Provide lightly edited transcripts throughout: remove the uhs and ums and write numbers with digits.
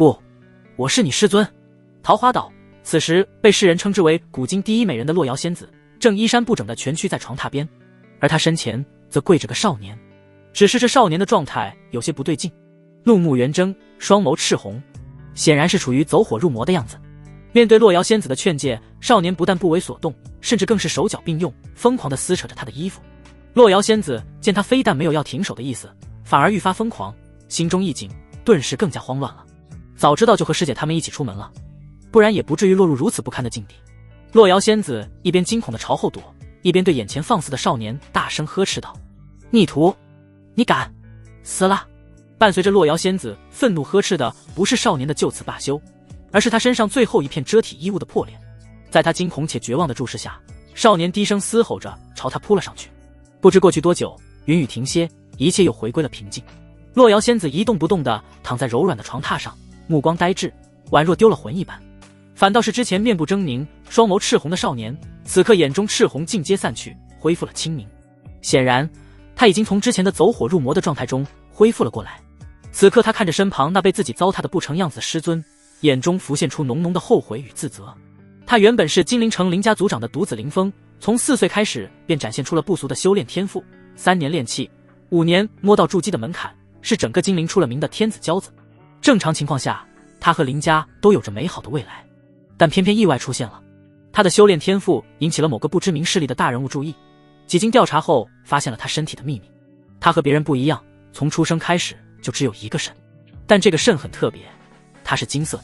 不，我是你师尊。桃花岛此时被世人称之为古今第一美人的洛瑶仙子，正衣衫不整地蜷曲在床榻边，而她身前则跪着个少年。只是这少年的状态有些不对劲，怒目圆睁，双眸赤红，显然是处于走火入魔的样子。面对洛瑶仙子的劝诫，少年不但不为所动，甚至更是手脚并用，疯狂地撕扯着她的衣服。洛瑶仙子见他非但没有要停手的意思，反而愈发疯狂，心中一紧，顿时更加慌乱了。早知道就和师姐他们一起出门了，不然也不至于落入如此不堪的境地。洛瑶仙子一边惊恐地朝后躲，一边对眼前放肆的少年大声呵斥道：逆徒，你敢死啦！伴随着洛瑶仙子愤怒呵斥的不是少年的就此罢休，而是他身上最后一片遮体衣物的破裂。在他惊恐且绝望的注视下，少年低声嘶吼着朝他扑了上去。不知过去多久，云雨停歇，一切又回归了平静。洛瑶仙子一动不动地躺在柔软的床榻上，目光呆滞，宛若丢了魂一般。反倒是之前面部狰狞、双眸赤红的少年，此刻眼中赤红尽皆散去，恢复了清明。显然他已经从之前的走火入魔的状态中恢复了过来。此刻他看着身旁那被自己糟蹋的不成样子的师尊，眼中浮现出浓浓的后悔与自责。他原本是金陵城林家族长的独子林峰，从4岁开始便展现出了不俗的修炼天赋，3年炼气，5年摸到筑基的门槛，是整个金陵出了名的天子骄子。正常情况下，他和林家都有着美好的未来，但偏偏意外出现了。他的修炼天赋引起了某个不知名势力的大人物注意，几经调查后发现了他身体的秘密。他和别人不一样，从出生开始就只有一个肾，但这个肾很特别，它是金色的，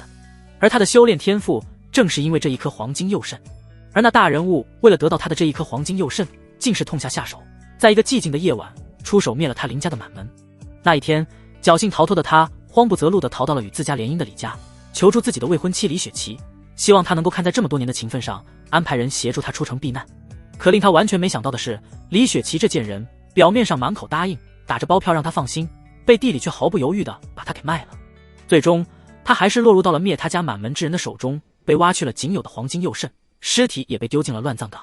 而他的修炼天赋正是因为这一颗黄金右肾。而那大人物为了得到他的这一颗黄金右肾，竟是痛下下手，在一个寂静的夜晚出手灭了他林家的满门。那一天，侥幸逃脱的他慌不择路地逃到了与自家联姻的李家，求助自己的未婚妻李雪琪，希望他能够看在这么多年的情分上，安排人协助他出城避难。可令他完全没想到的是，李雪琪这贱人表面上满口答应，打着包票让他放心，背地里却毫不犹豫地把他给卖了。最终他还是落入到了灭他家满门之人的手中，被挖去了仅有的黄金右肾，尸体也被丢进了乱葬岗。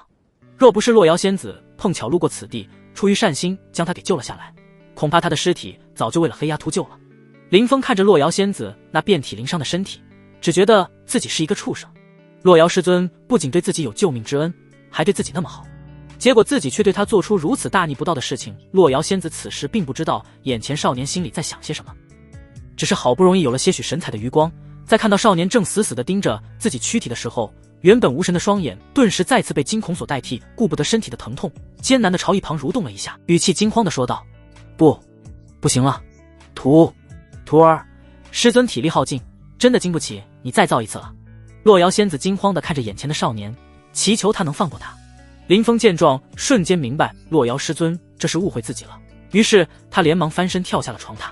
若不是洛瑶仙子碰巧路过此地，出于善心将他给救了下来，恐怕他的尸体早就为了黑鸦秃鹫了。林峰看着洛瑶仙子那遍体鳞伤的身体，只觉得自己是一个畜生。洛瑶师尊不仅对自己有救命之恩，还对自己那么好，结果自己却对他做出如此大逆不道的事情。洛瑶仙子此时并不知道眼前少年心里在想些什么，只是好不容易有了些许神采的余光，在看到少年正死死地盯着自己躯体的时候，原本无神的双眼顿时再次被惊恐所代替，顾不得身体的疼痛，艰难地朝一旁蠕动了一下，语气惊慌地说道：不行了，徒儿，师尊体力耗尽，真的经不起你再造一次了。洛瑶仙子惊慌地看着眼前的少年，祈求他能放过他。林峰见状，瞬间明白洛瑶师尊这是误会自己了，于是他连忙翻身跳下了床榻，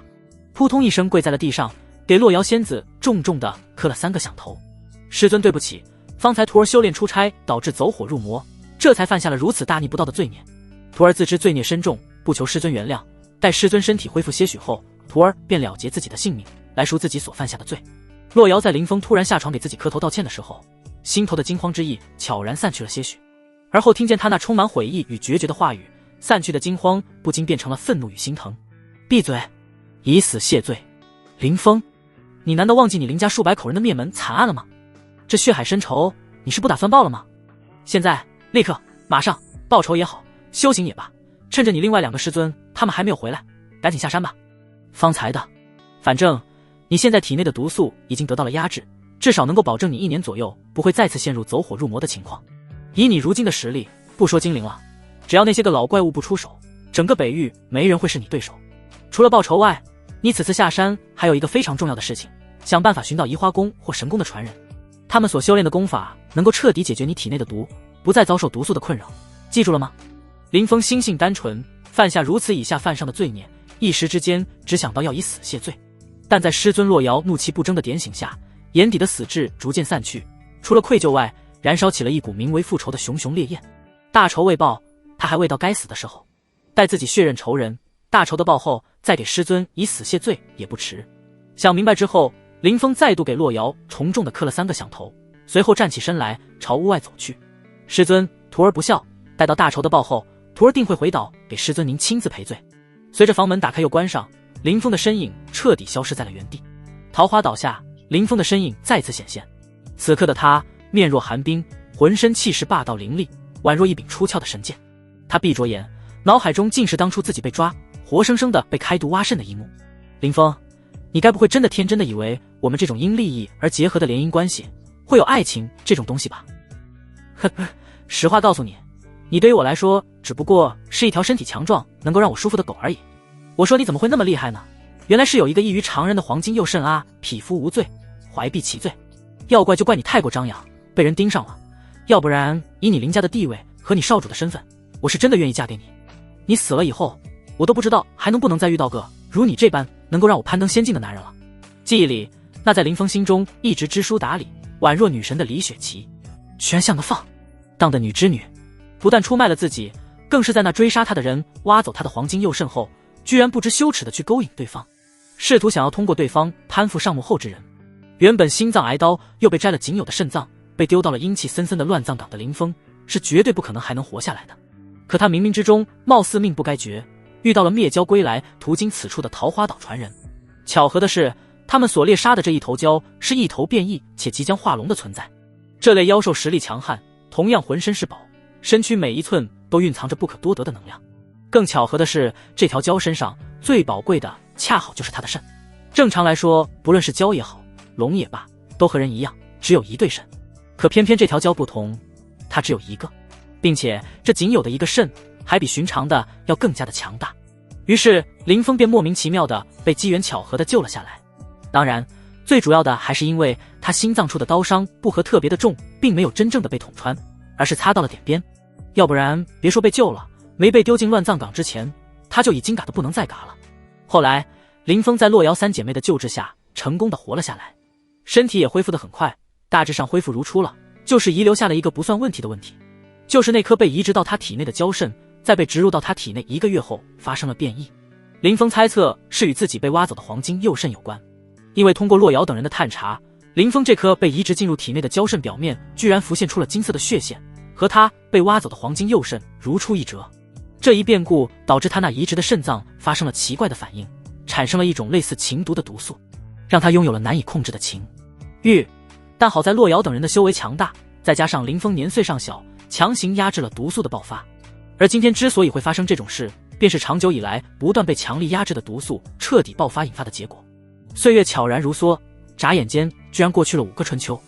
扑通一声跪在了地上，给洛瑶仙子重重地磕了3个响头。师尊对不起，方才徒儿修炼出差导致走火入魔，这才犯下了如此大逆不道的罪孽。徒儿自知罪孽深重，不求师尊原谅，待师尊身体恢复些许后，徒儿便了结自己的性命，来赎自己所犯下的罪。洛瑶在林峰突然下床给自己磕头道歉的时候，心头的惊慌之意悄然散去了些许，而后听见他那充满悔意与决绝的话语，散去的惊慌不禁变成了愤怒与心疼。闭嘴，以死谢罪。林峰，你难道忘记你林家数百口人的灭门惨案了吗？这血海深仇你是不打算报了吗？现在立刻马上报仇也好，修行也罢，趁着你另外2个师尊他们还没有回来，赶紧下山吧。方才的，反正你现在体内的毒素已经得到了压制，至少能够保证你1年左右不会再次陷入走火入魔的情况。以你如今的实力，不说精灵了，只要那些个老怪物不出手，整个北域没人会是你对手。除了报仇外，你此次下山还有一个非常重要的事情，想办法寻到移花宫或神宫的传人，他们所修炼的功法能够彻底解决你体内的毒，不再遭受毒素的困扰，记住了吗？林峰心性单纯，犯下如此以下犯上的罪孽，一时之间只想到要以死谢罪，但在师尊洛瑶怒气不争的点醒下，眼底的死志逐渐散去，除了愧疚外，燃烧起了一股名为复仇的熊熊烈焰。大仇未报，他还未到该死的时候，待自己血刃仇人，大仇的报后，再给师尊以死谢罪也不迟。想明白之后，林峰再度给洛瑶重重的磕了3个响头，随后站起身来朝屋外走去。师尊，徒儿不孝，待到大仇的报后，徒儿定会回岛给师尊您亲自赔罪。随着房门打开又关上，林峰的身影彻底消失在了原地。桃花岛下，林峰的身影再次显现。此刻的他面若寒冰，浑身气势霸道凌厉，宛若一柄出鞘的神剑。他闭着眼，脑海中尽是当初自己被抓，活生生的被开毒挖肾的一幕。林峰，你该不会真的天真的以为我们这种因利益而结合的联姻关系会有爱情这种东西吧？呵呵，实话告诉你，你对于我来说只不过是一条身体强壮能够让我舒服的狗而已。我说你怎么会那么厉害呢？原来是有一个异于常人的黄金右肾啊，匹夫无罪，怀璧其罪。要怪就怪你太过张扬，被人盯上了，要不然以你林家的地位和你少主的身份，我是真的愿意嫁给你。你死了以后，我都不知道还能不能再遇到个如你这般能够让我攀登仙境的男人了。记忆里，那在林峰心中一直知书达理，宛若女神的李雪琪，居然像个放荡的女织女，不但出卖了自己，更是在那追杀他的人挖走他的黄金右肾后，居然不知羞耻的去勾引对方，试图想要通过对方攀附上幕后之人。原本心脏挨刀，又被摘了仅有的肾脏，被丢到了阴气森森的乱葬岗的林峰，是绝对不可能还能活下来的。可他冥冥之中貌似命不该绝，遇到了灭蛟归来途经此处的桃花岛传人。巧合的是，他们所猎杀的这一头蛟是一头变异且即将化龙的存在。这类妖兽实力强悍，同样浑身是宝，身躯每一寸都蕴藏着不可多得的能量。更巧合的是，这条蛟身上最宝贵的恰好就是它的肾。正常来说，不论是蛟也好，龙也罢，都和人一样只有一对肾，可偏偏这条蛟不同，它只有一个，并且这仅有的一个肾还比寻常的要更加的强大。于是林峰便莫名其妙的被机缘巧合的救了下来。当然最主要的还是因为他心脏处的刀伤不合特别的重，并没有真正的被捅穿，而是擦到了点边。要不然别说被救了，没被丢进乱葬岗之前，他就已经嘎得不能再嘎了。后来林峰在洛瑶三姐妹的救治下成功的活了下来，身体也恢复得很快，大致上恢复如初了，就是遗留下了一个不算问题的问题，就是那颗被移植到他体内的蛟肾，在被植入到他体内1个月后发生了变异。林峰猜测是与自己被挖走的黄金右肾有关，因为通过洛瑶等人的探查，林峰这颗被移植进入体内的蛟肾表面居然浮现出了金色的血线，和他被挖走的黄金右肾如出一辙。这一变故导致他那移植的肾脏发生了奇怪的反应，产生了一种类似情毒的毒素，让他拥有了难以控制的情欲。但好在洛瑶等人的修为强大，再加上林峰年岁尚小，强行压制了毒素的爆发。而今天之所以会发生这种事，便是长久以来不断被强力压制的毒素彻底爆发引发的结果。岁月悄然如梭，眨眼间居然过去了5个春秋。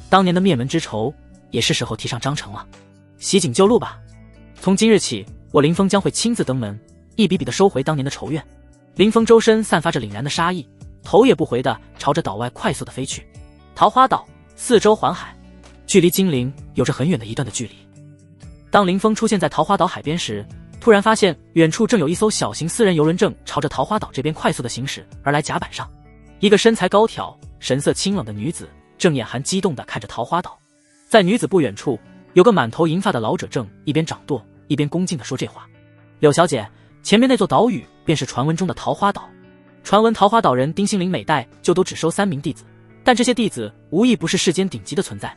当年的灭门之仇也是时候提上章程了，袭警救路吧。从今日起，我林峰将会亲自登门，一笔笔地收回当年的仇怨。林峰周身散发着凛然的杀意，头也不回地朝着岛外快速地飞去。桃花岛四周环海，距离金陵有着很远的一段的距离。当林峰出现在桃花岛海边时，突然发现远处正有一艘小型私人游轮正朝着桃花岛这边快速地行驶而来。甲板上，一个身材高挑、神色清冷的女子正眼含激动地看着桃花岛。在女子不远处，有个满头银发的老者正一边掌舵一边恭敬地说这话：“柳小姐，前面那座岛屿便是传闻中的桃花岛。传闻桃花岛人丁心凌每代就都只收3名弟子，但这些弟子无一不是世间顶级的存在。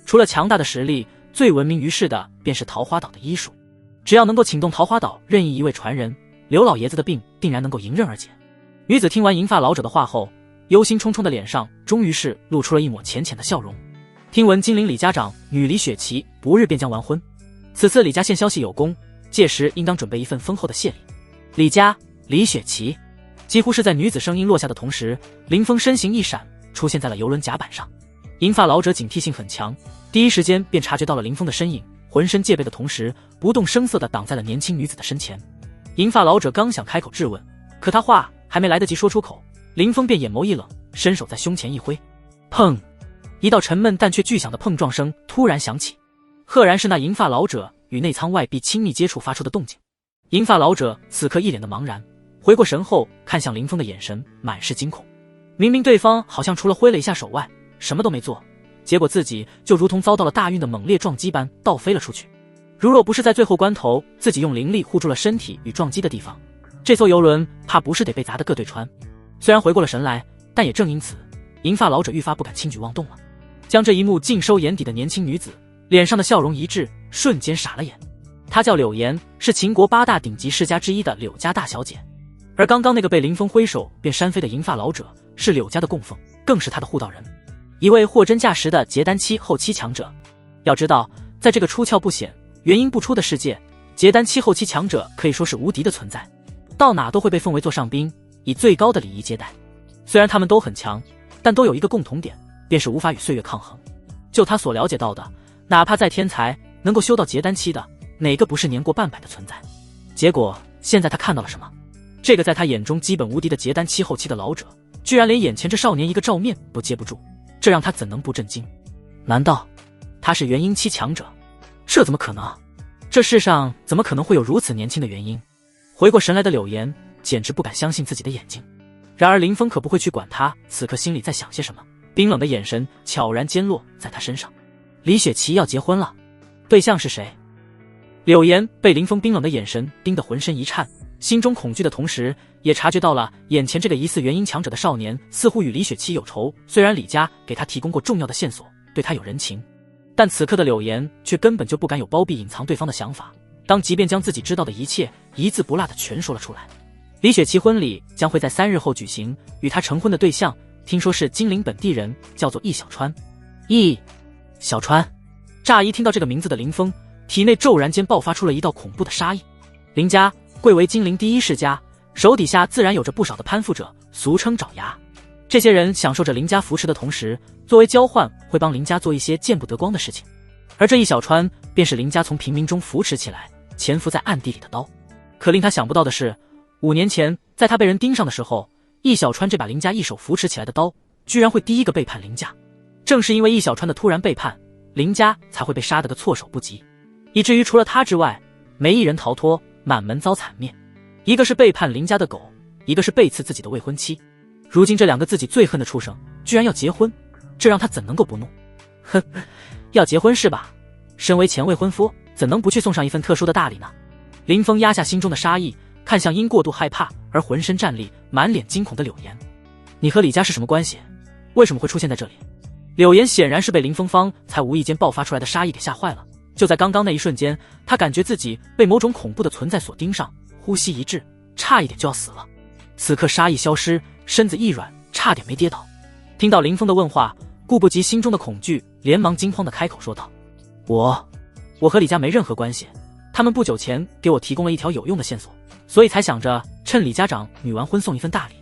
除了强大的实力，最闻名于世的便是桃花岛的医术。只要能够请动桃花岛任意一位传人，刘老爷子的病定然能够迎刃而解。”女子听完银发老者的话后，忧心忡忡的脸上终于是露出了一抹浅浅的笑容。听闻金陵李家长女李雪琪不日便将完婚，此次李家献消息有功，届时应当准备一份丰厚的谢礼。李家李雪琪，几乎是在女子声音落下的同时，林峰身形一闪，出现在了游轮甲板上。银发老者警惕性很强，第一时间便察觉到了林峰的身影，浑身戒备的同时，不动声色地挡在了年轻女子的身前。银发老者刚想开口质问，可他话还没来得及说出口，林峰便眼眸一冷，伸手在胸前一挥，砰！一道沉闷但却巨响的碰撞声突然响起，赫然是那银发老者与内舱外壁亲密接触发出的动静。银发老者此刻一脸的茫然，回过神后看向林峰的眼神满是惊恐。明明对方好像除了挥了一下手外什么都没做，结果自己就如同遭到了大运的猛烈撞击般倒飞了出去。如若不是在最后关头自己用灵力护住了身体与撞击的地方，这艘游轮怕不是得被砸得个对穿。虽然回过了神来，但也正因此，银发老者愈发不敢轻举妄动了。将这一幕尽收眼底的年轻女子脸上的笑容一滞，瞬间傻了眼。她叫柳岩，是秦国8大顶级世家之一的柳家大小姐。而刚刚那个被林峰挥手便扇飞的银发老者是柳家的供奉，更是他的护道人。一位货真价实的结丹期后期强者。要知道，在这个出窍不显、元婴不出的世界，结丹期后期强者可以说是无敌的存在，到哪都会被奉为座上宾，以最高的礼仪接待。虽然他们都很强，但都有一个共同点，便是无法与岁月抗衡。就他所了解到的，哪怕再天才，能够修到结丹期的，哪个不是年过半百的存在？结果现在他看到了什么？这个在他眼中基本无敌的结丹期后期的老者，居然连眼前这少年一个照面都接不住，这让他怎能不震惊？难道他是元婴期强者？这怎么可能？这世上怎么可能会有如此年轻的元婴？回过神来的柳岩简直不敢相信自己的眼睛。然而林峰可不会去管他此刻心里在想些什么，冰冷的眼神悄然间落在他身上。李雪琪要结婚了，对象是谁？柳岩被林峰冰冷的眼神盯得浑身一颤，心中恐惧的同时，也察觉到了眼前这个疑似元婴强者的少年似乎与李雪琪有仇。虽然李家给他提供过重要的线索，对他有人情，但此刻的柳岩却根本就不敢有包庇隐藏对方的想法，即便将自己知道的一切一字不落的全说了出来。李雪琪婚礼将会在3日后举行，与她成婚的对象听说是金陵本地人，叫做易小川。易小川，乍一听到这个名字的林峰体内骤然间爆发出了一道恐怖的杀意。林家贵为金陵第一世家，手底下自然有着不少的攀附者，俗称爪牙。这些人享受着林家扶持的同时，作为交换会帮林家做一些见不得光的事情。而这易小川便是林家从平民中扶持起来，潜伏在暗地里的刀。可令他想不到的是，5年前在他被人盯上的时候，易小川这把林家一手扶持起来的刀居然会第一个背叛林家。正是因为易小川的突然背叛，林家才会被杀得个措手不及，以至于除了他之外没一人逃脱，满门遭惨灭。一个是背叛林家的狗，一个是背刺自己的未婚妻。如今这2个自己最恨的畜生居然要结婚，这让他怎能够不怒？哼，要结婚是吧？身为前未婚夫，怎能不去送上一份特殊的大礼呢？林峰压下心中的杀意，看向因过度害怕而浑身战栗、满脸惊恐的柳岩。你和李家是什么关系？为什么会出现在这里？柳岩显然是被林峰方才无意间爆发出来的杀意给吓坏了。就在刚刚那一瞬间，他感觉自己被某种恐怖的存在所盯上，呼吸一滞，差一点就要死了。此刻杀意消失，身子一软，差点没跌倒。听到林峰的问话，顾不及心中的恐惧，连忙惊慌地开口说道：我和李家没任何关系，他们不久前给我提供了一条有用的线索，所以才想着趁李家长女完婚送一份大礼。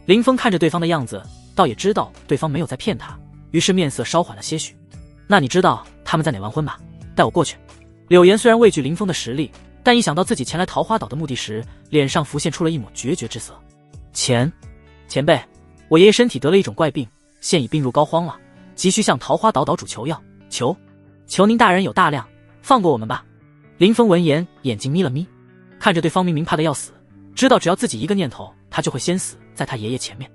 林峰看着对方的样子，倒也知道对方没有在骗他，于是面色稍缓了些许。那你知道他们在哪完婚吧？带我过去。柳岩虽然畏惧林峰的实力，但一想到自己前来桃花岛的目的时，脸上浮现出了一抹决绝之色。前辈，我爷爷身体得了一种怪病，现已病入膏肓了，急需向桃花岛岛主求药，求您大人有大量，放过我们吧。林峰闻言，眼睛眯了眯，看着对方明明怕得要死，知道只要自己一个念头，他就会先死在他爷爷前面，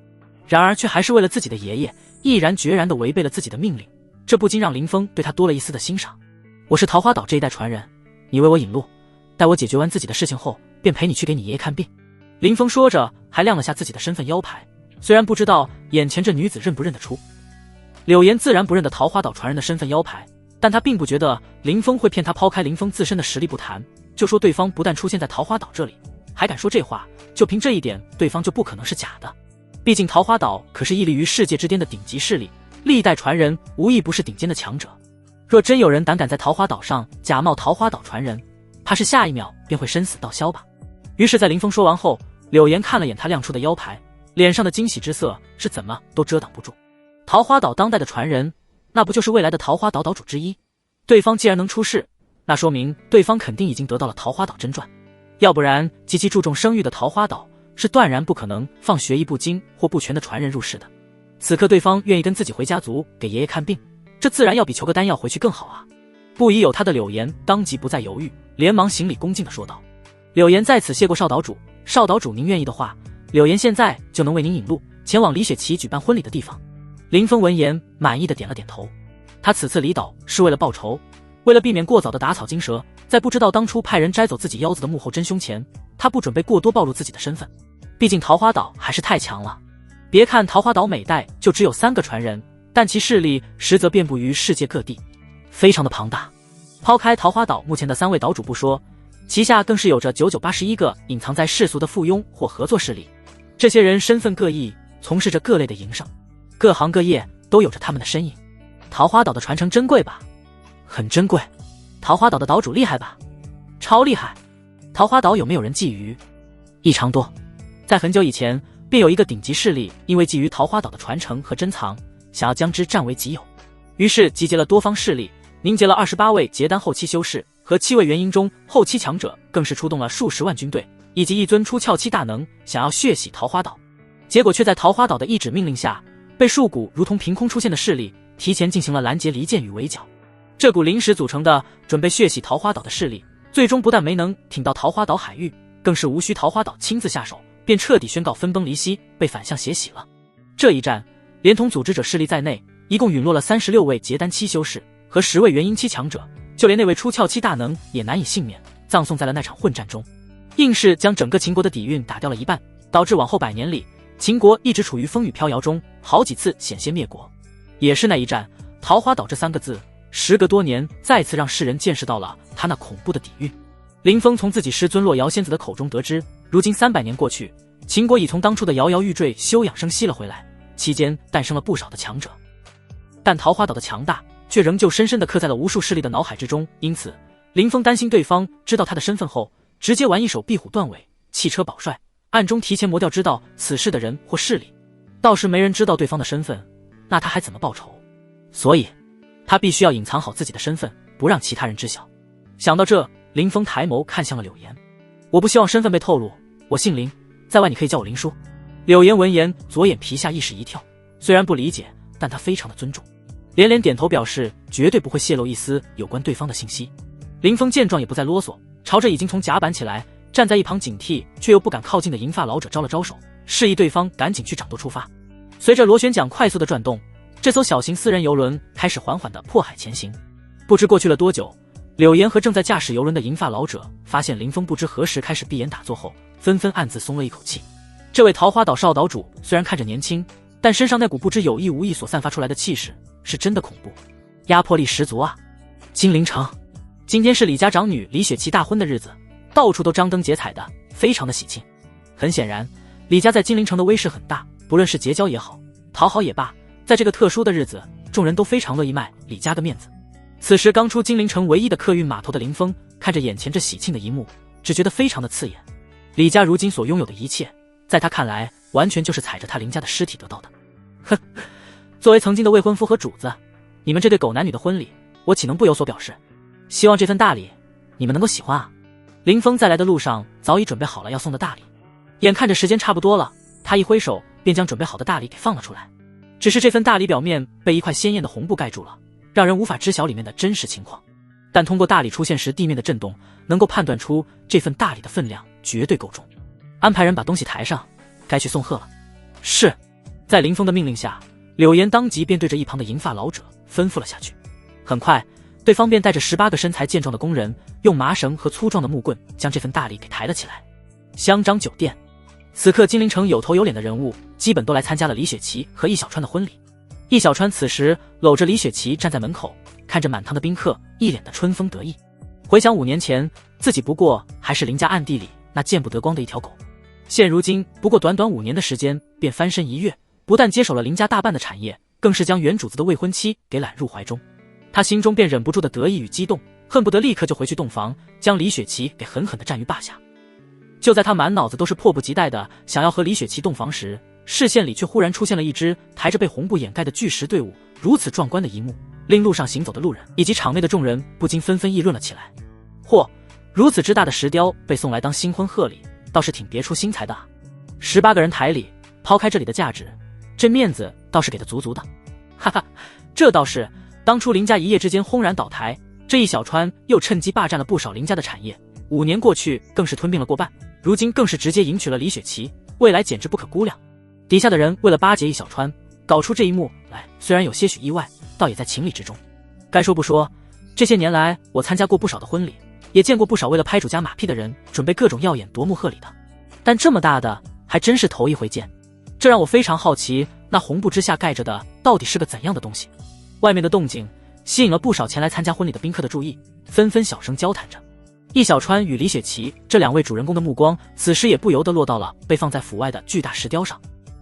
然而却还是为了自己的爷爷，毅然决然地违背了自己的命令，这不禁让林峰对他多了一丝的欣赏。我是桃花岛这一代传人，你为我引路，待我解决完自己的事情后，便陪你去给你爷爷看病。林峰说着，还亮了下自己的身份腰牌。虽然不知道眼前这女子认不认得出，柳岩自然不认得桃花岛传人的身份腰牌，但他并不觉得林峰会骗他。抛开林峰自身的实力不谈，就说对方不但出现在桃花岛这里，还敢说这话，就凭这一点，对方就不可能是假的。毕竟桃花岛可是屹立于世界之巅的顶级势力，历代传人无一不是顶尖的强者。若真有人胆敢在桃花岛上假冒桃花岛传人，怕是下一秒便会身死道消吧。于是在林峰说完后，柳岩看了眼他亮出的腰牌，脸上的惊喜之色是怎么都遮挡不住。桃花岛当代的传人，那不就是未来的桃花岛岛主之一？对方既然能出世，那说明对方肯定已经得到了桃花岛真传，要不然极其注重声誉的桃花岛是断然不可能放学艺不精或不全的传人入世的。此刻对方愿意跟自己回家族给爷爷看病，这自然要比求个丹药回去更好啊。不疑有他的柳岩当即不再犹豫，连忙行礼恭敬地说道：柳岩在此谢过少岛主，少岛主您愿意的话，柳岩现在就能为您引路前往李雪琪举办婚礼的地方。林峰闻言满意的点了点头，他此次离岛是为了报仇，为了避免过早的打草惊蛇，在不知道当初派人摘走自己腰子的幕后真凶前，他不准备过多暴露自己的身份。毕竟桃花岛还是太强了，别看桃花岛每代就只有3个传人，但其势力实则遍布于世界各地，非常的庞大。抛开桃花岛目前的3位岛主不说，旗下更是有着9981个隐藏在世俗的附庸或合作势力。这些人身份各异，从事着各类的营生，各行各业都都有着他们的身影。桃花岛的传承珍贵吧？很珍贵。桃花岛的岛主厉害吧？超厉害。桃花岛有没有人觊觎？异常多。在很久以前，便有一个顶级势力因为觊觎桃花岛的传承和珍藏，想要将之占为己有，于是集结了多方势力，凝结了28位结丹后期修士和7位元婴中后期强者，更是出动了数十万军队以及一尊出窍期大能，想要血洗桃花岛。结果却在桃花岛的一纸命令下，被数股如同凭空出现的势力提前进行了拦截、离间与围剿。这股临时组成的准备血洗桃花岛的势力，最终不但没能挺到桃花岛海域，更是无需桃花岛亲自下手，便彻底宣告分崩离析，被反向血洗了。这一战，连同组织者势力在内，一共陨落了36位结丹期修士和10位元婴期强者，就连那位出窍期大能也难以幸免，葬送在了那场混战中，硬是将整个秦国的底蕴打掉了一半，导致往后100年里，秦国一直处于风雨飘摇中，好几次险些灭国。也是那一战，桃花岛这3个字，时隔多年，再次让世人见识到了他那恐怖的底蕴。林峰从自己师尊洛瑶仙子的口中得知，如今300年过去，秦国已从当初的摇摇欲坠休养生息了回来，期间诞生了不少的强者。但桃花岛的强大却仍旧深深地刻在了无数势力的脑海之中，因此林峰担心对方知道他的身份后，直接玩一手壁虎断尾、弃车保帅，暗中提前磨掉知道此事的人或势力。到时没人知道对方的身份，那他还怎么报仇？所以他必须要隐藏好自己的身份，不让其他人知晓。想到这，林峰抬眸看向了柳岩。我不希望身份被透露，我姓林，在外你可以叫我林叔。柳岩闻言，左眼皮下一时一跳，虽然不理解，但他非常的尊重，连连点头表示绝对不会泄露一丝有关对方的信息。林峰见状也不再啰嗦，朝着已经从甲板起来，站在一旁警惕却又不敢靠近的银发老者招了招手，示意对方赶紧去掌舵出发。随着螺旋桨快速的转动，这艘小型私人游轮开始缓缓地破海前行。不知过去了多久，柳岩和正在驾驶游轮的银发老者发现林峰不知何时开始闭眼打坐后，纷纷暗自松了一口气。这位桃花岛少岛主虽然看着年轻，但身上那股不知有意无意所散发出来的气势是真的恐怖，压迫力十足啊！金陵城，今天是李家长女李雪琪大婚的日子，到处都张灯结彩的，非常的喜庆。很显然，李家在金陵城的威势很大，不论是结交也好，讨好也罢，在这个特殊的日子，众人都非常乐意卖李家个面子。此时刚出金陵城唯一的客运码头的林峰，看着眼前这喜庆的一幕，只觉得非常的刺眼。李家如今所拥有的一切，在他看来，完全就是踩着他林家的尸体得到的。哼，作为曾经的未婚夫和主子，你们这对狗男女的婚礼，我岂能不有所表示？希望这份大礼，你们能够喜欢啊！林峰在来的路上早已准备好了要送的大礼，眼看着时间差不多了，他一挥手便将准备好的大礼给放了出来。只是这份大礼表面被一块鲜艳的红布盖住了，让人无法知晓里面的真实情况。但通过大礼出现时地面的震动，能够判断出这份大礼的分量绝对够重。安排人把东西抬上，该去送贺了。是。在林峰的命令下，柳岩当即便对着一旁的银发老者吩咐了下去。很快，对方便带着18个身材健壮的工人，用麻绳和粗壮的木棍将这份大礼给抬了起来。香樟酒店，此刻金陵城有头有脸的人物基本都来参加了李雪琪和易小川的婚礼。易小川此时搂着李雪琪站在门口，看着满堂的宾客，一脸的春风得意。回想5年前，自己不过还是林家暗地里那见不得光的一条狗，现如今不过短短5年的时间便翻身一跃，不但接手了林家大半的产业，更是将原主子的未婚妻给揽入怀中。他心中便忍不住的得意与激动，恨不得立刻就回去洞房，将李雪琪给狠狠的占于霸下。就在他满脑子都是迫不及待的想要和李雪琪洞房时，视线里却忽然出现了一支抬着被红布掩盖的巨石队伍。如此壮观的一幕，令路上行走的路人以及场内的众人不禁纷纷议论了起来。嚯，如此之大的石雕被送来当新婚贺礼，倒是挺别出心裁的啊！18个人抬礼，抛开这里的价值，这面子倒是给的足足的。哈哈，这倒是，当初林家一夜之间轰然倒台，这一小川又趁机霸占了不少林家的产业，5年过去更是吞并了过半，如今更是直接迎娶了李雪琪，未来简直不可估量。底下的人为了巴结一小川，搞出这一幕来，虽然有些许意外，倒也在情理之中。该说不说，这些年来我参加过不少的婚礼，也见过不少为了拍主家马屁的人准备各种耀眼夺目贺礼的，但这么大的还真是头一回见。这让我非常好奇，那红布之下盖着的到底是个怎样的东西。外面的动静吸引了不少前来参加婚礼的宾客的注意，纷纷小声交谈着。易小川与李雪琪这2位主人公的目光此时也不由得落到了被放在府外的巨大石雕上。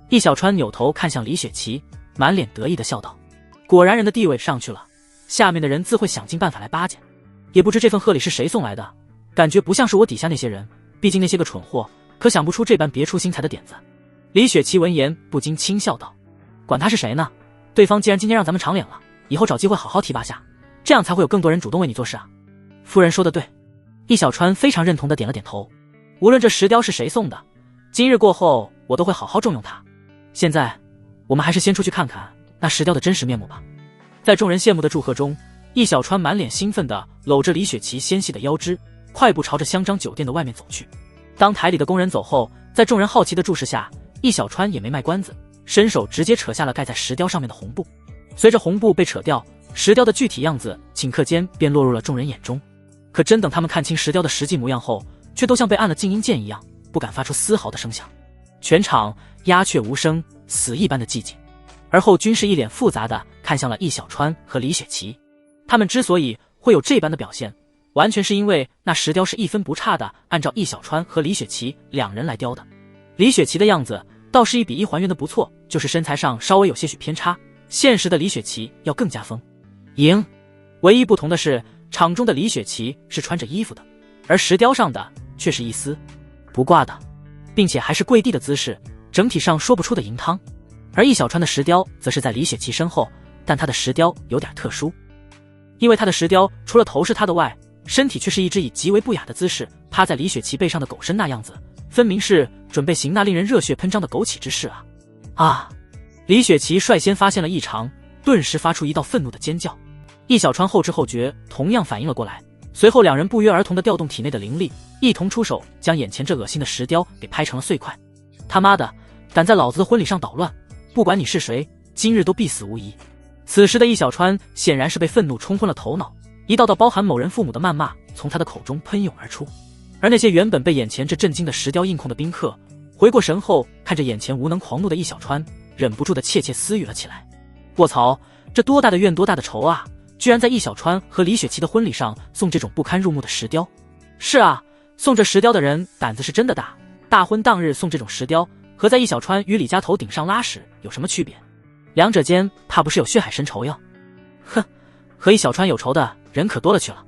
易小川扭头看向李雪琪，满脸得意地笑道：果然人的地位上去了，下面的人自会想尽办法来巴结。也不知这份贺礼是谁送来的，感觉不像是我底下那些人，毕竟那些个蠢货可想不出这般别出心裁的点子。李雪琪闻言不禁轻笑道：管他是谁呢，对方既然今天让咱们长脸了，以后找机会好好提拔下，这样才会有更多人主动为你做事啊。夫人说的对。易小川非常认同的点了点头。无论这石雕是谁送的，今日过后我都会好好重用它。现在我们还是先出去看看那石雕的真实面目吧。在众人羡慕的祝贺中，易小川满脸兴奋地搂着李雪琪纤细的腰肢，快步朝着香樟酒店的外面走去。当台里的工人走后，在众人好奇的注视下，易小川也没卖关子，伸手直接扯下了盖在石雕上面的红布。随着红布被扯掉，石雕的具体样子顷刻间便落入了众人眼中。可真等他们看清石雕的实际模样后，却都像被按了静音键一样，不敢发出丝毫的声响。全场鸦雀无声，死一般的寂静。而后均是一脸复杂的看向了易小川和李雪琪。他们之所以会有这般的表现，完全是因为那石雕是一分不差的按照易小川和李雪琪两人来雕的。李雪琪的样子倒是1比1还原的不错，就是身材上稍微有些许偏差，现实的李雪琪要更加疯。赢。唯一不同的是，场中的李雪琪是穿着衣服的，而石雕上的却是一丝不挂的，并且还是跪地的姿势，整体上说不出的银汤。而易小川的石雕则是在李雪琪身后，但他的石雕有点特殊，因为他的石雕除了头是他的外，身体却是一只以极为不雅的姿势趴在李雪琪背上的狗身那样子，分明是准备行那令人热血喷张的枸杞之事啊！啊！李雪琪率先发现了异常，顿时发出一道愤怒的尖叫。易小川后知后觉，同样反应了过来，随后两人不约而同地调动体内的灵力，一同出手将眼前这恶心的石雕给拍成了碎块。他妈的，敢在老子的婚礼上捣乱，不管你是谁，今日都必死无疑。此时的易小川显然是被愤怒冲昏了头脑，一道道包含某人父母的谩骂从他的口中喷涌而出。而那些原本被眼前这震惊的石雕硬控的宾客，回过神后看着眼前无能狂怒的易小川，忍不住的窃窃私语了起来。卧槽，这多大的怨多大的仇啊，居然在易小川和李雪琪的婚礼上送这种不堪入目的石雕。是啊，送这石雕的人胆子是真的大，大婚当日送这种石雕，和在易小川与李家头顶上拉屎有什么区别？两者间怕不是有血海深仇呀？哼，和易小川有仇的人可多了去了。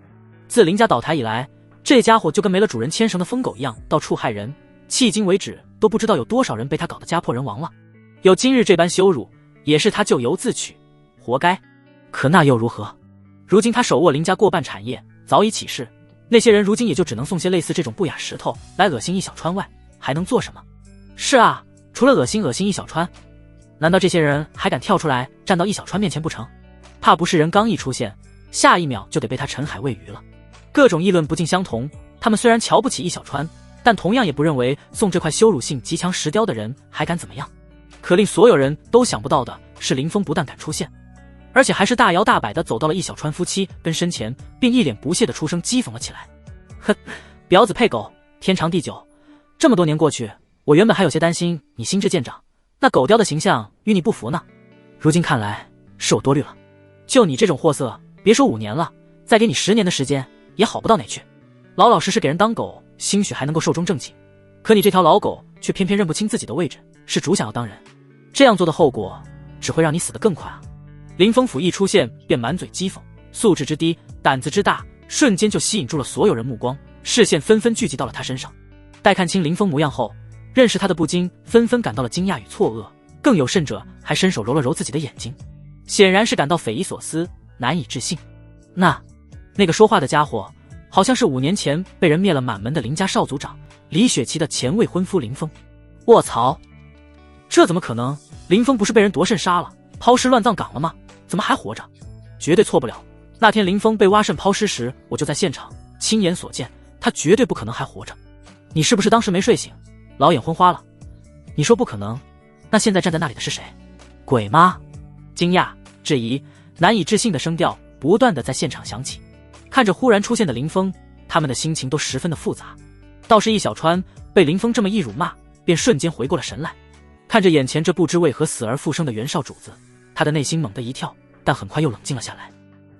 自林家倒台以来，这家伙就跟没了主人牵绳的疯狗一样，到处害人，迄今为止都不知道有多少人被他搞得家破人亡了。有今日这般羞辱，也是他咎由自取，活该。可那又如何？如今他手握林家过半产业，早已起势，那些人如今也就只能送些类似这种不雅石头来恶心易小川外，还能做什么？是啊，除了恶心易小川，难道这些人还敢跳出来站到易小川面前不成？怕不是人刚一出现，下一秒就得被他沉海喂鱼了。各种议论不尽相同，他们虽然瞧不起易小川，但同样也不认为送这块羞辱性极强石雕的人还敢怎么样。可令所有人都想不到的是，林峰不但敢出现，而且还是大摇大摆地走到了易小川夫妻跟身前，并一脸不屑地出声讥讽了起来。哼，婊子配狗，天长地久。这么多年过去，我原本还有些担心你心智见长，那狗雕的形象与你不符呢，如今看来是我多虑了。就你这种货色，别说5年了，再给你10年的时间也好不到哪去。老老实实给人当狗，兴许还能够寿终正寝，可你这条老狗却偏偏认不清自己的位置，是主想要当人，这样做的后果只会让你死得更快啊。林峰甫一出现便满嘴讥讽，素质之低，胆子之大，瞬间就吸引住了所有人目光，视线纷纷聚集到了他身上。待看清林峰模样后，认识他的不禁纷纷感到了惊讶与错愕，更有甚者还伸手揉了揉自己的眼睛，显然是感到匪夷所思，难以置信。那个说话的家伙，好像是5年前被人灭了满门的林家少族长李雪琪的前未婚夫林峰。卧槽，这怎么可能？林峰不是被人夺肾杀了，抛尸乱葬岗了吗？怎么还活着？绝对错不了。那天林峰被挖肾抛尸时，我就在现场亲眼所见，他绝对不可能还活着。你是不是当时没睡醒，老眼昏花了？你说不可能，那现在站在那里的是谁？鬼吗？惊讶、质疑、难以置信的声调不断的在现场响起。看着忽然出现的林峰，他们的心情都十分的复杂。倒是易小川被林峰这么一辱骂，便瞬间回过了神来。看着眼前这不知为何死而复生的袁少主子，他的内心猛地一跳，但很快又冷静了下来。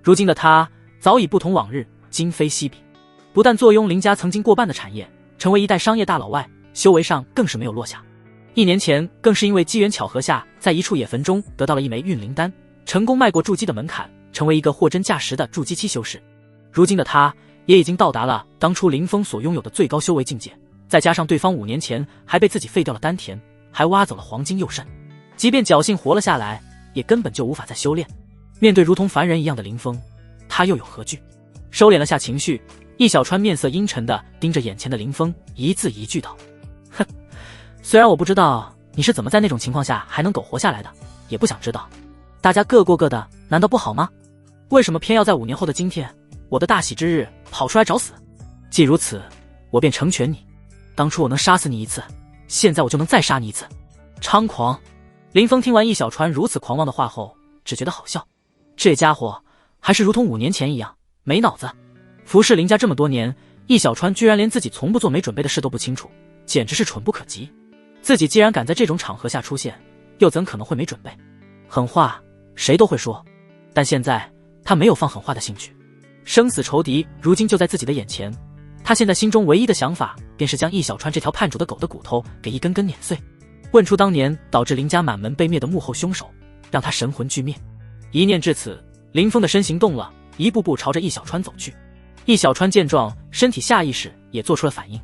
如今的他早已不同往日，今非昔比，不但坐拥林家曾经过半的产业，成为一代商业大佬外，修为上更是没有落下。1年前更是因为机缘巧合下，在一处野坟中得到了一枚运灵丹，成功迈过筑基的门槛，成为一个货真价实的筑基期修士。如今的他也已经到达了当初林峰所拥有的最高修为境界，再加上对方5年前还被自己废掉了丹田，还挖走了黄金右肾，即便侥幸活了下来，也根本就无法再修炼。面对如同凡人一样的林峰，他又有何惧？收敛了下情绪，易小川面色阴沉地盯着眼前的林峰，一字一句道：哼，虽然我不知道你是怎么在那种情况下还能苟活下来的，也不想知道大家各过各的，难道不好吗？为什么偏要在5年后的今天，我的大喜之日跑出来找死？既如此，我便成全你。当初我能杀死你一次，现在我就能再杀你一次。猖狂！林峰听完易小川如此狂妄的话后，只觉得好笑。这家伙还是如同5年前一样没脑子。服侍林家这么多年，易小川居然连自己从不做没准备的事都不清楚，简直是蠢不可及。自己既然敢在这种场合下出现，又怎可能会没准备？狠话谁都会说，但现在他没有放狠话的兴趣。生死仇敌如今就在自己的眼前，他现在心中唯一的想法便是将易小川这条叛主的狗的骨头给一根根碾碎，问出当年导致林家满门被灭的幕后凶手，让他神魂俱灭。一念至此，林峰的身形动了，一步步朝着易小川走去。易小川见状，身体下意识也做出了反应。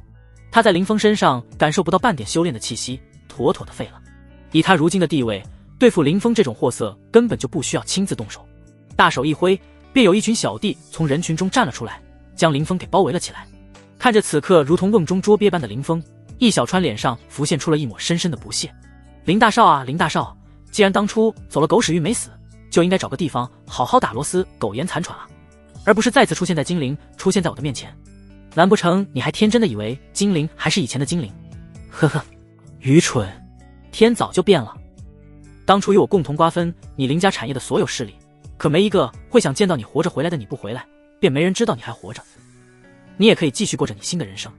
他在林峰身上感受不到半点修炼的气息，妥妥的废了。以他如今的地位，对付林峰这种货色根本就不需要亲自动手。大手一挥，便有一群小弟从人群中站了出来，将林峰给包围了起来。看着此刻如同瓮中捉鳖般的林峰，易小川脸上浮现出了一抹深深的不屑。林大少啊，林大少，既然当初走了狗屎运没死，就应该找个地方好好打螺丝苟延残喘啊，而不是再次出现在精灵，出现在我的面前。难不成你还天真的以为精灵还是以前的精灵？呵呵，愚蠢！天早就变了。当初与我共同瓜分你林家产业的所有势力，可没一个会想见到你活着回来的。你不回来，便没人知道你还活着。你也可以继续过着你新的人生，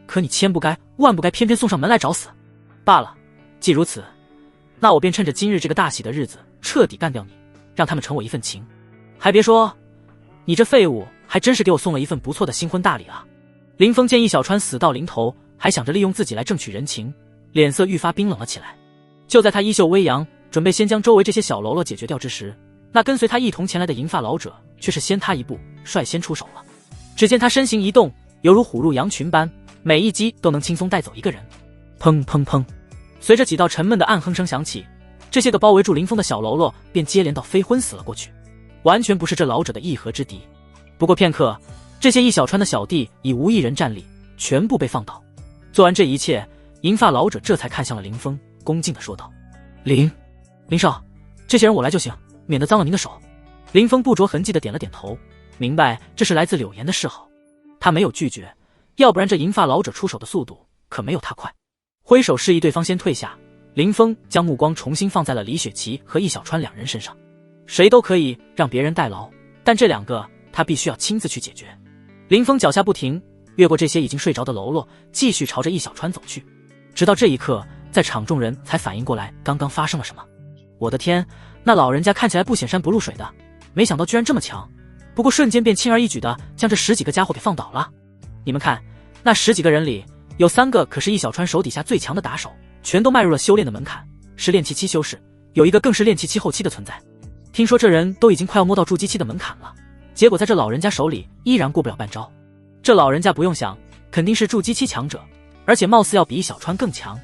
可你千不该万不该偏偏送上门来找死。罢了，既如此，那我便趁着今日这个大喜的日子，彻底干掉你，让他们成我一份情。还别说，你这废物还真是给我送了一份不错的新婚大礼啊！林峰见易小川死到临头，还想着利用自己来挣取人情，脸色愈发冰冷了起来。就在他衣袖微扬，准备先将周围这些小喽啰解决掉之时，那跟随他一同前来的银发老者却是先他一步，率先出手了。只见他身形一动，犹如虎入羊群般，每一击都能轻松带走一个人。砰砰砰，随着几道沉闷的暗哼声响起，这些个包围住林峰的小喽啰便接连到飞昏死了过去，完全不是这老者的一合之敌。不过片刻，这些易小川的小弟已无一人站立，全部被放倒。做完这一切，银发老者这才看向了林峰，恭敬地说道：林少，这些人我来就行，免得脏了您的手。林峰不着痕迹地点了点头，明白这是来自柳岩的示好。他没有拒绝，要不然这银发老者出手的速度可没有他快。挥手示意对方先退下，林峰将目光重新放在了李雪琪和易小川两人身上。谁都可以让别人代劳，但这两个他必须要亲自去解决。林峰脚下不停，越过这些已经睡着的喽啰，继续朝着易小川走去。直到这一刻，在场众人才反应过来刚刚发生了什么。我的天，那老人家看起来不显山不露水的，没想到居然这么强。不过瞬间便轻而易举的将这10几个家伙给放倒了。你们看，那10几个人里有3个可是易小川手底下最强的打手，全都迈入了修炼的门槛，是炼气期修士，有一个更是炼气期后期的存在。听说这人都已经快要摸到筑基期的门槛了，结果在这老人家手里依然过不了半招。这老人家不用想，肯定是筑基期强者，而且貌似要比易小川更强。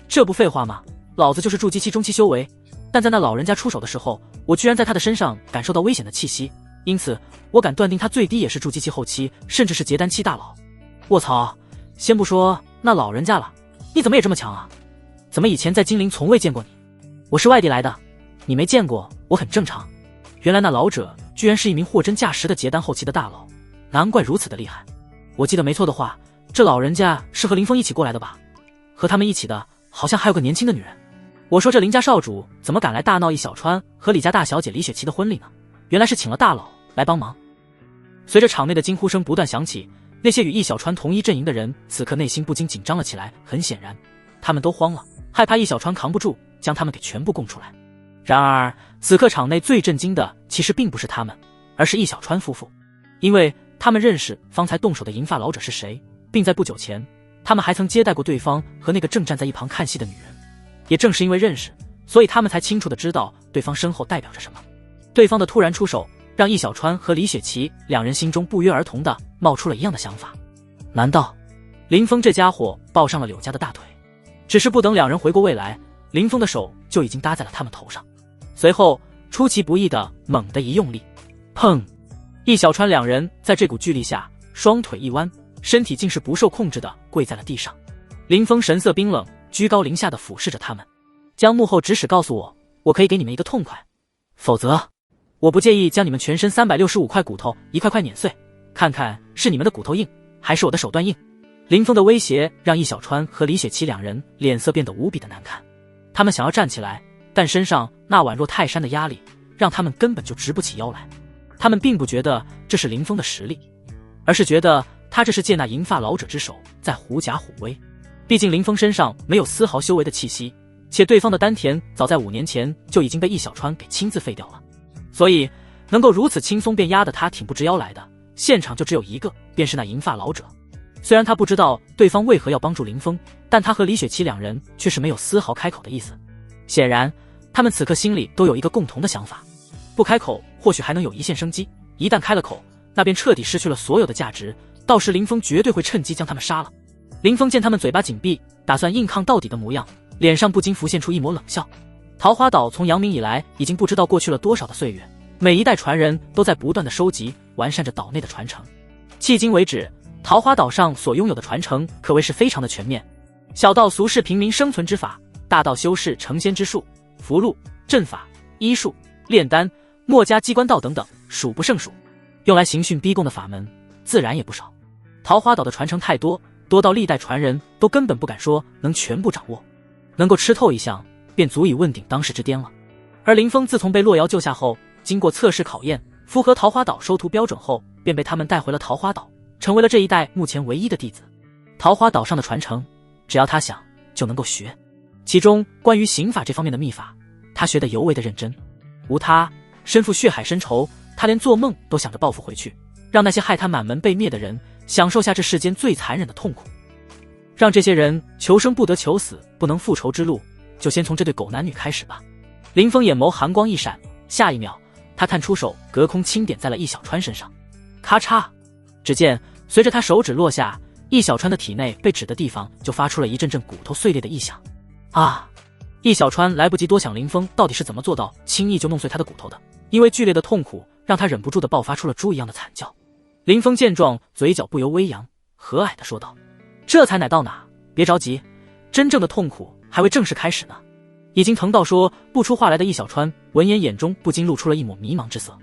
这不废话吗？老子就是筑基期中期修为，但在那老人家出手的时候，我居然在他的身上感受到危险的气息，因此我敢断定他最低也是筑基期后期，甚至是结丹期大佬。卧槽，先不说那老人家了，你怎么也这么强啊？怎么以前在金陵从未见过你？我是外地来的，你没见过我很正常。原来那老者居然是一名货真价实的结丹后期的大佬，难怪如此的厉害。我记得没错的话，这老人家是和林峰一起过来的吧？和他们一起的好像还有个年轻的女人。我说这林家少主怎么敢来大闹易小川和李家大小姐李雪琪的婚礼呢？原来是请了大佬来帮忙。随着场内的惊呼声不断响起，那些与易小川同一阵营的人此刻内心不禁紧张了起来，很显然他们都慌了，害怕易小川扛不住将他们给全部供出来。然而此刻场内最震惊的其实并不是他们，而是易小川夫妇，因为他们认识方才动手的银发老者是谁，并在不久前他们还曾接待过对方和那个正站在一旁看戏的女人。也正是因为认识，所以他们才清楚地知道对方身后代表着什么。对方的突然出手，让易小川和李雪琪两人心中不约而同地冒出了一样的想法：难道林峰这家伙抱上了柳家的大腿？只是不等两人回过味来，林峰的手就已经搭在了他们头上，随后出其不意地猛地一用力，砰！易小川两人在这股巨力下，双腿一弯，身体竟是不受控制地跪在了地上。林峰神色冰冷，居高临下地俯视着他们，将幕后指使告诉我，我可以给你们一个痛快，否则我不介意将你们全身365块骨头一块块碾碎，看看是你们的骨头硬，还是我的手段硬。林峰的威胁让易小川和李雪琪两人脸色变得无比的难看，他们想要站起来，但身上那宛若泰山的压力让他们根本就直不起腰来。他们并不觉得这是林峰的实力，而是觉得他这是借那银发老者之手在狐假虎威。毕竟林峰身上没有丝毫修为的气息，且对方的丹田早在5年前就已经被易小川给亲自废掉了，所以能够如此轻松便压得他挺不直腰来的，现场就只有一个，便是那银发老者。虽然他不知道对方为何要帮助林峰，但他和李雪琪两人却是没有丝毫开口的意思。显然他们此刻心里都有一个共同的想法，不开口或许还能有一线生机，一旦开了口，那便彻底失去了所有的价值，到时林峰绝对会趁机将他们杀了。林峰见他们嘴巴紧闭，打算硬抗到底的模样，脸上不禁浮现出一抹冷笑。桃花岛从扬名以来，已经不知道过去了多少的岁月，每一代传人都在不断的收集完善着岛内的传承。迄今为止，桃花岛上所拥有的传承可谓是非常的全面，小到俗世平民生存之法，大到修士成仙之术、符箓、阵法、医术、炼丹、墨家机关道等等，数不胜数。用来刑讯逼供的法门自然也不少。桃花岛的传承太多，多到历代传人都根本不敢说能全部掌握，能够吃透一项便足以问鼎当世之巅了。而林峰自从被洛瑶救下后，经过测试考验，符合桃花岛收徒标准后，便被他们带回了桃花岛，成为了这一代目前唯一的弟子。桃花岛上的传承，只要他想就能够学，其中关于刑法这方面的秘法，他学得尤为的认真。无他，身负血海深仇，他连做梦都想着报复回去，让那些害他满门被灭的人享受下这世间最残忍的痛苦，让这些人求生不得求死不能复仇之路，就先从这对狗男女开始吧。林峰眼眸寒光一闪，下一秒他探出手，隔空轻点在了易小川身上，咔嚓！只见随着他手指落下，易小川的体内被指的地方就发出了一阵阵骨头碎裂的异响。啊！易小川来不及多想林峰到底是怎么做到轻易就弄碎他的骨头的，因为剧烈的痛苦让他忍不住地爆发出了猪一样的惨叫。林峰见状，嘴角不由微扬，和蔼地说道：这才哪到哪，别着急，真正的痛苦还未正式开始呢。已经疼到说不出话来的易小川闻言，眼中不禁露出了一抹迷茫之色。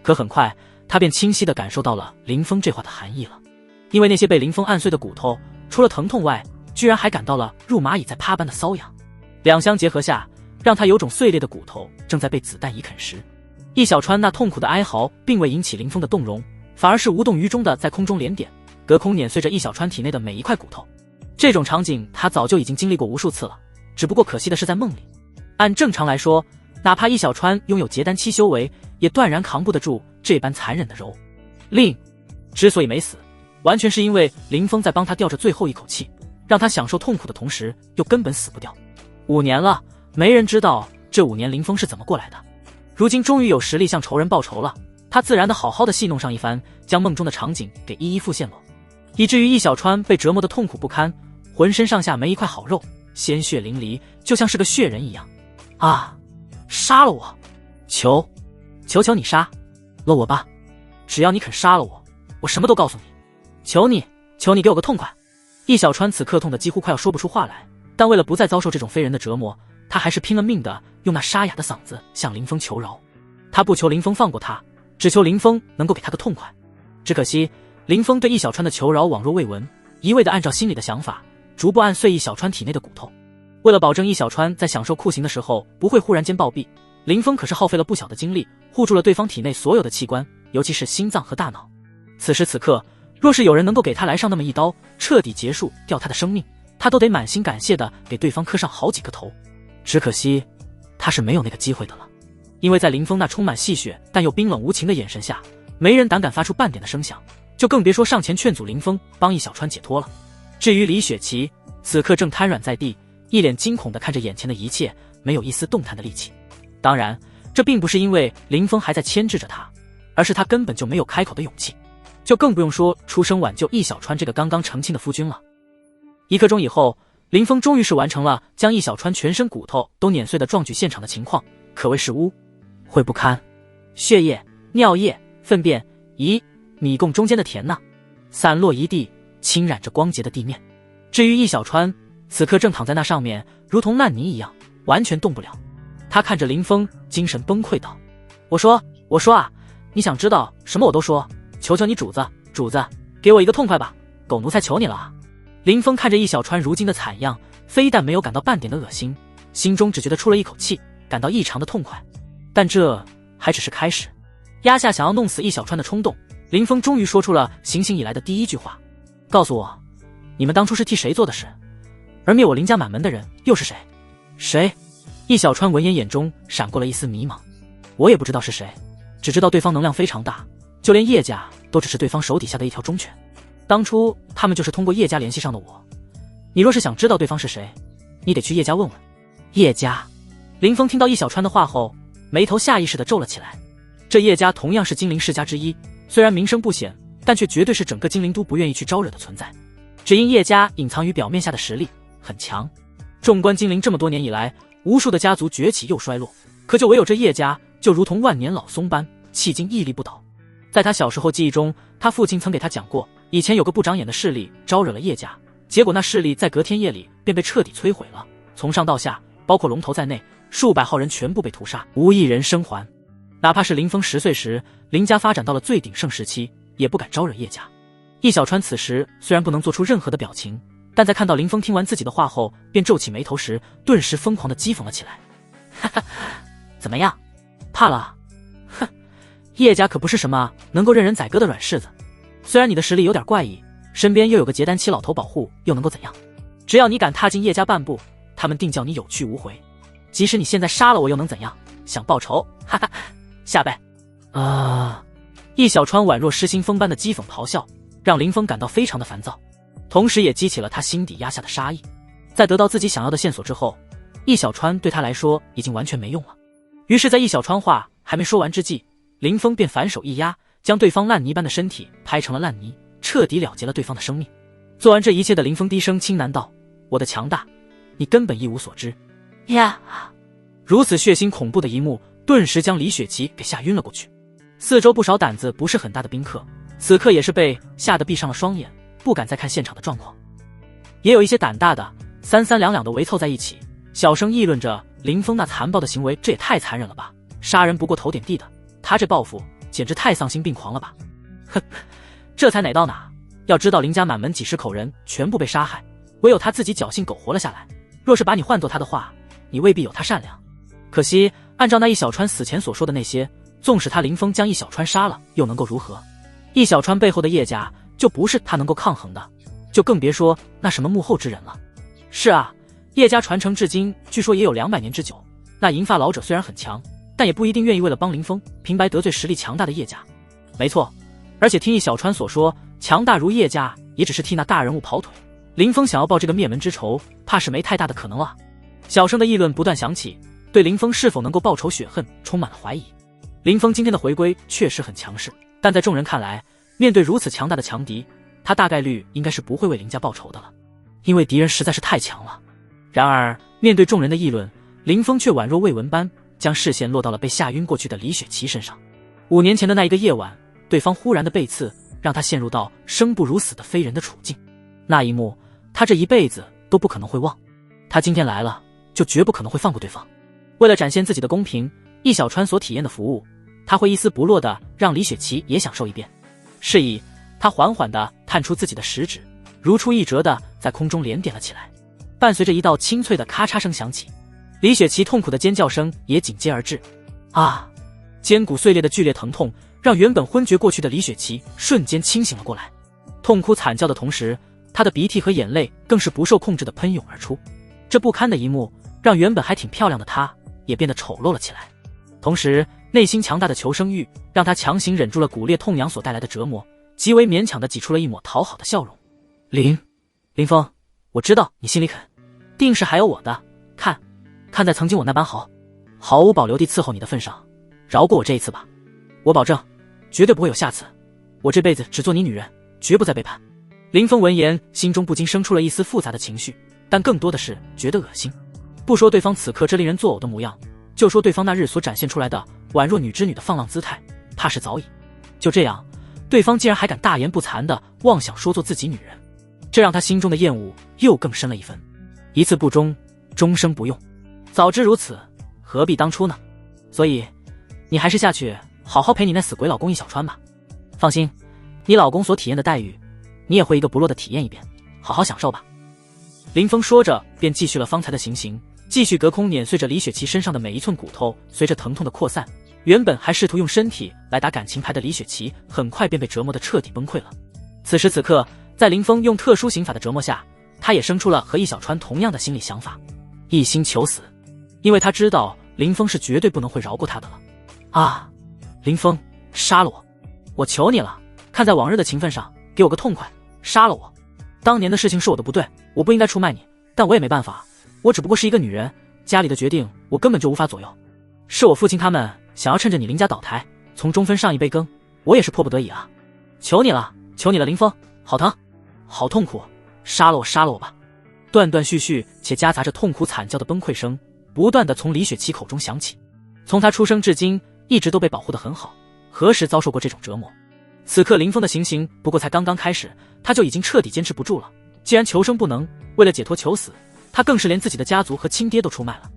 可很快他便清晰地感受到了林峰这话的含义了，因为那些被林峰按碎的骨头，除了疼痛外，居然还感到了入蚂蚁在趴般的瘙痒。两相结合下，让他有种碎裂的骨头正在被子弹蚁啃食。易小川那痛苦的哀嚎并未引起林峰的动容，反而是无动于衷的在空中连点，隔空碾碎着易小川体内的每一块骨头。这种场景他早就已经经历过无数次了，只不过可惜的是在梦里。按正常来说，哪怕易小川拥有结丹期修为，也断然扛不得住这般残忍的揉令。之所以没死，完全是因为林峰在帮他吊着最后一口气，让他享受痛苦的同时又根本死不掉。5年了，没人知道这5年林峰是怎么过来的，如今终于有实力向仇人报仇了，他自然的好好的戏弄上一番，将梦中的场景给一一复现了，以至于易小川被折磨的痛苦不堪，浑身上下没一块好肉，鲜血淋漓，就像是个血人一样。啊！杀了我！求你杀了我吧！只要你肯杀了我，我什么都告诉你。求你给我个痛快！易小川此刻痛得几乎快要说不出话来，但为了不再遭受这种非人的折磨，他还是拼了命的用那沙哑的嗓子向林峰求饶。他不求林峰放过他，只求林峰能够给他个痛快。只可惜林峰对易小川的求饶罔若未闻，一味的按照心里的想法逐步按碎易小川体内的骨头。为了保证易小川在享受酷刑的时候不会忽然间暴毙，林峰可是耗费了不小的精力护住了对方体内所有的器官，尤其是心脏和大脑。此时此刻，若是有人能够给他来上那么一刀，彻底结束掉他的生命，他都得满心感谢的给对方磕上好几个头。只可惜他是没有那个机会的了，因为在林峰那充满戏谑但又冰冷无情的眼神下，没人胆敢发出半点的声响，就更别说上前劝阻林峰帮易小川解脱了。至于李雪琪，此刻正瘫软在地，一脸惊恐地看着眼前的一切，没有一丝动弹的力气。当然这并不是因为林峰还在牵制着他，而是他根本就没有开口的勇气，就更不用说出声挽救易小川这个刚刚成亲的夫君了。1刻钟以后，林峰终于是完成了将易小川全身骨头都碾碎的壮举现场的情况，可谓是污秽不堪，血液、尿液、粪便、咦，米供中间的甜呢，散落一地，侵染着光洁的地面。至于易小川，此刻正躺在那上面，如同烂泥一样，完全动不了。他看着林峰，精神崩溃道：我说啊，你想知道什么我都说，求求你主子，给我一个痛快吧，狗奴才求你了啊！林峰看着易小川如今的惨样，非但没有感到半点的恶心，心中只觉得出了一口气，感到异常的痛快。但这还只是开始，压下想要弄死易小川的冲动，林峰终于说出了行刑以来的第一句话：告诉我，你们当初是替谁做的事？而灭我林家满门的人又是谁？谁？易小川闻言眼中闪过了一丝迷茫。我也不知道是谁，只知道对方能量非常大，就连叶家都只是对方手底下的一条忠犬。当初他们就是通过叶家联系上的我。你若是想知道对方是谁，你得去叶家问问。叶家。林峰听到易小川的话后，眉头下意识地皱了起来。这叶家同样是金陵世家之一，虽然名声不显，但却绝对是整个金陵都不愿意去招惹的存在。只因叶家隐藏于表面下的实力很强，纵观金陵这么多年以来，无数的家族崛起又衰落，可就唯有这叶家就如同万年老松般迄今屹立不倒。在他小时候记忆中，他父亲曾给他讲过，以前有个不长眼的势力招惹了叶家，结果那势力在隔天夜里便被彻底摧毁了，从上到下，包括龙头在内，数百号人全部被屠杀，无一人生还。哪怕是林峰10岁时，林家发展到了最鼎盛时期，也不敢招惹叶家。易小川此时虽然不能做出任何的表情，但在看到林峰听完自己的话后便皱起眉头时，顿时疯狂地讥讽了起来。哈哈，怎么样，怕了？哼，叶家可不是什么能够任人宰割的软柿子，虽然你的实力有点怪异，身边又有个结丹期老头保护，又能够怎样？只要你敢踏进叶家半步，他们定叫你有去无回。即使你现在杀了我又能怎样？想报仇？哈哈，下辈易小川宛若失心疯般的讥讽咆哮，让林峰感到非常的烦躁，同时也激起了他心底压下的杀意。在得到自己想要的线索之后，易小川对他来说已经完全没用了。于是在易小川话还没说完之际，林峰便反手一压，将对方烂泥般的身体拍成了烂泥，彻底了结了对方的生命。做完这一切的林峰低声轻喃道：我的强大，你根本一无所知呀！如此血腥恐怖的一幕，顿时将李雪琪给吓晕了过去。四周不少胆子不是很大的宾客，此刻也是被吓得闭上了双眼，不敢再看现场的状况。也有一些胆大的，三三两两的围凑在一起，小声议论着林峰那残暴的行为，这也太残忍了吧！杀人不过头点地的，他这报复简直太丧心病狂了吧！哼，这才哪到哪？要知道林家满门几十口人全部被杀害，唯有他自己侥幸苟活了下来。若是把你换作他的话，你未必有他善良。可惜按照那易小川死前所说的那些，纵使他林峰将易小川杀了，又能够如何？易小川背后的叶家就不是他能够抗衡的，就更别说那什么幕后之人了。是啊，叶家传承至今据说也有200年之久，那银发老者虽然很强，但也不一定愿意为了帮林峰平白得罪实力强大的叶家。没错，而且听易小川所说，强大如叶家也只是替那大人物跑腿，林峰想要报这个灭门之仇，怕是没太大的可能了。小声的议论不断响起，对林峰是否能够报仇雪恨充满了怀疑。林峰今天的回归确实很强势，但在众人看来，面对如此强大的强敌，他大概率应该是不会为林家报仇的了，因为敌人实在是太强了。然而面对众人的议论，林峰却宛若未闻般将视线落到了被吓晕过去的李雪琪身上。5年前的那一个夜晚，对方忽然的被刺，让他陷入到生不如死的非人的处境。那一幕，他这一辈子都不可能会忘。他今天来了，就绝不可能会放过对方。为了展现自己的公平，易小川所体验的服务，他会一丝不落地让李雪琪也享受一遍。是以，他缓缓地探出自己的食指，如出一辙地在空中连点了起来。伴随着一道清脆的咔嚓声响起，李雪琪痛苦的尖叫声也紧接而至。啊！肩骨碎裂的剧烈疼痛让原本昏厥过去的李雪琪瞬间清醒了过来，痛哭惨叫的同时，她的鼻涕和眼泪更是不受控制地喷涌而出。这不堪的一幕让原本还挺漂亮的她也变得丑陋了起来，同时内心强大的求生欲让她强行忍住了骨裂痛痒所带来的折磨，极为勉强地挤出了一抹讨好的笑容。林峰，我知道你心里肯定是还有我的，看在曾经我那般好。毫无保留地伺候你的份上，饶过我这一次吧。我保证，绝对不会有下次。我这辈子只做你女人，绝不再背叛。林峰闻言，心中不禁生出了一丝复杂的情绪，但更多的是觉得恶心。不说对方此刻这令人作呕的模样，就说对方那日所展现出来的宛若女之女的放浪姿态，怕是早已……就这样，对方竟然还敢大言不惭地妄想说做自己女人，这让他心中的厌恶又更深了一分。一次不忠，终生不用。早知如此，何必当初呢？所以，你还是下去好好陪你那死鬼老公易小川吧。放心，你老公所体验的待遇，你也会一个不落的体验一遍，好好享受吧。林峰说着，便继续了方才的行刑，继续隔空碾碎着李雪琪身上的每一寸骨头，随着疼痛的扩散，原本还试图用身体来打感情牌的李雪琪，很快便被折磨得彻底崩溃了。此时此刻，在林峰用特殊刑法的折磨下，他也生出了和易小川同样的心理想法，一心求死，因为他知道林峰是绝对不能会饶过他的了。啊，林峰，杀了我！我求你了，看在往日的情分上，给我个痛快，杀了我！当年的事情是我的不对，我不应该出卖你，但我也没办法，我只不过是一个女人，家里的决定我根本就无法左右。是我父亲他们想要趁着你林家倒台，从中分上一杯羹，我也是迫不得已啊！求你了，求你了，林峰，好疼，好痛苦，杀了我，杀了我吧！断断续续且夹杂着痛苦惨叫的崩溃声，不断地从李雪琪口中响起。从她出生至今，一直都被保护得很好，何时遭受过这种折磨？此刻林峰的行刑不过才刚刚开始，他就已经彻底坚持不住了。既然求生不能，为了解脱求死，他更是连自己的家族和亲爹都出卖了。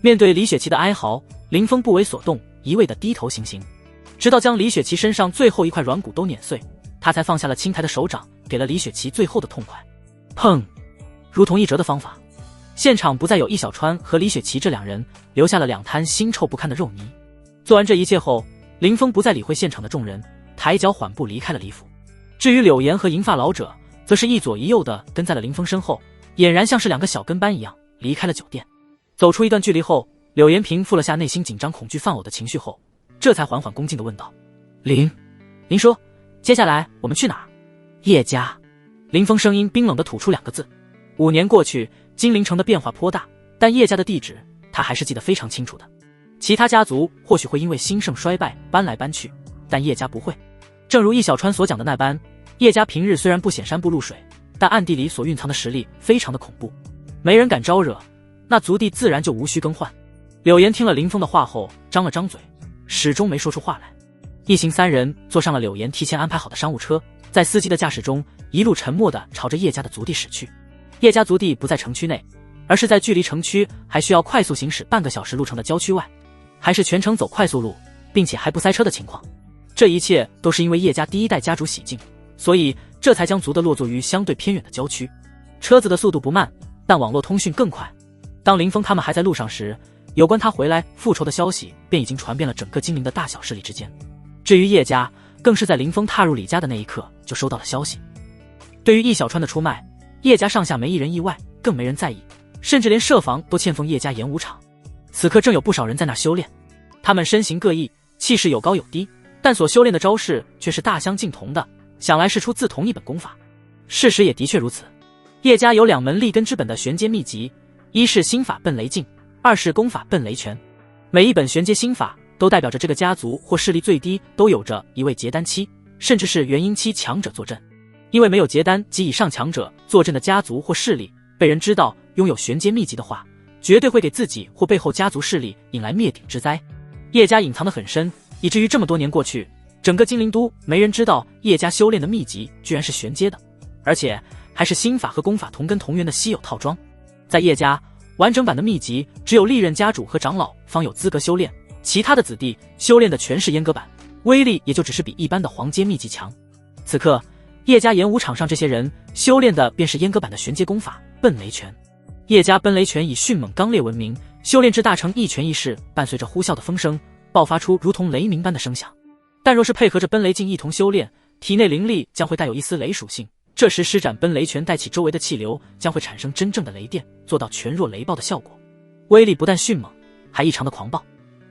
面对李雪琪的哀嚎，林峰不为所动，一味地低头行刑，直到将李雪琪身上最后一块软骨都碾碎，他才放下了青苔的手掌，给了李雪琪最后的痛快。砰！如同一折的方法，现场不再有易小川和李雪琪这两人，留下了两滩腥臭不堪的肉泥。做完这一切后，林峰不再理会现场的众人，抬脚缓步离开了李府。至于柳岩和银发老者，则是一左一右的跟在了林峰身后，俨然像是两个小跟班一样离开了酒店。走出一段距离后，柳岩平复了下内心紧张恐惧犯呕的情绪后，这才缓缓恭敬地问道：林叔，接下来我们去哪儿？叶家。林峰声音冰冷地吐出两个字。5年过去，金陵城的变化颇大，但叶家的地址他还是记得非常清楚的。其他家族或许会因为兴盛衰败搬来搬去，但叶家不会。正如易小川所讲的那般，叶家平日虽然不显山不露水，但暗地里所蕴藏的实力非常的恐怖，没人敢招惹，那族地自然就无需更换。柳岩听了林峰的话后，张了张嘴，始终没说出话来。一行3人坐上了柳岩提前安排好的商务车，在司机的驾驶中，一路沉默地朝着叶家的族地驶去。叶家族地不在城区内，而是在距离城区还需要快速行驶半个小时路程的郊区外，还是全程走快速路，并且还不塞车的情况。这一切都是因为叶家第一代家主喜静，所以这才将族的落座于相对偏远的郊区。车子的速度不慢，但网络通讯更快。当林峰他们还在路上时，有关他回来复仇的消息便已经传遍了整个金陵的大小势力之间。至于叶家，更是在林峰踏入李家的那一刻就收到了消息。对于易小川的出卖，叶家上下没一人意外，更没人在意，甚至连舍房都欠奉叶家演武场。此刻正有不少人在那修炼，他们身形各异，气势有高有低，但所修炼的招式却是大相径同的，想来是出自同一本功法。事实也的确如此，叶家有2门立根之本的玄阶秘籍，一是心法奔雷镜，二是功法奔雷拳。每一本玄阶心法都代表着这个家族或势力最低都有着一位结丹期，甚至是元婴期强者坐镇。因为没有结丹及以上强者坐镇的家族或势力，被人知道拥有玄阶秘籍的话，绝对会给自己或背后家族势力引来灭顶之灾。叶家隐藏得很深，以至于这么多年过去，整个金陵都没人知道叶家修炼的秘籍居然是玄阶的，而且还是心法和功法同根同源的稀有套装。在叶家，完整版的秘籍只有历任家主和长老方有资格修炼，其他的子弟修炼的全是阉割版，威力也就只是比一般的黄阶秘籍强。此刻叶家演武场上这些人修炼的便是阉割版的玄阶功法奔雷拳。叶家奔雷拳以迅猛刚烈闻名，修炼至大成一拳一式，伴随着呼啸的风声，爆发出如同雷鸣般的声响。但若是配合着奔雷镜一同修炼，体内灵力将会带有一丝雷属性，这时施展奔雷拳带起周围的气流，将会产生真正的雷电，做到拳若雷暴的效果。威力不但迅猛，还异常的狂暴，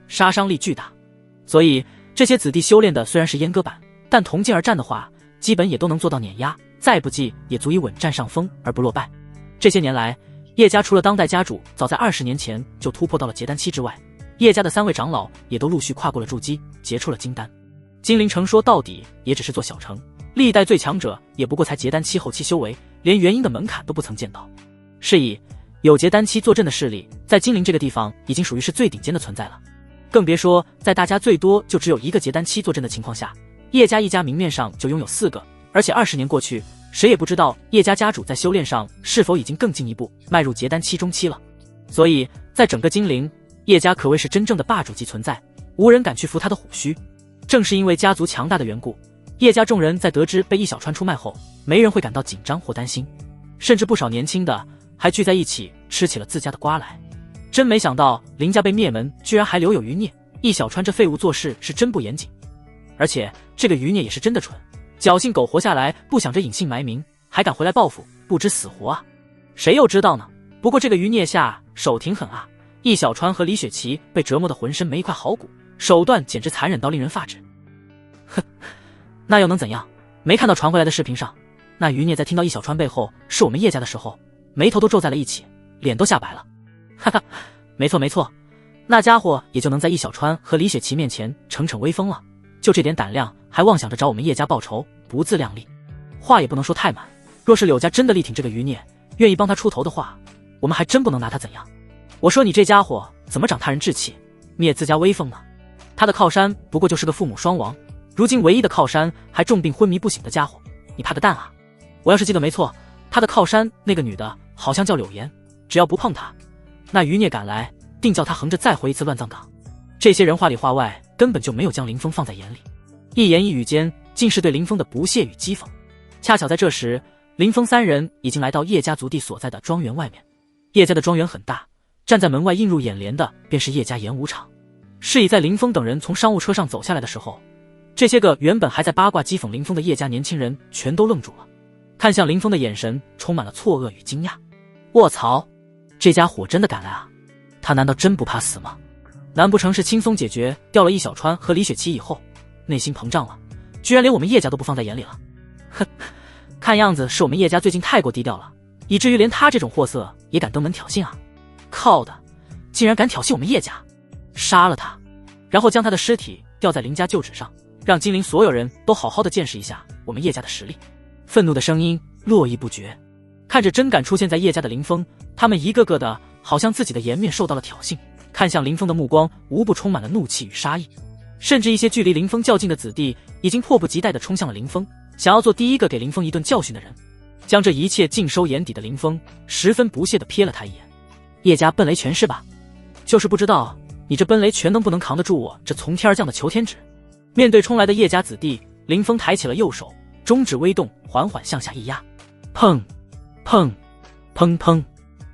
杀伤力巨大。所以这些子弟修炼的虽然是阉割版，但同劲而战的话，基本也都能做到碾压，再不济也足以稳占上风而不落败。这些年来，叶家除了当代家主早在20年前就突破到了结丹期之外，叶家的3位长老也都陆续跨过了筑基，结出了金丹。金陵城说到底也只是座小城，历代最强者也不过才结丹期后期修为，连元婴的门槛都不曾见到。是以有结丹期坐镇的势力，在金陵这个地方已经属于是最顶尖的存在了。更别说在大家最多就只有1个结丹期坐镇的情况下，叶家一家明面上就拥有4个，而且20年过去，谁也不知道叶家家主在修炼上是否已经更进一步，迈入结丹期中期了。所以在整个金陵，叶家可谓是真正的霸主级存在，无人敢去扶他的虎须。正是因为家族强大的缘故，叶家众人在得知被易小川出卖后，没人会感到紧张或担心，甚至不少年轻的还聚在一起吃起了自家的瓜来。真没想到林家被灭门，居然还留有余孽，易小川这废物做事是真不严谨。而且这个余孽也是真的蠢，侥幸苟活下来，不想着隐姓埋名，还敢回来报复，不知死活啊！谁又知道呢？不过这个余孽下手挺狠啊，易小川和李雪琪被折磨得浑身没一块好骨，手段简直残忍到令人发指。哼，那又能怎样？没看到传回来的视频上，那余孽在听到易小川背后是我们叶家的时候，眉头都皱在了一起，脸都吓白了。哈哈，没错没错，那家伙也就能在易小川和李雪琪面前逞逞威风了。就这点胆量，还妄想着找我们叶家报仇，不自量力。话也不能说太满，若是柳家真的力挺这个余孽，愿意帮他出头的话，我们还真不能拿他怎样。我说你这家伙怎么长他人志气，灭自家威风呢？他的靠山不过就是个父母双亡，如今唯一的靠山还重病昏迷不醒的家伙，你怕个蛋啊！我要是记得没错，他的靠山那个女的好像叫柳岩，只要不碰他，那余孽赶来定叫他横着再回一次乱葬岗。这些人话里话外根本就没有将林峰放在眼里，一言一语间尽是对林峰的不屑与讥讽。恰巧在这时，林峰3人已经来到叶家族地所在的庄园外面。叶家的庄园很大，站在门外映入眼帘的便是叶家演武场。是以在林峰等人从商务车上走下来的时候，这些个原本还在八卦讥讽林峰的叶家年轻人全都愣住了，看向林峰的眼神充满了错愕与惊讶。卧槽，这家伙真的敢来啊！他难道真不怕死吗？难不成是轻松解决掉了易小川和李雪琪以后，内心膨胀了，居然连我们叶家都不放在眼里了？哼，看样子是我们叶家最近太过低调了，以至于连他这种货色也敢登门挑衅啊！靠的，竟然敢挑衅我们叶家！杀了他，然后将他的尸体吊在林家旧址上，让金陵所有人都好好的见识一下我们叶家的实力。愤怒的声音络绎不绝，看着真敢出现在叶家的林峰，他们一个个的好像自己的颜面受到了挑衅，看向林峰的目光无不充满了怒气与杀意。甚至一些距离林峰较近的子弟已经迫不及待地冲向了林峰，想要做第一个给林峰一顿教训的人。将这一切尽收眼底的林峰十分不屑地瞥了他一眼。叶家奔雷拳是吧？就是不知道你这奔雷拳能不能扛得住我这从天而降的求天指。面对冲来的叶家子弟，林峰抬起了右手，中指微动，缓缓向下一压，砰砰砰砰，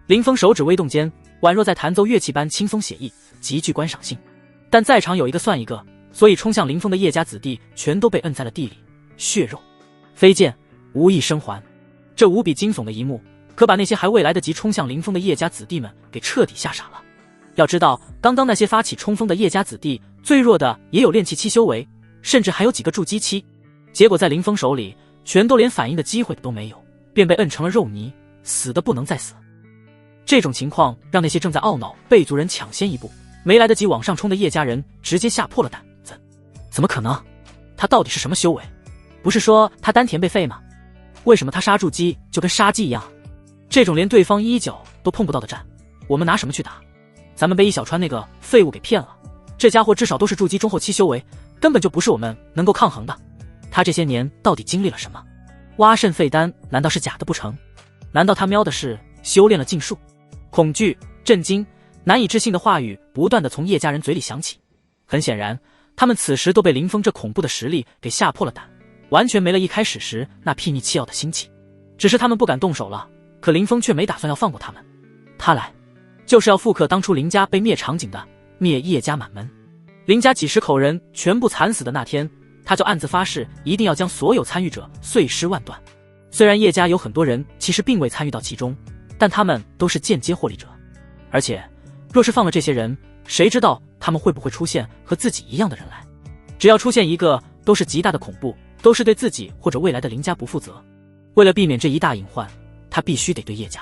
林峰手指微动间，宛若在弹奏乐器般轻松写意，极具观赏性。但在场有一个算一个，所以冲向林峰的叶家子弟全都被摁在了地里，血肉飞溅，无一生还。这无比惊悚的一幕，可把那些还未来得及冲向林峰的叶家子弟们给彻底吓傻了。要知道，刚刚那些发起冲锋的叶家子弟，最弱的也有炼气期修为，甚至还有几个筑基期，结果在林峰手里，全都连反应的机会都没有，便被摁成了肉泥，死的不能再死。这种情况让那些正在懊恼贝族人抢先一步，没来得及往上冲的叶家人直接吓破了胆子。怎么可能？他到底是什么修为？不是说他丹田被废吗？为什么他杀筑基就跟杀鸡一样？这种连对方一脚都碰不到的战，我们拿什么去打？咱们被易小川那个废物给骗了，这家伙至少都是筑基中后期修为，根本就不是我们能够抗衡的。他这些年到底经历了什么？挖肾废丹难道是假的不成？难道他瞄的是修炼了禁术？恐惧、震惊、难以置信的话语不断地从叶家人嘴里响起。很显然，他们此时都被林峰这恐怖的实力给吓破了胆，完全没了一开始时那睥睨气傲的心气。只是他们不敢动手了，可林峰却没打算要放过他们。他来就是要复刻当初林家被灭场景的灭叶家满门。林家几十口人全部惨死的那天，他就暗自发誓一定要将所有参与者碎尸万段。虽然叶家有很多人其实并未参与到其中，但他们都是间接获利者。而且若是放了这些人，谁知道他们会不会出现和自己一样的人来？只要出现一个，都是极大的恐怖，都是对自己或者未来的林家不负责。为了避免这一大隐患，他必须得对叶家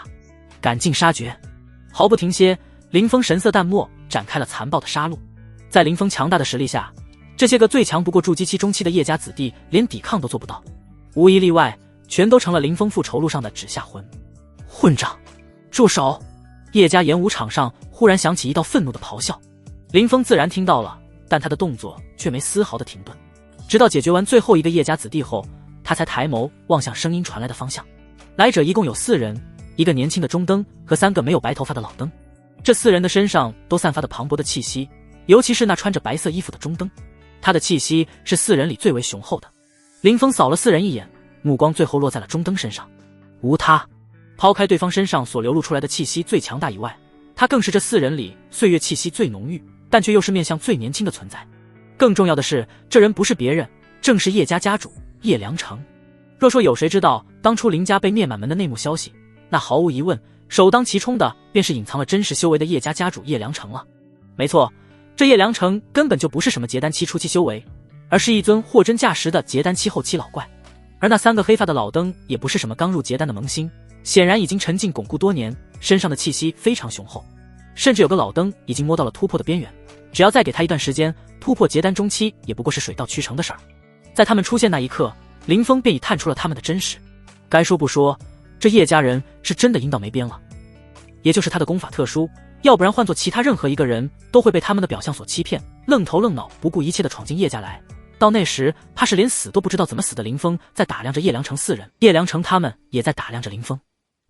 赶尽杀绝。毫不停歇，林峰神色淡漠，展开了残暴的杀戮。在林峰强大的实力下，这些个最强不过筑基期中期的叶家子弟连抵抗都做不到，无一例外，全都成了林峰复仇路上的纸下魂。混账！住手！叶家演武场上忽然响起一道愤怒的咆哮，林峰自然听到了，但他的动作却没丝毫的停顿，直到解决完最后一个叶家子弟后，他才抬眸望向声音传来的方向。来者一共有4人，一个年轻的中灯和3个没有白头发的老灯。这4人的身上都散发着磅礴的气息，尤其是那穿着白色衣服的中灯，他的气息是4人里最为雄厚的。林峰扫了4人一眼，目光最后落在了中灯身上。无他，抛开对方身上所流露出来的气息最强大以外，他更是这4人里岁月气息最浓郁，但却又是面相最年轻的存在。更重要的是，这人不是别人，正是叶家家主叶良城。若说有谁知道当初林家被灭满门的内幕消息，那毫无疑问，首当其冲的便是隐藏了真实修为的叶家家主叶良城了。没错，这叶良城根本就不是什么结丹期初期修为，而是一尊货真价实的结丹期后期老怪。而那3个黑发的老灯也不是什么刚入结丹的萌新，显然已经沉浸巩固多年，身上的气息非常雄厚，甚至有个老灯已经摸到了突破的边缘，只要再给他一段时间，突破结丹中期也不过是水到渠成的事儿。在他们出现那一刻，林峰便已探出了他们的真实。该说不说，这叶家人是真的阴到没边了。也就是他的功法特殊，要不然换做其他任何一个人都会被他们的表象所欺骗，愣头愣脑不顾一切的闯进叶家来。到那时怕是连死都不知道怎么死的林峰在打量着叶良城4人，叶良城他们也在打量着林峰。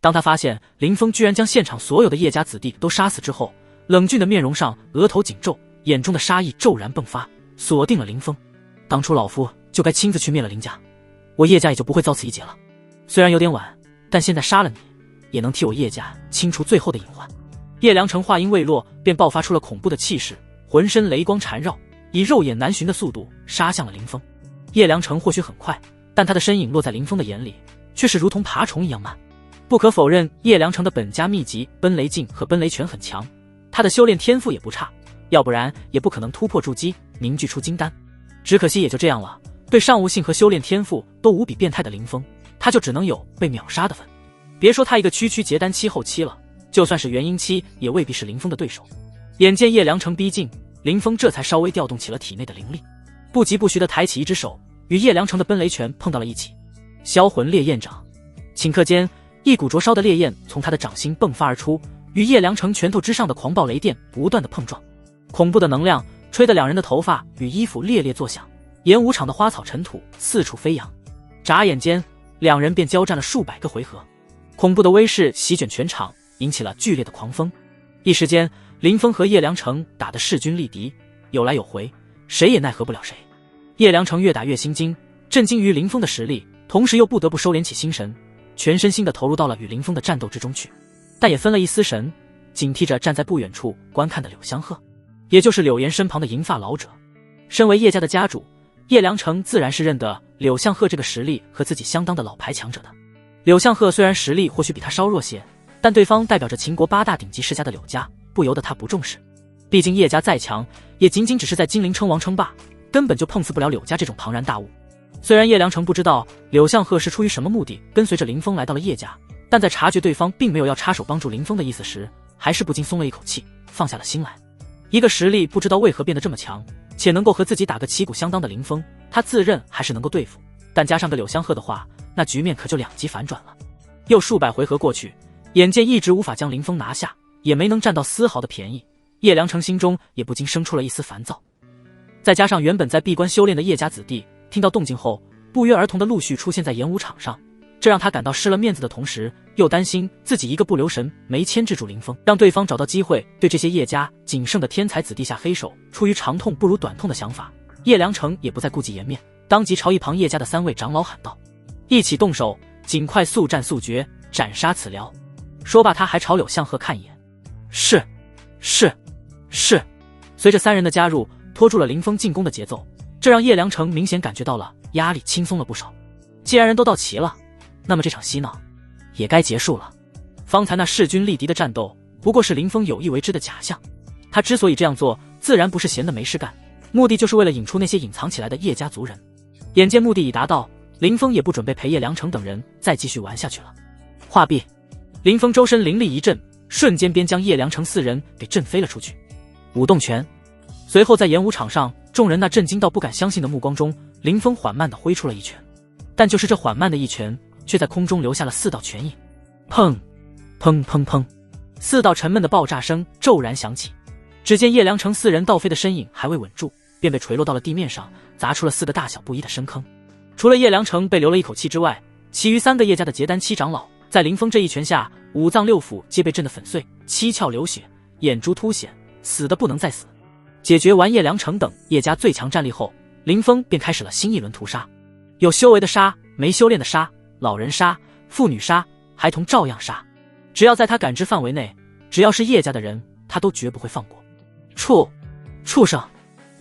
当他发现林峰居然将现场所有的叶家子弟都杀死之后，冷峻的面容上额头紧皱，眼中的杀意骤然迸发，锁定了林峰。当初老夫就该亲自去灭了林家，我叶家也就不会遭此一劫了。虽然有点晚，但现在杀了你，也能替我叶家清除最后的隐患。叶良城话音未落，便爆发出了恐怖的气势，浑身雷光缠绕，以肉眼难寻的速度杀向了林峰。叶良城或许很快，但他的身影落在林峰的眼里，却是如同爬虫一样慢。不可否认，叶良城的本家秘籍奔雷镜和奔雷拳很强，他的修炼天赋也不差，要不然也不可能突破筑基，凝聚出金丹。只可惜也就这样了，对上悟性和修炼天赋都无比变态的林峰，他就只能有被秒杀的份。别说他一个区结丹期后期了，就算是元婴期也未必是林峰的对手。眼见叶良城逼近，林峰这才稍微调动起了体内的灵力，不疾不徐地抬起一只手，与叶良城的奔雷拳碰到了一起。销魂烈焰掌，顷刻间，一股灼烧的烈焰从他的掌心迸发而出，与叶良城拳头之上的狂暴雷电不断的碰撞，恐怖的能量吹得2人的头发与衣服猎猎作响，演武场的花草尘土四处飞扬。眨眼间，2人便交战了数百个回合，恐怖的威势席卷全场，引起了剧烈的狂风。一时间，林峰和叶良城打得势均力敌，有来有回，谁也奈何不了谁。叶良城越打越心惊，震惊于林峰的实力，同时又不得不收敛起心神，全身心地投入到了与林峰的战斗之中去，但也分了一丝神，警惕着站在不远处观看的柳香鹤，也就是柳岩身旁的银发老者。身为叶家的家主，叶良城自然是认得柳相鹤这个实力和自己相当的老牌强者的。柳相鹤虽然实力或许比他稍弱些，但对方代表着秦国8大顶级世家的柳家，不由得他不重视。毕竟叶家再强，也仅仅只是在金陵称王称霸，根本就碰瓷不了柳家这种庞然大物。虽然叶良城不知道柳相鹤是出于什么目的跟随着林峰来到了叶家，但在察觉对方并没有要插手帮助林峰的意思时，还是不禁松了一口气，放下了心来。一个实力不知道为何变得这么强，且能够和自己打个旗鼓相当的林峰，他自认还是能够对付，但加上个柳相鹤的话，那局面可就2极反转了。又数百回合过去，眼见一直无法将林峰拿下，也没能占到丝毫的便宜，叶良城心中也不禁生出了一丝烦躁。再加上原本在闭关修炼的叶家子弟听到动静后，不约而同的陆续出现在演武场上，这让他感到失了面子的同时，又担心自己一个不留神没牵制住林峰，让对方找到机会对这些叶家仅剩的天才子弟下黑手。出于长痛不如短痛的想法，叶良城也不再顾忌颜面，当即朝一旁叶家的3位长老喊道：“一起动手，尽快速战速决，斩杀此僚。”说罢，他还朝柳相鹤看一眼。是。随着3人的加入，拖住了林峰进攻的节奏，这让叶良城明显感觉到了压力轻松了不少。既然人都到齐了，那么这场嬉闹也该结束了。方才那势均力敌的战斗，不过是林峰有意为之的假象。他之所以这样做，自然不是闲的没事干，目的就是为了引出那些隐藏起来的叶家族人。眼见目的已达到，林峰也不准备陪叶良城等人再继续玩下去了。话毕，林峰周身灵力一震，瞬间便将叶良城4人给震飞了出去。舞动拳。随后在演武场上，众人那震惊到不敢相信的目光中，林峰缓慢地挥出了一拳，但就是这缓慢的一拳，却在空中留下了4道拳印。砰砰砰砰，4道沉闷的爆炸声骤然响起。只见叶良城4人倒飞的身影还未稳住，便被垂落到了地面上，砸出了4个大小不一的深坑。除了叶良城被留了一口气之外，其余3个叶家的结丹7长老在林峰这一拳下，五脏六腑皆被震得粉碎，七窍流血，眼珠凸显，死的不能再死。解决完叶良城等叶家最强战力后，林峰便开始了新一轮屠杀，有修为的杀，没修炼的杀，老人杀，妇女杀，孩童照样杀。只要在他感知范围内，只要是叶家的人，他都绝不会放过。畜生！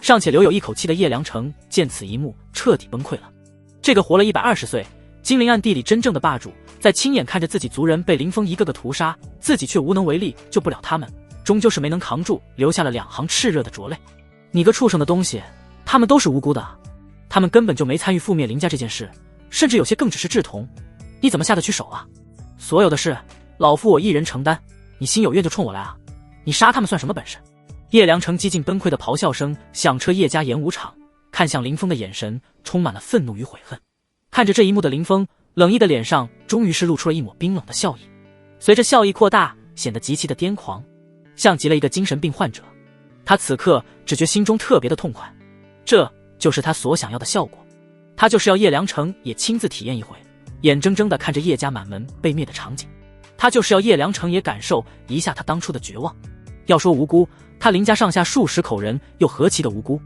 尚且留有一口气的叶良城见此一幕，彻底崩溃了。这个活了120岁，金陵暗地里真正的霸主，在亲眼看着自己族人被林峰一个个屠杀，自己却无能为力，救不了他们，终究是没能扛住，留下了2行炽热的浊泪。你个畜生的东西，他们都是无辜的，他们根本就没参与覆灭林家这件事，甚至有些更只是志同，你怎么下得去手啊？所有的事，老夫我一人承担，你心有怨就冲我来啊！你杀他们算什么本事？叶良城几近崩溃的咆哮声响彻叶家演武场，看向林峰的眼神充满了愤怒与悔恨。看着这一幕的林峰，冷毅的脸上终于是露出了一抹冰冷的笑意，随着笑意扩大，显得极其的癫狂，像极了一个精神病患者。他此刻只觉心中特别的痛快，这就是他所想要的效果。他就是要叶良城也亲自体验一回，眼睁睁地看着叶家满门被灭的场景。他就是要叶良城也感受一下他当初的绝望。要说无辜，他林家上下数十口人又何其的无辜，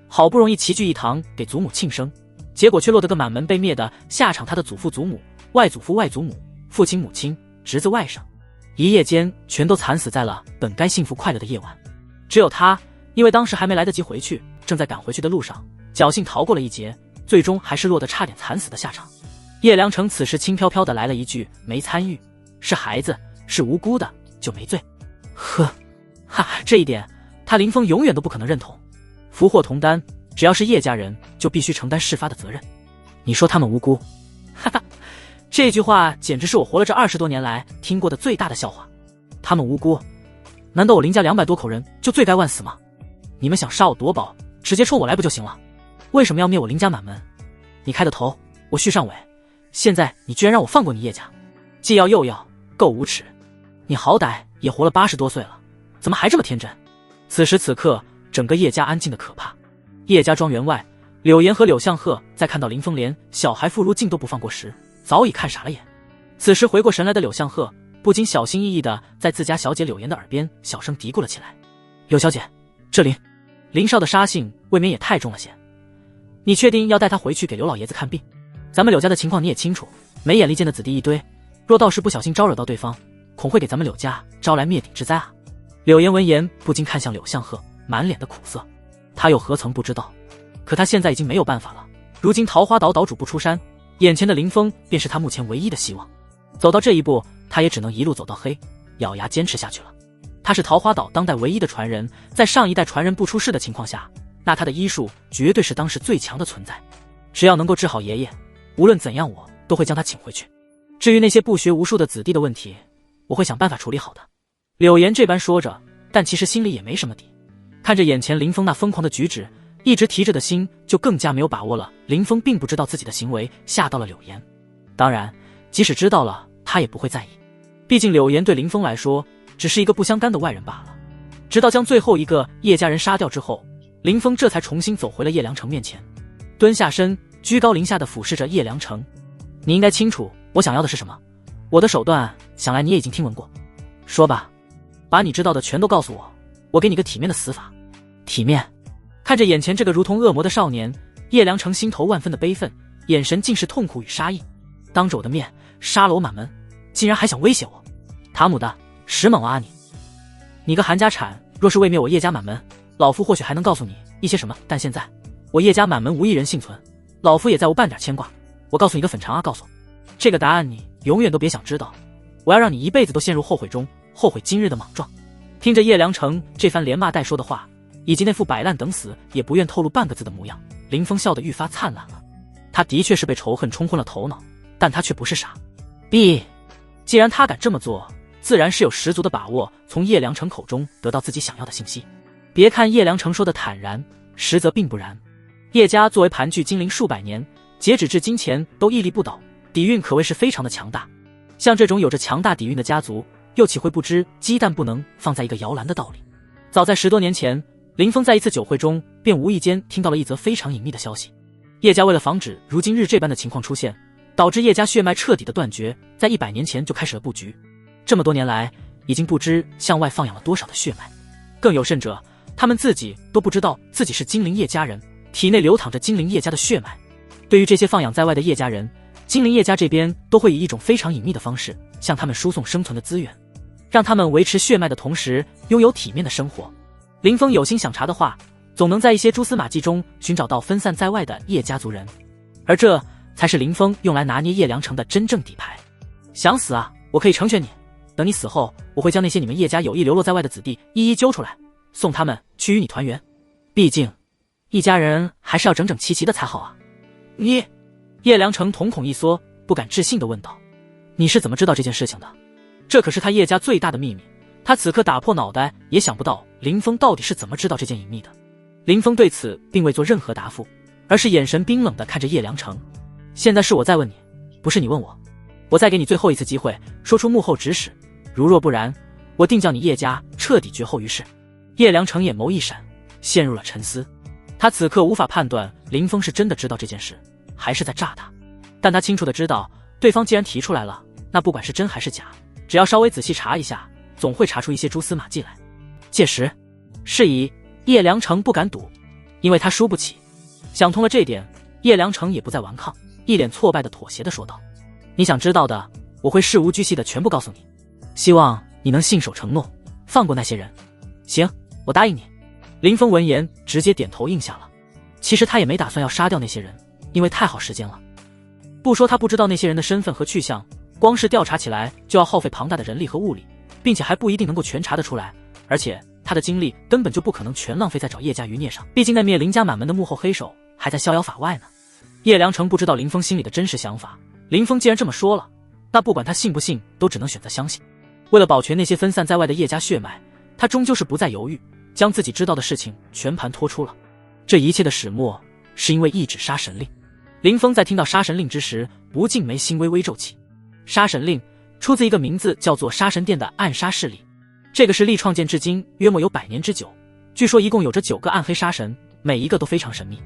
好不容易齐聚一堂给祖母庆生，结果却落得个满门被灭的下场。他的祖父祖母、外祖父外祖母、父亲母亲、侄子外甥，一夜间全都惨死在了本该幸福快乐的夜晚。只有他，因为当时还没来得及回去，正在赶回去的路上，侥幸逃过了一劫，最终还是落得差点惨死的下场。叶良城此时轻飘飘的来了一句：没参与，是孩子，是无辜的，就没罪。呵，这一点他林峰永远都不可能认同。福祸同担，只要是叶家人，就必须承担事发的责任。你说他们无辜？这句话简直是我活了这20多年来听过的最大的笑话。他们无辜？难道我林家200多口人就罪该万死吗？你们想杀我夺宝，直接冲我来不就行了？为什么要灭我林家满门？你开的头，我续上尾，现在你居然让我放过你叶家，既要又要，够无耻！你好歹也活了80多岁了，怎么还这么天真？此时此刻，整个叶家安静的可怕。叶家庄园外，柳岩和柳相鹤在看到林峰连小孩妇孺竟都不放过时，早已看傻了眼。此时回过神来的柳相鹤不禁小心翼翼地在自家小姐柳岩的耳边小声嘀咕了起来：柳小姐，这林少的杀性未免也太重了些，你确定要带他回去给刘老爷子看病？咱们柳家的情况你也清楚，没眼力见的子弟一堆，若到时不小心招惹到对方，恐会给咱们柳家招来灭顶之灾啊！柳岩闻言不禁看向柳相鹤，满脸的苦涩。他又何曾不知道？可他现在已经没有办法了。如今桃花岛岛主不出山，眼前的林峰便是他目前唯一的希望。走到这一步，他也只能一路走到黑，咬牙坚持下去了。他是桃花岛当代唯一的传人，在上一代传人不出世的情况下，那他的医术绝对是当时最强的存在。只要能够治好爷爷，无论怎样我都会将他请回去。至于那些不学无术的子弟的问题，我会想办法处理好的。柳岩这般说着，但其实心里也没什么底。看着眼前林峰那疯狂的举止，一直提着的心就更加没有把握了。林峰并不知道自己的行为吓到了柳岩，当然即使知道了，他也不会在意，毕竟柳岩对林峰来说只是一个不相干的外人罢了。直到将最后一个叶家人杀掉之后，林峰这才重新走回了叶良城面前，蹲下身，居高临下的俯视着叶良城。你应该清楚我想要的是什么，我的手段想来你也已经听闻过，说吧，把你知道的全都告诉我，我给你个体面的死法。体面？看着眼前这个如同恶魔的少年，叶良城心头万分的悲愤，眼神尽是痛苦与杀意。当着我的面杀了我满门，竟然还想威胁我，他母的，石猛啊你！你个韩家产，若是未灭我叶家满门，老夫或许还能告诉你一些什么，但现在我叶家满门无一人幸存，老夫也再无半点牵挂。我告诉你个粉肠啊，告诉这个答案你永远都别想知道，我要让你一辈子都陷入后悔中，后悔今日的莽撞。听着叶良城这番连骂带说的话，以及那副摆烂等死也不愿透露半个字的模样，林峰笑得愈发灿烂了。他的确是被仇恨冲昏了头脑，但他却不是傻。既然他敢这么做，自然是有十足的把握从叶良城口中得到自己想要的信息。别看叶良城说的坦然，实则并不然。叶家作为盘踞金陵数百年，截止至今前都屹立不倒，底蕴可谓是非常的强大。像这种有着强大底蕴的家族，又岂会不知鸡蛋不能放在一个摇篮的道理？早在10多年前，林峰在一次酒会中便无意间听到了一则非常隐秘的消息。叶家为了防止如今日这般的情况出现，导致叶家血脉彻底的断绝，在100年前就开始了布局。这么多年来，已经不知向外放养了多少的血脉。更有甚者，他们自己都不知道自己是金陵叶家人，体内流淌着金陵叶家的血脉。对于这些放养在外的叶家人，金陵叶家这边都会以一种非常隐秘的方式向他们输送生存的资源，让他们维持血脉的同时拥有体面的生活。林峰有心想查的话，总能在一些蛛丝马迹中寻找到分散在外的叶家族人，而这才是林峰用来拿捏叶良城的真正底牌。想死啊，我可以成全你，等你死后，我会将那些你们叶家有意流落在外的子弟一一揪出来，送他们去与你团圆。毕竟一家人还是要整整齐齐的才好啊。你……叶良城瞳孔一缩，不敢置信地问道：你是怎么知道这件事情的？这可是他叶家最大的秘密，他此刻打破脑袋也想不到林峰到底是怎么知道这件隐秘的。林峰对此并未做任何答复，而是眼神冰冷地看着叶良城。现在是我在问你，不是你问我，我再给你最后一次机会，说出幕后指使，如若不然，我定叫你叶家彻底绝后于世。叶良城眼眸一闪，陷入了沉思。他此刻无法判断林峰是真的知道这件事，还是在诈他，但他清楚地知道，对方既然提出来了，那不管是真还是假，只要稍微仔细查一下，总会查出一些蛛丝马迹来。届时是以叶良城不敢赌，因为他输不起。想通了这点，叶良城也不再顽抗，一脸挫败的妥协地说道：你想知道的，我会事无巨细的全部告诉你，希望你能信守承诺，放过那些人。行，我答应你。林峰闻言直接点头应下了。其实他也没打算要杀掉那些人，因为太耗时间了。不说他不知道那些人的身份和去向，光是调查起来就要耗费庞大的人力和物力，并且还不一定能够全查得出来，而且他的精力根本就不可能全浪费在找叶家余孽上，毕竟那灭林家满门的幕后黑手还在逍遥法外呢。叶良城不知道林峰心里的真实想法，林峰既然这么说了，那不管他信不信，都只能选择相信。为了保全那些分散在外的叶家血脉，他终究是不再犹豫，将自己知道的事情全盘托出了。这一切的始末是因为一纸杀神令。林峰在听到杀神令之时，不禁眉心微微皱起。杀神令出自一个名字叫做杀神殿的暗杀势力，这个势力创建至今约莫有100年之久，据说一共有着9个暗黑杀神，每一个都非常神秘，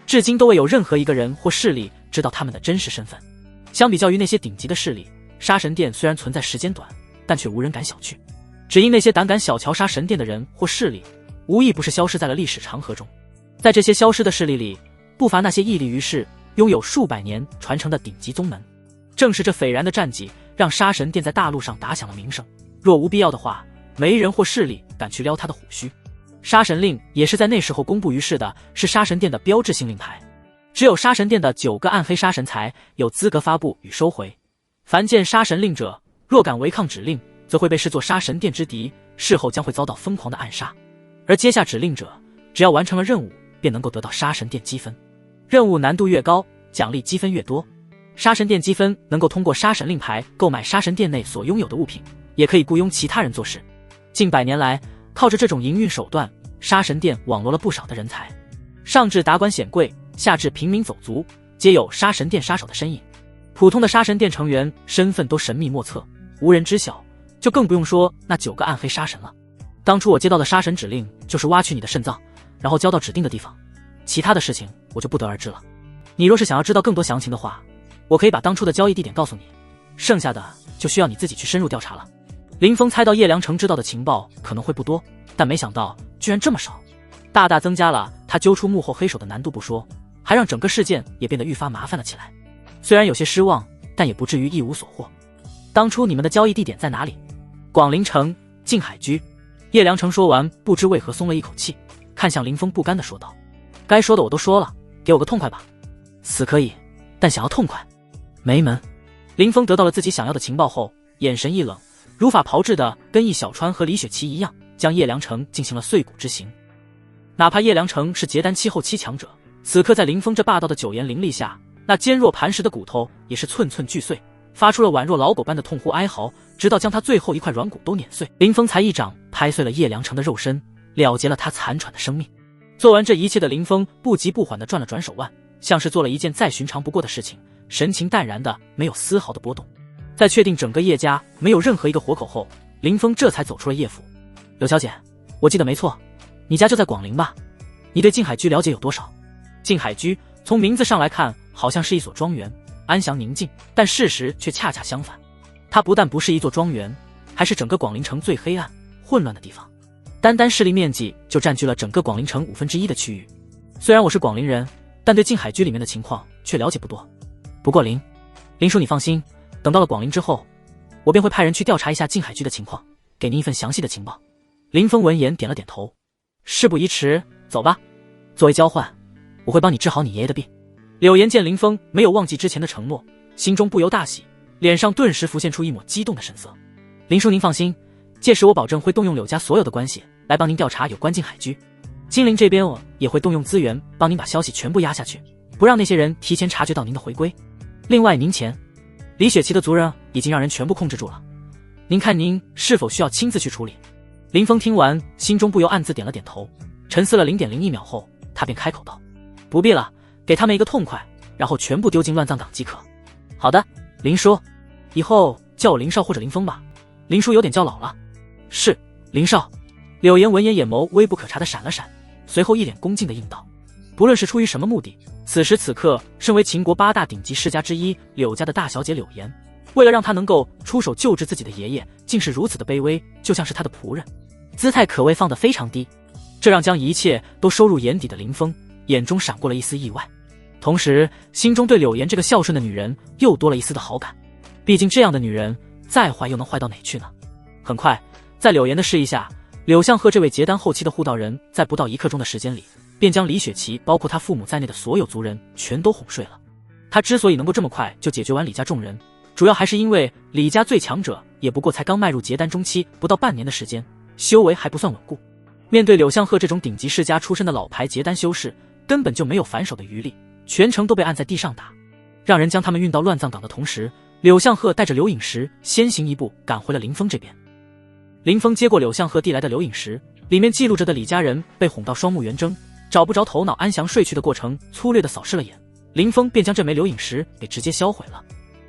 至今都未有任何一个人或势力知道他们的真实身份。相比较于那些顶级的势力，杀神殿虽然存在时间短，但却无人敢小觑。只因那些胆敢小瞧杀神殿的人或势力，无一不是消失在了历史长河中。在这些消失的势力里，不乏那些屹立于世、拥有数百年传承的顶级宗门。正是这斐然的战绩，让杀神殿在大陆上打响了名声。若无必要的话，没人或势力敢去撩他的虎须。杀神令也是在那时候公布于世的，是杀神殿的标志性令牌。只有杀神殿的9个暗黑杀神才有资格发布与收回。凡见杀神令者，若敢违抗指令，则会被视作杀神殿之敌，事后将会遭到疯狂的暗杀。而接下指令者，只要完成了任务，便能够得到杀神殿积分。任务难度越高，奖励积分越多。杀神殿积分能够通过杀神令牌购买杀神殿内所拥有的物品，也可以雇佣其他人做事。近100年来，靠着这种营运手段，杀神殿网罗了不少的人才，上至达官显贵，下至平民走卒，皆有杀神殿杀手的身影。普通的杀神殿成员身份都神秘莫测，无人知晓，就更不用说那9个暗黑杀神了。当初我接到的杀神指令就是挖取你的肾脏，然后交到指定的地方，其他的事情我就不得而知了。你若是想要知道更多详情的话，我可以把当初的交易地点告诉你，剩下的就需要你自己去深入调查了。林峰猜到叶良城知道的情报可能会不多，但没想到居然这么少，大大增加了他揪出幕后黑手的难度不说，还让整个事件也变得愈发麻烦了起来。虽然有些失望，但也不至于一无所获。当初你们的交易地点在哪里？广陵城静海居。叶良城说完，不知为何松了一口气，看向林峰不甘地说道：该说的我都说了，给我个痛快吧。死可以，但想要痛快没门。林峰得到了自己想要的情报后，眼神一冷，如法炮制的跟易小川和李雪琪一样，将叶良城进行了碎骨之刑。哪怕叶良城是结丹期后期强者，此刻在林峰这霸道的9言灵力下，那坚若磐石的骨头也是寸寸俱碎，发出了宛若老狗般的痛呼哀嚎，直到将他最后一块软骨都碾碎，林峰才一掌拍碎了叶良辰的肉身，了结了他残喘的生命。做完这一切的林峰不急不缓地转了转手腕，像是做了一件再寻常不过的事情，神情淡然的，没有丝毫的波动。在确定整个叶家没有任何一个活口后，林峰这才走出了叶府。柳小姐，我记得没错，你家就在广陵吧？你对静海居了解有多少？静海居从名字上来看，好像是一所庄园，安详宁静，但事实却恰恰相反。它不但不是一座庄园，还是整个广陵城最黑暗、混乱的地方。单单势力面积就占据了整个广陵城1/5的区域。虽然我是广陵人，但对静海居里面的情况却了解不多。不过林叔你放心，等到了广陵之后，我便会派人去调查一下静海居的情况，给您一份详细的情报。林峰闻言点了点头。事不宜迟，走吧。作为交换，我会帮你治好你爷爷的病。柳岩见林峰没有忘记之前的承诺，心中不由大喜，脸上顿时浮现出一抹激动的神色。林叔您放心，届时我保证会动用柳家所有的关系来帮您调查有关静海居。金陵这边我也会动用资源帮您把消息全部压下去，不让那些人提前察觉到您的回归。另外您前李雪琪的族人已经让人全部控制住了，您看您是否需要亲自去处理？林峰听完，心中不由暗自点了点头，沉思了0.01秒后，他便开口道：不必了，给他们一个痛快，然后全部丢进乱葬岗即可。好的，林叔，以后叫我林少或者林峰吧。林叔有点叫老了。是，林少。柳岩闻言眼眸微不可察地闪了闪，随后一脸恭敬地应道：不论是出于什么目的，此时此刻身为秦国8大顶级世家之一柳家的大小姐柳岩，为了让她能够出手救治自己的爷爷，竟是如此的卑微，就像是她的仆人，姿态可谓放得非常低。这让将一切都收入眼底的林峰眼中闪过了一丝意外，同时心中对柳岩这个孝顺的女人又多了一丝的好感。毕竟这样的女人再坏又能坏到哪去呢？很快，在柳岩的示意下，柳相鹤这位结丹后期的护道人在不到1刻钟的时间里，便将李雪琪包括他父母在内的所有族人全都哄睡了。他之所以能够这么快就解决完李家众人，主要还是因为李家最强者也不过才刚迈入结丹中期不到半年的时间，修为还不算稳固。面对柳相鹤这种顶级世家出身的老牌结丹修士，根本就没有反手的余力，全程都被按在地上打。让人将他们运到乱葬岗的同时，柳相鹤带着刘颖石先行一步赶回了林峰这边。林峰接过柳相鹤递来的刘颖石，里面记录着的李家人被哄到双目圆睁，找不着头脑，安详睡去的过程粗略地扫视了眼，林峰便将这枚刘颖石给直接销毁了。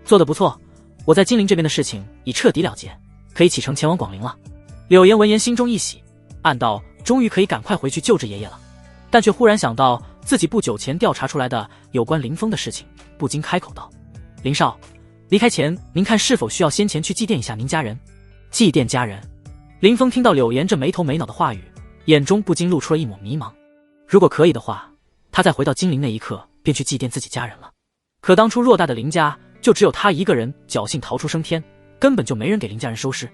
做得不错，我在金陵这边的事情已彻底了结，可以启程前往广陵了。柳岩闻言心中一喜，暗道终于可以赶快回去救治爷爷了，但却忽然想到自己不久前调查出来的有关林峰的事情，不禁开口道：林少，离开前您看是否需要先前去祭奠一下您家人？祭奠家人？林峰听到柳岩这没头没脑的话语，眼中不禁露出了一抹迷茫。如果可以的话，他在回到金陵那一刻便去祭奠自己家人了。可当初偌大的林家就只有他一个人侥幸逃出升天，根本就没人给林家人收尸。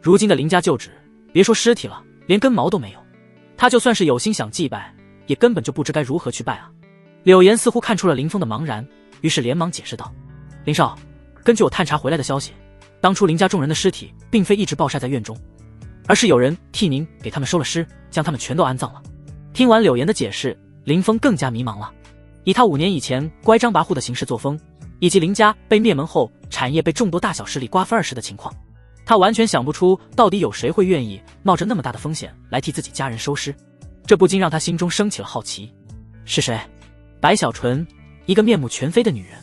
如今的林家旧址，别说尸体了，连根毛都没有。他就算是有心想祭拜，也根本就不知该如何去拜啊。柳岩似乎看出了林峰的茫然，于是连忙解释道：林少，根据我探查回来的消息，当初林家众人的尸体并非一直暴晒在院中，而是有人替您给他们收了尸，将他们全都安葬了。听完柳岩的解释，林峰更加迷茫了。以他5年以前乖张跋扈的行事作风，以及林家被灭门后产业被众多大小势力瓜分而逝的情况，他完全想不出到底有谁会愿意冒着那么大的风险来替自己家人收尸。这不禁让他心中升起了好奇。是谁？白小纯，一个面目全非的女人。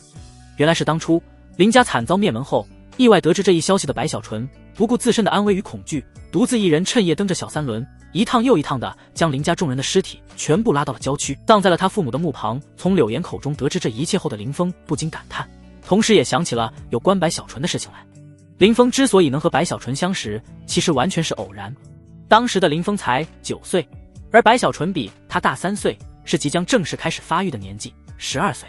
原来是当初林家惨遭灭门后，意外得知这一消息的白小纯，不顾自身的安危与恐惧，独自一人趁夜蹬着小三轮，一趟又一趟的将林家众人的尸体全部拉到了郊区，葬在了他父母的墓旁。从柳岩口中得知这一切后的林峰不禁感叹，同时也想起了有关白小纯的事情来。林峰之所以能和白小纯相识，其实完全是偶然。当时的林峰才9岁，而白小纯比他大3岁，是即将正式开始发育的年纪，12岁。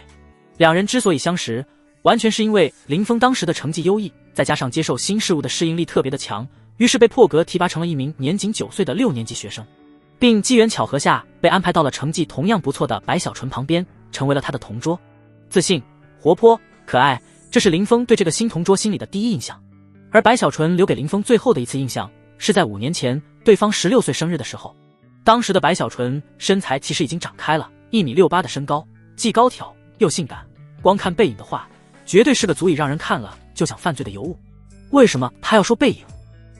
两人之所以相识，完全是因为林峰当时的成绩优异，再加上接受新事物的适应力特别的强，于是被破格提拔成了一名年仅9岁的6年级学生，并机缘巧合下被安排到了成绩同样不错的白小纯旁边，成为了他的同桌。自信、活泼、可爱，这是林峰对这个新同桌心里的第一印象。而白小纯留给林峰最后的一次印象，是在5年前对方16岁生日的时候。当时的白小纯身材其实已经长开了，1.68米的身高，既高挑又性感，光看背影的话，绝对是个足以让人看了就想犯罪的尤物。为什么他要说背影？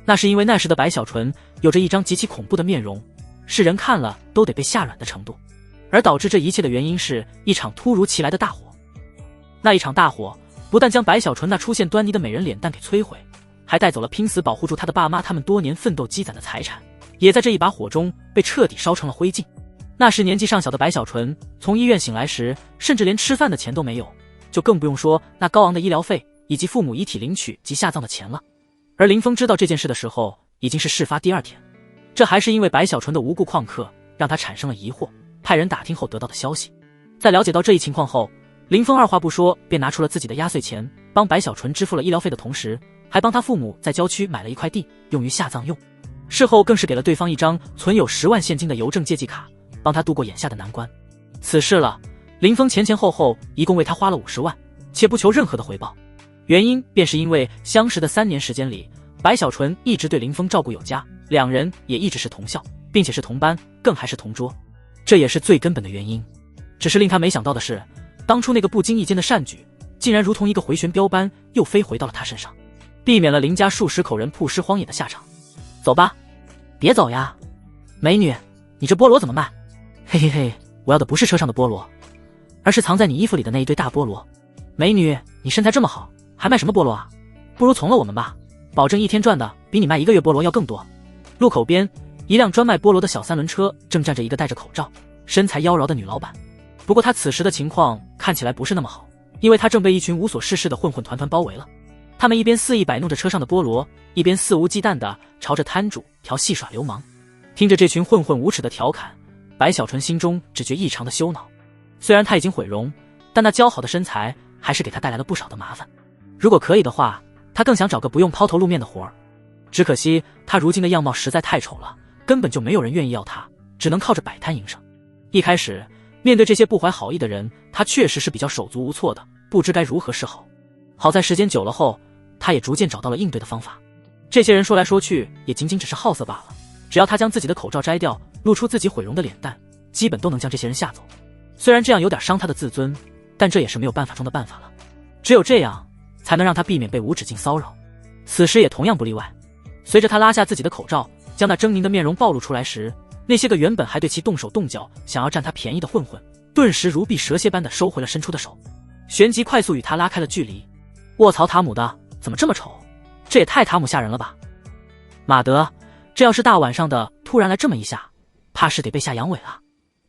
那是因为那时的白小纯有着一张极其恐怖的面容，是人看了都得被吓软的程度。而导致这一切的原因是一场突如其来的大火。那一场大火不但将白小纯那出现端倪的美人脸蛋给摧毁，还带走了拼死保护住他的爸妈他们多年奋斗积攒的财产，也在这一把火中被彻底烧成了灰烬。那时年纪尚小的白小纯从医院醒来时，甚至连吃饭的钱都没有，就更不用说那高昂的医疗费以及父母遗体领取及下葬的钱了。而林峰知道这件事的时候，已经是事发第2天。这还是因为白小纯的无故旷课，让他产生了疑惑，派人打听后得到的消息。在了解到这一情况后，林峰二话不说便拿出了自己的压岁钱，帮白小纯支付了医疗费的同时，还帮他父母在郊区买了一块地，用于下葬用。事后更是给了对方一张存有10万现金的邮政借记卡，帮他度过眼下的难关。此事了，林峰前后后一共为他花了50万，且不求任何的回报。原因便是因为相识的3年时间里，白小纯一直对林峰照顾有加，两人也一直是同校，并且是同班，更还是同桌，这也是最根本的原因。只是令他没想到的是，当初那个不经意间的善举，竟然如同一个回旋镖般又飞回到了他身上，避免了林家数十口人曝尸荒野的下场。走吧。别走呀，美女，你这菠萝怎么卖？嘿嘿嘿，我要的不是车上的菠萝，而是藏在你衣服里的那一堆大菠萝。美女，你身材这么好，还卖什么菠萝啊？不如从了我们吧，保证一天赚的比你卖1个月菠萝要更多。路口边，一辆专卖菠萝的小3轮车正站着一个戴着口罩、身材妖娆的女老板。不过她此时的情况看起来不是那么好，因为她正被一群无所事事的混混团团包围了。他们一边肆意摆弄着车上的菠萝，一边肆无忌惮地朝着摊主调戏耍流氓。听着这群混混无耻的调侃，白小纯心中只觉异常的羞恼。虽然他已经毁容，但那姣好的身材还是给他带来了不少的麻烦。如果可以的话，他更想找个不用抛头露面的活儿。只可惜他如今的样貌实在太丑了，根本就没有人愿意要他，只能靠着摆摊营生。一开始面对这些不怀好意的人，他确实是比较手足无措的，不知该如何是好。好在时间久了后，他也逐渐找到了应对的方法。这些人说来说去也仅仅只是好色罢了，只要他将自己的口罩摘掉，露出自己毁容的脸蛋，基本都能将这些人吓走。虽然这样有点伤他的自尊，但这也是没有办法中的办法了。只有这样才能让他避免被无止境骚扰。此时也同样不例外，随着他拉下自己的口罩，将那狰狞的面容暴露出来时，那些个原本还对其动手动脚想要占他便宜的混混，顿时如避蛇蝎般的收回了伸出的手，旋即快速与他拉开了距离。卧槽，塔姆的怎么这么丑？这也太塔姆吓人了吧！马德，这要是大晚上的突然来这么一下，怕是得被吓阳痿了。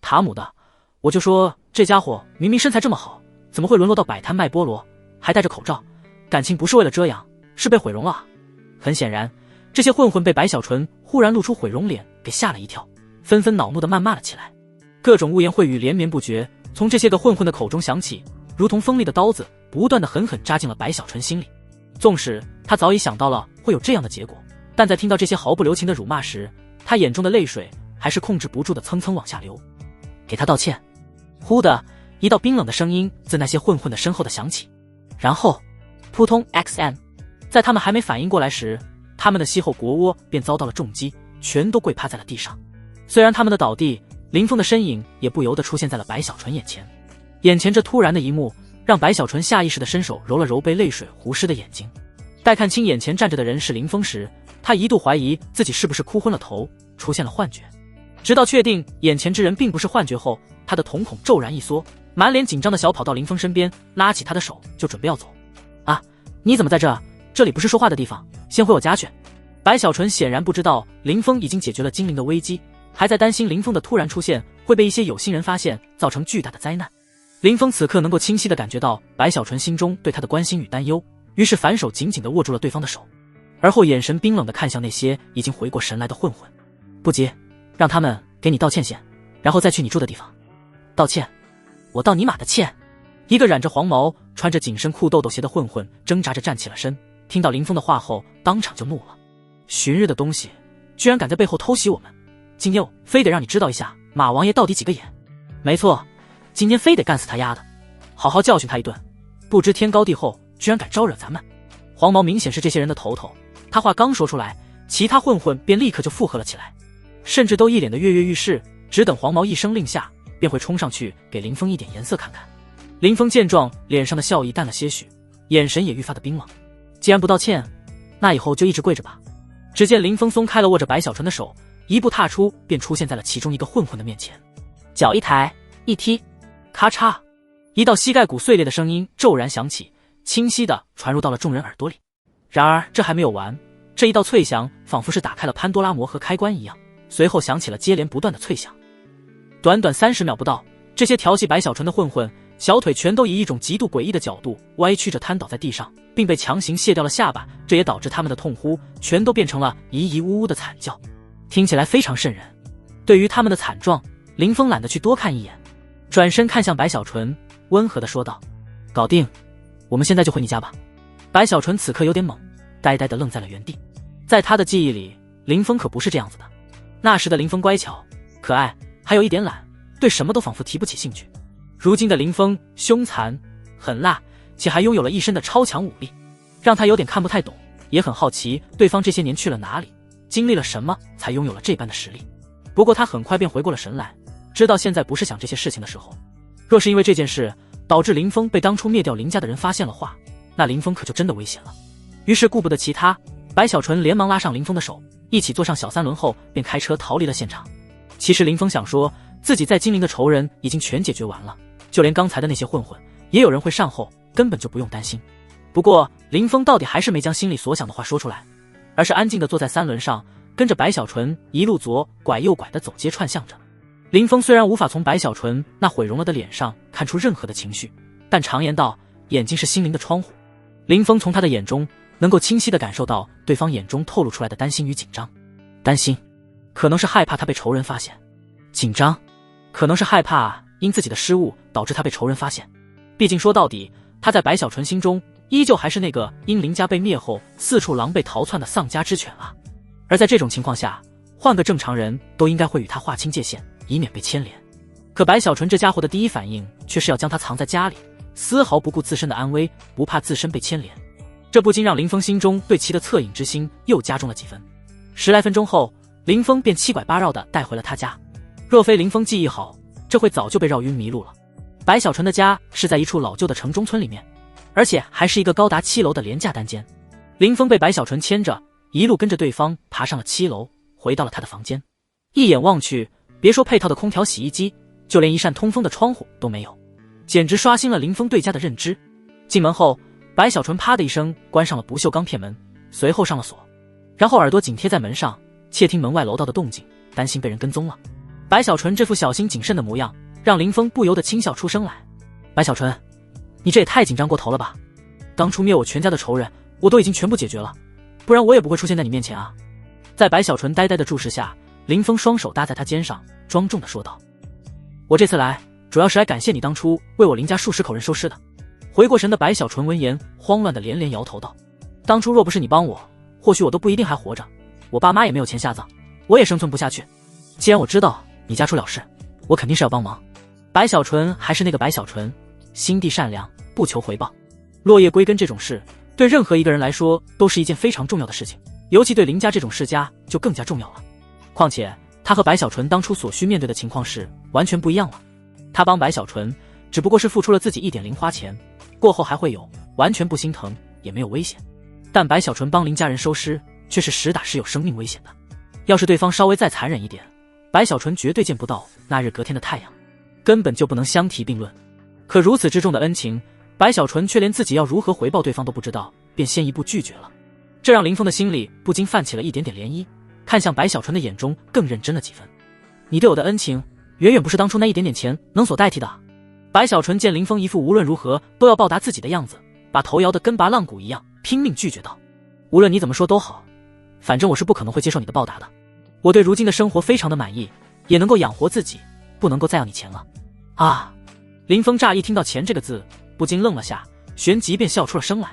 塔姆的，我就说这家伙明明身材这么好，怎么会沦落到摆摊卖菠萝，还戴着口罩？感情不是为了遮阳，是被毁容了啊！很显然，这些混混被白小纯忽然露出毁容脸给吓了一跳，纷纷恼怒地谩骂了起来。各种污言秽语连绵不绝从这些个混混的口中响起，如同锋利的刀子，不断地狠狠扎进了白小纯心里。纵使他早已想到了会有这样的结果，但在听到这些毫不留情的辱骂时，他眼中的泪水还是控制不住的蹭蹭往下流。给他道歉。忽的一道冰冷的声音自那些混混的身后的响起，然后扑通 XM， 在他们还没反应过来时，他们的膝后腘窝便遭到了重击，全都跪趴在了地上。虽然他们的倒地，林峰的身影也不由得出现在了白小纯眼前。眼前这突然的一幕让白小纯下意识地伸手揉了揉被泪水糊湿的眼睛。待看清眼前站着的人是林峰时，他一度怀疑自己是不是哭昏了头，出现了幻觉。直到确定眼前之人并不是幻觉后，他的瞳孔骤然一缩，满脸紧张的小跑到林峰身边，拉起他的手就准备要走。啊，你怎么在这？这里不是说话的地方，先回我家去。白小纯显然不知道林峰已经解决了精灵的危机，还在担心林峰的突然出现会被一些有心人发现，造成巨大的灾难。林峰此刻能够清晰地感觉到白小纯心中对他的关心与担忧，于是反手紧紧地握住了对方的手，而后眼神冰冷地看向那些已经回过神来的混混。不急，让他们给你道歉先，然后再去你住的地方。道歉？我道你妈的歉！一个染着黄毛、穿着紧身裤豆豆鞋的混混挣扎着站起了身，听到林峰的话后当场就怒了。寻日的东西，居然敢在背后偷袭我们！今天我非得让你知道一下马王爷到底几个眼！没错，今天非得干死他丫的，好好教训他一顿！不知天高地厚，居然敢招惹咱们！黄毛明显是这些人的头头，他话刚说出来，其他混混便立刻就附和了起来，甚至都一脸的跃跃欲试，只等黄毛一声令下，便会冲上去给林峰一点颜色看看。林峰见状，脸上的笑意淡了些许，眼神也愈发的冰冷。既然不道歉，那以后就一直跪着吧。只见林峰松开了握着白小纯的手，一步踏出，便出现在了其中一个混混的面前，脚一抬一踢，咔嚓，一道膝盖骨碎裂的声音骤然响起，清晰地传入到了众人耳朵里。然而这还没有完，这一道脆响仿佛是打开了潘多拉魔盒开关一样，随后响起了接连不断的脆响。短短30秒不到，这些调戏白小纯的混混小腿全都以一种极度诡异的角度歪曲着瘫倒在地上，并被强行卸掉了下巴，这也导致他们的痛呼全都变成了咿咿呜呜的惨叫，听起来非常瘆人。对于他们的惨状，林峰懒得去多看一眼，转身看向白小纯，温和地说道：搞定，我们现在就回你家吧。白小纯此刻有点懵，呆呆地愣在了原地。在他的记忆里，林峰可不是这样子的。那时的林峰乖巧可爱，还有一点懒，对什么都仿佛提不起兴趣。如今的林峰凶残狠辣，且还拥有了一身的超强武力，让他有点看不太懂，也很好奇对方这些年去了哪里，经历了什么才拥有了这般的实力。不过他很快便回过了神来，知道现在不是想这些事情的时候。若是因为这件事导致林峰被当初灭掉林家的人发现了话，那林峰可就真的危险了。于是顾不得其他，白小纯连忙拉上林峰的手，一起坐上小3轮后便开车逃离了现场。其实林峰想说，自己在金陵的仇人已经全解决完了，就连刚才的那些混混也有人会善后，根本就不用担心。不过林峰到底还是没将心里所想的话说出来，而是安静地坐在3轮上，跟着白小纯一路左拐右拐地走街串巷着。林峰虽然无法从白小纯那毁容了的脸上看出任何的情绪，但常言道，眼睛是心灵的窗户。林峰从他的眼中能够清晰地感受到对方眼中透露出来的担心与紧张。担心，可能是害怕他被仇人发现；紧张，可能是害怕因自己的失误导致他被仇人发现。毕竟说到底，他在白小纯心中依旧还是那个因林家被灭后四处狼狈逃窜的丧家之犬啊。而在这种情况下，换个正常人都应该会与他划清界限，以免被牵连。可白小纯这家伙的第一反应却是要将他藏在家里，丝毫不顾自身的安危，不怕自身被牵连。这不禁让林峰心中对其的恻隐之心又加重了几分。10来分钟后，林峰便七拐八绕地带回了他家。若非林峰记忆好，这会早就被绕晕迷路了。白小纯的家是在一处老旧的城中村里面，而且还是一个高达7楼的廉价单间。林峰被白小纯牵着，一路跟着对方爬上了7楼，回到了他的房间。一眼望去，别说配套的空调洗衣机，就连一扇通风的窗户都没有，简直刷新了林峰对家的认知。进门后，白小纯啪的一声关上了不锈钢片门，随后上了锁，然后耳朵紧贴在门上，窃听门外楼道的动静，担心被人跟踪了。白小纯这副小心谨慎的模样，让林峰不由得轻笑出声来。白小纯，你这也太紧张过头了吧？当初灭我全家的仇人，我都已经全部解决了，不然我也不会出现在你面前啊。在白小纯呆呆的注视下，林峰双手搭在他肩上，庄重地说道：我这次来，主要是来感谢你当初为我林家数十口人收尸的。回过神的白小纯闻言，慌乱的连连摇头道：当初若不是你帮我，或许我都不一定还活着，我爸妈也没有钱下葬，我也生存不下去。既然我知道你家出了事，我肯定是要帮忙。白小纯还是那个白小纯，心地善良，不求回报。落叶归根这种事，对任何一个人来说都是一件非常重要的事情，尤其对林家这种世家就更加重要了。况且他和白小纯当初所需面对的情况是完全不一样了。他帮白小纯只不过是付出了自己一点零花钱，过后还会有，完全不心疼，也没有危险。但白小纯帮林家人收尸，却是实打实有生命危险的。要是对方稍微再残忍一点，白小纯绝对见不到那日隔天的太阳，根本就不能相提并论。可如此之重的恩情，白小纯却连自己要如何回报对方都不知道，便先一步拒绝了。这让林峰的心里不禁泛起了一点点涟漪，看向白小纯的眼中更认真了几分。你对我的恩情，远远不是当初那一点点钱能所代替的。白小纯见林峰一副无论如何都要报答自己的样子，把头摇得跟拔浪鼓一样，拼命拒绝道：无论你怎么说都好，反正我是不可能会接受你的报答的。我对如今的生活非常的满意，也能够养活自己，不能够再要你钱了。啊！林峰乍一听到钱这个字，不禁愣了下，旋即便笑出了声来。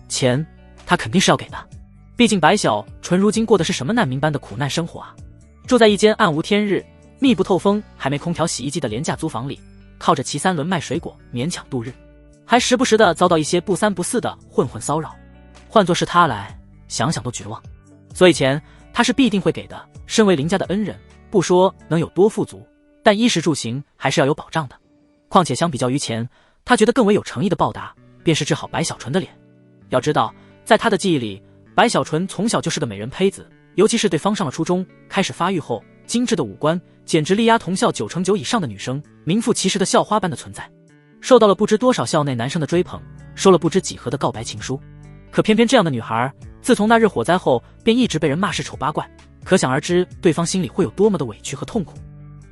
钱他肯定是要给的，毕竟白小纯如今过的是什么难民般的苦难生活啊！住在一间暗无天日、密不透风、还没空调洗衣机的廉价租房里，靠着骑3轮卖水果勉强度日，还时不时的遭到一些不三不四的混混骚扰。换作是他来，想想都绝望。所以钱他是必定会给的，身为林家的恩人，不说能有多富足，但衣食住行还是要有保障的。况且相比较于钱，他觉得更为有诚意的报答便是治好白小纯的脸。要知道，在他的记忆里，白小纯从小就是个美人胚子，尤其是对方上了初中，开始发育后，精致的五官简直力压同校9成9以上的女生，名副其实的校花般的存在，受到了不知多少校内男生的追捧，收了不知几何的告白情书。可偏偏这样的女孩，自从那日火灾后，便一直被人骂是丑八怪，可想而知对方心里会有多么的委屈和痛苦。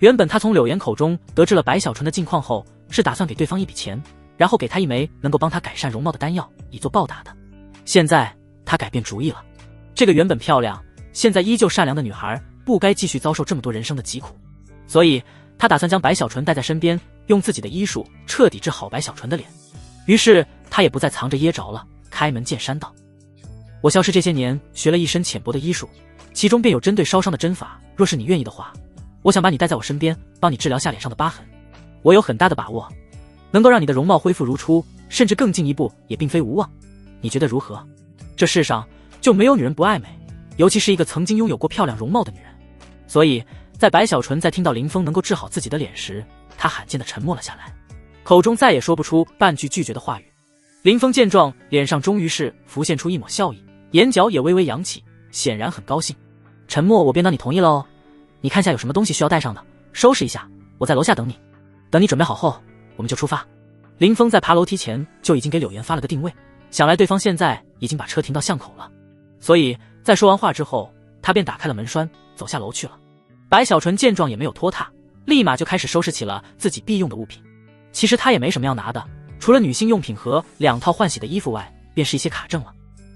原本他从柳岩口中得知了白小纯的近况后，是打算给对方一笔钱，然后给她一枚能够帮她改善容貌的丹药，以作报答的。现在他改变主意了，这个原本漂亮，现在依旧善良的女孩，不该继续遭受这么多人生的疾苦，所以他打算将白小纯带在身边，用自己的医术彻底治好白小纯的脸。于是他也不再藏着掖着了，开门见山道：我萧氏这些年学了一身浅薄的医术，其中便有针对烧伤的针法，若是你愿意的话，我想把你带在我身边，帮你治疗下脸上的疤痕。我有很大的把握，能够让你的容貌恢复如初，甚至更进一步也并非无望。你觉得如何？这世上就没有女人不爱美，尤其是一个曾经拥有过漂亮容貌的女人。所以在白小纯在听到林峰能够治好自己的脸时，她罕见的沉默了下来，口中再也说不出半句拒绝的话语。林峰见状，脸上终于是浮现出一抹笑意，眼角也微微扬起，显然很高兴。沉默我便当你同意了哦，你看下有什么东西需要带上的，收拾一下，我在楼下等你。等你准备好后，我们就出发。林峰在爬楼梯前就已经给柳岩发了个定位，想来对方现在已经把车停到巷口了，所以在说完话之后，他便打开了门栓，走下楼去了。白小纯见状也没有拖沓，立马就开始收拾起了自己必用的物品。其实他也没什么要拿的，除了女性用品和2套换洗的衣服外，便是一些卡证了。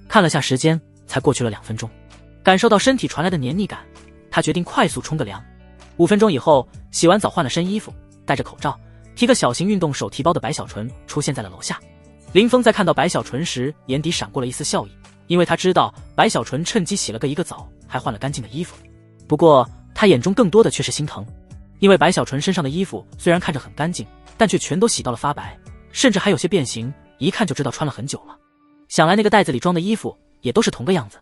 看了下时间，才过去了2分钟，感受到身体传来的黏腻感，他决定快速冲个凉。5分钟以后，洗完澡换了身衣服，戴着口罩，提个小型运动手提包的白小纯出现在了楼下。林峰在看到白小纯时，眼底闪过了一丝笑意，因为他知道白小纯趁机洗了个澡，还换了干净的衣服。不过他眼中更多的却是心疼，因为白小纯身上的衣服虽然看着很干净，但却全都洗到了发白，甚至还有些变形，一看就知道穿了很久了。想来那个袋子里装的衣服也都是同个样子。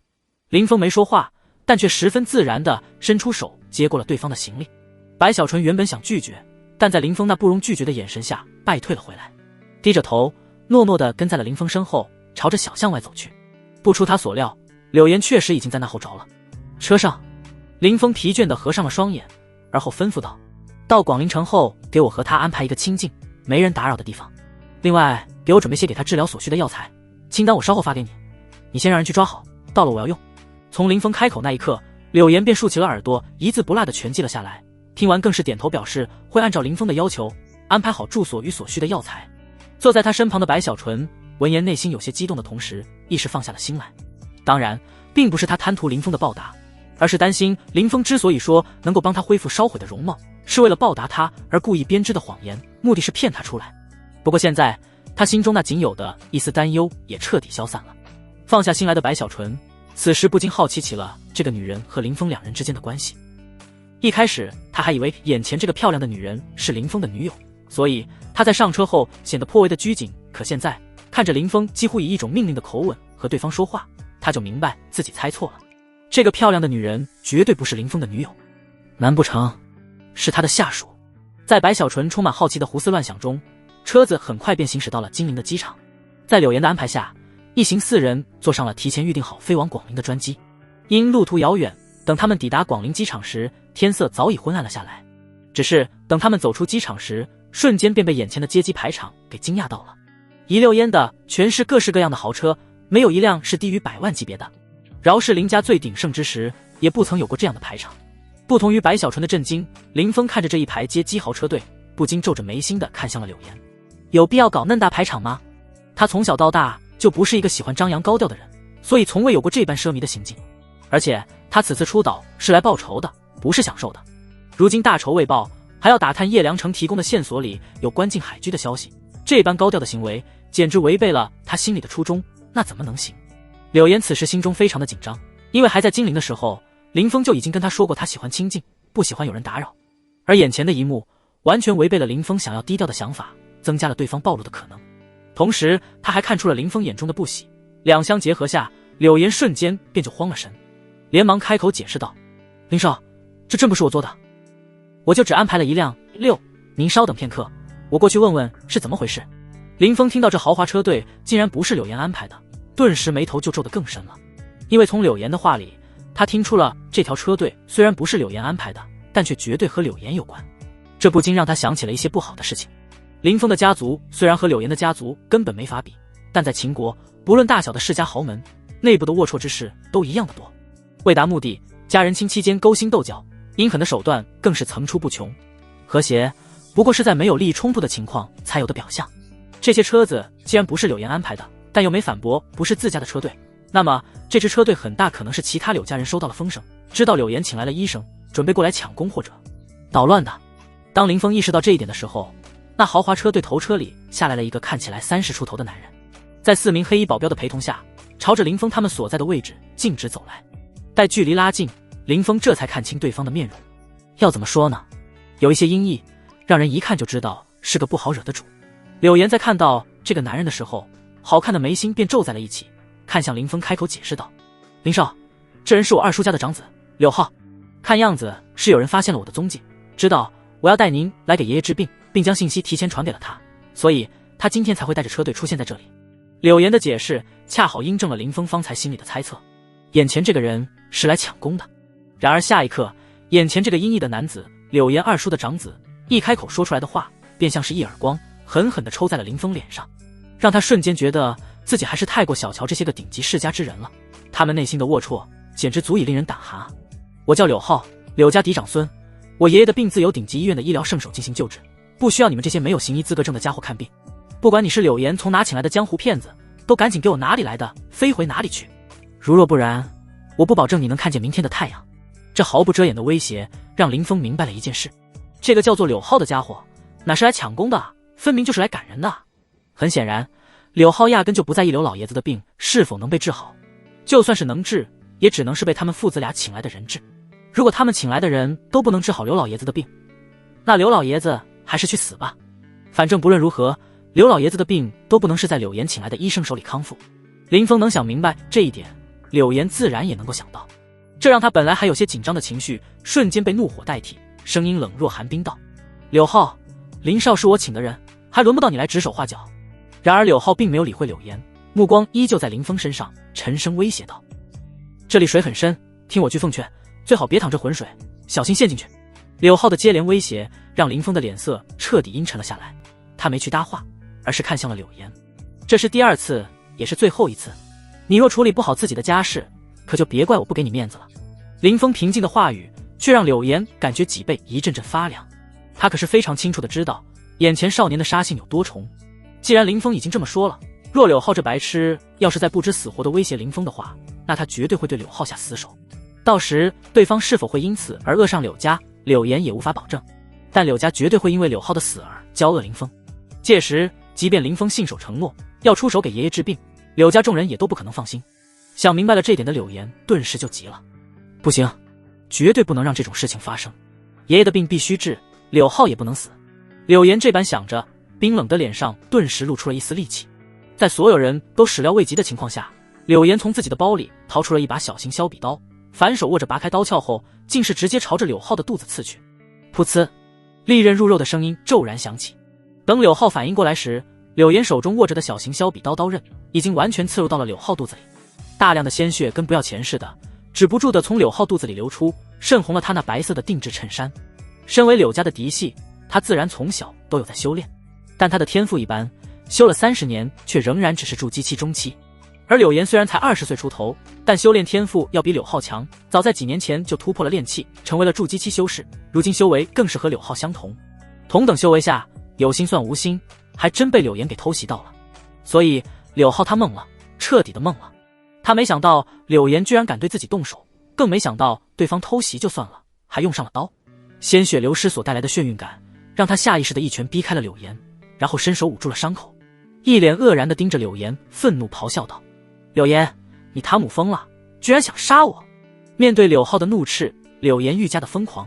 林峰没说话，但却十分自然地伸出手接过了对方的行李。白小纯原本想拒绝，但在林峰那不容拒绝的眼神下败退了回来，低着头诺诺地跟在了林峰身后，朝着小巷外走去。不出他所料，柳岩确实已经在那后着了。车上，林峰疲倦地合上了双眼，而后吩咐道：到广陵城后，给我和他安排一个清静没人打扰的地方，另外给我准备些给他治疗所需的药材，清单我稍后发给你，你先让人去抓好，到了我要用。从林峰开口那一刻，柳岩便竖起了耳朵，一字不落地全记了下来，听完更是点头表示会按照林峰的要求安排好住所与所需的药材。坐在他身旁的白小纯闻言内心有些激动的同时，一时放下了心来。当然并不是他贪图林峰的报答，而是担心林峰之所以说能够帮他恢复烧毁的容貌，是为了报答他而故意编织的谎言，目的是骗他出来。不过现在他心中那仅有的一丝担忧也彻底消散了。放下心来的白小纯此时不禁好奇起了这个女人和林峰2人之间的关系。一开始他还以为眼前这个漂亮的女人是林峰的女友，所以他在上车后显得颇为的拘谨，可现在看着林峰几乎以一种命令的口吻和对方说话，他就明白自己猜错了。这个漂亮的女人绝对不是林峰的女友，难不成是他的下属？在白小纯充满好奇的胡思乱想中，车子很快便行驶到了金陵的机场。在柳岩的安排下，一行4人坐上了提前预定好飞往广陵的专机。因路途遥远，等他们抵达广陵机场时，天色早已昏暗了下来。只是等他们走出机场时，瞬间便被眼前的接机排场给惊讶到了。一溜烟的全是各式各样的豪车，没有一辆是低于100万级别的。饶是林家最鼎盛之时，也不曾有过这样的排场。不同于白小纯的震惊，林峰看着这一排接机豪车队，不禁皱着眉心的看向了柳岩。有必要搞嫩大排场吗？他从小到大就不是一个喜欢张扬高调的人，所以从未有过这般奢靡的行径。而且他此次出岛是来报仇的，不是享受的。如今大仇未报，还要打探叶良城提供的线索里有关进海居的消息，这般高调的行为简直违背了他心里的初衷，那怎么能行？柳岩此时心中非常的紧张，因为还在金陵的时候，林峰就已经跟他说过他喜欢清静，不喜欢有人打扰，而眼前的一幕完全违背了林峰想要低调的想法，增加了对方暴露的可能。同时他还看出了林峰眼中的不喜，两相结合下，柳岩瞬间便就慌了神，连忙开口解释道：林少，这真不是我做的，我就只安排了一辆6，您稍等片刻，我过去问问是怎么回事。林峰听到这豪华车队竟然不是柳岩安排的，顿时眉头就皱得更深了，因为从柳岩的话里，他听出了这条车队虽然不是柳岩安排的，但却绝对和柳岩有关。这不禁让他想起了一些不好的事情。林峰的家族虽然和柳岩的家族根本没法比，但在秦国，不论大小的世家豪门，内部的龌龊之事都一样的多。为达目的，家人亲戚间勾心斗角，阴狠的手段更是层出不穷。和谐不过是在没有利益冲突的情况才有的表象。这些车子既然不是柳岩安排的，但又没反驳不是自家的车队，那么这支车队很大可能是其他柳家人收到了风声，知道柳岩请来了医生，准备过来抢功或者捣乱的。当林峰意识到这一点的时候，那豪华车队头车里下来了一个看起来30出头的男人，在4名黑衣保镖的陪同下，朝着林峰他们所在的位置径直走来。待距离拉近，林峰这才看清对方的面容。要怎么说呢？有一些阴翳，让人一看就知道是个不好惹的主。柳岩在看到这个男人的时候，好看的眉心便皱在了一起，看向林峰开口解释道：林少，这人是我二叔家的长子柳浩，看样子是有人发现了我的踪迹，知道我要带您来给爷爷治病，并将信息提前传给了他，所以他今天才会带着车队出现在这里。柳岩的解释恰好印证了林峰方才心里的猜测，眼前这个人是来抢功的。然而下一刻，眼前这个阴翳的男子，柳岩二叔的长子，一开口说出来的话便像是一耳光，狠狠地抽在了林峰脸上，让他瞬间觉得自己还是太过小瞧这些个顶级世家之人了。他们内心的龌龊简直足以令人胆寒。我叫柳浩，柳家嫡长孙，我爷爷的病自有顶级医院的医疗圣手进行救治，不需要你们这些没有行医资格证的家伙看病。不管你是柳岩从哪请来的江湖骗子，都赶紧给我哪里来的飞回哪里去，如若不然，我不保证你能看见明天的太阳。这毫不遮掩的威胁让林峰明白了一件事，这个叫做柳浩的家伙哪是来抢功的，分明就是来赶人的。很显然，柳浩压根就不在意柳老爷子的病是否能被治好，就算是能治，也只能是被他们父子俩请来的人治。如果他们请来的人都不能治好刘老爷子的病，那刘老爷子还是去死吧。反正不论如何，刘老爷子的病都不能是在柳岩请来的医生手里康复。林峰能想明白这一点，柳岩自然也能够想到，这让他本来还有些紧张的情绪瞬间被怒火代替，声音冷若寒冰道：柳浩，林少是我请的人，还轮不到你来指手画脚。然而柳浩并没有理会柳岩，目光依旧在林峰身上，沉声威胁道：这里水很深，听我句奉劝，最好别淌这浑水，小心陷进去。柳浩的接连威胁让林峰的脸色彻底阴沉了下来，他没去搭话，而是看向了柳岩。这是第2次，也是最后一次，你若处理不好自己的家事，可就别怪我不给你面子了。林峰平静的话语却让柳岩感觉脊背一阵阵发凉，他可是非常清楚的知道眼前少年的杀性有多重。既然林峰已经这么说了，若柳浩这白痴要是再不知死活的威胁林峰的话，那他绝对会对柳浩下死手。到时对方是否会因此而恶上柳家，柳岩也无法保证，但柳家绝对会因为柳浩的死而骄恶林峰。届时即便林峰信守承诺要出手给爷爷治病，柳家众人也都不可能放心。想明白了这点的柳岩顿时就急了，不行，绝对不能让这种事情发生，爷爷的病必须治，柳浩也不能死。柳岩这般想着，冰冷的脸上顿时露出了一丝戾气。在所有人都始料未及的情况下，柳岩从自己的包里掏出了一把小型削笔刀，反手握着拔开刀鞘后，竟是直接朝着柳浩的肚子刺去。噗呲，利刃入肉的声音骤然响起。等柳浩反应过来时，柳岩手中握着的小型削笔刀刀刃已经完全刺入到了柳浩肚子里，大量的鲜血跟不要钱似的止不住的从柳浩肚子里流出，渗红了他那白色的定制衬衫。身为柳家的嫡系，他自然从小都有在修炼，但他的天赋一般，修了30年却仍然只是筑基期中期。而柳岩虽然才20岁出头，但修炼天赋要比柳浩强，早在几年前就突破了炼气，成为了筑基期修士，如今修为更是和柳浩相同。同等修为下，有心算无心，还真被柳岩给偷袭到了。所以柳浩他懵了，彻底的懵了。他没想到柳岩居然敢对自己动手，更没想到对方偷袭就算了，还用上了刀。鲜血流失所带来的眩晕感让他下意识的一拳逼开了柳岩，然后伸手捂住了伤口，一脸愕然地盯着柳岩，愤怒咆哮道：柳岩，你塔姆疯了，居然想杀我！面对柳浩的怒斥，柳岩愈加的疯狂。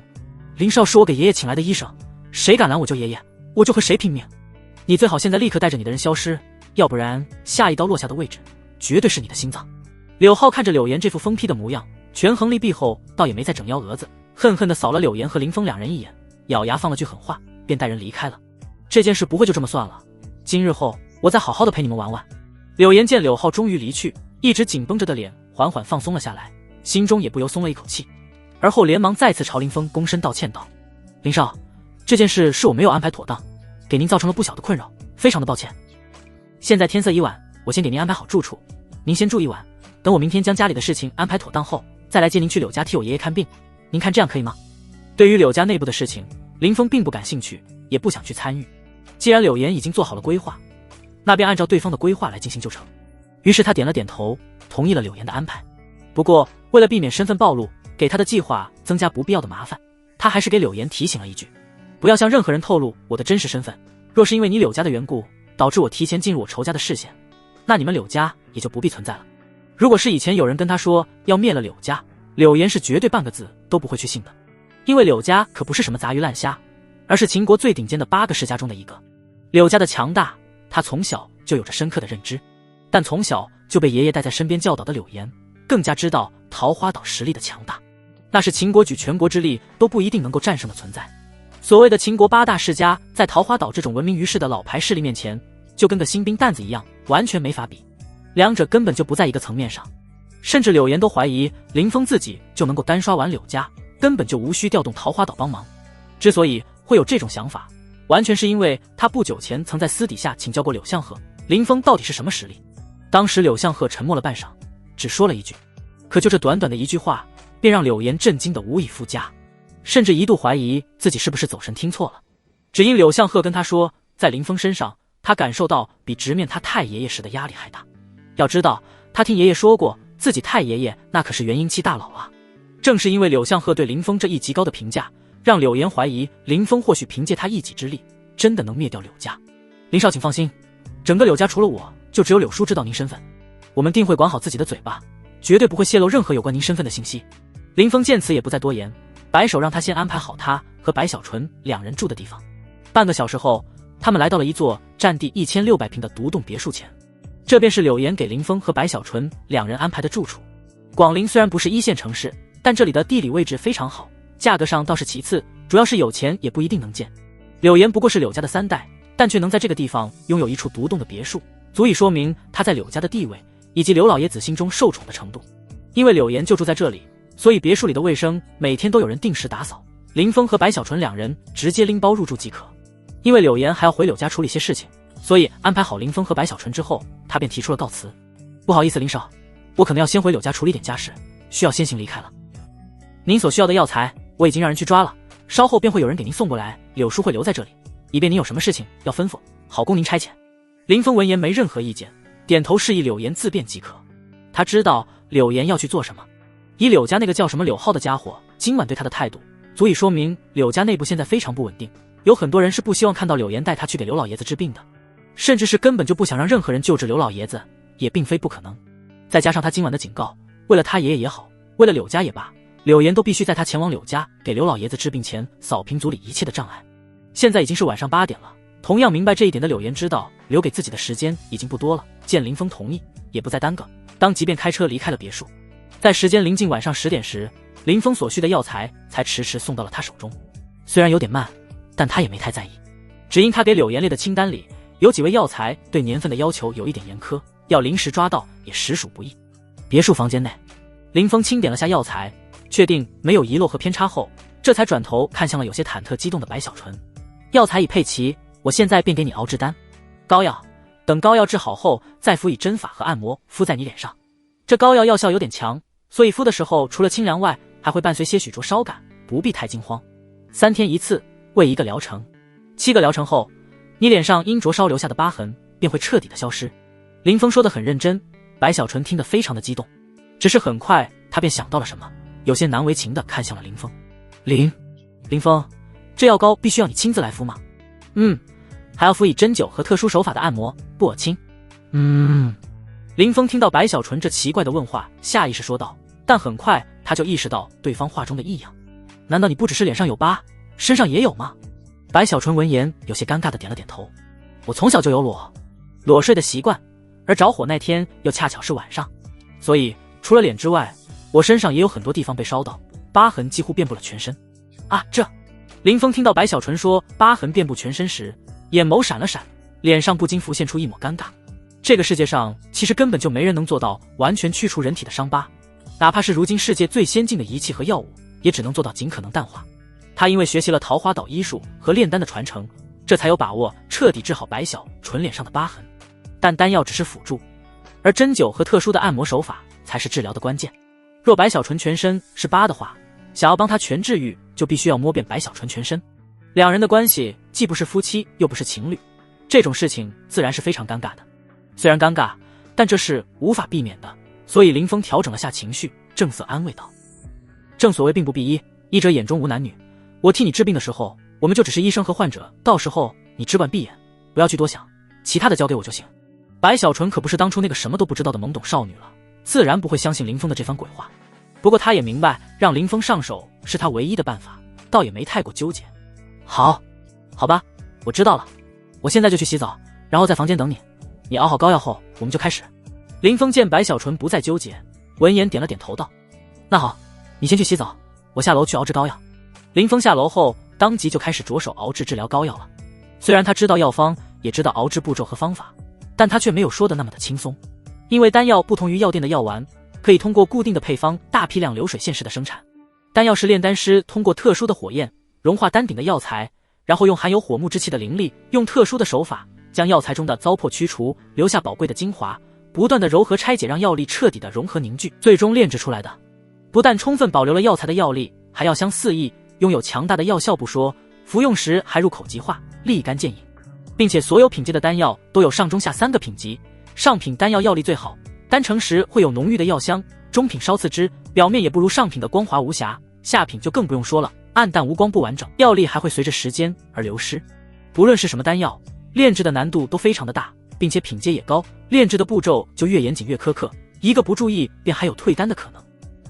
林少是我给爷爷请来的医生，谁敢拦我救爷爷，我就和谁拼命。你最好现在立刻带着你的人消失，要不然下一刀落下的位置绝对是你的心脏。柳浩看着柳岩这副疯批的模样，权衡利弊后倒也没再整幺蛾子，恨恨地扫了柳岩和林峰2人一眼，咬牙放了句狠话，便带人离开了。这件事不会就这么算了，今日后我再好好的陪你们玩玩。柳岩见柳浩终于离去，一直紧绷着的脸缓缓放松了下来，心中也不由松了一口气。而后连忙再次朝林峰躬身道歉道：“林少，这件事是我没有安排妥当，给您造成了不小的困扰，非常的抱歉。现在天色已晚，我先给您安排好住处，您先住一晚，等我明天将家里的事情安排妥当后，再来接您去柳家替我爷爷看病，您看这样可以吗？”对于柳家内部的事情，林峰并不感兴趣，也不想去参与。既然柳岩已经做好了规划，那便按照对方的规划来进行就成。于是他点了点头，同意了柳岩的安排。不过为了避免身份暴露，给他的计划增加不必要的麻烦，他还是给柳岩提醒了一句：不要向任何人透露我的真实身份，若是因为你柳家的缘故导致我提前进入我仇家的视线，那你们柳家也就不必存在了。如果是以前有人跟他说要灭了柳家，柳岩是绝对半个字都不会去信的。因为柳家可不是什么杂鱼烂虾，而是秦国最顶尖的8个世家中的一个。柳家的强大，他从小就有着深刻的认知，但从小就被爷爷带在身边教导的柳岩，更加知道桃花岛实力的强大，那是秦国举全国之力都不一定能够战胜的存在。所谓的秦国8大世家，在桃花岛这种闻名于世的老牌势力面前，就跟个新兵蛋子一样，完全没法比，两者根本就不在一个层面上。甚至柳岩都怀疑林峰自己就能够单刷完柳家，根本就无需调动桃花岛帮忙。之所以会有这种想法，完全是因为他不久前曾在私底下请教过柳相鹤，林峰到底是什么实力。当时柳相鹤沉默了半晌，只说了一句，可就这短短的一句话，便让柳岩震惊得无以复加，甚至一度怀疑自己是不是走神听错了。只因柳相鹤跟他说，在林峰身上，他感受到比直面他太爷爷时的压力还大。要知道，他听爷爷说过，自己太爷爷那可是元婴期大佬啊。正是因为柳相鹤对林峰这一极高的评价，让柳岩怀疑林峰或许凭借他一己之力，真的能灭掉柳家。林少请放心，整个柳家除了我，就只有柳叔知道您身份，我们定会管好自己的嘴巴，绝对不会泄露任何有关您身份的信息。林峰见此也不再多言，摆手让他先安排好他和白小纯2人住的地方。半个小时后，他们来到了一座占地1600平的独栋别墅前，这便是柳岩给林峰和白小纯2人安排的住处。广陵虽然不是1线城市，但这里的地理位置非常好，价格上倒是其次，主要是有钱也不一定能见。柳岩不过是柳家的3代，但却能在这个地方拥有一处独栋的别墅，足以说明他在柳家的地位以及柳老爷子心中受宠的程度。因为柳岩就住在这里，所以别墅里的卫生每天都有人定时打扫，林峰和白小纯2人直接拎包入住即可。因为柳岩还要回柳家处理些事情，所以安排好林峰和白小纯之后，他便提出了告辞。不好意思林少，我可能要先回柳家处理点家事，需要先行离开了。您所需要的药材我已经让人去抓了，稍后便会有人给您送过来，柳叔会留在这里，以便您有什么事情要吩咐，好供您差遣。林峰闻言没任何意见，点头示意柳岩自便即可。他知道柳岩要去做什么，以柳家那个叫什么柳浩的家伙今晚对他的态度，足以说明柳家内部现在非常不稳定，有很多人是不希望看到柳岩带他去给刘老爷子治病的，甚至是根本就不想让任何人救治刘老爷子，也并非不可能。再加上他今晚的警告，为了他爷爷也好，为了柳家也罢，柳岩都必须在他前往柳家给刘老爷子治病前扫平组里一切的障碍。现在已经是晚上8点了，同样明白这一点的柳岩知道留给自己的时间已经不多了，见林峰同意，也不再耽搁，当即便开车离开了别墅。在时间临近晚上10点时，林峰所需的药材才迟迟送到了他手中。虽然有点慢，但他也没太在意，只因他给柳岩列的清单里有几味药材对年份的要求有一点严苛，要临时抓到也实属不易。别墅房间内，林峰清点了下药材，确定没有遗漏和偏差后，这才转头看向了有些忐忑激动的白小纯。药材已配齐，我现在便给你熬制丹。膏药，等膏药治好后，再辅以针法和按摩敷在你脸上。这膏药药效有点强，所以敷的时候除了清凉外，还会伴随些许灼烧感，不必太惊慌。3天一次，为1个疗程。7个疗程后，你脸上因灼烧留下的疤痕便会彻底的消失。林峰说得很认真，白小纯听得非常的激动，只是很快他便想到了什么，有些难为情地看向了林峰。林峰，这药膏必须要你亲自来敷吗？还要辅以针灸和特殊手法的按摩，不我亲。林峰听到白小纯这奇怪的问话，下意识说道，但很快他就意识到对方话中的异样。难道你不只是脸上有疤，身上也有吗？白小纯闻言有些尴尬的点了点头。我从小就有裸睡的习惯，而着火那天又恰巧是晚上，所以除了脸之外，我身上也有很多地方被烧到，疤痕几乎遍布了全身。林峰听到白小纯说疤痕遍布全身时，眼眸闪了闪，脸上不禁浮现出一抹尴尬。这个世界上其实根本就没人能做到完全去除人体的伤疤，哪怕是如今世界最先进的仪器和药物，也只能做到尽可能淡化。他因为学习了桃花岛医术和炼丹的传承，这才有把握彻底治好白小纯脸上的疤痕。但丹药只是辅助，而针灸和特殊的按摩手法才是治疗的关键。若白小纯全身是疤的话，想要帮他全治愈，就必须要摸遍白小纯全身。两人的关系既不是夫妻，又不是情侣，这种事情自然是非常尴尬的。虽然尴尬，但这是无法避免的，所以林峰调整了下情绪，正色安慰道：正所谓病不避医，医者眼中无男女，我替你治病的时候，我们就只是医生和患者，到时候你只管闭眼，不要去多想，其他的交给我就行。白小纯可不是当初那个什么都不知道的懵懂少女了，自然不会相信林峰的这番鬼话。不过他也明白让林峰上手是他唯一的办法，倒也没太过纠结。好吧，我知道了，我现在就去洗澡，然后在房间等你，你熬好膏药后我们就开始。林峰见白小纯不再纠结，闻言点了点头道：那好，你先去洗澡，我下楼去熬制膏药。林峰下楼后当即就开始着手熬制治疗膏药了。虽然他知道药方，也知道熬制步骤和方法，但他却没有说的那么的轻松。因为丹药不同于药店的药丸，可以通过固定的配方大批量流水线式的生产。丹药是炼丹师通过特殊的火焰融化丹顶的药材，然后用含有火木之气的灵力，用特殊的手法将药材中的糟粕驱除，留下宝贵的精华，不断的糅合拆解，让药力彻底的融合凝聚，最终炼制出来的。不但充分保留了药材的药力，还药香四溢，拥有强大的药效不说，服用时还入口即化，立竿见影。并且所有品阶的丹药都有上中下3个品级，上品丹药药力最好，丹成时会有浓郁的药香，中品稍次之，表面也不如上品的光滑无瑕，下品就更不用说了，暗淡无光不完整，药力还会随着时间而流失。不论是什么丹药，炼制的难度都非常的大，并且品阶也高，炼制的步骤就越严谨越苛刻，一个不注意便还有退丹的可能。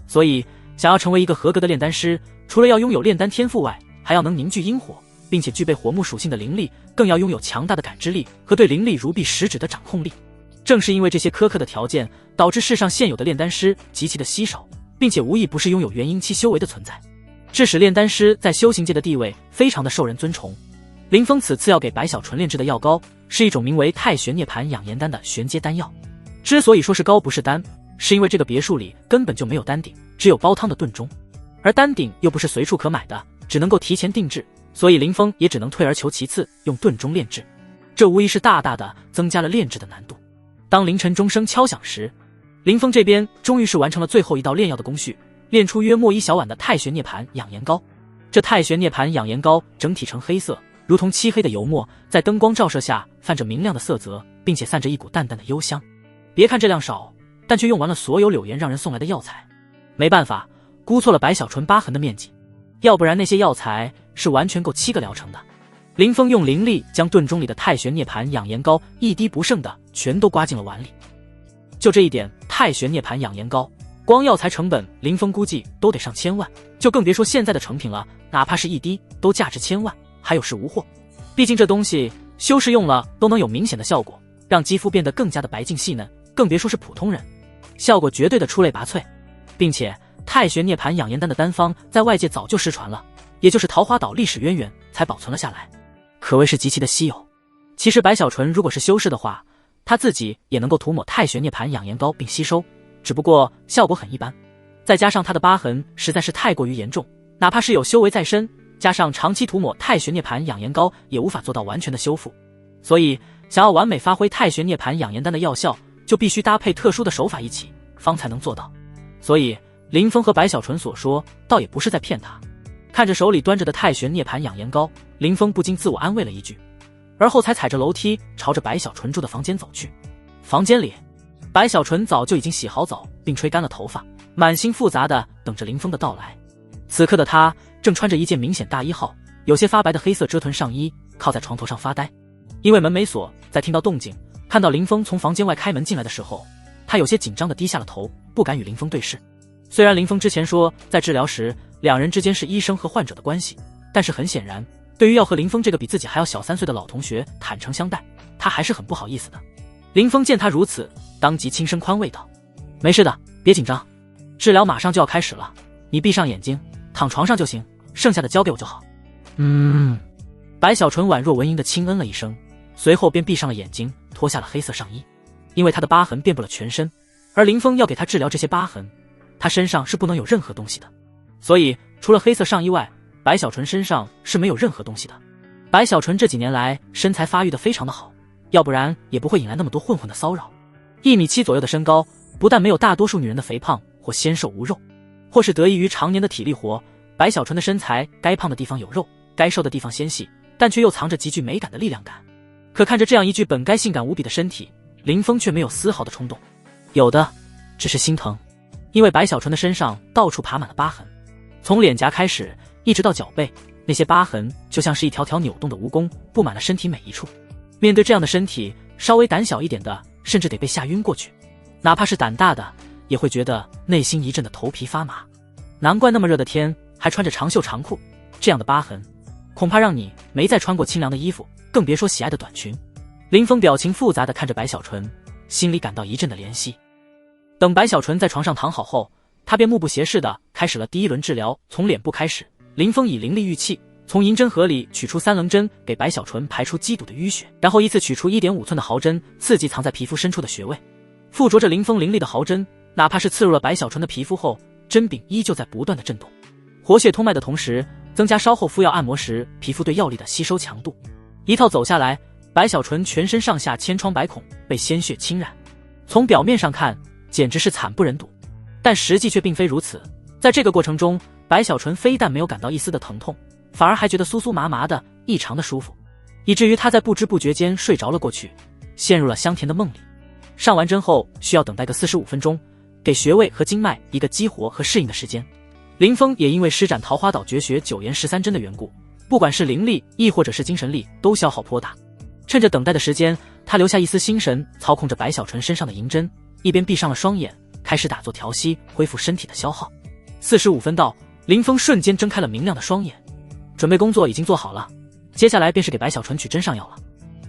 所以想要成为一个合格的炼丹师，除了要拥有炼丹天赋外，还要能凝聚阴火，并且具备火木属性的灵力，更要拥有强大的感知力和对灵力如臂使指的掌控力。正是因为这些苛刻的条件，导致世上现有的炼丹师极其的稀少，并且无一不是拥有元婴期修为的存在，致使炼丹师在修行界的地位非常的受人尊崇。林峰此次要给白小纯炼制的药膏，是一种名为太玄涅槃养颜丹的玄阶丹药。之所以说是膏不是丹，是因为这个别墅里根本就没有丹顶，只有煲汤的炖盅，而丹顶又不是随处可买的，只能够提前定制，所以林峰也只能退而求其次，用炖盅炼制。这无疑是大大的增加了炼制的难度。当凌晨钟声敲响时，林峰这边终于是完成了最后一道炼药的工序，炼出约莫1小碗的太玄涅槃养颜膏。这太玄涅槃养颜膏整体呈黑色，如同漆黑的油墨，在灯光照射下泛着明亮的色泽，并且散着一股淡淡的幽香。别看这量少，但却用完了所有柳岩让人送来的药材。没办法，估错了白小纯疤痕的面积，要不然那些药材是完全够7个疗程的。林峰用灵力将炖盅里的太玄涅槃养颜膏一滴不剩的全都刮进了碗里。就这一点太玄涅槃养颜膏，光药材成本林峰估计都得上千万，就更别说现在的成品了，哪怕是一滴都价值千万，还有是无货。毕竟这东西修饰用了都能有明显的效果，让肌肤变得更加的白净细嫩，更别说是普通人，效果绝对的出类拔萃。并且太玄涅槃养颜丹的丹方在外界早就失传了，也就是桃花岛历史渊源才保存了下来，可谓是极其的稀有。其实白小纯如果是修饰的话，他自己也能够涂抹太玄涅槃养颜膏并吸收，只不过效果很一般。再加上他的疤痕实在是太过于严重，哪怕是有修为在身，加上长期涂抹太玄涅槃养颜膏也无法做到完全的修复。所以想要完美发挥太玄涅槃养颜丹的药效，就必须搭配特殊的手法一起，方才能做到。所以林峰和白小纯所说倒也不是在骗他。看着手里端着的太玄涅槃养颜膏，林峰不禁自我安慰了一句，而后才踩着楼梯朝着白小纯住的房间走去。房间里，白小纯早就已经洗好澡并吹干了头发，满心复杂的等着林峰的到来。此刻的他正穿着一件明显大1号有些发白的黑色遮臀上衣，靠在床头上发呆。因为门没锁，在听到动静看到林峰从房间外开门进来的时候，他有些紧张的低下了头，不敢与林峰对视。虽然林峰之前说在治疗时两人之间是医生和患者的关系，但是很显然，对于要和林峰这个比自己还要小3岁的老同学坦诚相待，他还是很不好意思的。林峰见他如此，当即轻声宽慰道：没事的，别紧张，治疗马上就要开始了，你闭上眼睛躺床上就行，剩下的交给我就好。白小纯宛若蚊蝇的轻嗯了一声，随后便闭上了眼睛，脱下了黑色上衣。因为他的疤痕遍布了全身，而林峰要给他治疗这些疤痕，他身上是不能有任何东西的。所以除了黑色上衣外，白小纯身上是没有任何东西的。白小纯这几年来身材发育得非常的好，要不然也不会引来那么多混混的骚扰。1.7米左右的身高，不但没有大多数女人的肥胖或纤瘦无肉，或是得益于常年的体力活，白小纯的身材该胖的地方有肉，该瘦的地方纤细，但却又藏着极具美感的力量感。可看着这样一具本该性感无比的身体，林峰却没有丝毫的冲动，有的只是心疼。因为白小纯的身上到处爬满了疤痕，从脸颊开始一直到脚背，那些疤痕就像是一条条扭动的蜈蚣，布满了身体每一处。面对这样的身体，稍微胆小一点的甚至得被吓晕过去，哪怕是胆大的也会觉得内心一阵的头皮发麻。难怪那么热的天还穿着长袖长裤，这样的疤痕恐怕让你没再穿过清凉的衣服，更别说喜爱的短裙。林峰表情复杂地看着白小纯，心里感到一阵的怜惜。等白小纯在床上躺好后，他便目不斜视地开始了第一轮治疗。从脸部开始，林峰以灵力玉器从银针盒里取出3棱针，给白小纯排出肌堵的淤血，然后依次取出1.5寸的毫针，刺激藏在皮肤深处的穴位。附着着林峰灵力的毫针，哪怕是刺入了白小纯的皮肤后，针柄依旧在不断的震动，活血通脉的同时，增加稍后敷药按摩时皮肤对药力的吸收强度。一套走下来，白小纯全身上下千疮百孔，被鲜血侵染，从表面上看简直是惨不忍睹，但实际却并非如此。在这个过程中，白小纯非但没有感到一丝的疼痛，反而还觉得酥酥麻麻的，异常的舒服，以至于他在不知不觉间睡着了过去，陷入了香甜的梦里。上完针后需要等待个45分钟，给穴位和经脉一个激活和适应的时间。林峰也因为施展桃花岛绝学9延13针的缘故，不管是灵力亦或者是精神力都消耗颇大。趁着等待的时间，他留下一丝心神，操控着白小纯身上的银针，一边闭上了双眼，开始打坐调息，恢复身体的消耗。45分到，林峰瞬间睁开了明亮的双眼，准备工作已经做好了，接下来便是给白小纯取针上药了。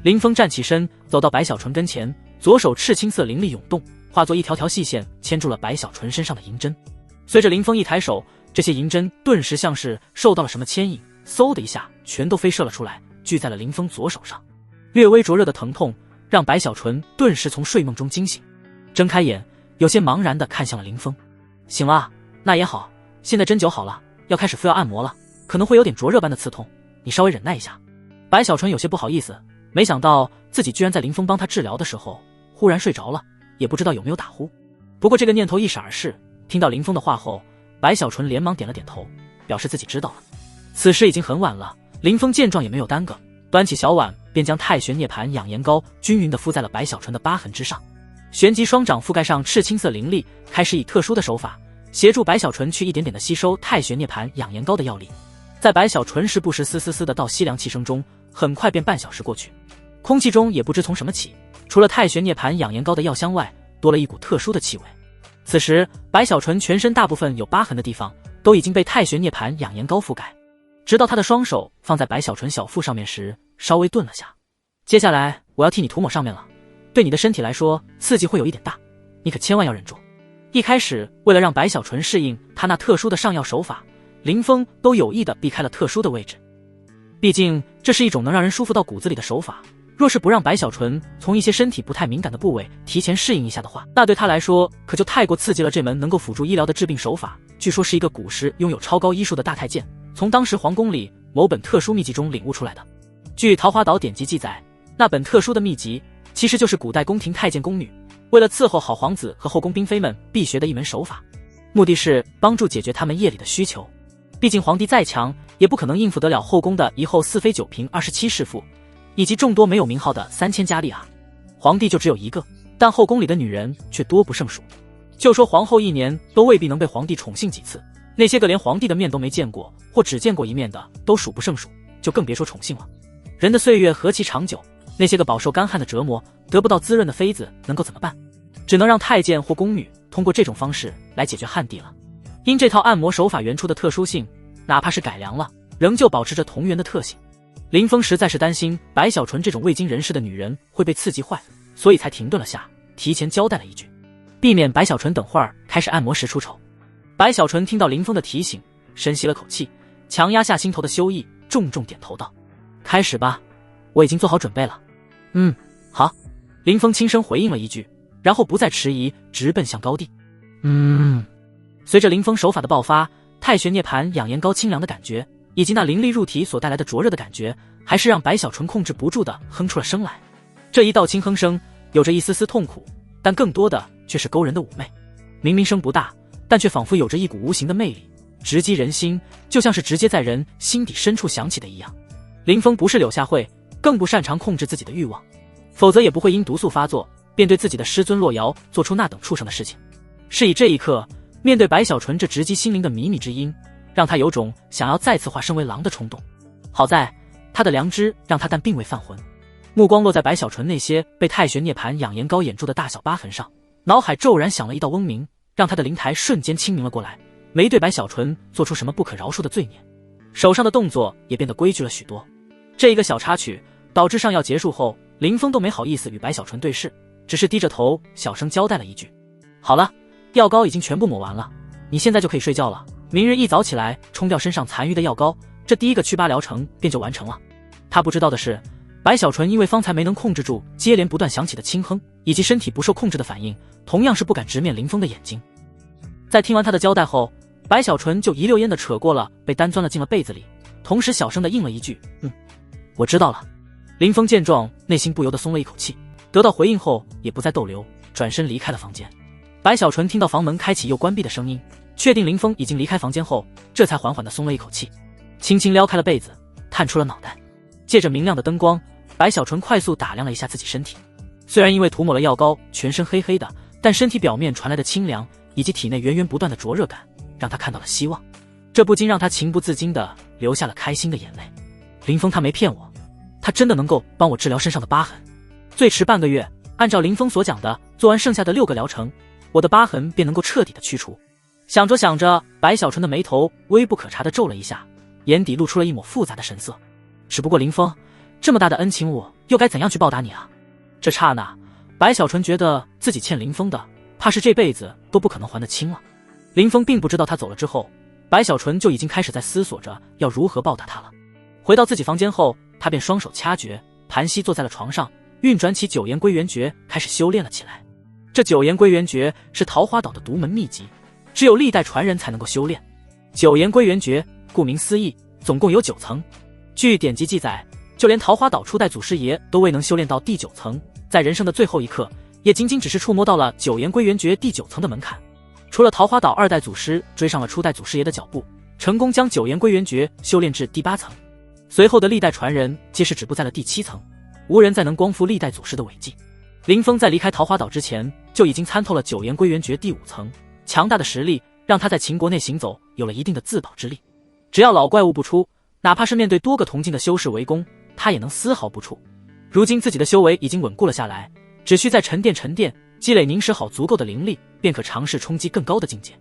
林峰站起身，走到白小纯跟前，左手赤青色灵力涌动，化作一条条细线牵住了白小纯身上的银针。随着林峰一抬手，这些银针顿时像是受到了什么牵引，嗖的一下全都飞射了出来，聚在了林峰左手上。略微灼热的疼痛让白小纯顿时从睡梦中惊醒，睁开眼，有些茫然地看向了林峰。醒了，那也好，现在针灸好了，要开始敷药按摩了，可能会有点灼热般的刺痛，你稍微忍耐一下。白小纯有些不好意思，没想到自己居然在林峰帮他治疗的时候忽然睡着了，也不知道有没有打呼。不过这个念头一闪而逝，听到林峰的话后，白小纯连忙点了点头，表示自己知道了。此时已经很晚了，林峰见状也没有耽搁，端起小碗便将太玄涅槃养颜膏均匀地敷在了白小纯的疤痕之上，旋即双掌覆盖上赤青色灵力，开始以特殊的手法协助白小纯去一点点地吸收太玄涅槃养颜膏的药力。在白小纯时不时嘶嘶嘶的倒吸凉气声中，很快便半小时过去，空气中也不知从什么起，除了太玄涅槃养颜膏的药香外，多了一股特殊的气味。此时白小纯全身大部分有疤痕的地方都已经被太玄涅槃养颜膏覆盖，直到他的双手放在白小纯小腹上面时稍微顿了下。接下来我要替你涂抹上面了，对你的身体来说刺激会有一点大，你可千万要忍住。一开始为了让白小纯适应他那特殊的上药手法，林峰都有意地避开了特殊的位置，毕竟这是一种能让人舒服到骨子里的手法，若是不让白小纯从一些身体不太敏感的部位提前适应一下的话，那对他来说可就太过刺激了。这门能够辅助医疗的治病手法，据说是一个古时拥有超高医术的大太监从当时皇宫里某本特殊秘籍中领悟出来的。据桃花岛典籍记载，那本特殊的秘籍其实就是古代宫廷太监宫女为了伺候好皇子和后宫嫔妃们必学的一门手法，目的是帮助解决他们夜里的需求。毕竟皇帝再强也不可能应付得了后宫的一后4妃9嫔27侍妇以及众多没有名号的3000佳丽啊。皇帝就只有一个，但后宫里的女人却多不胜数，就说皇后一年都未必能被皇帝宠幸几次，那些个连皇帝的面都没见过或只见过一面的都数不胜数，就更别说宠幸了。人的岁月何其长久，那些个饱受干旱的折磨得不到滋润的妃子能够怎么办？只能让太监或宫女通过这种方式来解决旱地了。因这套按摩手法原初的特殊性，哪怕是改良了，仍旧保持着同源的特性。林峰实在是担心白小纯这种未经人事的女人会被刺激坏，所以才停顿了下，提前交代了一句，避免白小纯等会儿开始按摩时出丑。白小纯听到林峰的提醒，深吸了口气，强压下心头的羞意，重重点头道：开始吧，我已经做好准备了。好。林峰轻声回应了一句，然后不再迟疑，直奔向高地。随着林峰手法的爆发，太玄涅槃养颜膏清凉的感觉，以及那灵力入体所带来的灼热的感觉，还是让白小纯控制不住地哼出了声来。这一道轻哼声有着一丝丝痛苦，但更多的却是勾人的妩媚。明明声不大，但却仿佛有着一股无形的魅力，直击人心，就像是直接在人心底深处响起的一样。林峰不是柳下惠，更不擅长控制自己的欲望，否则也不会因毒素发作便对自己的师尊洛瑶做出那等畜生的事情。是以这一刻，面对白小纯这直击心灵的靡靡之音，让他有种想要再次化身为狼的冲动。好在他的良知让他但并未犯浑，目光落在白小纯那些被太玄涅槃养颜膏掩住的大小疤痕上，脑海骤然响了一道嗡鸣，让他的灵台瞬间清明了过来，没对白小纯做出什么不可饶恕的罪孽，手上的动作也变得规矩了许多。这一个小插曲导致上药结束后，林峰都没好意思与白小纯对视，只是低着头小声交代了一句：好了，药膏已经全部抹完了，你现在就可以睡觉了，明日一早起来冲掉身上残余的药膏，这第一个祛疤疗程便就完成了。他不知道的是，白小纯因为方才没能控制住接连不断响起的轻哼，以及身体不受控制的反应，同样是不敢直面林峰的眼睛。在听完他的交代后，白小纯就一溜烟地扯过了被单钻了进了被子里，同时小声地应了一句：我知道了。林峰见状，内心不由得松了一口气，得到回应后也不再逗留，转身离开了房间。白小纯听到房门开启又关闭的声音，确定林峰已经离开房间后，这才缓缓地松了一口气，轻轻撩开了被子，探出了脑袋。借着明亮的灯光，白小纯快速打量了一下自己身体，虽然因为涂抹了药膏全身黑黑的，但身体表面传来的清凉以及体内源源不断的灼热感，让他看到了希望，这不禁让他情不自禁地流下了开心的眼泪。林峰他没骗我，他真的能够帮我治疗身上的疤痕，最迟半个月，按照林峰所讲的做完剩下的6个疗程，我的疤痕便能够彻底的去除。想着想着，白小纯的眉头微不可察地皱了一下，眼底露出了一抹复杂的神色。只不过林峰，这么大的恩情我又该怎样去报答你啊？这刹那，白小纯觉得自己欠林峰的，怕是这辈子都不可能还得清了。林峰并不知道他走了之后，白小纯就已经开始在思索着要如何报答他了。回到自己房间后，他便双手掐诀，盘膝坐在了床上，运转起九岩归元诀，开始修炼了起来。这九岩归元诀是桃花岛的独门秘籍，只有历代传人才能够修炼。九岩归元诀顾名思义，总共有9层。据典籍记载，就连桃花岛初代祖师爷都未能修炼到第9层，在人生的最后一刻，也仅仅只是触摸到了九岩归元诀第9层的门槛。除了桃花岛2代祖师追上了初代祖师爷的脚步，成功将九岩归元诀修炼至第8层，随后的历代传人皆是止步在了第7层，无人再能光复历代祖师的伟绩。林峰在离开桃花岛之前，就已经参透了九岩归元诀第5层，强大的实力让他在秦国内行走有了一定的自保之力，只要老怪物不出，哪怕是面对多个同境的修士围攻，他也能丝毫不怵。如今自己的修为已经稳固了下来，只需再沉淀沉淀，积累凝实好足够的灵力，便可尝试冲击更高的境界。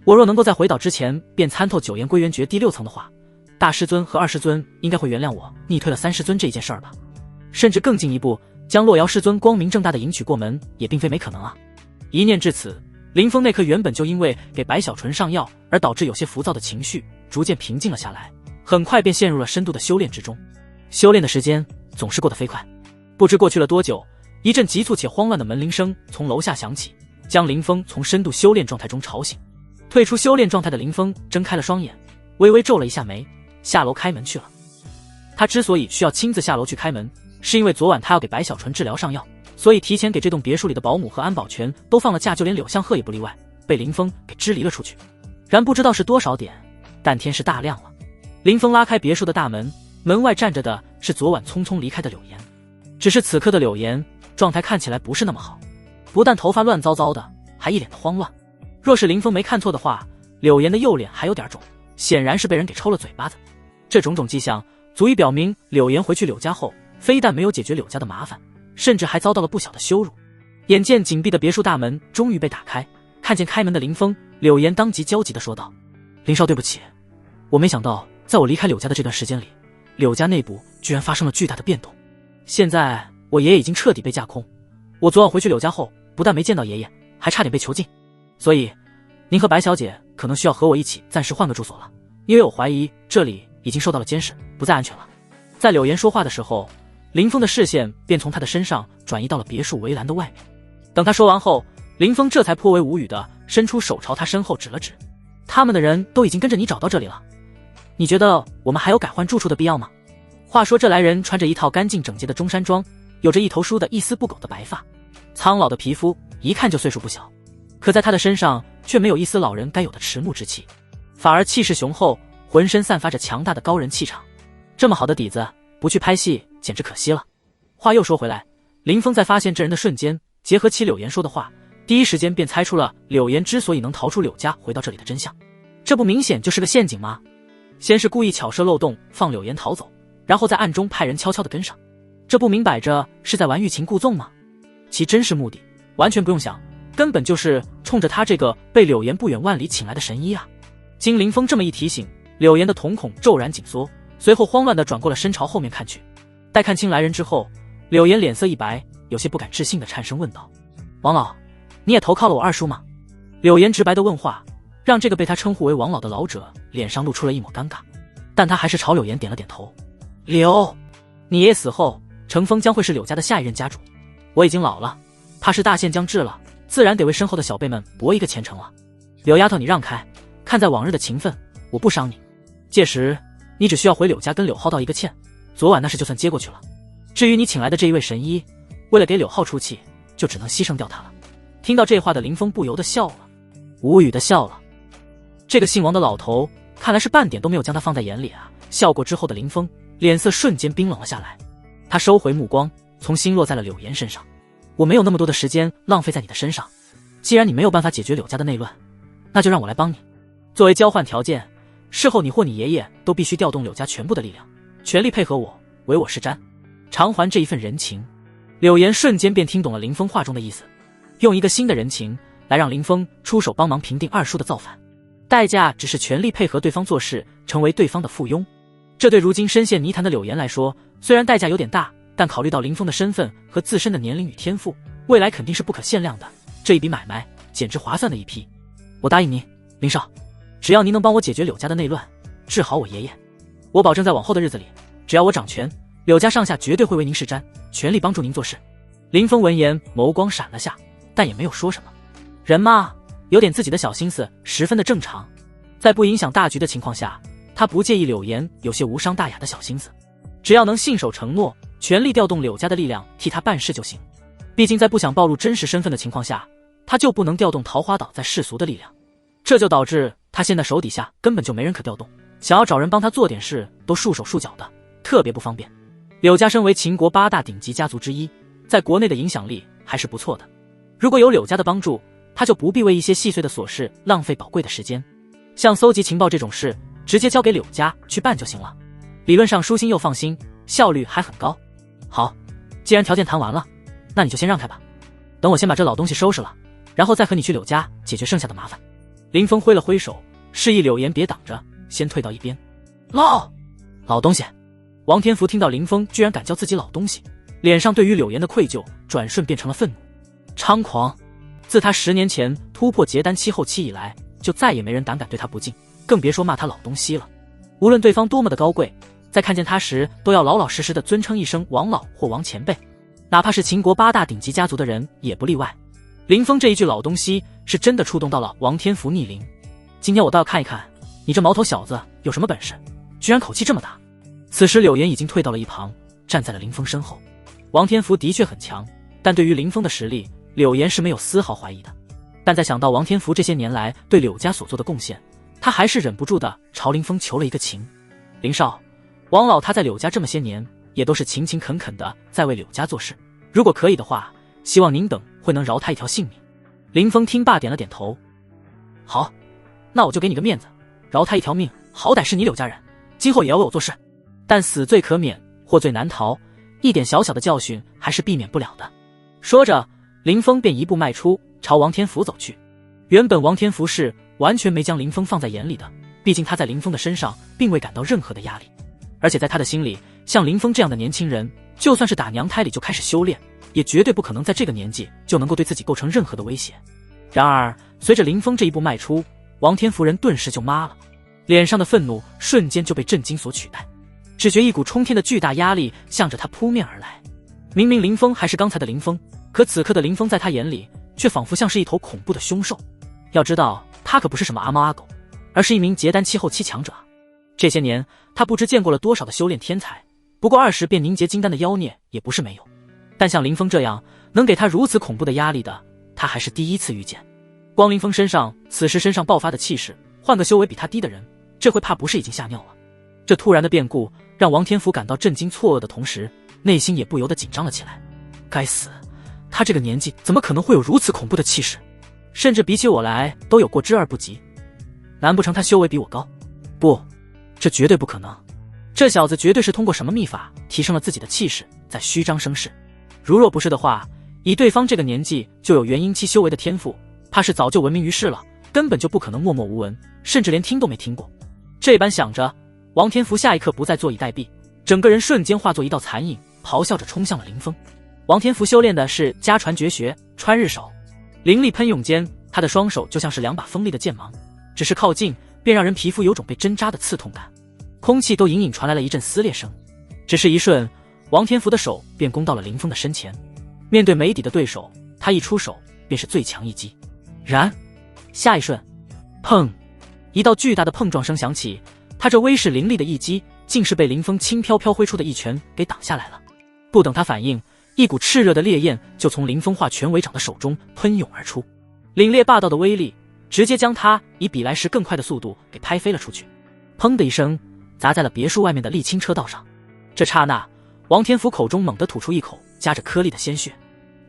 我若能够在回岛之前便参透九岩归元诀第6层的话，大师尊和二师尊应该会原谅我逆推了3师尊这一件事儿吧。甚至更进一步，将洛瑶师尊光明正大的迎娶过门，也并非没可能啊。一念至此，林峰那颗原本就因为给白小纯上药而导致有些浮躁的情绪逐渐平静了下来，很快便陷入了深度的修炼之中。修炼的时间总是过得飞快，不知过去了多久，一阵急促且慌乱的门铃声从楼下响起，将林峰从深度修炼状态中吵醒。退出修炼状态的林峰睁开了双眼，微微皱了一下眉，下楼开门去了。他之所以需要亲自下楼去开门，是因为昨晚他要给白小纯治疗上药，所以提前给这栋别墅里的保姆和安保全都放了假，就连柳相鹤也不例外，被林峰给支离了出去。然不知道是多少点，但天是大亮了。林峰拉开别墅的大门，门外站着的是昨晚匆匆离开的柳岩。只是此刻的柳岩状态看起来不是那么好，不但头发乱糟糟的，还一脸的慌乱。若是林峰没看错的话，柳岩的右脸还有点肿，显然是被人给抽了嘴巴子。这种种迹象足以表明柳岩回去柳家后，非但没有解决柳家的麻烦，甚至还遭到了不小的羞辱。眼见紧闭的别墅大门终于被打开，看见开门的林峰，柳岩当即焦急地说道：林少，对不起，我没想到在我离开柳家的这段时间里，柳家内部居然发生了巨大的变动。现在我爷爷已经彻底被架空，我昨晚回去柳家后，不但没见到爷爷，还差点被囚禁。所以您和白小姐可能需要和我一起暂时换个住所了，因为我怀疑这里已经受到了监视，不再安全了。在柳岩说话的时候，林峰的视线便从他的身上转移到了别墅围栏的外面。等他说完后，林峰这才颇为无语的伸出手朝他身后指了指，他们的人都已经跟着你找到这里了，你觉得我们还有改换住处的必要吗？话说这来人穿着一套干净整洁的中山装，有着一头梳得一丝不苟的白发，苍老的皮肤一看就岁数不小，可在他的身上却没有一丝老人该有的迟暮之气，反而气势雄厚，浑身散发着强大的高人气场。这么好的底子，不去拍戏简直可惜了。话又说回来，林峰在发现这人的瞬间，结合起柳岩说的话，第一时间便猜出了柳岩之所以能逃出柳家回到这里的真相。这不明显就是个陷阱吗？先是故意巧设漏洞放柳岩逃走，然后在暗中派人悄悄地跟上，这不明摆着是在玩欲擒故纵吗？其真实目的完全不用想，根本就是冲着他这个被柳岩不远万里请来的神医啊！经林峰这么一提醒，柳岩的瞳孔骤然紧缩，随后慌乱地转过了身朝后面看去。待看清来人之后，柳岩脸色一白，有些不敢置信地颤声问道：王老，你也投靠了我二叔吗？柳岩直白的问话让这个被他称呼为王老的老者脸上露出了一抹尴尬，但他还是朝柳岩点了点头。柳，你爷爷死后，程峰将会是柳家的下一任家主，我已经老了，怕是大限将至了，自然得为身后的小辈们搏一个前程了。柳丫头，你让开，看在往日的情分，我不伤你，届时你只需要回柳家跟柳浩道一个歉，昨晚那事就算接过去了。至于你请来的这一位神医，为了给柳浩出气，就只能牺牲掉他了。听到这话的林峰不由得笑了，无语的笑了。这个姓王的老头看来是半点都没有将他放在眼里啊！笑过之后的林峰脸色瞬间冰冷了下来，他收回目光，从心落在了柳岩身上。我没有那么多的时间浪费在你的身上，既然你没有办法解决柳家的内乱，那就让我来帮你。作为交换条件，事后你或你爷爷都必须调动柳家全部的力量，全力配合我，唯我是瞻，偿还这一份人情。柳岩瞬间便听懂了林峰话中的意思，用一个新的人情来让林峰出手帮忙平定二叔的造反，代价只是全力配合对方做事，成为对方的附庸。这对如今深陷泥潭的柳岩来说，虽然代价有点大，但考虑到林峰的身份和自身的年龄与天赋，未来肯定是不可限量的，这一笔买卖简直划算的一批。我答应您，林少，只要您能帮我解决柳家的内乱，治好我爷爷，我保证在往后的日子里，只要我掌权，柳家上下绝对会为您是瞻，全力帮助您做事。林峰闻言眸光闪了下，但也没有说什么。人嘛，有点自己的小心思十分的正常，在不影响大局的情况下，他不介意柳岩有些无伤大雅的小心思，只要能信守承诺，全力调动柳家的力量替他办事就行。毕竟在不想暴露真实身份的情况下，他就不能调动桃花岛在世俗的力量，这就导致他现在手底下根本就没人可调动，想要找人帮他做点事都束手束脚的，特别不方便。柳家身为秦国8大顶级家族之一，在国内的影响力还是不错的，如果有柳家的帮助，他就不必为一些细碎的琐事浪费宝贵的时间，像搜集情报这种事直接交给柳家去办就行了，理论上舒心又放心，效率还很高。好，既然条件谈完了，那你就先让开吧，等我先把这老东西收拾了，然后再和你去柳家解决剩下的麻烦。林峰挥了挥手，示意柳岩别挡着，先退到一边。老东西。王天福听到林峰居然敢叫自己老东西，脸上对于柳岩的愧疚转瞬变成了愤怒。猖狂！自他10年前突破结丹期后期以来，就再也没人胆敢对他不敬，更别说骂他老东西了。无论对方多么的高贵，在看见他时都要老老实实的尊称一声王老或王前辈，哪怕是秦国8大顶级家族的人也不例外。林峰这一句老东西是真的触动到了王天福逆鳞。今天我倒要看一看你这毛头小子有什么本事，居然口气这么大。此时柳岩已经退到了一旁，站在了林峰身后。王天福的确很强，但对于林峰的实力，柳岩是没有丝毫怀疑的。但在想到王天福这些年来对柳家所做的贡献，他还是忍不住的朝林峰求了一个情。林少，王老他在柳家这么些年，也都是勤勤恳恳的在为柳家做事，如果可以的话，希望您等会能饶他一条性命。林峰听罢点了点头。好，那我就给你个面子，饶他一条命，好歹是你柳家人，今后也要为我做事。但死罪可免，祸罪难逃，一点小小的教训还是避免不了的。说着，林峰便一步迈出，朝王天福走去。原本王天福是完全没将林峰放在眼里的，毕竟他在林峰的身上并未感到任何的压力，而且在他的心里，像林峰这样的年轻人，就算是打娘胎里就开始修炼，也绝对不可能在这个年纪就能够对自己构成任何的威胁。然而随着林峰这一步迈出，王天福人顿时就麻了，脸上的愤怒瞬间就被震惊所取代，只觉一股冲天的巨大压力向着他扑面而来。明明林峰还是刚才的林峰，可此刻的林峰在他眼里却仿佛像是一头恐怖的凶兽。要知道，他可不是什么阿猫阿狗，而是一名结丹期后期强者啊！这些年，他不知见过了多少的修炼天才，不过20便凝结金丹的妖孽也不是没有。但像林峰这样能给他如此恐怖的压力的，他还是第一次遇见。光林峰此时身上爆发的气势，换个修为比他低的人，这回怕不是已经吓尿了。这突然的变故让王天福感到震惊错愕的同时，内心也不由得紧张了起来。该死，他这个年纪怎么可能会有如此恐怖的气势？甚至比起我来都有过之而不及。难不成他修为比我高？不，这绝对不可能。这小子绝对是通过什么秘法提升了自己的气势，在虚张声势。如若不是的话，以对方这个年纪就有元婴期修为的天赋，怕是早就闻名于世了，根本就不可能默默无闻，甚至连听都没听过。这般想着，王天福下一刻不再坐以待毙，整个人瞬间化作一道残影，咆哮着冲向了林峰。王天福修炼的是家传绝学穿日手，灵力喷涌间，他的双手就像是2把锋利的剑芒，只是靠近便让人皮肤有种被针扎的刺痛感，空气都隐隐传来了一阵撕裂声。只是一瞬，王天福的手便攻到了林峰的身前。面对没底的对手，他一出手便是最强一击。然，下一瞬，砰！一道巨大的碰撞声响起，他这威势凌厉的一击，竟是被林峰轻飘飘挥出的一拳给挡下来了。不等他反应，一股炽热的烈焰就从林峰化拳为掌的手中喷涌而出，凛冽霸道的威力直接将他以比来时更快的速度给拍飞了出去，砰的一声砸在了别墅外面的沥青车道上。这刹那，王天福口中猛地吐出一口夹着颗粒的鲜血，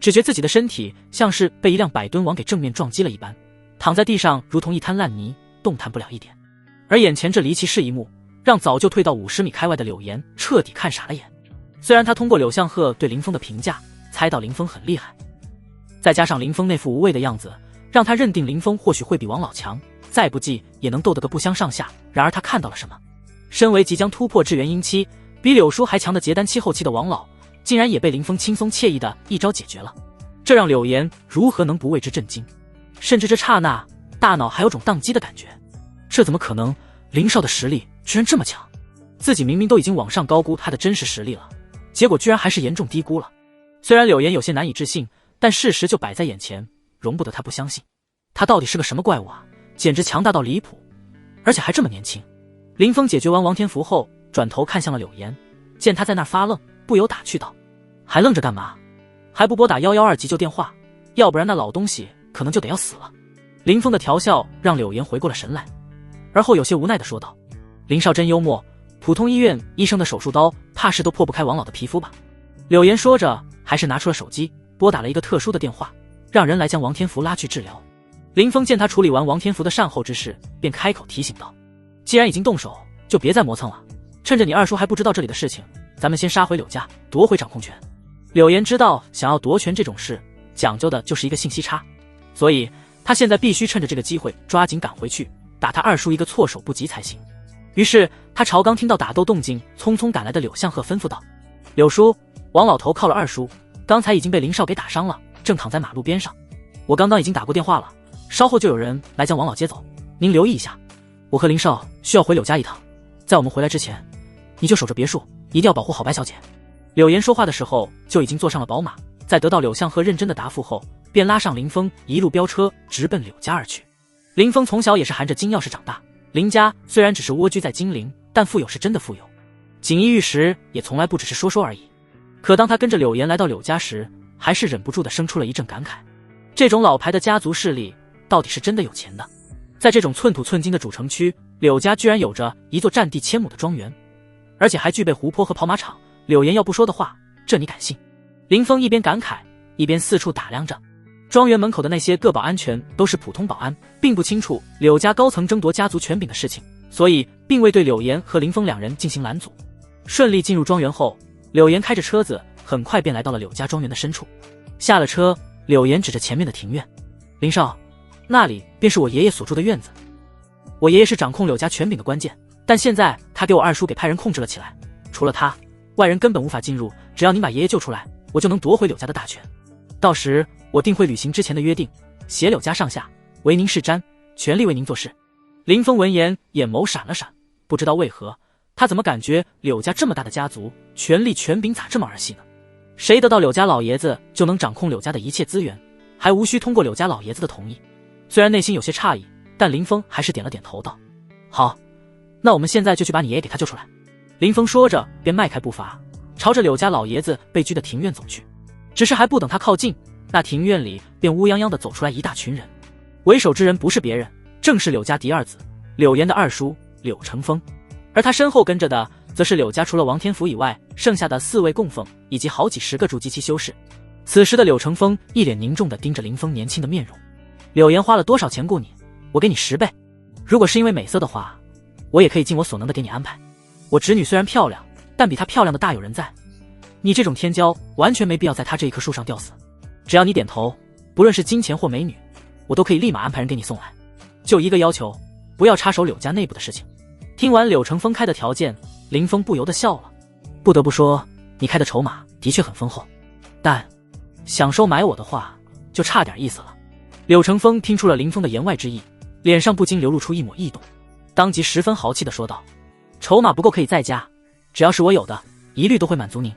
只觉自己的身体像是被一辆100吨网给正面撞击了一般，躺在地上如同一滩烂泥，动弹不了一点。而眼前这离奇事一幕，让早就退到50米开外的柳岩彻底看傻了眼。虽然他通过柳相鹤对林峰的评价猜到林峰很厉害，再加上林峰那副无畏的样子，让他认定林峰或许会比王老强，再不济也能斗得个不相上下。然而他看到了什么？身为即将突破至元婴期，比柳叔还强的结丹期后期的王老，竟然也被林峰轻松惬意的一招解决了。这让柳岩如何能不为之震惊？甚至这刹那，大脑还有种宕机的感觉。这怎么可能？林少的实力居然这么强，自己明明都已经往上高估他的真实实力了，结果居然还是严重低估了。虽然柳岩有些难以置信，但事实就摆在眼前，容不得他不相信。他到底是个什么怪物啊？简直强大到离谱，而且还这么年轻。林峰解决完王天福后，转头看向了柳岩，见他在那儿发愣，不由打趣道：还愣着干嘛？还不拨打112急救电话，要不然那老东西可能就得要死了。林峰的调笑让柳岩回过了神来，而后有些无奈地说道：林少真幽默，普通医院医生的手术刀怕是都破不开王老的皮肤吧。柳岩说着，还是拿出了手机，拨打了一个特殊的电话，让人来将王天福拉去治疗。林峰见他处理完王天福的善后之事，便开口提醒道：既然已经动手，就别再磨蹭了，趁着你二叔还不知道这里的事情，咱们先杀回柳家，夺回掌控权。柳岩知道想要夺权这种事讲究的就是一个信息差，所以他现在必须趁着这个机会抓紧赶回去，打他二叔一个措手不及才行。于是他朝刚听到打斗动静匆匆赶来的柳相鹤吩咐道：柳叔，王老头靠了二叔，刚才已经被林少给打伤了，正躺在马路边上，我刚刚已经打过电话了，稍后就有人来将王老接走，您留意一下。我和林少需要回柳家一趟，在我们回来之前，你就守着别墅，一定要保护好白小姐。柳岩说话的时候就已经坐上了宝马，在得到柳相鹤认真的答复后，便拉上林峰一路飙车直奔柳家而去。林峰从小也是含着金钥匙长大，林家虽然只是蜗居在金陵，但富有是真的富有，锦衣玉食也从来不只是说说而已。可当他跟着柳岩来到柳家时，还是忍不住的生出了一阵感慨，这种老牌的家族势力到底是真的有钱的。在这种寸土寸金的主城区，柳家居然有着一座占地1000亩的庄园，而且还具备湖泊和跑马场。柳岩要不说的话，这你敢信？林峰一边感慨，一边四处打量着庄园门口的那些个保安全都是普通保安，并不清楚柳家高层争夺家族权柄的事情，所以并未对柳岩和林峰两人进行拦阻。顺利进入庄园后，柳岩开着车子很快便来到了柳家庄园的深处。下了车，柳岩指着前面的庭院：林少，那里便是我爷爷所住的院子。我爷爷是掌控柳家权柄的关键，但现在他给我二叔给派人控制了起来，除了他，外人根本无法进入。只要您把爷爷救出来，我就能夺回柳家的大权。到时我定会履行之前的约定，携柳家上下为您是瞻，全力为您做事。林峰闻言眼眸闪了闪，不知道为何他怎么感觉柳家这么大的家族，权力权柄咋这么儿戏呢？谁得到柳家老爷子，就能掌控柳家的一切资源，还无需通过柳家老爷子的同意。虽然内心有些诧异，但林峰还是点了点头道：好，那我们现在就去把你爷爷给他救出来。林峰说着便迈开步伐，朝着柳家老爷子被拘的庭院走去。只是还不等他靠近，那庭院里便乌泱泱地走出来一大群人。为首之人不是别人，正是柳家嫡二子柳岩的二叔柳成风，而他身后跟着的则是柳家除了王天福以外剩下的4位供奉以及好几十个筑基期修士。此时的柳成风一脸凝重地盯着林峰年轻的面容。柳岩花了多少钱雇你？我给你10倍。如果是因为美色的话，我也可以尽我所能的给你安排。我侄女虽然漂亮，但比她漂亮的大有人在。你这种天骄完全没必要在她这一棵树上吊死。只要你点头，不论是金钱或美女，我都可以立马安排人给你送来。就一个要求，不要插手柳家内部的事情。听完柳成风开的条件，林峰不由得笑了。不得不说，你开的筹码的确很丰厚，但想收买我的话，就差点意思了。柳成风听出了林峰的言外之意，脸上不禁流露出一抹异动，当即十分豪气地说道：筹码不够可以再加，只要是我有的，一律都会满足您。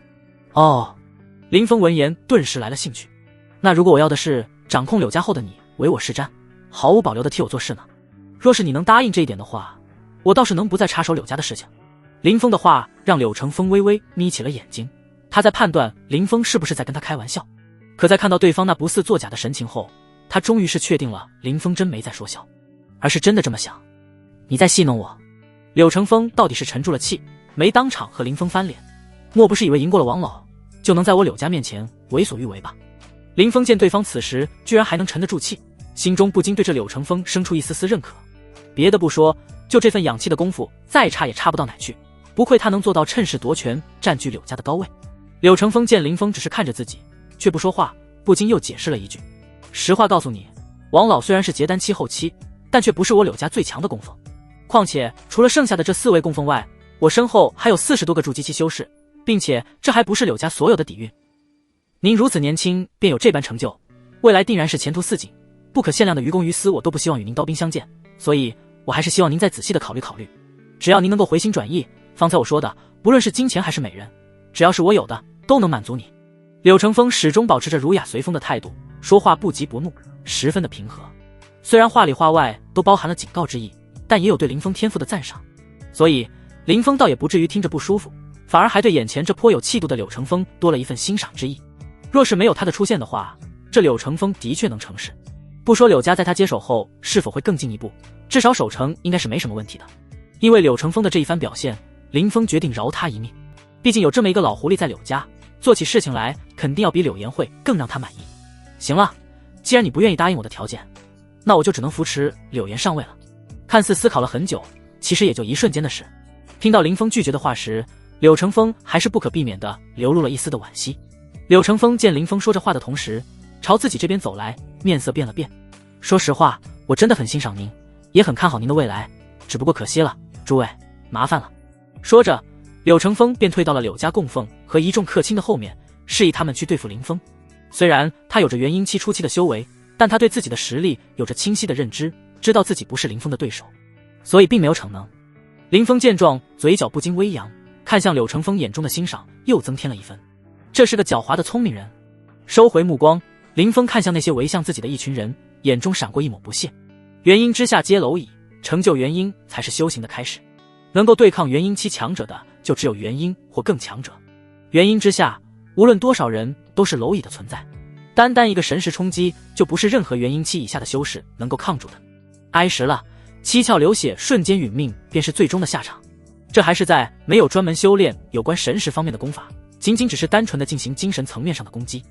哦，林峰闻言顿时来了兴趣。那如果我要的是掌控柳家后的你唯我是瞻，毫无保留地替我做事呢？若是你能答应这一点的话，我倒是能不再插手柳家的事情。林峰的话让柳成风微微眯起了眼睛，他在判断林峰是不是在跟他开玩笑。可在看到对方那不似作假的神情后，他终于是确定了林峰真没在说笑，而是真的这么想。你在戏弄我？柳成风到底是沉住了气，没当场和林峰翻脸。莫不是以为赢过了王老，就能在我柳家面前为所欲为吧？林峰见对方此时居然还能沉得住气，心中不禁对这柳成风生出一丝丝认可。别的不说，就这份养气的功夫，再差也差不到哪去。不愧他能做到趁势夺权，占据柳家的高位。柳成风见林峰只是看着自己，却不说话，不禁又解释了一句：实话告诉你，王老虽然是结丹期后期，但却不是我柳家最强的供奉。况且除了剩下的这4位供奉外，我身后还有40多个筑基期修士，并且这还不是柳家所有的底蕴。您如此年轻便有这般成就，未来定然是前途似锦，不可限量的于公于私我都不希望与您刀兵相见，所以我还是希望您再仔细的考虑考虑。只要您能够回心转意，方才我说的不论是金钱还是美人，只要是我有的都能满足你。柳成风始终保持着儒雅随风的态度，说话不急不怒，十分的平和。虽然话里话外都包含了警告之意，但也有对林峰天赋的赞赏，所以林峰倒也不至于听着不舒服，反而还对眼前这颇有气度的柳成风多了一份欣赏之意。若是没有他的出现的话，这柳成风的确能成事。不说柳家在他接手后是否会更进一步，至少守成应该是没什么问题的。因为柳成风的这一番表现，林峰决定饶他一命。毕竟有这么一个老狐狸在柳家，做起事情来肯定要比柳岩会更让他满意。行了，既然你不愿意答应我的条件，那我就只能扶持柳岩上位了。看似思考了很久，其实也就一瞬间的事。听到林峰拒绝的话时，柳成风还是不可避免地流露了一丝的惋惜。柳成风见林峰说着话的同时，朝自己这边走来，面色变了变。说实话，我真的很欣赏您，也很看好您的未来，只不过可惜了，诸位，麻烦了。说着，柳成风便退到了柳家供奉和一众客卿的后面，示意他们去对付林峰。虽然他有着元婴期初期的修为，但他对自己的实力有着清晰的认知，知道自己不是林峰的对手，所以并没有逞能。林峰见状，嘴角不禁微扬，看向柳成风眼中的欣赏又增添了一分。这是个狡猾的聪明人。收回目光，林峰看向那些围向自己的一群人，眼中闪过一抹不屑。元婴之下皆蝼蚁，成就元婴才是修行的开始。能够对抗元婴期强者的，就只有元婴或更强者。元婴之下，无论多少人都是蝼蚁的存在。单单一个神识冲击，就不是任何元婴期以下的修士能够抗住的。挨实了，七窍流血，瞬间殒命，便是最终的下场。这还是在没有专门修炼有关神识方面的功法，仅仅只是单纯的进行精神层面上的攻击。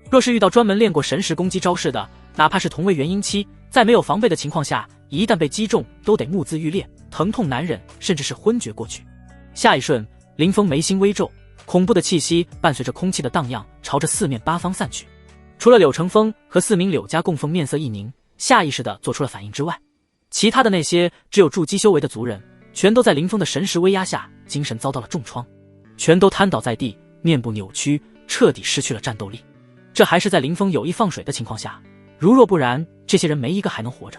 若是遇到专门练过神识攻击招式的，哪怕是同为元婴期，在没有防备的情况下，一旦被击中，都得目眦欲裂，疼痛难忍，甚至是昏厥过去。下一瞬，林峰眉心微皱，恐怖的气息伴随着空气的荡漾，朝着四面八方散去。除了柳成风和4名柳家供奉面色一凝，下意识地做出了反应之外，其他的那些只有筑基修为的族人，全都在林峰的神识威压下，精神遭到了重创，全都瘫倒在地，面部扭曲，彻底失去了战斗力。这还是在林峰有意放水的情况下，如若不然，这些人没一个还能活着。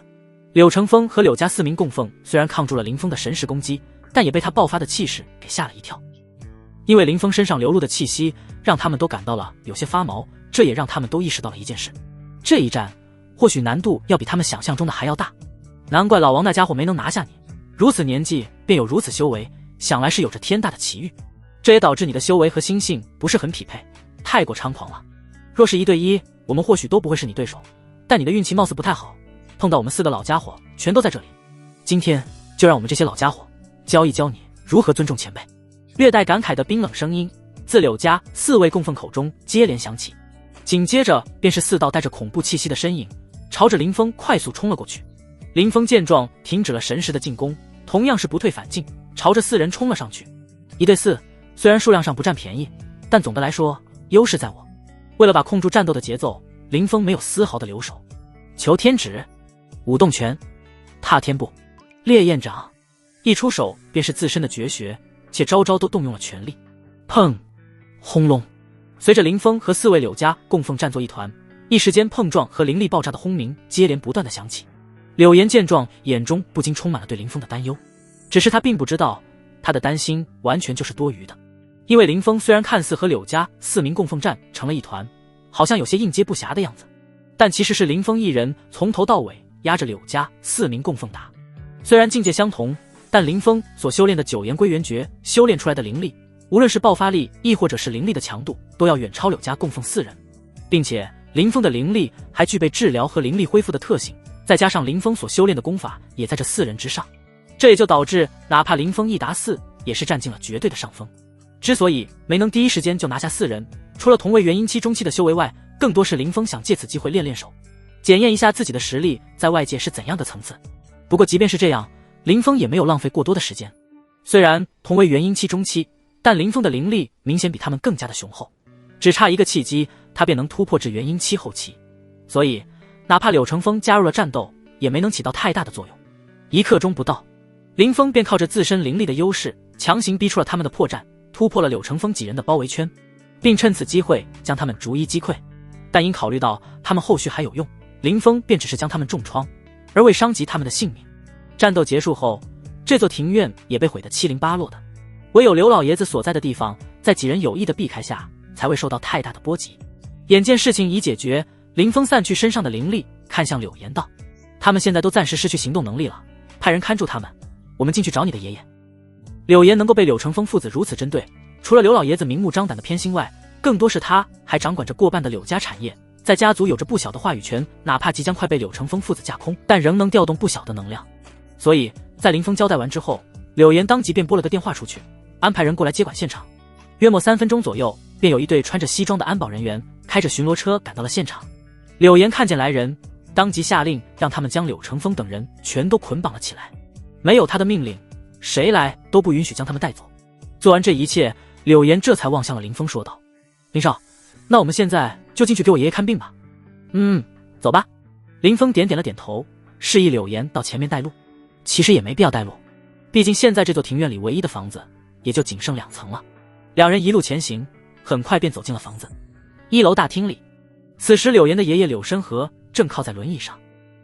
柳成风和柳家4名供奉虽然抗住了林峰的神识攻击，但也被他爆发的气势给吓了一跳。因为林峰身上流露的气息让他们都感到了有些发毛，这也让他们都意识到了一件事，这一战或许难度要比他们想象中的还要大。难怪老王那家伙没能拿下你，如此年纪便有如此修为，想来是有着天大的奇遇，这也导致你的修为和心性不是很匹配，太过猖狂了。若是1对1，我们或许都不会是你对手，但你的运气貌似不太好，碰到我们4个老家伙全都在这里，今天就让我们这些老家伙教一教你如何尊重前辈。略带感慨的冰冷声音自柳家4位供奉口中接连响起，紧接着便是4道带着恐怖气息的身影朝着林峰快速冲了过去。林峰见状停止了神识的进攻，同样是不退反进，朝着4人冲了上去。1对4，虽然数量上不占便宜，但总的来说优势在我。为了把控住战斗的节奏，林峰没有丝毫的留手。求天指，舞动拳，踏天步，烈焰掌，一出手便是自身的绝学，且招招都动用了全力。砰，轰隆，随着林峰和4位柳家供奉战作一团，一时间碰撞和灵力爆炸的轰鸣接连不断的响起。柳岩见状，眼中不禁充满了对林峰的担忧，只是他并不知道，他的担心完全就是多余的。因为林峰虽然看似和柳家4名供奉战成了一团，好像有些应接不暇的样子，但其实是林峰一人从头到尾压着柳家4名供奉打。虽然境界相同，但林峰所修炼的9炎归元诀修炼出来的灵力，无论是爆发力亦或者是灵力的强度，都要远超柳家供奉4人，并且林峰的灵力还具备治疗和灵力恢复的特性，再加上林峰所修炼的功法也在这4人之上，这也就导致哪怕林峰1打4，也是占尽了绝对的上风。之所以没能第一时间就拿下4人，除了同为元婴期中期的修为外，更多是林峰想借此机会练练手，检验一下自己的实力在外界是怎样的层次。不过即便是这样，林峰也没有浪费过多的时间。虽然同为元婴期中期，但林峰的灵力明显比他们更加的雄厚，只差一个契机，他便能突破至元婴期后期。所以哪怕柳成风加入了战斗，也没能起到太大的作用。1刻钟不到，林峰便靠着自身灵力的优势，强行逼出了他们的破绽，突破了柳成风几人的包围圈，并趁此机会将他们逐一击溃。但因考虑到他们后续还有用，林峰便只是将他们重创，而未伤及他们的性命。战斗结束后，这座庭院也被毁得七零八落的，唯有刘老爷子所在的地方，在几人有意的避开下，才未受到太大的波及。眼见事情已解决，林峰散去身上的灵力，看向柳岩道：“他们现在都暂时失去行动能力了，派人看住他们，我们进去找你的爷爷。”柳岩能够被柳成风父子如此针对，除了刘老爷子明目张胆的偏心外，更多是他还掌管着过半的柳家产业，在家族有着不小的话语权，哪怕即将快被柳成风父子架空，但仍能调动不小的能量。所以在林峰交代完之后，柳岩当即便拨了个电话出去，安排人过来接管现场。约莫3分钟左右，便有一队穿着西装的安保人员开着巡逻车赶到了现场。柳岩看见来人，当即下令让他们将柳成风等人全都捆绑了起来，没有他的命令，谁来都不允许将他们带走。做完这一切，柳岩这才望向了林峰说道：“林少，那我们现在就进去给我爷爷看病吧。”“走吧。”林峰点点了点头，示意柳岩到前面带路。其实也没必要带路，毕竟现在这座庭院里唯一的房子也就仅剩2层了。两人一路前行，很快便走进了房子。1楼大厅里，此时柳岩的爷爷柳申河正靠在轮椅上，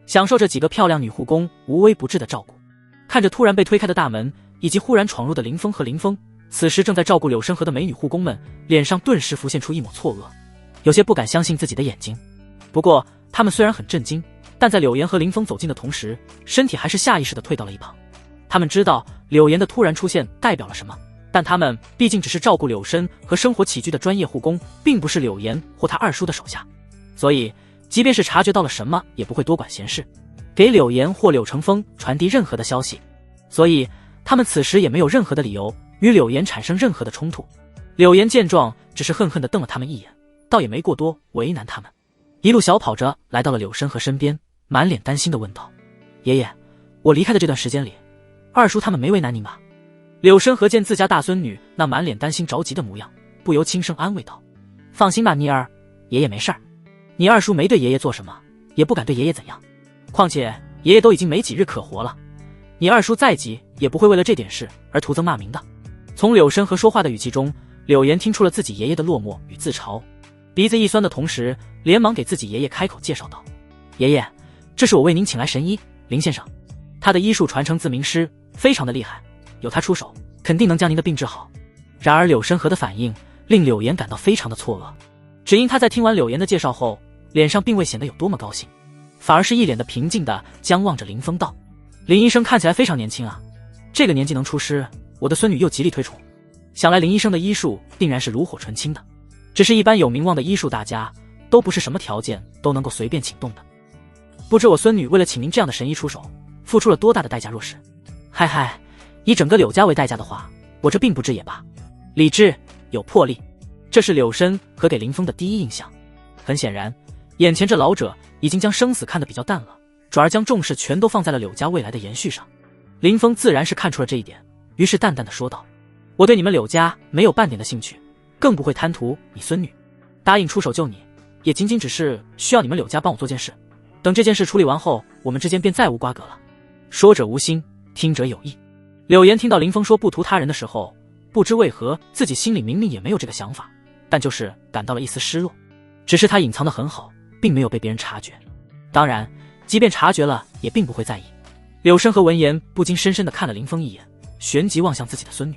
享受着几个漂亮女护工无微不至的照顾。看着突然被推开的大门以及忽然闯入的林峰和林峰，此时正在照顾柳申河的美女护工们脸上顿时浮现出一抹错愕，有些不敢相信自己的眼睛。不过他们虽然很震惊，但在柳岩和林峰走近的同时，身体还是下意识地退到了一旁。他们知道柳岩的突然出现代表了什么，但他们毕竟只是照顾柳申和生活起居的专业护工，并不是柳岩或他二叔的手下，所以即便是察觉到了什么，也不会多管闲事，给柳岩或柳成风传递任何的消息。所以他们此时也没有任何的理由与柳岩产生任何的冲突。柳岩见状，只是恨恨地瞪了他们一眼，倒也没过多为难他们，一路小跑着来到了柳申河身边，满脸担心地问道：“爷爷，我离开的这段时间里，二叔他们没为难您吧？”柳申河见自家大孙女那满脸担心着急的模样，不由轻声安慰道：“放心吧，妮儿，爷爷没事儿。你二叔没对爷爷做什么，也不敢对爷爷怎样。况且爷爷都已经没几日可活了，你二叔再急也不会为了这点事而徒增骂名的。”从柳申河说话的语气中，柳岩听出了自己爷爷的落寞与自嘲，鼻子一酸的同时，连忙给自己爷爷开口介绍道：“爷爷，这是我为您请来神医林先生，他的医术传承自名师，非常的厉害，有他出手，肯定能将您的病治好。”然而柳生河的反应令柳岩感到非常的错愕，只因他在听完柳岩的介绍后，脸上并未显得有多么高兴，反而是一脸的平静地僵望着林峰道：林医生看起来非常年轻啊，这个年纪能出师，我的孙女又极力推崇，想来林医生的医术定然是炉火纯青的，只是一般有名望的医术大家都不是什么条件都能够随便请动的，不知我孙女为了请您这样的神医出手，付出了多大的代价。若是嗨嗨，以整个柳家为代价的话，我这并不知也罢。理智有魄力，这是柳生和给林峰的第一印象。很显然，眼前这老者已经将生死看得比较淡了，转而将重视全都放在了柳家未来的延续上。林峰自然是看出了这一点，于是淡淡的说道：我对你们柳家没有半点的兴趣，更不会贪图你孙女，答应出手救你也仅仅只是需要你们柳家帮我做件事，等这件事处理完后，我们之间便再无瓜葛了。说者无心，听者有意。柳岩听到林峰说不图他人的时候，不知为何自己心里明明也没有这个想法，但就是感到了一丝失落，只是他隐藏得很好，并没有被别人察觉。当然即便察觉了也并不会在意。柳生和闻言不禁深深地看了林峰一眼，旋即望向自己的孙女：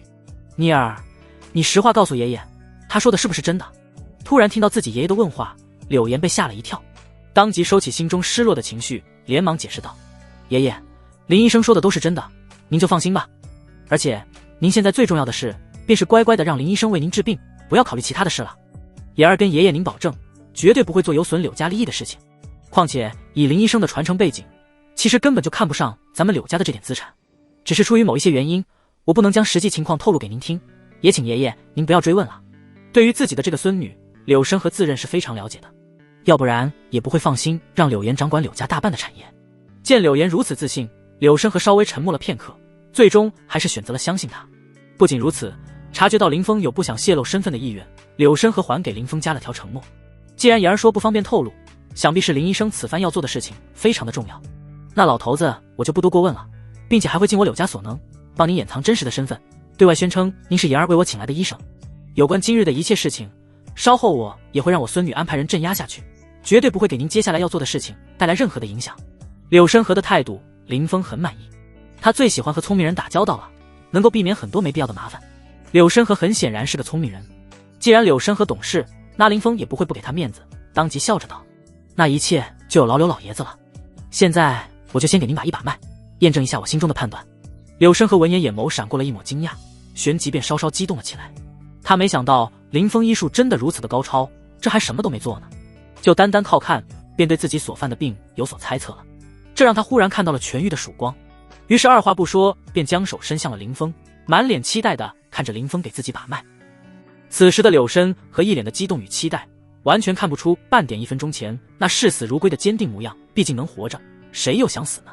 妮儿，你实话告诉爷爷，他说的是不是真的？突然听到自己爷爷的问话，柳岩被吓了一跳，当即收起心中失落的情绪，连忙解释道：爷爷，林医生说的都是真的，您就放心吧。而且您现在最重要的事便是乖乖的让林医生为您治病，不要考虑其他的事了。言儿跟爷爷您保证，绝对不会做有损柳家利益的事情。况且以林医生的传承背景，其实根本就看不上咱们柳家的这点资产，只是出于某一些原因，我不能将实际情况透露给您听，也请爷爷您不要追问了。对于自己的这个孙女，柳生和自认是非常了解的，要不然也不会放心让柳岩掌管柳家大半的产业。见柳岩如此自信，柳生和稍微沉默了片刻，最终还是选择了相信他。不仅如此，察觉到林峰有不想泄露身份的意愿，柳生和还给林峰加了条承诺，既然言儿说不方便透露，想必是林医生此番要做的事情非常的重要。那老头子我就不多过问了，并且还会尽我柳家所能，帮您掩藏真实的身份，对外宣称您是言儿为我请来的医生。有关今日的一切事情，稍后我也会让我孙女安排人镇压下去，绝对不会给您接下来要做的事情带来任何的影响。柳生和的态度林峰很满意，他最喜欢和聪明人打交道了，能够避免很多没必要的麻烦。柳生和很显然是个聪明人，既然柳生和懂事，那林峰也不会不给他面子，当即笑着道：那一切就有劳刘老爷子了，现在我就先给您把一把脉，验证一下我心中的判断。柳生和闻言眼眸闪过了一抹惊讶，旋即便稍稍激动了起来。他没想到林峰医术真的如此的高超，这还什么都没做呢，就单单靠看便对自己所犯的病有所猜测了，这让他忽然看到了痊愈的曙光。于是二话不说便将手伸向了林峰，满脸期待地看着林峰给自己把脉。此时的柳生和一脸的激动与期待，完全看不出半点1分钟前那视死如归的坚定模样。毕竟能活着，谁又想死呢？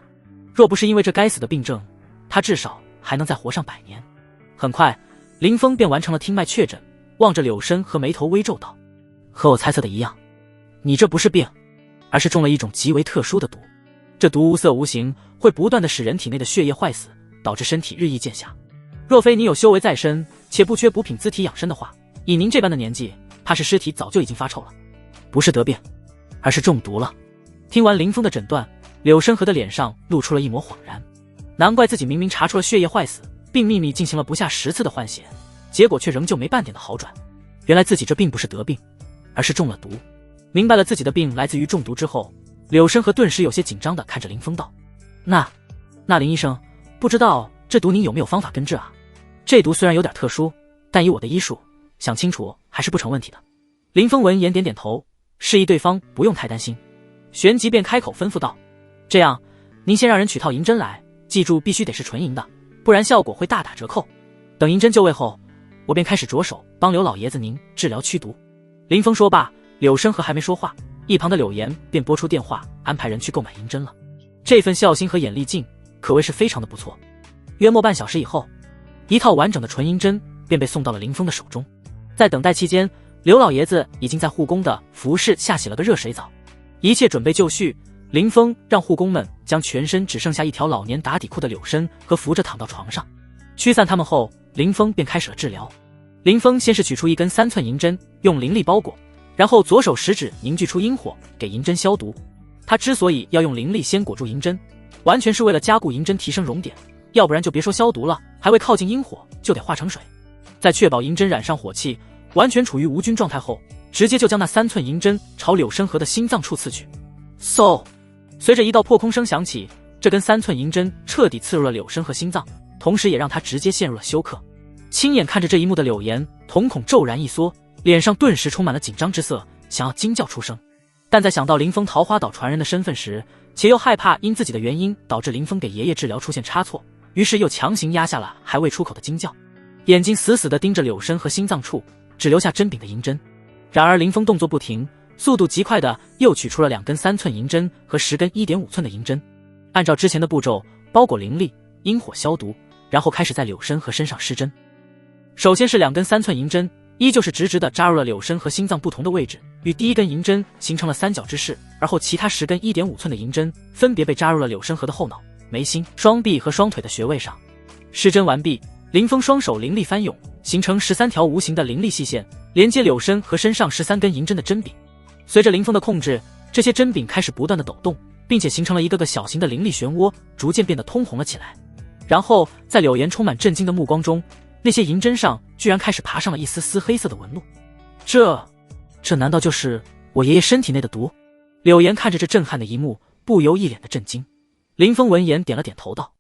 若不是因为这该死的病症，他至少还能再活上100年。很快林峰便完成了听脉确诊，望着柳生和眉头微皱道：和我猜测的一样，你这不是病，而是中了一种极为特殊的毒。这毒无色无形，会不断的使人体内的血液坏死，导致身体日益渐下。若非你有修为在身，且不缺补品滋体养生的话，以您这般的年纪，怕是尸体早就已经发臭了。不是得病，而是中毒了。听完林峰的诊断，柳生和的脸上露出了一抹恍然，难怪自己明明查出了血液坏死，并秘密进行了不下10次的换血，结果却仍旧没半点的好转。原来自己这并不是得病，而是中了毒。明白了自己的病来自于中毒之后，柳生和顿时有些紧张地看着林峰道：那林医生，不知道这毒您有没有方法根治啊？这毒虽然有点特殊，但以我的医术，想清楚还是不成问题的。林峰闻言点点头，示意对方不用太担心，旋即便开口吩咐道：这样，您先让人取套银针来，记住必须得是纯银的，不然效果会大打折扣。等银针就位后，我便开始着手帮刘老爷子您治疗驱毒。林峰说罢，柳生和还没说话，一旁的柳岩便拨出电话安排人去购买银针了。这份孝心和眼力劲可谓是非常的不错。约莫半小时以后，一套完整的纯银针便被送到了林峰的手中。在等待期间，刘老爷子已经在护工的服侍下洗了个热水澡，一切准备就绪。林峰让护工们将全身只剩下一条老年打底裤的柳生和扶着躺到床上，驱散他们后，林峰便开始了治疗。林峰先是取出一根3寸银针，用灵力包裹，然后左手食指凝聚出阴火，给银针消毒。他之所以要用灵力先裹住银针，完全是为了加固银针提升熔点，要不然就别说消毒了，还未靠近阴火就得化成水。在确保银针染上火气，完全处于无菌状态后，直接就将那3寸银针朝柳生河的心脏处刺去。嗖！随着一道破空声响起，这根3寸银针彻底刺入了柳生河心脏，同时也让他直接陷入了休克。亲眼看着这一幕的柳岩瞳孔骤然一缩，脸上顿时充满了紧张之色，想要惊叫出声。但在想到林峰桃花岛传人的身份时，且又害怕因自己的原因导致林峰给爷爷治疗出现差错，于是又强行压下了还未出口的惊叫，眼睛死死地盯着柳生和心脏处，只留下针柄的银针。然而林峰动作不停，速度极快的又取出了2根3寸银针和10根1.5寸的银针，按照之前的步骤包裹灵力，阴火消毒，然后开始在柳生和身上施针。首先是2根3寸银针，依旧是直直的扎入了柳生和心脏不同的位置，与第一根银针形成了三角之势，而后其他10根1.5寸的银针分别被扎入了柳生河的后脑、眉心、双臂和双腿的穴位上。施针完毕，林峰双手灵力翻涌，形成13条无形的灵力细线，连接柳生和身上13根银针的针柄。随着林峰的控制，这些针柄开始不断的抖动，并且形成了一个个小型的灵力漩涡，逐渐变得通红了起来。然后在柳岩充满震惊的目光中，那些银针上居然开始爬上了一丝丝黑色的纹路。这难道就是我爷爷身体内的毒？柳岩看着这震撼的一幕，不由一脸的震惊。林峰闻言点了点头道：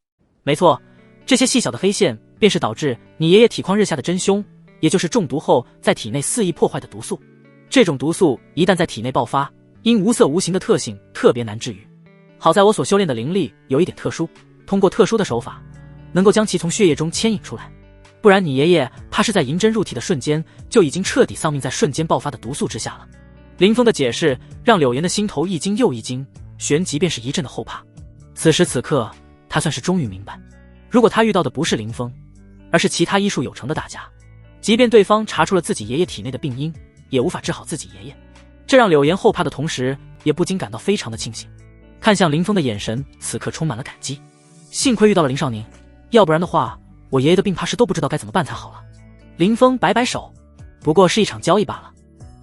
没错，这些细小的黑线便是导致你爷爷体况日下的真凶，也就是中毒后在体内肆意破坏的毒素。这种毒素一旦在体内爆发，因无色无形的特性特别难治愈。好在我所修炼的灵力有一点特殊，通过特殊的手法能够将其从血液中牵引出来，不然你爷爷怕是在银针入体的瞬间就已经彻底丧命在瞬间爆发的毒素之下了。林峰的解释让柳岩的心头一惊又一惊，旋即便是一阵的后怕。此时此刻他算是终于明白，如果他遇到的不是林峰，而是其他医术有成的大家，即便对方查出了自己爷爷体内的病因，也无法治好自己爷爷。这让柳岩后怕的同时，也不禁感到非常的庆幸。看向林峰的眼神此刻充满了感激，幸亏遇到了林少宁，要不然的话我爷爷的病怕是都不知道该怎么办才好了。林峰摆摆手，不过是一场交易罢了。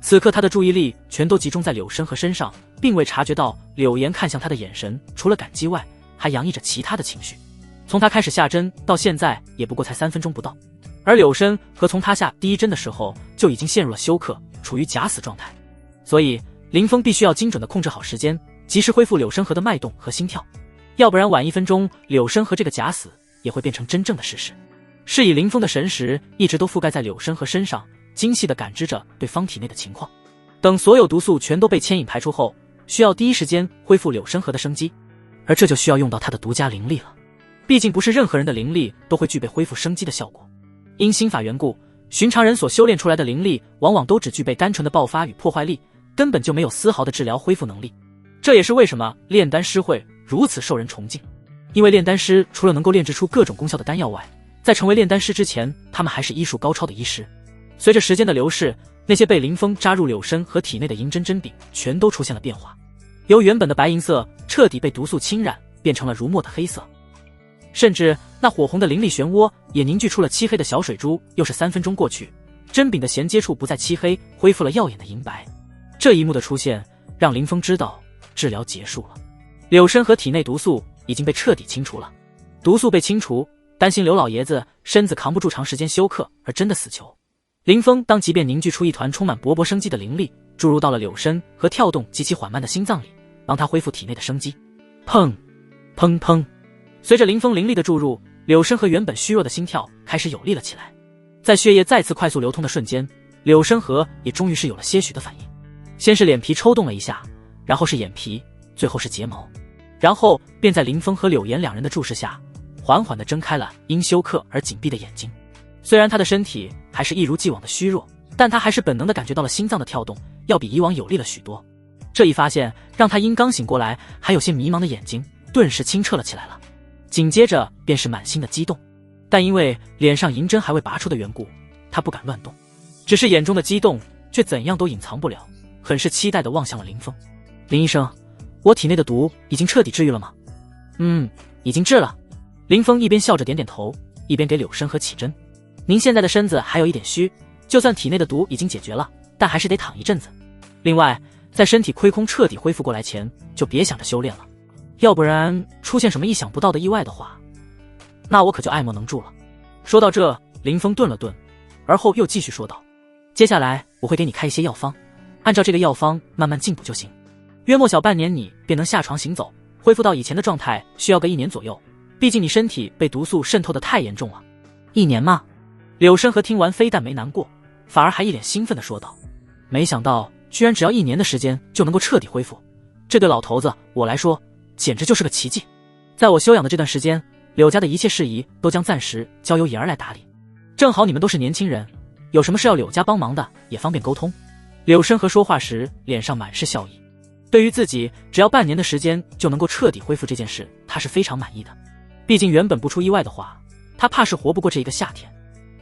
此刻他的注意力全都集中在柳生和身上，并未察觉到柳岩看向他的眼神除了感激外，还洋溢着其他的情绪。从他开始下针到现在也不过才3分钟不到，而柳生和从他下第一针的时候就已经陷入了休克，处于假死状态。所以林峰必须要精准地控制好时间，及时恢复柳生河的脉动和心跳，要不然晚1分钟，柳生河这个假死也会变成真正的事实。是以林峰的神识一直都覆盖在柳生河身上，精细地感知着对方体内的情况。等所有毒素全都被牵引排出后，需要第一时间恢复柳生河的生机，而这就需要用到他的独家灵力了。毕竟不是任何人的灵力都会具备恢复生机的效果，因心法缘故，寻常人所修炼出来的灵力往往都只具备单纯的爆发与破坏力，根本就没有丝毫的治疗恢复能力。这也是为什么炼丹师会如此受人崇敬，因为炼丹师除了能够炼制出各种功效的丹药外，在成为炼丹师之前，他们还是医术高超的医师。随着时间的流逝，那些被林峰扎入柳身和体内的银针针柄全都出现了变化，由原本的白银色彻底被毒素侵染，变成了如墨的黑色，甚至那火红的灵力漩涡也凝聚出了漆黑的小水珠。又是3分钟过去，针柄的衔接处不再漆黑，恢复了耀眼的银白。这一幕的出现让林峰知道治疗结束了，柳身和体内毒素已经被彻底清除了。毒素被清除，担心刘老爷子身子扛不住长时间休克而真的死囚。林峰当即便凝聚出一团充满勃勃生机的灵力，注入到了柳身和跳动极其缓慢的心脏里，帮他恢复体内的生机。砰砰砰，随着林峰灵力的注入，柳身和原本虚弱的心跳开始有力了起来。在血液再次快速流通的瞬间，柳身和也终于是有了些许的反应。先是脸皮抽动了一下，然后是眼皮，最后是睫毛，然后便在林峰和柳岩两人的注视下，缓缓地睁开了因休克而紧闭的眼睛。虽然他的身体还是一如既往的虚弱，但他还是本能地感觉到了心脏的跳动要比以往有力了许多。这一发现让他因刚醒过来还有些迷茫的眼睛顿时清澈了起来了，紧接着便是满心的激动，但因为脸上银针还未拔出的缘故，他不敢乱动，只是眼中的激动却怎样都隐藏不了，很是期待地望向了林峰。林医生，我体内的毒已经彻底治愈了吗？已经治了。林峰一边笑着点点头，一边给柳生和起针。您现在的身子还有一点虚，就算体内的毒已经解决了，但还是得躺一阵子。另外，在身体亏空彻底恢复过来前，就别想着修炼了，要不然出现什么意想不到的意外的话，那我可就爱莫能助了。说到这，林峰顿了顿，而后又继续说道：“接下来我会给你开一些药方，按照这个药方慢慢进补就行。约莫小半年，你便能下床行走，恢复到以前的状态，需要个1年左右。毕竟你身体被毒素渗透得太严重了。1年吗？”柳生和听完非但没难过，反而还一脸兴奋地说道：“没想到居然只要1年的时间就能够彻底恢复，这对老头子我来说简直就是个奇迹。在我休养的这段时间，柳家的一切事宜都将暂时交由妍儿来打理。正好你们都是年轻人，有什么事要柳家帮忙的，也方便沟通。”柳生和说话时脸上满是笑意，对于自己只要半年的时间就能够彻底恢复这件事，他是非常满意的。毕竟原本不出意外的话，他怕是活不过这一个夏天。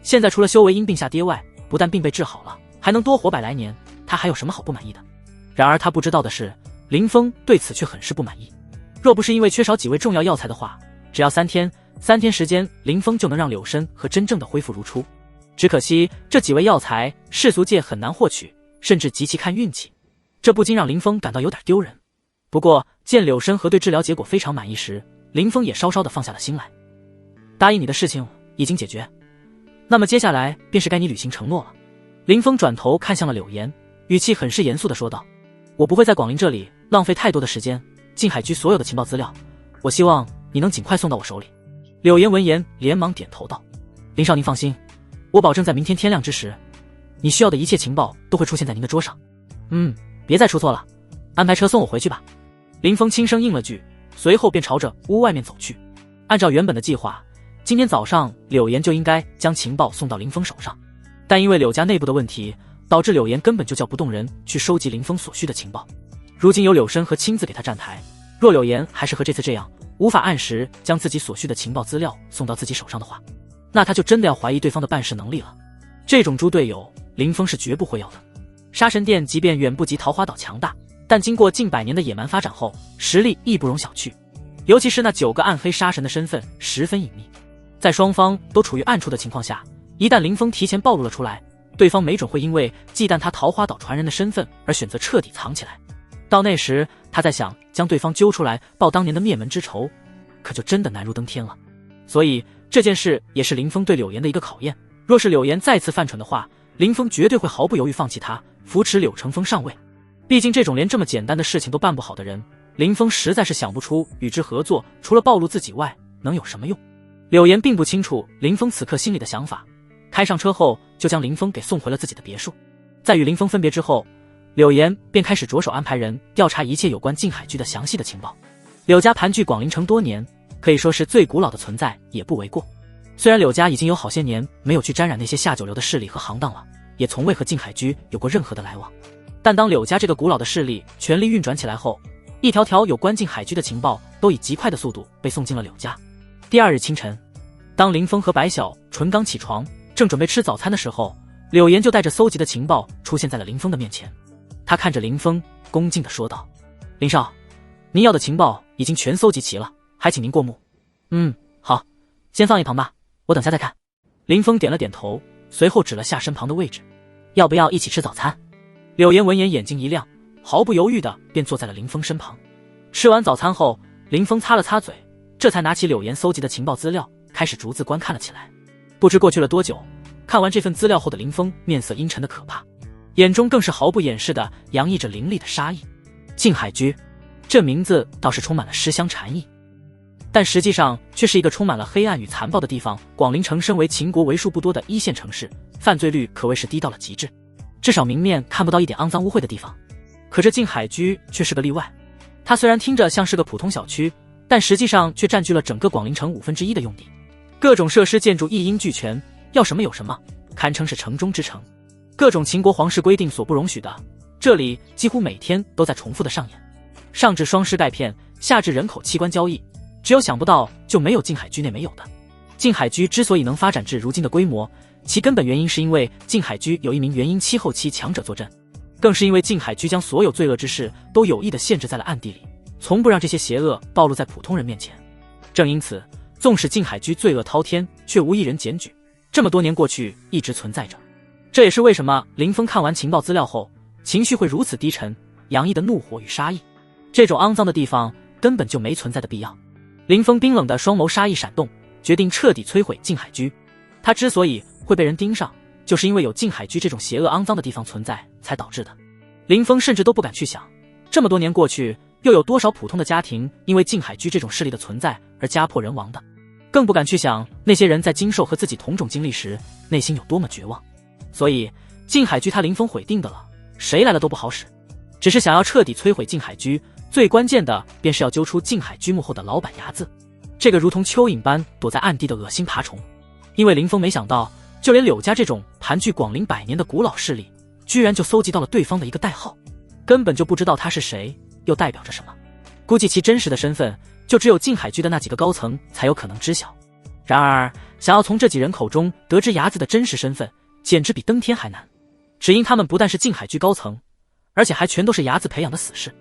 现在除了修为因病下跌外，不但病被治好了，还能多活100来年，他还有什么好不满意的？然而他不知道的是，林峰对此却很是不满意。若不是因为缺少几味重要药材的话，只要3天时间，林峰就能让柳生和真正的恢复如初。只可惜这几味药材世俗界很难获取，甚至极其看运气，这不禁让林峰感到有点丢人。不过见柳生和对治疗结果非常满意时，林峰也稍稍的放下了心来。答应你的事情已经解决，那么接下来便是该你履行承诺了。林峰转头看向了柳岩，语气很是严肃的说道：“我不会在广陵这里浪费太多的时间，静海居所有的情报资料，我希望你能尽快送到我手里。”柳岩闻言连忙点头道：“林少您放心，我保证在明天天亮之时，你需要的一切情报都会出现在您的桌上。别再出错了，安排车送我回去吧。”林峰轻声应了句，随后便朝着屋外面走去。按照原本的计划，今天早上柳岩就应该将情报送到林峰手上，但因为柳家内部的问题，导致柳岩根本就叫不动人去收集林峰所需的情报。如今有柳生和亲自给他站台，若柳岩还是和这次这样无法按时将自己所需的情报资料送到自己手上的话，那他就真的要怀疑对方的办事能力了。这种猪队友，林峰是绝不会要的。杀神殿即便远不及桃花岛强大，但经过近100年的野蛮发展后，实力亦不容小觑。尤其是那9个暗黑杀神的身份十分隐秘，在双方都处于暗处的情况下，一旦林峰提前暴露了出来，对方没准会因为忌惮他桃花岛传人的身份而选择彻底藏起来。到那时，他再想将对方揪出来报当年的灭门之仇，可就真的难如登天了。所以这件事也是林峰对柳岩的一个考验。若是柳岩再次犯蠢的话，林峰绝对会毫不犹豫放弃他，扶持柳成风上位。毕竟这种连这么简单的事情都办不好的人，林峰实在是想不出与之合作除了暴露自己外能有什么用。柳岩并不清楚林峰此刻心里的想法，开上车后就将林峰给送回了自己的别墅。在与林峰分别之后，柳岩便开始着手安排人调查一切有关静海居的详细的情报。柳家盘踞广陵城多年，可以说是最古老的存在也不为过。虽然柳家已经有好些年没有去沾染那些下九流的势力和行当了，也从未和静海居有过任何的来往，但当柳家这个古老的势力全力运转起来后，一条条有关静海居的情报都以极快的速度被送进了柳家。第2日清晨，当林峰和白晓纯刚起床，正准备吃早餐的时候，柳岩就带着搜集的情报出现在了林峰的面前。他看着林峰，恭敬地说道：“林少，您要的情报已经全搜集齐了，还请您过目。”好，先放一旁吧，我等下再看。林峰点了点头，随后指了下身旁的位置：“要不要一起吃早餐？”柳岩闻言眼睛一亮，毫不犹豫的便坐在了林峰身旁。吃完早餐后，林峰擦了擦嘴，这才拿起柳岩搜集的情报资料，开始逐字观看了起来。不知过去了多久，看完这份资料后的林峰面色阴沉的可怕，眼中更是毫不掩饰的洋溢着凌厉的杀意。静海居这名字倒是充满了诗香禅意，但实际上却是一个充满了黑暗与残暴的地方。广陵城身为秦国为数不多的1线城市，犯罪率可谓是低到了极致，至少明面看不到一点肮脏污秽的地方。可这静海居却是个例外，它虽然听着像是个普通小区，但实际上却占据了整个广陵城1/5的用地，各种设施建筑一应俱全，要什么有什么，堪称是城中之城。各种秦国皇室规定所不容许的，这里几乎每天都在重复的上演，上至双尸钙片，下至人口器官交易，只有想不到就没有静海居内没有的。静海居之所以能发展至如今的规模，其根本原因是因为静海居有一名元婴期后期强者坐镇，更是因为静海居将所有罪恶之事都有意地限制在了暗地里，从不让这些邪恶暴露在普通人面前。正因此，纵使静海居罪恶滔天，却无一人检举，这么多年过去一直存在着。这也是为什么林峰看完情报资料后情绪会如此低沉，洋溢的怒火与杀意。这种肮脏的地方根本就没存在的必要。林峰冰冷的双眸杀意闪动，决定彻底摧毁静海居。他之所以会被人盯上，就是因为有静海居这种邪恶肮脏的地方存在才导致的。林峰甚至都不敢去想，这么多年过去，又有多少普通的家庭因为静海居这种势力的存在而家破人亡的，更不敢去想那些人在经受和自己同种经历时内心有多么绝望。所以静海居他林峰毁定的了，谁来了都不好使。只是想要彻底摧毁静海居，最关键的便是要揪出静海居幕后的老板睚眦，这个如同蚯蚓般躲在暗地的恶心爬虫。因为林峰没想到，就连柳家这种盘踞广陵100年的古老势力，居然就搜集到了对方的一个代号，根本就不知道他是谁，又代表着什么。估计其真实的身份，就只有静海居的那几个高层才有可能知晓。然而，想要从这几人口中得知睚眦的真实身份，简直比登天还难。只因他们不但是静海居高层，而且还全都是睚眦培养的死士。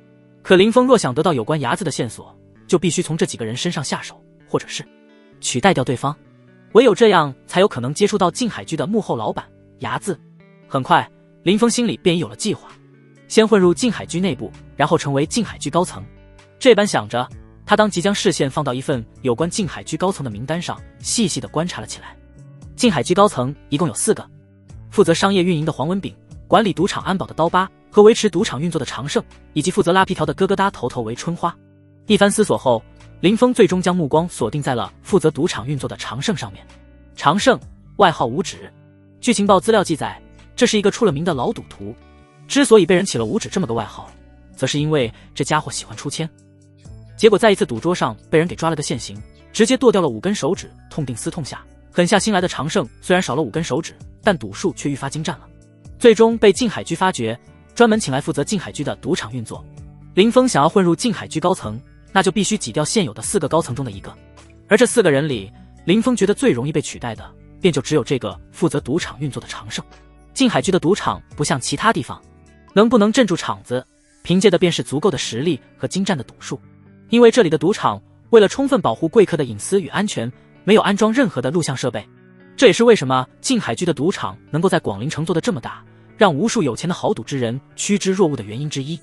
可林峰若想得到有关睚眦的线索，就必须从这几个人身上下手，或者是取代掉对方。唯有这样，才有可能接触到静海居的幕后老板睚眦。很快，林峰心里便已有了计划，先混入静海居内部，然后成为静海居高层。这般想着，他当即将视线放到一份有关静海居高层的名单上，细细地观察了起来。静海居高层一共有4个，负责商业运营的黄文炳，管理赌场安保的刀疤和维持赌场运作的常胜，以及负责拉皮条的咯咯哒头头为春花。一番思索后，林峰最终将目光锁定在了负责赌场运作的常胜上面。常胜，外号五指。据情报资料记载，这是一个出了名的老赌徒。之所以被人起了五指这么个外号，则是因为这家伙喜欢出千。结果在一次赌桌上被人给抓了个现行，直接剁掉了5根手指，痛定思痛下，狠下心来的常胜虽然少了5根手指，但赌术却愈发精湛了。最终被静海居发掘，专门请来负责静海居的赌场运作。林峰想要混入静海居高层，那就必须挤掉现有的4个高层中的一个。而这4个人里，林峰觉得最容易被取代的，便就只有这个负责赌场运作的常胜。静海居的赌场不像其他地方，能不能镇住场子，凭借的便是足够的实力和精湛的赌术。因为这里的赌场为了充分保护贵客的隐私与安全，没有安装任何的录像设备。这也是为什么静海居的赌场能够在广陵城做得这么大，让无数有钱的豪赌之人趋之若鹜的原因之一。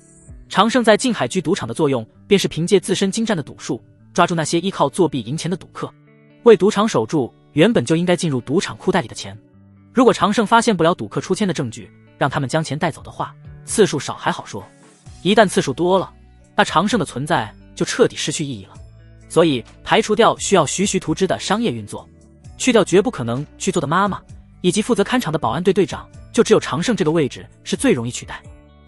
常胜在静海居赌场的作用，便是凭借自身精湛的赌术，抓住那些依靠作弊赢钱的赌客，为赌场守住原本就应该进入赌场裤袋里的钱。如果常胜发现不了赌客出千的证据，让他们将钱带走的话，次数少还好说，一旦次数多了，那常胜的存在就彻底失去意义了。所以排除掉需要徐徐图之的商业运作，去掉绝不可能去做的妈妈，以及负责看场的保安队队长，就只有常胜这个位置是最容易取代。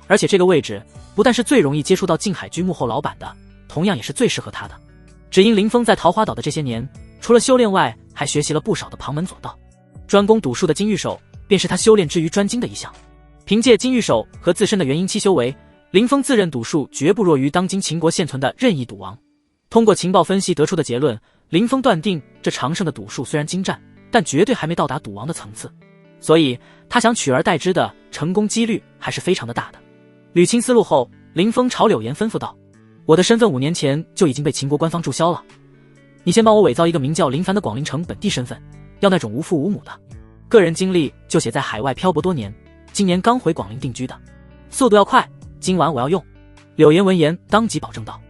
而且这个位置不但是最容易接触到静海居幕后老板的，同样也是最适合他的。只因林峰在桃花岛的这些年，除了修炼外，还学习了不少的旁门左道。专攻赌术的金玉手便是他修炼之于专精的一项。凭借金玉手和自身的元婴期修为，林峰自认赌术绝不弱于当今秦国现存的任意赌王。通过情报分析得出的结论，林峰断定这常胜的赌术虽然精湛，但绝对还没到达赌王的层次，所以他想取而代之的成功几率还是非常的大的。捋清思路后，林峰朝柳岩吩咐道：我的身份5年前就已经被秦国官方注销了，你先帮我伪造一个名叫林凡的广陵城本地身份，要那种无父无母的，个人经历就写在海外漂泊多年，今年刚回广陵定居的，速度要快，今晚我要用。柳岩闻言当即保证道：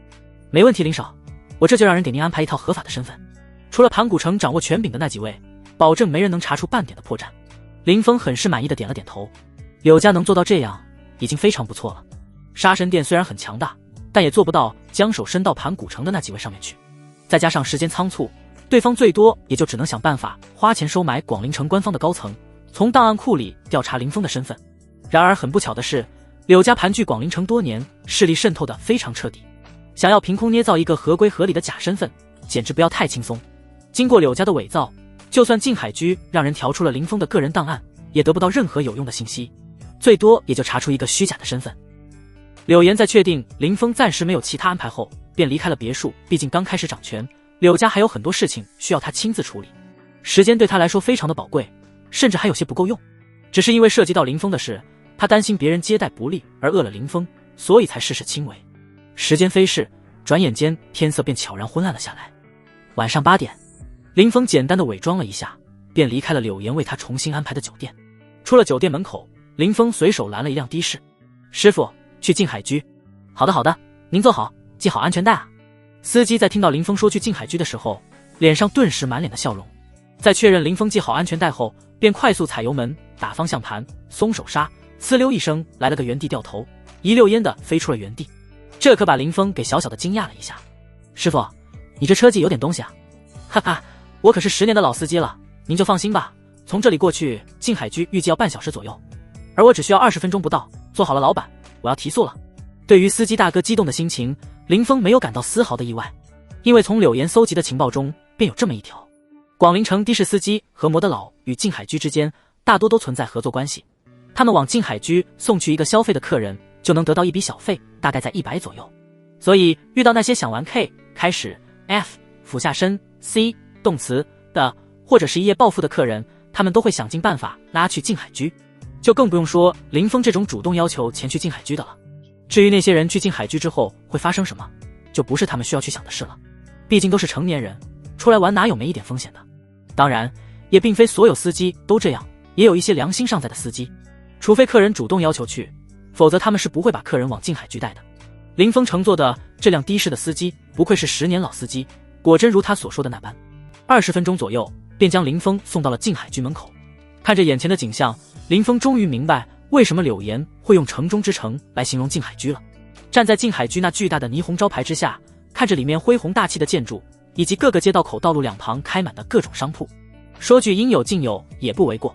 没问题，林少，我这就让人给您安排一套合法的身份，除了盘古城掌握权柄的那几位，保证没人能查出半点的破绽。林峰很是满意的点了点头，柳家能做到这样已经非常不错了。杀神殿虽然很强大，但也做不到将手伸到盘古城的那几位上面去，再加上时间仓促，对方最多也就只能想办法花钱收买广陵城官方的高层，从档案库里调查林峰的身份。然而很不巧的是，柳家盘踞广陵城多年，势力渗透得非常彻底，想要凭空捏造一个合规合理的假身份，简直不要太轻松。经过柳家的伪造，就算静海居让人调出了林峰的个人档案，也得不到任何有用的信息，最多也就查出一个虚假的身份。柳岩在确定林峰暂时没有其他安排后，便离开了别墅，毕竟刚开始掌权，柳家还有很多事情需要他亲自处理，时间对他来说非常的宝贵，甚至还有些不够用。只是因为涉及到林峰的事，他担心别人接待不利而饿了林峰，所以才事事轻微。时间飞逝，转眼间天色便悄然昏暗了下来。晚上8点，林峰简单的伪装了一下，便离开了柳岩为他重新安排的酒店。出了酒店门口，林峰随手拦了一辆的士：师傅，去静海居。好的好的，您坐好，系好安全带啊。司机在听到林峰说去静海居的时候，脸上顿时满脸的笑容。在确认林峰系好安全带后，便快速踩油门，打方向盘，松手刹，呲溜一声来了个原地掉头，一溜烟的飞出了原地。这可把林峰给小小的惊讶了一下。师傅，你这车技有点东西啊。哈哈，我可是10年的老司机了，您就放心吧。从这里过去静海居预计要半小时左右，而我只需要20分钟不到。做好了老板，我要提速了。对于司机大哥激动的心情，林峰没有感到丝毫的意外，因为从柳岩搜集的情报中便有这么一条：广陵城的士司机和摩德老与静海居之间大多都存在合作关系，他们往静海居送去一个消费的客人，就能得到一笔小费，大概在100左右。所以遇到那些想玩 K 开始 F 俯下身 C 动词的，或者是一夜暴富的客人，他们都会想尽办法拉去静海居，就更不用说林峰这种主动要求前去静海居的了。至于那些人去静海居之后会发生什么，就不是他们需要去想的事了。毕竟都是成年人，出来玩哪有没一点风险的？当然，也并非所有司机都这样，也有一些良心尚在的司机，除非客人主动要求去，否则他们是不会把客人往静海居带的。林峰乘坐的这辆的士的司机不愧是10年老司机，果真如他所说的那般，20分钟左右便将林峰送到了静海居门口。看着眼前的景象，林峰终于明白为什么柳岩会用城中之城来形容静海居了。站在静海居那巨大的霓虹招牌之下，看着里面恢宏大气的建筑，以及各个街道口道路两旁开满的各种商铺，说句应有尽有也不为过。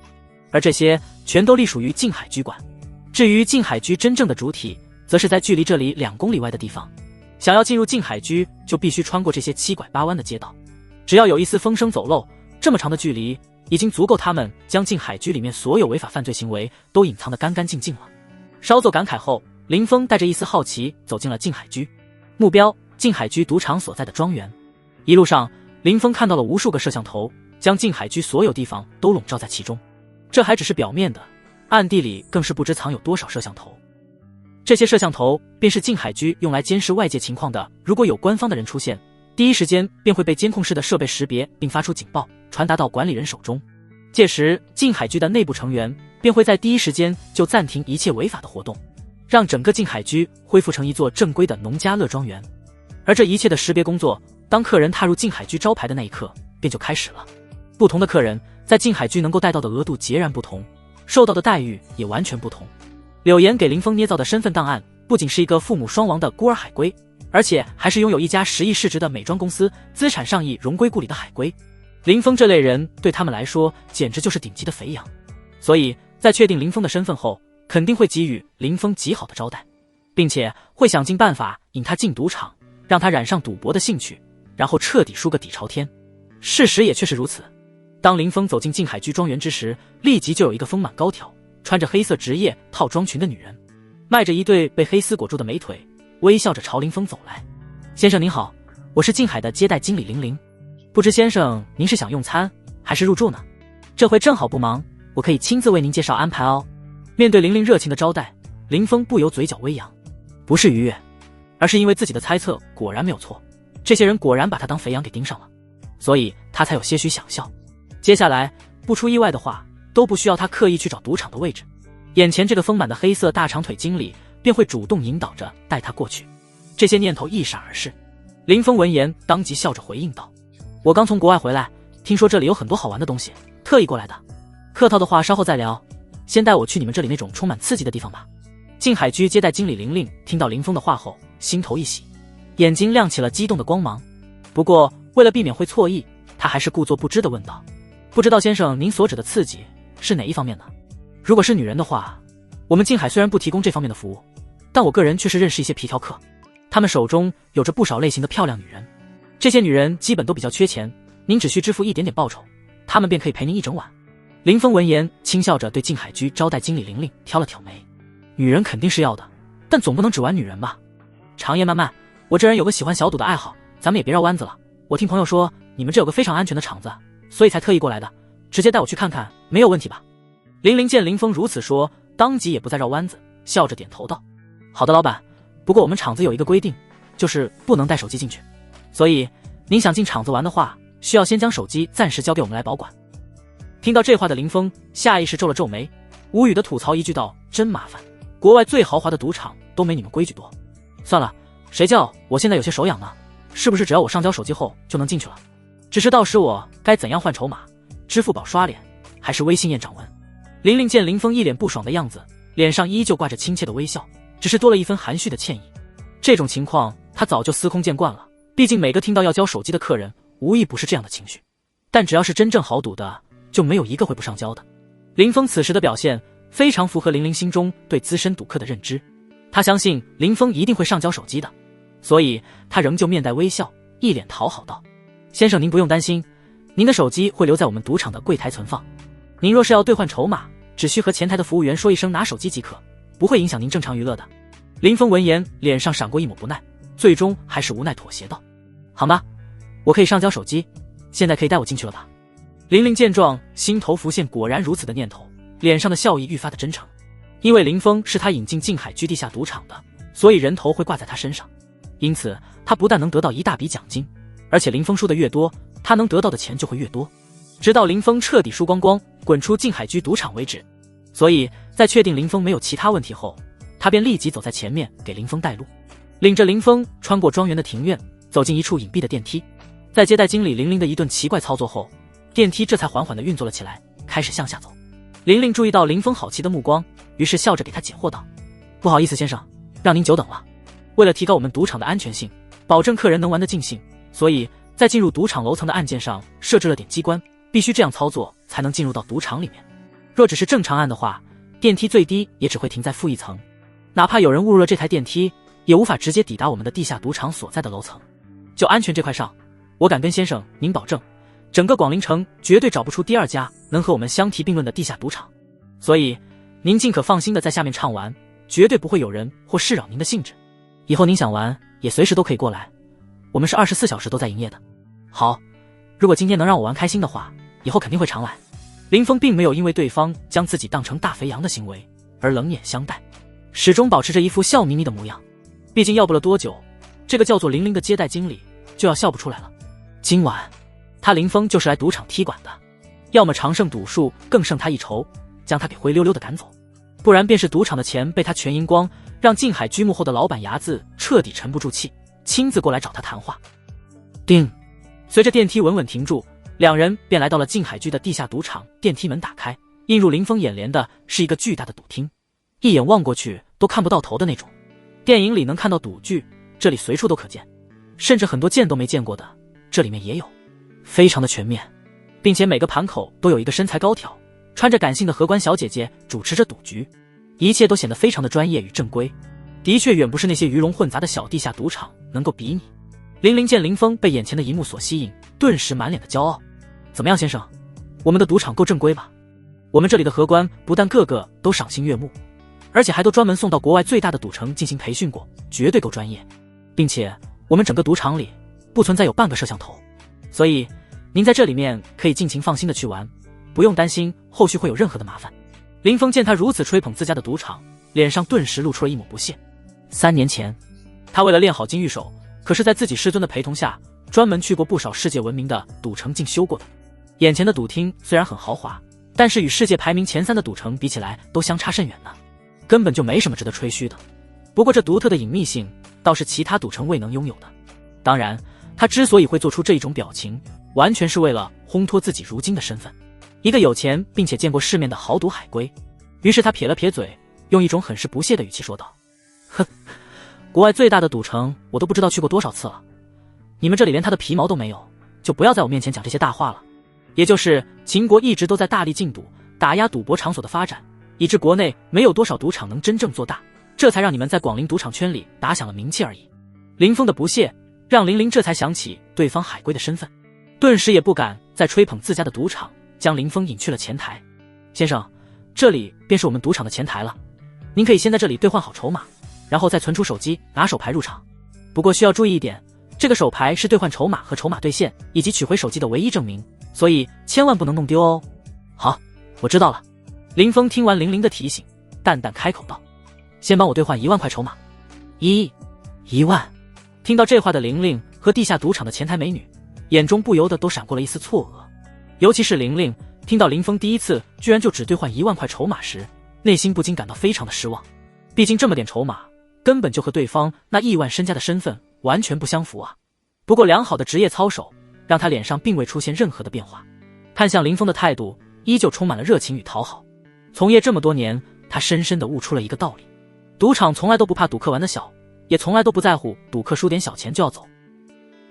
而这些全都隶属于静海居管。至于静海居真正的主体，则是在距离这里2公里外的地方。想要进入静海居，就必须穿过这些七拐八弯的街道。只要有一丝风声走漏，这么长的距离已经足够他们将静海居里面所有违法犯罪行为都隐藏得干干净净了。稍作感慨后，林峰带着一丝好奇走进了静海居，目标静海居赌场所在的庄园。一路上，林峰看到了无数个摄像头，将静海居所有地方都笼罩在其中。这还只是表面的，暗地里更是不知藏有多少摄像头。这些摄像头便是静海居用来监视外界情况的，如果有官方的人出现，第一时间便会被监控室的设备识别并发出警报，传达到管理人手中。届时静海居的内部成员便会在第一时间就暂停一切违法的活动，让整个静海居恢复成一座正规的农家乐庄园。而这一切的识别工作，当客人踏入静海居招牌的那一刻便就开始了。不同的客人在静海居能够带到的额度截然不同，受到的待遇也完全不同。柳岩给林峰捏造的身份档案不仅是一个父母双亡的孤儿海归，而且还是拥有一家10亿市值的美妆公司，资产上亿荣归故里的海归。林峰这类人对他们来说简直就是顶级的肥羊，所以在确定林峰的身份后，肯定会给予林峰极好的招待，并且会想尽办法引他进赌场，让他染上赌博的兴趣，然后彻底输个底朝天。事实也确实如此。当林峰走进静海居庄园之时，立即就有一个丰满高挑、穿着黑色职业套装裙的女人，迈着一对被黑丝裹住的美腿，微笑着朝林峰走来。先生您好，我是静海的接待经理玲玲，不知先生您是想用餐还是入住呢？这回正好不忙，我可以亲自为您介绍安排哦。面对玲玲热情的招待，林峰不由嘴角微扬，不是愉悦，而是因为自己的猜测果然没有错，这些人果然把他当肥羊给盯上了，所以他才有些许想笑。接下来不出意外的话，都不需要他刻意去找赌场的位置，眼前这个丰满的黑色大长腿经理便会主动引导着带他过去。这些念头一闪而逝，林峰闻言当即笑着回应道：我刚从国外回来，听说这里有很多好玩的东西，特意过来的。客套的话稍后再聊，先带我去你们这里那种充满刺激的地方吧。静海居接待经理玲玲听到林峰的话后，心头一喜，眼睛亮起了激动的光芒。不过为了避免会错意，他还是故作不知地问道：不知道先生您所指的刺激是哪一方面呢？如果是女人的话，我们静海虽然不提供这方面的服务，但我个人确实认识一些皮条客，他们手中有着不少类型的漂亮女人，这些女人基本都比较缺钱，您只需支付一点点报酬，他们便可以陪您一整晚。林峰闻言轻笑着对静海居招待经理玲玲挑了挑眉，女人肯定是要的，但总不能只玩女人吧。长夜漫漫，我这人有个喜欢小赌的爱好，咱们也别绕弯子了。我听朋友说你们这有个非常安全的场子，所以才特意过来的，直接带我去看看没有问题吧？玲玲见林峰如此说，当即也不再绕弯子，笑着点头道：好的老板，不过我们场子有一个规定，就是不能带手机进去，所以您想进场子玩的话，需要先将手机暂时交给我们来保管。听到这话的林峰下意识皱了皱眉，无语的吐槽一句道：真麻烦，国外最豪华的赌场都没你们规矩多。算了，谁叫我现在有些手痒呢？是不是只要我上交手机后就能进去了？只是到时我该怎样换筹码，支付宝刷脸还是微信验掌纹？玲玲见林峰一脸不爽的样子，脸上依旧挂着亲切的微笑，只是多了一分含蓄的歉意。这种情况他早就司空见惯了，毕竟每个听到要交手机的客人无一不是这样的情绪。但只要是真正好赌的，就没有一个会不上交的。林峰此时的表现非常符合玲玲心中对资深赌客的认知，他相信林峰一定会上交手机的，所以他仍旧面带微笑，一脸讨好道：先生您不用担心，您的手机会留在我们赌场的柜台存放，您若是要兑换筹码，只需和前台的服务员说一声拿手机即可，不会影响您正常娱乐的。林峰闻言脸上闪过一抹不耐，最终还是无奈妥协道：好吧，我可以上交手机，现在可以带我进去了吧。玲玲见状，心头浮现果然如此的念头，脸上的笑意愈发的真诚。因为林峰是他引进静海居地下赌场的，所以人头会挂在他身上，因此他不但能得到一大笔奖金，而且林峰输的越多，他能得到的钱就会越多，直到林峰彻底输光光，滚出静海居赌场为止。所以在确定林峰没有其他问题后，他便立即走在前面给林峰带路，领着林峰穿过庄园的庭院，走进一处隐蔽的电梯。在接待经理玲玲的一顿奇怪操作后，电梯这才缓缓地运作了起来，开始向下走。玲玲注意到林峰好奇的目光，于是笑着给他解惑道：不好意思先生，让您久等了。为了提高我们赌场的安全性，保证客人能玩得尽兴，所以在进入赌场楼层的按键上设置了点机关，必须这样操作才能进入到赌场里面。若只是正常按的话，电梯最低也只会停在负1层，哪怕有人误入了这台电梯，也无法直接抵达我们的地下赌场所在的楼层。就安全这块上，我敢跟先生您保证，整个广陵城绝对找不出第二家能和我们相提并论的地下赌场，所以您尽可放心的在下面畅玩，绝对不会有人或事扰您的兴致。以后您想玩也随时都可以过来，我们是24小时都在营业的。好，如果今天能让我玩开心的话，以后肯定会常来。林峰并没有因为对方将自己当成大肥羊的行为而冷眼相待，始终保持着一副笑眯眯的模样。毕竟要不了多久，这个叫做玲玲的接待经理就要笑不出来了。今晚他林峰就是来赌场踢馆的，要么常胜赌术更胜他一筹，将他给灰溜溜的赶走，不然便是赌场的钱被他全赢光，让静海居幕后的老板牙子彻底沉不住气，亲自过来找他谈话。叮，随着电梯稳稳停住，两人便来到了静海居的地下赌场。电梯门打开，映入林峰眼帘的是一个巨大的赌厅，一眼望过去都看不到头的那种。电影里能看到赌具，这里随处都可见，甚至很多见都没见过的，这里面也有，非常的全面，并且每个盘口都有一个身材高挑、穿着感性的荷官小姐姐主持着赌局，一切都显得非常的专业与正规，的确远不是那些鱼龙混杂的小地下赌场能够比拟。玲玲见林峰被眼前的一幕所吸引，顿时满脸的骄傲。怎么样先生，我们的赌场够正规吧？我们这里的荷官不但个个都赏心悦目，而且还都专门送到国外最大的赌城进行培训过，绝对够专业。并且我们整个赌场里不存在有半个摄像头，所以您在这里面可以尽情放心的去玩，不用担心后续会有任何的麻烦。林峰见他如此吹捧自家的赌场，脸上顿时露出了一抹不屑。3年前他为了练好金玉手，可是在自己师尊的陪同下，专门去过不少世界闻名的赌城进修过的。眼前的赌厅虽然很豪华，但是与世界排名前3的赌城比起来都相差甚远呢，根本就没什么值得吹嘘的。不过这独特的隐秘性倒是其他赌城未能拥有的。当然他之所以会做出这种表情，完全是为了烘托自己如今的身份，一个有钱并且见过世面的豪赌海归。于是他撇了撇嘴，用一种很是不屑的语气说道：哼，国外最大的赌城我都不知道去过多少次了，你们这里连他的皮毛都没有，就不要在我面前讲这些大话了。也就是秦国一直都在大力禁赌，打压赌博场所的发展，以致国内没有多少赌场能真正做大，这才让你们在广陵赌场圈里打响了名气而已。林峰的不屑让玲玲这才想起对方海归的身份，顿时也不敢再吹捧自家的赌场，将林峰引去了前台。先生，这里便是我们赌场的前台了，您可以先在这里兑换好筹码，然后再存出手机拿手牌入场。不过需要注意一点，这个手牌是兑换筹码和筹码兑现以及取回手机的唯一证明，所以千万不能弄丢哦。好，我知道了。林峰听完玲玲的提醒，淡淡开口道：先帮我兑换1万块筹码。1万。听到这话的玲玲和地下赌场的前台美女眼中不由得都闪过了一丝错愕，尤其是玲玲听到林峰第一次居然就只兑换1万块筹码时，内心不禁感到非常的失望。毕竟这么点筹码根本就和对方那亿万身家的身份完全不相符啊。不过良好的职业操守让他脸上并未出现任何的变化，看向林峰的态度依旧充满了热情与讨好。从业这么多年，他深深地悟出了一个道理：赌场从来都不怕赌客玩得小，也从来都不在乎赌客输点小钱就要走。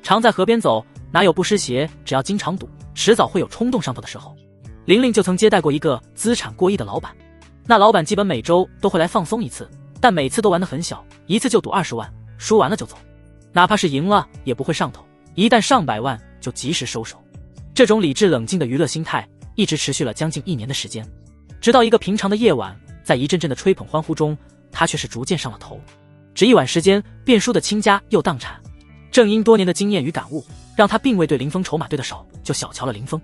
常在河边走，哪有不湿鞋？只要经常赌，迟早会有冲动上头的时候。玲玲就曾接待过一个资产过亿的老板，那老板基本每周都会来放松一次，但每次都玩得很小，一次就赌20万，输完了就走，哪怕是赢了也不会上头，一旦上百万就及时收手。这种理智冷静的娱乐心态一直持续了将近1年的时间，直到一个平常的夜晚，在一阵阵的吹捧欢呼中，他却是逐渐上了头。只1晚时间便输得倾家又荡产。正因多年的经验与感悟，让他并未对林峰筹码对得少就小瞧了林峰。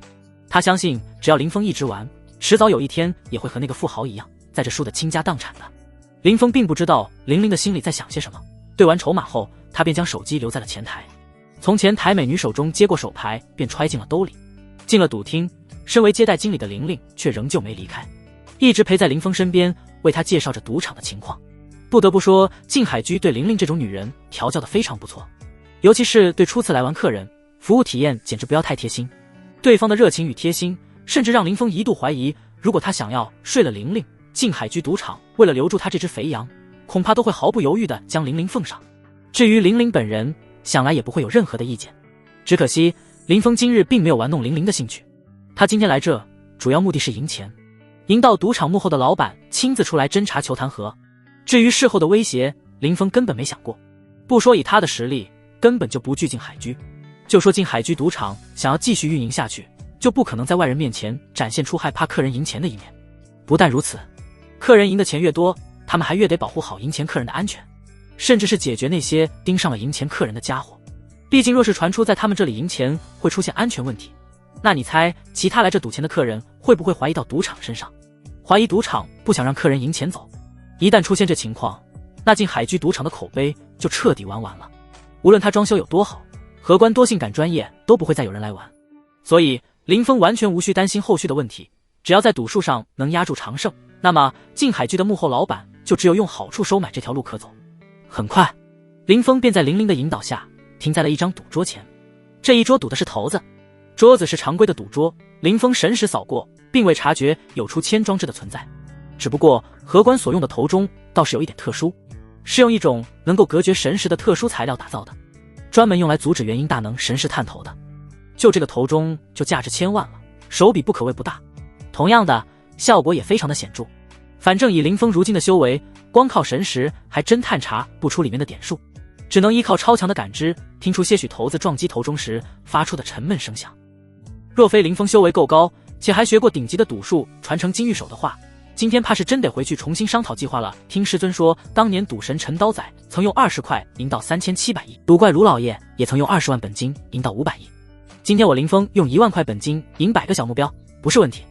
他相信只要林峰一直玩，迟早有一天也会和那个富豪一样，在这输得倾家荡产的。林峰并不知道玲玲的心里在想些什么，对完筹码后，他便将手机留在了前台，从前台美女手中接过手牌便揣进了兜里。进了赌厅，身为接待经理的玲玲却仍旧没离开，一直陪在林峰身边，为他介绍着赌场的情况。不得不说，静海居对玲玲这种女人调教得非常不错，尤其是对初次来玩客人，服务体验简直不要太贴心。对方的热情与贴心，甚至让林峰一度怀疑，如果他想要睡了玲玲，静海居赌场为了留住他这只肥羊，恐怕都会毫不犹豫地将玲玲奉上。至于玲玲本人，想来也不会有任何的意见。只可惜林峰今日并没有玩弄玲玲的兴趣，他今天来这主要目的是赢钱，赢到赌场幕后的老板亲自出来侦查球谈和。至于事后的威胁，林峰根本没想过。不说以他的实力根本就不惧静海居，就说静海居赌场想要继续运营下去，就不可能在外人面前展现出害怕客人赢钱的一面。不但如此，客人赢的钱越多，他们还越得保护好赢钱客人的安全，甚至是解决那些盯上了赢钱客人的家伙。毕竟若是传出在他们这里赢钱会出现安全问题，那你猜其他来这赌钱的客人会不会怀疑到赌场身上，怀疑赌场不想让客人赢钱走。一旦出现这情况，那静海居赌场的口碑就彻底玩完了。无论他装修有多好，荷官多性感专业，都不会再有人来玩。所以林峰完全无需担心后续的问题，只要在赌术上能压住常胜，那么静海居的幕后老板就只有用好处收买这条路可走。很快，林峰便在玲玲的引导下停在了一张赌桌前。这一桌赌的是骰子，桌子是常规的赌桌，林峰神识扫过，并未察觉有出签装置的存在。只不过荷官所用的骰盅倒是有一点特殊，是用一种能够隔绝神识的特殊材料打造的，专门用来阻止元婴大能神识探头的。就这个骰盅就价值千万了，手笔不可谓不大，同样的效果也非常的显著。反正以林峰如今的修为，光靠神识还真探查不出里面的点数，只能依靠超强的感知听出些许骰子撞击骰盅时发出的沉闷声响。若非林峰修为够高，且还学过顶级的赌术传承金玉手的话，今天怕是真得回去重新商讨计划了。听师尊说，当年赌神陈刀仔曾用20块赢到3700亿，赌怪卢老爷也曾用20万本金赢到500亿。今天我林峰用1万块本金赢100个小目标，不是问题。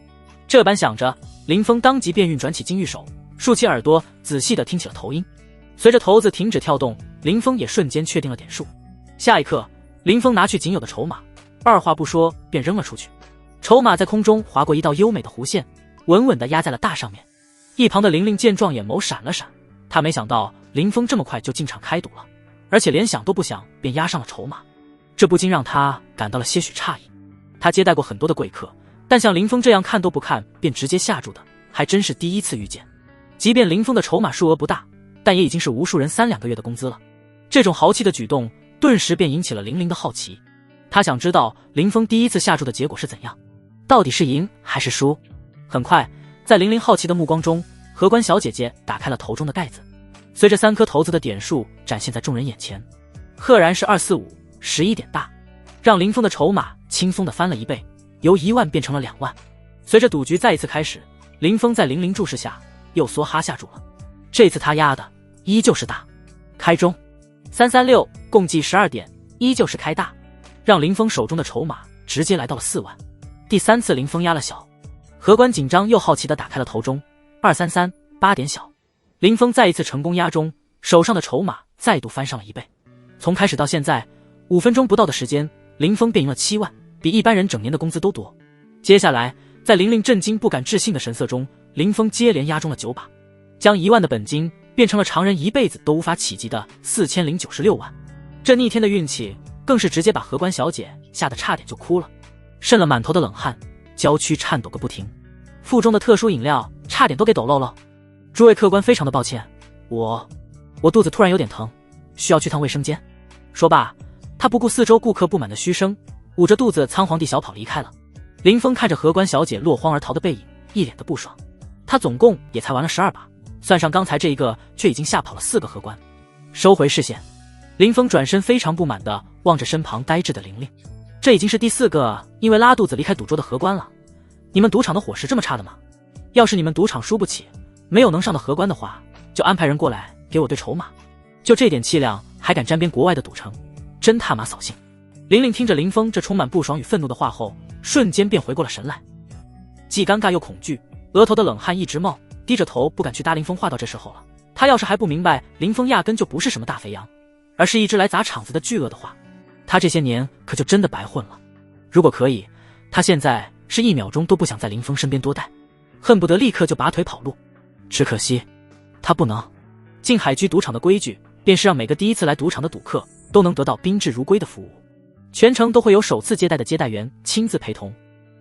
这般想着，林峰当即便运转起金玉手，竖起耳朵仔细地听起了头音。随着骰子停止跳动，林峰也瞬间确定了点数。下一刻，林峰拿去仅有的筹码，二话不说便扔了出去。筹码在空中划过一道优美的弧线，稳稳地压在了大上面。一旁的玲玲见状眼眸闪了闪，她没想到林峰这么快就进场开赌了，而且连想都不想便压上了筹码，这不禁让她感到了些许诧异。她接待过很多的贵客，但像林峰这样看都不看便直接下注的还真是第一次遇见。即便林峰的筹码数额不大，但也已经是无数人3-2个月的工资了。这种豪气的举动顿时便引起了玲玲的好奇，她想知道林峰第一次下注的结果是怎样，到底是赢还是输。很快，在玲玲好奇的目光中，荷官小姐姐打开了骰盅的盖子，随着3颗骰子的点数展现在众人眼前，赫然是245、11点大，让林峰的筹码轻松地翻了1倍，由1万变成了2万。随着赌局再一次开始，林峰在玲玲注视下又梭哈下注了，这次他压的依旧是大，开中336，共计12点，依旧是开大，让林峰手中的筹码直接来到了4万。第3次林峰压了小，荷官紧张又好奇地打开了骰盅，233， 8点小，林峰再一次成功压中，手上的筹码再度翻上了1倍。从开始到现在5分钟不到的时间，林峰便赢了7万，比一般人整年的工资都多。接下来在玲玲震惊不敢置信的神色中，林峰接连压中了9把，将1万的本金变成了常人一辈子都无法企及的4096万。这逆天的运气更是直接把荷官小姐吓得差点就哭了，渗了满头的冷汗，娇躯颤抖个不停。腹中的特殊饮料差差点都给抖漏了。诸位客官非常的抱歉，我肚子突然有点疼，需要去趟卫生间。说罢，他不顾四周顾客不满的嘘声，捂着肚子仓皇地小跑离开了。林峰看着荷官小姐落荒而逃的背影，一脸的不爽。他总共也才玩了12把，算上刚才这一个，却已经吓跑了4个荷官。收回视线，林峰转身非常不满地望着身旁呆滞的玲玲。这已经是第4个因为拉肚子离开赌桌的荷官了。你们赌场的伙食这么差的吗？要是你们赌场输不起，没有能上的荷官的话，就安排人过来给我对筹码。就这点气量还敢沾边国外的赌城，真他妈扫兴。玲玲听着林峰这充满不爽与愤怒的话后，瞬间便回过了神来，既尴尬又恐惧，额头的冷汗一直冒，低着头不敢去搭林峰话。到这时候了，他要是还不明白林峰压根就不是什么大肥羊，而是一只来砸场子的巨鳄的话，他这些年可就真的白混了。如果可以，他现在是1秒钟都不想在林峰身边多待，恨不得立刻就拔腿跑路。只可惜他不能。静海居赌场的规矩便是让每个第一次来赌场的赌客都能得到宾至如归的服务，全程都会有首次接待的接待员亲自陪同。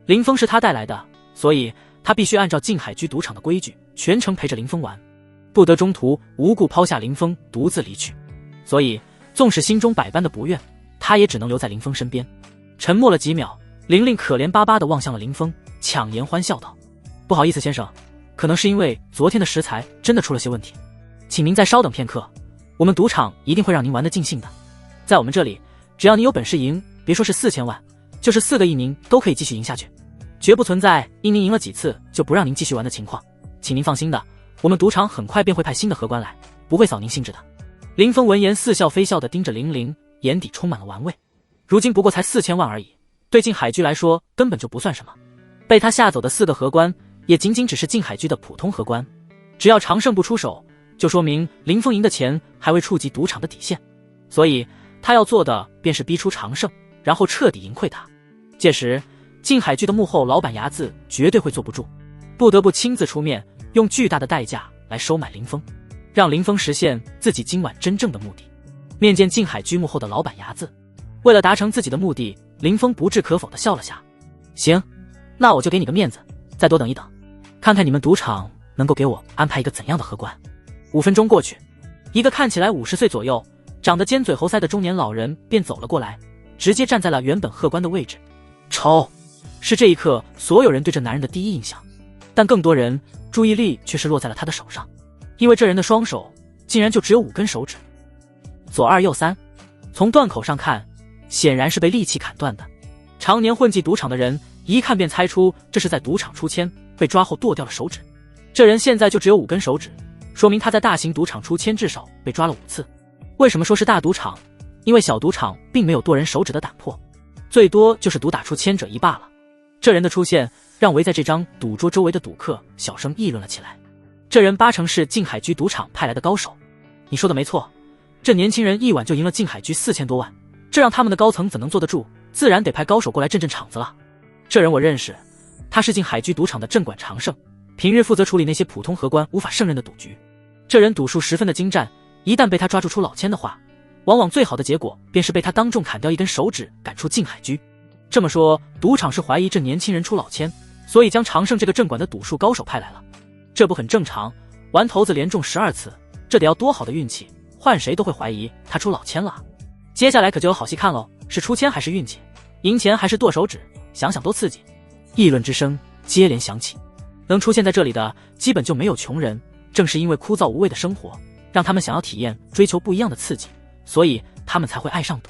林峰是他带来的，所以他必须按照静海居赌场的规矩全程陪着林峰玩，不得中途无故抛下林峰独自离去。所以纵使心中百般的不愿，他也只能留在林峰身边。沉默了几秒，玲玲可怜巴巴地望向了林峰，强颜欢笑道：不好意思先生，可能是因为昨天的食材真的出了些问题，请您再稍等片刻，我们赌场一定会让您玩得尽兴的。在我们这里，只要你有本事赢，别说是4000万，就是4个亿您都可以继续赢下去，绝不存在因您赢了几次就不让您继续玩的情况。请您放心的，我们赌场很快便会派新的荷官来，不会扫您兴致的。林峰闻言似笑非笑地盯着玲玲，眼底充满了玩味。如今不过才4000万而已，对静海居来说根本就不算什么。被他吓走的4个荷官也仅仅只是静海居的普通荷官，只要常胜不出手，就说明林峰赢的钱还未触及赌场的底线，所以他要做的便是逼出常胜，然后彻底赢溃他。届时静海居的幕后老板牙子绝对会坐不住，不得不亲自出面，用巨大的代价来收买林峰，让林峰实现自己今晚真正的目的。面见静海居幕后的老板牙子，为了达成自己的目的，林峰不置可否地笑了下。行，那我就给你个面子，再多等一等，看看你们赌场能够给我安排一个怎样的荷官。5分钟过去，一个看起来50岁左右，长得尖嘴猴腮的中年老人便走了过来，直接站在了原本荷官的位置。抽！是这一刻所有人对这男人的第一印象，但更多人注意力却是落在了他的手上，因为这人的双手竟然就只有5根手指，左2右3，从断口上看，显然是被利器砍断的。常年混迹赌场的人一看便猜出这是在赌场出签被抓后剁掉了手指。这人现在就只有5根手指，说明他在大型赌场出签至少被抓了5次。为什么说是大赌场？因为小赌场并没有剁人手指的胆魄，最多就是毒打出签者一罢了。这人的出现让围在这张赌桌周围的赌客小声议论了起来。这人8成是静海居赌场派来的高手。你说的没错，这年轻人一晚就赢了静海居4000多万，这让他们的高层怎能坐得住？自然得派高手过来镇镇场子了。这人我认识，他是静海居赌场的镇馆常胜，平日负责处理那些普通荷官无法胜任的赌局。这人赌术十分的精湛，一旦被他抓住出老千的话，往往最好的结果便是被他当众砍掉1根手指，赶出静海居。这么说，赌场是怀疑这年轻人出老千，所以将常胜这个镇馆的赌术高手派来了。这不很正常？玩骰子连中12次，这得要多好的运气，换谁都会怀疑他出老千了。接下来可就有好戏看喽，是出千还是运气？赢钱还是剁手指？想想多刺激！议论之声接连响起。能出现在这里的基本就没有穷人，正是因为枯燥无味的生活，让他们想要体验、追求不一样的刺激，所以他们才会爱上赌。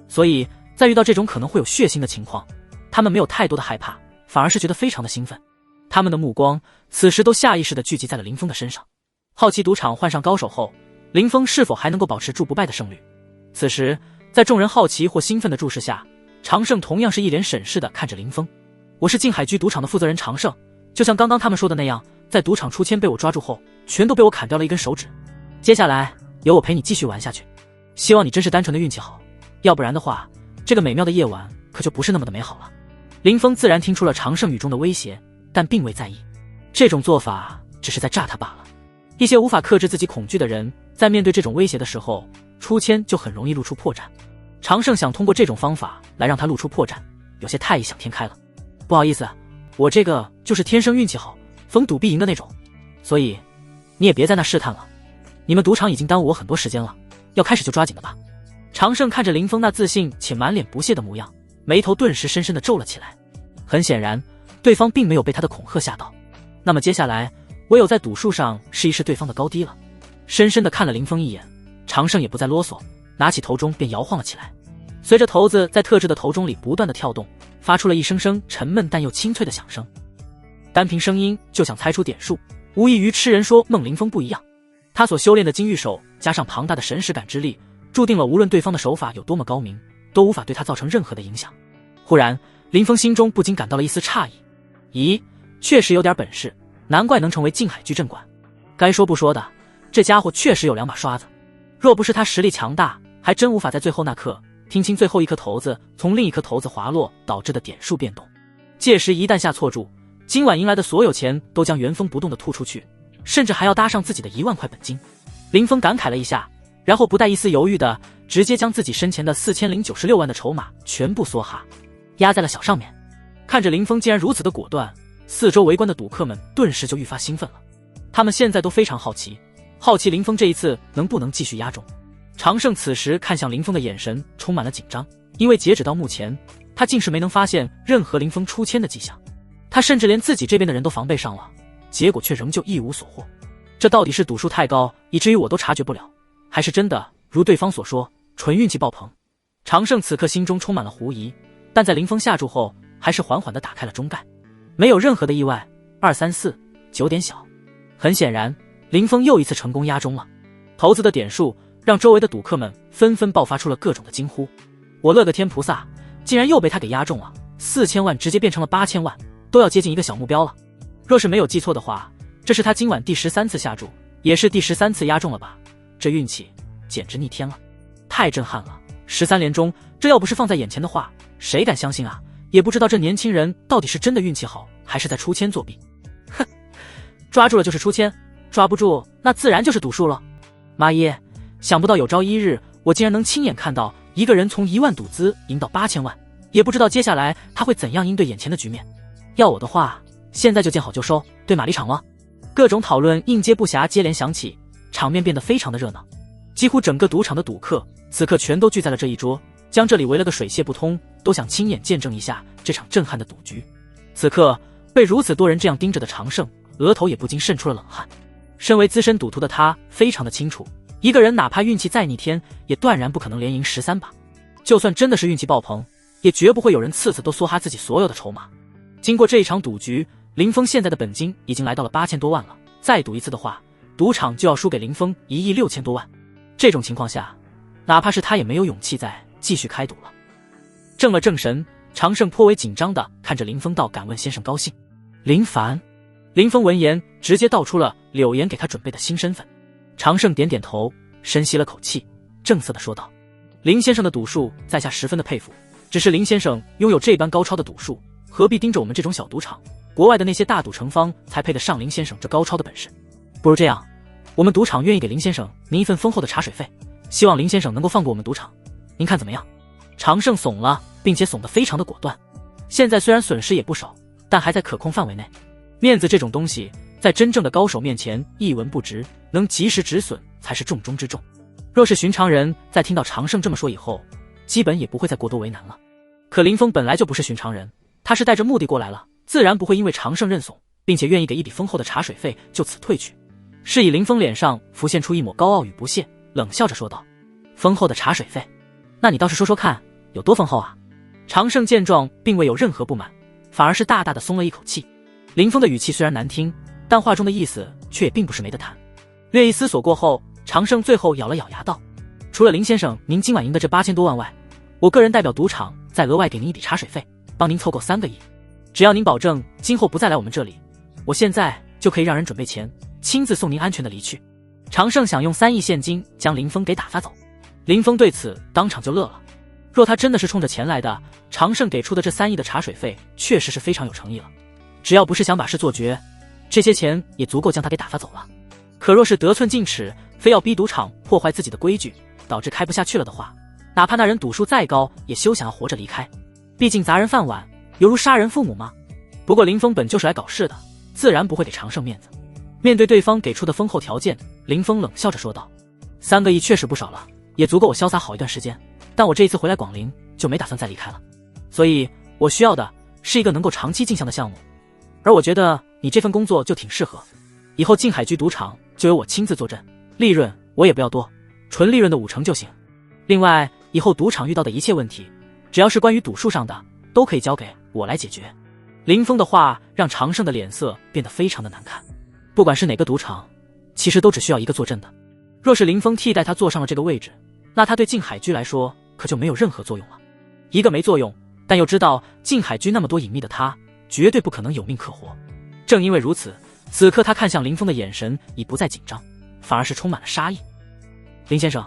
所以在遇到这种可能会有血腥的情况，他们没有太多的害怕，反而是觉得非常的兴奋。他们的目光此时都下意识地聚集在了林峰的身上，好奇赌场换上高手后，林峰是否还能够保持住不败的胜率。此时在众人好奇或兴奋的注视下，常胜同样是一脸审视地看着林峰。我是静海居赌场的负责人常胜，就像刚刚他们说的那样，在赌场出签被我抓住后，全都被我砍掉了1根手指。接下来由我陪你继续玩下去，希望你真是单纯的运气好，要不然的话，这个美妙的夜晚可就不是那么的美好了。林峰自然听出了常胜语中的威胁，但并未在意，这种做法只是在诈他罢了。一些无法克制自己恐惧的人，在面对这种威胁的时候，出签就很容易露出破绽。常胜想通过这种方法来让他露出破绽，有些太异想天开了。不好意思，我这个就是天生运气好，逢赌必赢的那种，所以你也别在那试探了，你们赌场已经耽误我很多时间了，要开始就抓紧了吧。常胜看着林峰那自信且满脸不屑的模样，眉头顿时深深的皱了起来。很显然，对方并没有被他的恐吓吓到。那么接下来，唯有在赌术上试一试对方的高低了。深深的看了林峰一眼，常胜也不再啰嗦，拿起头钟便摇晃了起来。随着骰子在特制的头钟里不断的跳动，发出了一声声沉闷但又清脆的响声。单凭声音就想猜出点数，无异于痴人说梦。林峰不一样，他所修炼的金玉手加上庞大的神识感之力，注定了无论对方的手法有多么高明，都无法对他造成任何的影响。忽然，林峰心中不禁感到了一丝诧异。咦，确实有点本事，难怪能成为静海居镇馆。该说不说的，这家伙确实有两把刷子。若不是他实力强大，还真无法在最后那刻听清最后一颗骰子从另一颗骰子滑落导致的点数变动。届时一旦下错注，今晚赢来的所有钱都将原封不动的吐出去，甚至还要搭上自己的1万块本金。林峰感慨了一下，然后不带一丝犹豫的直接将自己身前的4096万的筹码全部梭哈压在了小上面。看着林峰竟然如此的果断，四周围观的赌客们顿时就愈发兴奋了。他们现在都非常好奇林峰这一次能不能继续压中。常胜此时看向林峰的眼神充满了紧张，因为截止到目前，他竟是没能发现任何林峰出千的迹象。他甚至连自己这边的人都防备上了，结果却仍旧一无所获。这到底是赌术太高，以至于我都察觉不了，还是真的如对方所说，纯运气爆棚？常胜此刻心中充满了狐疑，但在林峰下注后，还是缓缓地打开了中盖。没有任何的意外，2、3、4， 9点小。很显然，林峰又一次成功压中了。骰子的点数让周围的赌客们纷纷爆发出了各种的惊呼。我勒个天菩萨，竟然又被他给压中了！4000万直接变成了8000万，都要接近一个小目标了。若是没有记错的话，这是他今晚第13次下注，也是第13次压中了吧？这运气简直逆天了，太震撼了！13连中，这要不是放在眼前的话，谁敢相信啊？也不知道这年轻人到底是真的运气好，还是在出千作弊。哼，抓住了就是出千，抓不住那自然就是赌术了。妈耶，想不到有朝一日我竟然能亲眼看到一个人从1万赌资赢到8000万，也不知道接下来他会怎样应对眼前的局面。要我的话，现在就见好就收，对马离场了。各种讨论应接不暇接连响起，场面变得非常的热闹。几乎整个赌场的赌客此刻全都聚在了这一桌，将这里围了个水泄不通，都想亲眼见证一下这场震撼的赌局。此刻被如此多人这样盯着的常胜，额头也不禁渗出了冷汗。身为资深赌徒的他非常的清楚，一个人哪怕运气再逆天，也断然不可能连赢13把。就算真的是运气爆棚，也绝不会有人次次都梭哈自己所有的筹码。经过这一场赌局，林峰现在的本金已经来到了8000多万了，再赌一次的话，赌场就要输给林峰1亿6千多万。这种情况下，哪怕是他也没有勇气再继续开赌了。正了正神，常胜颇为紧张地看着林峰道：“敢问先生高兴？”林凡。林峰闻言直接道出了柳岩给他准备的新身份。常胜点点头，深吸了口气，正色地说道：“林先生的赌术在下十分的佩服，只是林先生拥有这般高超的赌术，何必盯着我们这种小赌场？国外的那些大赌城方才配得上林先生这高超的本事。不如这样，我们赌场愿意给林先生您一份丰厚的茶水费，希望林先生能够放过我们赌场，您看怎么样？”常胜怂了，并且怂得非常的果断。现在虽然损失也不少，但还在可控范围内。面子这种东西，在真正的高手面前一文不值，能及时止损才是重中之重。若是寻常人在听到常胜这么说以后，基本也不会再过多为难了。可林峰本来就不是寻常人，他是带着目的过来了，自然不会因为常胜认怂，并且愿意给一笔丰厚的茶水费就此退去。是以林峰脸上浮现出一抹高傲与不屑，冷笑着说道：“丰厚的茶水费？那你倒是说说看，有多丰厚啊？”常胜见状并未有任何不满，反而是大大的松了一口气。林峰的语气虽然难听，但话中的意思却也并不是没得谈。略一思索过后，常胜最后咬了咬牙道：“除了林先生您今晚赢的这8000多万外，我个人代表赌场再额外给您一笔茶水费，帮您凑够3个亿。只要您保证今后不再来我们这里，我现在就可以让人准备钱，亲自送您安全的离去。”常胜想用3亿现金将林峰给打发走。林峰对此当场就乐了。若他真的是冲着钱来的，常胜给出的这3亿的茶水费确实是非常有诚意了。只要不是想把事做绝，这些钱也足够将他给打发走了。可若是得寸进尺，非要逼赌场破坏自己的规矩，导致开不下去了的话，哪怕那人赌术再高，也休想要活着离开。毕竟砸人饭碗，犹如杀人父母嘛。不过林峰本就是来搞事的，自然不会给常胜面子。面对对方给出的丰厚条件，林峰冷笑着说道：“3个亿确实不少了，也足够我潇洒好一段时间。但我这一次回来广陵就没打算再离开了，所以我需要的是一个能够长期进项的项目。而我觉得你这份工作就挺适合，以后静海居赌场就由我亲自坐镇，利润我也不要多，纯利润的50%就行。另外，以后赌场遇到的一切问题，只要是关于赌术上的，都可以交给我来解决。”林峰的话让常胜的脸色变得非常的难看。不管是哪个赌场，其实都只需要一个坐镇的。若是林峰替代他坐上了这个位置，那他对静海居来说可就没有任何作用了。一个没作用，但又知道静海居那么多隐秘的他，绝对不可能有命可活。正因为如此，此刻他看向林峰的眼神已不再紧张，反而是充满了杀意。林先生，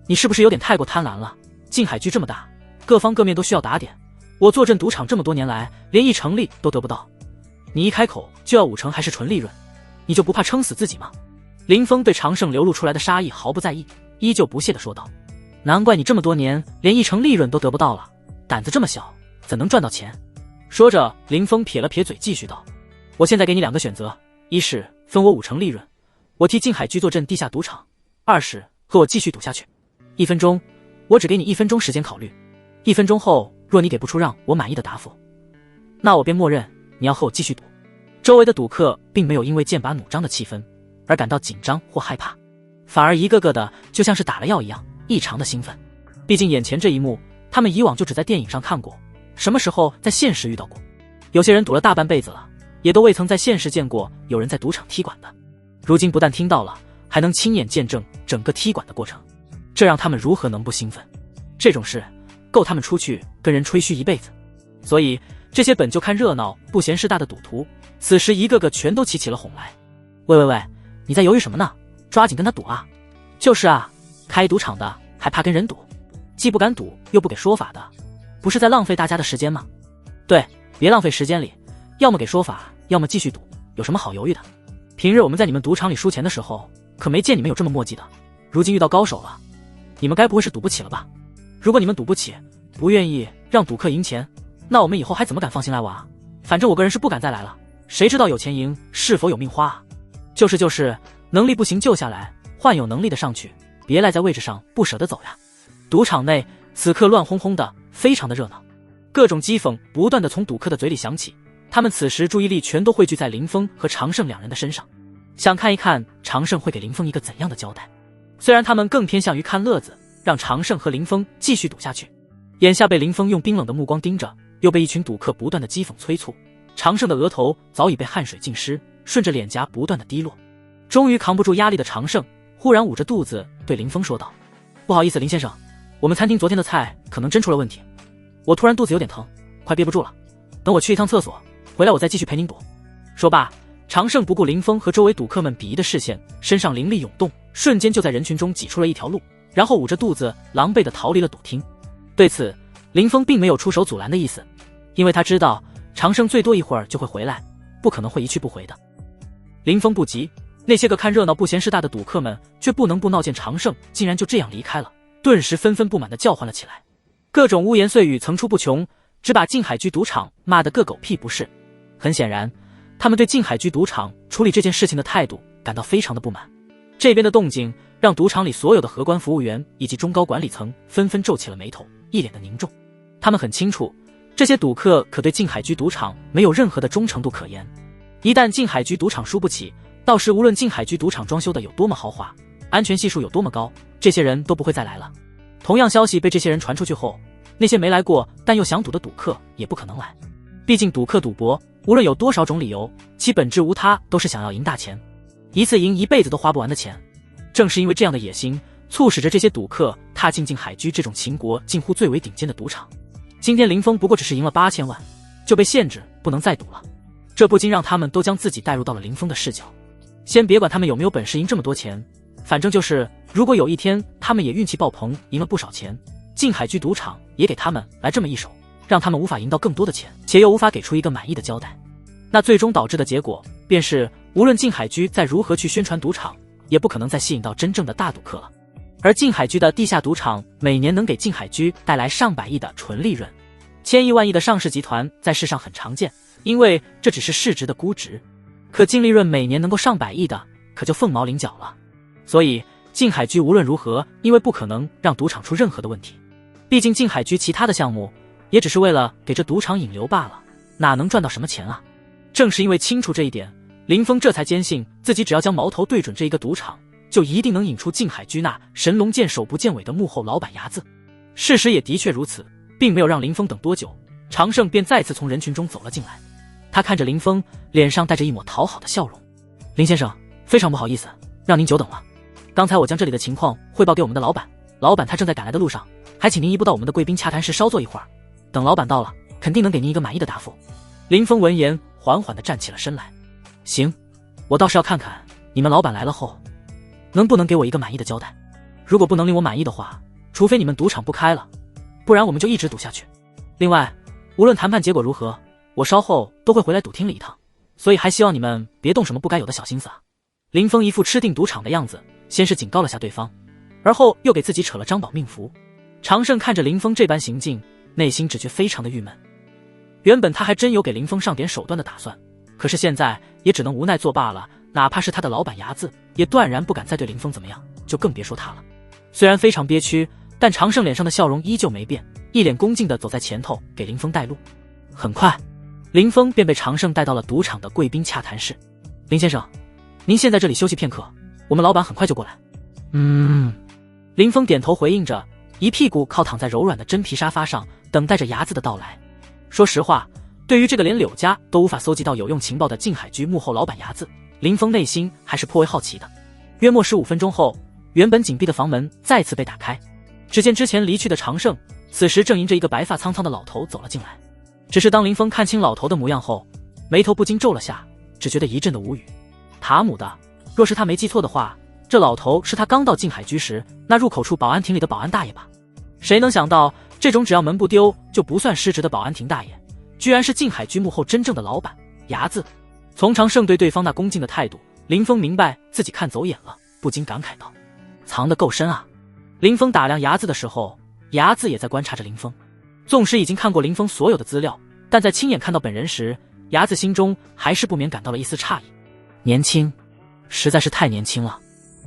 你是不是有点太过贪婪了？静海居这么大，各方各面都需要打点，我坐镇赌场这么多年来，连1成利都得不到，你一开口就要5成还是纯利润，你就不怕撑死自己吗？林峰对常胜流露出来的杀意毫不在意，依旧不屑地说道：“难怪你这么多年连1成利润都得不到了，胆子这么小，怎能赚到钱？”说着，林峰撇了撇嘴，继续道：“我现在给你2个选择，一是分我5成利润，我替静海居坐镇地下赌场；二是和我继续赌下去。1分钟，我只给你1分钟时间考虑。1分钟后，若你给不出让我满意的答复，那我便默认你要和我继续赌。”周围的赌客并没有因为剑拔弩张的气氛而感到紧张或害怕，反而一个个的就像是打了药一样，异常的兴奋。毕竟眼前这一幕，他们以往就只在电影上看过，什么时候在现实遇到过？有些人赌了大半辈子了，也都未曾在现实见过有人在赌场踢馆的。如今不但听到了，还能亲眼见证整个踢馆的过程，这让他们如何能不兴奋？这种事够他们出去跟人吹嘘一辈子。所以这些本就看热闹不嫌事大的赌徒，此时一个个全都起了哄来。喂，你在犹豫什么呢？抓紧跟他赌啊！就是啊，开赌场的还怕跟人赌，既不敢赌又不给说法的，不是在浪费大家的时间吗？对，别浪费时间里，要么给说法，要么继续赌，有什么好犹豫的？平日我们在你们赌场里输钱的时候，可没见你们有这么磨叽的，如今遇到高手了，你们该不会是赌不起了吧？如果你们赌不起，不愿意让赌客赢钱，那我们以后还怎么敢放心来玩啊？反正我个人是不敢再来了，谁知道有钱赢是否有命花啊？就是，能力不行就下来，换有能力的上去，别赖在位置上不舍得走呀。赌场内此刻乱哄哄的，非常的热闹，各种讥讽不断的从赌客的嘴里响起，他们此时注意力全都汇聚在林峰和常胜2人的身上，想看一看常胜会给林峰一个怎样的交代。虽然他们更偏向于看乐子，让常胜和林峰继续赌下去，眼下被林峰用冰冷的目光盯着，又被一群赌客不断的讥讽催促，常胜的额头早已被汗水浸湿，顺着脸颊不断的滴落。终于扛不住压力的常胜忽然捂着肚子对林峰说道：“不好意思，林先生，我们餐厅昨天的菜可能真出了问题，我突然肚子有点疼，快憋不住了，等我去一趟厕所，回来我再继续陪您赌。”说罢，常胜不顾林峰和周围赌客们鄙夷的视线，身上灵力涌动，瞬间就在人群中挤出了一条路，然后捂着肚子狼狈地逃离了赌厅。对此，林峰并没有出手阻拦的意思，因为他知道常胜最多一会儿就会回来，不可能会一去不回的。林峰不急，那些个看热闹不嫌事大的赌客们却不能不闹，见常胜竟然就这样离开了，顿时纷纷不满地叫唤了起来，各种污言碎语层出不穷，只把静海居赌场骂得个狗屁不是。很显然，他们对静海居赌场处理这件事情的态度感到非常的不满。这边的动静让赌场里所有的荷官服务员以及中高管理层纷纷皱起了眉头，一脸的凝重。他们很清楚，这些赌客可对静海居赌场没有任何的忠诚度可言，一旦静海居赌场输不起，到时无论静海居赌场装修的有多么豪华，安全系数有多么高，这些人都不会再来了。同样消息被这些人传出去后，那些没来过但又想赌的赌客也不可能来。毕竟赌客赌博无论有多少种理由，其本质无他，都是想要赢大钱，一次赢一辈子都花不完的钱。正是因为这样的野心，促使着这些赌客踏进静海居这种秦国近乎最为顶尖的赌场。今天林峰不过只是赢了8000万，就被限制不能再赌了，这不禁让他们都将自己带入到了林峰的视角。先别管他们有没有本事赢这么多钱，反正就是如果有一天他们也运气爆棚赢了不少钱，静海居赌场也给他们来这么一手，让他们无法赢到更多的钱，且又无法给出一个满意的交代，那最终导致的结果便是无论静海居再如何去宣传赌场，也不可能再吸引到真正的大赌客了。而静海居的地下赌场每年能给静海居带来上百亿的纯利润，千亿万亿的上市集团在世上很常见，因为这只是市值的估值。可净利润每年能够上百亿的，可就凤毛麟角了。所以静海居无论如何，因为不可能让赌场出任何的问题。毕竟静海居其他的项目也只是为了给这赌场引流罢了，哪能赚到什么钱啊？正是因为清楚这一点，林峰这才坚信自己只要将矛头对准这一个赌场，就一定能引出静海居那神龙见首不见尾的幕后老板牙子。事实也的确如此，并没有让林峰等多久，常胜便再次从人群中走了进来。他看着林峰，脸上带着一抹讨好的笑容。林先生，非常不好意思，让您久等了。刚才我将这里的情况汇报给我们的老板，老板他正在赶来的路上，还请您移步到我们的贵宾洽谈室稍坐一会儿，等老板到了，肯定能给您一个满意的答复。林峰闻言，缓缓地站起了身来。行，我倒是要看看你们老板来了后，能不能给我一个满意的交代。如果不能令我满意的话，除非你们赌场不开了，不然我们就一直赌下去。另外，无论谈判结果如何，我稍后都会回来赌厅里一趟，所以还希望你们别动什么不该有的小心思啊。林峰一副吃定赌场的样子，先是警告了下对方，而后又给自己扯了张保命符。常胜看着林峰这般行径，内心只觉非常的郁闷。原本他还真有给林峰上点手段的打算，可是现在也只能无奈作罢了。哪怕是他的老板牙子，也断然不敢再对林峰怎么样，就更别说他了。虽然非常憋屈，但常胜脸上的笑容依旧没变，一脸恭敬地走在前头给林峰带路。很快，林峰便被常胜带到了赌场的贵宾洽谈室。林先生，您先在这里休息片刻，我们老板很快就过来。林峰点头回应着，一屁股靠躺在柔软的真皮沙发上，等待着牙子的到来。说实话，对于这个连柳家都无法搜集到有用情报的静海居幕后老板牙子，林峰内心还是颇为好奇的。约莫15分钟后，原本紧闭的房门再次被打开，只见之前离去的常胜，此时正迎着一个白发苍苍的老头走了进来。只是当林峰看清老头的模样后，眉头不禁皱了下，只觉得一阵的无语。塔姆的，若是他没记错的话，这老头是他刚到静海居时那入口处保安亭里的保安大爷吧？谁能想到，这种只要门不丢就不算失职的保安亭大爷，居然是静海居幕后真正的老板牙子。从常胜对对方那恭敬的态度，林峰明白自己看走眼了，不禁感慨道：藏得够深啊。林峰打量牙子的时候，牙子也在观察着林峰。纵使已经看过林峰所有的资料，但在亲眼看到本人时，牙子心中还是不免感到了一丝诧异。年轻，实在是太年轻了。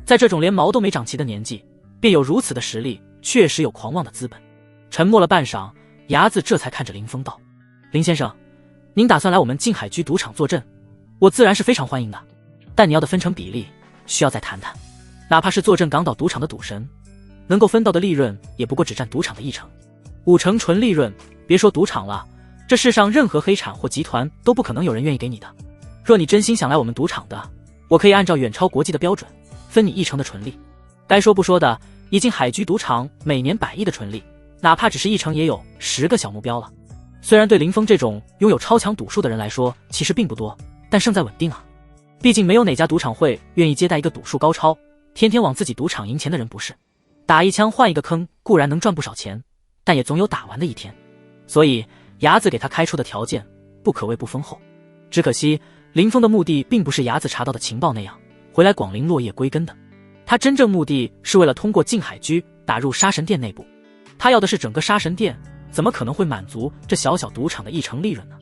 在这种连毛都没长齐的年纪，便有如此的实力，确实有狂妄的资本。沉默了半晌，牙子这才看着林峰道：林先生，您打算来我们静海居赌场坐镇，我自然是非常欢迎的，但你要的分成比例需要再谈谈。哪怕是坐镇港岛赌场的赌神，能够分到的利润也不过只占赌场的1成，5成纯利润，别说赌场了，这世上任何黑产或集团都不可能有人愿意给你的。若你真心想来我们赌场的，我可以按照远超国际的标准分你1成的纯利。该说不说的，以静海居赌场每年100亿的纯利，哪怕只是1成也有10个小目标了。虽然对林峰这种拥有超强赌术的人来说其实并不多，但胜在稳定啊。毕竟没有哪家赌场会愿意接待一个赌术高超，天天往自己赌场赢钱的人，不是？打一枪换一个坑固然能赚不少钱，但也总有打完的一天。所以牙子给他开出的条件不可谓不丰厚。只可惜林峰的目的并不是牙子查到的情报那样回来广陵落叶归根的，他真正目的是为了通过静海居打入杀神殿内部。他要的是整个杀神殿，怎么可能会满足这小小赌场的1成利润呢？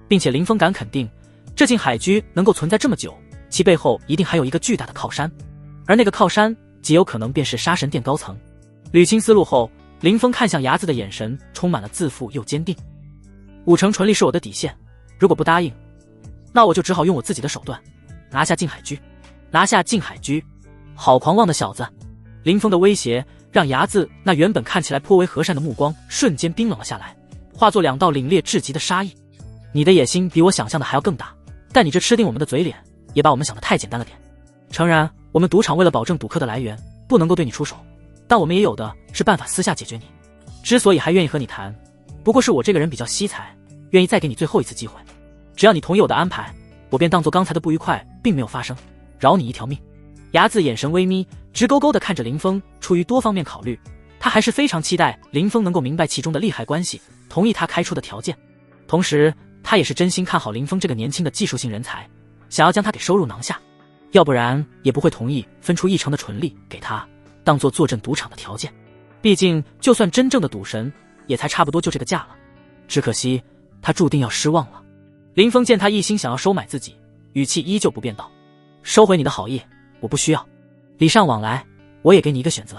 并且林峰敢肯定，这静海居能够存在这么久，其背后一定还有一个巨大的靠山，而那个靠山极有可能便是杀神殿高层。捋清思路后，林峰看向牙子的眼神充满了自负又坚定。5成纯利是我的底线，如果不答应，那我就只好用我自己的手段拿下静海居。拿下静海居，好狂妄的小子！林峰的威胁让牙子那原本看起来颇为和善的目光瞬间冰冷了下来，化作2道凛冽至极的杀意。你的野心比我想象的还要更大，但你这吃定我们的嘴脸也把我们想得太简单了点。诚然，我们赌场为了保证赌客的来源，不能够对你出手，但我们也有的是办法私下解决你。之所以还愿意和你谈，不过是我这个人比较惜才，愿意再给你最后一次机会。只要你同意我的安排，我便当作刚才的不愉快并没有发生，饶你一条命。牙子眼神微眯，直勾勾地看着林峰。出于多方面考虑，他还是非常期待林峰能够明白其中的利害关系，同意他开出的条件。同时他也是真心看好林峰这个年轻的技术性人才，想要将他给收入囊下，要不然也不会同意分出1成的纯利给他，当做坐镇赌场的条件。毕竟就算真正的赌神，也才差不多就这个价了。只可惜他注定要失望了。林峰见他一心想要收买自己，语气依旧不变道：“收回你的好意，我不需要。礼尚往来，我也给你一个选择，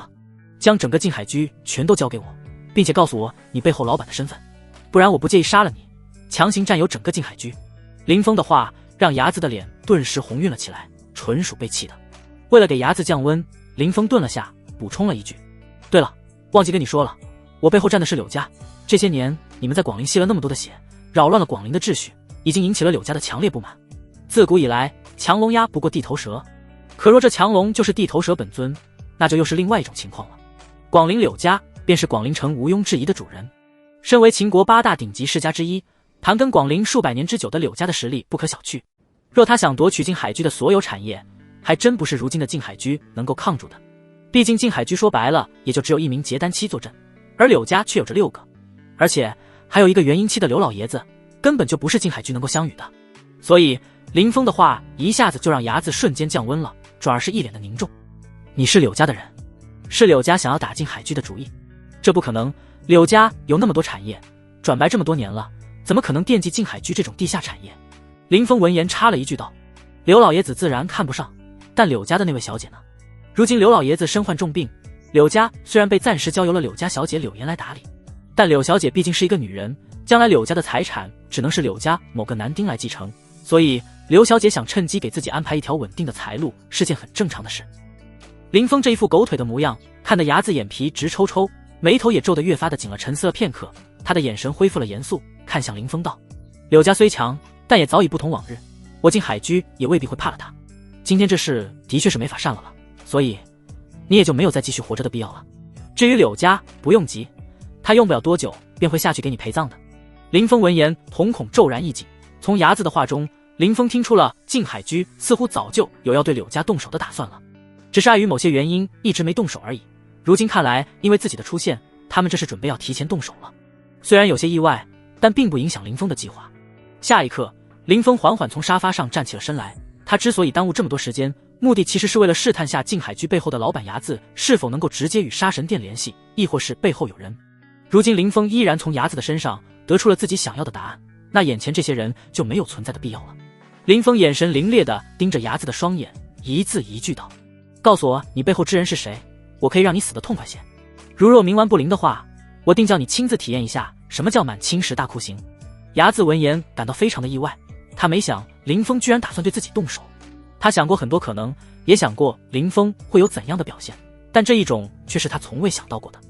将整个静海居全都交给我，并且告诉我你背后老板的身份，不然我不介意杀了你，强行占有整个静海居。”林峰的话让伢子的脸顿时红晕了起来，纯属被气的。为了给伢子降温，林峰顿了下，补充了一句：“对了，忘记跟你说了，我背后站的是柳家。这些年你们在广陵吸了那么多的血，扰乱了广陵的秩序，已经引起了柳家的强烈不满。自古以来，强龙压不过地头蛇，可若这强龙就是地头蛇本尊，那就又是另外一种情况了。广陵柳家便是广陵城毋庸置疑的主人，身为秦国8大顶级世家之一，盘根广陵数百年之久的柳家的实力不可小觑。若他想夺取静海居的所有产业，还真不是如今的静海居能够抗住的。毕竟静海居说白了也就只有一名结丹期坐镇，而柳家却有着6个，而且还有一个元婴期的刘老爷子，根本就不是静海居能够相与的。所以林峰的话一下子就让伢子瞬间降温了，转而是一脸的凝重。你是柳家的人，是柳家想要打静海居的主意？这不可能，柳家有那么多产业，转白这么多年了，怎么可能惦记静海居这种地下产业？林峰闻言插了一句道：“刘老爷子自然看不上，但柳家的那位小姐呢？如今刘老爷子身患重病，柳家虽然被暂时交由了柳家小姐柳岩来打理，但柳小姐毕竟是一个女人，将来柳家的财产只能是柳家某个男丁来继承，所以刘小姐想趁机给自己安排一条稳定的财路，是件很正常的事。”林峰这一副狗腿的模样，看得伢子眼皮直抽抽，眉头也皱得越发的紧了。沉思了片刻，他的眼神恢复了严肃，看向林峰道：“柳家虽强，但也早已不同往日，我进海居也未必会怕了他。今天这事的确是没法善了，所以你也就没有再继续活着的必要了。至于柳家，不用急，他用不了多久便会下去给你陪葬的。”林峰闻言，瞳孔骤然一紧。从伢子的话中，林峰听出了静海居似乎早就有要对柳家动手的打算了，只是碍于某些原因一直没动手而已。如今看来，因为自己的出现，他们这是准备要提前动手了。虽然有些意外，但并不影响林峰的计划。下一刻，林峰缓缓从沙发上站起了身来。他之所以耽误这么多时间，目的其实是为了试探下静海居背后的老板伢子是否能够直接与杀神殿联系，亦或是背后有人。如今林峰依然从伢子的身上得出了自己想要的答案，那眼前这些人就没有存在的必要了。林峰眼神凌冽地盯着伢子的双眼，一字一句道：“告诉我你背后之人是谁，我可以让你死得痛快些。如若冥顽不灵的话，我定叫你亲自体验一下什么叫满清10大酷刑。”伢子闻言感到非常的意外，他没想林峰居然打算对自己动手。他想过很多可能，也想过林峰会有怎样的表现，但这一种却是他从未想到过的。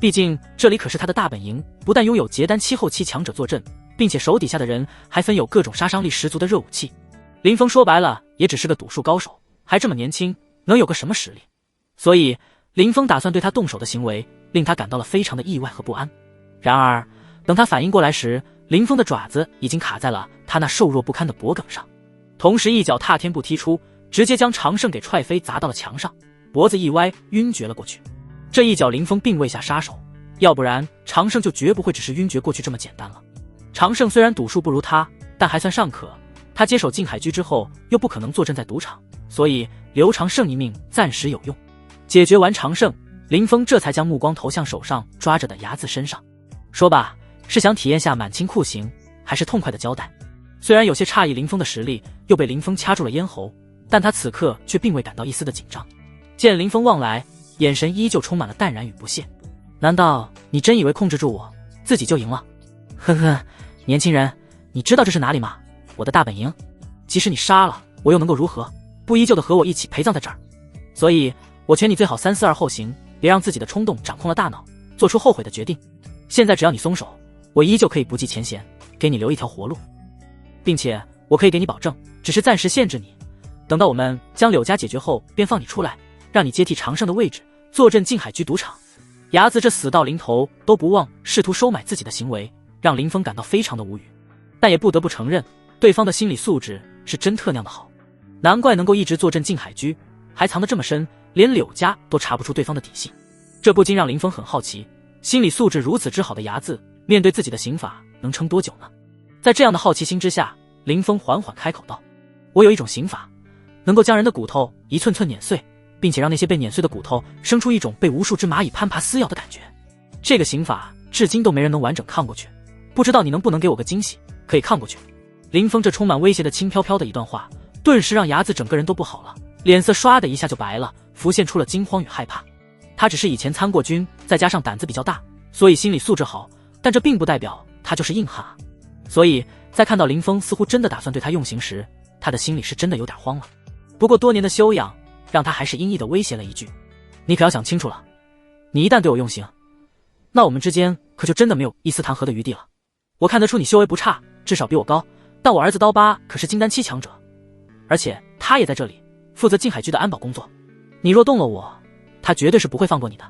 毕竟这里可是他的大本营，不但拥有结丹期后期强者坐镇，并且手底下的人还分有各种杀伤力十足的热武器。林峰说白了也只是个赌术高手，还这么年轻，能有个什么实力？所以林峰打算对他动手的行为令他感到了非常的意外和不安。然而等他反应过来时，林峰的爪子已经卡在了他那瘦弱不堪的脖颈上，同时一脚踏天步踢出，直接将常胜给踹飞，砸到了墙上，脖子一歪，晕厥了过去。这一脚林峰并未下杀手，要不然常胜就绝不会只是晕厥过去这么简单了。常胜虽然赌术不如他，但还算尚可，他接手静海居之后又不可能坐镇在赌场，所以留常胜一命暂时有用。解决完常胜，林峰这才将目光投向手上抓着的伢子身上，说吧，是想体验下满清酷刑，还是痛快的交代？虽然有些诧异林峰的实力，又被林峰掐住了咽喉，但他此刻却并未感到一丝的紧张。见林峰望来，眼神依旧充满了淡然与不屑。难道你真以为控制住我，自己就赢了？呵呵，年轻人，你知道这是哪里吗？我的大本营。即使你杀了我又能够如何？不依旧的和我一起陪葬在这儿。所以我劝你最好3思2后行，别让自己的冲动掌控了大脑，做出后悔的决定。现在只要你松手，我依旧可以不计前嫌，给你留一条活路，并且我可以给你保证，只是暂时限制你，等到我们将柳家解决后便放你出来，让你接替常胜的位置，坐镇静海居赌场。伢子这死到临头都不忘试图收买自己的行为，让林峰感到非常的无语，但也不得不承认对方的心理素质是真特娘的好，难怪能够一直坐镇静海居，还藏得这么深，连柳家都查不出对方的底细。这不禁让林峰很好奇，心理素质如此之好的伢子，面对自己的刑法能撑多久呢？在这样的好奇心之下，林峰缓缓开口道：“我有一种刑法，能够将人的骨头一寸寸碾碎，并且让那些被碾碎的骨头生出一种被无数只蚂蚁攀爬撕咬的感觉。这个刑法至今都没人能完整看过去，不知道你能不能给我个惊喜，可以看过去。”林峰这充满威胁的轻飘飘的一段话，顿时让伢子整个人都不好了，脸色唰的一下就白了，浮现出了惊慌与害怕。他只是以前参过军，再加上胆子比较大，所以心理素质好，但这并不代表他就是硬汉啊。所以在看到林峰似乎真的打算对他用刑时，他的心里是真的有点慌了。不过多年的修养让他还是阴翳的威胁了一句：你可要想清楚了，你一旦对我用刑，那我们之间可就真的没有一丝谈和的余地了。我看得出你修为不差，至少比我高，但我儿子刀疤可是金丹期强者，而且他也在这里负责静海居的安保工作，你若动了我，他绝对是不会放过你的。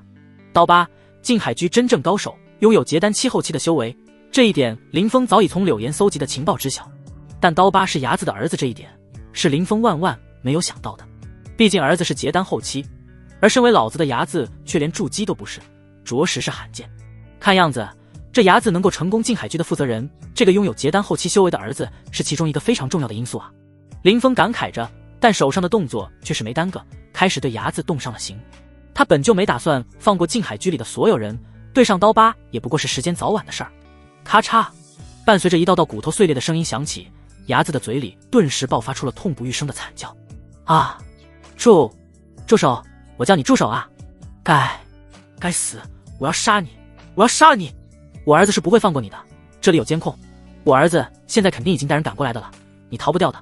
刀疤，静海居真正高手，拥有结丹期后期的修为，这一点林峰早已从柳岩搜集的情报知晓，但刀疤是伢子的儿子这一点是林峰万万没有想到的。毕竟儿子是结丹后期，而身为老子的伢子却连筑基都不是，着实是罕见。看样子这伢子能够成功静海居的负责人，这个拥有结丹后期修为的儿子是其中一个非常重要的因素啊。林峰感慨着，但手上的动作却是没耽搁，开始对伢子动上了刑。他本就没打算放过静海居里的所有人，对上刀疤也不过是时间早晚的事儿。咔嚓，伴随着一道道骨头碎裂的声音响起，伢子的嘴里顿时爆发出了痛不欲生的惨叫。啊！住手！我叫你住手啊！该死！我要杀你！我要杀你！我儿子是不会放过你的，这里有监控，我儿子现在肯定已经带人赶过来的了，你逃不掉的。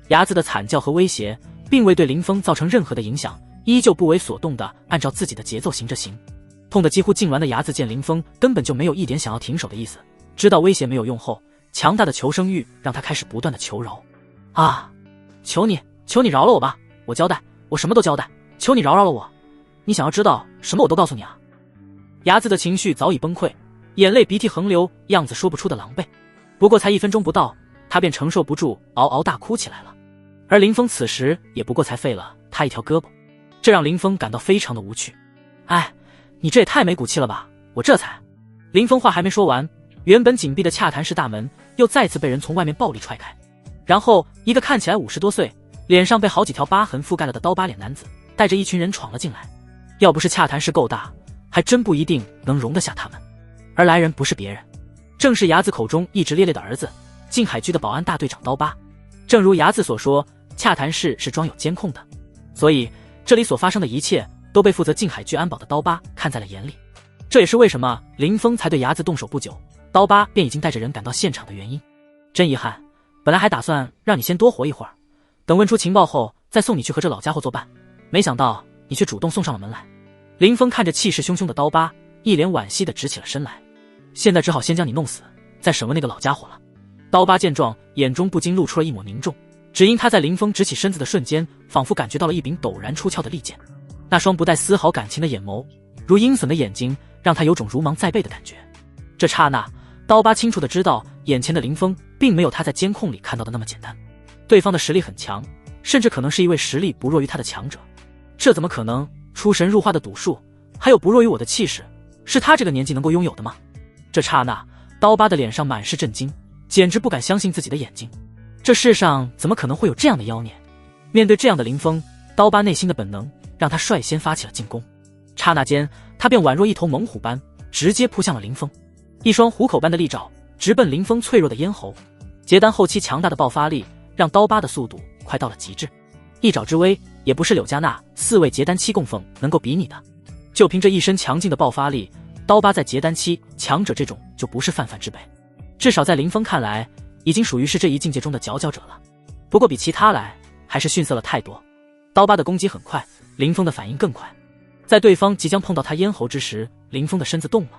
伢子的惨叫和威胁并未对林峰造成任何的影响，依旧不为所动地按照自己的节奏行着刑。痛得几乎痉挛的伢子见林峰根本就没有一点想要停手的意思，知道威胁没有用后，强大的求生欲让他开始不断的求饶。啊！求你饶了我吧，我交代，我什么都交代，求你饶了我，你想要知道什么我都告诉你啊。伢子的情绪早已崩溃，眼泪鼻涕横流，样子说不出的狼狈。不过才1分钟不到，他便承受不住，嗷嗷大哭起来了。而林峰此时也不过才废了他一条胳膊，这让林峰感到非常的无趣。哎，你这也太没骨气了吧，我这才……林峰话还没说完，原本紧闭的洽谈室大门又再次被人从外面暴力踹开，然后一个看起来50多岁，脸上被好几条疤痕覆盖了的刀疤脸男子带着一群人闯了进来。要不是洽谈室够大，还真不一定能容得下他们。而来人不是别人，正是伢子口中一直咧咧的儿子，静海居的保安大队长刀疤。正如伢子所说，洽谈室是装有监控的，所以这里所发生的一切都被负责静海居安保的刀疤看在了眼里。这也是为什么林峰才对伢子动手不久，刀疤便已经带着人赶到现场的原因。真遗憾，本来还打算让你先多活一会儿，等问出情报后再送你去和这老家伙作伴，没想到你却主动送上了门来。林峰看着气势汹汹的刀疤，一脸惋惜地直起了身来。现在只好先将你弄死，再审问那个老家伙了。刀疤见状，眼中不禁露出了一抹凝重，只因他在林峰直起身子的瞬间，仿佛感觉到了一柄陡然出鞘的利剑。那双不带丝毫感情的眼眸，如鹰隼的眼睛，让他有种如芒在背的感觉。这刹那，刀疤清楚地知道，眼前的林峰并没有他在监控里看到的那么简单，对方的实力很强，甚至可能是一位实力不弱于他的强者。这怎么可能？出神入化的赌术，还有不弱于我的气势，是他这个年纪能够拥有的吗？这刹那，刀疤的脸上满是震惊，简直不敢相信自己的眼睛。这世上怎么可能会有这样的妖孽？面对这样的林峰，刀疤内心的本能让他率先发起了进攻。刹那间，他便宛若一头猛虎般直接扑向了林峰，一双虎口般的利爪直奔林峰脆弱的咽喉。结丹后期强大的爆发力让刀疤的速度快到了极致，一爪之威也不是柳家那4位结丹期供奉能够比拟的。就凭这一身强劲的爆发力，刀疤在结丹期强者这种就不是泛泛之辈，至少在林峰看来已经属于是这一境界中的佼佼者了。不过比其他来还是逊色了太多。刀疤的攻击很快，林峰的反应更快。在对方即将碰到他咽喉之时，林峰的身子动了，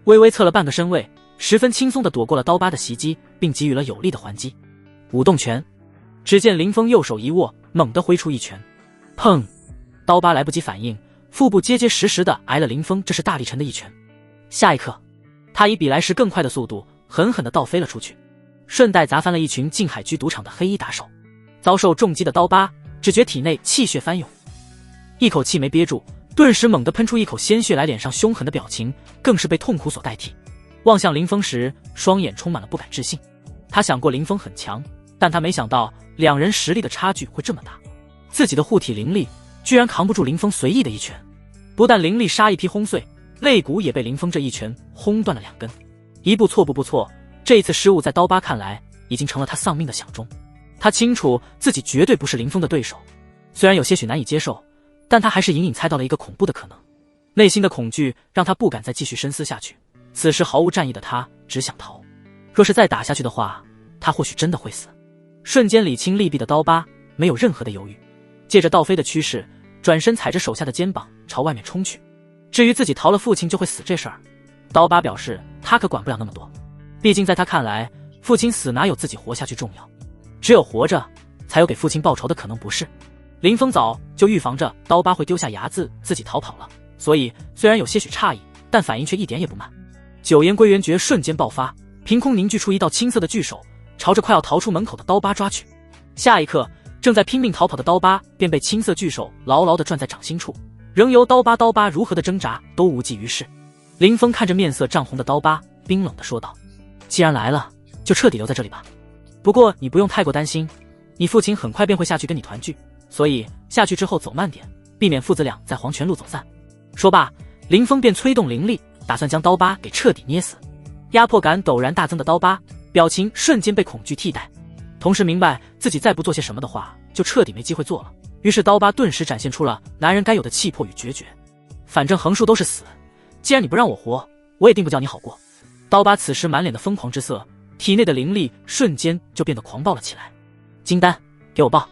微微侧了半个身位，十分轻松地躲过了刀疤的袭击，并给予了有力的还击。舞动拳，只见林峰右手一握，猛地挥出一拳，砰！刀疤来不及反应，腹部结结实实地挨了林峰这是大力沉的一拳。下一刻，他以比来时更快的速度狠狠地倒飞了出去，顺带砸翻了一群静海居赌场的黑衣打手。遭受重击的刀疤只觉体内气血翻涌，一口气没憋住，顿时猛地喷出一口鲜血来，脸上凶狠的表情更是被痛苦所代替。望向林峰时，双眼充满了不敢置信。他想过林峰很强，但他没想到两人实力的差距会这么大。自己的护体灵力居然扛不住林峰随意的一拳，不但灵力杀一劈轰碎，肋骨也被林峰这一拳轰断了2根。一步错步步错，这一次失误在刀疤看来已经成了他丧命的响钟。他清楚自己绝对不是林峰的对手，虽然有些许难以接受，但他还是隐隐猜到了一个恐怖的可能。内心的恐惧让他不敢再继续深思下去，此时毫无战意的他只想逃。若是再打下去的话，他或许真的会死。瞬间理清利弊的刀疤没有任何的犹豫，借着倒飞的趋势，转身踩着手下的肩膀朝外面冲去。至于自己逃了父亲就会死这事儿，刀疤表示他可管不了那么多，毕竟在他看来，父亲死哪有自己活下去重要，只有活着才有给父亲报仇的可能，不是？林峰早就预防着刀疤会丢下伢子自己逃跑了，所以虽然有些许诧异，但反应却一点也不慢。九阴归元诀瞬间爆发，凭空凝聚出一道青色的巨手，朝着快要逃出门口的刀疤抓去。下一刻，正在拼命逃跑的刀疤便被青色巨手牢牢地攥在掌心处，仍由刀疤如何的挣扎都无济于事。林峰看着面色涨红的刀疤，冰冷地说道：既然来了，就彻底留在这里吧。不过你不用太过担心，你父亲很快便会下去跟你团聚，所以下去之后走慢点，避免父子俩在黄泉路走散。说罢，林峰便催动灵力，打算将刀疤给彻底捏死。压迫感陡然大增的刀疤表情瞬间被恐惧替代，同时明白自己再不做些什么的话就彻底没机会做了。于是刀疤顿时展现出了男人该有的气魄与决绝，反正横竖都是死，既然你不让我活，我也定不叫你好过。刀疤此时满脸的疯狂之色，体内的灵力瞬间就变得狂暴了起来。金丹，给我爆！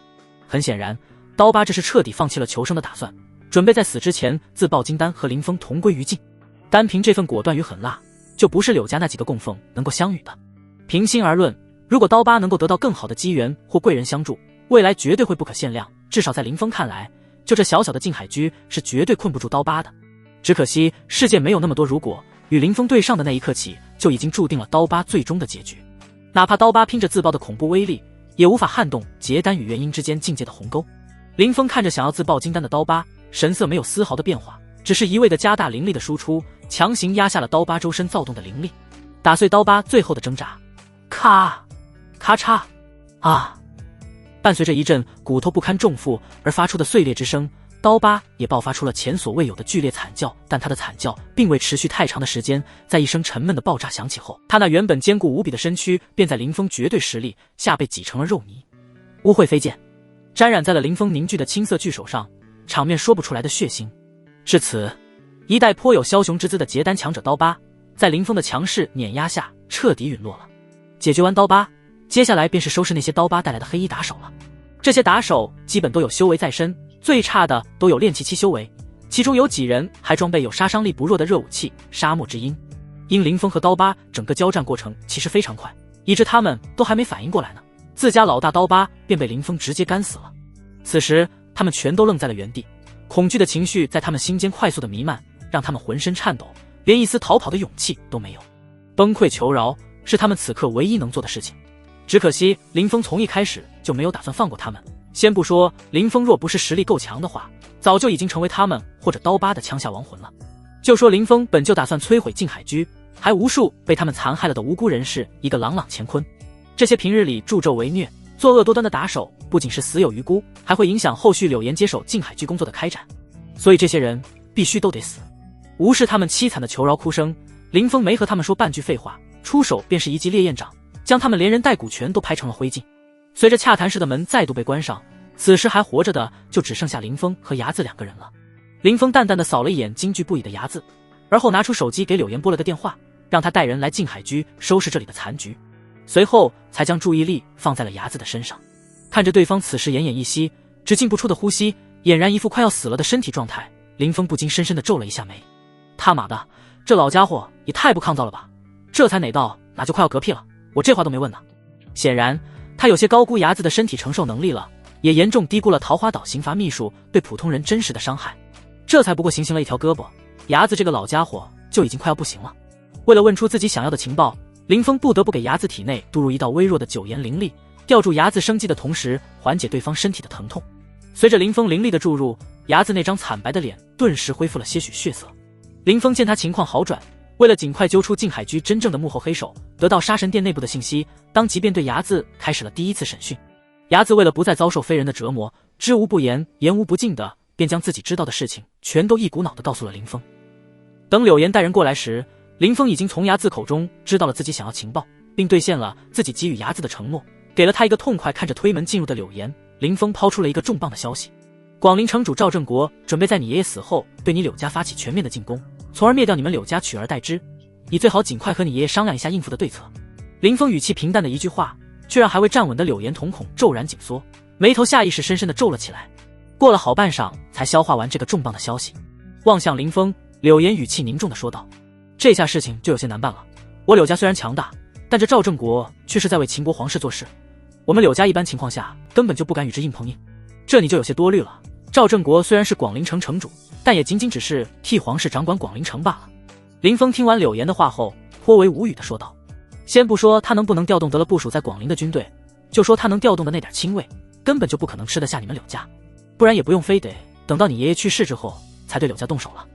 很显然，刀疤这是彻底放弃了求生的打算，准备在死之前自爆金丹和林峰同归于尽。单凭这份果断与狠辣，就不是柳家那几个供奉能够相与的。平心而论，如果刀疤能够得到更好的机缘或贵人相助，未来绝对会不可限量。至少在林峰看来，就这小小的静海居是绝对困不住刀疤的。只可惜世界没有那么多如果，与林峰对上的那一刻起，就已经注定了刀疤最终的结局。哪怕刀疤拼着自爆的恐怖威力，也无法撼动结丹与元婴之间境界的鸿沟。林峰看着想要自爆金丹的刀疤，神色没有丝毫的变化，只是一味的加大灵力的输出，强行压下了刀疤周身躁动的灵力，打碎刀疤最后的挣扎。咔咔嚓啊！伴随着一阵骨头不堪重负而发出的碎裂之声，刀疤也爆发出了前所未有的剧烈惨叫。但他的惨叫并未持续太长的时间，在一声沉闷的爆炸响起后，他那原本坚固无比的身躯便在林峰绝对实力下被挤成了肉泥。污秽飞溅沾染在了林峰凝聚的青色巨手上，场面说不出来的血腥。至此，一代颇有枭雄之姿的结丹强者刀疤，在林峰的强势碾压下彻底陨落了。解决完刀疤，接下来便是收拾那些刀疤带来的黑衣打手了。这些打手基本都有修为在身，最差的都有炼气期修为，其中有几人还装备有杀伤力不弱的热武器沙漠之鹰。因林峰和刀疤整个交战过程其实非常快，以致他们都还没反应过来呢，自家老大刀疤便被林峰直接干死了。此时他们全都愣在了原地，恐惧的情绪在他们心间快速的弥漫，让他们浑身颤抖，连一丝逃跑的勇气都没有。崩溃求饶是他们此刻唯一能做的事情。只可惜林峰从一开始就没有打算放过他们，先不说林峰若不是实力够强的话，早就已经成为他们或者刀疤的枪下亡魂了。就说林峰本就打算摧毁静海居，还无数被他们残害了的无辜人士一个朗朗乾坤。这些平日里助纣为虐、作恶多端的打手，不仅是死有余辜，还会影响后续柳岩接手静海居工作的开展，所以这些人必须都得死。无视他们凄惨的求饶哭声，林峰没和他们说半句废话，出手便是一记烈焰掌，将他们连人带骨全都拍成了灰烬。随着洽谈室的门再度被关上，此时还活着的就只剩下林峰和伢子两个人了。林峰淡淡的扫了一眼惊惧不已的伢子，而后拿出手机给柳岩拨了个电话，让他带人来静海居收拾这里的残局，随后才将注意力放在了伢子的身上。看着对方此时奄奄一息，只进不出的呼吸，俨然一副快要死了的身体状态，林峰不禁深深的皱了一下眉。他妈的，这老家伙也太不抗造了吧，这才哪到哪就快要嗝屁了，我这话都没问呢。显然他有些高估伢子的身体承受能力了，也严重低估了桃花岛刑罚秘术对普通人真实的伤害。这才不过行刑了一条胳膊，伢子这个老家伙就已经快要不行了。为了问出自己想要的情报，林峰不得不给伢子体内注入一道微弱的九炎灵力，吊住伢子生机的同时缓解对方身体的疼痛。随着林峰灵力的注入，伢子那张惨白的脸顿时恢复了些许血色。林峰见他情况好转，为了尽快揪出静海居真正的幕后黑手，得到杀神殿内部的信息，当即便对伢子开始了第一次审讯。伢子为了不再遭受非人的折磨，知无不言，言无不尽的便将自己知道的事情全都一股脑的告诉了林峰。等柳岩带人过来时，林峰已经从伢子口中知道了自己想要情报，并兑现了自己给予伢子的承诺，给了他一个痛快。看着推门进入的柳岩，林峰抛出了一个重磅的消息：广陵城主赵振国准备在你爷爷死后对你柳家发起全面的进攻，从而灭掉你们柳家，取而代之。你最好尽快和你爷爷商量一下应付的对策。林峰语气平淡的一句话，却让还未站稳的柳岩瞳孔骤然紧缩，眉头下意识深深的皱了起来。过了好半晌，才消化完这个重磅的消息，望向林峰，柳岩语气凝重的说道：这下事情就有些难办了。我柳家虽然强大，但这赵正国却是在为秦国皇室做事，我们柳家一般情况下根本就不敢与之硬碰硬，这你就有些多虑了。赵正国虽然是广陵城城主，但也仅仅只是替皇室掌管广陵城罢了。林峰听完柳岩的话后，颇为无语的说道：先不说他能不能调动得了部署在广陵的军队，就说他能调动的那点亲卫，根本就不可能吃得下你们柳家，不然也不用非得等到你爷爷去世之后才对柳家动手了。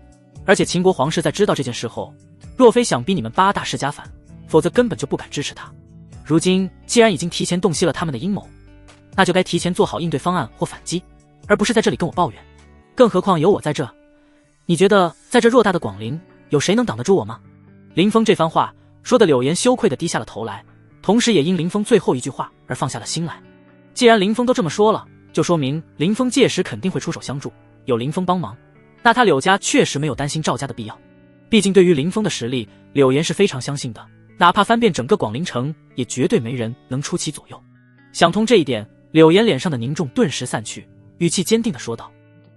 而且秦国皇室在知道这件事后，若非想逼你们8大世家反，否则根本就不敢支持他。如今既然已经提前洞悉了他们的阴谋，那就该提前做好应对方案或反击，而不是在这里跟我抱怨。更何况有我在这，你觉得在这偌大的广陵，有谁能挡得住我吗？林峰这番话说的柳岩羞愧地低下了头来，同时也因林峰最后一句话而放下了心来。既然林峰都这么说了，就说明林峰届时肯定会出手相助，有林峰帮忙，那他柳家确实没有担心赵家的必要。毕竟对于林峰的实力，柳岩是非常相信的，哪怕翻遍整个广陵城，也绝对没人能出其左右。想通这一点，柳岩脸上的凝重顿时散去，语气坚定地说道：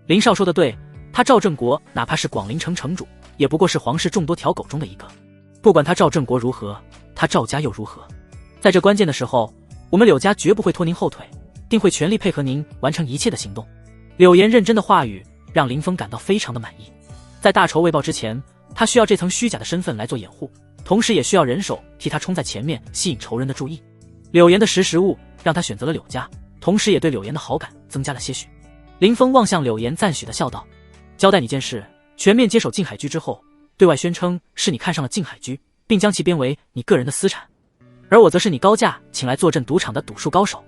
林少说的对，他赵正国哪怕是广陵城城主，也不过是皇室众多条狗中的一个。不管他赵正国如何，他赵家又如何，在这关键的时候，我们柳家绝不会拖您后腿，定会全力配合您完成一切的行动。柳岩认真的话语让林峰感到非常的满意。在大仇未报之前，他需要这层虚假的身份来做掩护，同时也需要人手替他冲在前面，吸引仇人的注意。柳岩的识物让他选择了柳家，同时也对柳岩的好感增加了些许。林峰望向柳岩赞许的笑道：交代你件事，全面接手静海居之后，对外宣称是你看上了静海居，并将其编为你个人的私产，而我则是你高价请来坐镇赌场的赌术高手。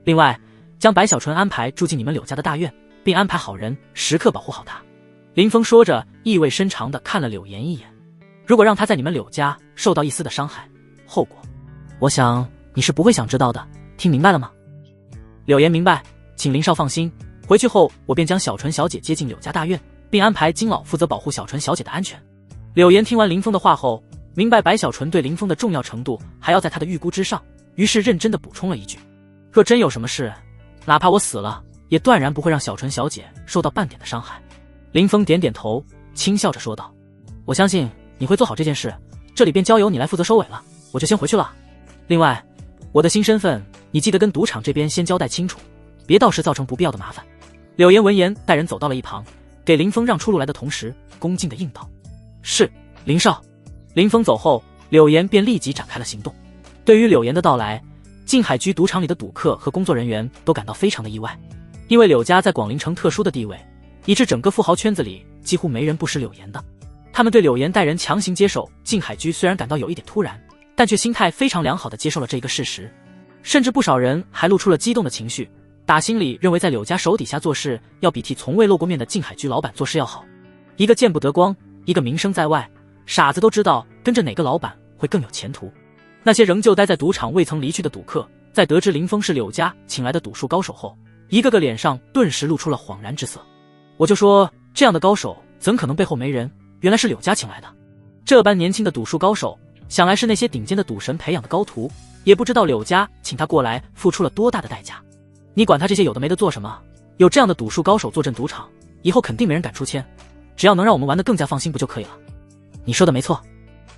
另外，将白小纯安排住进你们柳家的大院，并安排好人时刻保护好他。林峰说着，意味深长地看了柳岩一眼。如果让他在你们柳家受到一丝的伤害，后果，我想你是不会想知道的，听明白了吗？柳岩明白，请林少放心，回去后我便将小纯小姐接进柳家大院，并安排金老负责保护小纯小姐的安全。柳岩听完林峰的话后，明白白小纯对林峰的重要程度还要在他的预估之上，于是认真地补充了一句：若真有什么事，哪怕我死了，也断然不会让小纯小姐受到半点的伤害。林峰点点头，轻笑着说道：我相信你会做好这件事，这里便交由你来负责收尾了，我就先回去了。另外，我的新身份你记得跟赌场这边先交代清楚，别到时造成不必要的麻烦。柳岩闻言带人走到了一旁，给林峰让出路来的同时，恭敬地应道：是，林少。林峰走后，柳岩便立即展开了行动。对于柳岩的到来，静海居赌场里的赌客和工作人员都感到非常的意外，因为柳家在广陵城特殊的地位，以致整个富豪圈子里几乎没人不识柳岩的。他们对柳岩带人强行接手静海居虽然感到有一点突然，但却心态非常良好地接受了这个事实，甚至不少人还露出了激动的情绪，打心里认为在柳家手底下做事要比替从未露过面的静海居老板做事要好。一个见不得光，一个名声在外，傻子都知道跟着哪个老板会更有前途。那些仍旧待在赌场未曾离去的赌客，在得知林峰是柳家请来的赌术高手后，一个个脸上顿时露出了恍然之色。我就说这样的高手怎可能背后没人，原来是柳家请来的。这般年轻的赌术高手，想来是那些顶尖的赌神培养的高徒，也不知道柳家请他过来付出了多大的代价。你管他这些有的没的做什么，有这样的赌术高手坐镇赌场，以后肯定没人敢出千，只要能让我们玩得更加放心不就可以了。你说的没错。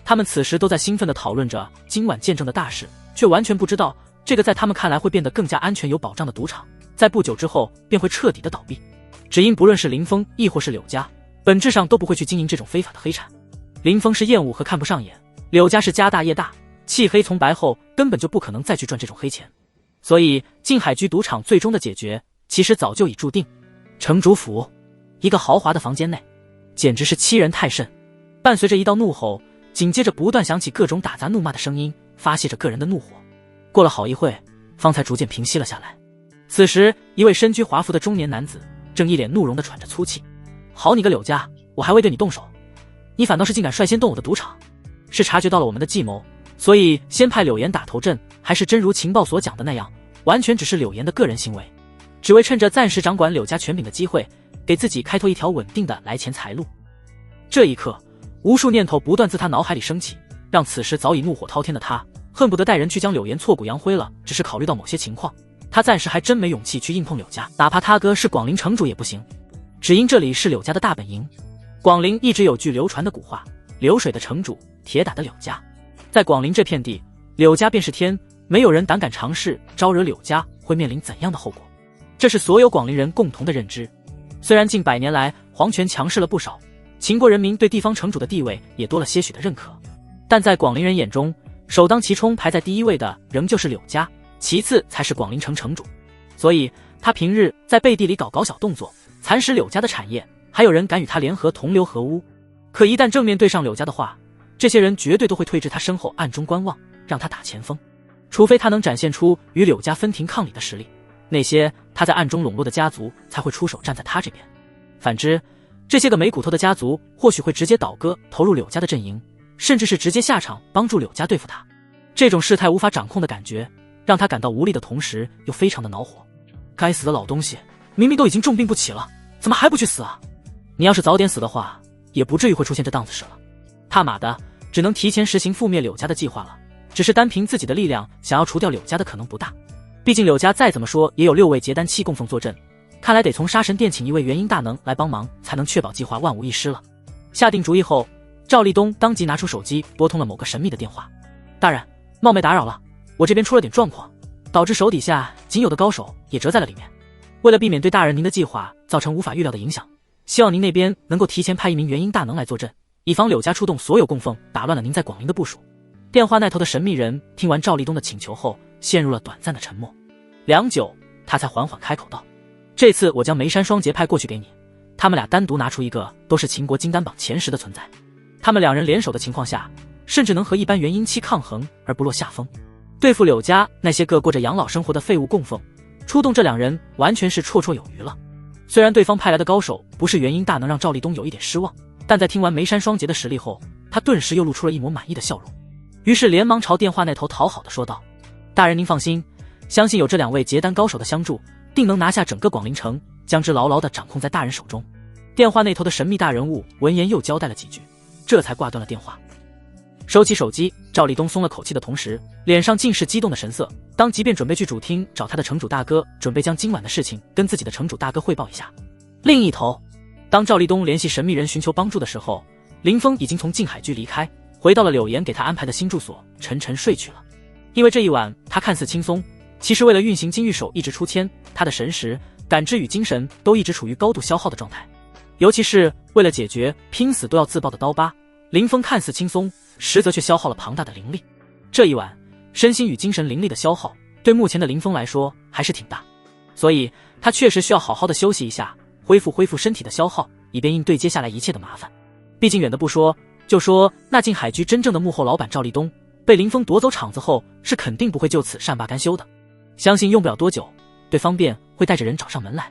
他们此时都在兴奋地讨论着今晚见证的大事，却完全不知道这个在他们看来会变得更加安全有保障的赌场，在不久之后便会彻底的倒闭。只因不论是林峰亦或是柳家，本质上都不会去经营这种非法的黑产。林峰是厌恶和看不上眼，柳家是家大业大，弃黑从白后根本就不可能再去赚这种黑钱。所以静海居赌场最终的解决其实早就已注定。城主府一个豪华的房间内，简直是欺人太甚。伴随着一道怒吼，紧接着不断响起各种打杂怒骂的声音，发泄着个人的怒火。过了好一会，方才逐渐平息了下来。此时一位身居华服的中年男子正一脸怒容地喘着粗气。好你个柳家，我还未对你动手，你反倒是竟敢率先动我的赌场，是察觉到了我们的计谋，所以先派柳岩打头阵，还是真如情报所讲的那样，完全只是柳岩的个人行为，只为趁着暂时掌管柳家权柄的机会，给自己开拓一条稳定的来钱财路。这一刻，无数念头不断自他脑海里升起，让此时早已怒火滔天的他恨不得带人去将柳岩挫骨扬灰了。只是考虑到某些情况，他暂时还真没勇气去硬碰柳家，哪怕他哥是广陵城主也不行。只因这里是柳家的大本营。广陵一直有句流传的古话，流水的城主，铁打的柳家。在广陵这片地，柳家便是天，没有人胆敢尝试招惹柳家会面临怎样的后果，这是所有广陵人共同的认知。虽然近100年来皇权强势了不少，秦国人民对地方城主的地位也多了些许的认可，但在广陵人眼中，首当其冲排在第一位的仍旧是柳家，其次才是广陵城城主。所以他平日在背地里搞小动作，蚕食柳家的产业，还有人敢与他联合同流合污。可一旦正面对上柳家的话，这些人绝对都会退至他身后暗中观望，让他打前锋。除非他能展现出与柳家分庭抗礼的实力，那些他在暗中笼络的家族才会出手站在他这边。反之，这些个没骨头的家族或许会直接倒戈投入柳家的阵营，甚至是直接下场帮助柳家对付他。这种事态无法掌控的感觉让他感到无力的同时又非常的恼火。该死的老东西，明明都已经重病不起了，怎么还不去死啊？你要是早点死的话，也不至于会出现这档子事了。他妈的，只能提前实行覆灭柳家的计划了。只是单凭自己的力量想要除掉柳家的可能不大，毕竟柳家再怎么说也有6位结丹期供奉坐镇，看来得从杀神殿请一位元婴大能来帮忙，才能确保计划万无一失了。下定主意后，赵立东当即拿出手机拨通了某个神秘的电话。大人，冒昧打扰了，我这边出了点状况，导致手底下仅有的高手也折在了里面。为了避免对大人您的计划造成无法预料的影响，希望您那边能够提前派一名元婴大能来坐镇，以防柳家出动所有供奉，打乱了您在广陵的部署。电话那头的神秘人听完赵立东的请求后，陷入了短暂的沉默。良久，他才缓缓开口道：这次我将梅山双杰派过去给你，他们俩单独拿出一个都是秦国金丹榜前10的存在，他们2人联手的情况下，甚至能和一般元婴期抗衡而不落下风。对付柳家那些个过着养老生活的废物供奉，出动这2人完全是绰绰有余了。虽然对方派来的高手不是元婴大能，让赵立东有一点失望，但在听完梅山双杰的实力后，他顿时又露出了一抹满意的笑容。于是连忙朝电话那头讨好的说道：大人您放心，相信有这2位结丹高手的相助，定能拿下整个广陵城，将之牢牢地掌控在大人手中。电话那头的神秘大人物闻言又交代了几句，这才挂断了电话。收起手机，赵立东松了口气的同时，脸上尽是激动的神色，当即便准备去主厅找他的城主大哥，准备将今晚的事情跟自己的城主大哥汇报一下。另一头，当赵立东联系神秘人寻求帮助的时候，林峰已经从静海居离开，回到了柳岩给他安排的新住所，沉沉睡去了。因为这一晚他看似轻松，其实为了运行金玉手一直出千，他的神识、感知与精神都一直处于高度消耗的状态。尤其是为了解决拼死都要自爆的刀疤，林峰看似轻松，实则却消耗了庞大的灵力。这一晚身心与精神灵力的消耗，对目前的林峰来说还是挺大，所以他确实需要好好的休息一下，恢复身体的消耗，以便应对接下来一切的麻烦。毕竟远的不说，就说那静海居真正的幕后老板赵立东被林峰夺走场子后，是肯定不会就此善罢甘休的。相信用不了多久，对方便会带着人找上门来，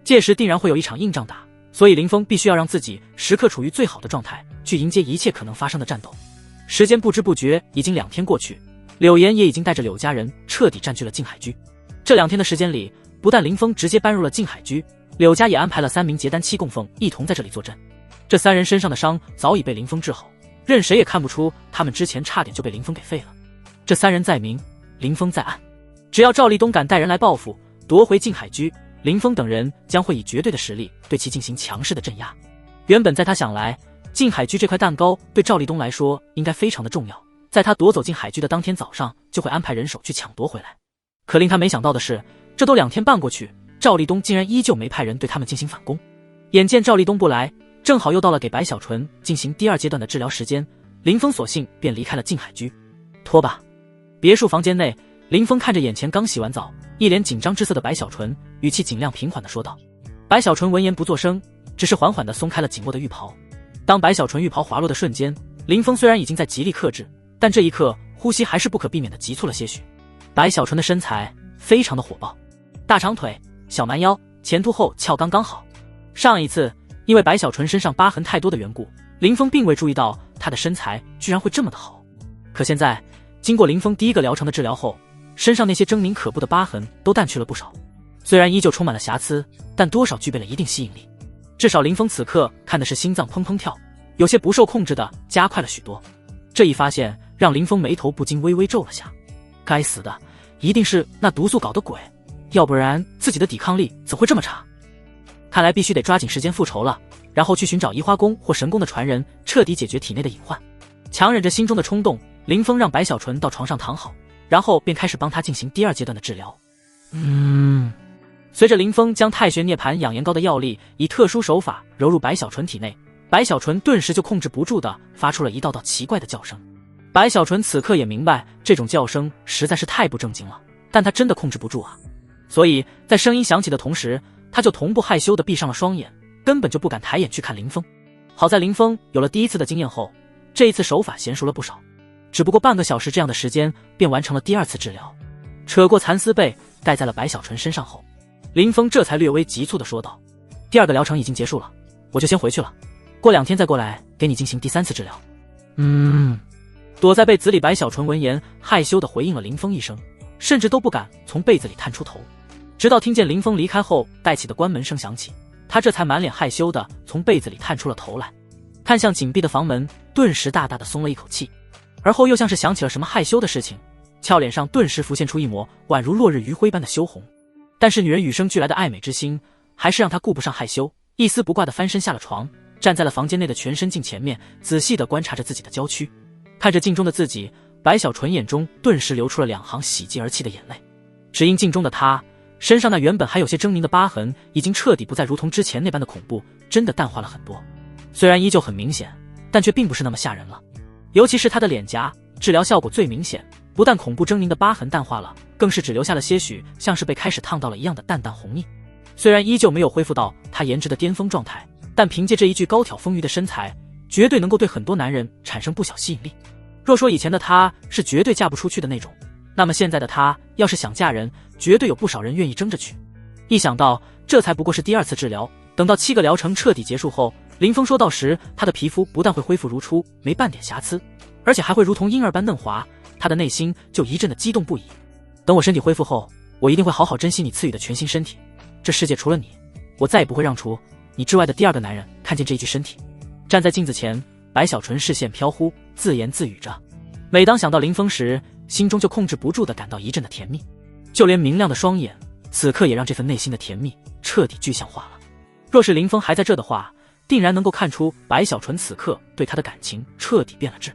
届时定然会有一场硬仗打，所以林峰必须要让自己时刻处于最好的状态，去迎接一切可能发生的战斗。时间不知不觉已经2天过去，柳岩也已经带着柳家人彻底占据了静海居。这2天的时间里，不但林峰直接搬入了静海居，柳家也安排了3名结丹期供奉一同在这里坐镇。这3人身上的伤早已被林峰治好，任谁也看不出他们之前差点就被林峰给废了。这3人在明，林峰在暗，只要赵立东敢带人来报复，夺回静海居，林峰等人将会以绝对的实力对其进行强势的镇压。原本在他想来，静海居这块蛋糕对赵立东来说应该非常的重要，在他夺走静海居的当天早上就会安排人手去抢夺回来。可令他没想到的是，这都2天半过去，赵立东竟然依旧没派人对他们进行反攻。眼见赵立东不来，正好又到了给白小纯进行第2阶段的治疗时间，林峰索性便离开了静海居。拖吧。别墅房间内，林峰看着眼前刚洗完澡一脸紧张之色的白小纯，语气尽量平缓地说道。白小纯闻言不作声，只是缓缓地松开了紧握的浴袍。当白小纯浴袍滑落的瞬间，林峰虽然已经在极力克制，但这一刻呼吸还是不可避免地急促了些许。白小纯的身材非常的火爆，大长腿，小蛮腰，前凸后翘刚刚好。上一次因为白小纯身上疤痕太多的缘故，林峰并未注意到她的身材居然会这么的好。可现在经过林峰第1个疗程的治疗后，身上那些狰狞可怖的疤痕都淡去了不少。虽然依旧充满了瑕疵，但多少具备了一定吸引力。至少林峰此刻看的是心脏砰砰跳，有些不受控制的加快了许多。这一发现让林峰眉头不禁微微皱了下。该死的，一定是那毒素搞的鬼，要不然自己的抵抗力怎会这么差？看来必须得抓紧时间复仇了，然后去寻找移花宫或神宫的传人，彻底解决体内的隐患。强忍着心中的冲动，林峰让白小纯到床上躺好，然后便开始帮他进行第2阶段的治疗。随着林峰将太玄涅槃养颜膏的药力以特殊手法揉入白小纯体内，白小纯顿时就控制不住的发出了一道道奇怪的叫声。白小纯此刻也明白这种叫声实在是太不正经了，但他真的控制不住啊。所以在声音响起的同时，他就同步害羞的闭上了双眼，根本就不敢抬眼去看林峰。好在林峰有了第1次的经验后，这一次手法娴熟了不少，只不过半个小时这样的时间便完成了第2次治疗。扯过蚕丝被盖在了白小纯身上后，林峰这才略微急促地说道：“第2个疗程已经结束了，我就先回去了，过2天再过来给你进行第3次治疗。”躲在被子里白小纯闻言害羞地回应了林峰一声，甚至都不敢从被子里探出头。直到听见林峰离开后带起的关门声响起，他这才满脸害羞地从被子里探出了头来，看向紧闭的房门，顿时大大的松了一口气。而后又像是想起了什么害羞的事情，俏脸上顿时浮现出一抹宛如落日余晖般的羞红。但是女人与生俱来的爱美之心还是让她顾不上害羞，一丝不挂地翻身下了床，站在了房间内的全身镜前面，仔细地观察着自己的娇躯。看着镜中的自己，白小纯眼中顿时流出了2行喜极而泣的眼泪。只因镜中的她身上那原本还有些狰狞的疤痕已经彻底不再如同之前那般的恐怖，真的淡化了很多。虽然依旧很明显，但却并不是那么吓人了。尤其是她的脸颊，治疗效果最明显，不但恐怖狰狞的疤痕淡化了，更是只留下了些许像是被开始烫到了一样的淡淡红腻。虽然依旧没有恢复到她颜值的巅峰状态，但凭借这一具高挑丰腴的身材，绝对能够对很多男人产生不小吸引力。若说以前的她是绝对嫁不出去的那种，那么现在的她要是想嫁人，绝对有不少人愿意争着去。一想到这才不过是第2次治疗，等到7个疗程彻底结束后，林峰说到时她的皮肤不但会恢复如初，没半点瑕疵，而且还会如同婴儿般嫩滑，他的内心就一阵的激动不已。等我身体恢复后，我一定会好好珍惜你赐予的全新身体。这世界除了你，我再也不会让除你之外的第2个男人看见这一具身体。站在镜子前，白小纯视线飘忽，自言自语着。每当想到林峰时，心中就控制不住地感到一阵的甜蜜，就连明亮的双眼，此刻也让这份内心的甜蜜彻底具象化了。若是林峰还在这的话，定然能够看出白小纯此刻对他的感情彻底变了质，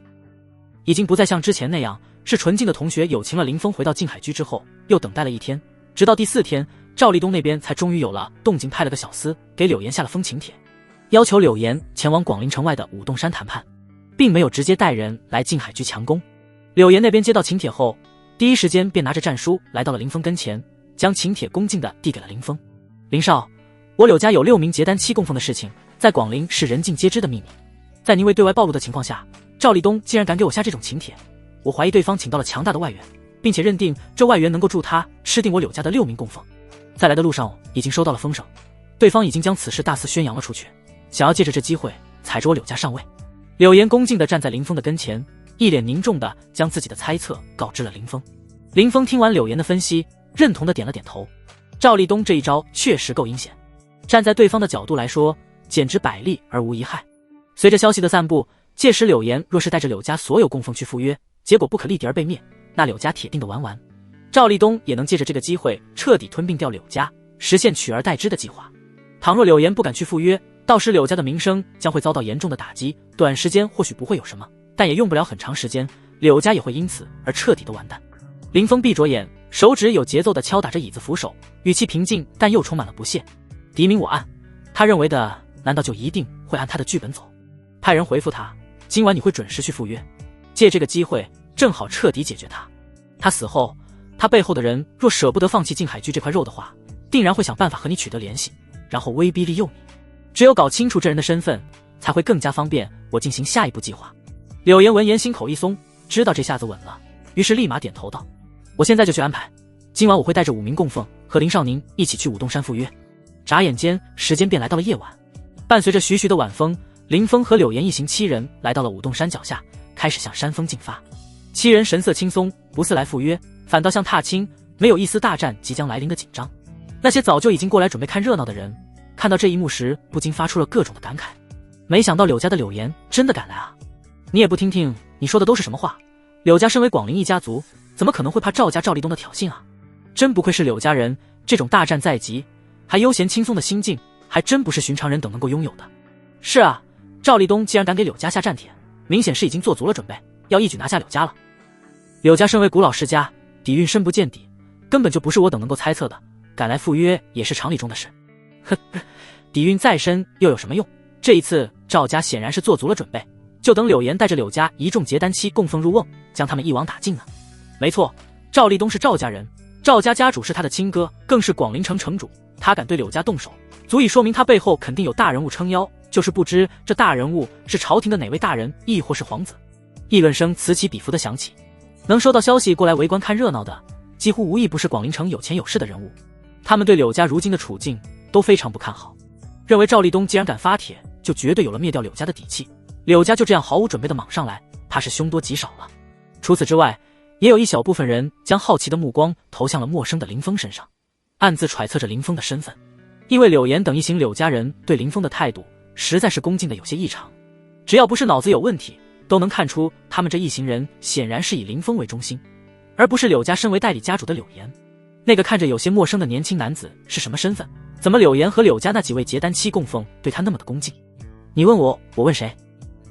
已经不再像之前那样是纯净的同学友情了。林峰回到静海居之后，又等待了1天，直到第4天，赵立东那边才终于有了动静，派了个小厮给柳岩下了封请帖，要求柳岩前往广陵城外的武洞山谈判，并没有直接带人来静海居强攻。柳岩那边接到请帖后，第一时间便拿着战书来到了林峰跟前，将请帖恭敬地递给了林峰。林少，我柳家有6名结丹期供奉的事情，在广陵是人尽皆知的秘密，在您未对外暴露的情况下，赵立东竟然敢给我下这种请帖，我怀疑对方请到了强大的外援，并且认定这外援能够助他吃定我柳家的6名供奉。在来的路上已经收到了风声，对方已经将此事大肆宣扬了出去，想要借着这机会踩着我柳家上位。柳岩恭敬地站在林峰的跟前，一脸凝重地将自己的猜测告知了林峰。林峰听完柳岩的分析，认同地点了点头。赵立东这一招确实够阴险，站在对方的角度来说，简直百利而无一害。随着消息的散布，届时柳岩若是带着柳家所有供奉去赴约，结果不可立敌而被灭，那柳家铁定的玩完。赵立东也能借着这个机会彻底吞并掉柳家，实现取而代之的计划。倘若柳岩不敢去赴约，到时柳家的名声将会遭到严重的打击，短时间或许不会有什么，但也用不了很长时间，柳家也会因此而彻底的完蛋。林峰闭着眼，手指有节奏地敲打着椅子扶手，语气平静但又充满了不屑。敌明我暗，他认为的难道就一定会按他的剧本走？派人回复他，今晚你会准时去赴约，借这个机会正好彻底解决他。他死后，他背后的人若舍不得放弃静海居这块肉的话，定然会想办法和你取得联系，然后威逼利诱你。只有搞清楚这人的身份，才会更加方便我进行下一步计划。柳岩闻言心口一松，知道这下子稳了，于是立马点头道：我现在就去安排，今晚我会带着5名供奉和林少宁一起去武洞山赴约。眨眼间时间便来到了夜晚，伴随着徐徐的晚风，林峰和柳岩一行7人来到了武洞山脚下，开始向山峰进发。7人神色轻松，不似来赴约，反倒像踏青，没有一丝大战即将来临的紧张。那些早就已经过来准备看热闹的人，看到这一幕时，不禁发出了各种的感慨。没想到柳家的柳岩真的赶来啊！你也不听听你说的都是什么话？柳家身为广陵一家族，怎么可能会怕赵家赵立东的挑衅啊？真不愧是柳家人，这种大战在即还悠闲轻松的心境，还真不是寻常人等能够拥有的。是啊，赵立东既然敢给柳家下战帖，明显是已经做足了准备，要一举拿下柳家了。柳家身为古老世家，底蕴深不见底，根本就不是我等能够猜测的，赶来赴约也是常理中的事。呵，底蕴再深又有什么用？这一次赵家显然是做足了准备，就等柳岩带着柳家一众结丹期供奉入瓮，将他们一网打尽呢。没错，赵立东是赵家人，赵家家主是他的亲哥，更是广陵城城主，他敢对柳家动手，足以说明他背后肯定有大人物撑腰，就是不知这大人物是朝廷的哪位大人，亦或是皇子。议论声此起彼伏的响起，能收到消息过来围观看热闹的，几乎无一不是广陵城有钱有势的人物。他们对柳家如今的处境都非常不看好，认为赵立东既然敢发帖，就绝对有了灭掉柳家的底气。柳家就这样毫无准备的莽上来，怕是凶多吉少了。除此之外，也有一小部分人将好奇的目光投向了陌生的林峰身上，暗自揣测着林峰的身份。因为柳岩等一行柳家人对林峰的态度实在是恭敬的有些异常，只要不是脑子有问题，都能看出他们这一行人显然是以林峰为中心，而不是柳家身为代理家主的柳岩。那个看着有些陌生的年轻男子是什么身份？怎么柳岩和柳家那几位结丹期供奉对他那么的恭敬？你问我，我问谁？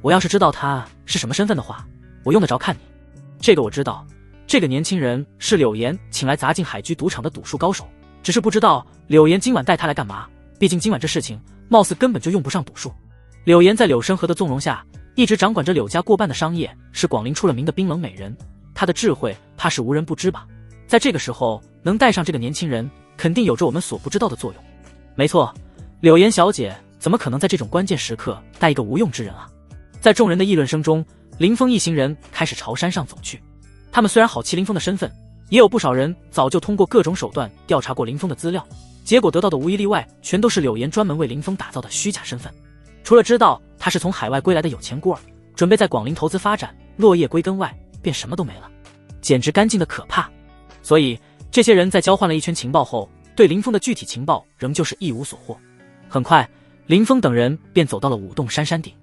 我要是知道他是什么身份的话，我用得着看你？这个我知道，这个年轻人是柳岩请来砸进海居赌场的赌术高手，只是不知道柳岩今晚带他来干嘛。毕竟今晚这事情貌似根本就用不上赌术。柳岩在柳生河的纵容下，一直掌管着柳家过半的商业，是广陵出了名的冰冷美人，她的智慧怕是无人不知吧。在这个时候能带上这个年轻人，肯定有着我们所不知道的作用。没错，柳岩小姐怎么可能在这种关键时刻带一个无用之人啊？在众人的议论声中，林峰一行人开始朝山上走去。他们虽然好奇林峰的身份，也有不少人早就通过各种手段调查过林峰的资料，结果得到的无一例外全都是柳岩专门为林峰打造的虚假身份。除了知道他是从海外归来的有钱孤儿，准备在广陵投资发展，落叶归根外，便什么都没了，简直干净的可怕。所以这些人在交换了一圈情报后，对林峰的具体情报仍旧是一无所获。很快，林峰等人便走到了五洞山山顶。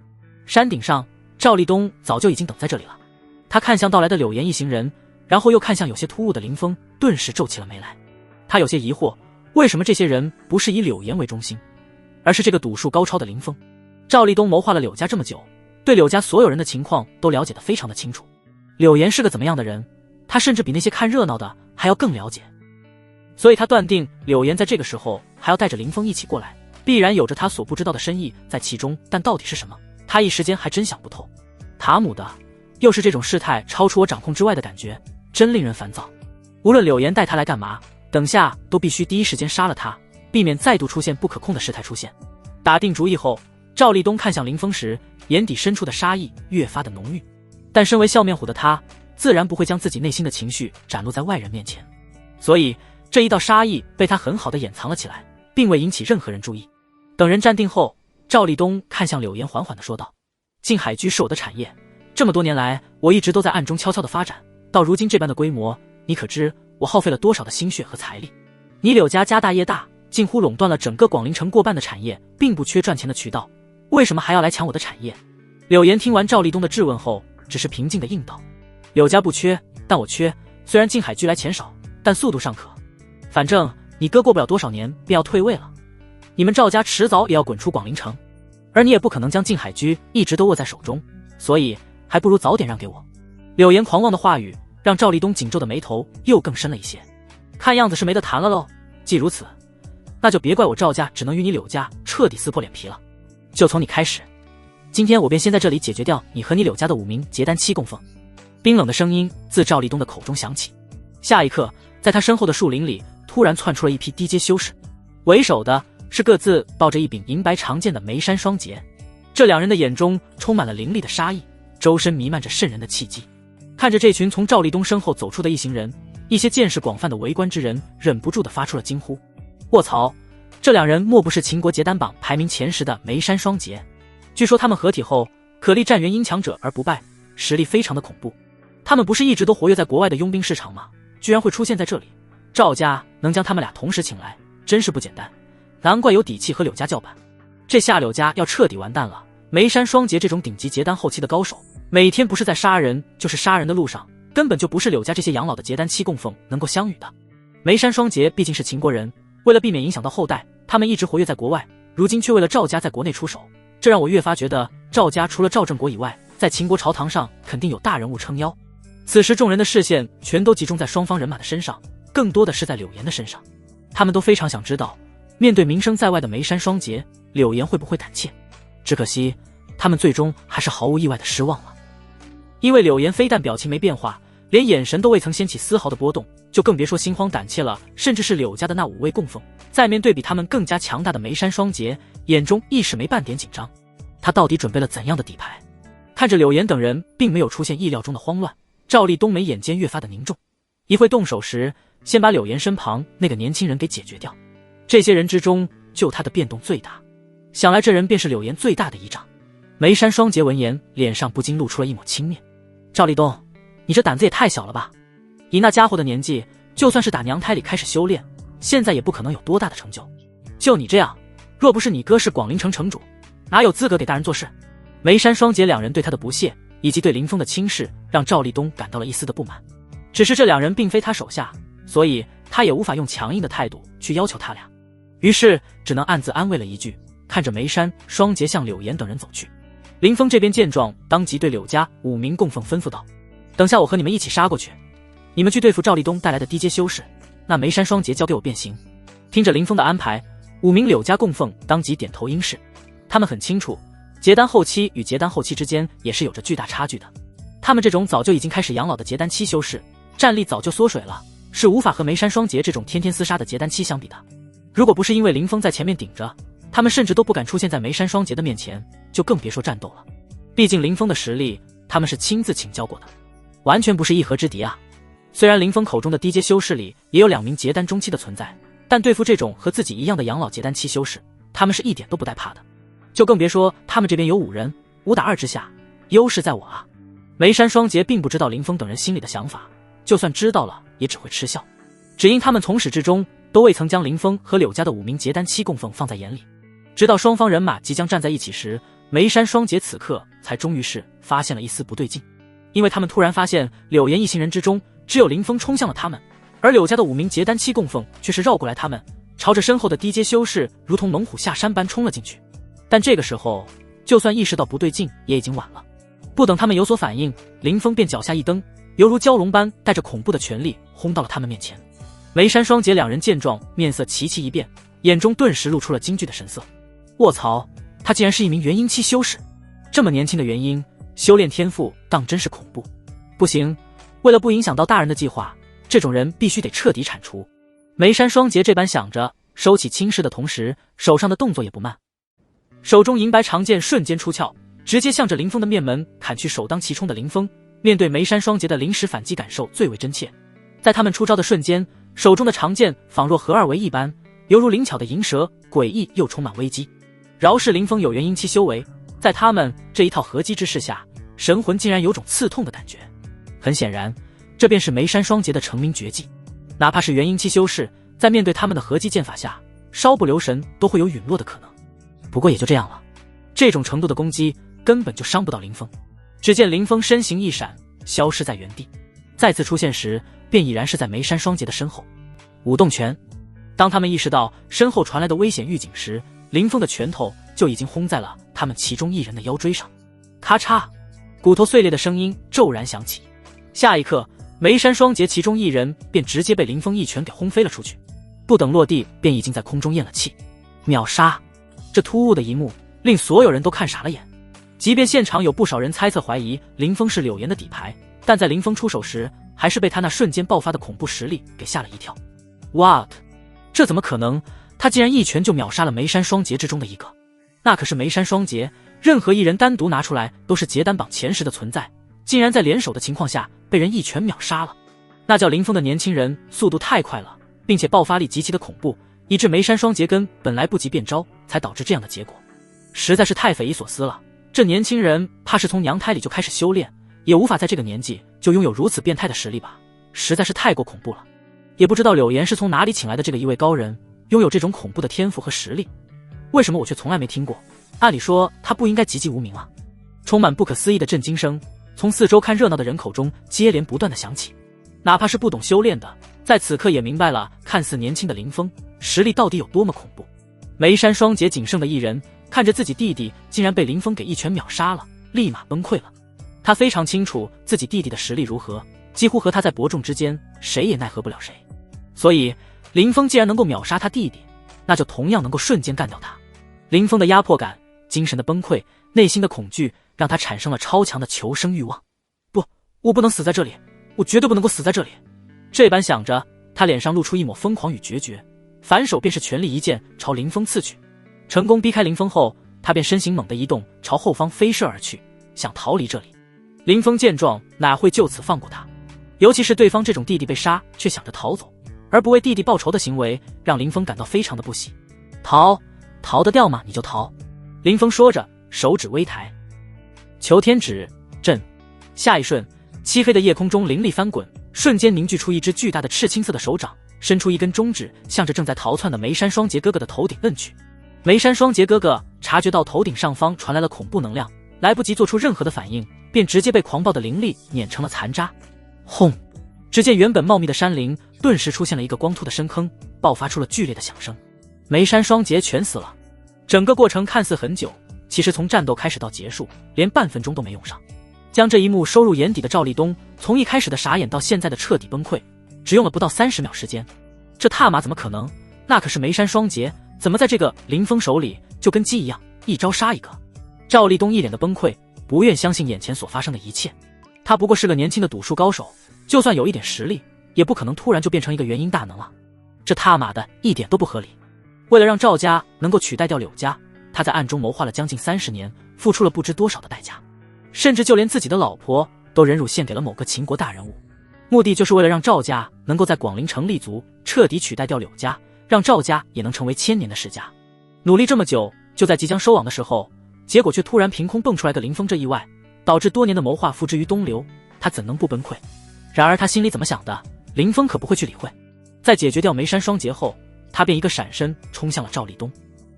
山顶上，赵立东早就已经等在这里了。他看向到来的柳岩一行人，然后又看向有些突兀的林峰，顿时皱起了眉来。他有些疑惑，为什么这些人不是以柳岩为中心，而是这个赌术高超的林峰？赵立东谋划了柳家这么久，对柳家所有人的情况都了解得非常的清楚。柳岩是个怎么样的人，他甚至比那些看热闹的还要更了解。所以他断定柳岩在这个时候还要带着林峰一起过来，必然有着他所不知道的深意在其中，但到底是什么，他一时间还真想不透。塔姆的，又是这种事态超出我掌控之外的感觉，真令人烦躁。无论柳岩带他来干嘛，等下都必须第一时间杀了他，避免再度出现不可控的事态出现。打定主意后，赵立东看向林峰时，眼底深处的杀意越发的浓郁。但身为笑面虎的他，自然不会将自己内心的情绪展露在外人面前，所以这一道杀意被他很好的掩藏了起来，并未引起任何人注意。等人站定后，赵立东看向柳岩，缓缓地说道：静海居是我的产业，这么多年来我一直都在暗中悄悄地发展，到如今这般的规模，你可知我耗费了多少的心血和财力？你柳家家大业大，近乎垄断了整个广陵城过半的产业，并不缺赚钱的渠道，为什么还要来抢我的产业？柳岩听完赵立东的质问后，只是平静地应道：柳家不缺，但我缺，虽然静海居来钱少，但速度尚可。反正你哥过不了多少年便要退位了，你们赵家迟早也要滚出广陵城，而你也不可能将静海居一直都握在手中，所以还不如早点让给我。柳岩狂妄的话语让赵立东紧皱的眉头又更深了一些，看样子是没得谈了喽。既如此，那就别怪我赵家只能与你柳家彻底撕破脸皮了。就从你开始，今天我便先在这里解决掉你和你柳家的5名结丹期供奉。冰冷的声音自赵立东的口中响起，下一刻，在他身后的树林里突然窜出了一批低阶修士，为首的是各自抱着一柄银白长剑的眉山双杰。这两人的眼中充满了凌厉的杀意，周身弥漫着渗人的气机。看着这群从赵立东身后走出的一行人，一些见识广泛的围观之人忍不住地发出了惊呼：卧槽，这两人莫不是秦国结丹榜排名前10的眉山双杰？据说他们合体后可力战元婴强者而不败，实力非常的恐怖。他们不是一直都活跃在国外的佣兵市场吗？居然会出现在这里。赵家能将他们俩同时请来，真是不简单，难怪有底气和柳家叫板。这下柳家要彻底完蛋了。梅山双杰这种顶级结丹后期的高手，每天不是在杀人就是杀人的路上，根本就不是柳家这些养老的结丹期供奉能够相与的。梅山双杰毕竟是秦国人，为了避免影响到后代，他们一直活跃在国外，如今却为了赵家在国内出手，这让我越发觉得赵家除了赵正国以外，在秦国朝堂上肯定有大人物撑腰。此时众人的视线全都集中在双方人马的身上，更多的是在柳岩的身上。他们都非常想知道，面对名声在外的梅山双杰，柳岩会不会胆怯。只可惜他们最终还是毫无意外的失望了。因为柳岩非但表情没变化，连眼神都未曾掀起丝毫的波动，就更别说心慌胆怯了。甚至是柳家的那5位供奉，在面对比他们更加强大的梅山双杰，眼中亦是没半点紧张。他到底准备了怎样的底牌？看着柳岩等人并没有出现意料中的慌乱，赵立冬眉眼间越发的凝重。一会动手时，先把柳岩身旁那个年轻人给解决掉。这些人之中，就他的变动最大，想来这人便是柳岩最大的依仗。梅山双杰闻言，脸上不禁露出了一抹轻蔑。赵立冬，你这胆子也太小了吧，以那家伙的年纪，就算是打娘胎里开始修炼，现在也不可能有多大的成就。就你这样，若不是你哥是广陵城城主，哪有资格给大人做事？梅山双杰两人对他的不屑，以及对林峰的轻视，让赵立冬感到了一丝的不满。只是这两人并非他手下，所以他也无法用强硬的态度去要求他俩，于是只能暗自安慰了一句，看着梅山双杰向柳岩等人走去。林峰这边见状，当即对柳家5名供奉吩咐道：等下我和你们一起杀过去，你们去对付赵立冬带来的低阶修士，那梅山双杰交给我变形。听着林峰的安排，5名柳家供奉当即点头应是。他们很清楚，结丹后期与结丹后期之间也是有着巨大差距的。他们这种早就已经开始养老的结丹期修士，战力早就缩水了，是无法和梅山双杰这种天天厮杀的结丹期相比的。如果不是因为林峰在前面顶着，他们甚至都不敢出现在梅山双杰的面前，就更别说战斗了。毕竟林峰的实力，他们是亲自请教过的，完全不是一合之敌啊。虽然林峰口中的低阶修士里也有2名结丹中期的存在，但对付这种和自己一样的养老结丹期修士，他们是一点都不带怕的。就更别说他们这边有5人，5打2之下，优势在我啊。梅山双杰并不知道林峰等人心里的想法，就算知道了也只会嗤笑，只因他们从始至终都未曾将林峰和柳家的5名结丹期供奉放在眼里。直到双方人马即将站在一起时，梅山双杰此刻才终于是发现了一丝不对劲。因为他们突然发现柳岩一行人之中，只有林峰冲向了他们，而柳家的5名结丹期供奉却是绕过来他们，朝着身后的低阶修士如同猛虎下山般冲了进去。但这个时候，就算意识到不对劲，也已经晚了。不等他们有所反应，林峰便脚下一蹬，犹如蛟龙般带着恐怖的权力轰到了他们面前。梅山双杰两人见状，面色齐齐一变，眼中顿时露出了惊惧的神色。卧槽，他竟然是一名元婴期修士，这么年轻的元婴，修炼天赋当真是恐怖。不行，为了不影响到大人的计划，这种人必须得彻底铲除。梅山双杰这般想着，收起轻视的同时，手上的动作也不慢，手中银白长剑瞬间出鞘，直接向着林峰的面门砍去。首当其冲的林峰面对梅山双杰的临时反击感受最为真切，在他们出招的瞬间，手中的长剑仿若合二为一般，犹如灵巧的银蛇，诡异又充满危机。饶是林峰有元婴期修为，在他们这一套合击之势下，神魂竟然有种刺痛的感觉。很显然，这便是梅山双杰的成名绝技。哪怕是元婴期修士，在面对他们的合击剑法下，稍不留神都会有陨落的可能。不过也就这样了，这种程度的攻击根本就伤不到林峰。只见林峰身形一闪，消失在原地，再次出现时便已然是在梅山双杰的身后。舞动拳。当他们意识到身后传来的危险预警时，林峰的拳头就已经轰在了他们其中一人的腰椎上。咔嚓，骨头碎裂的声音骤然响起。下一刻，梅山双杰其中一人便直接被林峰一拳给轰飞了出去，不等落地便已经在空中咽了气。秒杀！这突兀的一幕令所有人都看傻了眼。即便现场有不少人猜测怀疑林峰是柳岩的底牌，但在林峰出手时，还是被他那瞬间爆发的恐怖实力给吓了一跳。What？ 这怎么可能？他竟然一拳就秒杀了梅山双杰之中的一个，那可是梅山双杰，任何一人单独拿出来都是结丹榜前10的存在，竟然在联手的情况下被人一拳秒杀了。那叫林峰的年轻人速度太快了，并且爆发力极其的恐怖，以致梅山双杰根本来不及变招，才导致这样的结果，实在是太匪夷所思了。这年轻人怕是从娘胎里就开始修炼，也无法在这个年纪就拥有如此变态的实力吧？实在是太过恐怖了。也不知道柳岩是从哪里请来的这个一位高人，拥有这种恐怖的天赋和实力，为什么我却从来没听过？按理说他不应该籍籍无名啊！充满不可思议的震惊声从四周看热闹的人口中接连不断的响起，哪怕是不懂修炼的，在此刻也明白了看似年轻的林峰实力到底有多么恐怖。梅山双杰仅剩的一人看着自己弟弟竟然被林峰给一拳秒杀了，立马崩溃了。他非常清楚自己弟弟的实力如何，几乎和他在伯仲之间，谁也奈何不了谁。所以林峰既然能够秒杀他弟弟，那就同样能够瞬间干掉他。林峰的压迫感、精神的崩溃、内心的恐惧，让他产生了超强的求生欲望。不，我不能死在这里，我绝对不能够死在这里。这般想着，他脸上露出一抹疯狂与决绝，反手便是全力一剑朝林峰刺去。成功逼开林峰后，他便身形猛地一动，朝后方飞射而去，想逃离这里。林峰见状，哪会就此放过他？尤其是对方这种弟弟被杀却想着逃走，而不为弟弟报仇的行为，让林峰感到非常的不喜。逃得掉吗？你就逃。林峰说着，手指微抬，求天指震。下一瞬，漆黑的夜空中灵力翻滚，瞬间凝聚出一只巨大的赤青色的手掌，伸出一根中指，向着正在逃窜的梅山双杰哥哥的头顶摁去。梅山双杰哥哥察觉到头顶上方传来了恐怖能量，来不及做出任何的反应，便直接被狂暴的灵力碾成了残渣。轰！只见原本茂密的山林顿时出现了一个光秃的深坑，爆发出了剧烈的响声。梅山双杰全死了。整个过程看似很久，其实从战斗开始到结束，连半分钟都没用上。将这一幕收入眼底的赵立东，从一开始的傻眼到现在的彻底崩溃，只用了不到30秒时间。这他妈怎么可能？那可是梅山双杰，怎么在这个林峰手里就跟鸡一样，一招杀一个？赵立东一脸的崩溃，不愿相信眼前所发生的一切。他不过是个年轻的赌术高手，就算有一点实力，也不可能突然就变成一个元婴大能啊！这他妈的一点都不合理。为了让赵家能够取代掉柳家，他在暗中谋划了将近30年，付出了不知多少的代价，甚至就连自己的老婆都忍辱献给了某个秦国大人物，目的就是为了让赵家能够在广陵城立足，彻底取代掉柳家，让赵家也能成为1000年的世家。努力这么久，就在即将收网的时候，结果却突然凭空蹦出来个林峰这意外，导致多年的谋划付之于东流，他怎能不崩溃？然而他心里怎么想的，林峰可不会去理会。在解决掉梅山双杰后，他便一个闪身冲向了赵立东。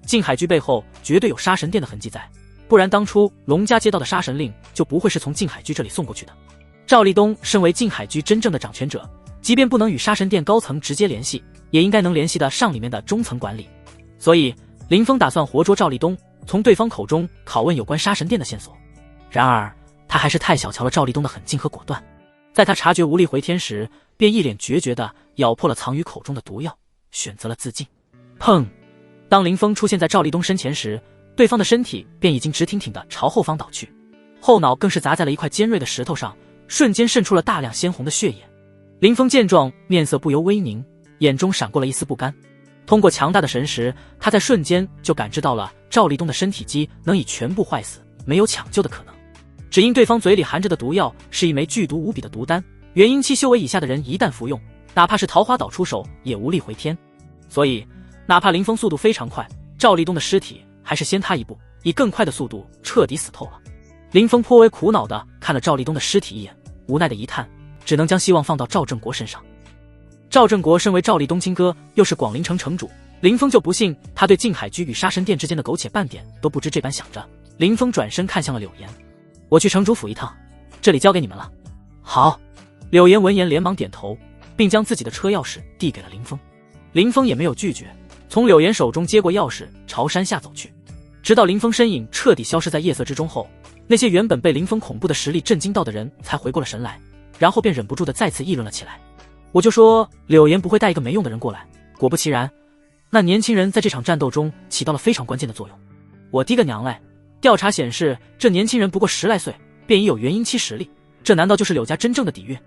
静海居背后绝对有杀神殿的痕迹在，不然当初龙家接到的杀神令就不会是从静海居这里送过去的。赵立东身为静海居真正的掌权者，即便不能与杀神殿高层直接联系，也应该能联系得上里面的中层管理。所以林峰打算活捉赵立东，从对方口中拷问有关杀神殿的线索。然而他还是太小瞧了赵立东的狠劲和果断，在他察觉无力回天时，便一脸决绝地咬破了藏于口中的毒药，选择了自尽。砰！当林峰出现在赵立东身前时，对方的身体便已经直挺挺地朝后方倒去，后脑更是砸在了一块尖锐的石头上，瞬间渗出了大量鲜红的血液。林峰见状，面色不由微凝，眼中闪过了一丝不甘。通过强大的神识，他在瞬间就感知到了赵立东的身体机能已全部坏死，没有抢救的可能。只因对方嘴里含着的毒药是一枚剧毒无比的毒丹，元婴期修为以下的人一旦服用，哪怕是桃花岛出手也无力回天。所以哪怕林峰速度非常快，赵立东的尸体还是先他一步，以更快的速度彻底死透了。林峰颇为苦恼地看了赵立东的尸体一眼，无奈的一叹，只能将希望放到赵正国身上。赵正国身为赵立东亲哥，又是广陵城城主，林峰就不信他对静海居与杀神殿之间的苟且半点都不知。这般想着，林峰转身看向了柳岩：我去城主府一趟，这里交给你们了。好。柳岩闻言连忙点头，并将自己的车钥匙递给了林峰。林峰也没有拒绝，从柳岩手中接过钥匙，朝山下走去。直到林峰身影彻底消失在夜色之中后，那些原本被林峰恐怖的实力震惊到的人才回过了神来，然后便忍不住的再次议论了起来。我就说柳岩不会带一个没用的人过来，果不其然，那年轻人在这场战斗中起到了非常关键的作用。我的个娘嘞！调查显示，这年轻人不过10来岁，便已有元婴期实力，这难道就是柳家真正的底蕴？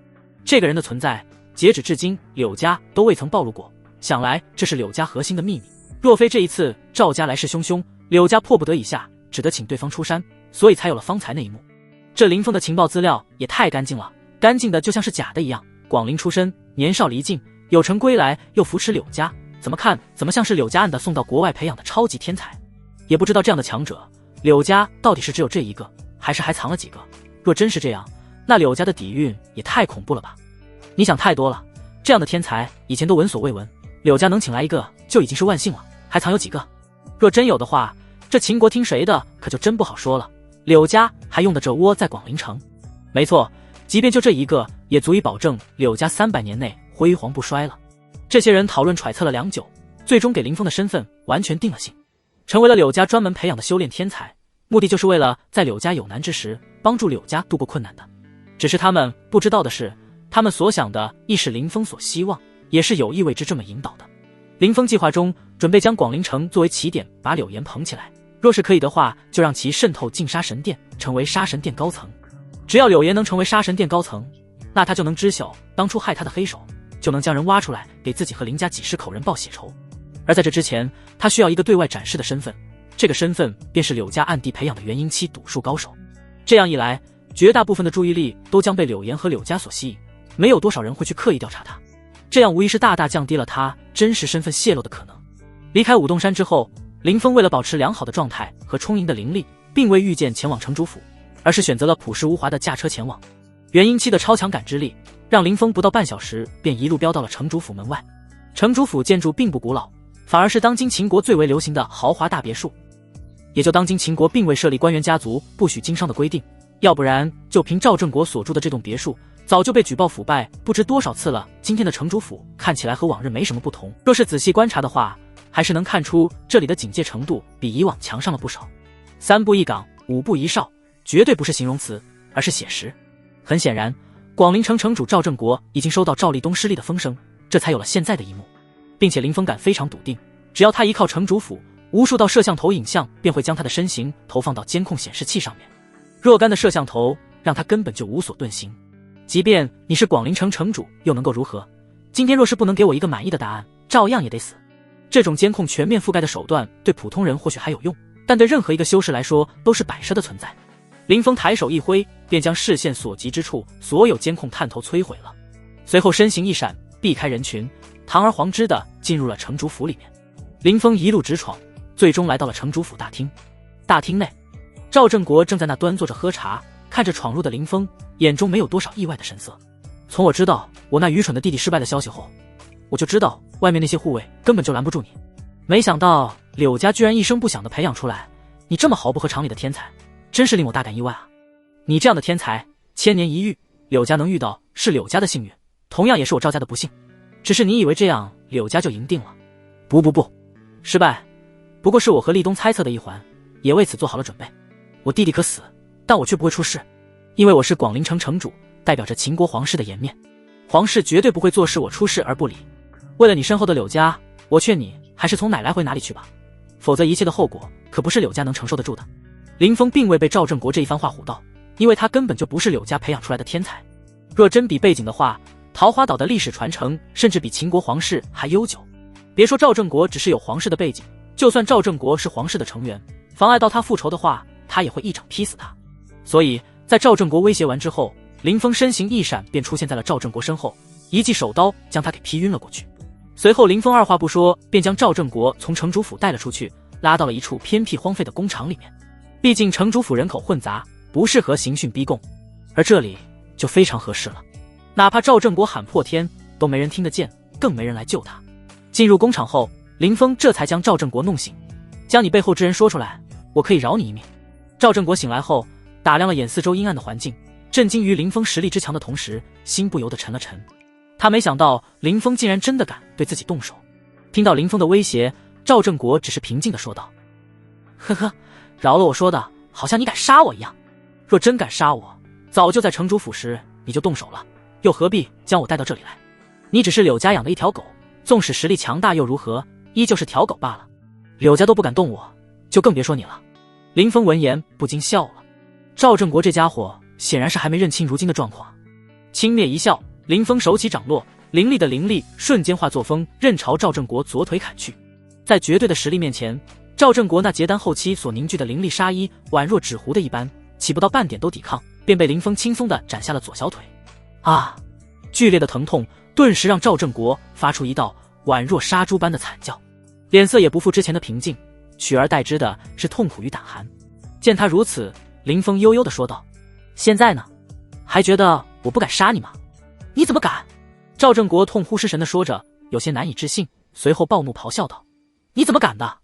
这个人的存在，截止至今柳家都未曾暴露过，想来这是柳家核心的秘密。若非这一次赵家来势汹汹，柳家迫不得已下，只得请对方出山，所以才有了方才那一幕。这林峰的情报资料也太干净了，干净的就像是假的一样。广陵出身，年少离境，有成归来，又扶持柳家，怎么看怎么像是柳家暗的送到国外培养的超级天才。也不知道这样的强者，柳家到底是只有这一个，还是还藏了几个？若真是这样，那柳家的底蕴也太恐怖了吧。你想太多了，这样的天才以前都闻所未闻，柳家能请来一个就已经是万幸了，还藏有几个？若真有的话，这秦国听谁的可就真不好说了。柳家还用得着窝在广陵城？没错，即便就这一个，也足以保证柳家300年内辉煌不衰了。这些人讨论揣测了良久，最终给林峰的身份完全定了性，成为了柳家专门培养的修炼天才，目的就是为了在柳家有难之时帮助柳家度过困难的。只是他们不知道的是，他们所想的亦是林峰所希望，也是有意为之这么引导的。林峰计划中准备将广陵城作为起点，把柳岩捧起来，若是可以的话，就让其渗透进杀神殿，成为杀神殿高层。只要柳岩能成为杀神殿高层，那他就能知晓当初害他的黑手，就能将人挖出来给自己和林家几十口人报血仇。而在这之前，他需要一个对外展示的身份，这个身份便是柳家暗地培养的元婴期赌术高手。这样一来，绝大部分的注意力都将被柳岩和柳家所吸引，没有多少人会去刻意调查他，这样无疑是大大降低了他真实身份泄露的可能。离开五洞山之后，林峰为了保持良好的状态和充盈的灵力，并未预见前往城主府，而是选择了朴实无华的驾车前往。元婴期的超强感知力让林峰不到半小时便一路飙到了城主府门外。城主府建筑并不古老，反而是当今秦国最为流行的豪华大别墅。也就当今秦国并未设立官员家族不许经商的规定，要不然就凭赵正国所住的这栋别墅早就被举报腐败不知多少次了。今天的城主府看起来和往日没什么不同，若是仔细观察的话，还是能看出这里的警戒程度比以往强上了不少。3步一岗，5步一哨，绝对不是形容词，而是写实。很显然，广陵城城主赵正国已经收到赵立东失利的风声，这才有了现在的一幕。并且林峰感非常笃定，只要他依靠城主府，无数道摄像头影像便会将他的身形投放到监控显示器上面。若干的摄像头让他根本就无所遁形。即便你是广陵城城主，又能够如何？今天若是不能给我一个满意的答案，照样也得死。这种监控全面覆盖的手段对普通人或许还有用，但对任何一个修士来说都是摆设的存在。林峰抬手一挥，便将视线所及之处所有监控探头摧毁了，随后身形一闪，避开人群，堂而皇之的进入了城主府里面。林峰一路直闯，最终来到了城主府大厅。大厅内，赵正国正在那端坐着喝茶，看着闯入的林峰，眼中没有多少意外的神色。从我知道我那愚蠢的弟弟失败的消息后，我就知道外面那些护卫根本就拦不住你，没想到柳家居然一声不响的培养出来你这么毫不合常理的天才，真是令我大感意外啊！你这样的天才千年一遇，柳家能遇到是柳家的幸运，同样也是我赵家的不幸。只是你以为这样柳家就赢定了？不，失败不过是我和立东猜测的一环，也为此做好了准备。我弟弟可死，但我却不会出事，因为我是广陵城城主，代表着秦国皇室的颜面，皇室绝对不会坐视我出事而不理。为了你身后的柳家，我劝你还是从哪来回哪里去吧，否则一切的后果可不是柳家能承受得住的。林峰并未被赵正国这一番话唬到，因为他根本就不是柳家培养出来的天才。若真比背景的话，桃花岛的历史传承甚至比秦国皇室还悠久。别说赵正国只是有皇室的背景，就算赵正国是皇室的成员，妨碍到他复仇的话，他也会一掌劈死他。所以在赵正国威胁完之后，林峰身形一闪便出现在了赵正国身后，一记手刀将他给劈晕了过去。随后林峰二话不说便将赵正国从城主府带了出去，拉到了一处偏僻荒废的工厂里面。毕竟城主府人口混杂，不适合刑讯逼供，而这里就非常合适了。哪怕赵正国喊破天都没人听得见，更没人来救他。进入工厂后，林峰这才将赵正国弄醒，将你背后之人说出来，我可以饶你一命。赵正国醒来后打量了眼四周阴暗的环境，震惊于林峰实力之强的同时，心不由得沉了沉。他没想到林峰竟然真的敢对自己动手。听到林峰的威胁，赵正国只是平静地说道：呵呵，饶了我说的好像你敢杀我一样，若真敢杀我，早就在城主府时你就动手了，又何必将我带到这里来？你只是柳家养的一条狗，纵使实力强大又如何，依旧是条狗罢了。柳家都不敢动我，就更别说你了。林峰闻言不禁笑了，赵正国这家伙显然是还没认清如今的状况。轻蔑一笑，林峰手起掌落，凌厉的灵力瞬间化作风，任朝赵正国左腿砍去。在绝对的实力面前，赵正国那结丹后期所凝聚的灵力杀意宛若纸糊的一般，起不到半点都抵抗，便被林峰轻松地斩下了左小腿。啊！剧烈的疼痛顿时让赵正国发出一道宛若杀猪般的惨叫，脸色也不复之前的平静，取而代之的是痛苦与胆寒。见他如此，林峰悠悠地说道：现在呢，还觉得我不敢杀你吗？你怎么敢？赵正国痛呼失神地说着，有些难以置信，随后暴怒咆哮道：“你怎么敢的？”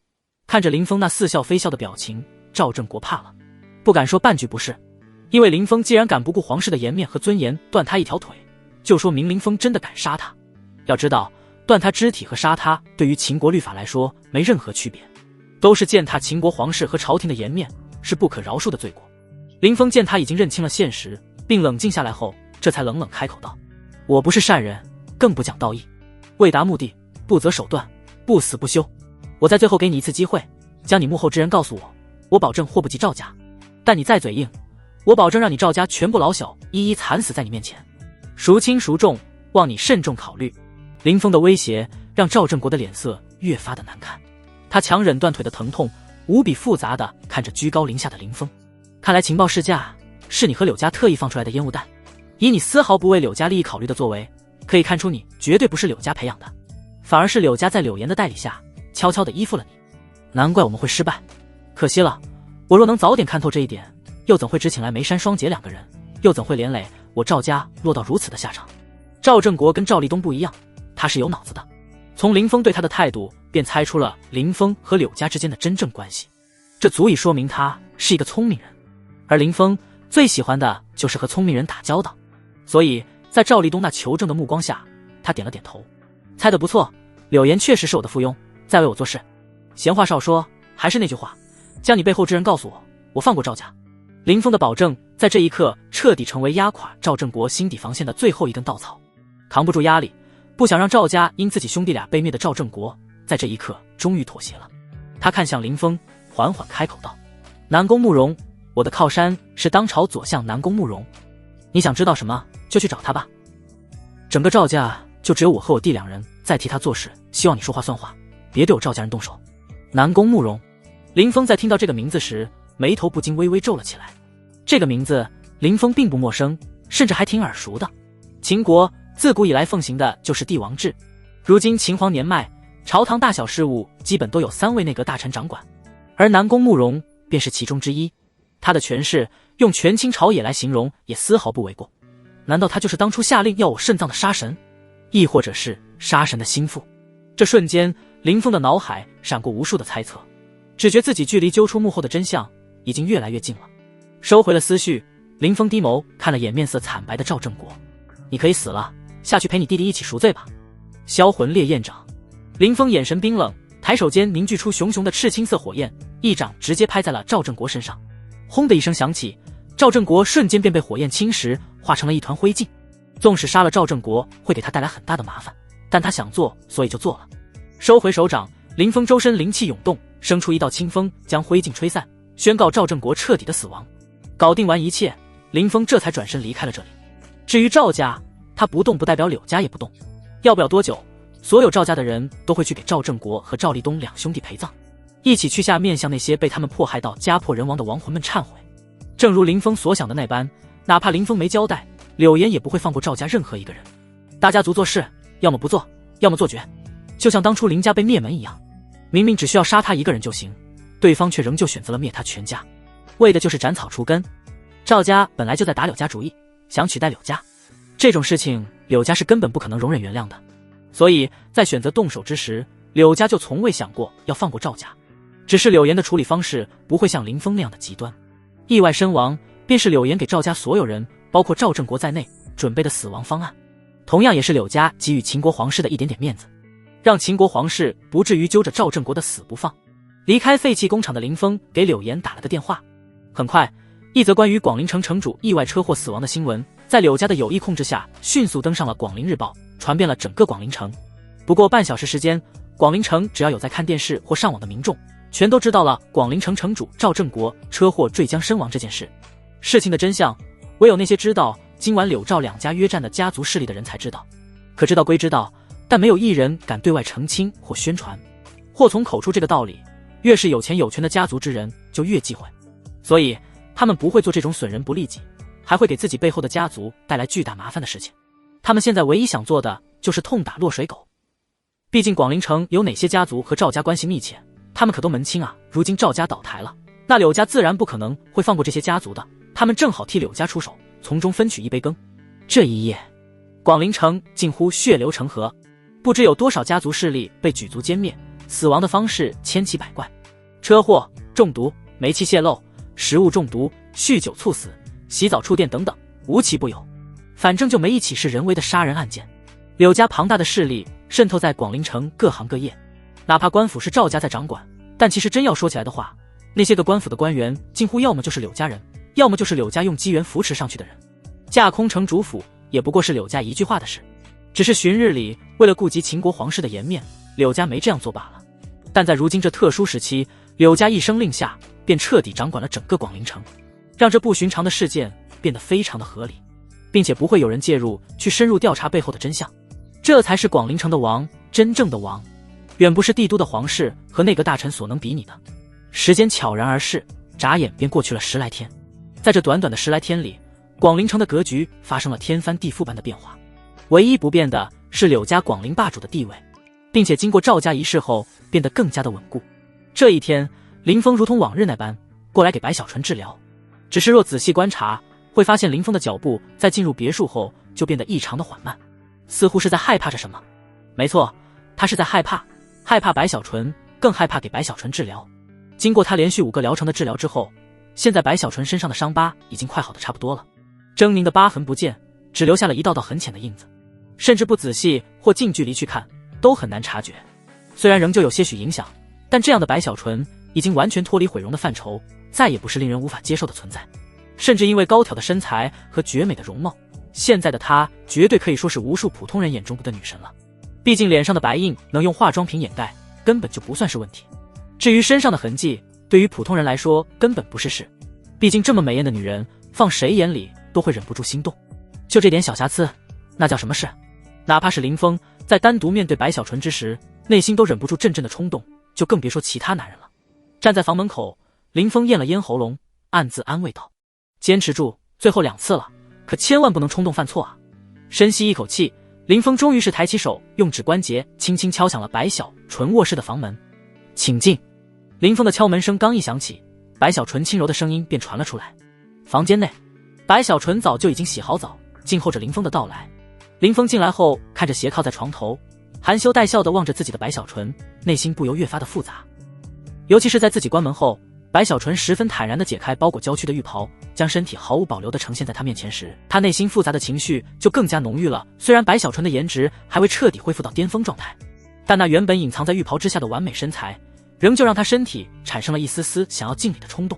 看着林峰那似笑非笑的表情，赵正国怕了，不敢说半句不是。因为林峰既然敢不顾皇室的颜面和尊严断他一条腿，就说明林峰真的敢杀他。要知道，断他肢体和杀他对于秦国律法来说没任何区别，都是践踏秦国皇室和朝廷的颜面，是不可饶恕的罪过。林峰见他已经认清了现实，并冷静下来后，这才冷冷开口道：“我不是善人，更不讲道义，为达目的不择手段，不死不休。我在最后给你一次机会，将你幕后之人告诉我，我保证祸不及赵家。但你再嘴硬，我保证让你赵家全部老小一一惨死在你面前，孰轻孰重，望你慎重考虑。”林峰的威胁让赵正国的脸色越发的难看，他强忍断腿的疼痛，无比复杂的看着居高临下的林峰。看来情报试驾是你和柳家特意放出来的烟雾弹，以你丝毫不为柳家利益考虑的作为，可以看出你绝对不是柳家培养的，反而是柳家在柳岩的带领下悄悄地依附了你。难怪我们会失败，可惜了，我若能早点看透这一点，又怎会只请来梅山双杰两个人，又怎会连累我赵家落到如此的下场。赵正国跟赵立东不一样，他是有脑子的，从林峰对他的态度便猜出了林峰和柳家之间的真正关系，这足以说明他是一个聪明人。而林峰最喜欢的就是和聪明人打交道，所以在赵立东那求证的目光下，他点了点头。猜得不错，柳岩确实是我的附庸，在为我做事。闲话少说，还是那句话，将你背后之人告诉我，我放过赵家。林峰的保证在这一刻彻底成为压垮赵正国心底防线的最后一根稻草。扛不住压力，不想让赵家因自己兄弟俩被灭的赵正国，在这一刻终于妥协了。他看向林峰，缓缓开口道：“南宫慕容，我的靠山是当朝左相南宫慕容，你想知道什么就去找他吧。整个赵家就只有我和我弟两人在替他做事，希望你说话算话，别对我赵家人动手。”南宫慕容，林峰在听到这个名字时，眉头不禁微微皱了起来。这个名字林峰并不陌生，甚至还挺耳熟的。秦国自古以来奉行的就是帝王制，如今秦皇年迈，朝堂大小事务基本都有3位内阁大臣掌管，而南宫慕容便是其中之一。他的权势用权倾朝野来形容也丝毫不为过。难道他就是当初下令要我肾脏的杀神，亦或者是杀神的心腹？这瞬间林峰的脑海闪过无数的猜测，只觉自己距离揪出幕后的真相已经越来越近了。收回了思绪，林峰低眸看了眼面色惨白的赵正国：“你可以死了，下去陪你弟弟一起赎罪吧。”销魂烈焰掌，林峰眼神冰冷，抬手间凝聚出熊熊的赤青色火焰，一掌直接拍在了赵正国身上。轰的一声响起，赵正国瞬间便被火焰侵蚀，化成了一团灰烬。纵使杀了赵正国会给他带来很大的麻烦，但他想做，所以就做了。收回手掌，林峰周身灵气涌动，生出一道清风，将灰烬吹散，宣告赵正国彻底的死亡。搞定完一切，林峰这才转身离开了这里。至于赵家，他不动不代表柳家也不动。要不了多久，所有赵家的人都会去给赵正国和赵立东两兄弟陪葬，一起去下面向那些被他们迫害到家破人亡的亡魂们忏悔。正如林峰所想的那般，哪怕林峰没交代，柳岩也不会放过赵家任何一个人。大家族做事，要么不做，要么做绝。就像当初林家被灭门一样，明明只需要杀他一个人就行，对方却仍旧选择了灭他全家，为的就是斩草除根。赵家本来就在打柳家主意，想取代柳家，这种事情柳家是根本不可能容忍原谅的。所以在选择动手之时，柳家就从未想过要放过赵家。只是柳岩的处理方式不会像林峰那样的极端，意外身亡便是柳岩给赵家所有人，包括赵正国在内准备的死亡方案，同样也是柳家给予秦国皇室的一点点面子，让秦国皇室不至于揪着赵正国的死不放。离开废弃工厂的林峰给柳岩打了个电话。很快，一则关于广陵城城主意外车祸死亡的新闻在柳家的有意控制下迅速登上了广陵日报，传遍了整个广陵城。不过半小时时间，广陵城只要有在看电视或上网的民众，全都知道了广陵城城主赵正国车祸坠江身亡这件事。事情的真相，唯有那些知道今晚柳赵两家约战的家族势力的人才知道。可知道归知道，但没有一人敢对外澄清或宣传。祸从口出这个道理，越是有钱有权的家族之人就越忌讳，所以他们不会做这种损人不利己，还会给自己背后的家族带来巨大麻烦的事情。他们现在唯一想做的就是痛打落水狗。毕竟广陵城有哪些家族和赵家关系密切，他们可都门清啊。如今赵家倒台了，那柳家自然不可能会放过这些家族的，他们正好替柳家出手，从中分取一杯羹。这一夜，广陵城近乎血流成河，不知有多少家族势力被举族歼灭，死亡的方式千奇百怪，车祸、中毒、煤气泄漏、食物中毒、酗酒猝死、洗澡触电等等，无奇不有。反正就没一起是人为的杀人案件。柳家庞大的势力渗透在广陵城各行各业，哪怕官府是赵家在掌管，但其实真要说起来的话，那些个官府的官员近乎要么就是柳家人，要么就是柳家用机缘扶持上去的人。架空城主府也不过是柳家一句话的事，只是旬日里为了顾及秦国皇室的颜面，柳家没这样做罢了。但在如今这特殊时期，柳家一声令下，便彻底掌管了整个广陵城，让这不寻常的事件变得非常的合理，并且不会有人介入去深入调查背后的真相。这才是广陵城的王，真正的王，远不是帝都的皇室和内阁大臣所能比拟的。时间悄然而逝，眨眼便过去了10来天。在这短短的10来天里，广陵城的格局发生了天翻地覆般的变化。唯一不变的是柳家广陵霸主的地位，并且经过赵家一事后变得更加的稳固。这一天，林峰如同往日那般过来给白小纯治疗，只是若仔细观察，会发现林峰的脚步在进入别墅后就变得异常的缓慢，似乎是在害怕着什么。没错，他是在害怕白小纯，更害怕给白小纯治疗。经过他连续5个疗程的治疗之后，现在白小纯身上的伤疤已经快好的差不多了，狰狞的疤痕不见，只留下了一道道很浅的印子，甚至不仔细或近距离去看都很难察觉。虽然仍旧有些许影响，但这样的白小纯已经完全脱离毁容的范畴，再也不是令人无法接受的存在。甚至因为高挑的身材和绝美的容貌，现在的她绝对可以说是无数普通人眼中的女神了。毕竟脸上的白印能用化妆品掩盖，根本就不算是问题。至于身上的痕迹，对于普通人来说根本不是事。毕竟这么美艳的女人，放谁眼里都会忍不住心动。就这点小瑕疵，那叫什么事？哪怕是林峰在单独面对白小纯之时，内心都忍不住阵阵的冲动，就更别说其他男人了。站在房门口，林峰咽了咽喉咙，暗自安慰道：坚持住，最后2次了，可千万不能冲动犯错啊。深吸一口气，林峰终于是抬起手，用指关节轻轻敲响了白小纯卧室的房门。请进。林峰的敲门声刚一响起，白小纯轻柔的声音便传了出来。房间内，白小纯早就已经洗好澡，静候着林峰的到来。林峰进来后，看着斜靠在床头，含羞带笑地望着自己的白小纯，内心不由越发的复杂。尤其是在自己关门后，白小纯十分坦然地解开包裹娇躯的浴袍，将身体毫无保留地呈现在他面前时，他内心复杂的情绪就更加浓郁了。虽然白小纯的颜值还未彻底恢复到巅峰状态，但那原本隐藏在浴袍之下的完美身材，仍旧让他身体产生了一丝丝想要敬礼的冲动。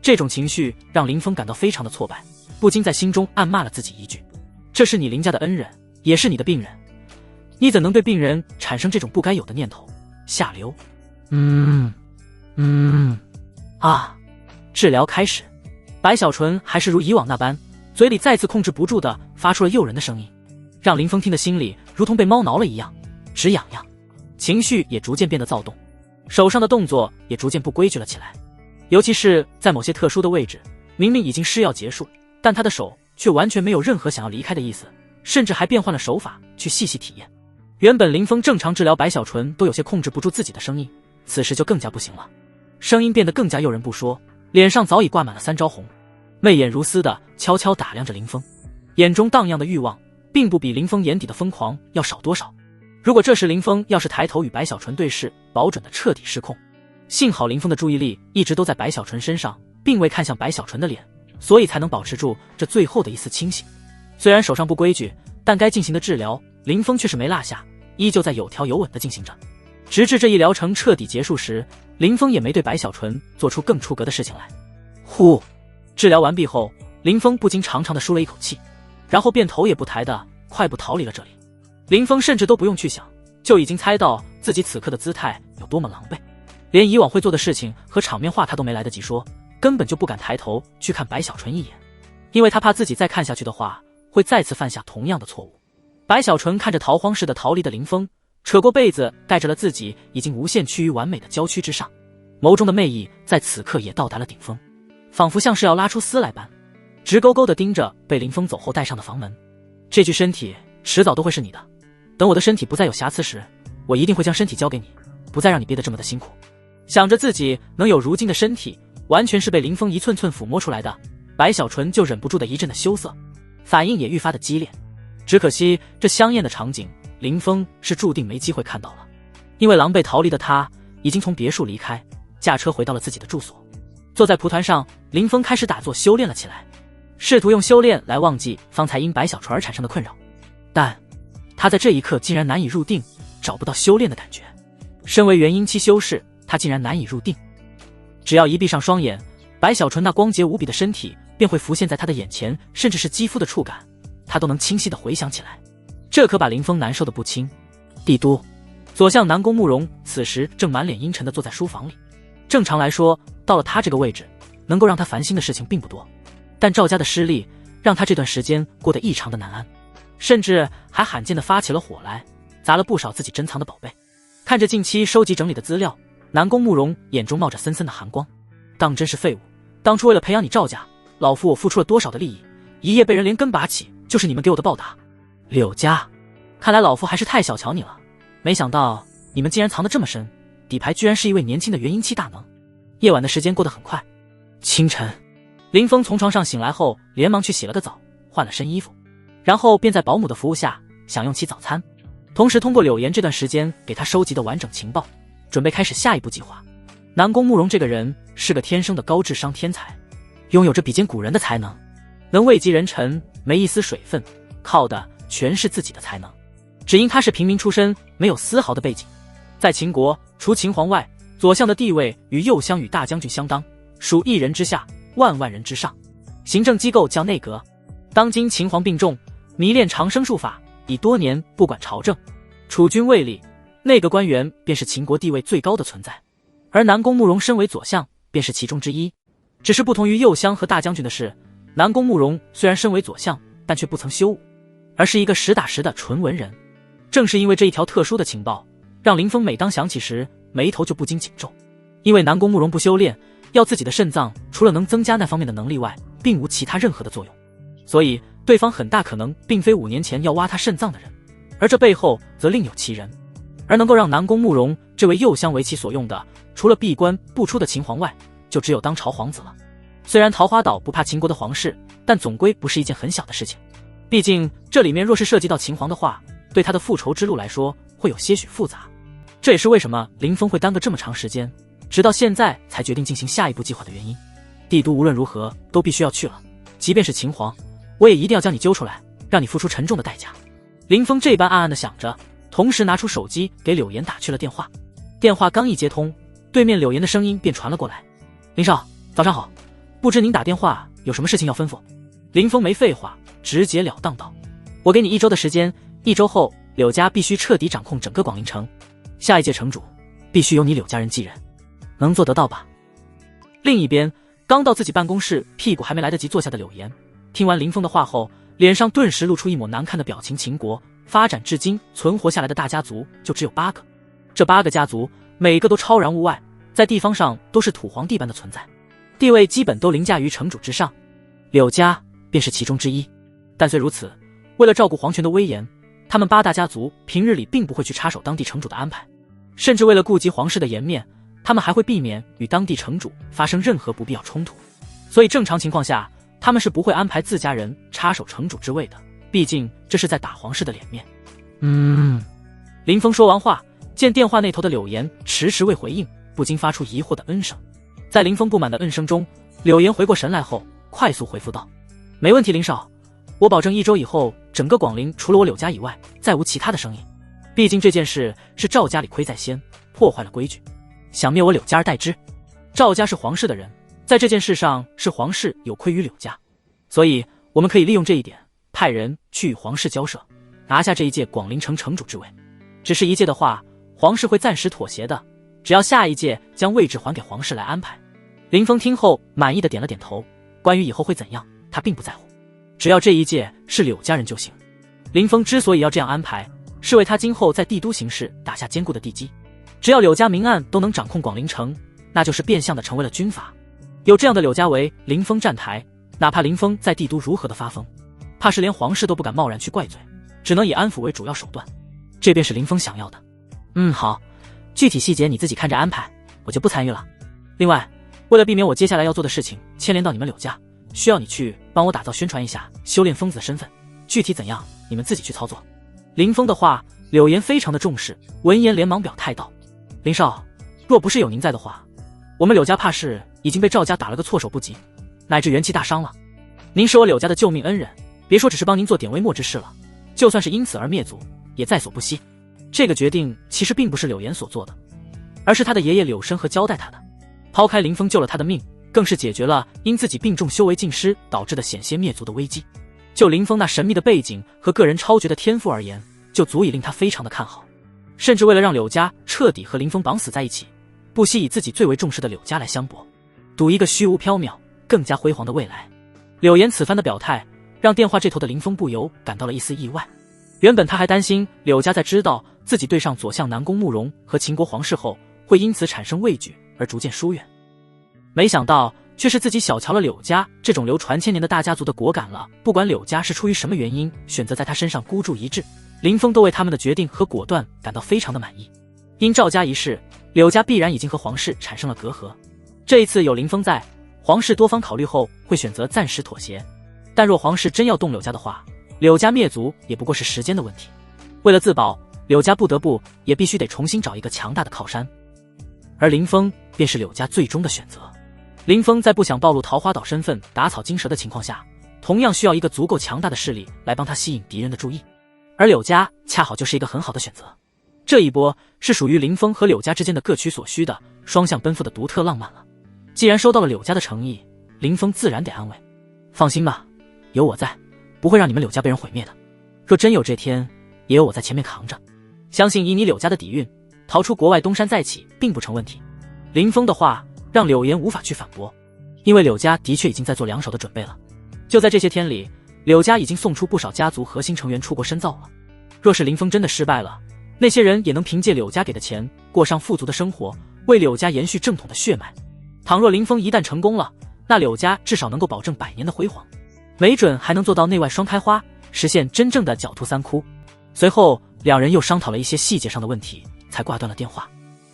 这种情绪让林峰感到非常的挫败，不禁在心中暗骂了自己一句：这是你林家的恩人，也是你的病人，你怎能对病人产生这种不该有的念头？下流！治疗开始。白小纯还是如以往那般，嘴里再次控制不住的发出了诱人的声音，让林峰听的心里如同被猫挠了一样，直痒痒，情绪也逐渐变得躁动，手上的动作也逐渐不规矩了起来。尤其是在某些特殊的位置，明明已经施药结束，但他的手却完全没有任何想要离开的意思，甚至还变换了手法去细细体验。原本林峰正常治疗白小纯都有些控制不住自己的声音，此时就更加不行了，声音变得更加诱人不说，脸上早已挂满了3招红，媚眼如丝的悄悄打量着林峰，眼中荡漾的欲望并不比林峰眼底的疯狂要少多少。如果这时林峰要是抬头与白小纯对视，保准的彻底失控。幸好林峰的注意力一直都在白小纯身上，并未看向白小纯的脸，所以才能保持住这最后的一丝清醒。虽然手上不规矩，但该进行的治疗林峰却是没落下，依旧在有条有稳地进行着。直至这一疗程彻底结束时，林峰也没对白小纯做出更出格的事情来。呼，治疗完毕后，林峰不禁长长的舒了一口气，然后便头也不抬的快步逃离了这里。林峰甚至都不用去想，就已经猜到自己此刻的姿态有多么狼狈，连以往会做的事情和场面话他都没来得及说，根本就不敢抬头去看白小纯一眼，因为他怕自己再看下去的话，会再次犯下同样的错误。白小纯看着逃荒似的逃离的林峰，扯过被子盖着了自己已经无限趋于完美的娇躯之上，眸中的魅意在此刻也到达了顶峰，仿佛像是要拉出丝来般，直勾勾地盯着被林峰走后带上的房门。这具身体迟早都会是你的，等我的身体不再有瑕疵时，我一定会将身体交给你，不再让你憋得这么的辛苦。想着自己能有如今的身体，完全是被林峰一寸寸抚摸出来的，白小纯就忍不住的一阵的羞涩，反应也愈发的激烈。只可惜这香艳的场景，林峰是注定没机会看到了。因为狼狈逃离的他已经从别墅离开，驾车回到了自己的住所。坐在蒲团上，林峰开始打坐修炼了起来，试图用修炼来忘记方才因白小纯而产生的困扰。但他在这一刻竟然难以入定，找不到修炼的感觉。身为元婴期修士，他竟然难以入定。只要一闭上双眼，白小纯那光洁无比的身体便会浮现在他的眼前，甚至是肌肤的触感，他都能清晰地回想起来。这可把林峰难受得不轻。帝都左相南宫慕容此时正满脸阴沉地坐在书房里。正常来说，到了他这个位置，能够让他烦心的事情并不多，但赵家的失利让他这段时间过得异常的难安，甚至还罕见地发起了火来，砸了不少自己珍藏的宝贝。看着近期收集整理的资料，南宫慕容眼中冒着森森的寒光。当真是废物，当初为了培养你赵家，老夫我付出了多少的利益，一夜被人连根拔起，就是你们给我的报答。柳家，看来老夫还是太小瞧你了，没想到你们竟然藏得这么深，底牌居然是一位年轻的元婴期大能。夜晚的时间过得很快。清晨，林峰从床上醒来后，连忙去洗了个澡，换了身衣服，然后便在保姆的服务下享用起早餐，同时通过柳岩这段时间给他收集的完整情报，准备开始下一步计划。南宫慕容这个人是个天生的高智商天才，拥有着比肩古人的才能，能位极人臣，没一丝水分，靠的全是自己的才能。只因他是平民出身，没有丝毫的背景，在秦国除秦皇外，左相的地位与右相与大将军相当，属一人之下，万万人之上。行政机构叫内阁。当今秦皇病重，迷恋长生术法，已多年不管朝政，储君位立，内阁官员便是秦国地位最高的存在。而南宫慕容身为左相，便是其中之一。只是不同于右相和大将军的是，南宫慕容虽然身为左相，但却不曾修武，而是一个实打实的纯文人。正是因为这一条特殊的情报，让林峰每当想起时，眉头就不禁紧皱。因为南宫慕容不修炼，要自己的肾脏除了能增加那方面的能力外，并无其他任何的作用，所以对方很大可能并非5年前要挖他肾脏的人，而这背后则另有其人。而能够让南宫慕容这位右相为其所用的，除了闭关不出的秦皇外，就只有当朝皇子了。虽然桃花岛不怕秦国的皇室，但总归不是一件很小的事情。毕竟这里面若是涉及到秦皇的话，对他的复仇之路来说会有些许复杂。这也是为什么林峰会耽搁这么长时间，直到现在才决定进行下一步计划的原因。帝都无论如何都必须要去了，即便是秦皇，我也一定要将你揪出来，让你付出沉重的代价。林峰这般暗暗地想着，同时拿出手机给柳岩打去了电话。电话刚一接通，对面柳岩的声音便传了过来：林少，早上好，不知您打电话有什么事情要吩咐？林峰没废话，直截了当道：我给你1周的时间，1周后柳家必须彻底掌控整个广陵城，下一届城主必须由你柳家人继任，能做得到吧？另一边，刚到自己办公室，屁股还没来得及坐下的柳岩，听完林峰的话后，脸上顿时露出一抹难看的表情。秦国发展至今存活下来的大家族就只有8个，这8个家族每个都超然物外，在地方上都是土皇帝般的存在，地位基本都凌驾于城主之上，柳家便是其中之一。但虽如此，为了照顾皇权的威严，他们8大家族平日里并不会去插手当地城主的安排，甚至为了顾及皇室的颜面，他们还会避免与当地城主发生任何不必要冲突。所以正常情况下，他们是不会安排自家人插手城主之位的，毕竟这是在打皇室的脸面。林峰说完话，见电话那头的柳岩迟迟未回应，不禁发出疑惑的嗯声。在林峰不满的嗯声中，柳岩回过神来后，快速回复道：没问题，林少，我保证1周以后，整个广陵除了我柳家以外，再无其他的声音。毕竟这件事是赵家里亏在先，破坏了规矩，想灭我柳家而代之。赵家是皇室的人，在这件事上是皇室有亏于柳家，所以我们可以利用这一点，派人去与皇室交涉，拿下这一届广陵城城主之位。只是1届的话，皇室会暂时妥协的，只要下一届将位置还给皇室来安排。林峰听后满意的点了点头，关于以后会怎样，他并不在乎，只要这一届是柳家人就行。林峰之所以要这样安排，是为他今后在帝都行事打下坚固的地基。只要柳家明暗都能掌控广陵城，那就是变相的成为了军阀。有这样的柳家为林峰站台，哪怕林峰在帝都如何的发疯，怕是连皇室都不敢贸然去怪罪，只能以安抚为主要手段。这便是林峰想要的。好，具体细节你自己看着安排，我就不参与了。另外，为了避免我接下来要做的事情牵连到你们柳家，需要你去帮我打造宣传一下修炼疯子的身份，具体怎样你们自己去操作。林峰的话，柳岩非常的重视，闻言连忙表态道：林少，若不是有您在的话，我们柳家怕是已经被赵家打了个措手不及，乃至元气大伤了。您是我柳家的救命恩人，别说只是帮您做点微末之事了，就算是因此而灭族，也在所不惜。这个决定其实并不是柳岩所做的，而是他的爷爷柳生和交代他的。抛开林峰救了他的命，更是解决了因自己病重修为尽失导致的险些灭族的危机。就林峰那神秘的背景和个人超绝的天赋而言，就足以令他非常的看好。甚至为了让柳家彻底和林峰绑死在一起，不惜以自己最为重视的柳家来相搏，赌一个虚无缥缈、更加辉煌的未来。柳岩此番的表态，让电话这头的林峰不由感到了一丝意外。原本他还担心柳家在知道自己对上左相南宫慕容和秦国皇室后，会因此产生畏惧而逐渐疏远，没想到却是自己小瞧了柳家这种流传千年的大家族的果敢了。不管柳家是出于什么原因选择在他身上孤注一掷，林峰都为他们的决定和果断感到非常的满意。因赵家一事，柳家必然已经和皇室产生了隔阂，这一次有林峰在，皇室多方考虑后会选择暂时妥协，但若皇室真要动柳家的话，柳家灭族也不过是时间的问题。为了自保，柳家不得不也必须得重新找一个强大的靠山，而林峰便是柳家最终的选择。林峰在不想暴露桃花岛身份打草惊蛇的情况下，同样需要一个足够强大的势力来帮他吸引敌人的注意，而柳家恰好就是一个很好的选择。这一波是属于林峰和柳家之间的各取所需的双向奔赴的独特浪漫了。既然收到了柳家的诚意，林峰自然得安慰。放心吧，有我在，不会让你们柳家被人毁灭的。若真有这天，也有我在前面扛着，相信以你柳家的底蕴，逃出国外东山再起并不成问题。林峰的话让柳岩无法去反驳，因为柳家的确已经在做两手的准备了。就在这些天里，柳家已经送出不少家族核心成员出国深造了。若是林峰真的失败了，那些人也能凭借柳家给的钱过上富足的生活，为柳家延续正统的血脉。倘若林峰一旦成功了，那柳家至少能够保证100年的辉煌，没准还能做到内外双开花，实现真正的狡兔三窟。随后两人又商讨了一些细节上的问题，才挂断了电话。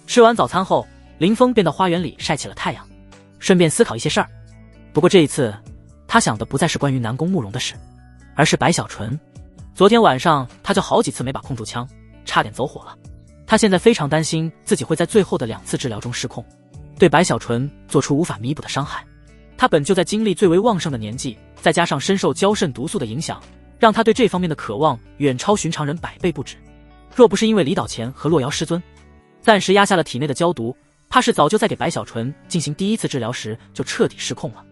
吃完早餐后，林峰便到花园里晒起了太阳，顺便思考一些事儿。不过这一次他想的不再是关于南宫慕容的事，而是白小纯。昨天晚上他就好几次没把控住枪，差点走火了。他现在非常担心自己会在最后的2次治疗中失控，对白小纯做出无法弥补的伤害。他本就在精力最为旺盛的年纪，再加上深受娇肾毒素的影响，让他对这方面的渴望远超寻常人100倍不止。若不是因为李导前和洛瑶师尊暂时压下了体内的娇毒，怕是早就在给白小纯进行第1次治疗时就彻底失控了。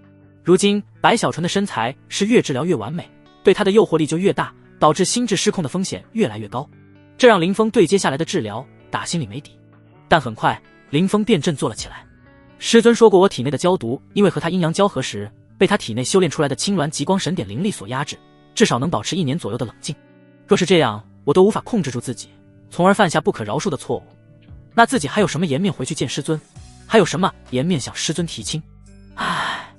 如今白小纯的身材是越治疗越完美，对他的诱惑力就越大，导致心智失控的风险越来越高，这让林峰对接下来的治疗打心里没底。但很快林峰便振作了起来。师尊说过，我体内的娇毒因为和他阴阳交合时被他体内修炼出来的青鸾极光神点灵力所压制，至少能保持1年左右的冷静。若是这样我都无法控制住自己，从而犯下不可饶恕的错误，那自己还有什么颜面回去见师尊，还有什么颜面向师尊提亲？唉，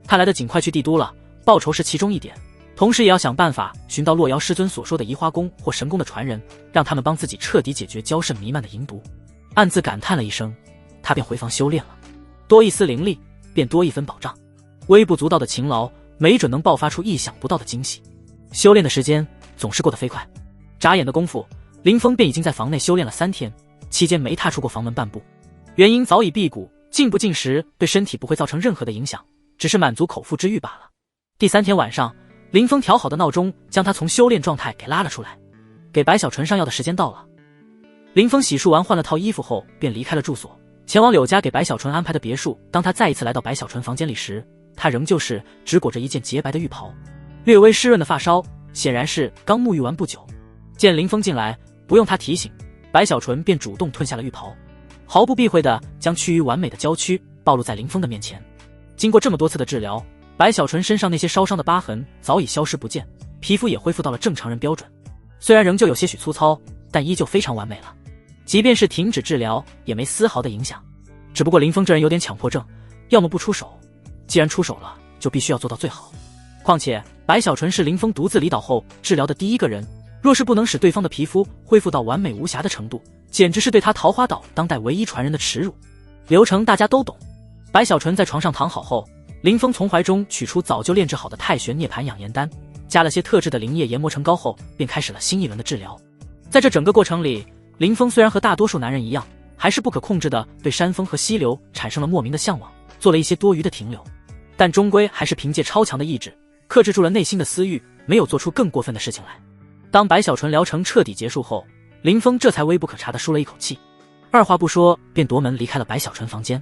看来得尽快去帝都了，报仇是其中一点，同时也要想办法寻到洛瑶师尊所说的移花宫或神宫的传人，让他们帮自己彻底解决娇肾弥漫的淫毒。暗自感叹了一声，他便回房修炼了。多一丝灵力，便多一分保障。微不足道的勤劳，没准能爆发出意想不到的惊喜。修炼的时间总是过得飞快，眨眼的功夫，林峰便已经在房内修炼了3天，期间没踏出过房门半步。原因早已辟谷，进不进食对身体不会造成任何的影响，只是满足口腹之欲罢了。第3天晚上，林峰调好的闹钟将他从修炼状态给拉了出来。给白小纯上药的时间到了。林峰洗漱完换了套衣服后便离开了住所，前往柳家给白小纯安排的别墅。当他再一次来到白小纯房间里时，他仍旧是只裹着一件洁白的浴袍，略微湿润的发梢显然是刚沐浴完不久。见林峰进来，不用他提醒，白小纯便主动褪下了浴袍，毫不避讳地将趋于完美的娇躯暴露在林峰的面前。经过这么多次的治疗，白小纯身上那些烧伤的疤痕早已消失不见，皮肤也恢复到了正常人标准，虽然仍旧有些许粗糙，但依旧非常完美了。即便是停止治疗也没丝毫的影响。只不过林峰这人有点强迫症，要么不出手，既然出手了就必须要做到最好。况且白小纯是林峰独自离岛后治疗的第1个人，若是不能使对方的皮肤恢复到完美无瑕的程度，简直是对他桃花岛当代唯一传人的耻辱。流程大家都懂。白小纯在床上躺好后，林峰从怀中取出早就炼制好的太玄涅槃养颜丹，加了些特制的灵液研磨成膏后，便开始了新一轮的治疗。在这整个过程里，林峰虽然和大多数男人一样，还是不可控制的对山峰和溪流产生了莫名的向往，做了一些多余的停留，但终归还是凭借超强的意志，克制住了内心的私欲，没有做出更过分的事情来。当白小纯疗程彻底结束后，林峰这才微不可察地舒了一口气，二话不说便夺门离开了白小纯房间。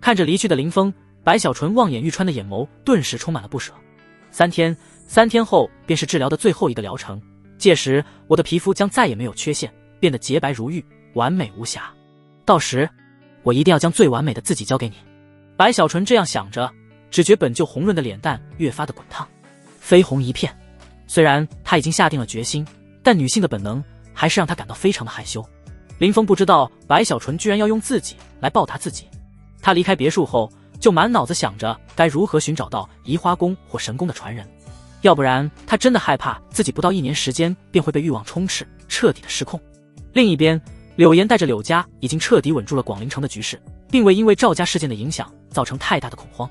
看着离去的林峰，白小纯望眼欲穿的眼眸顿时充满了不舍。3天后便是治疗的最后一个疗程，届时我的皮肤将再也没有缺陷，变得洁白如玉，完美无瑕。到时我一定要将最完美的自己交给你。白小纯这样想着，只觉本就红润的脸蛋越发的滚烫，绯红一片。虽然她已经下定了决心，但女性的本能还是让她感到非常的害羞。林峰不知道白小纯居然要用自己来报答自己。他离开别墅后，就满脑子想着该如何寻找到移花宫或神宫的传人，要不然他真的害怕自己不到1年时间便会被欲望充斥，彻底的失控。另一边，柳岩带着柳家已经彻底稳住了广陵城的局势，并未因为赵家事件的影响造成太大的恐慌。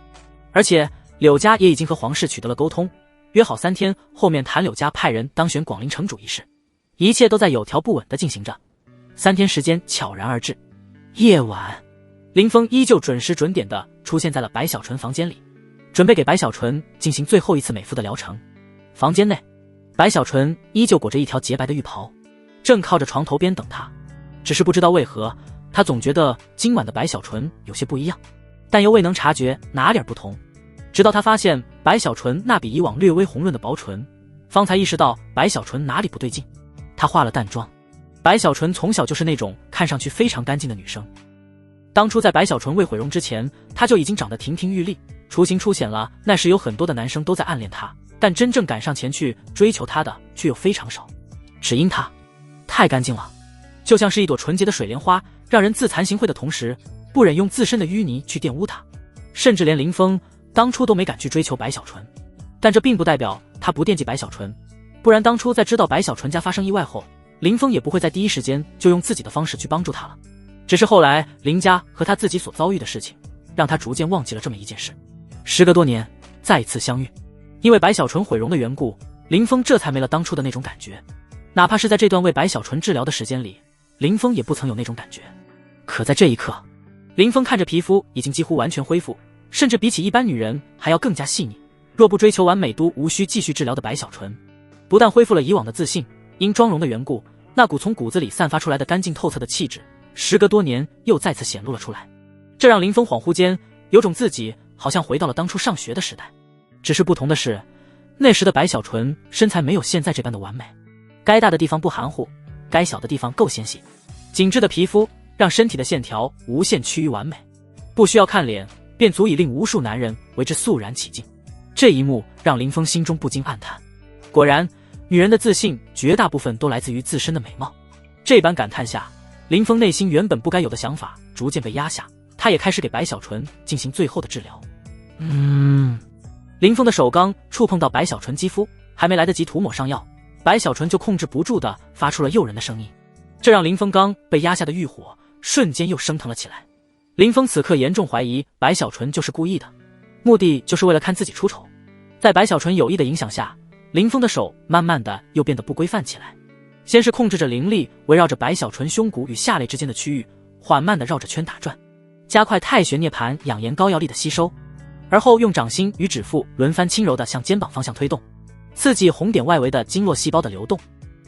而且柳家也已经和皇室取得了沟通，约好3天后面谈柳家派人当选广陵城主一事，一切都在有条不紊地进行着。3天时间悄然而至，夜晚，林峰依旧准时准点地出现在了白小纯房间里，准备给白小纯进行最后一次美肤的疗程。房间内，白小纯依旧裹着一条洁白的浴袍，正靠着床头边等他。只是不知道为何，他总觉得今晚的白小纯有些不一样，但又未能察觉哪点不同。直到他发现白小纯那比以往略微红润的薄唇，方才意识到白小纯哪里不对劲。他化了淡妆，白小纯从小就是那种看上去非常干净的女生。当初在白小纯未毁容之前，她就已经长得亭亭玉立，雏形初显了。那时有很多的男生都在暗恋她，但真正赶上前去追求她的却又非常少，只因她太干净了，就像是一朵纯洁的水莲花，让人自惭形秽的同时，不忍用自身的淤泥去玷污她。甚至连林峰当初都没敢去追求白小纯，但这并不代表他不惦记白小纯，不然当初在知道白小纯家发生意外后，林峰也不会在第一时间就用自己的方式去帮助她了。只是后来林家和他自己所遭遇的事情，让他逐渐忘记了这么一件事。时隔多年再次相遇，因为白小纯毁容的缘故，林峰这才没了当初的那种感觉。哪怕是在这段为白小纯治疗的时间里，林峰也不曾有那种感觉。可在这一刻，林峰看着皮肤已经几乎完全恢复，甚至比起一般女人还要更加细腻，若不追求完美都无需继续治疗的白小纯，不但恢复了以往的自信，因妆容的缘故，那股从骨子里散发出来的干净透彻的气质，时隔多年又再次显露了出来。这让林峰恍惚间有种自己好像回到了当初上学的时代。只是不同的是，那时的白小纯身材没有现在这般的完美，该大的地方不含糊，该小的地方够纤细，紧致的皮肤让身体的线条无限趋于完美，不需要看脸便足以令无数男人为之肃然起敬。这一幕让林峰心中不禁暗叹，果然女人的自信绝大部分都来自于自身的美貌。这般感叹下，林峰内心原本不该有的想法逐渐被压下，他也开始给白小纯进行最后的治疗。林峰的手刚触碰到白小纯肌肤，还没来得及涂抹上药，白小纯就控制不住地发出了诱人的声音，这让林峰刚被压下的欲火瞬间又升腾了起来。林峰此刻严重怀疑白小纯就是故意的，目的就是为了看自己出丑。在白小纯有意的影响下，林峰的手慢慢的又变得不规范起来，先是控制着灵力围绕着白小纯胸骨与下肋之间的区域缓慢的绕着圈打转，加快太玄涅槃养颜膏药力的吸收，而后用掌心与指腹轮番轻柔的向肩膀方向推动，刺激红点外围的经络细胞的流动，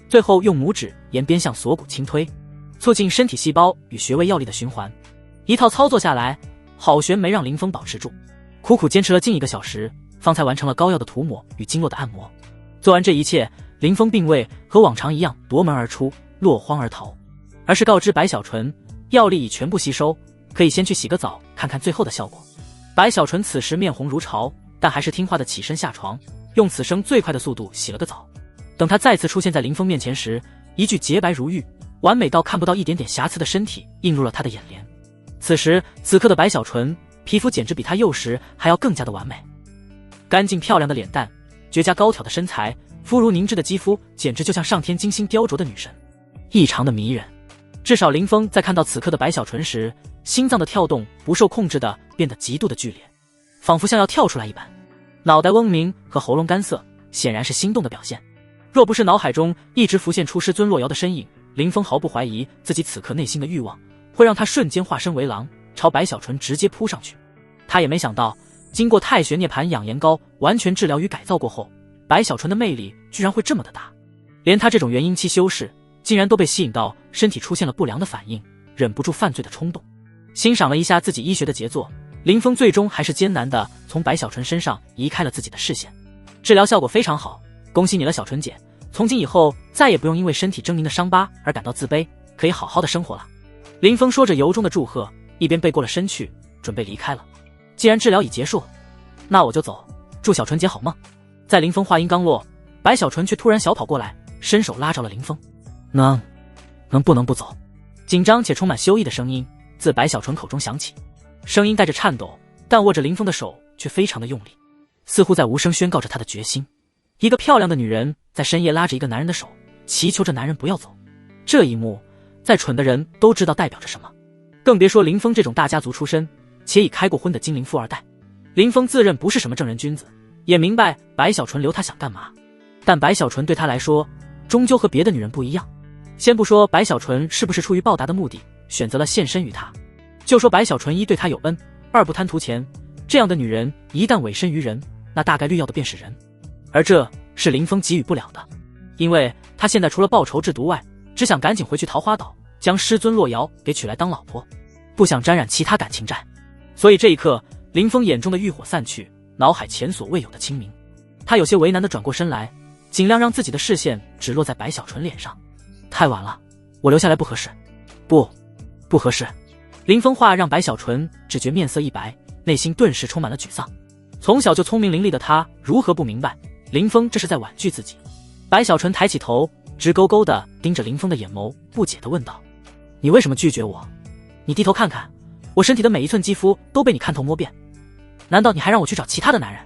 最后用拇指沿边向锁骨轻推，促进身体细胞与穴位药力的循环。一套操作下来，好悬没让林峰保持住，苦苦坚持了近1个小时，方才完成了膏药的涂抹与经络的按摩。做完这一切，林峰并未和往常一样夺门而出，落荒而逃，而是告知白小纯药力已全部吸收，可以先去洗个澡看看最后的效果。白小纯此时面红如潮，但还是听话的起身下床，用此生最快的速度洗了个澡。等他再次出现在林峰面前时，一具洁白如玉、完美到看不到一点点瑕疵的身体映入了他的眼帘。此刻的白小纯皮肤简直比他幼时还要更加的完美，干净漂亮的脸蛋，绝佳高挑的身材，肤如凝脂的肌肤，简直就像上天精心雕琢的女神，异常的迷人。至少林峰在看到此刻的白小纯时，心脏的跳动不受控制的变得极度的剧烈，仿佛像要跳出来一般，脑袋嗡鸣和喉咙干涩，显然是心动的表现。若不是脑海中一直浮现出师尊洛瑶的身影，林峰毫不怀疑自己此刻内心的欲望会让他瞬间化身为狼，朝白小纯直接扑上去。他也没想到，经过太玄涅槃养颜膏完全治疗与改造过后，白小纯的魅力居然会这么的大，连他这种元婴期修士竟然都被吸引到身体出现了不良的反应，忍不住犯罪的冲动。欣赏了一下自己医学的杰作，林峰最终还是艰难地从白小纯身上移开了自己的视线。治疗效果非常好，恭喜你了，小纯姐，从今以后再也不用因为身体狰狞的伤疤而感到自卑，可以好好的生活了。林峰说着由衷的祝贺，一边背过了身去，准备离开了。既然治疗已结束，那我就走，祝小纯姐好梦。在林峰话音刚落，白小纯却突然小跑过来，伸手拉着了林峰。能不能不走？紧张且充满羞意的声音自白小纯口中响起，声音带着颤抖，但握着林峰的手却非常的用力，似乎在无声宣告着他的决心。一个漂亮的女人在深夜拉着一个男人的手，祈求着男人不要走。这一幕，再蠢的人都知道代表着什么，更别说林峰这种大家族出身且已开过婚的精灵富二代。林峰自认不是什么正人君子，也明白白小纯留他想干嘛，但白小纯对他来说终究和别的女人不一样。先不说白小纯是不是出于报答的目的选择了献身于他，就说白小纯一对他有恩，二不贪图钱，这样的女人一旦委身于人，那大概率要的便是人。而这是林峰给予不了的，因为他现在除了报仇制毒外，只想赶紧回去桃花岛将师尊洛瑶给娶来当老婆，不想沾染其他感情债。所以这一刻，林峰眼中的欲火散去，脑海前所未有的清明。他有些为难地转过身来，尽量让自己的视线只落在白小纯脸上。太晚了，我留下来不合适。不合适。林峰话让白小纯只觉面色一白，内心顿时充满了沮丧。从小就聪明伶俐的他如何不明白林峰这是在婉拒自己？白小纯抬起头，直勾勾地盯着林峰的眼眸，不解地问道：你为什么拒绝我？你低头看看，我身体的每一寸肌肤都被你看透摸遍，难道你还让我去找其他的男人？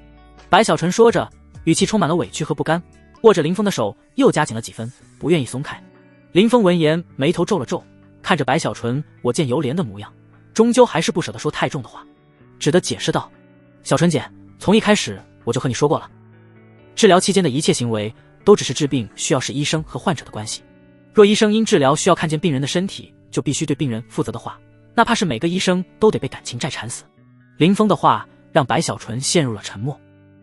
白小纯说着，语气充满了委屈和不甘，握着林峰的手又加紧了几分，不愿意松开。林峰闻言眉头皱了皱，看着白小纯我见犹怜的模样，终究还是不舍得说太重的话，只得解释道：小纯姐，从一开始我就和你说过了，治疗期间的一切行为都只是治病需要是医生和患者的关系，若医生因治疗需要看见病人的身体就必须对病人负责的话，那怕是每个医生都得被感情债缠死。林峰的话让白小纯陷入了沉默，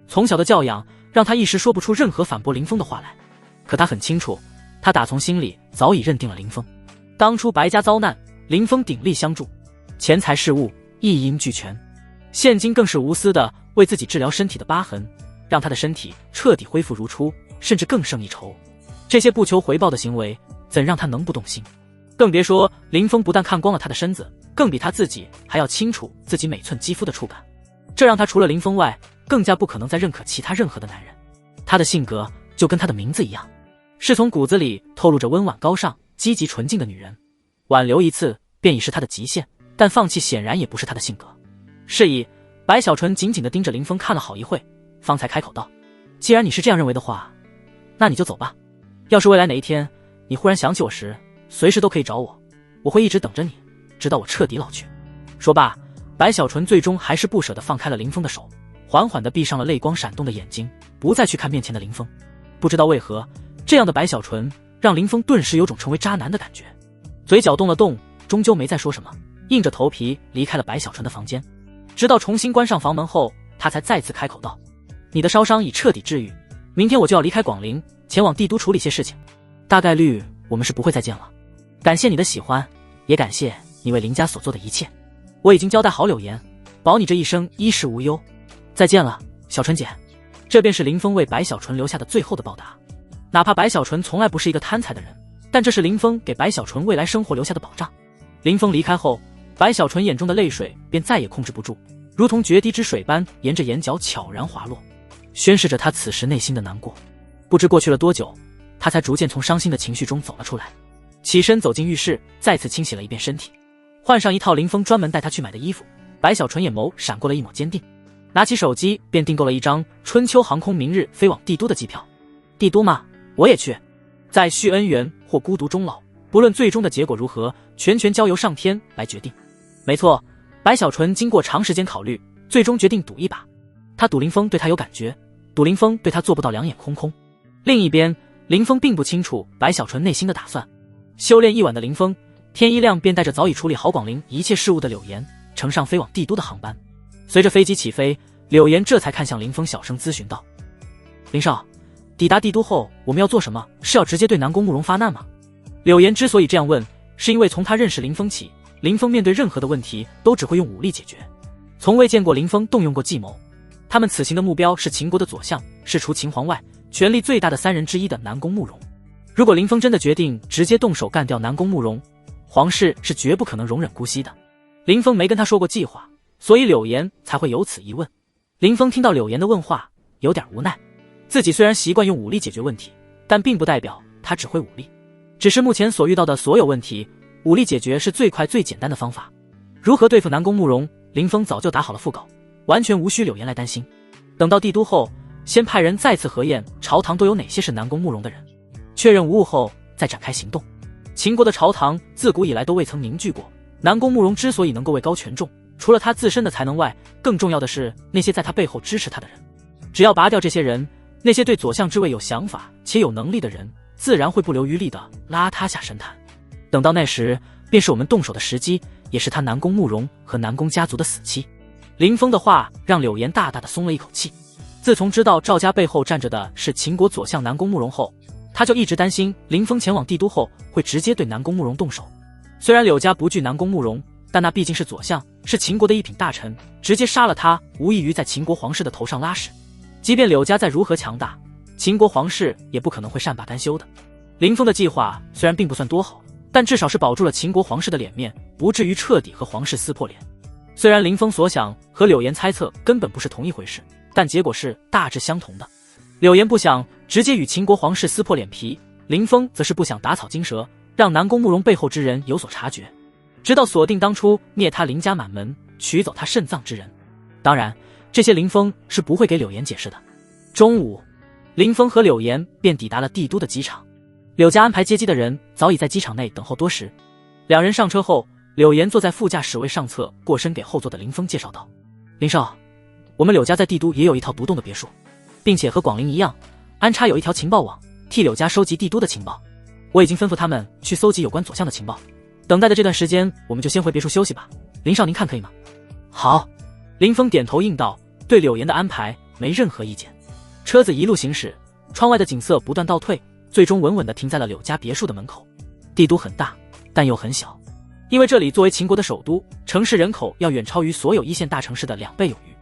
从小的教养让他一时说不出任何反驳林峰的话来，可他很清楚，他打从心里早已认定了林峰。当初白家遭难，林峰鼎力相助，钱财事物一应俱全，现今更是无私的为自己治疗身体的疤痕，让他的身体彻底恢复如初，甚至更胜一筹。这些不求回报的行为怎让他能不动心？更别说林峰不但看光了他的身子，更比他自己还要清楚自己每寸肌肤的触感，这让他除了林峰外更加不可能再认可其他任何的男人。他的性格就跟他的名字一样，是从骨子里透露着温婉高尚、积极纯净的女人。挽留一次便已是他的极限，但放弃显然也不是他的性格。是以，白小纯紧紧地盯着林峰看了好一会，方才开口道：既然你是这样认为的话，那你就走吧。要是未来哪一天你忽然想起我时，随时都可以找我，我会一直等着你，直到我彻底老去。说罢，白小纯最终还是不舍得放开了林峰的手，缓缓地闭上了泪光闪动的眼睛，不再去看面前的林峰。不知道为何，这样的白小纯让林峰顿时有种成为渣男的感觉，嘴角动了动，终究没再说什么，硬着头皮离开了白小纯的房间。直到重新关上房门后，他才再次开口道：你的烧伤已彻底治愈，明天我就要离开广陵，前往帝都处理些事情，大概率我们是不会再见了。感谢你的喜欢，也感谢你为林家所做的一切，我已经交代好柳岩，保你这一生衣食无忧。再见了，小纯姐。这便是林峰为白小纯留下的最后的报答。哪怕白小纯从来不是一个贪财的人，但这是林峰给白小纯未来生活留下的保障。林峰离开后，白小纯眼中的泪水便再也控制不住，如同决堤之水般沿着眼角悄然滑落，宣示着他此时内心的难过。不知过去了多久，他才逐渐从伤心的情绪中走了出来，起身走进浴室，再次清洗了一遍身体，换上一套林峰专门带他去买的衣服。白小纯眼眸闪过了一抹坚定，拿起手机便订购了一张春秋航空明日飞往帝都的机票。帝都吗？我也去。在续恩缘或孤独终老，不论最终的结果如何，全交由上天来决定。没错，白小纯经过长时间考虑，最终决定赌一把。他赌林峰对他有感觉，赌林峰对他做不到两眼空空。另一边，林峰并不清楚白小纯内心的打算。修炼一晚的林峰，天一亮便带着早已处理好广陵一切事务的柳岩，乘上飞往帝都的航班。随着飞机起飞，柳岩这才看向林峰，小声咨询道：“林少，抵达帝都后我们要做什么？是要直接对南宫慕容发难吗？”柳岩之所以这样问，是因为从他认识林峰起，林峰面对任何的问题都只会用武力解决，从未见过林峰动用过计谋。他们此行的目标是秦国的左相，是除秦皇外权力最大的3人之一的南宫慕容。如果林峰真的决定直接动手干掉南宫慕容，皇室是绝不可能容忍姑息的。林峰没跟他说过计划，所以柳岩才会有此一问。林峰听到柳岩的问话，有点无奈。自己虽然习惯用武力解决问题，但并不代表他只会武力。只是目前所遇到的所有问题，武力解决是最快最简单的方法。如何对付南宫慕容，林峰早就打好了腹稿，完全无需柳岩来担心。等到帝都后，先派人再次核验朝堂都有哪些是南宫慕容的人，确认无误后再展开行动。秦国的朝堂自古以来都未曾凝聚过，南宫慕容之所以能够位高权重，除了他自身的才能外，更重要的是那些在他背后支持他的人。只要拔掉这些人，那些对左相之位有想法且有能力的人，自然会不留余力地拉他下神坛。等到那时，便是我们动手的时机，也是他南宫慕容和南宫家族的死期。林峰的话让柳岩大大的松了一口气。自从知道赵家背后站着的是秦国左相南宫慕容后，他就一直担心林峰前往帝都后会直接对南宫慕容动手。虽然柳家不惧南宫慕容，但那毕竟是左相，是秦国的一品大臣，直接杀了他，无异于在秦国皇室的头上拉屎。即便柳家再如何强大，秦国皇室也不可能会善罢甘休的。林峰的计划虽然并不算多好，但至少是保住了秦国皇室的脸面，不至于彻底和皇室撕破脸。虽然林峰所想和柳岩猜测根本不是同一回事，但结果是大致相同的。柳岩不想直接与秦国皇室撕破脸皮，林峰则是不想打草惊蛇，让南宫慕容背后之人有所察觉，直到锁定当初灭他林家满门，取走他肾脏之人。当然，这些林峰是不会给柳岩解释的。中午，林峰和柳岩便抵达了帝都的机场。柳家安排接机的人早已在机场内等候多时。两人上车后，柳岩坐在副驾驶位上侧，过身给后座的林峰介绍道：“林少，我们柳家在帝都也有一套独栋的别墅，并且和广陵一样，安插有一条情报网，替柳家收集帝都的情报。我已经吩咐他们去搜集有关左相的情报。等待的这段时间，我们就先回别墅休息吧。林少您看可以吗？”“好。”林峰点头应道，对柳岩的安排没任何意见。车子一路行驶，窗外的景色不断倒退，最终稳稳地停在了柳家别墅的门口。帝都很大，但又很小，因为这里作为秦国的首都，城市人口要远超于所有一线大城市的2倍有余。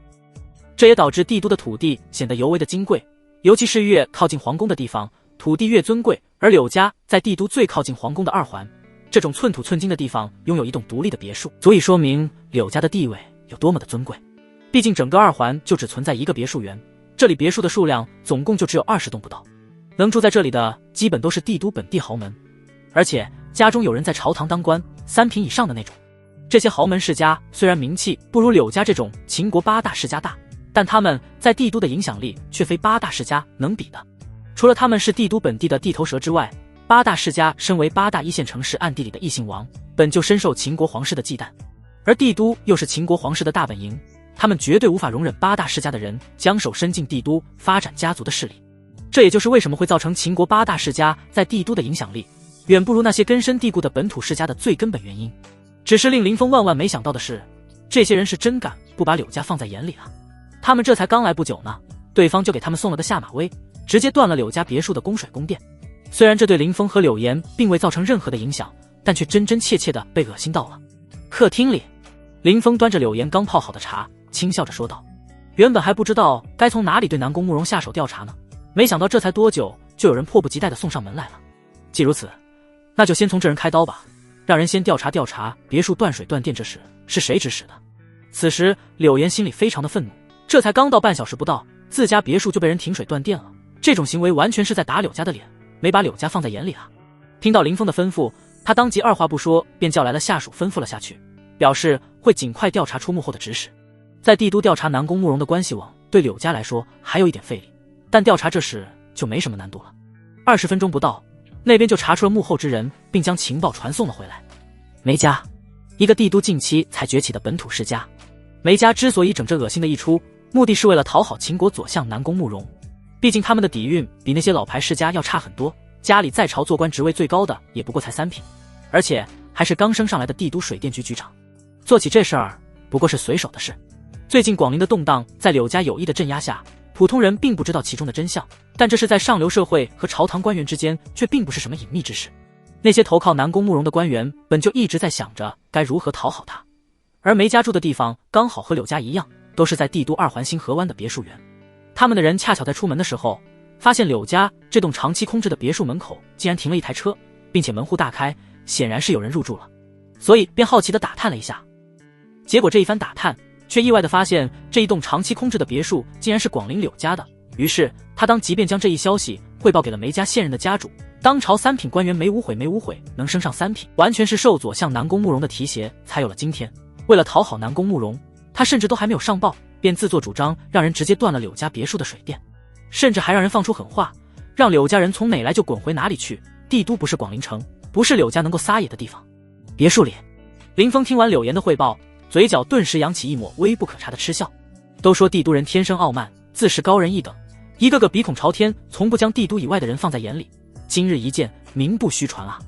这也导致帝都的土地显得尤为的金贵，尤其是越靠近皇宫的地方，土地越尊贵。而柳家在帝都最靠近皇宫的2环，这种寸土寸金的地方拥有一栋独立的别墅，足以说明柳家的地位有多么的尊贵。毕竟整个2环就只存在一个别墅园，这里别墅的数量总共就只有20栋不到，能住在这里的基本都是帝都本地豪门，而且家中有人在朝堂当官，3品以上的那种。这些豪门世家虽然名气不如柳家这种秦国8大世家大，但他们在帝都的影响力却非8大世家能比的。除了他们是帝都本地的地头蛇之外，8大世家身为8大1线城市暗地里的异姓王，本就深受秦国皇室的忌惮，而帝都又是秦国皇室的大本营，他们绝对无法容忍8大世家的人将手伸进帝都发展家族的势力。这也就是为什么会造成秦国8大世家在帝都的影响力远不如那些根深蒂固的本土世家的最根本原因。只是令林峰万万没想到的是，这些人是真敢不把柳家放在眼里啊！他们这才刚来不久呢，对方就给他们送了个下马威，直接断了柳家别墅的供水供电。虽然这对林峰和柳岩并未造成任何的影响，但却真真切切的被恶心到了。客厅里，林峰端着柳岩刚泡好的茶，轻笑着说道：“原本还不知道该从哪里对南宫慕容下手调查呢，没想到这才多久，就有人迫不及待地送上门来了。既如此，那就先从这人开刀吧，让人先调查调查别墅断水断电这事是谁指使的。”此时柳岩心里非常的愤怒，这才刚到半小时不到，自家别墅就被人停水断电了，这种行为完全是在打柳家的脸，没把柳家放在眼里啊！听到林峰的吩咐，他当即二话不说便叫来了下属吩咐了下去，表示会尽快调查出幕后的指使。在帝都调查南宫慕容的关系网，对柳家来说还有一点费力，但调查这事就没什么难度了。20分钟不到，那边就查出了幕后之人，并将情报传送了回来。梅家，一个帝都近期才崛起的本土世家。梅家之所以整这恶心的一出，目的是为了讨好秦国左相南宫慕容，毕竟他们的底蕴比那些老牌世家要差很多，家里在朝做官职位最高的也不过才3品，而且还是刚升上来的帝都水电局局长，做起这事儿不过是随手的事。最近广陵的动荡，在柳家有意的镇压下，普通人并不知道其中的真相，但这是在上流社会和朝堂官员之间却并不是什么隐秘之事。那些投靠南宫慕容的官员本就一直在想着该如何讨好他，而梅家住的地方刚好和柳家一样，都是在帝都2环星河湾的别墅园。他们的人恰巧在出门的时候，发现柳家这栋长期空置的别墅门口竟然停了一台车，并且门户大开，显然是有人入住了，所以便好奇地打探了一下。结果这一番打探，却意外地发现这一栋长期空置的别墅竟然是广陵柳家的。于是他即便将这一消息汇报给了梅家现任的家主，当朝3品官员梅无悔能升上3品，完全是受左相南宫慕容的提携才有了今天。为了讨好南宫慕容，他甚至都还没有上报，便自作主张让人直接断了柳家别墅的水电，甚至还让人放出狠话，让柳家人从哪来就滚回哪里去，帝都不是广陵城，不是柳家能够撒野的地方。别墅里，林峰听完柳岩的汇报，嘴角顿时扬起一抹微不可察的嗤笑。都说帝都人天生傲慢，自视高人一等，一个个鼻孔朝天，从不将帝都以外的人放在眼里。今日一见，名不虚传啊！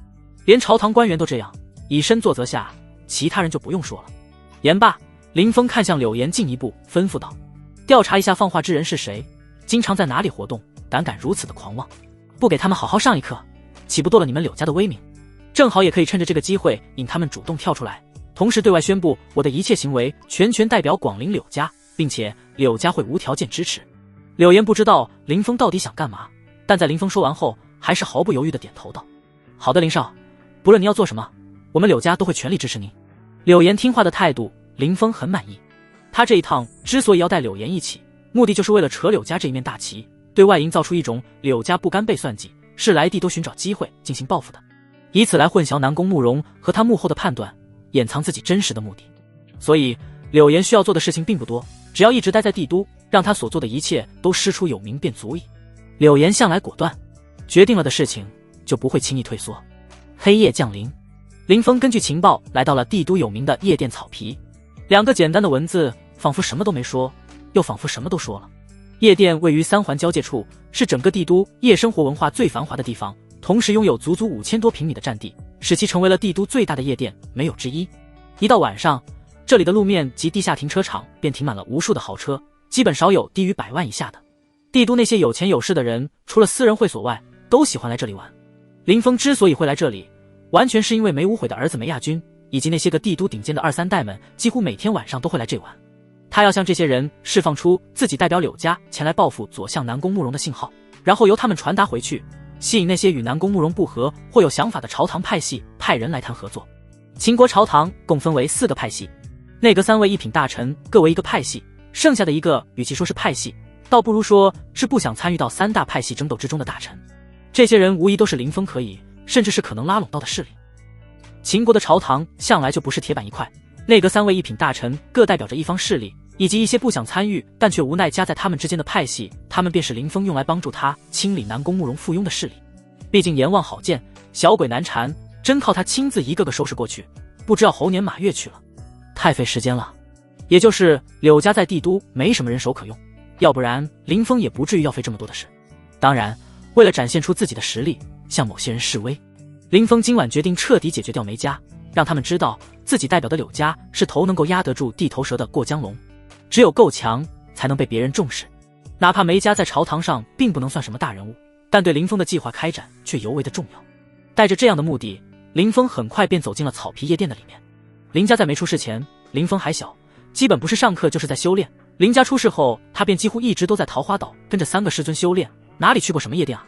连朝堂官员都这样，以身作则下，其他人就不用说了。言罢，林峰看向柳岩进一步吩咐道：调查一下放话之人是谁，经常在哪里活动，胆敢如此的狂妄，不给他们好好上一课，岂不剁了你们柳家的威名？正好也可以趁着这个机会引他们主动跳出来，同时对外宣布我的一切行为全权代表广陵柳家，并且柳家会无条件支持。柳岩不知道林峰到底想干嘛，但在林峰说完后，还是毫不犹豫地点头道：好的，林少，不论你要做什么，我们柳家都会全力支持您。柳岩听话的态度，林峰很满意。他这一趟之所以要带柳岩一起，目的就是为了扯柳家这一面大旗，对外营造出一种柳家不甘被算计，是来地都寻找机会进行报复的，以此来混淆南宫慕容和他幕后的判断，掩藏自己真实的目的。所以柳岩需要做的事情并不多，只要一直待在帝都，让他所做的一切都师出有名便足矣。柳岩向来果断，决定了的事情就不会轻易退缩。黑夜降临，林峰根据情报来到了帝都有名的夜店草皮。2个简单的文字，仿佛什么都没说，又仿佛什么都说了。夜店位于3环交界处，是整个帝都夜生活文化最繁华的地方，同时拥有足足5000多平米的占地，使其成为了帝都最大的夜店，没有之一。一到晚上，这里的路面及地下停车场便停满了无数的豪车，基本少有低于100万以下的。帝都那些有钱有势的人，除了私人会所外，都喜欢来这里玩。林峰之所以会来这里，完全是因为梅无悔的儿子梅亚军以及那些个帝都顶尖的2、3代们，几乎每天晚上都会来这玩。他要向这些人释放出自己代表柳家前来报复左相南宫慕容的信号，然后由他们传达回去，吸引那些与南宫慕容不合或有想法的朝堂派系派人来谈合作。秦国朝堂共分为4个派系，内阁3位1品大臣各为一个派系，剩下的一个与其说是派系，倒不如说是不想参与到3大派系争斗之中的大臣。这些人无疑都是林峰可以，甚至是可能拉拢到的势力。秦国的朝堂向来就不是铁板一块，内阁3位1品大臣各代表着一方势力，以及一些不想参与但却无奈夹在他们之间的派系，他们便是林峰用来帮助他清理南宫慕容附庸的势力。毕竟阎王好见，小鬼难缠，真靠他亲自一个个收拾过去，不知要猴年马月去了，太费时间了。也就是柳家在帝都没什么人手可用，要不然林峰也不至于要费这么多的事。当然，为了展现出自己的实力，向某些人示威，林峰今晚决定彻底解决掉梅家，让他们知道自己代表的柳家是头能够压得住地头蛇的过江龙，只有够强才能被别人重视。哪怕梅家在朝堂上并不能算什么大人物，但对林峰的计划开展却尤为的重要。带着这样的目的，林峰很快便走进了草皮夜店的里面。林家在没出事前，林峰还小，基本不是上课就是在修炼。林家出事后，他便几乎一直都在桃花岛跟着3个师尊修炼，哪里去过什么夜店啊？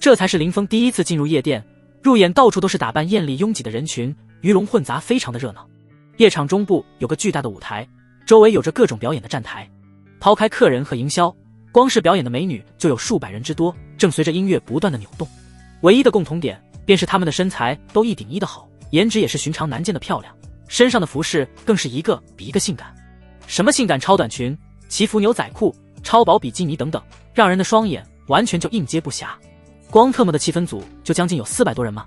这才是林峰第一次进入夜店，入眼到处都是打扮艳丽拥挤的人群，鱼龙混杂，非常的热闹。夜场中部有个巨大的舞台，周围有着各种表演的站台。抛开客人和营销，光是表演的美女就有数百人之多，正随着音乐不断的扭动。唯一的共同点便是他们的身材都1顶1的好，颜值也是寻常难见的漂亮，身上的服饰更是一个比一个性感。什么性感超短裙、奇服牛仔裤、超薄比基尼等等，让人的双眼完全就应接不暇。光特么的气氛组就将近有400多人吗？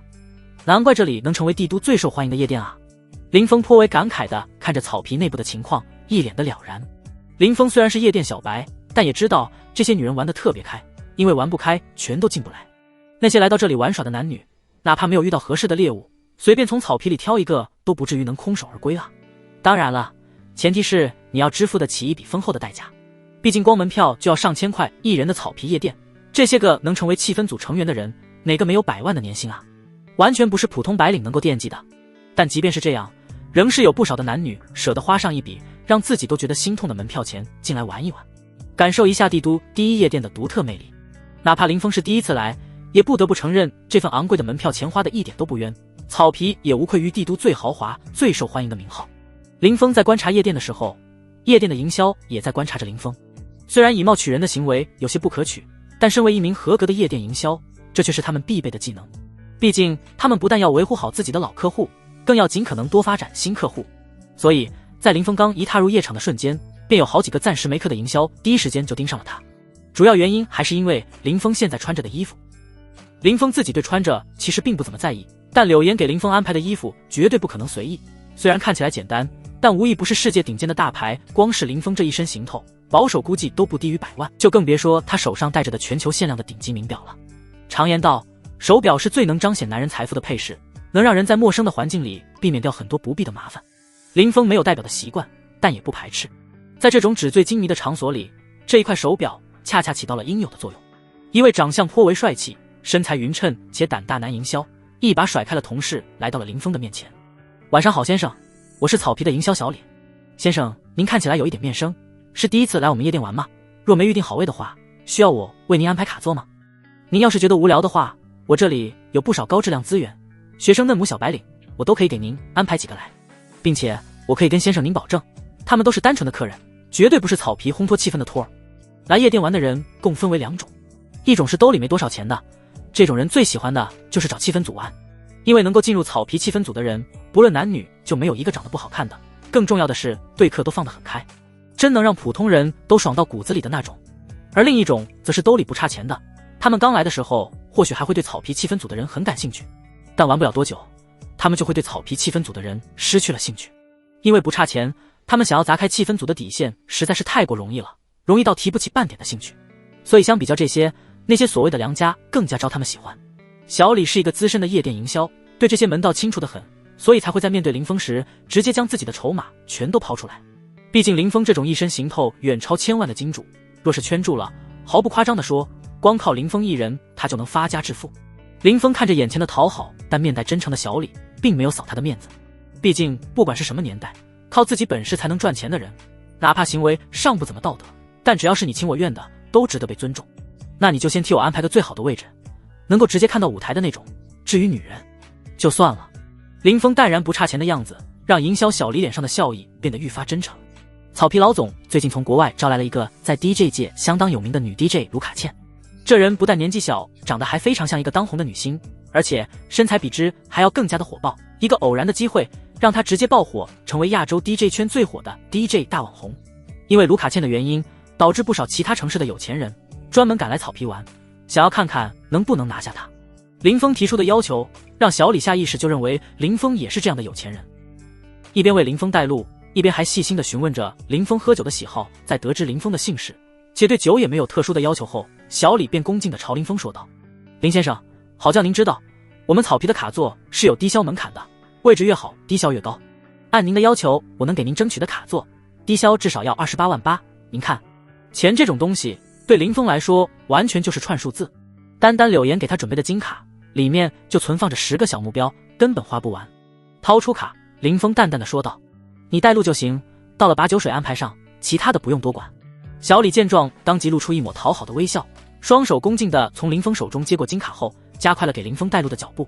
难怪这里能成为帝都最受欢迎的夜店啊！林峰颇为感慨地看着草皮内部的情况，一脸的了然。林峰虽然是夜店小白，但也知道这些女人玩得特别开，因为玩不开，全都进不来。那些来到这里玩耍的男女，哪怕没有遇到合适的猎物，随便从草皮里挑一个，都不至于能空手而归啊。当然了，前提是你要支付得起一笔丰厚的代价。毕竟光门票就要上千块一人的草皮夜店，这些个能成为气氛组成员的人，哪个没有100万的年薪啊？完全不是普通白领能够惦记的。但即便是这样，仍是有不少的男女舍得花上一笔让自己都觉得心痛的门票钱进来玩一玩，感受一下帝都第一夜店的独特魅力。哪怕林峰是第一次来，也不得不承认这份昂贵的门票钱花的一点都不冤，草皮也无愧于帝都最豪华最受欢迎的名号。林峰在观察夜店的时候，夜店的营销也在观察着林峰。虽然以貌取人的行为有些不可取，但身为一名合格的夜店营销，这却是他们必备的技能。毕竟他们不但要维护好自己的老客户，更要尽可能多发展新客户。所以在林峰刚一踏入夜场的瞬间，便有好几个暂时没课的营销第一时间就盯上了他。主要原因还是因为林峰现在穿着的衣服。林峰自己对穿着其实并不怎么在意，但柳岩给林峰安排的衣服绝对不可能随意。虽然看起来简单，但无疑不是世界顶尖的大牌，光是林峰这一身行头，保守估计都不低于100万，就更别说他手上戴着的全球限量的顶级名表了。常言道，手表是最能彰显男人财富的配饰，能让人在陌生的环境里避免掉很多不必的麻烦。林峰没有戴表的习惯，但也不排斥。在这种纸醉金迷的场所里，这一块手表恰恰起到了应有的作用。一位长相颇为帅气、身材匀称且胆大男营销一把甩开了同事，来到了林峰的面前。晚上好，先生，我是草皮的营销小李。先生，您看起来有一点面生，是第一次来我们夜店玩吗？若没预定好位的话，需要我为您安排卡座吗？您要是觉得无聊的话，我这里有不少高质量资源，学生、嫩模、小白领，我都可以给您安排几个来，并且我可以跟先生您保证，他们都是单纯的客人，绝对不是草皮烘托气氛的托儿。来夜店玩的人共分为2种，一种是兜里没多少钱的，这种人最喜欢的就是找气氛组玩，因为能够进入草皮气氛组的人，不论男女就没有一个长得不好看的，更重要的是对客都放得很开，真能让普通人都爽到骨子里的那种。而另一种则是兜里不差钱的，他们刚来的时候或许还会对草皮气氛组的人很感兴趣，但玩不了多久，他们就会对草皮气氛组的人失去了兴趣。因为不差钱，他们想要砸开气氛组的底线实在是太过容易了，容易到提不起半点的兴趣。所以相比较这些，那些所谓的良家更加招他们喜欢。小李是一个资深的夜店营销，对这些门道清楚得很，所以才会在面对林峰时直接将自己的筹码全都抛出来。毕竟林峰这种一身行头远超千万的金主，若是圈住了，毫不夸张地说，光靠林峰一人他就能发家致富。林峰看着眼前的讨好但面带真诚的小李，并没有扫他的面子。毕竟不管是什么年代，靠自己本事才能赚钱的人，哪怕行为尚不怎么道德，但只要是你情我愿的，都值得被尊重。那你就先替我安排个最好的位置，能够直接看到舞台的那种，至于女人就算了。林峰淡然不差钱的样子，让营销小李脸上的笑意变得愈发真诚。草皮老总最近从国外招来了一个在 DJ 界相当有名的女 DJ 卢卡茜，这人不但年纪小，长得还非常像一个当红的女星，而且身材比之还要更加的火爆。一个偶然的机会让她直接爆火，成为亚洲 DJ 圈最火的 DJ 大网红。因为卢卡茜的原因，导致不少其他城市的有钱人专门赶来草皮玩，想要看看能不能拿下她。林峰提出的要求让小李下意识就认为林峰也是这样的有钱人，一边为林峰带路，一边还细心地询问着林峰喝酒的喜好。在得知林峰的姓氏且对酒也没有特殊的要求后，小李便恭敬地朝林峰说道：林先生，好叫您知道，我们草皮的卡座是有低消门槛的，位置越好低消越高。按您的要求，我能给您争取的卡座低消至少要28万8。您看，钱这种东西对林峰来说完全就是串数字，单单柳岩给他准备的金卡里面就存放着10个小目标，根本花不完。掏出卡，林峰淡淡的说道：你带路就行，到了把酒水安排上，其他的不用多管。小李见状当即露出一抹讨好的微笑，双手恭敬地从林峰手中接过金卡后，加快了给林峰带路的脚步。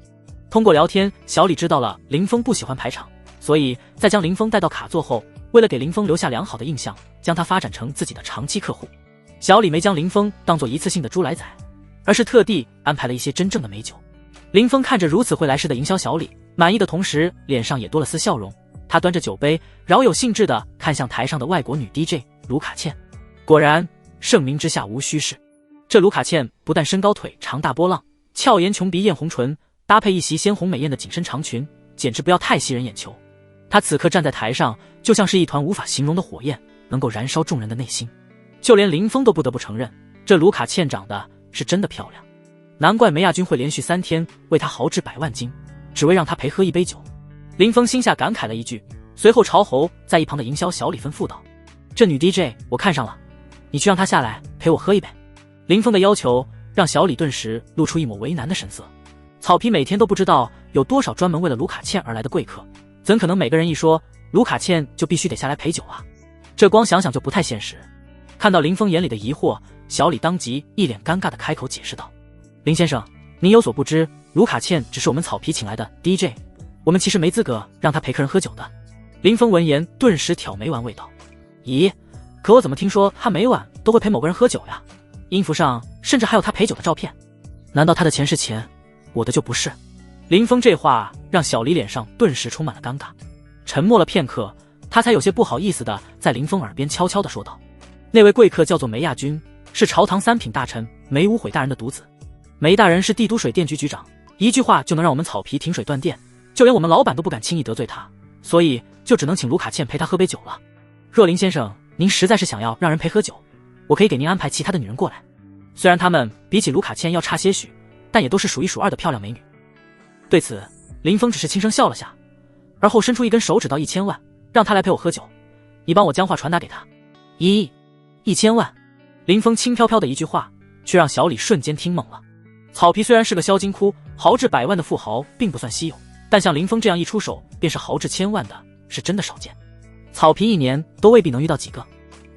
通过聊天，小李知道了林峰不喜欢排场，所以在将林峰带到卡座后，为了给林峰留下良好的印象，将他发展成自己的长期客户。小李没将林峰当作一次性的猪来宰，而是特地安排了一些真正的美酒。林峰看着如此会来事的营销小李，满意的同时脸上也多了丝笑容。他端着酒杯，饶有兴致地看向台上的外国女 DJ 卢卡茜。果然，盛名之下无虚事。这卢卡茜不但身高腿长大波浪，俏颜琼鼻艳红唇，搭配一袭鲜红美艳的紧身长裙，简直不要太吸人眼球。她此刻站在台上，就像是一团无法形容的火焰，能够燃烧众人的内心。就连林峰都不得不承认，这卢卡茜长得是真的漂亮，难怪梅亚军会连续3天为她豪掷100万金，只为让她陪喝一杯酒。林峰心下感慨了一句，随后朝侯在一旁的营销小李吩咐道：“这女 DJ 我看上了，你去让她下来陪我喝一杯。”林峰的要求让小李顿时露出一抹为难的神色。草皮每天都不知道有多少专门为了卢卡茜而来的贵客，怎可能每个人一说卢卡茜就必须得下来陪酒啊？这光想想就不太现实。看到林峰眼里的疑惑，小李当即一脸尴尬地开口解释道：“林先生，您有所不知，卢卡茜只是我们草皮请来的 DJ， 我们其实没资格让她陪客人喝酒的。”林峰闻言顿时挑眉玩味道：“咦，可我怎么听说她每晚都会陪某个人喝酒呀？音符上甚至还有她陪酒的照片，难道她的钱是钱，我的就不是？”林峰这话让小李脸上顿时充满了尴尬，沉默了片刻，他才有些不好意思地在林峰耳边悄悄地说道：“那位贵客叫做梅亚军，是朝堂3品大臣梅无悔大人的独子。梅大人是帝都水电局局长，一句话就能让我们草皮停水断电，就连我们老板都不敢轻易得罪他，所以就只能请卢卡茜陪他喝杯酒了。若林先生您实在是想要让人陪喝酒，我可以给您安排其他的女人过来，虽然她们比起卢卡茜要差些许，但也都是数一数二的漂亮美女。”对此，林峰只是轻声笑了下，而后伸出一根手指到1000万，让他来陪我喝酒，你帮我将话传达给他。1000万，林峰轻飘飘的一句话，却让小李瞬间听懵了。草皮虽然是个销金窟，豪掷100万的富豪并不算稀有，但像林峰这样一出手便是豪掷1000万的，是真的少见。草皮一年都未必能遇到几个。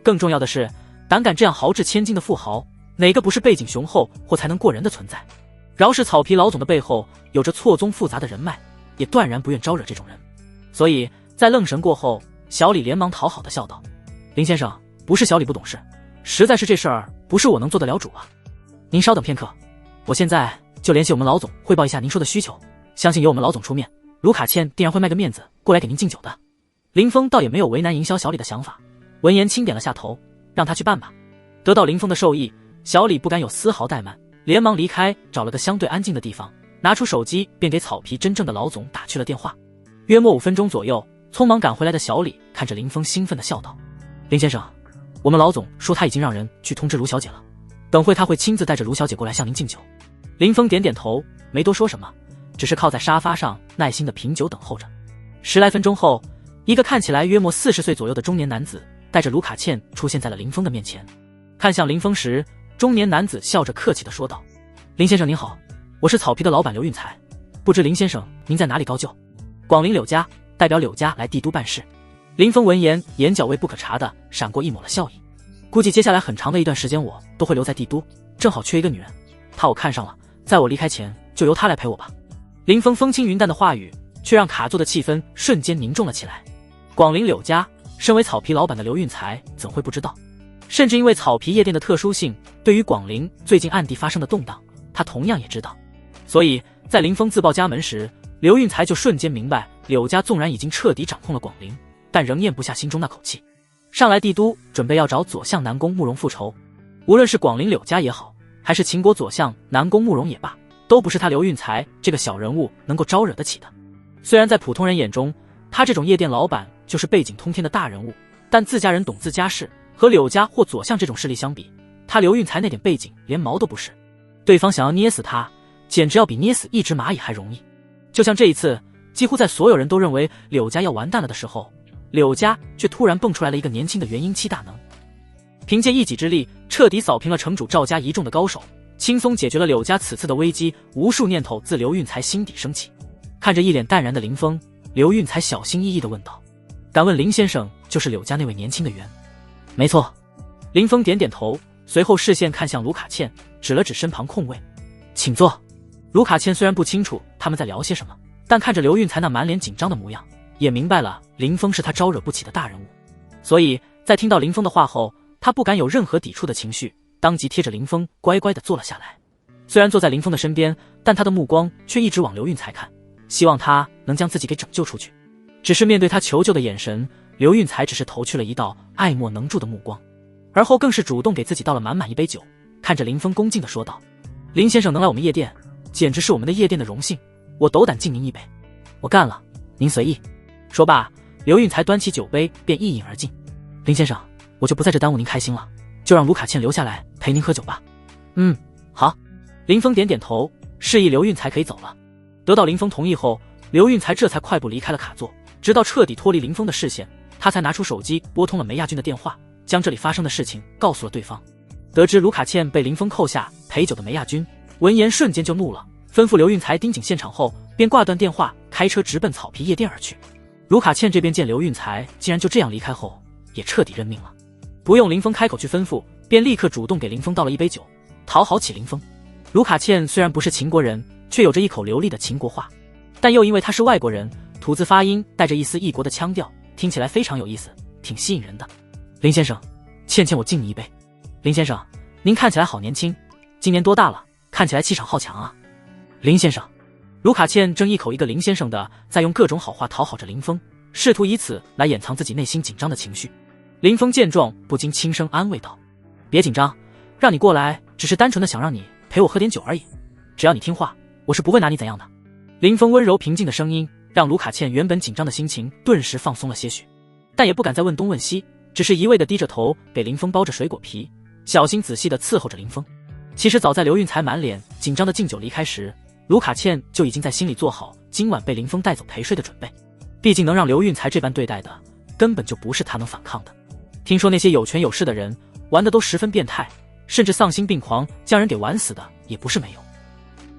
更重要的是，胆敢这样豪掷千金的富豪，哪个不是背景雄厚或才能过人的存在？饶是草皮老总的背后有着错综复杂的人脉，也断然不愿招惹这种人。所以在愣神过后，小李连忙讨好的笑道：“林先生，不是小李不懂事，实在是这事儿不是我能做得了主啊。您稍等片刻，我现在就联系我们老总汇报一下您说的需求，相信由我们老总出面，卢卡茜定然会卖个面子过来给您敬酒的。”林峰倒也没有为难营销小李的想法，闻言轻点了下头，让他去办吧。得到林峰的授意，小李不敢有丝毫怠慢，连忙离开，找了个相对安静的地方，拿出手机便给草皮真正的老总打去了电话。约莫5分钟左右，匆忙赶回来的小李看着林峰兴奋地笑道：“林先生，我们老总说他已经让人去通知卢小姐了，等会他会亲自带着卢小姐过来向您敬酒。”林峰点点头，没多说什么，只是靠在沙发上耐心地品酒等候着。10来分钟后，一个看起来约莫40岁左右的中年男子带着卢卡茜出现在了林峰的面前。看向林峰时，中年男子笑着客气地说道：“林先生您好，我是草皮的老板刘运才，不知林先生您在哪里高就？”“广陵柳家，代表柳家来帝都办事。”林峰闻言，眼角微不可察的闪过一抹了笑意。估计接下来很长的一段时间我都会留在帝都，正好缺一个女人，她我看上了，在我离开前就由她来陪我吧。林峰风轻云淡的话语，却让卡座的气氛瞬间凝重了起来。广陵柳家，身为草皮老板的刘运才怎会不知道？甚至因为草皮夜店的特殊性，对于广陵最近暗地发生的动荡，他同样也知道。所以在林峰自报家门时，刘运才就瞬间明白，柳家纵然已经彻底掌控了广陵，但仍咽不下心中那口气，上来帝都准备要找左相南宫慕容复仇。无论是广陵柳家也好，还是秦国左相南宫慕容也罢，都不是他刘运才这个小人物能够招惹得起的。虽然在普通人眼中，他这种夜店老板就是背景通天的大人物，但自家人懂自家事，和柳家或左相这种势力相比，他刘运才那点背景连毛都不是。对方想要捏死他，简直要比捏死一只蚂蚁还容易。就像这一次，几乎在所有人都认为柳家要完蛋了的时候，柳家却突然蹦出来了一个年轻的元婴期大能，凭借一己之力彻底扫平了城主赵家一众的高手，轻松解决了柳家此次的危机。无数念头自刘运才心底升起。看着一脸淡然的林峰，刘运才小心翼翼地问道：“敢问林先生就是柳家那位年轻的元？”“没错。”林峰点点头，随后视线看向卢卡茜，指了指身旁空位：“请坐。”卢卡茜虽然不清楚他们在聊些什么，但看着刘运才那满脸紧张的模样，也明白了林峰是他招惹不起的大人物。所以在听到林峰的话后，他不敢有任何抵触的情绪，当即贴着林峰乖乖地坐了下来。虽然坐在林峰的身边，但他的目光却一直往刘运才看，希望他能将自己给拯救出去。只是面对他求救的眼神，刘运才只是投去了一道爱莫能助的目光，而后更是主动给自己倒了满满一杯酒，看着林峰恭敬地说道：“林先生能来我们夜店，简直是我们的夜店的荣幸，我斗胆敬您一杯。”“我干了，您随意。”说罢，刘运才端起酒杯便一饮而尽。“林先生，我就不在这耽误您开心了，就让卢卡茜留下来陪您喝酒吧。”“嗯，好。林峰点点头，示意刘运才可以走了。得到林峰同意后，刘运才这才快步离开了卡座，直到彻底脱离林峰的视线，他才拿出手机拨通了梅亚军的电话，将这里发生的事情告诉了对方。得知卢卡茜被林峰扣下陪酒的梅亚军闻言瞬间就怒了，吩咐刘运才盯紧现场后，便挂断电话，开车直奔草皮夜店而去。卢卡茜这边见刘运才竟然就这样离开后，也彻底认命了，不用林峰开口去吩咐，便立刻主动给林峰倒了一杯酒，讨好起林峰。卢卡茜虽然不是秦国人，却有着一口流利的秦国话，但又因为他是外国人，吐字发音带着一丝异国的腔调，听起来非常有意思，挺吸引人的。林先生，倩倩我敬你一杯。林先生，您看起来好年轻，今年多大了？看起来气场好强啊。林先生，卢卡茜正一口一个林先生的在用各种好话讨好着林峰，试图以此来掩藏自己内心紧张的情绪。林峰见状不禁轻声安慰道，别紧张，让你过来只是单纯的想让你陪我喝点酒而已，只要你听话，我是不会拿你怎样的。林峰温柔平静的声音让卢卡茜原本紧张的心情顿时放松了些许，但也不敢再问东问西，只是一味的低着头给林峰包着水果皮，小心仔细的伺候着林峰。其实早在刘运才满脸紧张的敬酒离开时，卢卡茜就已经在心里做好今晚被林峰带走陪睡的准备，毕竟能让刘运才这般对待的根本就不是他能反抗的。听说那些有权有势的人玩的都十分变态，甚至丧心病狂将人给玩死的也不是没有。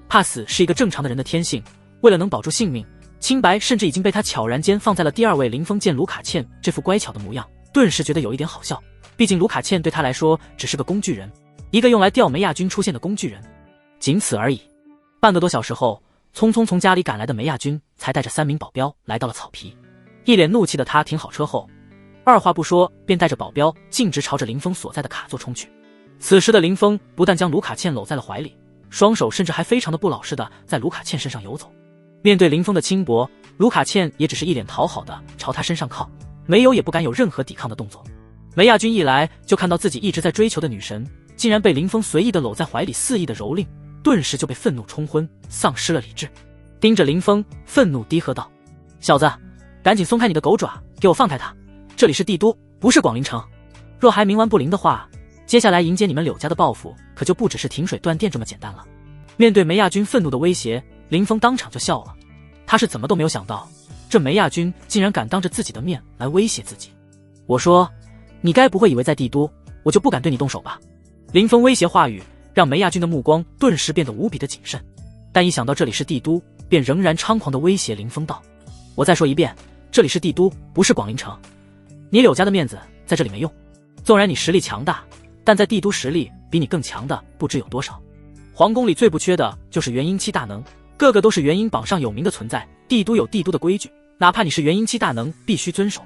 怕死是一个正常的人的天性，为了能保住性命，清白甚至已经被他悄然间放在了第二位。林峰见卢卡茜这副乖巧的模样，顿时觉得有一点好笑，毕竟卢卡茜对他来说只是个工具人，一个用来吊梅亚军出现的工具人，仅此而已。半个多小时后，匆匆从家里赶来的梅亚军才带着3名保镖来到了草皮。一脸怒气的他停好车后，二话不说便带着保镖径直朝着林峰所在的卡座冲去。此时的林峰不但将卢卡茜搂在了怀里，双手甚至还非常的不老实的在卢卡茜身上游走。面对林峰的轻薄，卢卡茜也只是一脸讨好的朝他身上靠，没有也不敢有任何抵抗的动作。梅亚军一来就看到自己一直在追求的女神竟然被林峰随意的搂在怀里肆意的蹂躏，顿时就被愤怒冲昏，丧失了理智，盯着林峰愤怒低喝道，小子，赶紧松开你的狗爪，给我放开他，这里是帝都，不是广陵城，若还冥顽不灵的话，接下来迎接你们柳家的报复可就不只是停水断电这么简单了。面对梅亚军愤怒的威胁，林峰当场就笑了，他是怎么都没有想到，这梅亚军竟然敢当着自己的面来威胁自己。我说，你该不会以为在帝都我就不敢对你动手吧？林峰威胁话语让梅亚军的目光顿时变得无比的谨慎，但一想到这里是帝都，便仍然猖狂地威胁林峰道，我再说一遍，这里是帝都，不是广陵城，你柳家的面子在这里没用，纵然你实力强大，但在帝都实力比你更强的不知有多少。皇宫里最不缺的就是元婴期大能，个个都是元婴榜上有名的存在，帝都有帝都的规矩，哪怕你是元婴期大能必须遵守，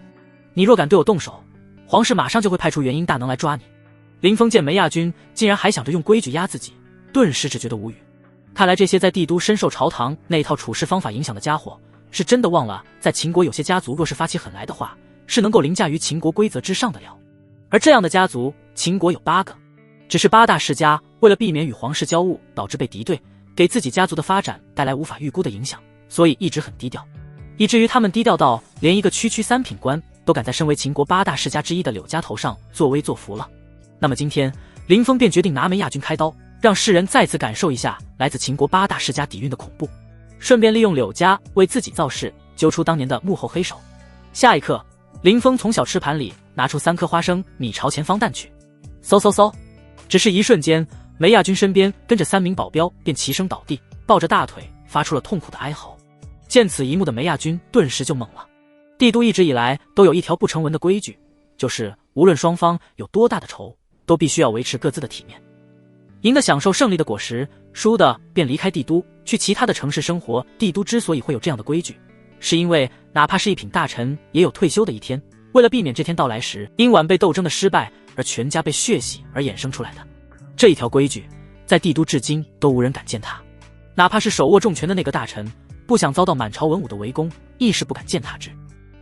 你若敢对我动手，皇室马上就会派出元婴大能来抓你。林峰见梅亚军竟然还想着用规矩压自己，顿时只觉得无语，看来这些在帝都深受朝堂那一套处事方法影响的家伙，是真的忘了在秦国有些家族若是发起狠来的话，是能够凌驾于秦国规则之上的了。而这样的家族，秦国有8个，只是8大世家为了避免与皇室交恶导致被敌对，给自己家族的发展带来无法预估的影响，所以一直很低调，以至于他们低调到连一个区3品官都敢在身为秦国8大世家之一的柳家头上作威作福了。那么今天林峰便决定拿梅亚军开刀，让世人再次感受一下来自秦国8大世家底蕴的恐怖，顺便利用柳家为自己造势，揪出当年的幕后黑手。下一刻，林峰从小吃盘里拿出3颗花生米朝前方弹去，嗖嗖嗖，只是一瞬间，梅亚军身边跟着3名保镖便齐声倒地，抱着大腿发出了痛苦的哀嚎。见此一幕的梅亚军顿时就懵了。帝都一直以来都有一条不成文的规矩，就是无论双方有多大的仇，都必须要维持各自的体面，赢的享受胜利的果实，输的便离开帝都去其他的城市生活。帝都之所以会有这样的规矩，是因为哪怕是一品大臣也有退休的一天，为了避免这天到来时因晚辈斗争的失败而全家被血洗而衍生出来的。这一条规矩在帝都至今都无人敢践踏，哪怕是手握重权的那个大臣，不想遭到满朝文武的围攻，亦是不敢践踏之。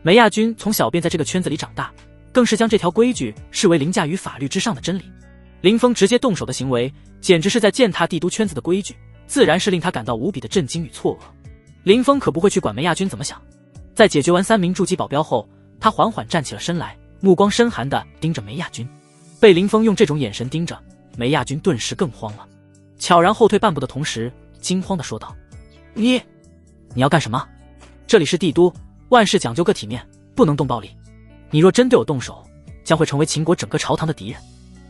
梅亚军从小便在这个圈子里长大，更是将这条规矩视为凌驾于法律之上的真理。林峰直接动手的行为简直是在践踏帝都圈子的规矩，自然是令他感到无比的震惊与错愕。林峰可不会去管梅亚军怎么想，在解决完3名驻骑保镖后，他缓缓站起了身来，目光深寒地盯着梅亚军。被林峰用这种眼神盯着，梅亚军顿时更慌了。悄然后退半步的同时，惊慌地说道：“你要干什么？这里是帝都，万事讲究个体面，不能动暴力。你若真对我动手，将会成为秦国整个朝堂的敌人。”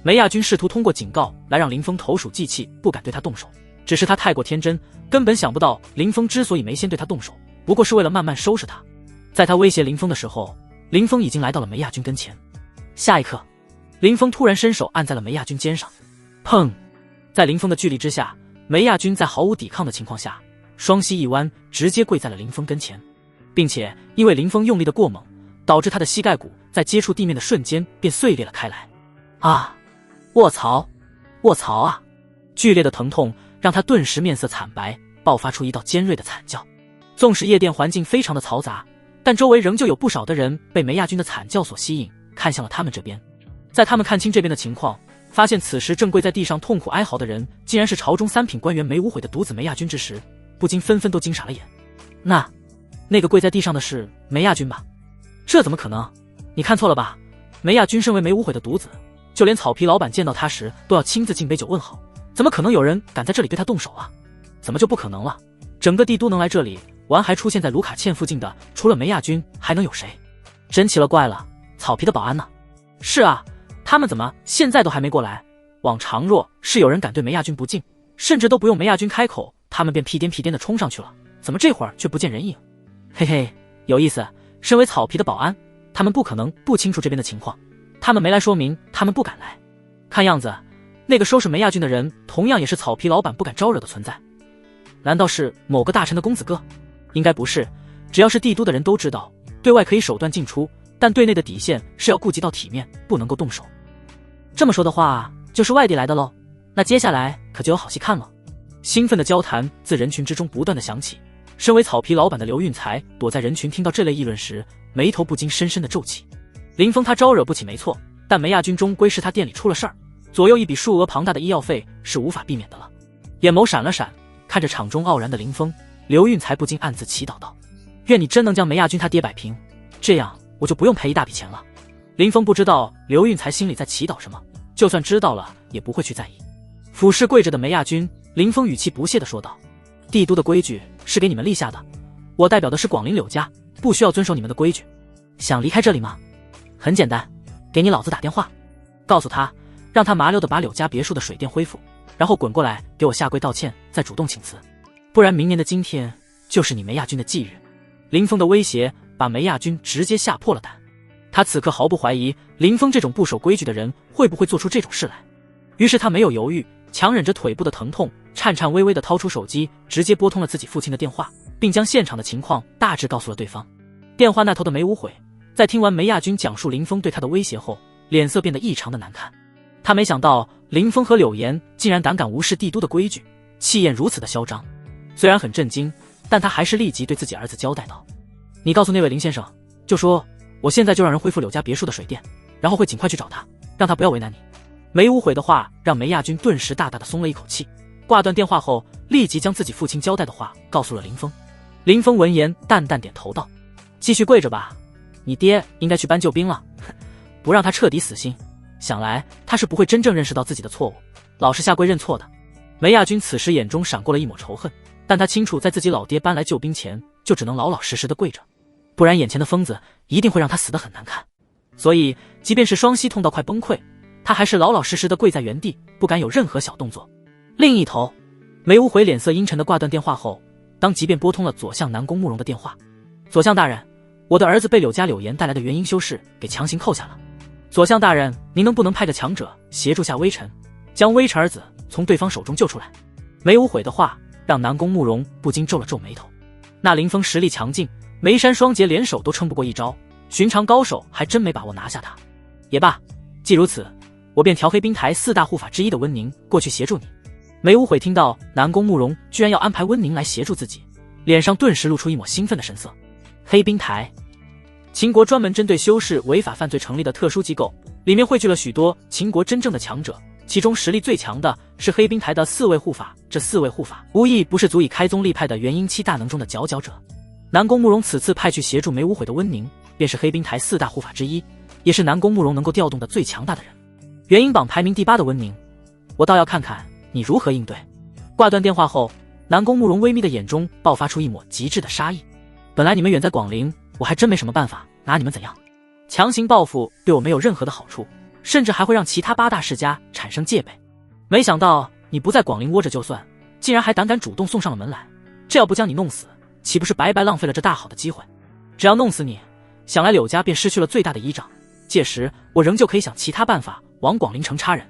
梅亚军试图通过警告来让林峰投鼠忌器，不敢对他动手。只是他太过天真，根本想不到林峰之所以没先对他动手，不过是为了慢慢收拾他。在他威胁林峰的时候，林峰已经来到了梅亚军跟前。下一刻，林峰突然伸手按在了梅亚军肩上，砰！在林峰的巨力之下，梅亚军在毫无抵抗的情况下，双膝一弯，直接跪在了林峰跟前，并且因为林峰用力的过猛，导致他的膝盖骨在接触地面的瞬间便碎裂了开来。啊！卧槽！卧槽啊！剧烈的疼痛让他顿时面色惨白，爆发出一道尖锐的惨叫。纵使夜店环境非常的嘈杂，但周围仍旧有不少的人被梅亚军的惨叫所吸引，看向了他们这边。在他们看清这边的情况，发现此时正跪在地上痛苦哀嚎的人竟然是朝中3品官员梅无悔的独子梅亚军之时，不禁纷纷都惊傻了眼。那个跪在地上的是梅亚军吧？这怎么可能？你看错了吧？梅亚军身为梅无悔的独子，就连草皮老板见到他时都要亲自敬杯酒问好，怎么可能有人敢在这里对他动手啊？怎么就不可能了？整个帝都能来这里玩还出现在卢卡茜附近的，除了梅亚军还能有谁？真奇了怪了，草皮的保安呢？是啊，他们怎么现在都还没过来？往常若是有人敢对梅亚军不敬，甚至都不用梅亚军开口，他们便屁颠屁颠的冲上去了，怎么这会儿却不见人影？嘿嘿，有意思，身为草皮的保安，他们不可能不清楚这边的情况，他们没来说明他们不敢来。看样子那个收拾梅亚军的人同样也是草皮老板不敢招惹的存在。难道是某个大臣的公子哥？应该不是，只要是帝都的人都知道，对外可以手段进出，但对内的底线是要顾及到体面，不能够动手。这么说的话，就是外地来的喽？那接下来可就有好戏看了。兴奋的交谈自人群之中不断的响起，身为草皮老板的刘运才躲在人群听到这类议论时，眉头不禁深深的皱起。林峰他招惹不起没错，但梅亚军终归是他店里出了事儿，左右一笔数额庞大的医药费是无法避免的了。眼眸闪了闪，看着场中傲然的林峰，刘运才不禁暗自祈祷道：愿你真能将梅亚军他爹摆平，这样我就不用赔一大笔钱了。林峰不知道刘运才心里在祈祷什么，就算知道了也不会去在意。俯视跪着的梅亚军，林峰语气不屑地说道：帝都的规矩是给你们立下的，我代表的是广陵柳家，不需要遵守你们的规矩。想离开这里吗？很简单，给你老子打电话，告诉他，让他麻溜的把柳家别墅的水电恢复，然后滚过来给我下跪道歉，再主动请辞，不然明年的今天就是你梅亚军的忌日。林峰的威胁把梅亚军直接吓破了胆，他此刻毫不怀疑林峰这种不守规矩的人会不会做出这种事来，于是他没有犹豫，强忍着腿部的疼痛，颤颤巍巍地掏出手机，直接拨通了自己父亲的电话，并将现场的情况大致告诉了对方。电话那头的梅无悔在听完梅亚军讲述林峰对他的威胁后，脸色变得异常的难看。他没想到林峰和柳岩竟然胆敢无视帝都的规矩，气焰如此的嚣张。虽然很震惊，但他还是立即对自己儿子交代道：你告诉那位林先生，就说我现在就让人恢复柳家别墅的水电，然后会尽快去找他，让他不要为难你。梅无悔的话让梅亚军顿时大大的松了一口气，挂断电话后立即将自己父亲交代的话告诉了林峰。林峰闻言淡淡点头道：继续跪着吧，你爹应该去搬救兵了，不让他彻底死心，想来他是不会真正认识到自己的错误，老实下跪认错的。梅亚军此时眼中闪过了一抹仇恨，但他清楚在自己老爹搬来救兵前就只能老老实实的跪着，不然眼前的疯子一定会让他死得很难看。所以即便是双膝痛到快崩溃，他还是老老实实的跪在原地，不敢有任何小动作。另一头，梅无悔脸色阴沉的挂断电话后，当即便拨通了左相南宫慕容的电话。左相大人，我的儿子被柳家柳岩带来的元婴修士给强行扣下了，左相大人，您能不能派个强者协助下微臣，将微臣儿子从对方手中救出来？梅无悔的话让南宫慕容不禁皱了皱眉头。那林峰实力强劲，梅山双杰联手都撑不过一招，寻常高手还真没把握拿下他。也罢，既如此，我便调黑冰台4大护法之一的温宁过去协助你。梅无悔听到南宫慕容居然要安排温宁来协助自己，脸上顿时露出一抹兴奋的神色。黑冰台，秦国专门针对修士违法犯罪成立的特殊机构，里面汇聚了许多秦国真正的强者，其中实力最强的是黑冰台的4位护法，这4位护法无疑不是足以开宗立派的元婴期大能中的佼佼者。南宫慕容此次派去协助梅无悔的温宁，便是黑冰台4大护法之一，也是南宫慕容能够调动的最强大的人。元婴榜排名第8的温宁，我倒要看看你如何应对。挂断电话后，南宫慕容微眯的眼中爆发出一抹极致的杀意。本来你们远在广陵，我还真没什么办法拿你们怎样。强行报复对我没有任何的好处，甚至还会让其他8大世家产生戒备。没想到你不在广陵窝着就算，竟然还胆敢主动送上了门来。这要不将你弄死，岂不是白白浪费了这大好的机会？只要弄死你，想来柳家便失去了最大的依仗，届时我仍旧可以想其他办法往广陵城插人。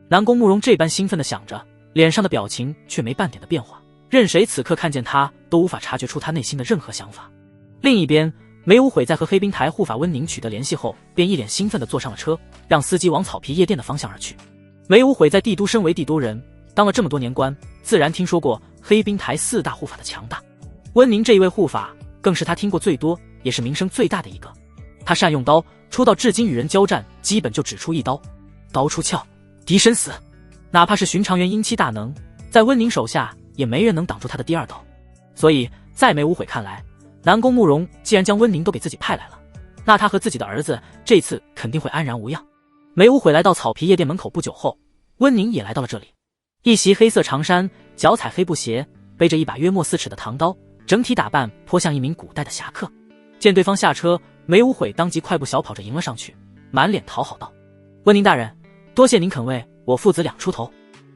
南宫慕容这般兴奋地想着，脸上的表情却没半点的变化，任谁此刻看见他都无法察觉出他内心的任何想法。另一边，梅无悔在和黑冰台护法温宁取得联系后，便一脸兴奋地坐上了车，让司机往草皮夜店的方向而去。梅无悔在帝都身为帝都人，当了这么多年官，自然听说过黑冰台4大护法的强大。温宁这一位护法更是他听过最多也是名声最大的一个。他善用刀，出道至今与人交战基本就只出一刀，刀出鞘，敌身死。哪怕是寻常元婴期大能，在温宁手下也没人能挡住他的第2刀。所以在梅无悔看来，南宫慕容既然将温宁都给自己派来了，那他和自己的儿子这次肯定会安然无恙。梅无悔来到草皮夜店门口不久后，温宁也来到了这里。一袭黑色长衫，脚踩黑布鞋，背着一把约莫4尺的唐刀，整体打扮颇像一名古代的侠客。见对方下车，梅无悔当即快步小跑着迎了上去，满脸讨好道：温宁大人，多谢您肯为我父子俩出头，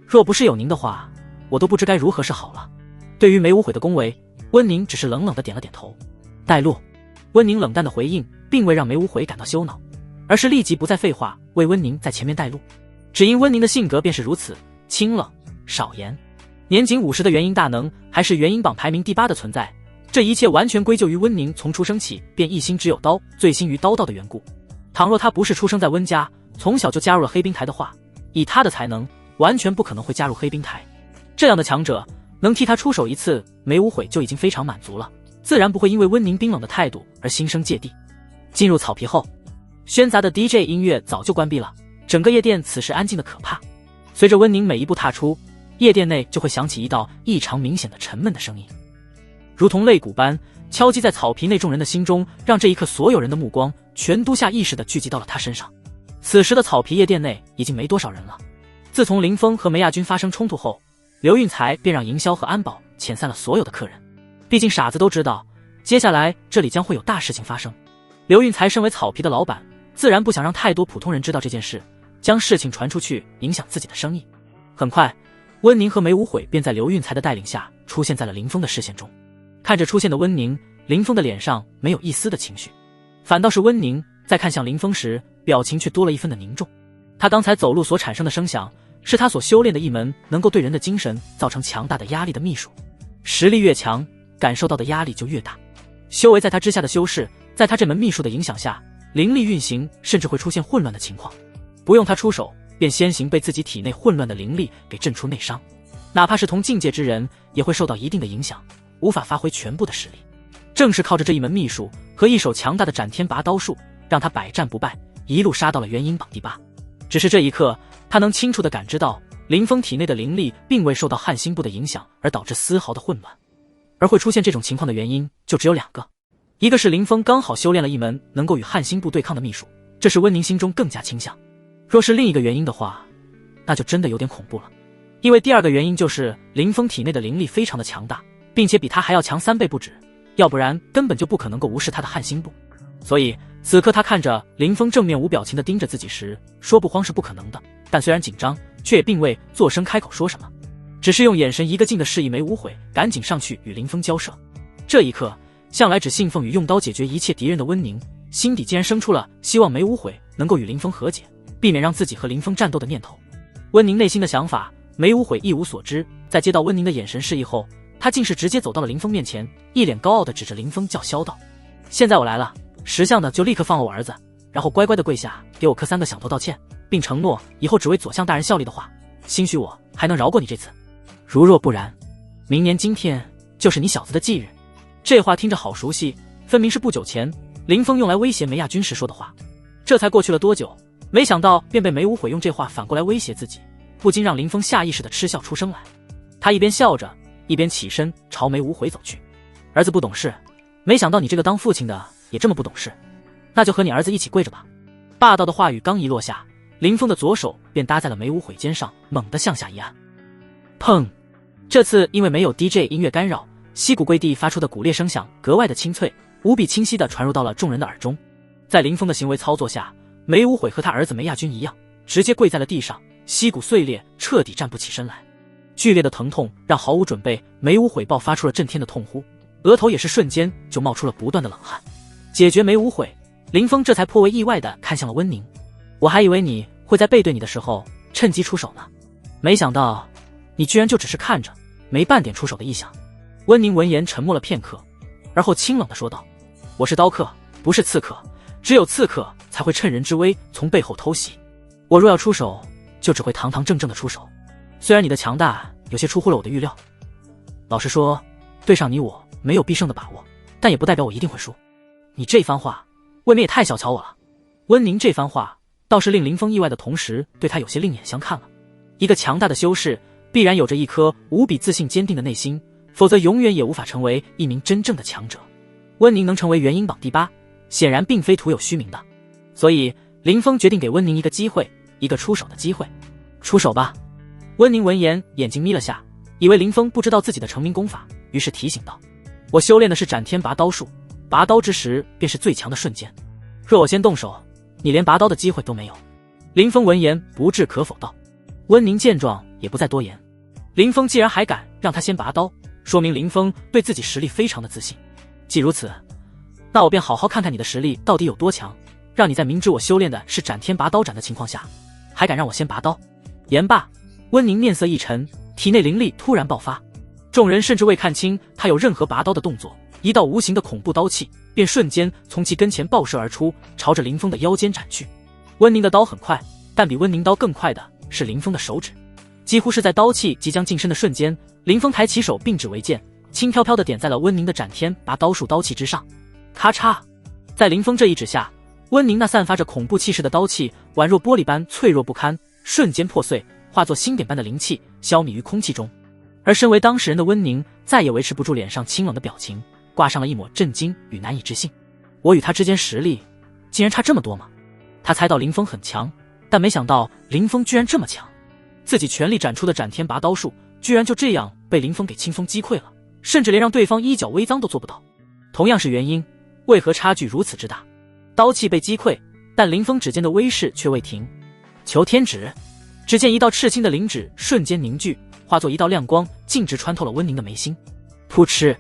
若不是有您的话，我都不知该如何是好了。对于梅无悔的恭维，温宁只是冷冷地点了点头。带路。温宁冷淡的回应并未让梅无悔感到羞恼，而是立即不再废话，为温宁在前面带路。只因温宁的性格便是如此，清冷少言。年仅50的元婴大能，还是元婴榜排名第8的存在，这一切完全归咎于温宁从出生起便一心只有刀，醉心于刀道的缘故。倘若他不是出生在温家，从小就加入了黑冰台的话，以他的才能，完全不可能会加入黑冰台。这样的强者能替他出手一次，梅无悔就已经非常满足了，自然不会因为温宁冰冷的态度而心生芥蒂。进入草皮后，喧杂的 DJ 音乐早就关闭了，整个夜店此时安静的可怕。随着温宁每一步踏出，夜店内就会响起一道异常明显的沉闷的声音，如同肋骨般敲击在草皮内众人的心中，让这一刻所有人的目光全都下意识地聚集到了他身上。此时的草皮夜店内已经没多少人了。自从林峰和梅亚军发生冲突后，刘运才便让营销和安保遣散了所有的客人。毕竟傻子都知道，接下来这里将会有大事情发生。刘运才身为草皮的老板，自然不想让太多普通人知道这件事，将事情传出去影响自己的生意。很快，温宁和梅无悔便在刘运才的带领下出现在了林峰的视线中。看着出现的温宁，林峰的脸上没有一丝的情绪，反倒是温宁在看向林峰时，表情却多了一分的凝重。他刚才走路所产生的声响，是他所修炼的一门能够对人的精神造成强大的压力的秘术。实力越强，感受到的压力就越大。修为在他之下的修士，在他这门秘术的影响下，灵力运行甚至会出现混乱的情况，不用他出手，便先行被自己体内混乱的灵力给震出内伤。哪怕是同境界之人，也会受到一定的影响，无法发挥全部的实力。正是靠着这一门秘术和一手强大的斩天拔刀术，让他百战不败，一路杀到了元婴榜第8。只是这一刻，他能清楚地感知到林峰体内的灵力并未受到汉星部的影响而导致丝毫的混乱，而会出现这种情况的原因就只有2个。一个是林峰刚好修炼了一门能够与汉星部对抗的秘术，这是温宁心中更加倾向。若是另一个原因的话，那就真的有点恐怖了。因为第2个原因就是林峰体内的灵力非常的强大，并且比他还要强3倍不止，要不然根本就不可能够无视他的汉星部。所以此刻他看着林峰正面无表情地盯着自己时，说不慌是不可能的，但虽然紧张，却也并未作声开口说什么，只是用眼神一个劲地示意梅无悔赶紧上去与林峰交涉。这一刻，向来只信奉与用刀解决一切敌人的温宁，心底竟然生出了希望梅无悔能够与林峰和解，避免让自己和林峰战斗的念头。温宁内心的想法，梅无悔一无所知。在接到温宁的眼神示意后，他竟是直接走到了林峰面前，一脸高傲地指着林峰叫嚣道：现在我来了，识相的就立刻放了我儿子，然后乖乖地跪下给我磕3个响头道歉，并承诺以后只为左相大人效力的话，兴许我还能饶过你这次，如若不然，明年今天就是你小子的忌日。这话听着好熟悉，分明是不久前林峰用来威胁梅亚军时说的话。这才过去了多久，没想到便被梅无悔用这话反过来威胁自己，不禁让林峰下意识地嗤笑出声来。他一边笑着，一边起身朝梅无悔走去。儿子不懂事，没想到你这个当父亲的也这么不懂事，那就和你儿子一起跪着吧。霸道的话语刚一落下，林峰的左手便搭在了梅无悔肩上，猛地向下一按。砰！这次因为没有 DJ 音乐干扰，溪谷跪地发出的鼓裂声响格外的清脆，无比清晰地传入到了众人的耳中。在林峰的行为操作下，梅无悔和他儿子梅亚军一样，直接跪在了地上，溪骨碎裂，彻底站不起身来。剧烈的疼痛让毫无准备梅无悔爆发出了震天的痛呼，额头也是瞬间就冒出了不断的冷汗。解决梅无悔，林峰这才颇为意外地看向了温宁。我还以为你会在背对你的时候趁机出手呢，没想到你居然就只是看着，没半点出手的意向。温宁闻言沉默了片刻，而后清冷地说道：我是刀客，不是刺客，只有刺客才会趁人之危从背后偷袭，我若要出手，就只会堂堂正正的出手。虽然你的强大有些出乎了我的预料，老实说，对上你我没有必胜的把握，但也不代表我一定会输。你这番话未免也太小瞧我了。温宁这番话倒是令林峰意外的同时，对他有些另眼相看了。一个强大的修士必然有着一颗无比自信坚定的内心，否则永远也无法成为一名真正的强者。温宁能成为元婴榜第8，显然并非徒有虚名的，所以林峰决定给温宁一个机会，一个出手的机会。出手吧。温宁闻言眼睛眯了下，以为林峰不知道自己的成名功法，于是提醒道：我修炼的是斩天拔刀术，拔刀之时便是最强的瞬间，若我先动手，你连拔刀的机会都没有。林峰闻言不置可否道。温宁见状也不再多言，林峰既然还敢让他先拔刀，说明林峰对自己实力非常的自信。既如此，那我便好好看看你的实力到底有多强，让你在明知我修炼的是斩天拔刀斩的情况下，还敢让我先拔刀。言罢，温宁面色一沉，体内灵力突然爆发，众人甚至未看清他有任何拔刀的动作，一道无形的恐怖刀气便瞬间从其跟前爆射而出，朝着林峰的腰间斩去。温宁的刀很快，但比温宁刀更快的是林峰的手指。几乎是在刀气即将近身的瞬间，林峰抬起手并指为剑，轻飘飘地点在了温宁的斩天拔刀术刀气之上。咔嚓！在林峰这一指下，温宁那散发着恐怖气势的刀气宛若玻璃般脆弱不堪，瞬间破碎，化作星点般的灵气消弭于空气中。而身为当事人的温宁再也维持不住脸上清冷的表情，挂上了一抹震惊与难以置信。我与他之间实力竟然差这么多吗？他猜到林峰很强，但没想到林峰居然这么强。自己全力展出的斩天拔刀术居然就这样被林峰给轻松击溃了，甚至连让对方衣角微脏都做不到。同样是原因，为何差距如此之大？刀气被击溃，但林峰指尖的威势却未停。求天指！只见一道赤青的灵指瞬间凝聚，化作一道亮光，径直穿透了温宁的眉心。噗嗤！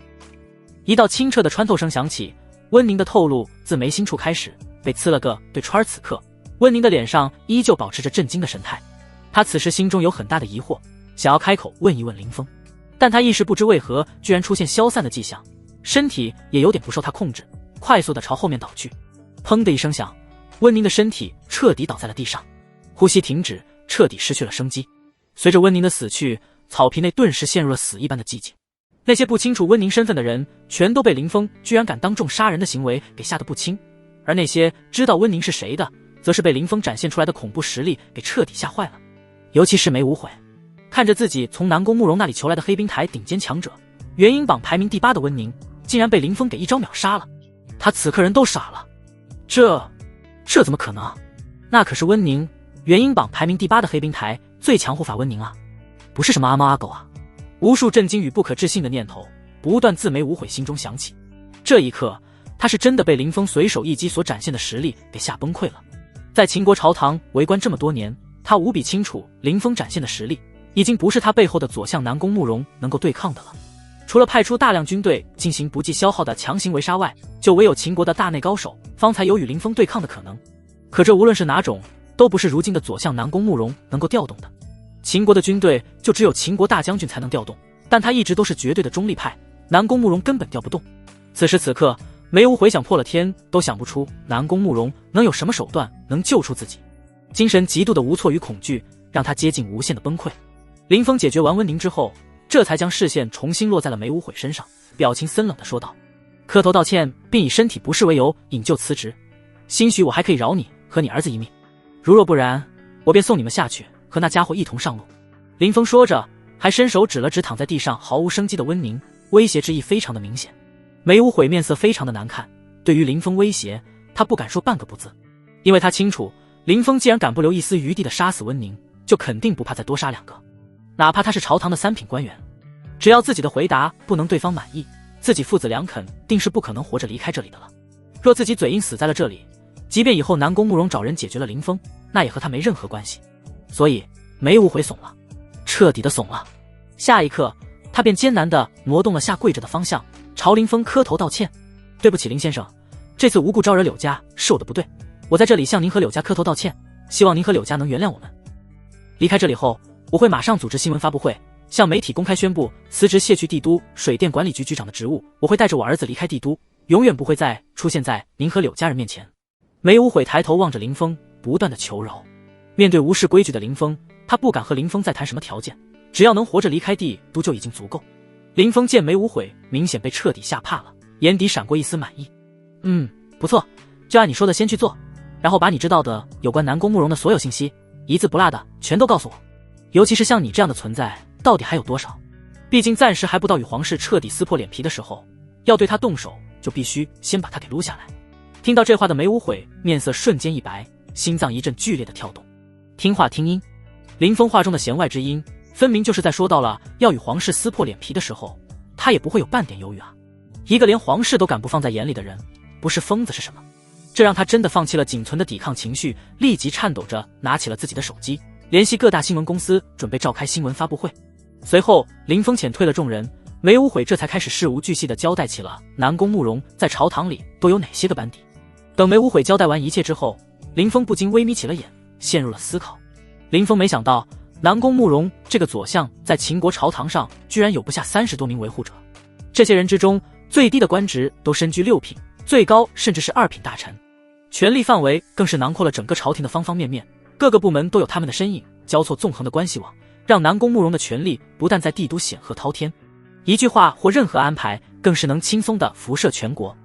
一道清澈的穿透声响起，温宁的透露自眉心处开始，被刺了个对穿。此刻，温宁的脸上依旧保持着震惊的神态。他此时心中有很大的疑惑，想要开口问一问林峰，但他一时不知为何居然出现消散的迹象，身体也有点不受他控制，快速的朝后面倒去。砰的一声响，温宁的身体彻底倒在了地上，呼吸停止，彻底失去了生机。随着温宁的死去，草皮内顿时陷入了死一般的寂静。那些不清楚温宁身份的人全都被林峰居然敢当众杀人的行为给吓得不轻，而那些知道温宁是谁的，则是被林峰展现出来的恐怖实力给彻底吓坏了。尤其是梅无悔，看着自己从南宫慕容那里求来的黑冰台顶尖强者，元婴榜排名第8的温宁，竟然被林峰给一招秒杀了。他此刻人都傻了，这怎么可能？那可是温宁，元婴榜排名第8的黑冰台最强护法温宁啊，不是什么阿猫阿狗啊！无数震惊与不可置信的念头不断自梅无悔心中响起。这一刻，他是真的被林峰随手一击所展现的实力给吓崩溃了。在秦国朝堂为官这么多年，他无比清楚林峰展现的实力已经不是他背后的左相南宫慕容能够对抗的了。除了派出大量军队进行不计消耗的强行围杀外，就唯有秦国的大内高手方才有与林峰对抗的可能。可这无论是哪种，都不是如今的左相南宫慕容能够调动的。秦国的军队就只有秦国大将军才能调动，但他一直都是绝对的中立派，南宫慕容根本调不动。此时此刻，梅无悔想破了天都想不出南宫慕容能有什么手段能救出自己。精神极度的无措与恐惧让他接近无限的崩溃。林峰解决完温宁之后，这才将视线重新落在了梅无悔身上，表情森冷地说道：磕头道歉，并以身体不适为由引咎辞职，兴许我还可以饶你和你儿子一命，如若不然，我便送你们下去和那家伙一同上路。林峰说着，还伸手指了指躺在地上毫无生机的温宁，威胁之意非常的明显。梅无悔面色非常的难看，对于林峰威胁，他不敢说半个不字，因为他清楚林峰既然敢不留一丝余地的杀死温宁，就肯定不怕再多杀2个，哪怕他是朝堂的3品官员。只要自己的回答不能对方满意，自己父子俩肯定是不可能活着离开这里的了。若自己嘴硬死在了这里，即便以后南宫慕容找人解决了林峰，那也和他没任何关系。所以梅无悔怂了，彻底的怂了。下一刻，他便艰难地挪动了下跪着的方向，朝林峰磕头道歉：“对不起，林先生，这次无故招惹柳家是我的不对，我在这里向您和柳家磕头道歉，希望您和柳家能原谅我们。离开这里后，我会马上组织新闻发布会，向媒体公开宣布辞职卸去帝都水电管理局局长的职务，我会带着我儿子离开帝都，永远不会再出现在您和柳家人面前。”梅无悔抬头望着林峰，不断的求饶。面对无视规矩的林峰，他不敢和林峰再谈什么条件，只要能活着离开帝都就已经足够。林峰见梅无悔明显被彻底吓怕了，眼底闪过一丝满意。不错，就按你说的先去做，然后把你知道的有关南宫慕容的所有信息，一字不落的全都告诉我。尤其是像你这样的存在，到底还有多少？毕竟暂时还不到与皇室彻底撕破脸皮的时候，要对他动手，就必须先把他给撸下来。听到这话的梅无悔面色瞬间一白，心脏一阵剧烈的跳动。听话听音，林峰话中的弦外之音，分明就是在说到了要与皇室撕破脸皮的时候，他也不会有半点犹豫啊。一个连皇室都敢不放在眼里的人，不是疯子是什么？这让他真的放弃了仅存的抵抗情绪，立即颤抖着拿起了自己的手机，联系各大新闻公司，准备召开新闻发布会。随后林峰遣退了众人，梅无悔这才开始事无巨细地交代起了南宫慕容在朝堂里都有哪些个班底。等梅无悔交代完一切之后，林峰不禁微眯起了眼，陷入了思考。林峰没想到南宫慕容这个左相在秦国朝堂上居然有不下30多名维护者，这些人之中最低的官职都身居6品，最高甚至是2品大臣，权力范围更是囊括了整个朝廷的方方面面，各个部门都有他们的身影，交错纵横的关系网让南宫慕容的权力不但在帝都显赫滔天，一句话或任何安排更是能轻松地辐射全国。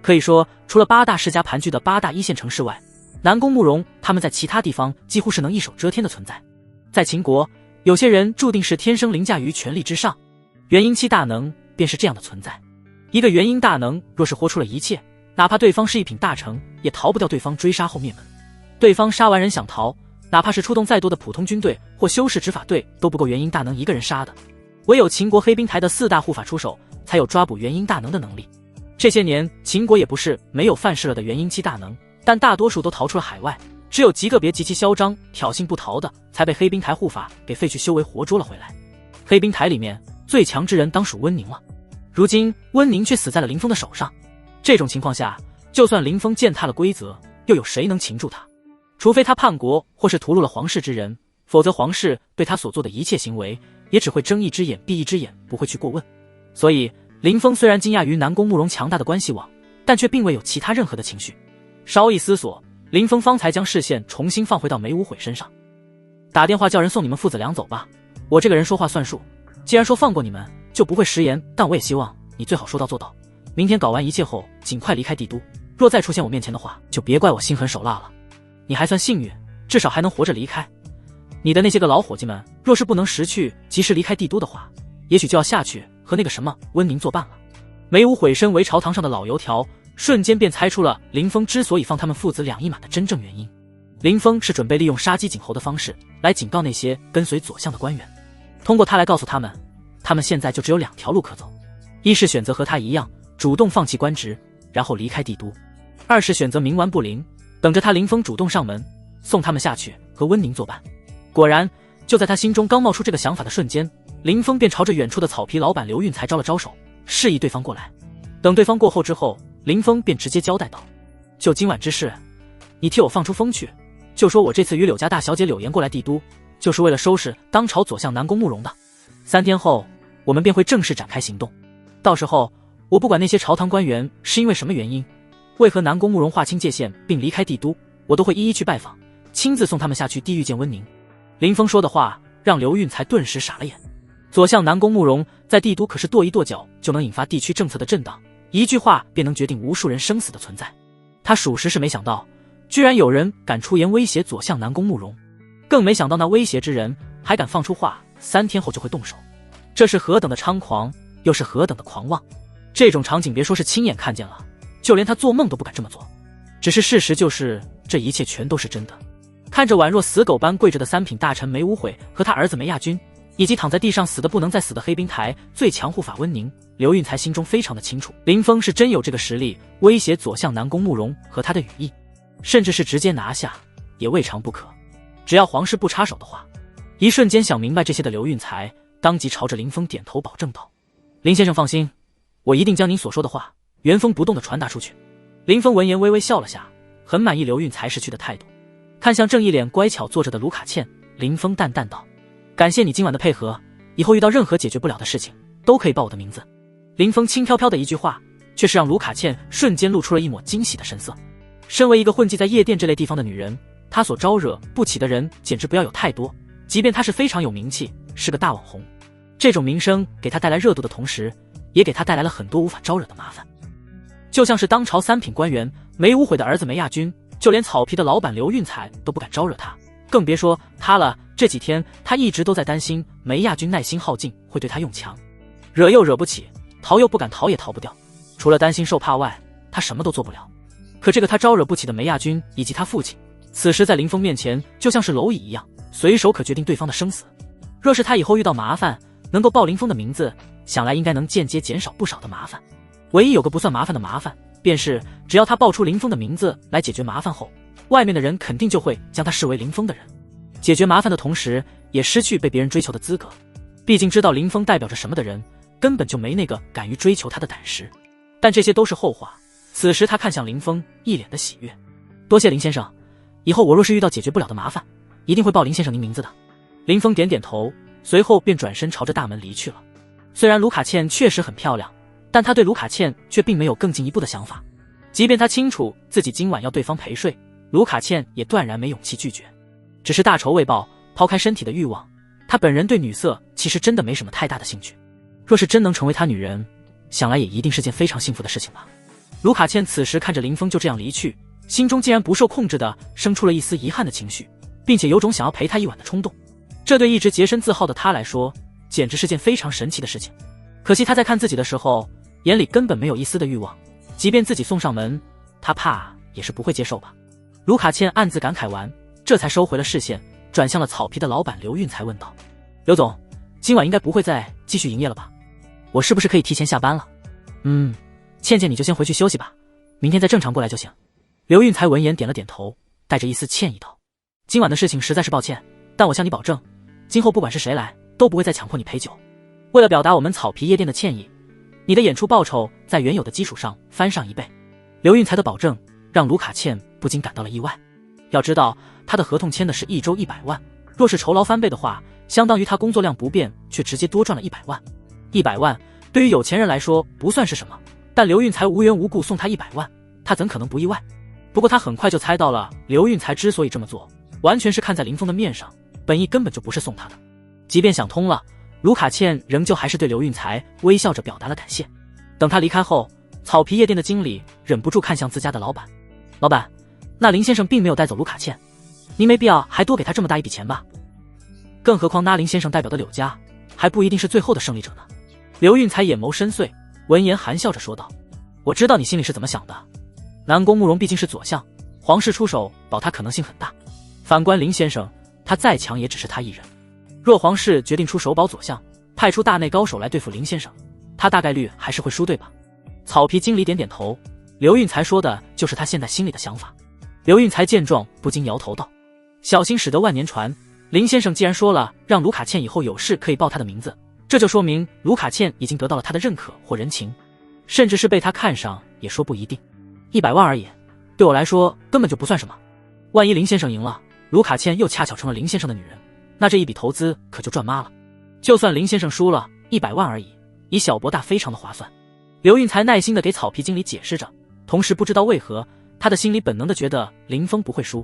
可以说，除了8大世家盘踞的8大1线城市外，南宫慕容他们在其他地方几乎是能一手遮天的存在。在秦国，有些人注定是天生凌驾于权力之上，元婴期大能便是这样的存在。一个元婴大能若是豁出了一切，哪怕对方是1品大臣，也逃不掉对方追杀后灭门。对方杀完人想逃，哪怕是出动再多的普通军队或修士执法队，都不够元婴大能一个人杀的。唯有秦国黑冰台的4大护法出手，才有抓捕元婴大能的能力。这些年，秦国也不是没有犯事了的元婴期大能，但大多数都逃出了海外，只有极个别极其嚣张、挑衅不逃的，才被黑冰台护法给废去修为活捉了回来。黑冰台里面最强之人当属温宁了，如今温宁却死在了林峰的手上。这种情况下，就算林峰践踏了规则，又有谁能擒住他？除非他叛国或是屠戮了皇室之人，否则皇室对他所做的一切行为，也只会睁一只眼闭一只眼，不会去过问。所以林峰虽然惊讶于南宫慕容强大的关系网，但却并未有其他任何的情绪。稍一思索，林峰方才将视线重新放回到梅无悔身上。打电话叫人送你们父子俩走吧，我这个人说话算数，既然说放过你们，就不会食言，但我也希望你最好说到做到。明天搞完一切后，尽快离开帝都，若再出现我面前的话，就别怪我心狠手辣了。你还算幸运，至少还能活着离开。你的那些个老伙计们，若是不能识趣及时离开帝都的话，也许就要下去和那个什么温宁作伴了。梅无悔身为朝堂上的老油条，瞬间便猜出了林峰之所以放他们父子俩一马的真正原因。林峰是准备利用杀鸡儆猴的方式来警告那些跟随左相的官员，通过他来告诉他们，他们现在就只有2条路可走：一是选择和他一样主动放弃官职，然后离开帝都；二是选择冥顽不灵，等着他林峰主动上门，送他们下去和温宁作伴。果然，就在他心中刚冒出这个想法的瞬间，林峰便朝着远处的草皮老板刘运才招了招手，示意对方过来。等对方过后之后，林峰便直接交代道：就今晚之事，你替我放出风去，就说我这次与柳家大小姐柳岩过来帝都，就是为了收拾当朝左相南宫慕容的。3天后，我们便会正式展开行动。到时候，我不管那些朝堂官员是因为什么原因，为何南宫慕容划清界限并离开帝都，我都会一一去拜访，亲自送他们下去地狱见温宁。林峰说的话让刘运才顿时傻了眼。左相南宫慕容在帝都可是跺一跺脚就能引发地区政策的震荡，一句话便能决定无数人生死的存在。他属实是没想到，居然有人敢出言威胁左相南宫慕容，更没想到那威胁之人还敢放出话3天后就会动手。这是何等的猖狂，又是何等的狂妄！这种场景别说是亲眼看见了，就连他做梦都不敢这么做。只是事实就是，这一切全都是真的。看着宛若死狗般跪着的3品大臣梅无悔和他儿子梅亚军，以及躺在地上死的不能再死的黑冰台最强护法温宁，刘运才心中非常的清楚，林峰是真有这个实力威胁左相南宫慕容和他的羽翼，甚至是直接拿下也未尝不可。只要皇室不插手的话。一瞬间想明白这些的刘运才当即朝着林峰点头保证道：“林先生放心，我一定将您所说的话原封不动地传达出去。”林峰闻言微微笑了下，很满意刘运才识趣的态度，看向正一脸乖巧坐着的卢卡茜，林峰淡淡道：“感谢你今晚的配合，以后遇到任何解决不了的事情都可以报我的名字。”林峰轻飘飘的一句话，却是让卢卡茜瞬间露出了一抹惊喜的神色。身为一个混迹在夜店这类地方的女人，她所招惹不起的人简直不要有太多，即便她是非常有名气，是个大网红，这种名声给她带来热度的同时，也给她带来了很多无法招惹的麻烦。就像是当朝三品官员梅无悔的儿子梅亚军，就连草皮的老板刘运才都不敢招惹他，更别说他了。这几天他一直都在担心梅亚军耐心耗尽会对他用强，惹又惹不起，逃又不敢逃也逃不掉，除了担心受怕外，他什么都做不了。可这个他招惹不起的梅亚军以及他父亲，此时在林峰面前就像是蝼蚁一样，随手可决定对方的生死。若是他以后遇到麻烦能够报林峰的名字，想来应该能间接减少不少的麻烦。唯一有个不算麻烦的麻烦，便是只要他报出林峰的名字来解决麻烦后，外面的人肯定就会将他视为林峰的人，解决麻烦的同时也失去被别人追求的资格。毕竟知道林峰代表着什么的人根本就没那个敢于追求他的胆识。但这些都是后话。此时他看向林峰，一脸的喜悦：“多谢林先生，以后我若是遇到解决不了的麻烦，一定会报林先生您名字的。”林峰点点头，随后便转身朝着大门离去了。虽然卢卡茜确实很漂亮，但他对卢卡茜却并没有更进一步的想法。即便他清楚自己今晚要对方陪睡，卢卡茜也断然没勇气拒绝。只是大仇未报，抛开身体的欲望，他本人对女色其实真的没什么太大的兴趣。若是真能成为他女人，想来也一定是件非常幸福的事情吧。卢卡茜此时看着林峰就这样离去，心中竟然不受控制的生出了一丝遗憾的情绪，并且有种想要陪他一晚的冲动。这对一直洁身自好的他来说，简直是件非常神奇的事情。可惜他在看自己的时候，眼里根本没有一丝的欲望，即便自己送上门，他怕也是不会接受吧。卢卡茜暗自感慨完，这才收回了视线，转向了草皮的老板刘运才问道：“刘总，今晚应该不会再继续营业了吧？我是不是可以提前下班了？”“倩倩你就先回去休息吧，明天再正常过来就行。”刘运才闻言点了点头，带着一丝歉意道：“今晚的事情实在是抱歉，但我向你保证，今后不管是谁来，都不会再强迫你陪酒。为了表达我们草皮夜店的歉意，你的演出报酬在原有的基础上翻上1倍。”刘运才的保证让卢卡茜不禁感到了意外。要知道他的合同签的是1周100万，若是酬劳翻倍的话，相当于他工作量不变却直接多赚了100万。100万对于有钱人来说不算是什么，但刘运才无缘无故送他100万，他怎可能不意外？不过他很快就猜到了，刘运才之所以这么做，完全是看在林峰的面上，本意根本就不是送他的。即便想通了，卢卡茜仍旧还是对刘运才微笑着表达了感谢。等他离开后，草皮夜店的经理忍不住看向自家的老板：“老板，那林先生并没有带走卢卡茜，您没必要还多给他这么大一笔钱吧？更何况那林先生代表的柳家还不一定是最后的胜利者呢。”刘运才眼眸深邃，闻言含笑着说道：“我知道你心里是怎么想的，南宫慕容毕竟是左相，皇室出手保他可能性很大。反观林先生，他再强也只是他一人。若皇室决定出手保左相，派出大内高手来对付林先生，他大概率还是会输，对吧？”草皮经理点点头，刘运才说的就是他现在心里的想法。刘运才见状不禁摇头道：“小心驶得万年船，林先生既然说了让卢卡茜以后有事可以报他的名字，这就说明卢卡茜已经得到了他的认可或人情，甚至是被他看上也说不一定。100万而已，对我来说根本就不算什么。万一林先生赢了，卢卡茜又恰巧成了林先生的女人，那这一笔投资可就赚妈了。就算林先生输了100万而已，以小博大非常的划算。”刘运才耐心地给草皮经理解释着，同时不知道为何他的心里本能地觉得林峰不会输，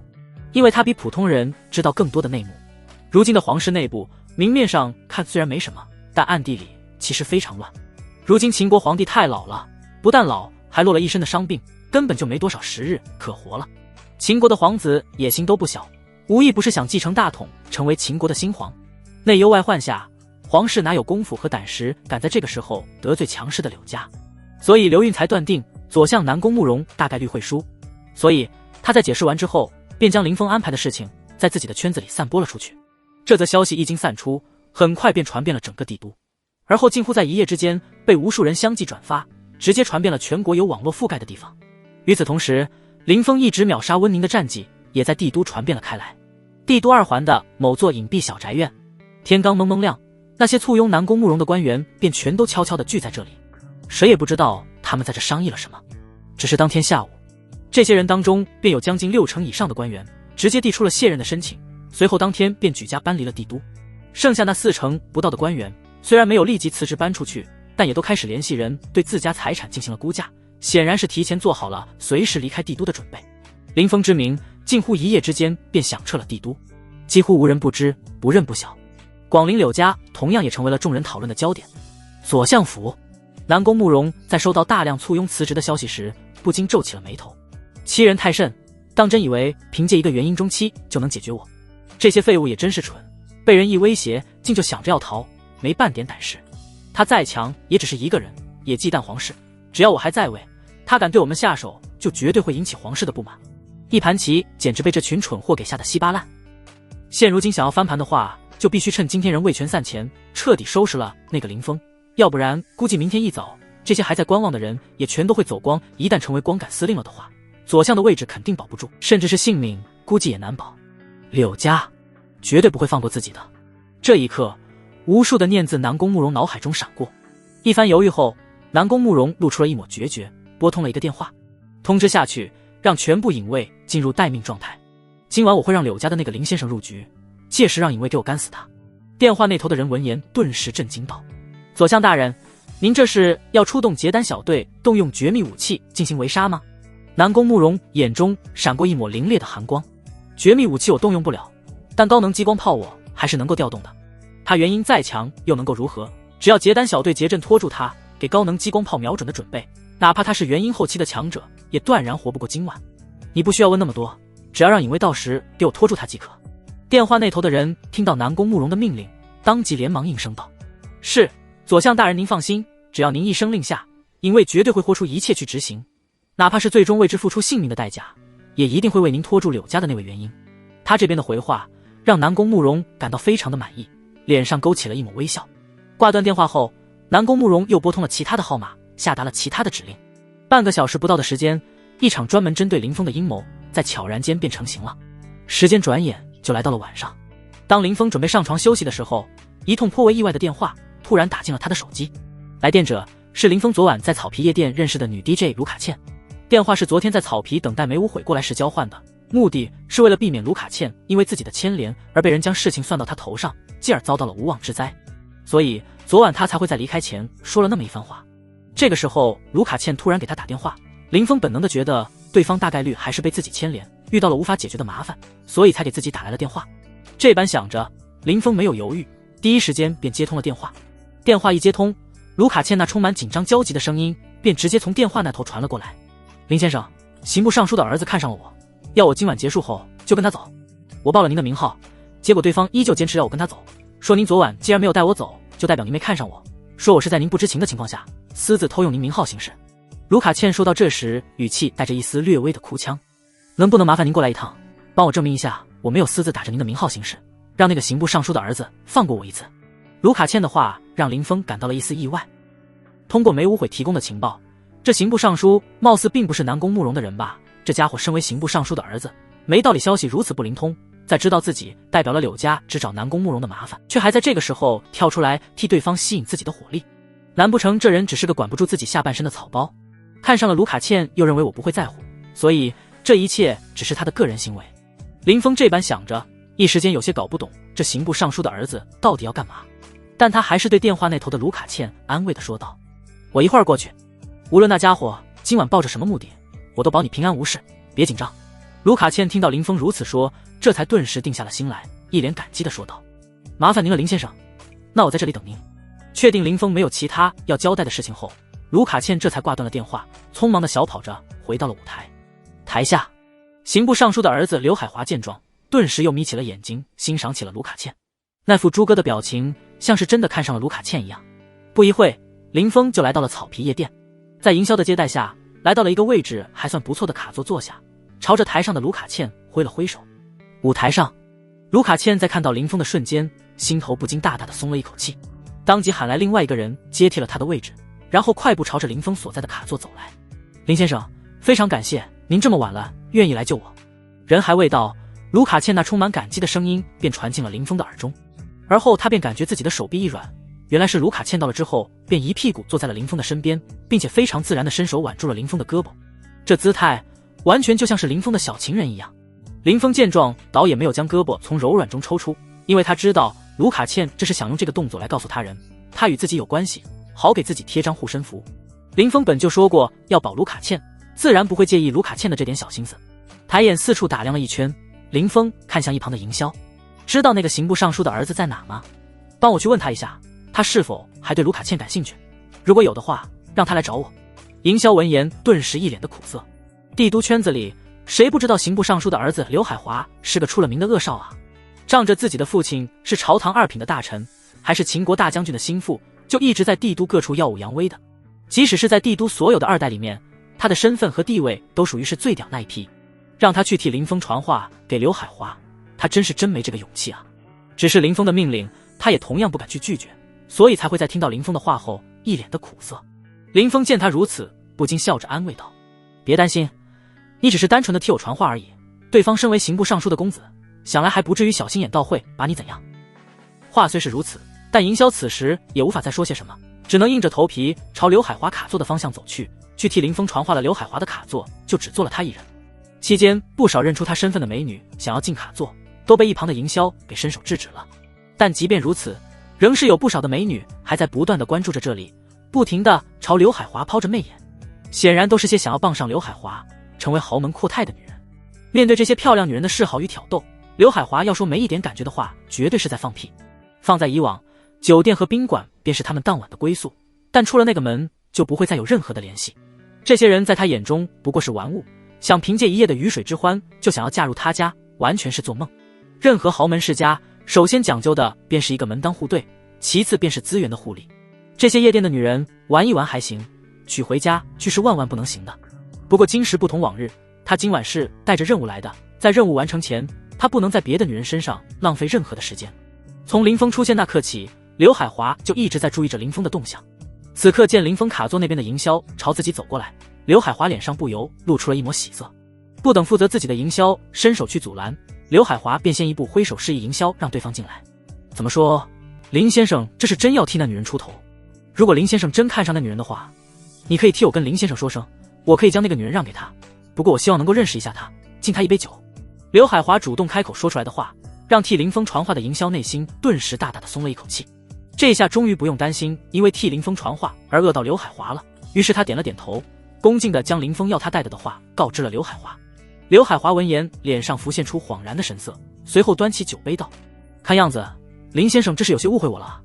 因为他比普通人知道更多的内幕。如今的皇室内部，明面上看虽然没什么，但暗地里其实非常乱。如今秦国皇帝太老了，不但老，还落了一身的伤病，根本就没多少时日可活了。秦国的皇子野心都不小，无一不是想继承大统，成为秦国的新皇。内忧外患下，皇室哪有功夫和胆识敢在这个时候得罪强势的柳家？所以刘运才断定左相南宫慕容大概率会输，所以他在解释完之后，便将林峰安排的事情在自己的圈子里散播了出去。这则消息一经散出，很快便传遍了整个帝都，而后近乎在一夜之间被无数人相继转发，直接传遍了全国有网络覆盖的地方。与此同时，林峰一直秒杀温宁的战绩也在帝都传遍了开来。帝都2环的某座隐蔽小宅院，天刚蒙蒙亮，那些簇拥南宫慕容的官员便全都悄悄地聚在这里，谁也不知道他们在这商议了什么。只是当天下午，这些人当中便有将近60%以上的官员直接递出了卸任的申请，随后当天便举家搬离了帝都。剩下那40%不到的官员虽然没有立即辞职搬出去，但也都开始联系人对自家财产进行了估价，显然是提前做好了随时离开帝都的准备。林峰之名近乎一夜之间便响彻了帝都，几乎无人不知不认不晓。广陵柳家同样也成为了众人讨论的焦点。左相府，南宫慕容在收到大量簇拥辞职的消息时不禁皱起了眉头。欺人太甚，当真以为凭借一个元婴中期就能解决我？这些废物也真是蠢，被人一威胁竟就想着要逃，没半点胆识。他再强也只是一个人，也忌惮皇室，只要我还在位，他敢对我们下手就绝对会引起皇室的不满。一盘棋简直被这群蠢货给下得稀巴烂。现如今想要翻盘的话，就必须趁今天人魏全散前彻底收拾了那个林峰，要不然估计明天一早这些还在观望的人也全都会走光。一旦成为光杆司令了的话，左相的位置肯定保不住，甚至是性命估计也难保。柳家绝对不会放过自己的。这一刻，无数的念字南宫慕容脑海中闪过。一番犹豫后，南宫慕容露出了一抹决绝，拨通了一个电话，通知下去让全部隐卫进入待命状态。今晚我会让柳家的那个林先生入局，届时让隐卫给我干死他。电话那头的人闻言顿时震惊道：左相大人，您这是要出动结丹小队，动用绝密武器进行围杀吗？南宫慕容眼中闪过一抹凌冽的寒光。绝密武器我动用不了，但高能激光炮我还是能够调动的。他元婴再强又能够如何？只要结丹小队结阵拖住他，给高能激光炮瞄准的准备，哪怕他是元婴后期的强者，也断然活不过今晚。你不需要问那么多，只要让隐卫到时给我拖住他即可。电话那头的人听到南宫慕容的命令，当即连忙应声道：是，左相大人您放心，只要您一声令下，隐卫绝对会豁出一切去执行，哪怕是最终为之付出性命的代价，也一定会为您拖住柳家的那位元婴。他这边的回话让南宫慕容感到非常的满意，脸上勾起了一抹微笑。挂断电话后，南宫慕容又拨通了其他的号码，下达了其他的指令。半个小时不到的时间，一场专门针对林峰的阴谋在悄然间便成型了。时间转眼就来到了晚上，当林峰准备上床休息的时候，一通颇为意外的电话突然打进了他的手机。来电者是林峰昨晚在草皮夜店认识的女 DJ 卢卡茜。电话是昨天在草皮等待梅无悔过来时交换的，目的是为了避免卢卡茜因为自己的牵连而被人将事情算到他头上，继而遭到了无妄之灾。所以昨晚他才会在离开前说了那么一番话。这个时候卢卡茜突然给他打电话，林峰本能的觉得对方大概率还是被自己牵连，遇到了无法解决的麻烦，所以才给自己打来了电话。这般想着，林峰没有犹豫，第一时间便接通了电话。电话一接通，卢卡茜那充满紧张焦急的声音便直接从电话那头传了过来：林先生，刑部尚书的儿子看上了我，要我今晚结束后就跟他走。我报了您的名号，结果对方依旧坚持要我跟他走，说您昨晚既然没有带我走，就代表您没看上我，说我是在您不知情的情况下私自偷用您名号行事。卢卡茜说到这时，语气带着一丝略微的哭腔：能不能麻烦您过来一趟，帮我证明一下我没有私自打着您的名号行事，让那个刑部尚书的儿子放过我一次。卢卡茜的话让林峰感到了一丝意外。通过梅无悔提供的情报，这刑部尚书貌似并不是南宫慕容的人吧？这家伙身为刑部尚书的儿子，没道理消息如此不灵通，在知道自己代表了柳家只找南宫慕容的麻烦，却还在这个时候跳出来替对方吸引自己的火力。难不成这人只是个管不住自己下半身的草包？看上了卢卡茜又认为我不会在乎，所以这一切只是他的个人行为。林峰这般想着，一时间有些搞不懂这刑部尚书的儿子到底要干嘛，但他还是对电话那头的卢卡茜安慰地说道：我一会儿过去，无论那家伙今晚抱着什么目的，我都保你平安无事，别紧张。卢卡茜听到林峰如此说，这才顿时定下了心来，一脸感激地说道：麻烦您了林先生，那我在这里等您。确定林峰没有其他要交代的事情后，卢卡茜这才挂断了电话，匆忙地小跑着回到了舞台。台下，刑部尚书的儿子刘海华见状，顿时又眯起了眼睛，欣赏起了卢卡茜。那副猪哥的表情像是真的看上了卢卡茜一样。不一会，林峰就来到了草皮夜店，在营销的接待下，来到了一个位置还算不错的卡座坐下，朝着台上的卢卡茜挥了挥手。舞台上，卢卡茜在看到林峰的瞬间，心头不禁大大的松了一口气，当即喊来另外一个人接替了他的位置，然后快步朝着林峰所在的卡座走来。林先生，非常感谢您这么晚了愿意来救我。人还未到，卢卡茜那充满感激的声音便传进了林峰的耳中，而后他便感觉自己的手臂一软，原来是卢卡茜到了之后，便一屁股坐在了林峰的身边，并且非常自然地伸手挽住了林峰的胳膊，这姿态完全就像是林峰的小情人一样。林峰见状，倒也没有将胳膊从柔软中抽出，因为他知道卢卡茜这是想用这个动作来告诉他人，他与自己有关系，好给自己贴张护身符。林峰本就说过要保卢卡茜，自然不会介意卢卡茜的这点小心思。抬眼四处打量了一圈，林峰看向一旁的营销，知道那个刑部尚书的儿子在哪吗？帮我去问他一下，他是否还对卢卡茜感兴趣？如果有的话，让他来找我。营销闻言顿时一脸的苦涩。帝都圈子里谁不知道刑部尚书的儿子刘海华是个出了名的恶少啊？仗着自己的父亲是朝堂二品的大臣，还是秦国大将军的心腹，就一直在帝都各处耀武扬威的。即使是在帝都所有的二代里面，他的身份和地位都属于是最屌那一批。让他去替林峰传话给刘海华，他真没这个勇气啊。只是林峰的命令，他也同样不敢去拒绝，所以才会在听到林峰的话后一脸的苦涩。林峰见他如此，不禁笑着安慰道：别担心，你只是单纯的替我传话而已，对方身为刑部尚书的公子，想来还不至于小心眼到会把你怎样。话虽是如此，但营销此时也无法再说些什么，只能硬着头皮朝刘海华卡座的方向走去。去替林峰传话了刘海华的卡座就只坐了他一人，期间不少认出他身份的美女想要进卡座，都被一旁的营销给伸手制止了。但即便如此，仍是有不少的美女还在不断的关注着这里，不停的朝刘海华抛着媚眼，显然都是些想要傍上刘海华成为豪门阔太的女人。面对这些漂亮女人的示好与挑逗，刘海华要说没一点感觉的话，绝对是在放屁。放在以往，酒店和宾馆便是他们当晚的归宿，但出了那个门就不会再有任何的联系。这些人在他眼中不过是玩物，想凭借一夜的鱼水之欢就想要嫁入他家，完全是做梦。任何豪门世家首先讲究的便是一个门当户对，其次便是资源的互利。这些夜店的女人玩一玩还行，娶回家却是万万不能行的。不过今时不同往日，他今晚是带着任务来的，在任务完成前，他不能在别的女人身上浪费任何的时间。从林峰出现那刻起，刘海华就一直在注意着林峰的动向。此刻见林峰卡座那边的营销朝自己走过来，刘海华脸上不由露出了一抹喜色。不等负责自己的营销伸手去阻拦，刘海华便先一步挥手示意营销让对方进来。怎么说，林先生这是真要替那女人出头？如果林先生真看上那女人的话，你可以替我跟林先生说声，我可以将那个女人让给他，不过我希望能够认识一下她，敬她一杯酒。刘海华主动开口说出来的话，让替林峰传话的营销内心顿时大大的松了一口气。这下终于不用担心因为替林峰传话而饿到刘海华了，于是他点了点头，恭敬地将林峰要他带的话告知了刘海华。刘海华闻言脸上浮现出恍然的神色，随后端起酒杯道：看样子林先生这是有些误会我了啊，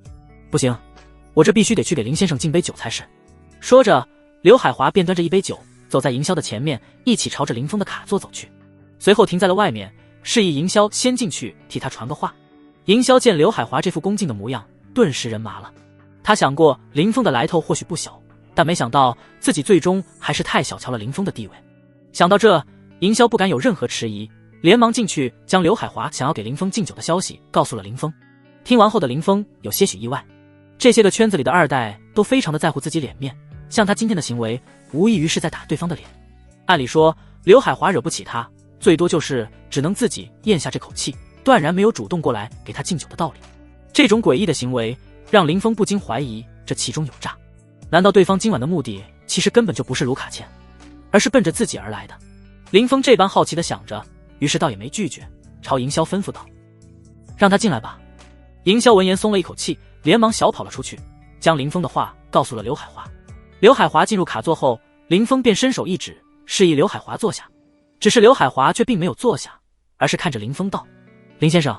不行，我这必须得去给林先生敬杯酒才是。说着，刘海华便端着一杯酒走在营销的前面，一起朝着林峰的卡座走去，随后停在了外面，示意营销先进去替他传个话。营销见刘海华这副恭敬的模样，顿时人麻了。他想过林峰的来头或许不小，但没想到自己最终还是太小瞧了林峰的地位。想到这，营销不敢有任何迟疑，连忙进去将刘海华想要给林峰敬酒的消息告诉了林峰。听完后的林峰有些许意外，这些个圈子里的二代都非常的在乎自己脸面，像他今天的行为无异于是在打对方的脸。按理说刘海华惹不起他，最多就是只能自己咽下这口气，断然没有主动过来给他敬酒的道理。这种诡异的行为让林峰不禁怀疑这其中有诈。难道对方今晚的目的其实根本就不是卢卡茜，而是奔着自己而来的？林峰这般好奇地想着，于是倒也没拒绝，朝营销吩咐道：让他进来吧。营销闻言松了一口气，连忙小跑了出去，将林峰的话告诉了刘海华。刘海华进入卡座后，林峰便伸手一指，示意刘海华坐下。只是刘海华却并没有坐下，而是看着林峰道：林先生，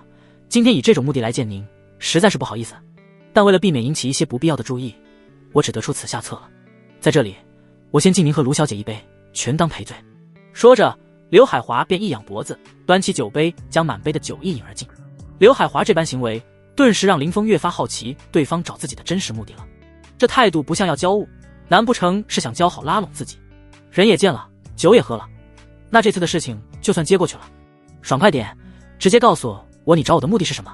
今天以这种目的来见您，实在是不好意思，但为了避免引起一些不必要的注意，我只得出此下策了。在这里，我先敬您和卢小姐一杯，全当赔罪。说着，刘海华便一仰脖子，端起酒杯，将满杯的酒一饮而尽。刘海华这般行为，顿时让林峰越发好奇对方找自己的真实目的了。这态度不像要交物，难不成是想交好拉拢自己？人也见了，酒也喝了，那这次的事情就算接过去了。爽快点，直接告诉我你找我的目的是什么？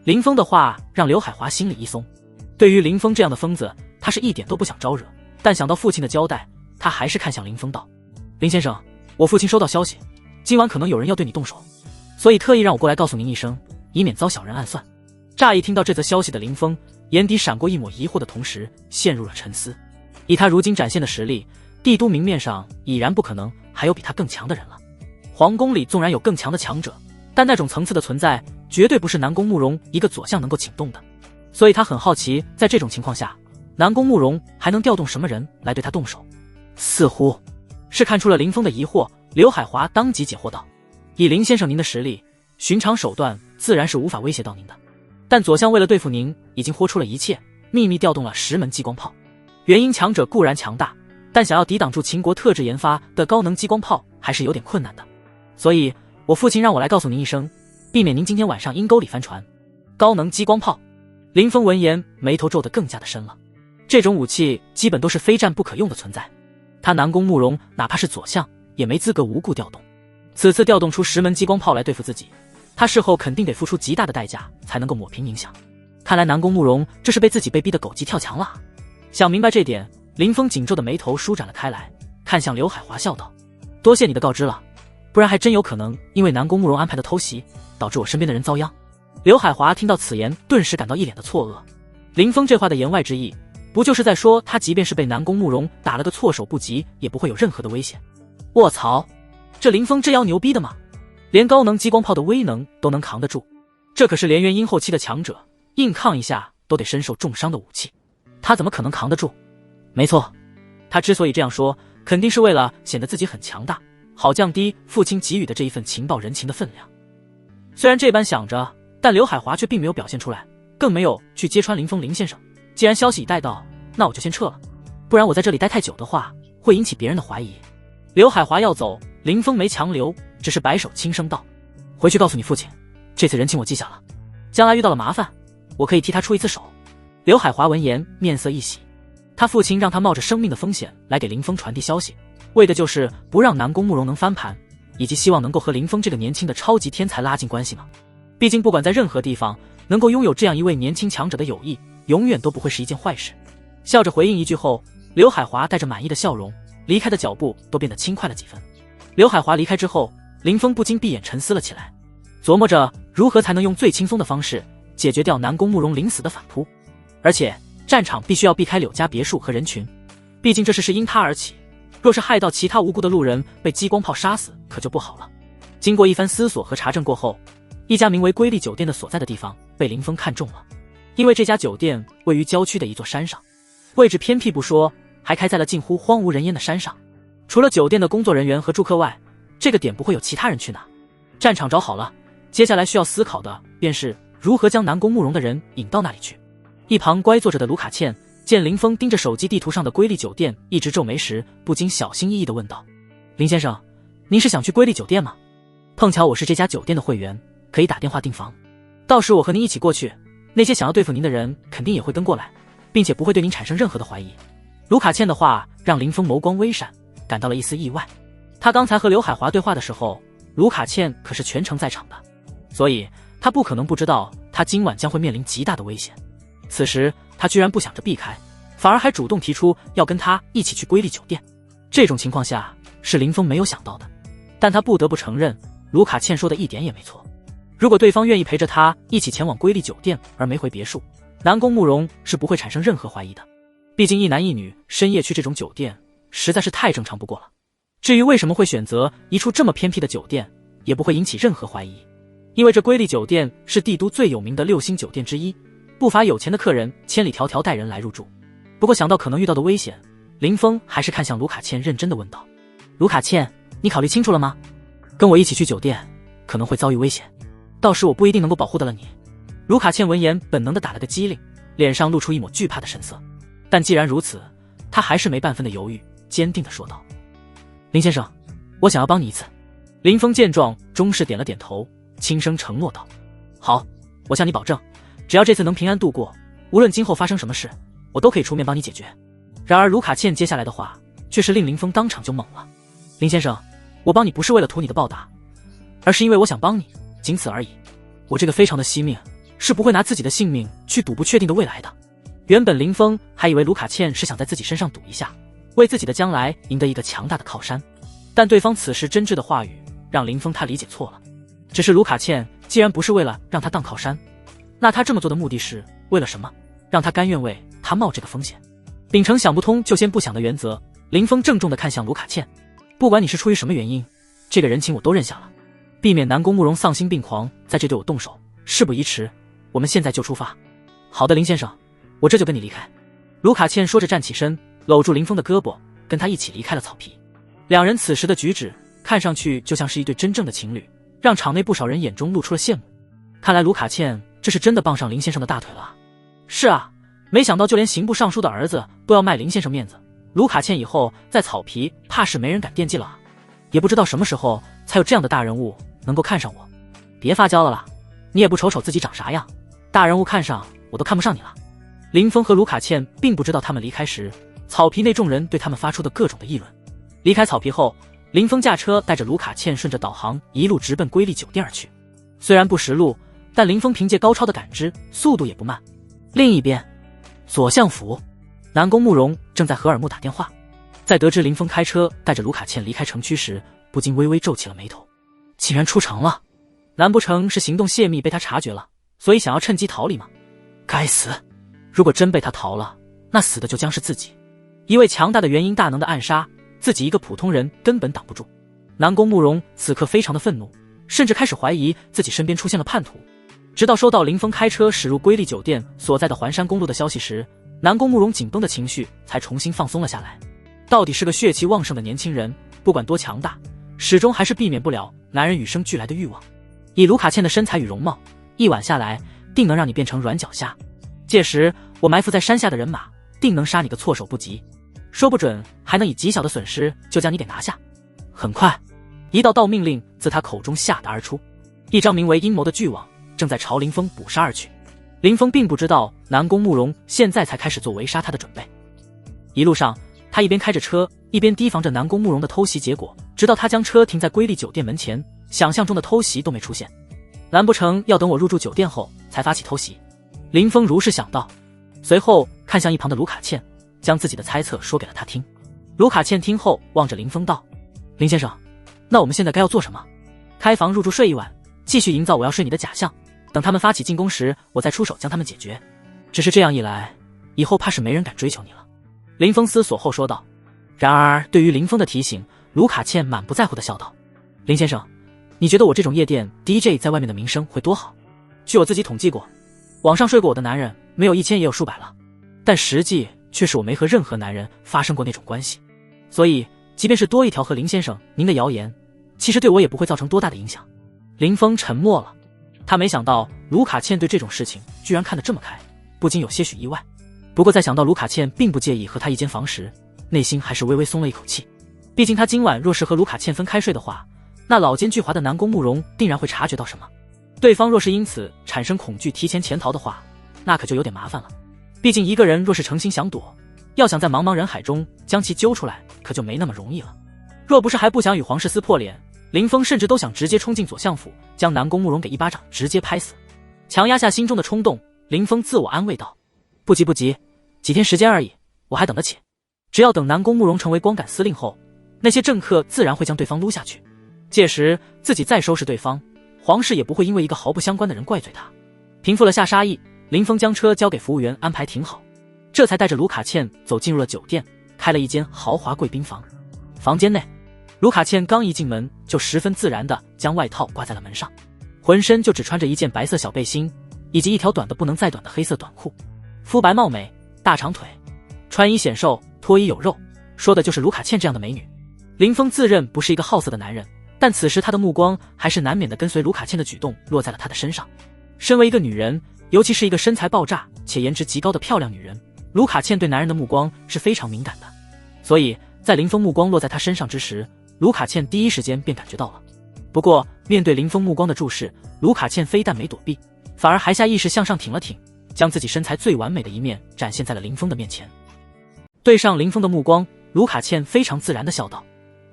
林峰的话让刘海华心里一松。对于林峰这样的疯子，他是一点都不想招惹，但想到父亲的交代，他还是看向林峰道：“林先生，我父亲收到消息，今晚可能有人要对你动手，所以特意让我过来告诉您一声，以免遭小人暗算。”乍一听到这则消息的林峰，眼底闪过一抹疑惑的同时，陷入了沉思。以他如今展现的实力，帝都明面上已然不可能还有比他更强的人了。皇宫里纵然有更强的强者，但那种层次的存在，绝对不是南宫慕容一个左相能够请动的。所以他很好奇，在这种情况下，南宫慕容还能调动什么人来对他动手？似乎是看出了林峰的疑惑，刘海华当即解惑道：“以林先生您的实力，寻常手段自然是无法威胁到您的。但左相为了对付您，已经豁出了一切，秘密调动了10门激光炮。元婴强者固然强大，但想要抵挡住秦国特制研发的高能激光炮，还是有点困难的。所以，我父亲让我来告诉您一声，避免您今天晚上阴沟里翻船。高能激光炮。”林峰闻言，眉头皱得更加的深了。这种武器基本都是非战不可用的存在，他南宫慕容哪怕是左相，也没资格无故调动。此次调动出10门激光炮来对付自己，他事后肯定得付出极大的代价才能够抹平影响。看来南宫慕容这是被自己被逼得狗急跳墙了。想明白这点，林峰紧皱的眉头舒展了开来，看向刘海华笑道：“多谢你的告知了，不然还真有可能因为南宫慕容安排的偷袭，导致我身边的人遭殃。”刘海华听到此言，顿时感到一脸的错愕。林峰这话的言外之意，不就是在说他即便是被南宫慕容打了个措手不及，也不会有任何的危险？卧槽，这林峰这妖牛逼的吗？连高能激光炮的威能都能扛得住，这可是连元婴后期的强者，硬抗一下都得身受重伤的武器，他怎么可能扛得住？没错，他之所以这样说，肯定是为了显得自己很强大，好降低父亲给予的这一份情报人情的分量。虽然这般想着，但刘海华却并没有表现出来，更没有去揭穿林峰林先生。既然消息已带到，那我就先撤了，不然我在这里待太久的话，会引起别人的怀疑。刘海华要走，林峰没强留，只是摆手轻声道：“回去告诉你父亲，这次人情我记下了，将来遇到了麻烦，我可以替他出一次手。”刘海华闻言面色一喜，他父亲让他冒着生命的风险来给林峰传递消息，为的就是不让南宫慕容能翻盘，以及希望能够和林峰这个年轻的超级天才拉近关系嘛。毕竟不管在任何地方，能够拥有这样一位年轻强者的友谊，永远都不会是一件坏事。笑着回应一句后，刘海华带着满意的笑容，离开的脚步都变得轻快了几分。刘海华离开之后，林峰不禁闭眼沉思了起来，琢磨着如何才能用最轻松的方式解决掉南宫慕容临死的反扑。而且战场必须要避开柳家别墅和人群，毕竟这事是因他而起，若是害到其他无辜的路人被激光炮杀死，可就不好了。经过一番思索和查证过后，一家名为瑰丽酒店的所在的地方被林峰看中了。因为这家酒店位于郊区的一座山上，位置偏僻不说，还开在了近乎荒无人烟的山上。除了酒店的工作人员和住客外，这个点不会有其他人去拿。战场找好了，接下来需要思考的便是如何将南宫慕容的人引到那里去。一旁乖坐着的卢卡茜见林峰盯着手机地图上的瑰丽酒店一直皱眉时，不禁小心翼翼地问道：“林先生，您是想去瑰丽酒店吗？碰巧我是这家酒店的会员，可以打电话订房，到时我和您一起过去，那些想要对付您的人肯定也会跟过来，并且不会对您产生任何的怀疑。”卢卡茜的话让林峰眸光微闪，感到了一丝意外。他刚才和刘海华对话的时候，卢卡茜可是全程在场的，所以他不可能不知道他今晚将会面临极大的危险。此时他居然不想着避开，反而还主动提出要跟他一起去瑰丽酒店。这种情况下是林峰没有想到的，但他不得不承认卢卡茜说的一点也没错。如果对方愿意陪着他一起前往瑰丽酒店而没回别墅，南宫慕容是不会产生任何怀疑的。毕竟一男一女深夜去这种酒店实在是太正常不过了。至于为什么会选择一处这么偏僻的酒店，也不会引起任何怀疑，因为这瑰丽酒店是帝都最有名的6星酒店之一，不乏有钱的客人千里迢迢带人来入住。不过想到可能遇到的危险，林峰还是看向卢卡茜认真地问道：“卢卡茜，你考虑清楚了吗？跟我一起去酒店可能会遭遇危险，到时我不一定能够保护得了你。”卢卡茜闻言本能地打了个激灵，脸上露出一抹惧怕的神色。但既然如此，他还是没半分的犹豫，坚定地说道：“林先生，我想要帮你一次。”林峰见状终是点了点头，轻声承诺道：“好，我向你保证，只要这次能平安度过，无论今后发生什么事，我都可以出面帮你解决。”然而卢卡茜接下来的话却是令林峰当场就懵了：“林先生，我帮你不是为了图你的报答，而是因为我想帮你，仅此而已。我这个非常的惜命，是不会拿自己的性命去赌不确定的未来的。原本林峰还以为卢卡茜是想在自己身上赌一下，为自己的将来赢得一个强大的靠山，但对方此时真挚的话语让林峰他理解错了。只是卢卡茜既然不是为了让他当靠山，那他这么做的目的是为了什么？让他甘愿为他冒这个风险？秉承想不通就先不想的原则，林峰郑重地看向卢卡茜，不管你是出于什么原因，这个人情我都认下了，避免南宫慕容丧心病狂在这对我动手，事不宜迟，我们现在就出发。好的，林先生，我这就跟你离开。卢卡茜说着站起身，搂住林峰的胳膊，跟他一起离开了草皮。两人此时的举止看上去就像是一对真正的情侣，让场内不少人眼中露出了羡慕。看来卢卡茜这是真的傍上林先生的大腿了。是啊，没想到就连刑部尚书的儿子都要卖林先生面子，卢卡茜以后在草皮怕是没人敢惦记了啊。也不知道什么时候才有这样的大人物能够看上我。别发娇了啦，你也不瞅瞅自己长啥样，大人物看上我都看不上你了。林峰和卢卡茜并不知道他们离开时草皮内众人对他们发出的各种的议论。离开草皮后，林峰驾车带着卢卡茜顺着导航一路直奔瑰丽酒店而去。虽然不识路，但林峰凭借高超的感知，速度也不慢。另一边，左相府，南宫慕容正在和尔木打电话，在得知林峰开车带着卢卡茜离开城区时，不禁微微皱起了眉头。竟然出城了，难不成是行动泄密被他察觉了，所以想要趁机逃离吗？该死，如果真被他逃了，那死的就将是自己。一位强大的元婴大能的暗杀，自己一个普通人根本挡不住。南宫慕容此刻非常的愤怒，甚至开始怀疑自己身边出现了叛徒。直到收到林峰开车驶入瑰丽酒店所在的环山公路的消息时，南宫慕容紧绷的情绪才重新放松了下来。到底是个血气旺盛的年轻人，不管多强大，始终还是避免不了男人与生俱来的欲望。以卢卡茜的身材与容貌，一晚下来定能让你变成软脚虾，届时我埋伏在山下的人马定能杀你个措手不及，说不准还能以极小的损失就将你给拿下。很快，一道道命令自他口中下达而出，一张名为阴谋的巨网正在朝林峰捕杀而去。林峰并不知道南宫慕容现在才开始做围杀他的准备。一路上，他一边开着车，一边提防着南宫慕容的偷袭结果，直到他将车停在瑰丽酒店门前，想象中的偷袭都没出现。难不成要等我入住酒店后才发起偷袭？林峰如是想到，随后看向一旁的卢卡茜，将自己的猜测说给了他听。卢卡茜听后望着林峰道：林先生，那我们现在该要做什么？开房入住睡一晚，继续营造我要睡你的假象，等他们发起进攻时，我再出手将他们解决。只是这样一来，以后怕是没人敢追求你了。林峰思索后说道。然而对于林峰的提醒，卢卡茜满不在乎地笑道：林先生，你觉得我这种夜店 DJ 在外面的名声会多好？据我自己统计过，网上睡过我的男人没有1000也有数百了，但实际却是我没和任何男人发生过那种关系。所以即便是多一条和林先生您的谣言，其实对我也不会造成多大的影响。林峰沉默了，他没想到卢卡茜对这种事情居然看得这么开，不禁有些许意外。不过在想到卢卡茜并不介意和他一间房时，内心还是微微松了一口气。毕竟他今晚若是和卢卡茜分开睡的话，那老奸巨猾的南宫慕容定然会察觉到什么。对方若是因此产生恐惧提前潜逃的话，那可就有点麻烦了。毕竟一个人若是诚心想躲，要想在茫茫人海中将其揪出来，可就没那么容易了。若不是还不想与皇室撕破脸，林峰甚至都想直接冲进左相府，将南宫慕容给一巴掌直接拍死。强压下心中的冲动，林峰自我安慰道：不急不急，几天时间而已，我还等得起。只要等南宫慕容成为光杆司令后，那些政客自然会将对方撸下去，届时自己再收拾对方，皇室也不会因为一个毫不相关的人怪罪他。平复了下杀意，林峰将车交给服务员安排停好，这才带着卢卡茜走进入了酒店，开了一间豪华贵宾房。房间内，卢卡茜刚一进门就十分自然地将外套挂在了门上，浑身就只穿着一件白色小背心以及一条短的不能再短的黑色短裤，肤白貌美，大长腿，穿衣显瘦，脱衣有肉，说的就是卢卡茜这样的美女。林峰自认不是一个好色的男人，但此时他的目光还是难免地跟随卢卡茜的举动落在了他的身上。身为一个女人，尤其是一个身材爆炸且颜值极高的漂亮女人，卢卡茜对男人的目光是非常敏感的。所以在林峰目光落在她身上之时，卢卡茜第一时间便感觉到了。不过面对林峰目光的注视，卢卡茜非但没躲避，反而还下意识向上挺了挺，将自己身材最完美的一面展现在了林峰的面前。对上林峰的目光，卢卡茜非常自然地笑道：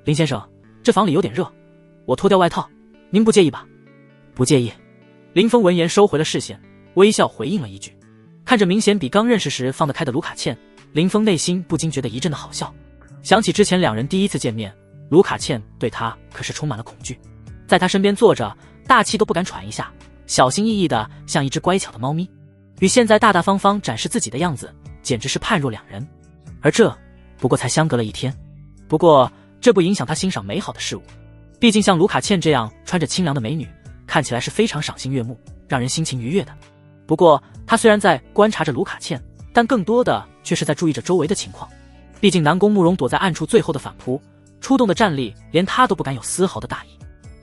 林先生，这房里有点热，我脱掉外套，您不介意吧？不介意。林峰闻言收回了视线，微笑回应了一句。看着明显比刚认识时放得开的卢卡茜，林峰内心不禁觉得一阵的好笑。想起之前两人第一次见面，卢卡茜对他可是充满了恐惧，在他身边坐着，大气都不敢喘一下，小心翼翼的像一只乖巧的猫咪，与现在大大方方展示自己的样子，简直是判若两人。而这不过才相隔了1天，不过这不影响他欣赏美好的事物，毕竟像卢卡茜这样穿着清凉的美女，看起来是非常赏心悦目，让人心情愉悦的。不过他虽然在观察着卢卡茜，但更多的却是在注意着周围的情况。毕竟南宫慕容躲在暗处最后的反扑，出动的战力连他都不敢有丝毫的大意。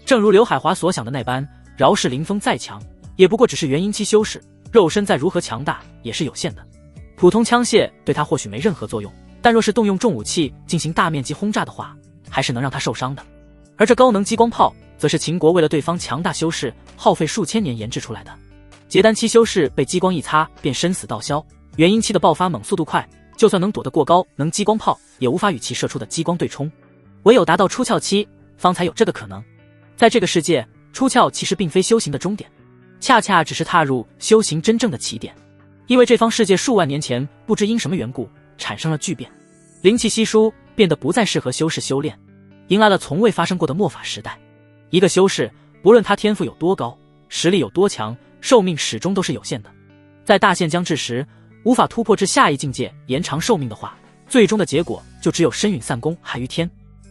正如刘海华所想的那般，饶是林峰再强，也不过只是元婴期修士，肉身再如何强大也是有限的。普通枪械对他或许没任何作用，但若是动用重武器进行大面积轰炸的话，还是能让他受伤的。而这高能激光炮则是秦国为了对方强大修士耗费数千年研制出来的。结丹期修士被激光一擦便生死道消，元婴期的爆发猛，速度快，就算能躲得过高能激光炮，也无法与其射出的激光对冲，唯有达到出窍期方才有这个可能。在这个世界，出窍其实并非修行的终点，恰恰只是踏入修行真正的起点。因为这方世界数万年前不知因什么缘故产生了巨变，灵气稀疏，变得不再适合修士修炼，迎来了从未发生过的末法时代。一个修士不论他天赋有多高，实力有多强，寿命始终都是有限的。在大限将至时，无法突破至下一境界延长寿命的话，最终的结果就只有身陨散功害于天。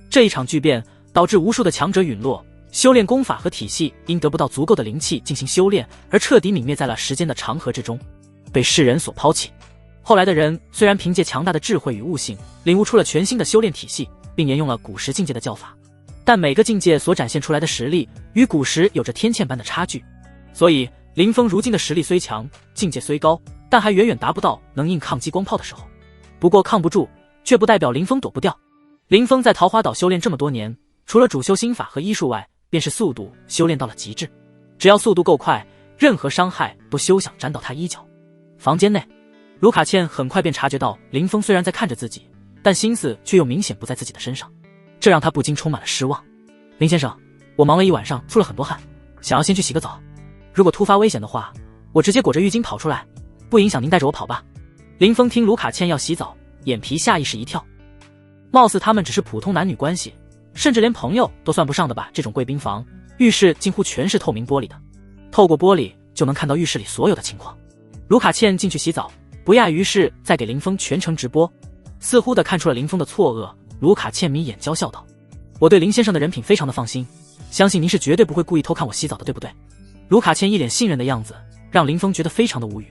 这一场巨变导致无数的强者陨落，修炼功法和体系因得不到足够的灵气进行修炼而彻底泯灭在了时间的长河之中，被世人所抛弃。后来的人虽然凭借强大的智慧与悟性领悟出了全新的修炼体系，并沿用了古时境界的教法，但每个境界所展现出来的实力与古时有着天堑般的差距。所以林峰如今的实力虽强，境界虽高，但还远远达不到能硬抗激光炮的时候。不过抗不住却不代表林峰躲不掉。林峰在桃花岛修炼这么多年，除了主修心法和医术外，便是速度修炼到了极致。只要速度够快，任何伤害都休想沾到他衣角。房间内，卢卡茜很快便察觉到林峰虽然在看着自己，但心思却又明显不在自己的身上，这让他不禁充满了失望。林先生，我忙了一晚上，出了很多汗，想要先去洗个澡，如果突发危险的话，我直接裹着浴巾跑出来，不影响您带着我跑吧。林峰听卢卡茜要洗澡，眼皮下意识一跳，貌似他们只是普通男女关系，甚至连朋友都算不上的吧。这种贵宾房浴室几乎全是透明玻璃的，透过玻璃就能看到浴室里所有的情况。卢卡茜进去洗澡，不亚于是在给林峰全程直播。似乎的看出了林峰的错愕，卢卡茜眯眼娇笑道：我对林先生的人品非常的放心，相信您是绝对不会故意偷看我洗澡的，对不对？卢卡茜一脸信任的样子，让林峰觉得非常的无语。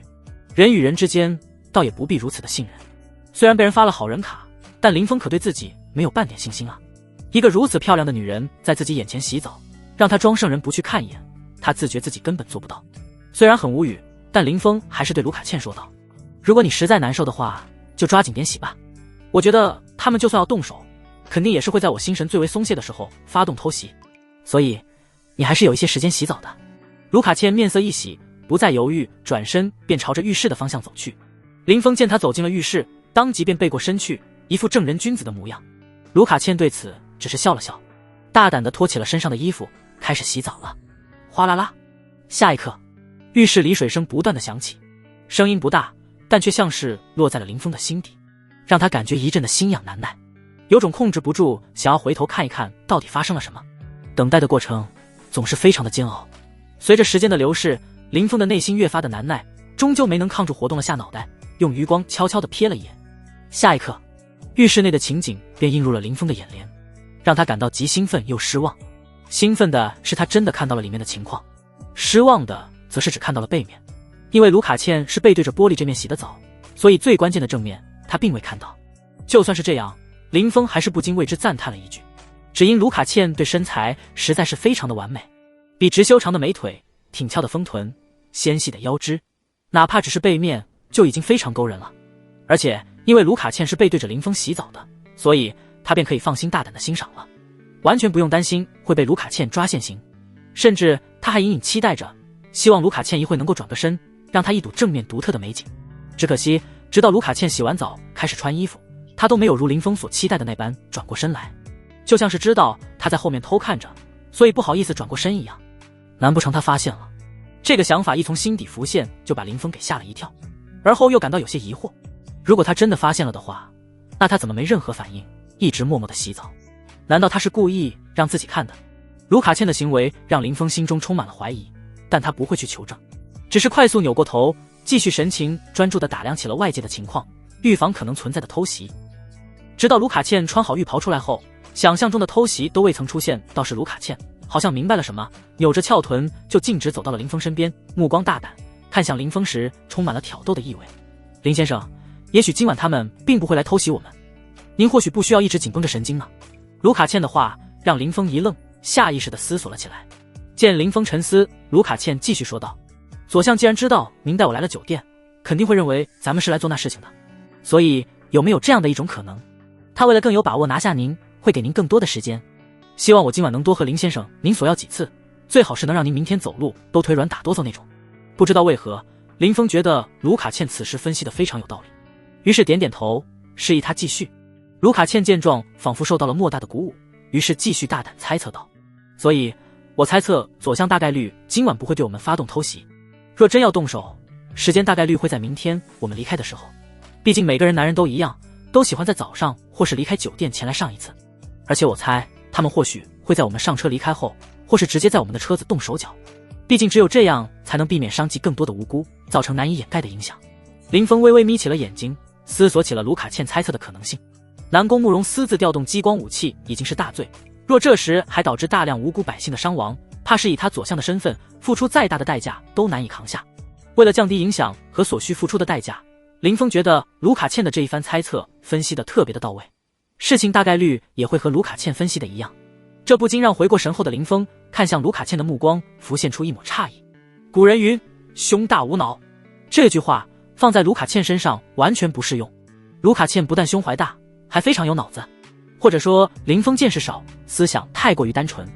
人与人之间倒也不必如此的信任，虽然被人发了好人卡，但林峰可对自己没有半点信心啊。一个如此漂亮的女人在自己眼前洗澡，让他装圣人不去看一眼，他自觉自己根本做不到。虽然很无语，但林峰还是对卢卡茜说道：如果你实在难受的话，就抓紧点洗吧。我觉得他们就算要动手，肯定也是会在我心神最为松懈的时候发动偷袭，所以你还是有一些时间洗澡的。卢卡茜面色一喜，不再犹豫，转身便朝着浴室的方向走去。林峰见他走进了浴室，当即便背过身去，一副正人君子的模样。卢卡茜对此只是笑了笑，大胆地脱起了身上的衣服，开始洗澡了。哗啦啦，下一刻，浴室里水声不断地响起，声音不大，但却像是落在了林峰的心底，让他感觉一阵的心痒难耐，有种控制不住想要回头看一看到底发生了什么。等待的过程总是非常的煎熬，随着时间的流逝，林峰的内心越发的难耐，终究没能抗住活动了下脑袋，用余光悄悄地瞥了一眼。下一刻，浴室内的情景便映入了林峰的眼帘，让他感到既兴奋又失望。兴奋的是他真的看到了里面的情况，失望的则是只看到了背面。因为卢卡茜是背对着玻璃这面洗的澡，所以最关键的正面他并未看到。就算是这样，林峰还是不禁为之赞叹了一句，只因卢卡茜对身材实在是非常的完美，笔直修长的美腿，挺翘的丰臀，纤细的腰肢，哪怕只是背面就已经非常勾人了。而且因为卢卡茜是背对着林峰洗澡的，所以他便可以放心大胆的欣赏了，完全不用担心会被卢卡茜抓现行。甚至他还隐隐期待着，希望卢卡茜一会能够转个身，让他一睹正面独特的美景。只可惜直到卢卡茜洗完澡开始穿衣服，他都没有如林峰所期待的那般转过身来，就像是知道他在后面偷看着，所以不好意思转过身一样。难不成他发现了？这个想法一从心底浮现，就把林峰给吓了一跳，而后又感到有些疑惑。如果他真的发现了的话，那他怎么没任何反应，一直默默地洗澡？难道他是故意让自己看的？卢卡倩的行为让林峰心中充满了怀疑，但他不会去求证，只是快速扭过头，继续神情专注地打量起了外界的情况，预防可能存在的偷袭。直到卢卡倩穿好浴袍出来后，想象中的偷袭都未曾出现，倒是卢卡倩好像明白了什么，扭着翘臀就径直走到了林峰身边，目光大胆，看向林峰时充满了挑逗的意味。林先生，也许今晚他们并不会来偷袭我们，您或许不需要一直紧绷着神经呢。卢卡倩的话让林峰一愣，下意识地思索了起来。见林峰沉思，卢卡倩继续说道：左相既然知道您带我来了酒店，肯定会认为咱们是来做那事情的，所以有没有这样的一种可能，他为了更有把握拿下您，会给您更多的时间？希望我今晚能多和林先生您索要几次，最好是能让您明天走路都腿软打哆嗦那种。不知道为何，林峰觉得卢卡倩此时分析的非常有道理，于是点点头，示意他继续。卢卡倩见状，仿佛受到了莫大的鼓舞，于是继续大胆猜测道：所以我猜测左相大概率今晚不会对我们发动偷袭，若真要动手，时间大概率会在明天我们离开的时候。毕竟每个人男人都一样，都喜欢在早上或是离开酒店前来上一次，而且我猜他们或许会在我们上车离开后，或是直接在我们的车子动手脚，毕竟只有这样才能避免伤及更多的无辜，造成难以掩盖的影响。林峰微微眯起了眼睛，思索起了卢卡倩猜测的可能性。南宫慕容私自调动激光武器已经是大罪，若这时还导致大量无辜百姓的伤亡，怕是以他左相的身份付出再大的代价都难以扛下。为了降低影响和所需付出的代价，林峰觉得卢卡倩的这一番猜测分析的特别的到位，事情大概率也会和卢卡倩分析的一样。这不禁让回过神后的林峰看向卢卡倩的目光浮现出一抹诧异。古人云胸大无脑，这句话放在卢卡倩身上完全不适用。卢卡倩不但胸怀大，还非常有脑子，或者说林峰见识少，思想太过于单纯。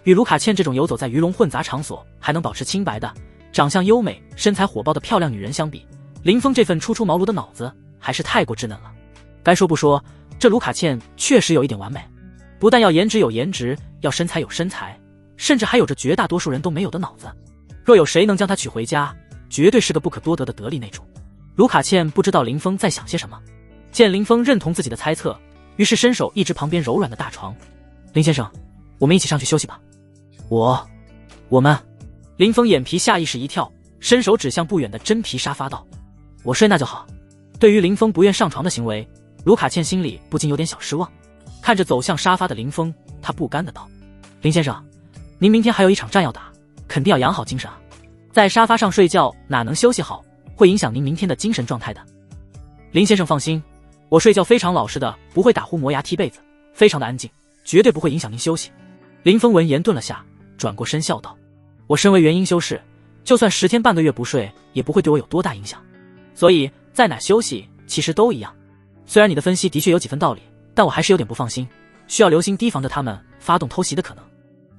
与卢卡倩这种游走在鱼龙混杂场所还能保持清白的、长相优美、身材火爆的漂亮女人相比，林峰这份初出茅庐的脑子还是太过稚嫩了。该说不说，这卢卡倩确实有一点完美，不但要颜值有颜值，要身材有身材，甚至还有着绝大多数人都没有的脑子。若有谁能将她娶回家，绝对是个不可多得的得力内助。卢卡倩不知道林峰在想些什么，见林峰认同自己的猜测，于是伸手一指旁边柔软的大床：林先生，我们一起上去休息吧。我们。林峰眼皮下意识一跳，伸手指向不远的真皮沙发道：我睡那就好。对于林峰不愿上床的行为，卢卡倩心里不禁有点小失望。看着走向沙发的林峰，他不甘的道：林先生，您明天还有一场战要打，肯定要养好精神啊，在沙发上睡觉哪能休息好，会影响您明天的精神状态的。林先生放心，我睡觉非常老实的，不会打呼磨牙踢被子，非常的安静，绝对不会影响您休息。林峰闻言顿了下，转过身笑道：我身为元婴修士，就算10天半个月不睡，也不会对我有多大影响，所以在哪休息其实都一样。虽然你的分析的确有几分道理，但我还是有点不放心，需要留心提防着他们发动偷袭的可能。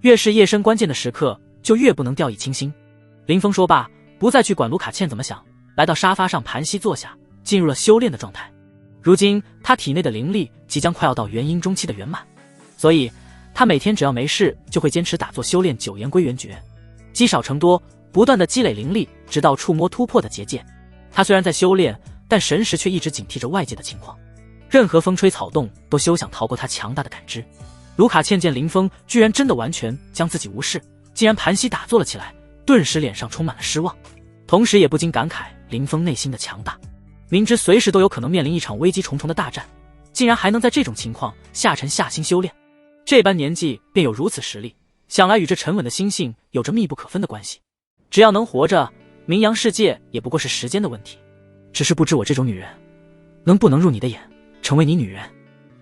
越是夜深关键的时刻，就越不能掉以轻心。林峰说罢，不再去管卢卡倩怎么想，来到沙发上盘膝坐下，进入了修炼的状态。如今他体内的灵力即将快要到元婴中期的圆满，所以他每天只要没事就会坚持打坐修炼九元归元诀，积少成多，不断的积累灵力，直到触摸突破的结界。他虽然在修炼，但神识却一直警惕着外界的情况，任何风吹草动都休想逃过他强大的感知。卢卡倩见林峰居然真的完全将自己无视，竟然盘膝打坐了起来，顿时脸上充满了失望，同时也不禁感慨林峰内心的强大。明知随时都有可能面临一场危机重重的大战，竟然还能在这种情况下沉下心修炼，这般年纪便有如此实力，想来与这沉稳的心性有着密不可分的关系。只要能活着，名扬世界也不过是时间的问题。只是不知我这种女人能不能入你的眼，成为你女人。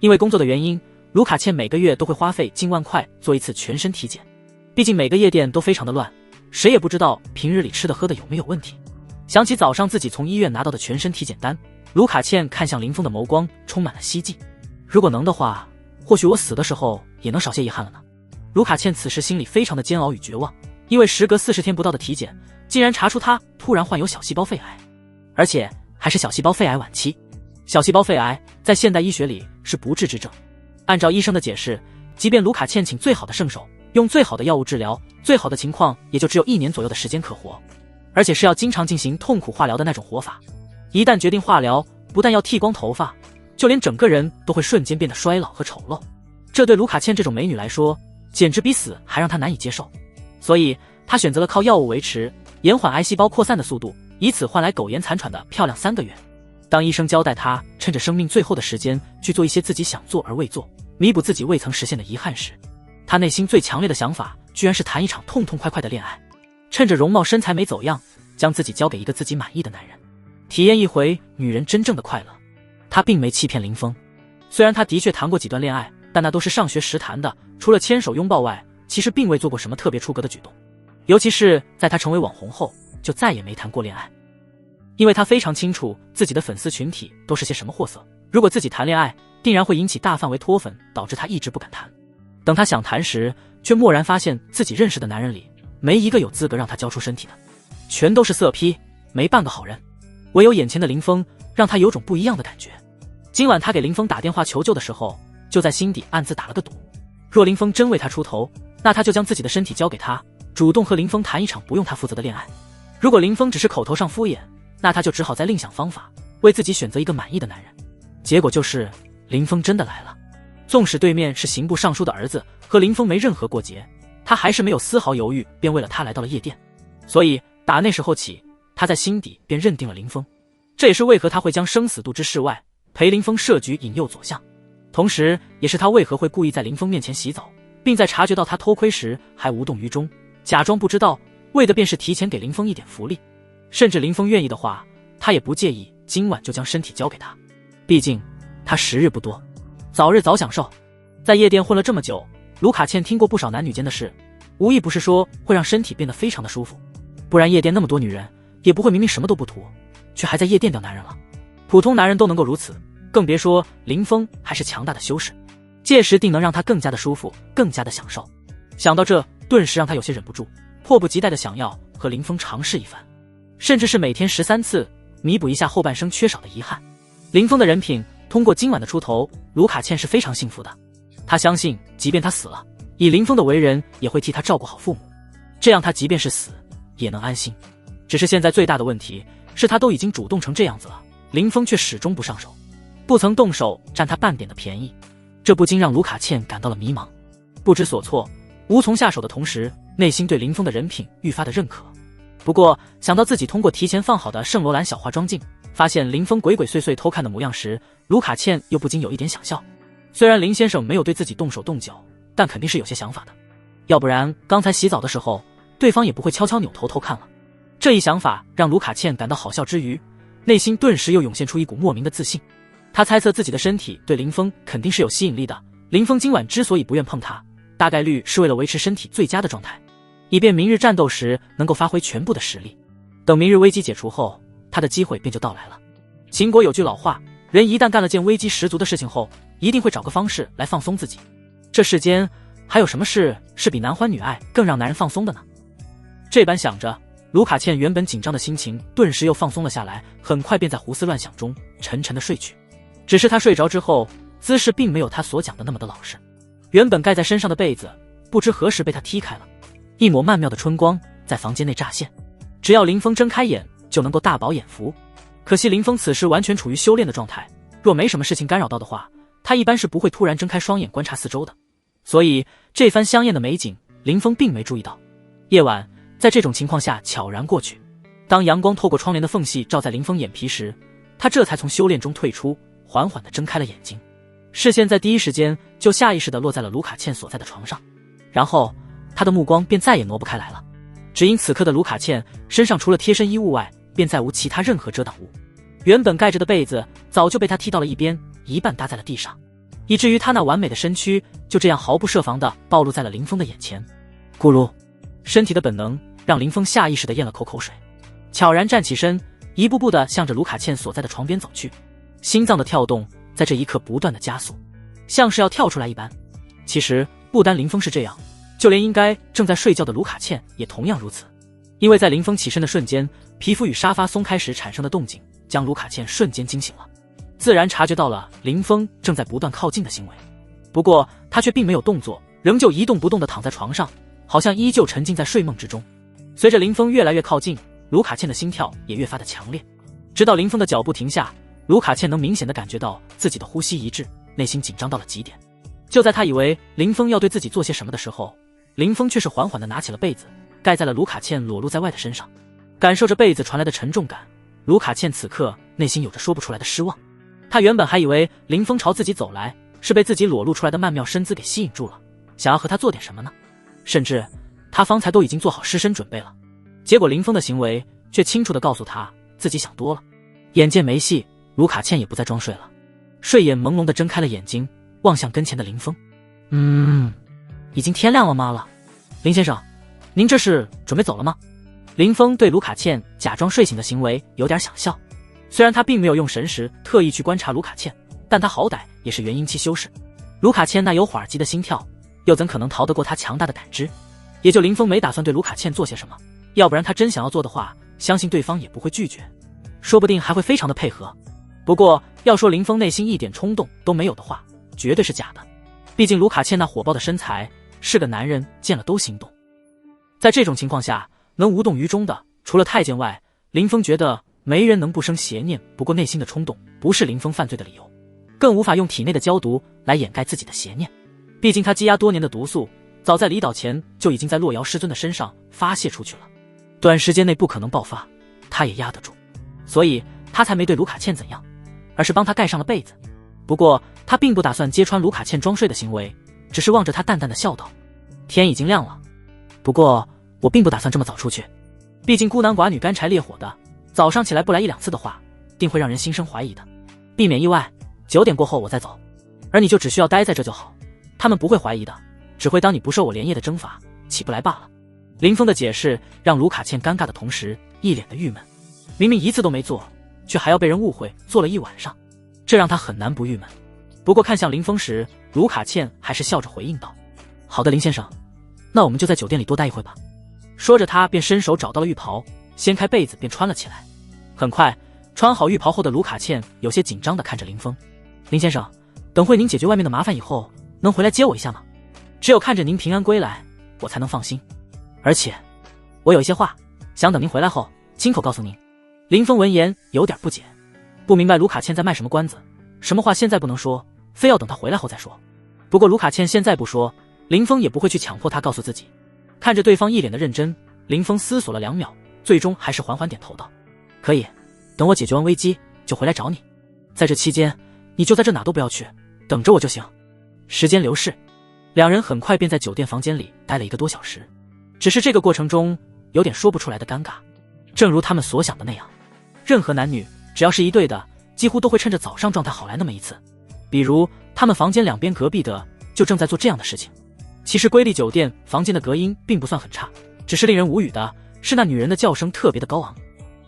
因为工作的原因，卢卡倩每个月都会花费近万块做一次全身体检，毕竟每个夜店都非常的乱，谁也不知道平日里吃的喝的有没有问题。想起早上自己从医院拿到的全身体检单，卢卡倩看向林峰的眸光充满了希冀。如果能的话，或许我死的时候也能少些遗憾了呢。卢卡倩此时心里非常的煎熬与绝望，因为时隔40天不到的体检，竟然查出她突然患有小细胞肺癌，而且还是小细胞肺癌晚期。小细胞肺癌在现代医学里是不治之症，按照医生的解释，即便卢卡倩请最好的圣手，用最好的药物治疗，最好的情况也就只有1年左右的时间可活，而且是要经常进行痛苦化疗的那种活法。一旦决定化疗，不但要剃光头发，就连整个人都会瞬间变得衰老和丑陋。这对卢卡茜这种美女来说，简直比死还让她难以接受。所以她选择了靠药物维持，延缓癌细胞扩散的速度，以此换来苟延残喘的漂亮3个月。当医生交代她趁着生命最后的时间去做一些自己想做而未做，弥补自己未曾实现的遗憾时，她内心最强烈的想法居然是谈一场痛痛快快的恋爱，趁着容貌身材没走样，将自己交给一个自己满意的男人，体验一回女人真正的快乐。她并没欺骗林峰，虽然她的确谈过几段恋爱，但那都是上学时谈的，除了牵手拥抱外，其实并未做过什么特别出格的举动。尤其是在她成为网红后，就再也没谈过恋爱。因为她非常清楚自己的粉丝群体都是些什么货色，如果自己谈恋爱，定然会引起大范围脱粉，导致她一直不敢谈。等她想谈时，却蓦然发现自己认识的男人里，没一个有资格让她交出身体的，全都是色批，没半个好人。唯有眼前的林峰让她有种不一样的感觉。今晚她给林峰打电话求救的时候，就在心底暗自打了个赌，若林峰真为她出头，那她就将自己的身体交给他，主动和林峰谈一场不用他负责的恋爱。如果林峰只是口头上敷衍，那他就只好再另想方法，为自己选择一个满意的男人。结果就是林峰真的来了，纵使对面是刑部尚书的儿子，和林峰没任何过节，他还是没有丝毫犹豫，便为了他来到了夜店。所以打那时候起，他在心底便认定了林峰。这也是为何他会将生死度之事外，陪林峰设局引诱左相，同时也是他为何会故意在林峰面前洗澡，并在察觉到他偷窥时还无动于衷，假装不知道，为的便是提前给林峰一点福利。甚至林峰愿意的话，他也不介意今晚就将身体交给他，毕竟他时日不多，早日早享受。在夜店混了这么久，卢卡茜听过不少男女间的事，无一不是说会让身体变得非常的舒服，不然夜店那么多女人，也不会明明什么都不图，却还在夜店钓男人了。普通男人都能够如此，更别说林峰还是强大的修士，届时定能让他更加的舒服，更加的享受。想到这，顿时让他有些忍不住，迫不及待的想要和林峰尝试一番，甚至是每天13次，弥补一下后半生缺少的遗憾。林峰的人品通过今晚的出头，卢卡茜是非常幸福的。她相信即便他死了，以林峰的为人也会替他照顾好父母，这样他即便是死也能安心。只是现在最大的问题是，他都已经主动成这样子了，林峰却始终不上手，不曾动手占他半点的便宜，这不禁让卢卡茜感到了迷茫，不知所措，无从下手的同时，内心对林峰的人品愈发的认可。不过想到自己通过提前放好的圣罗兰小化妆镜，发现林峰鬼鬼祟祟偷看的模样时，卢卡茜又不禁有一点想笑。虽然林先生没有对自己动手动脚，但肯定是有些想法的，要不然刚才洗澡的时候，对方也不会悄悄扭头偷看了。这一想法让卢卡茜感到好笑之余，内心顿时又涌现出一股莫名的自信。她猜测自己的身体对林峰肯定是有吸引力的，林峰今晚之所以不愿碰她，大概率是为了维持身体最佳的状态，以便明日战斗时能够发挥全部的实力。等明日危机解除后，他的机会便就到来了。秦国有句老话，人一旦干了件危机十足的事情后，一定会找个方式来放松自己。这世间还有什么事是比男欢女爱更让男人放松的呢？这般想着，卢卡茜原本紧张的心情顿时又放松了下来，很快便在胡思乱想中沉沉的睡去。只是他睡着之后，姿势并没有他所讲的那么的老实，原本盖在身上的被子不知何时被他踢开了，一抹曼妙的春光在房间内乍现，只要林峰睁开眼就能够大饱眼福。可惜林峰此时完全处于修炼的状态，若没什么事情干扰到的话，他一般是不会突然睁开双眼观察四周的，所以这番香艳的美景林峰并没注意到。夜晚在这种情况下悄然过去，当阳光透过窗帘的缝隙照在林峰眼皮时，他这才从修炼中退出，缓缓地睁开了眼睛，视线在第一时间就下意识地落在了卢卡茜所在的床上，然后他的目光便再也挪不开来了。只因此刻的卢卡茜身上除了贴身衣物外，便再无其他任何遮挡物，原本盖着的被子早就被他踢到了一边，一半搭在了地上，以至于他那完美的身躯就这样毫不设防地暴露在了林峰的眼前。咕噜，身体的本能让林峰下意识地咽了口水，悄然站起身，一步步地向着卢卡茜所在的床边走去，心脏的跳动在这一刻不断的加速，像是要跳出来一般。其实不单林峰是这样，就连应该正在睡觉的卢卡茜也同样如此，因为在林峰起身的瞬间，皮肤与沙发松开时产生的动静将卢卡茜瞬间惊醒了，自然察觉到了林峰正在不断靠近的行为。不过他却并没有动作，仍旧一动不动地躺在床上，好像依旧沉浸在睡梦之中。随着林峰越来越靠近，卢卡茜的心跳也越发的强烈，直到林峰的脚步停下，卢卡茜能明显地感觉到自己的呼吸一滞，内心紧张到了极点。就在她以为林峰要对自己做些什么的时候，林峰却是缓缓地拿起了被子，盖在了卢卡茜裸露在外的身上。感受着被子传来的沉重感，卢卡茜此刻内心有着说不出来的失望。她原本还以为林峰朝自己走来，是被自己裸露出来的曼妙身姿给吸引住了，想要和他做点什么呢？甚至他方才都已经做好失身准备了。结果林峰的行为却清楚地告诉他自己想多了。眼见没戏，卢卡茜也不再装睡了，睡眼朦胧地睁开了眼睛，望向跟前的林峰。已经天亮了吗了？林先生，您这是准备走了吗？林峰对卢卡茜假装睡醒的行为有点想笑，虽然他并没有用神识特意去观察卢卡茜，但他好歹也是元婴期修士，卢卡茜那有火儿急的心跳，又怎可能逃得过他强大的感知？也就林峰没打算对卢卡茜做些什么，要不然他真想要做的话，相信对方也不会拒绝，说不定还会非常的配合。不过要说林峰内心一点冲动都没有的话，绝对是假的。毕竟卢卡茜那火爆的身材，是个男人见了都心动。在这种情况下，能无动于衷的除了太监外，林峰觉得没人能不生邪念。不过内心的冲动不是林峰犯罪的理由，更无法用体内的焦毒来掩盖自己的邪念。毕竟他积压多年的毒素，早在离岛前就已经在洛瑶师尊的身上发泄出去了，短时间内不可能爆发，他也压得住，所以他才没对卢卡茜怎样，而是帮他盖上了被子。不过他并不打算揭穿卢卡茜装睡的行为，只是望着他淡淡的笑道：天已经亮了，不过我并不打算这么早出去，毕竟孤男寡女干柴烈火的，早上起来不来1-2次的话，定会让人心生怀疑的。避免意外，9点过后我再走，而你就只需要待在这就好，他们不会怀疑的，只会当你不受我连夜的征伐，起不来罢了。林峰的解释让卢卡茜尴尬的同时一脸的郁闷，明明一次都没做，却还要被人误会做了一晚上，这让他很难不郁闷。不过看向林峰时，卢卡茜还是笑着回应道：好的林先生，那我们就在酒店里多待一会吧。说着他便伸手找到了浴袍，掀开被子便穿了起来。很快穿好浴袍后的卢卡茜有些紧张地看着林峰：林先生，等会您解决外面的麻烦以后，能回来接我一下吗？只有看着您平安归来，我才能放心。而且我有一些话想等您回来后亲口告诉您。林峰闻言有点不解，不明白卢卡茜在卖什么关子，什么话现在不能说，非要等他回来后再说。不过卢卡茜现在不说，林峰也不会去强迫他告诉自己。看着对方一脸的认真，林峰思索了2秒，最终还是缓缓点头道：可以，等我解决完危机就回来找你，在这期间你就在这哪都不要去，等着我就行。时间流逝，两人很快便在酒店房间里待了1个多小时，只是这个过程中有点说不出来的尴尬。正如他们所想的那样，任何男女只要是一对的，几乎都会趁着早上状态好来那么一次。比如他们房间两边隔壁的就正在做这样的事情。其实瑰丽酒店房间的隔音并不算很差，只是令人无语的是那女人的叫声特别的高昂，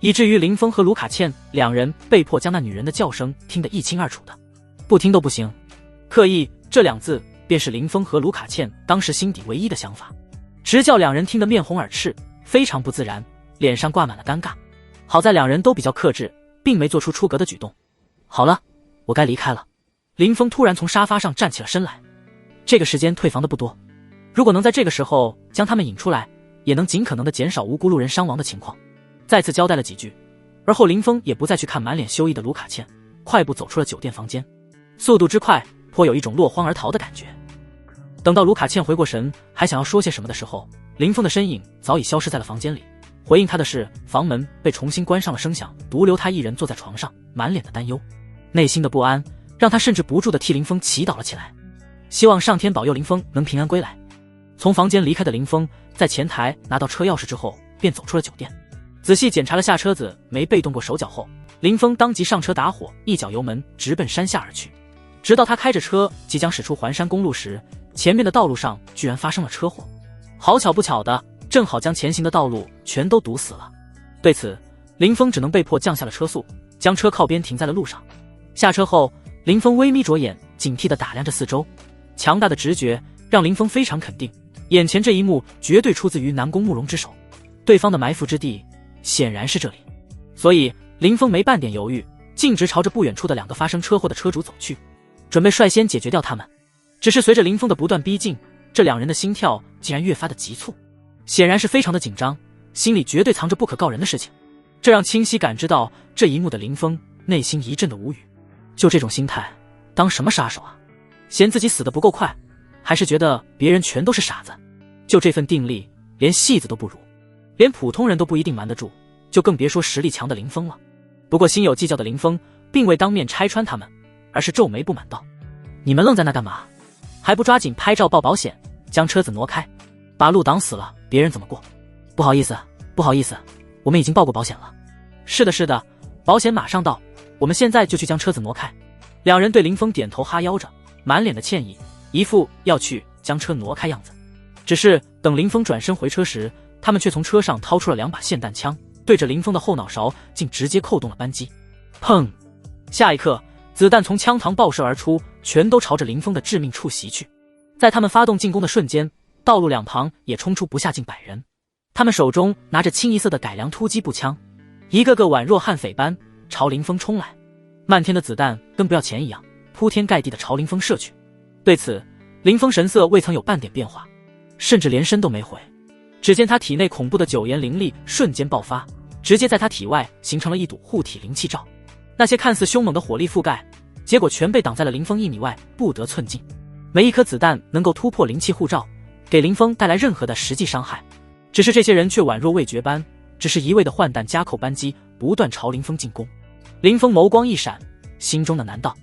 以至于林峰和卢卡茜两人被迫将那女人的叫声听得一清二楚的，不听都不行。刻意这2字便是林峰和卢卡茜当时心底唯一的想法，直叫两人听得面红耳赤，非常不自然，脸上挂满了尴尬。好在两人都比较克制，并没做出出格的举动。好了，我该离开了。林峰突然从沙发上站起了身来，这个时间退房的不多，如果能在这个时候将他们引出来，也能尽可能的减少无辜路人伤亡的情况。再次交代了几句，而后林峰也不再去看满脸羞意的卢卡茜，快步走出了酒店房间，速度之快颇有一种落荒而逃的感觉。等到卢卡茜回过神，还想要说些什么的时候，林峰的身影早已消失在了房间里。回应他的是房门被重新关上了声响，独留他一人坐在床上，满脸的担忧。内心的不安让他甚至不住地替林峰祈祷了起来，希望上天保佑林峰能平安归来。从房间离开的林峰在前台拿到车钥匙之后，便走出了酒店，仔细检查了下车子没被动过手脚后，林峰当即上车打火，一脚油门直奔山下而去。直到他开着车即将驶出环山公路时，前面的道路上居然发生了车祸，好巧不巧的正好将前行的道路全都堵死了。对此林峰只能被迫降下了车速，将车靠边停在了路上。下车后林峰微眯着眼，警惕地打量着四周，强大的直觉让林峰非常肯定，眼前这一幕绝对出自于南宫慕容之手，对方的埋伏之地显然是这里。所以林峰没半点犹豫，径直朝着不远处的2个发生车祸的车主走去，准备率先解决掉他们。只是随着林峰的不断逼近，这两人的心跳竟然越发的急促，显然是非常的紧张，心里绝对藏着不可告人的事情。这让清晰感知到这一幕的林峰内心一阵的无语。就这种心态，当什么杀手啊？嫌自己死得不够快，还是觉得别人全都是傻子？就这份定力，连戏子都不如，连普通人都不一定瞒得住，就更别说实力强的林峰了。不过心有计较的林峰并未当面拆穿他们，而是皱眉不满道：你们愣在那干嘛？还不抓紧拍照报保险，将车子挪开，把路挡死了，别人怎么过？不好意思，不好意思，我们已经报过保险了。是的，是的，保险马上到，我们现在就去将车子挪开。两人对林峰点头哈腰着，满脸的歉意，一副要去将车挪开样子。只是等林峰转身回车时，他们却从车上掏出了2把霰弹枪，对着林峰的后脑勺竟直接扣动了扳机。砰！下一刻，子弹从枪膛爆射而出，全都朝着林峰的致命处袭去。在他们发动进攻的瞬间，道路两旁也冲出不下近100人，他们手中拿着清一色的改良突击步枪，一个个宛若悍匪般朝林峰冲来。漫天的子弹跟不要钱一样，铺天盖地的朝林峰射去。对此，林峰神色未曾有半点变化，甚至连身都没回。只见他体内恐怖的9炎灵力瞬间爆发，直接在他体外形成了一堵护体灵气罩。那些看似凶猛的火力覆盖，结果全被挡在了林峰1米外，不得寸进。没一颗子弹能够突破灵气护罩，给林峰带来任何的实际伤害。只是这些人却宛若未觉般，只是一味的换弹加扣扳机，不断朝林峰进攻。林峰眸光一闪，心中的难道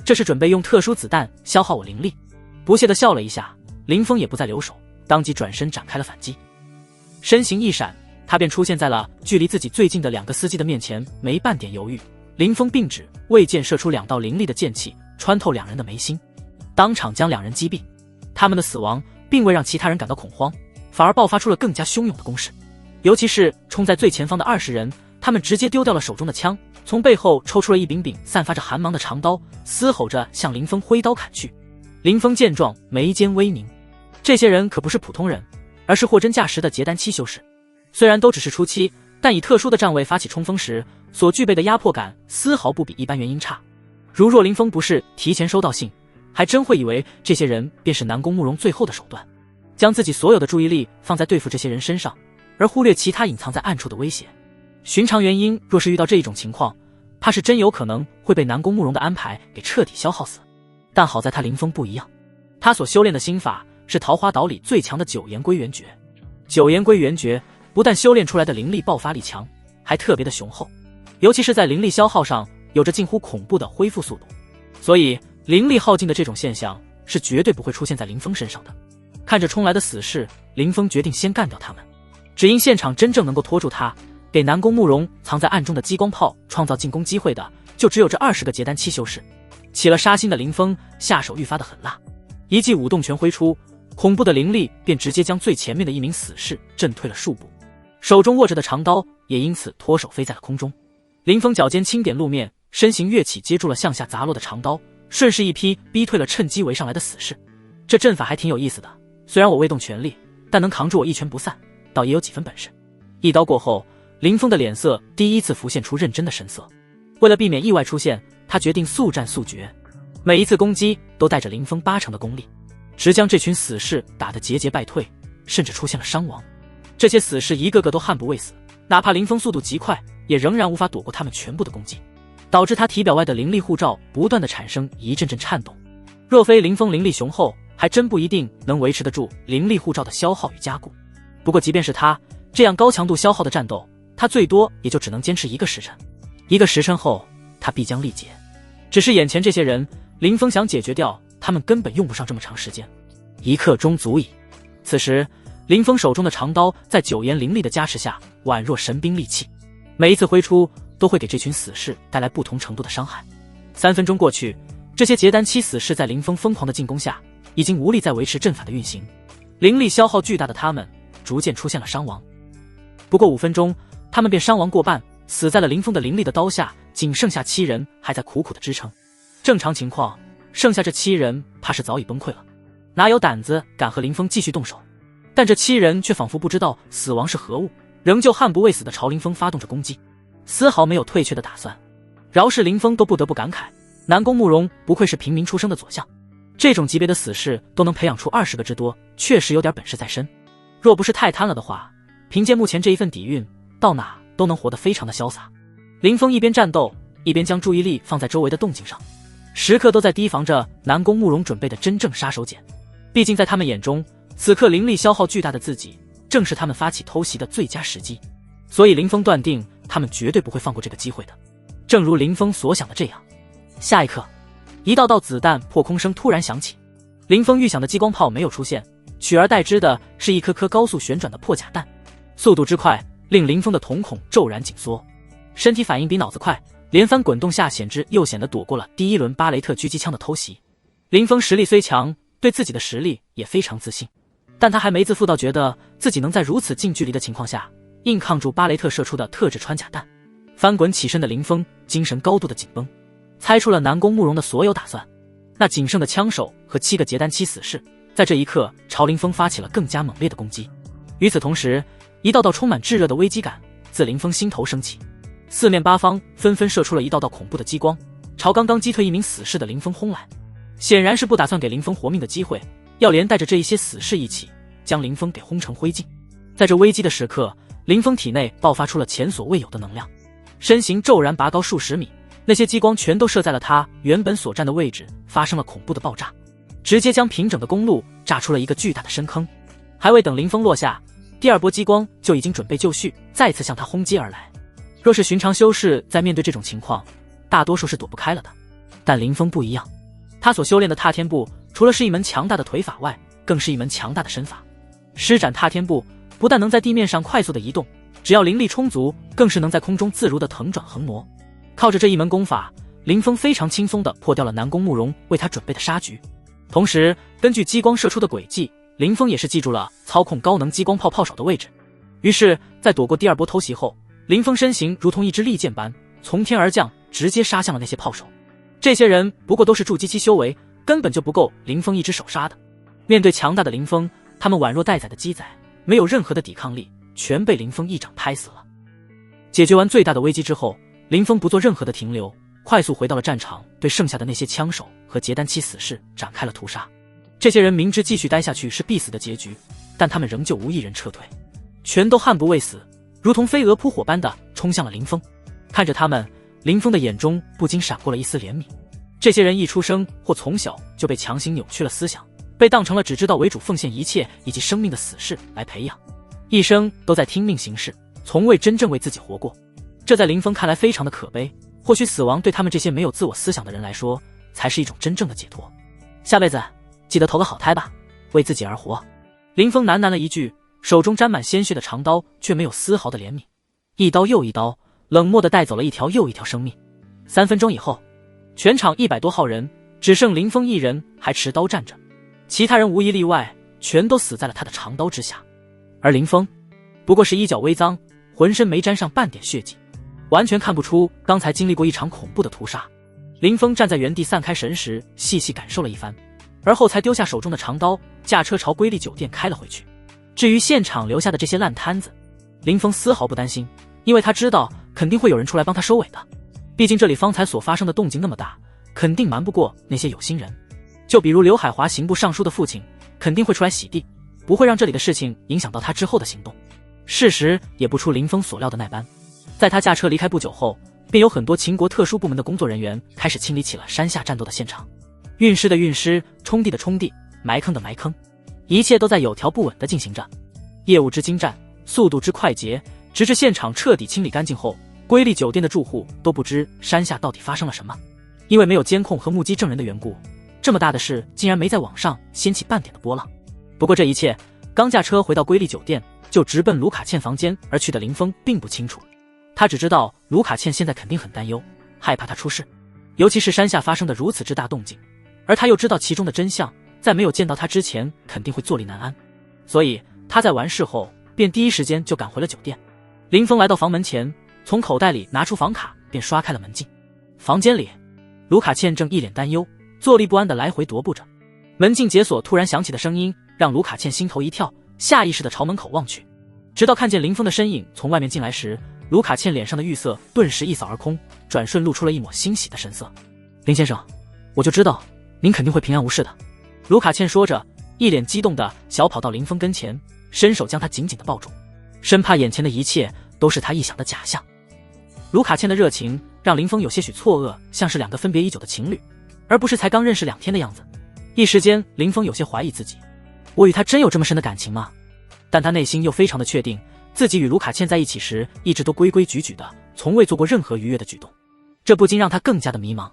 这是准备用特殊子弹消耗我灵力？不屑地笑了一下，林峰也不再留手，当即转身展开了反击。身形一闪，他便出现在了距离自己最近的2个司机的面前，没半点犹豫，林峰并指未见射出2道凌厉的剑气，穿透2人的眉心，当场将2人击毙。他们的死亡并未让其他人感到恐慌，反而爆发出了更加汹涌的攻势。尤其是冲在最前方的20人，他们直接丢掉了手中的枪，从背后抽出了一柄柄散发着寒芒的长刀，嘶吼着向林峰挥刀砍去。林峰见状，眉间微凝，这些人可不是普通人，而是货真价实的结丹期修士。虽然都只是初期，但以特殊的站位发起冲锋时所具备的压迫感丝毫不比一般元婴差。如若林峰不是提前收到信，还真会以为这些人便是南宫慕容最后的手段，将自己所有的注意力放在对付这些人身上，而忽略其他隐藏在暗处的威胁。寻常元婴若是遇到这一种情况，怕是真有可能会被南宫慕容的安排给彻底消耗死。但好在他林峰不一样，他所修炼的心法是桃花岛里最强的9炎归元诀。9炎归元诀不但修炼出来的灵力爆发力强，还特别的雄厚，尤其是在灵力消耗上有着近乎恐怖的恢复速度。所以灵力耗尽的这种现象是绝对不会出现在林峰身上的。看着冲来的死士，林峰决定先干掉他们。只因现场真正能够拖住他，给南宫慕容藏在暗中的激光炮创造进攻机会的，就只有这20个结丹期修士。起了杀心的林峰下手愈发的狠辣，一记舞动拳挥出，恐怖的灵力便直接将最前面的一名死士震退了数步，手中握着的长刀也因此脱手飞在了空中。林峰脚尖轻点路面，身形跃起接住了向下砸落的长刀，顺势一劈逼退了趁机围上来的死士。这阵法还挺有意思的，虽然我未动全力，但能扛住我一拳不散，倒也有几分本事。一刀过后，林峰的脸色第一次浮现出认真的神色。为了避免意外出现，他决定速战速决，每一次攻击都带着林峰80%的功力，直将这群死士打得节节败退，甚至出现了伤亡。这些死士一个个都悍不畏死，哪怕林峰速度极快，也仍然无法躲过他们全部的攻击，导致他体表外的灵力护罩不断的产生一阵阵颤动。若非林峰灵力雄厚，还真不一定能维持得住灵力护罩的消耗与加固。不过即便是他这样高强度消耗的战斗，他最多也就只能坚持1个时辰，1个时辰后他必将力竭。只是眼前这些人，林峰想解决掉他们根本用不上这么长时间，1刻钟足矣。此时林峰手中的长刀在9炎灵力的加持下宛若神兵利器，每一次挥出都会给这群死士带来不同程度的伤害。3分钟过去，这些结丹期死士在林峰疯狂的进攻下已经无力再维持阵法的运行，灵力消耗巨大的他们逐渐出现了伤亡。不过5分钟，他们便伤亡过半，死在了林峰的灵力的刀下，仅剩下7人还在苦苦的支撑。正常情况，剩下这7人怕是早已崩溃了，哪有胆子敢和林峰继续动手？但这7人却仿佛不知道死亡是何物，仍旧悍不畏死的朝林峰发动着攻击，丝毫没有退却的打算。饶是林峰都不得不感慨，南宫慕容不愧是平民出生的左相，这种级别的死士都能培养出20个之多，确实有点本事在身。若不是太贪了的话，凭借目前这一份底蕴，到哪都能活得非常的潇洒。林峰一边战斗，一边将注意力放在周围的动静上，时刻都在提防着南宫慕容准备的真正杀手锏。毕竟在他们眼中，此刻灵力消耗巨大的自己，正是他们发起偷袭的最佳时机。所以林峰断定，他们绝对不会放过这个机会的。正如林峰所想的这样，下一刻，一道道子弹破空声突然响起，林峰预想的激光炮没有出现，取而代之的是一颗颗高速旋转的破甲弹，速度之快令林峰的瞳孔骤然紧缩，身体反应比脑子快，连番滚动下险之又险地躲过了第一轮巴雷特狙击枪的偷袭。林峰实力虽强，对自己的实力也非常自信，但他还没自负到觉得自己能在如此近距离的情况下硬抗住巴雷特射出的特制穿甲弹。翻滚起身的林峰精神高度的紧绷，猜出了南宫慕容的所有打算。那仅剩的枪手和7个结丹期死士在这一刻朝林峰发起了更加猛烈的攻击。与此同时，一道道充满炙热的危机感自林峰心头升起，四面八方纷纷射出了一道道恐怖的激光，朝刚刚击退一名死士的林峰轰来。显然是不打算给林峰活命的机会，要连带着这一些死士一起将林峰给轰成灰烬。在这危机的时刻，林峰体内爆发出了前所未有的能量，身形骤然拔高数十米，那些激光全都射在了他原本所站的位置，发生了恐怖的爆炸，直接将平整的公路炸出了一个巨大的深坑。还未等林峰落下，第二波激光就已经准备就绪，再次向他轰击而来。若是寻常修士在面对这种情况，大多数是躲不开了的，但林峰不一样，他所修炼的踏天步除了是一门强大的腿法外，更是一门强大的身法。施展踏天步不但能在地面上快速的移动，只要灵力充足，更是能在空中自如的腾转横挪。靠着这一门功法，林峰非常轻松地破掉了南宫慕容为他准备的杀局。同时，根据激光射出的轨迹，林峰也是记住了操控高能激光炮炮手的位置。于是，在躲过第二波偷袭后，林峰身形如同一支利箭般从天而降，直接杀向了那些炮手。这些人不过都是筑基期修为，根本就不够林峰一只手杀的。面对强大的林峰，他们宛若待宰的鸡仔，没有任何的抵抗力，全被林峰一掌拍死了。解决完最大的危机之后，林峰不做任何的停留，快速回到了战场，对剩下的那些枪手和结丹期死士展开了屠杀。这些人明知继续待下去是必死的结局，但他们仍旧无一人撤退，全都悍不畏死，如同飞蛾扑火般的冲向了林峰。看着他们，林峰的眼中不禁闪过了一丝怜悯。这些人一出生或从小就被强行扭曲了思想，被当成了只知道为主奉献一切以及生命的死士来培养，一生都在听命行事，从未真正为自己活过。这在林峰看来非常的可悲，或许死亡对他们这些没有自我思想的人来说，才是一种真正的解脱。下辈子记得投个好胎吧，为自己而活。林峰喃喃了一句，手中沾满鲜血的长刀却没有丝毫的怜悯，一刀又一刀，冷漠地带走了一条又一条生命。3分钟以后，全场100多号人，只剩林峰一人还持刀站着，其他人无一例外全都死在了他的长刀之下。而林峰不过是衣角微脏，浑身没沾上半点血迹，完全看不出刚才经历过一场恐怖的屠杀。林峰站在原地散开神时，细细感受了一番，而后才丢下手中的长刀，驾车朝瑰丽酒店开了回去。至于现场留下的这些烂摊子，林峰丝毫不担心，因为他知道肯定会有人出来帮他收尾的。毕竟这里方才所发生的动静那么大，肯定瞒不过那些有心人。就比如刘海华刑部尚书的父亲，肯定会出来洗地，不会让这里的事情影响到他之后的行动。事实也不出林峰所料的那般，在他驾车离开不久后，便有很多秦国特殊部门的工作人员开始清理起了山下战斗的现场，运尸的运尸，冲地的冲地，埋坑的埋坑，一切都在有条不紊地进行着。业务之精湛，速度之快捷，直至现场彻底清理干净后，瑰丽酒店的住户都不知山下到底发生了什么。因为没有监控和目击证人的缘故，这么大的事竟然没在网上掀起半点的波浪。不过这一切刚驾车回到瑰丽酒店，就直奔卢卡茜房间而去的林峰并不清楚。他只知道卢卡茜现在肯定很担忧，害怕他出事，尤其是山下发生的如此之大动静，而他又知道其中的真相，在没有见到他之前肯定会坐立难安。所以他在完事后便第一时间就赶回了酒店。林峰来到房门前，从口袋里拿出房卡便刷开了门禁。房间里卢卡茜正一脸担忧，坐立不安地来回踱步着。门禁解锁突然响起的声音让卢卡茜心头一跳，下意识地朝门口望去。直到看见林峰的身影从外面进来时，卢卡茜脸上的郁色顿时一扫而空，转瞬露出了一抹欣喜的神色。林先生，我就知道您肯定会平安无事的。卢卡茜说着，一脸激动的小跑到林峰跟前，伸手将他紧紧的抱住，生怕眼前的一切都是他臆想的假象。卢卡茜的热情让林峰有些许错愕，像是两个分别已久的情侣，而不是才刚认识2天的样子。一时间，林峰有些怀疑自己，我与他真有这么深的感情吗？但他内心又非常的确定，自己与卢卡茜在一起时一直都规规矩矩的，从未做过任何逾越的举动。这不禁让他更加的迷茫，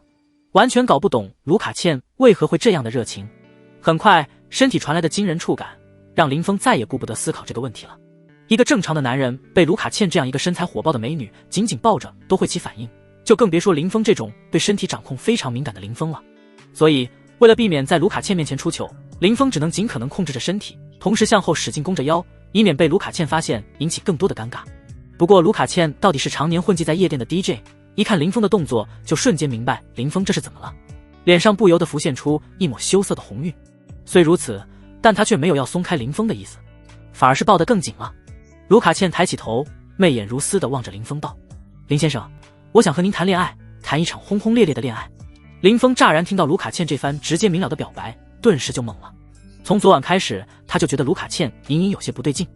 完全搞不懂卢卡茜为何会这样的热情。很快，身体传来的惊人触感让林峰再也顾不得思考这个问题了。一个正常的男人被卢卡茜这样一个身材火爆的美女紧紧抱着都会起反应，就更别说林峰这种对身体掌控非常敏感的林峰了。所以为了避免在卢卡茜面前出糗，林峰只能尽可能控制着身体，同时向后使劲弓着腰，以免被卢卡茜发现引起更多的尴尬。不过卢卡茜到底是常年混迹在夜店的 DJ， 一看林峰的动作就瞬间明白林峰这是怎么了，脸上不由得浮现出一抹羞涩的红晕。虽如此，但他却没有要松开林峰的意思，反而是抱得更紧了。卢卡茜抬起头，媚眼如丝地望着林峰道：林先生，我想和您谈恋爱，谈一场轰轰烈烈的恋爱。林峰乍然听到卢卡茜这番直接明了的表白，顿时就懵了。从昨晚开始，他就觉得卢卡茜隐隐有些不对劲，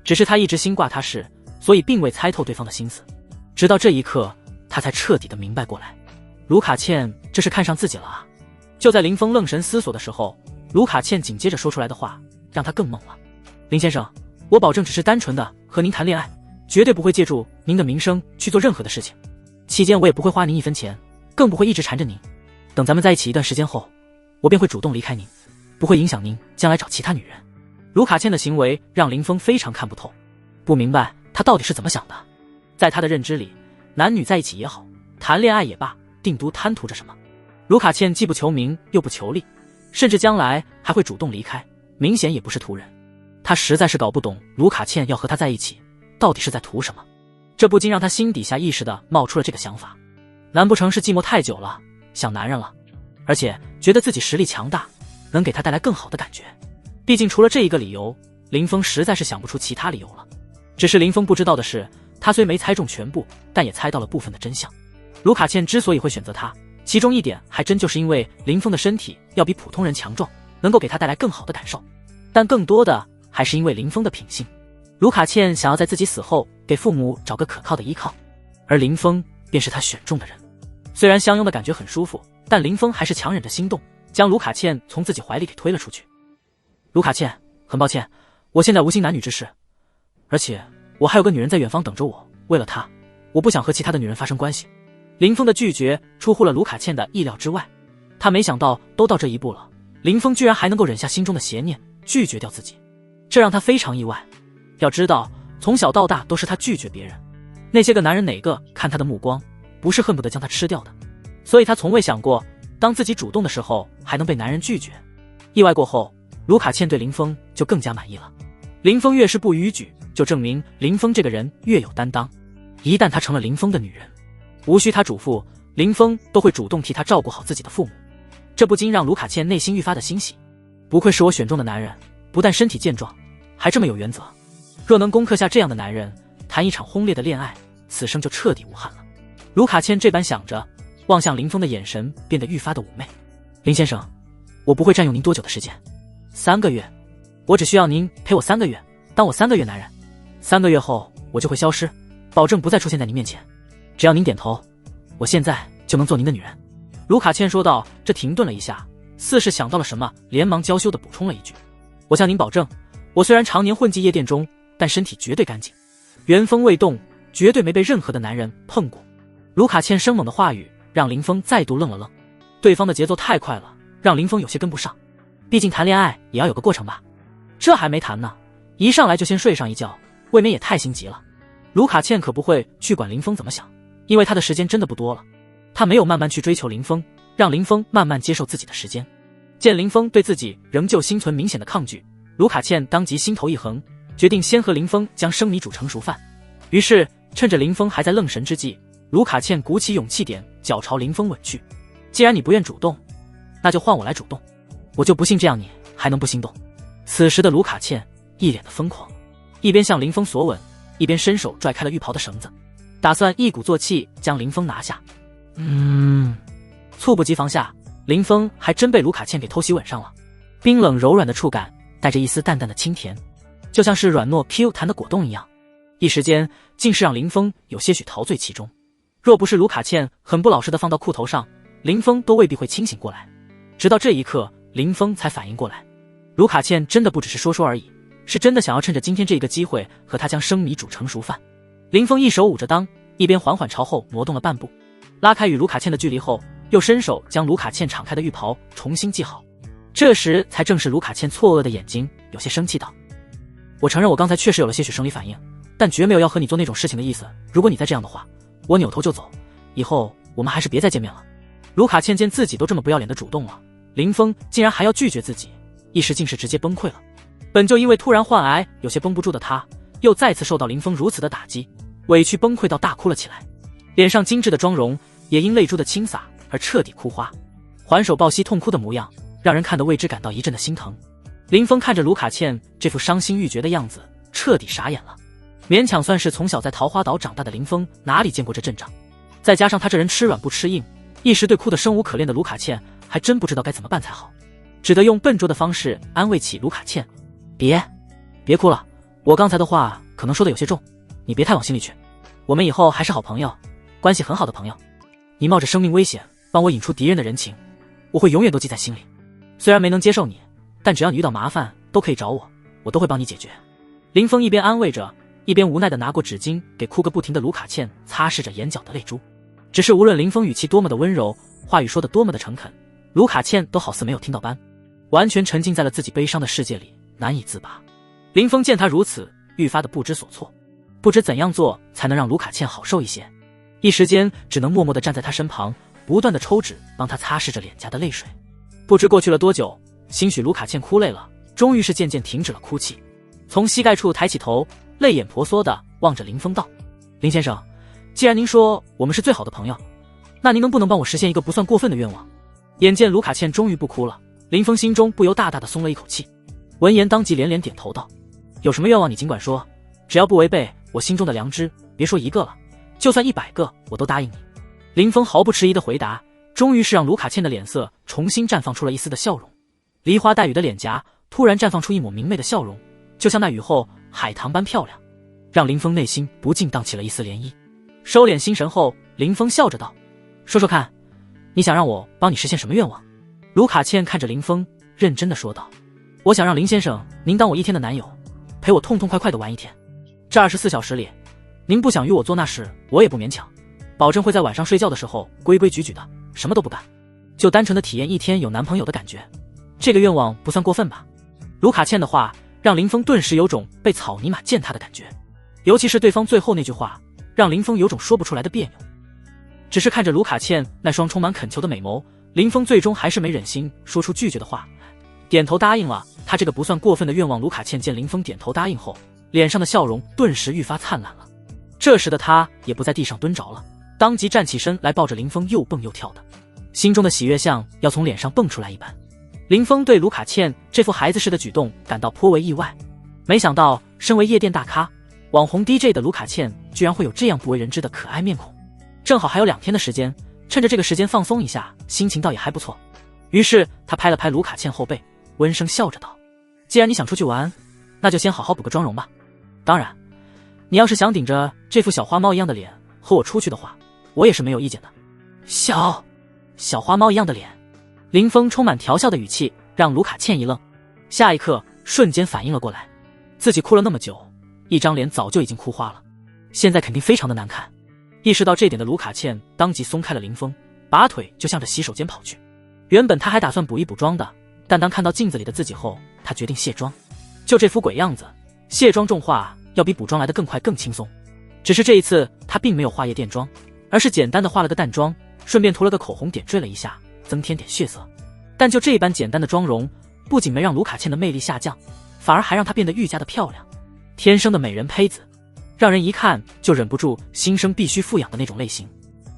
只是他一直心挂他事，所以并未猜透对方的心思。直到这一刻，他才彻底的明白过来，卢卡茜这是看上自己了啊！就在林峰愣神思索的时候，卢卡茜紧接着说出来的话让他更懵了。林先生，我保证只是单纯的和您谈恋爱，绝对不会借助您的名声去做任何的事情，期间我也不会花您1分钱，更不会一直缠着您。等咱们在一起一段时间后，我便会主动离开您，不会影响您将来找其他女人。卢卡茜的行为让林峰非常看不透，不明白他到底是怎么想的。在他的认知里，男女在一起也好，谈恋爱也罢，定都贪图着什么。卢卡茜既不求名又不求利，甚至将来还会主动离开，明显也不是图人。他实在是搞不懂卢卡茜要和他在一起到底是在图什么，这不禁让他心底下意识地冒出了这个想法，难不成是寂寞太久了，想男人了，而且觉得自己实力强大，能给他带来更好的感觉。毕竟除了这一个理由，林峰实在是想不出其他理由了。只是林峰不知道的是，他虽没猜中全部，但也猜到了部分的真相。卢卡茜之所以会选择他，其中一点还真就是因为林峰的身体要比普通人强壮，能够给他带来更好的感受，但更多的还是因为林峰的品性。卢卡茜想要在自己死后给父母找个可靠的依靠，而林峰便是他选中的人。虽然相拥的感觉很舒服，但林峰还是强忍着心动，将卢卡茜从自己怀里给推了出去。卢卡茜，很抱歉，我现在无心男女之事，而且我还有个女人在远方等着我，为了她，我不想和其他的女人发生关系。林峰的拒绝出乎了卢卡茜的意料之外，他没想到都到这一步了，林峰居然还能够忍下心中的邪念，拒绝掉自己，这让他非常意外。要知道，从小到大都是他拒绝别人，那些个男人哪个看他的目光不是恨不得将他吃掉的，所以他从未想过当自己主动的时候还能被男人拒绝。意外过后，卢卡茜对林峰就更加满意了。林峰越是不逾矩，就证明林峰这个人越有担当。一旦他成了林峰的女人，无需他嘱咐，林峰都会主动替他照顾好自己的父母。这不禁让卢卡茜内心愈发的欣喜，不愧是我选中的男人，不但身体健壮，还这么有原则。若能攻克下这样的男人，谈一场轰烈的恋爱，此生就彻底无憾了。卢卡茜这般想着，望向林峰的眼神变得愈发的妩媚。林先生，我不会占用您多久的时间，3个月，我只需要您陪我3个月，当我3个月男人，3个月后我就会消失，保证不再出现在您面前。只要您点头，我现在就能做您的女人。卢卡茜说道，这停顿了一下，似是想到了什么，连忙娇羞地补充了一句：我向您保证，我虽然常年混迹夜店中，但身体绝对干净，原封未动，绝对没被任何的男人碰过。卢卡茜生猛的话语让林峰再度愣了愣，对方的节奏太快了，让林峰有些跟不上。毕竟谈恋爱也要有个过程吧，这还没谈呢，一上来就先睡上一觉，未免也太心急了。卢卡茜可不会去管林峰怎么想，因为他的时间真的不多了。他没有慢慢去追求林峰，让林峰慢慢接受自己的时间。见林峰对自己仍旧心存明显的抗拒，卢卡茜当即心头一横，决定先和林峰将生米煮成熟饭。于是趁着林峰还在愣神之际，卢卡茜鼓起勇气点脚朝林峰吻去。既然你不愿主动，那就换我来主动，我就不信这样你还能不心动。此时的卢卡茜一脸的疯狂，一边向林峰索吻，一边伸手拽开了浴袍的绳子，打算一鼓作气将林峰拿下。猝不及防下，林峰还真被卢卡茜给偷袭吻上了，冰冷柔软的触感带着一丝淡淡的清甜，就像是软糯 Q 弹的果冻一样，一时间竟是让林峰有些许陶醉其中。若不是卢卡茜很不老实的放到裤头上，林峰都未必会清醒过来。直到这一刻，林峰才反应过来，卢卡茜真的不只是说说而已，是真的想要趁着今天这个机会和他将生米煮成熟饭。林峰一手捂着裆，一边缓缓朝后挪动了半步，拉开与卢卡茜的距离后，又伸手将卢卡茜敞开的浴袍重新系好。这时才正是卢卡茜错愕的眼睛有些生气道：我承认我刚才确实有了些许生理反应，但绝没有要和你做那种事情的意思，如果你再这样的话，我扭头就走，以后我们还是别再见面了。卢卡茜见自己都这么不要脸的主动了，林峰竟然还要拒绝自己，一时竟是直接崩溃了。本就因为突然患癌有些绷不住的他，又再次受到林峰如此的打击，委屈崩溃到大哭了起来，脸上精致的妆容也因泪珠的倾洒而彻底哭花，环手抱膝痛哭的模样让人看得为之感到一阵的心疼。林峰看着卢卡茜这副伤心欲绝的样子，彻底傻眼了。勉强算是从小在桃花岛长大的林峰哪里见过这阵仗，再加上他这人吃软不吃硬，一时对哭得生无可恋的卢卡茜还真不知道该怎么办才好，只得用笨拙的方式安慰起卢卡茜：别哭了，我刚才的话可能说的有些重，你别太往心里去，我们以后还是好朋友，关系很好的朋友。你冒着生命危险帮我引出敌人的人情，我会永远都记在心里。虽然没能接受你，但只要你遇到麻烦都可以找我，我都会帮你解决。林峰一边安慰着，一边无奈地拿过纸巾给哭个不停的卢卡茜擦拭着眼角的泪珠。只是无论林峰语气多么的温柔，话语说得多么的诚恳，卢卡茜都好似没有听到般，完全沉浸在了自己悲伤的世界里，难以自拔。林峰见他如此，愈发的不知所措，不知怎样做才能让卢卡茜好受一些，一时间只能默默地站在他身旁，不断地抽纸帮他擦拭着脸颊的泪水。不知过去了多久，兴许卢卡茜哭累了，终于是渐渐停止了哭泣，从膝盖处抬起头，泪眼婆娑地望着林峰道：林先生，既然您说我们是最好的朋友，那您能不能帮我实现一个不算过分的愿望？眼见卢卡茜终于不哭了，林峰心中不由大大的松了一口气，闻言当即连连点头道：有什么愿望你尽管说，只要不违背我心中的良知，别说1个了，就算100个我都答应你。林峰毫不迟疑的回答，终于是让卢卡茜的脸色重新绽放出了一丝的笑容，梨花带雨的脸颊突然绽放出一抹明媚的笑容，就像那雨后海棠般漂亮，让林峰内心不禁荡起了一丝涟漪。收敛心神后，林峰笑着道：说说看，你想让我帮你实现什么愿望？卢卡茜看着林峰认真的说道：我想让林先生您当我1天的男友，陪我痛痛快快的玩1天。这24小时里，您不想与我做那事，我也不勉强，保证会在晚上睡觉的时候规规矩矩的，什么都不干，就单纯的体验1天有男朋友的感觉。这个愿望不算过分吧？卢卡茜的话让林峰顿时有种被草泥马践踏的感觉，尤其是对方最后那句话，让林峰有种说不出来的别扭。只是看着卢卡茜那双充满恳求的美眸，林峰最终还是没忍心说出拒绝的话，点头答应了他这个不算过分的愿望。卢卡茜见林峰点头答应后，脸上的笑容顿时愈发灿烂了。这时的他也不在地上蹲着了，当即站起身来，抱着林峰又蹦又跳的，心中的喜悦像要从脸上蹦出来一般。林峰对卢卡茜这副孩子式的举动感到颇为意外，没想到身为夜店大咖、网红 DJ 的卢卡茜居然会有这样不为人知的可爱面孔。正好还有2天的时间，趁着这个时间放松一下，心情倒也还不错。于是他拍了拍卢卡茜后背，温声笑着道：既然你想出去玩，那就先好好补个妆容吧。当然，你要是想顶着这副小花猫一样的脸和我出去的话，我也是没有意见的。小花猫一样的脸，林峰充满调笑的语气让卢卡茜一愣，下一刻瞬间反应了过来，自己哭了那么久，一张脸早就已经哭花了，现在肯定非常的难看。意识到这点的卢卡茜当即松开了林峰，拔腿就向着洗手间跑去。原本他还打算补一补妆的，但当看到镜子里的自己后，他决定卸妆。就这副鬼样子，卸妆重化要比补妆来得更快更轻松。只是这一次他并没有化夜店妆，而是简单的化了个淡妆，顺便涂了个口红点缀了一下，增添点血色。但就这般简单的妆容，不仅没让卢卡茜的魅力下降，反而还让她变得愈加的漂亮，天生的美人胚子，让人一看就忍不住心生必须富养的那种类型。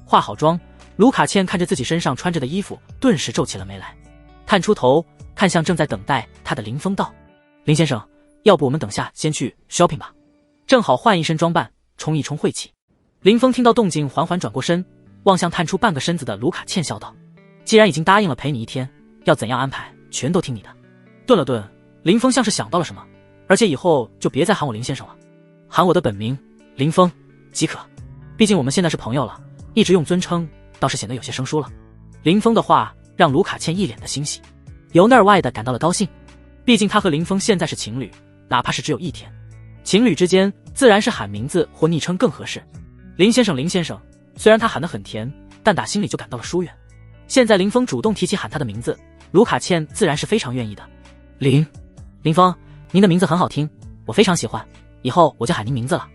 化好妆，卢卡茜看着自己身上穿着的衣服，顿时皱起了眉来，探出头看向正在等待她的林峰道：林先生，要不我们等下先去 shopping 吧，正好换一身装扮，冲一冲晦气。林峰听到动静，缓缓转过身，望向探出半个身子的卢卡茜笑道：既然已经答应了陪你一天，要怎样安排，全都听你的。顿了顿，林峰像是想到了什么，而且以后就别再喊我林先生了，喊我的本名林峰即可。毕竟我们现在是朋友了，一直用尊称倒是显得有些生疏了。林峰的话让卢卡倩一脸的欣喜，由内而外的感到了高兴。毕竟他和林峰现在是情侣，哪怕是只有一天，情侣之间自然是喊名字或昵称更合适。林先生，林先生，虽然他喊得很甜，但打心里就感到了疏远。现在林峰主动提起喊他的名字，卢卡倩自然是非常愿意的。林峰，您的名字很好听，我非常喜欢，以后我就喊您名字了。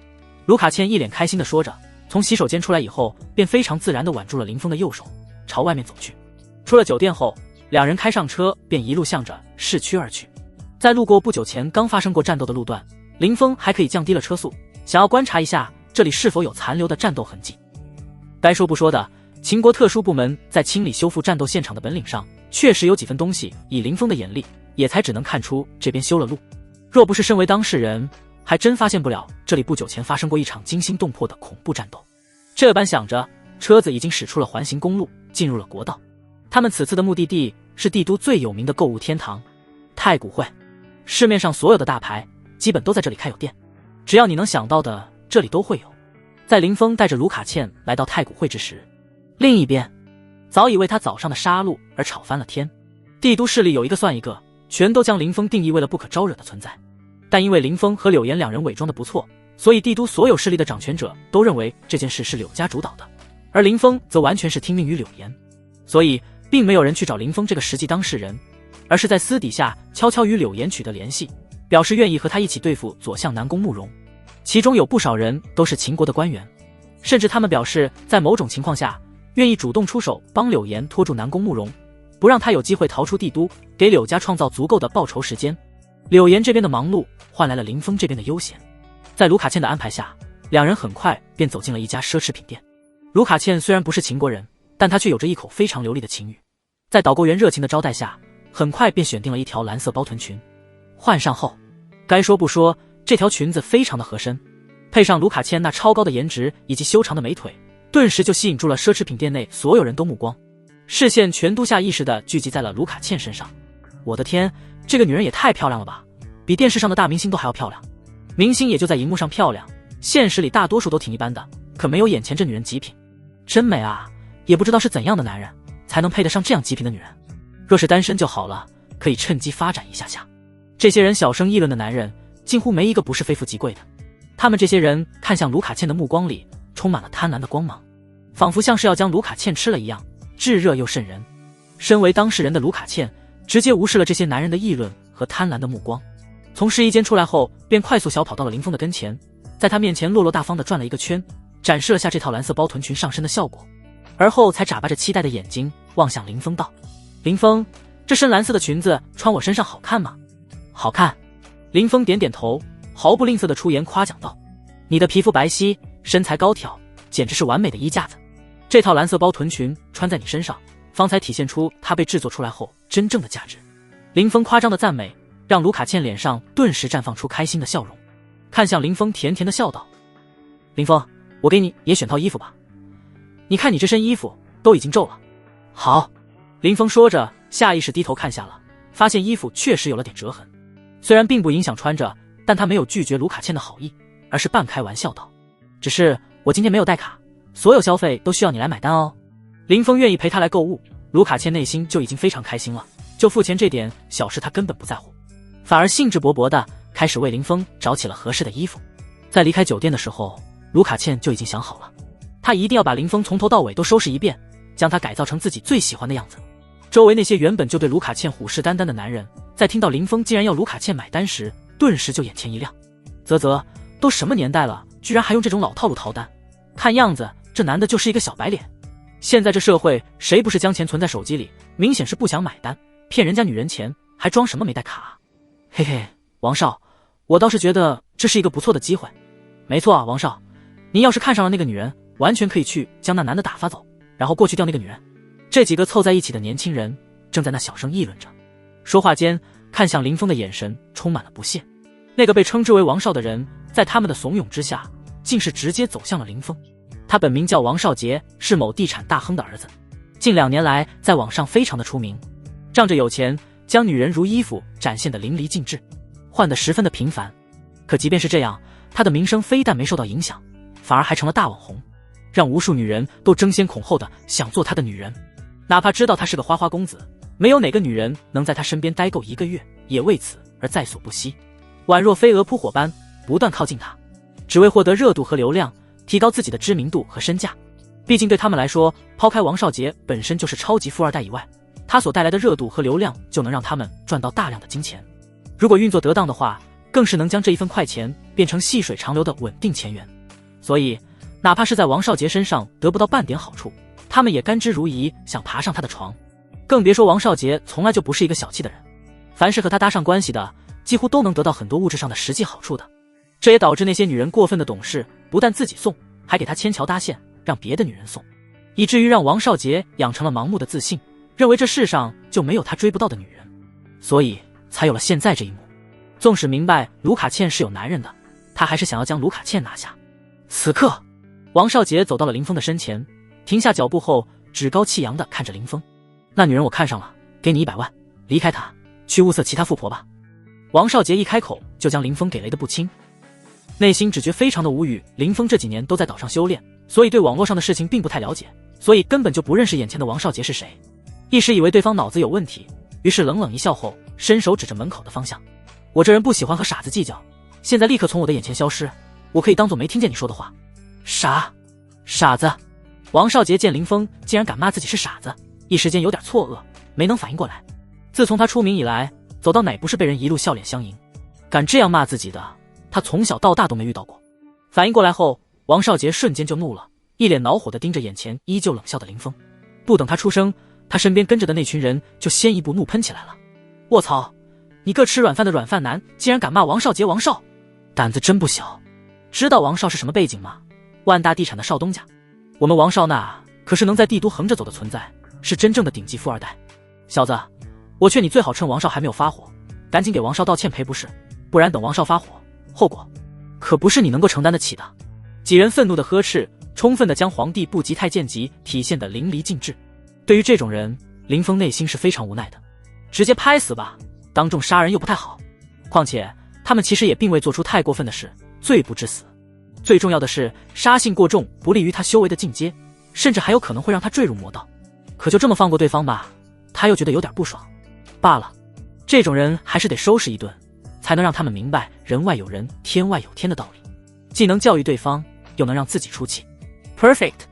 卢卡倩一脸开心地说着，从洗手间出来以后，便非常自然地挽住了林峰的右手，朝外面走去。出了酒店后，两人开上车，便一路向着市区而去。在路过不久前刚发生过战斗的路段，林峰还可以降低了车速，想要观察一下这里是否有残留的战斗痕迹。该说不说的，秦国特殊部门在清理修复战斗现场的本领上，确实有几分东西，以林峰的眼力，也才只能看出这边修了路。若不是身为当事人，还真发现不了这里不久前发生过一场惊心动魄的恐怖战斗。这般想着，车子已经驶出了环形公路，进入了国道。他们此次的目的地是帝都最有名的购物天堂太古汇，市面上所有的大牌基本都在这里开有店，只要你能想到的，这里都会有。在林峰带着卢卡倩来到太古汇之时，另一边早已为他早上的杀戮而吵翻了天。帝都势力有一个算一个，全都将林峰定义为了不可招惹的存在。但因为林峰和柳岩两人伪装的不错，所以帝都所有势力的掌权者都认为这件事是柳家主导的，而林峰则完全是听命于柳岩。所以并没有人去找林峰这个实际当事人，而是在私底下悄悄与柳岩取得联系，表示愿意和他一起对付左相南宫慕容。其中有不少人都是秦国的官员，甚至他们表示在某种情况下愿意主动出手帮柳岩拖住南宫慕容，不让他有机会逃出帝都，给柳家创造足够的报仇时间。柳岩这边的忙碌换来了林峰这边的悠闲。在卢卡倩的安排下，两人很快便走进了一家奢侈品店。卢卡倩虽然不是秦国人，但她却有着一口非常流利的秦语。在导购员热情的招待下，很快便选定了一条蓝色包臀裙。换上后，该说不说，这条裙子非常的合身，配上卢卡倩那超高的颜值以及修长的美腿，顿时就吸引住了奢侈品店内所有人都目光，视线全都下意识地聚集在了卢卡倩身上。我的天，这个女人也太漂亮了吧，比电视上的大明星都还要漂亮。明星也就在荧幕上漂亮，现实里大多数都挺一般的，可没有眼前这女人极品，真美啊！也不知道是怎样的男人才能配得上这样极品的女人。若是单身就好了，可以趁机发展一下下。这些人小声议论的男人几乎没一个不是非富即贵的，他们这些人看向卢卡倩的目光里充满了贪婪的光芒，仿佛像是要将卢卡倩吃了一样，炙热又瘆人。身为当事人的卢卡倩直接无视了这些男人的议论和贪婪的目光，从试衣间出来后便快速小跑到了林峰的跟前，在他面前落落大方地转了一个圈，展示了下这套蓝色包臀裙上身的效果，而后才眨巴着期待的眼睛望向林峰道：林峰，这身蓝色的裙子穿我身上好看吗？好看。林峰点点头，毫不吝啬地出言夸奖道：你的皮肤白皙，身材高挑，简直是完美的衣架子。这套蓝色包臀裙穿在你身上，方才体现出它被制作出来后真正的价值。林峰夸张的赞美让卢卡倩脸上顿时绽放出开心的笑容，看向林峰甜甜的笑道：林峰，我给你也选套衣服吧，你看你这身衣服都已经皱了。好。林峰说着下意识低头看下了，发现衣服确实有了点折痕，虽然并不影响穿着，但他没有拒绝卢卡倩的好意，而是半开玩笑道：只是我今天没有带卡，所有消费都需要你来买单哦。林峰愿意陪他来购物，卢卡倩内心就已经非常开心了，就付钱这点小事他根本不在乎，反而兴致勃勃地开始为林峰找起了合适的衣服。在离开酒店的时候，卢卡倩就已经想好了，他一定要把林峰从头到尾都收拾一遍，将他改造成自己最喜欢的样子。周围那些原本就对卢卡倩虎视眈眈的男人，在听到林峰竟然要卢卡倩买单时，顿时就眼前一亮。啧，都什么年代了，居然还用这种老套路掏单，看样子这男的就是一个小白脸。现在这社会谁不是将钱存在手机里，明显是不想买单，骗人家女人钱，还装什么没带卡啊？嘿嘿，王少，我倒是觉得这是一个不错的机会。没错啊，王少，您要是看上了那个女人，完全可以去将那男的打发走，然后过去钓那个女人。这几个凑在一起的年轻人正在那小声议论着，说话间看向林峰的眼神充满了不屑。那个被称之为王少的人在他们的怂恿之下，竟是直接走向了林峰。他本名叫王少杰，是某地产大亨的儿子。近2年来在网上非常的出名，仗着有钱，将女人如衣服展现得淋漓尽致，换得十分的频繁。可即便是这样，他的名声非但没受到影响，反而还成了大网红，让无数女人都争先恐后的想做他的女人。哪怕知道他是个花花公子，没有哪个女人能在他身边待够1个月，也为此而在所不惜，宛若飞蛾扑火般不断靠近他，只为获得热度和流量，提高自己的知名度和身价。毕竟对他们来说，抛开王少杰本身就是超级富二代以外，他所带来的热度和流量就能让他们赚到大量的金钱。如果运作得当的话，更是能将这一份快钱变成细水长流的稳定钱源。所以哪怕是在王少杰身上得不到半点好处，他们也甘之如饴，想爬上他的床。更别说王少杰从来就不是一个小气的人，凡是和他搭上关系的，几乎都能得到很多物质上的实际好处的。这也导致那些女人过分的懂事，不但自己送，还给他牵桥搭线，让别的女人送，以至于让王少杰养成了盲目的自信，认为这世上就没有他追不到的女人，所以才有了现在这一幕。纵使明白卢卡茜是有男人的，他还是想要将卢卡茜拿下。此刻王少杰走到了林峰的身前，停下脚步后趾高气扬地看着林峰。那女人我看上了，给你100万，离开她，去物色其他富婆吧。王少杰一开口就将林峰给雷得不轻，内心只觉非常的无语。林峰这几年都在岛上修炼，所以对网络上的事情并不太了解，所以根本就不认识眼前的王少杰是谁，一时以为对方脑子有问题，于是冷冷一笑后伸手指着门口的方向。我这人不喜欢和傻子计较，现在立刻从我的眼前消失，我可以当作没听见你说的话。傻子。王少杰见林峰竟然敢骂自己是傻子，一时间有点错愕，没能反应过来。自从他出名以来，走到哪不是被人一路笑脸相迎，敢这样骂自己的，他从小到大都没遇到过。反应过来后，王少杰瞬间就怒了，一脸恼火地盯着眼前依旧冷笑的林峰。不等他出声，他身边跟着的那群人就先一步怒喷起来了。卧槽，你个吃软饭的软饭男，竟然敢骂王少杰王少，胆子真不小。知道王少是什么背景吗？万大地产的少东家。我们王少那可是能在帝都横着走的存在，是真正的顶级富二代。小子，我劝你最好趁王少还没有发火，赶紧给王少道歉赔不是，不然等王少发火，后果可不是你能够承担得起的。几人愤怒的呵斥，充分的将皇帝不急太监急体现得淋漓尽致。对于这种人，林峰内心是非常无奈的，直接拍死吧，当众杀人又不太好。况且他们其实也并未做出太过分的事，罪不至死。最重要的是，杀性过重不利于他修为的进阶，甚至还有可能会让他坠入魔道。可就这么放过对方吧，他又觉得有点不爽。罢了，这种人还是得收拾一顿，才能让他们明白人外有人，天外有天的道理，既能教育对方，又能让自己出气。 Perfect。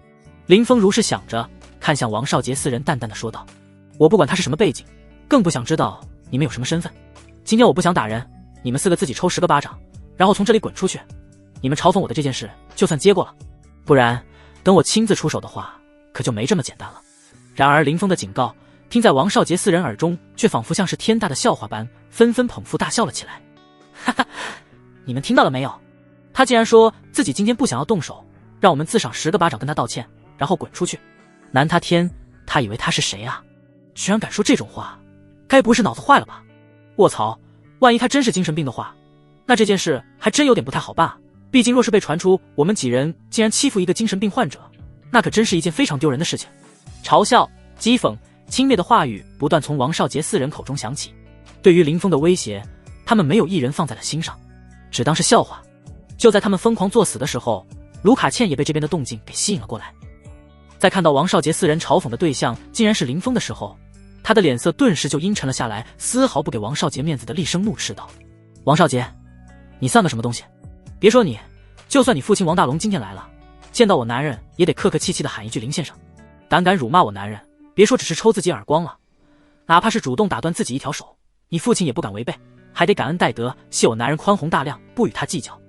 林峰如是想着，看向王少杰四人，淡淡的说道：我不管他是什么背景，更不想知道你们有什么身份。今天我不想打人，你们4个自己抽10个巴掌，然后从这里滚出去。你们嘲讽我的这件事就算接过了，不然等我亲自出手的话，可就没这么简单了。然而林峰的警告听在王少杰4人耳中，却仿佛像是天大的笑话般，纷纷捧腹大笑了起来。哈哈，你们听到了没有？他竟然说自己今天不想要动手，让我们自赏10个巴掌跟他道歉，然后滚出去。难他天，他以为他是谁啊？居然敢说这种话，该不是脑子坏了吧？卧槽，万一他真是精神病的话，那这件事还真有点不太好办。毕竟若是被传出我们几人竟然欺负一个精神病患者，那可真是一件非常丢人的事情。嘲笑、讥讽、轻蔑的话语不断从王少杰4人口中响起。对于林峰的威胁，他们没有一人放在了心上，只当是笑话。就在他们疯狂作死的时候，卢卡茜也被这边的动静给吸引了过来。在看到王少杰4人嘲讽的对象竟然是林峰的时候，他的脸色顿时就阴沉了下来，丝毫不给王少杰面子的厉声怒斥道：王少杰，你算个什么东西？别说你，就算你父亲王大龙今天来了，见到我男人也得客客气气的喊一句林先生。胆辱骂我男人，别说只是抽自己耳光了，哪怕是主动打断自己一条手，你父亲也不敢违背，还得感恩戴德，谢我男人宽宏大量，不与他计较。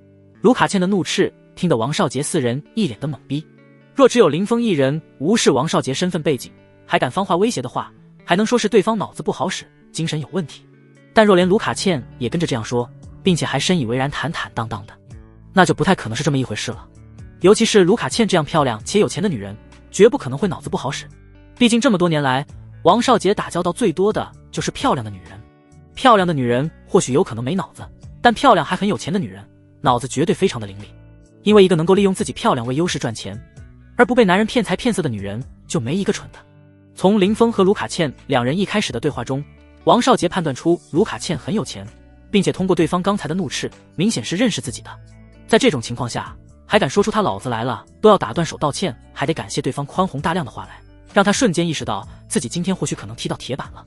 卢卡茜的怒斥听得王少杰4人一脸的懵逼。若只有林峰一人无视王少杰身份背景，还敢方话威胁的话，还能说是对方脑子不好使，精神有问题。但若连卢卡茜也跟着这样说，并且还深以为然，坦坦荡荡的，那就不太可能是这么一回事了。尤其是卢卡茜这样漂亮且有钱的女人，绝不可能会脑子不好使。毕竟这么多年来，王少杰打交道最多的就是漂亮的女人。漂亮的女人或许有可能没脑子，但漂亮还很有钱的女人，脑子绝对非常的伶俐。因为一个能够利用自己漂亮为优势赚钱，而不被男人骗财骗色的女人，就没一个蠢的。从林峰和卢卡倩两人一开始的对话中，王少杰判断出卢卡倩很有钱，并且通过对方刚才的怒斥，明显是认识自己的。在这种情况下，还敢说出他老子来了都要打断手道歉，还得感谢对方宽宏大量的话来，让他瞬间意识到自己今天或许可能踢到铁板了。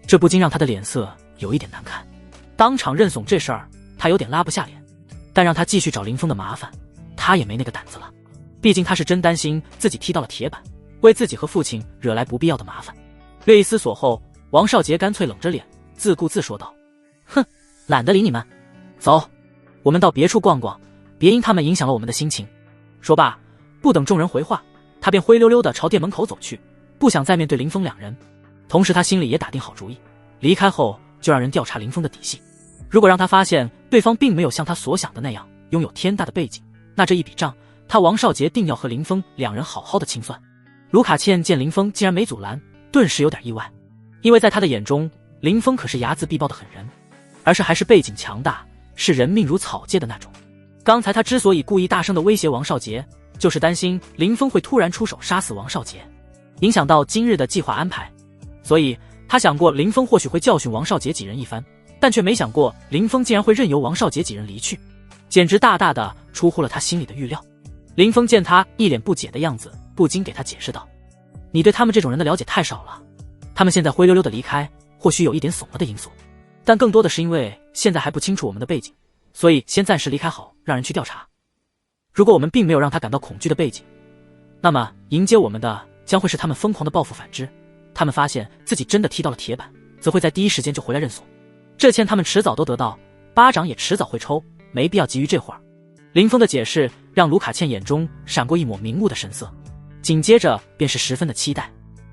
这不禁让他的脸色有一点难看，当场认怂这事儿他有点拉不下脸，但让他继续找林峰的麻烦，他也没那个胆子了。毕竟他是真担心自己踢到了铁板，为自己和父亲惹来不必要的麻烦。略一思索后，王少杰干脆冷着脸，自顾自说道：“哼，懒得理你们，走，我们到别处逛逛，别因他们影响了我们的心情。”说罢，不等众人回话，他便灰溜溜地朝店门口走去，不想再面对林峰两人。同时他心里也打定好主意，离开后就让人调查林峰的底细。如果让他发现对方并没有像他所想的那样拥有天大的背景，那这一笔账他王少杰定要和林峰两人好好的清算。卢卡倩见林峰竟然没阻拦，顿时有点意外，因为在他的眼中，林峰可是睚眦必报的狠人，而是还是背景强大，是人命如草芥的那种。刚才他之所以故意大声的威胁王少杰，就是担心林峰会突然出手杀死王少杰，影响到今日的计划安排。所以他想过林峰或许会教训王少杰几人一番，但却没想过林峰竟然会任由王少杰几人离去，简直大大的出乎了他心里的预料。林峰见他一脸不解的样子，不禁给他解释道：“你对他们这种人的了解太少了，他们现在灰溜溜的离开，或许有一点怂了的因素，但更多的是因为现在还不清楚我们的背景，所以先暂时离开好，让人去调查。如果我们并没有让他感到恐惧的背景，那么迎接我们的将会是他们疯狂的报复反之。他们发现自己真的踢到了铁板，则会在第一时间就回来认怂。这钱他们迟早都得到，巴掌也迟早会抽，没必要急于这会儿。”林峰的解释让卢卡倩眼中闪过一抹明悟的神色，紧接着便是十分的期待。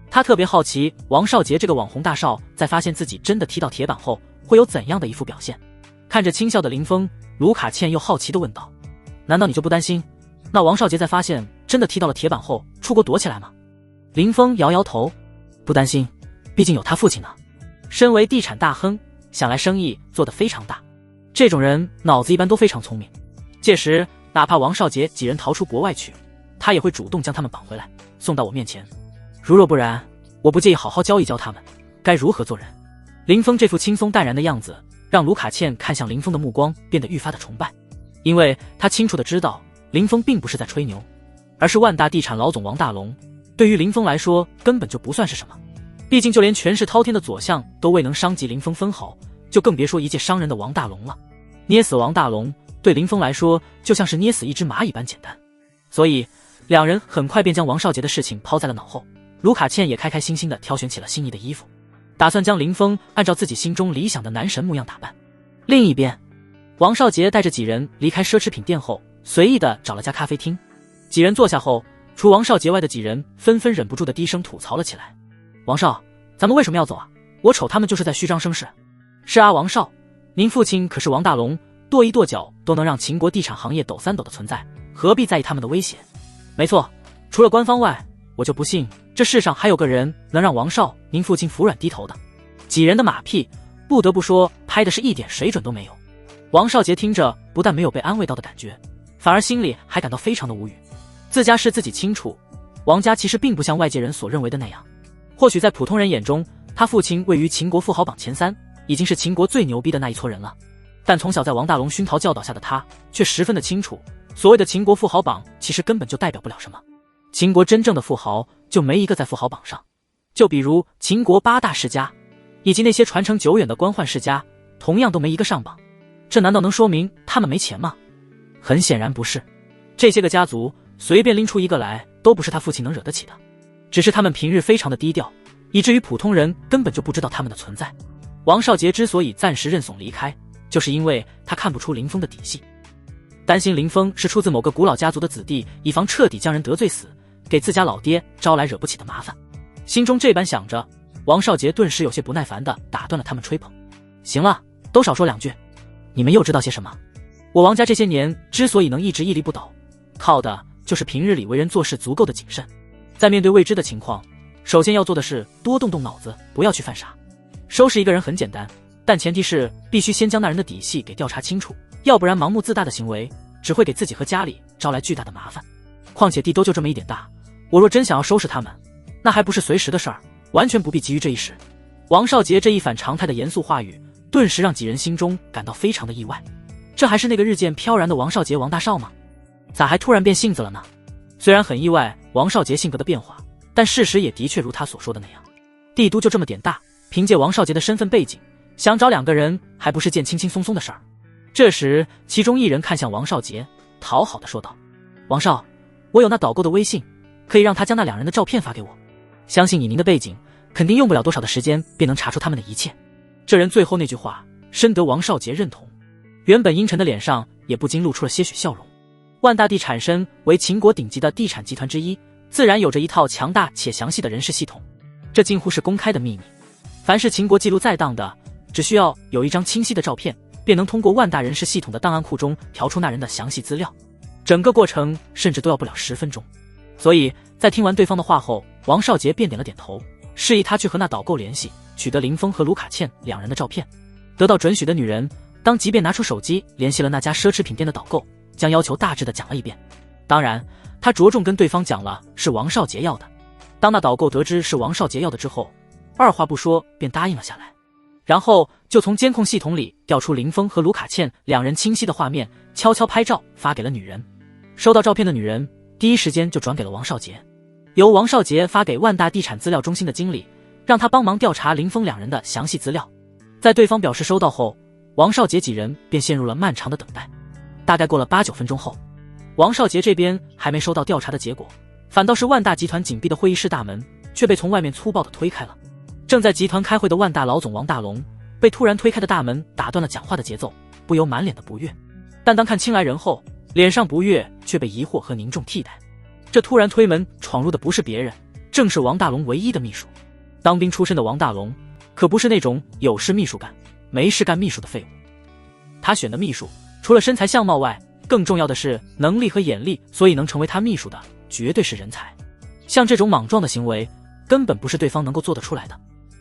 他特别好奇王少杰这个网红大少在发现自己真的踢到铁板后会有怎样的一副表现。看着轻笑的林峰，卢卡倩又好奇地问道：“难道你就不担心那王少杰在发现真的踢到了铁板后出国躲起来吗？”林峰摇摇头：“不担心，毕竟有他父亲呢。身为地产大亨，想来生意做得非常大，这种人脑子一般都非常聪明。届时哪怕王少杰几人逃出国外去，他也会主动将他们绑回来，送到我面前。如若不然，我不介意好好教一教他们该如何做人。”林峰这副轻松淡然的样子，让卢卡倩看向林峰的目光变得愈发的崇拜，因为他清楚地知道林峰并不是在吹牛，而是万大地产老总王大龙。对于林峰来说根本就不算是什么，毕竟就连权势滔天的左相都未能伤及林峰分毫，就更别说一介商人的王大龙了。捏死王大龙对林峰来说就像是捏死一只蚂蚁般简单，所以两人很快便将王少杰的事情抛在了脑后。卢卡倩也开开心心地挑选起了心仪的衣服，打算将林峰按照自己心中理想的男神模样打扮。另一边，王少杰带着几人离开奢侈品店后，随意地找了家咖啡厅。几人坐下后，除王少杰外的几人纷纷忍不住的低声吐槽了起来：“王少，咱们为什么要走啊？我瞅他们就是在虚张声势。”“是啊，王少，您父亲可是王大龙，跺一跺脚都能让秦国地产行业抖三抖的存在，何必在意他们的威胁？”“没错，除了官方外，我就不信这世上还有个人能让王少您父亲服软低头的。”几人的马屁，不得不说拍的是一点水准都没有。王少杰听着不但没有被安慰到的感觉，反而心里还感到非常的无语。自家事自己清楚，王家其实并不像外界人所认为的那样。或许在普通人眼中，他父亲位于秦国富豪榜前3，已经是秦国最牛逼的那一撮人了。但从小在王大龙熏陶教导下的他，却十分的清楚，所谓的秦国富豪榜其实根本就代表不了什么。秦国真正的富豪就没一个在富豪榜上，就比如秦国8大世家，以及那些传承久远的官宦世家，同样都没一个上榜。这难道能说明他们没钱吗？很显然不是。这些个家族随便拎出一个来，都不是他父亲能惹得起的。只是他们平日非常的低调，以至于普通人根本就不知道他们的存在。王少杰之所以暂时认怂离开，就是因为他看不出林峰的底细，担心林峰是出自某个古老家族的子弟，以防彻底将人得罪死，给自家老爹招来惹不起的麻烦。心中这般想着，王少杰顿时有些不耐烦地打断了他们吹捧：“行了，都少说2句，你们又知道些什么？我王家这些年之所以能一直屹立不倒，靠的就是平日里为人做事足够的谨慎。在面对未知的情况，首先要做的是多动动脑子，不要去犯傻。收拾一个人很简单，但前提是必须先将那人的底细给调查清楚，要不然盲目自大的行为只会给自己和家里招来巨大的麻烦。况且地都就这么一点大，我若真想要收拾他们，那还不是随时的事儿。完全不必急于这一时。王少杰这一反常态的严肃话语，顿时让几人心中感到非常的意外。这还是那个日渐飘然的王少杰王大少吗？咋还突然变性子了呢？虽然很意外王少杰性格的变化，但事实也的确如他所说的那样，帝都就这么点大，凭借王少杰的身份背景，想找两个人还不是件轻轻松松的事儿。这时其中一人看向王少杰，讨好的说道：王少，我有那导购的微信，可以让他将那两人的照片发给我，相信以您的背景，肯定用不了多少的时间便能查出他们的一切。这人最后那句话深得王少杰认同，原本阴沉的脸上也不禁露出了些许笑容。万大地产身为秦国顶级的地产集团之一，自然有着一套强大且详细的人事系统，这近乎是公开的秘密。凡是秦国记录在档的，只需要有一张清晰的照片，便能通过万大人事系统的档案库中调出那人的详细资料，整个过程甚至都要不了10分钟。所以在听完对方的话后，王少杰便点了点头，示意他去和那导购联系，取得林峰和卢卡倩两人的照片。得到准许的女人当即便拿出手机联系了那家奢侈品店的导购，将要求大致的讲了一遍。当然他着重跟对方讲了是王少杰要的。当那导购得知是王少杰要的之后，二话不说便答应了下来，然后就从监控系统里调出林峰和卢卡倩两人清晰的画面，悄悄拍照发给了女人。收到照片的女人第一时间就转给了王少杰，由王少杰发给万大地产资料中心的经理，让他帮忙调查林峰两人的详细资料。在对方表示收到后，王少杰几人便陷入了漫长的等待。大概过了8-9分钟后，王少杰这边还没收到调查的结果，反倒是万大集团紧闭的会议室大门却被从外面粗暴地推开了。正在集团开会的万大老总王大龙被突然推开的大门打断了讲话的节奏，不由满脸的不悦。但当看清来人后，脸上不悦却被疑惑和凝重替代。这突然推门闯入的不是别人，正是王大龙唯一的秘书。当兵出身的王大龙可不是那种有事秘书干没事干秘书的废物，他选的秘书除了身材相貌外，更重要的是能力和眼力，所以能成为他秘书的绝对是人才。像这种莽撞的行为根本不是对方能够做得出来的。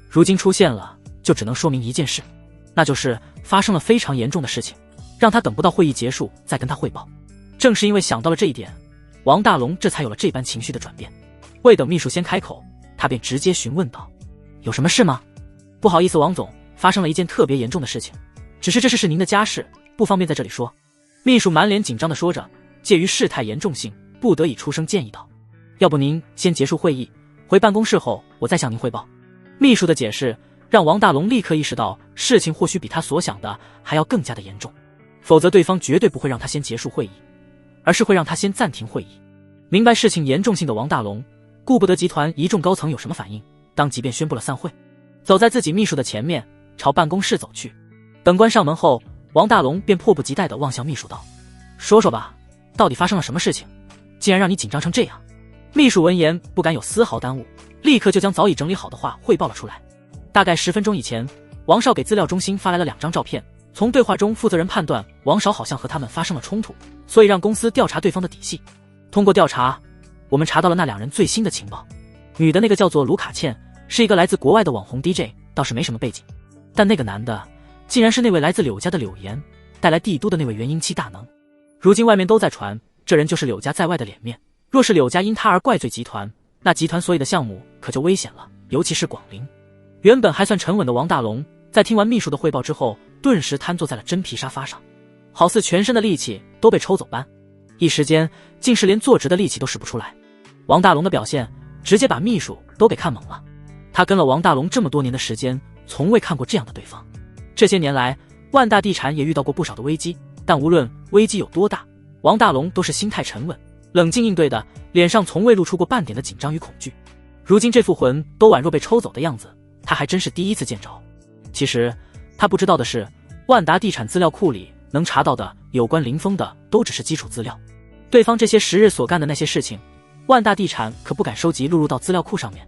如今出现了，就只能说明一件事，那就是发生了非常严重的事情，让他等不到会议结束再跟他汇报。正是因为想到了这一点，王大龙这才有了这般情绪的转变。未等秘书先开口，他便直接询问道：有什么事吗？不好意思王总，发生了一件特别严重的事情，只是这事是您的家事，不方便在这里说。秘书满脸紧张地说着，介于事态严重性，不得已出声建议道：要不您先结束会议，回办公室后我再向您汇报。秘书的解释让王大龙立刻意识到事情或许比他所想的还要更加的严重，否则对方绝对不会让他先结束会议，而是会让他先暂停会议。明白事情严重性的王大龙顾不得集团一众高层有什么反应，当即便宣布了散会，走在自己秘书的前面朝办公室走去。等关上门后，王大龙便迫不及待地望向秘书道：说说吧，到底发生了什么事情，竟然让你紧张成这样？秘书闻言不敢有丝毫耽误，立刻就将早已整理好的话汇报了出来。大概10分钟以前，王少给资料中心发来了2张照片，从对话中负责人判断王少好像和他们发生了冲突，所以让公司调查对方的底细。通过调查，我们查到了那两人最新的情报。女的那个叫做卢卡倩，是一个来自国外的网红 DJ， 倒是没什么背景，但那个男的竟然是那位来自柳家的柳岩，带来帝都的那位元婴期大能。如今外面都在传，这人就是柳家在外的脸面，若是柳家因他而怪罪集团，那集团所有的项目可就危险了，尤其是广陵。原本还算沉稳的王大龙在听完秘书的汇报之后，顿时瘫坐在了真皮沙发上，好似全身的力气都被抽走般，一时间竟是连坐直的力气都使不出来。王大龙的表现直接把秘书都给看懵了，他跟了王大龙这么多年的时间，从未看过这样的对方。这些年来，万大地产也遇到过不少的危机，但无论危机有多大，王大龙都是心态沉稳，冷静应对的，脸上从未露出过半点的紧张与恐惧。如今这副魂都宛若被抽走的样子，他还真是第一次见着。其实他不知道的是，万达地产资料库里能查到的有关林峰的都只是基础资料，对方这些10日所干的那些事情，万大地产可不敢收集录入到资料库上面，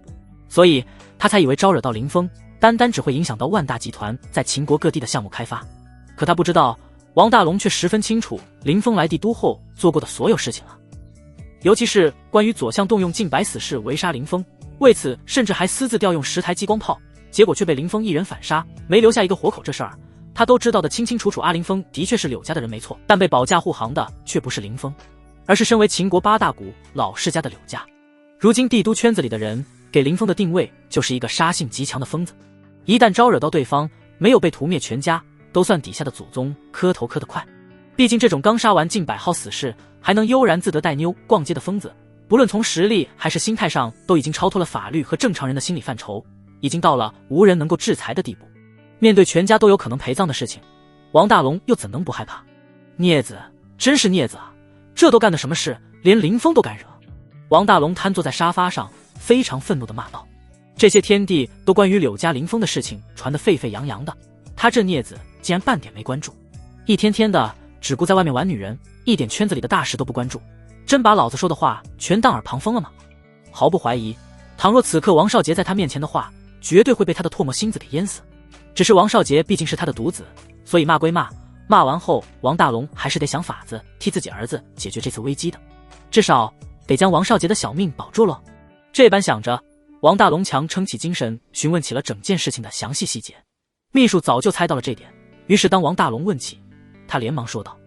所以他才以为招惹到林峰，单单只会影响到万大集团在秦国各地的项目开发。可他不知道，王大龙却十分清楚林峰来帝都后做过的所有事情了，尤其是关于左相动用近百死士围杀林峰，为此甚至还私自调用10台激光炮，结果却被林峰一人反杀，没留下一个活口。这事儿他都知道的清清楚楚。阿林峰的确是柳家的人没错，但被保驾护航的却不是林峰，而是身为秦国8大股老世家的柳家。如今帝都圈子里的人给林峰的定位就是一个杀性极强的疯子，一旦招惹到对方，没有被屠灭全家，都算底下的祖宗磕头磕得快。毕竟这种刚杀完近100号死士，还能悠然自得带妞逛街的疯子，不论从实力还是心态上，都已经超脱了法律和正常人的心理范畴，已经到了无人能够制裁的地步。面对全家都有可能陪葬的事情，王大龙又怎能不害怕？孽子，真是孽子啊！这都干的什么事，连林峰都敢惹！王大龙瘫坐在沙发上，非常愤怒地骂道：这些天地都关于柳家林峰的事情传得沸沸扬扬的，他这孽子竟然半点没关注，一天天的只顾在外面玩女人，一点圈子里的大事都不关注，真把老子说的话全当耳旁风了吗？毫不怀疑，倘若此刻王少杰在他面前的话，绝对会被他的唾沫星子给淹死。只是王少杰毕竟是他的独子，所以骂归骂，骂完后王大龙还是得想法子替自己儿子解决这次危机的，至少得将王少杰的小命保住咯。这般想着，王大龙强撑起精神，询问起了整件事情的详细细节。秘书早就猜到了这点，于是当王大龙问起，他连忙说道：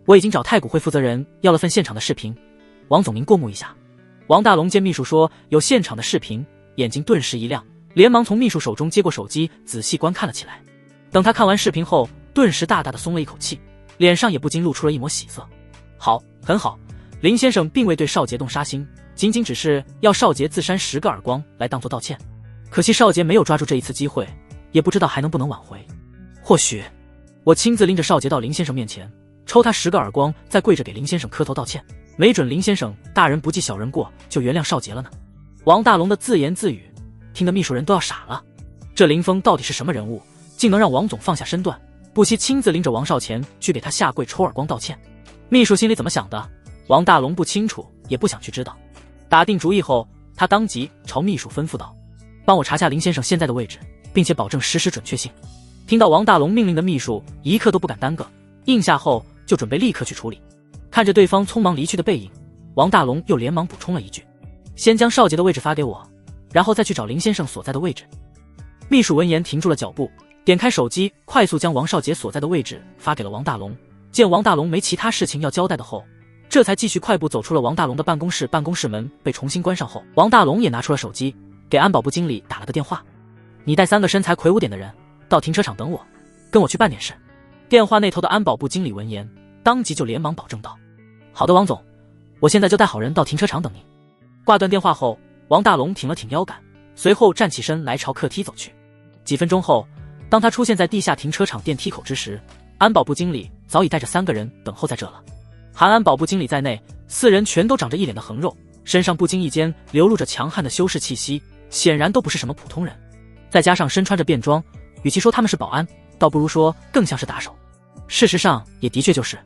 我已经找太古会负责人要了份现场的视频，王总您过目一下。王大龙见秘书说有现场的视频，眼睛顿时一亮，连忙从秘书手中接过手机仔细观看了起来。等他看完视频后，顿时大大的松了一口气，脸上也不禁露出了一抹喜色。好，很好，林先生并未对少杰动杀心，仅仅只是要少杰自扇10个耳光来当作道歉。可惜少杰没有抓住这一次机会，也不知道还能不能挽回。或许我亲自拎着少杰到林先生面前，抽他10个耳光，再跪着给林先生磕头道歉，没准林先生大人不计小人过，就原谅少杰了呢。王大龙的自言自语听得秘书人都要傻了，这林峰到底是什么人物，竟能让王总放下身段，不惜亲自拎着王少钱去给他下跪抽耳光道歉？秘书心里怎么想的，王大龙不清楚，也不想去知道。打定主意后，他当即朝秘书吩咐道：帮我查下林先生现在的位置，并且保证实时准确性。听到王大龙命令的秘书一刻都不敢耽搁，应下后就准备立刻去处理。看着对方匆忙离去的背影，王大龙又连忙补充了一句：先将少杰的位置发给我，然后再去找林先生所在的位置。秘书闻言停住了脚步，点开手机，快速将王少杰所在的位置发给了王大龙。见王大龙没其他事情要交代的后，这才继续快步走出了王大龙的办公室。办公室门被重新关上后，王大龙也拿出了手机，给安保部经理打了个电话：你带3个身材魁梧点的人到停车场等我，跟我去办点事。电话那头的安保部经理闻言，当即就连忙保证道：好的，王总，我现在就带好人到停车场等您。挂断电话后，王大龙挺了挺腰杆，随后站起身来朝客梯走去。几分钟后，当他出现在地下停车场电梯口之时，安保部经理早已带着3个人等候在这了。含安保部经理在内，4人全都长着一脸的横肉，身上不经意间流露着强悍的修士气息，显然都不是什么普通人。再加上身穿着便装，与其说他们是保安，倒不如说更像是打手。事实上也的确就是，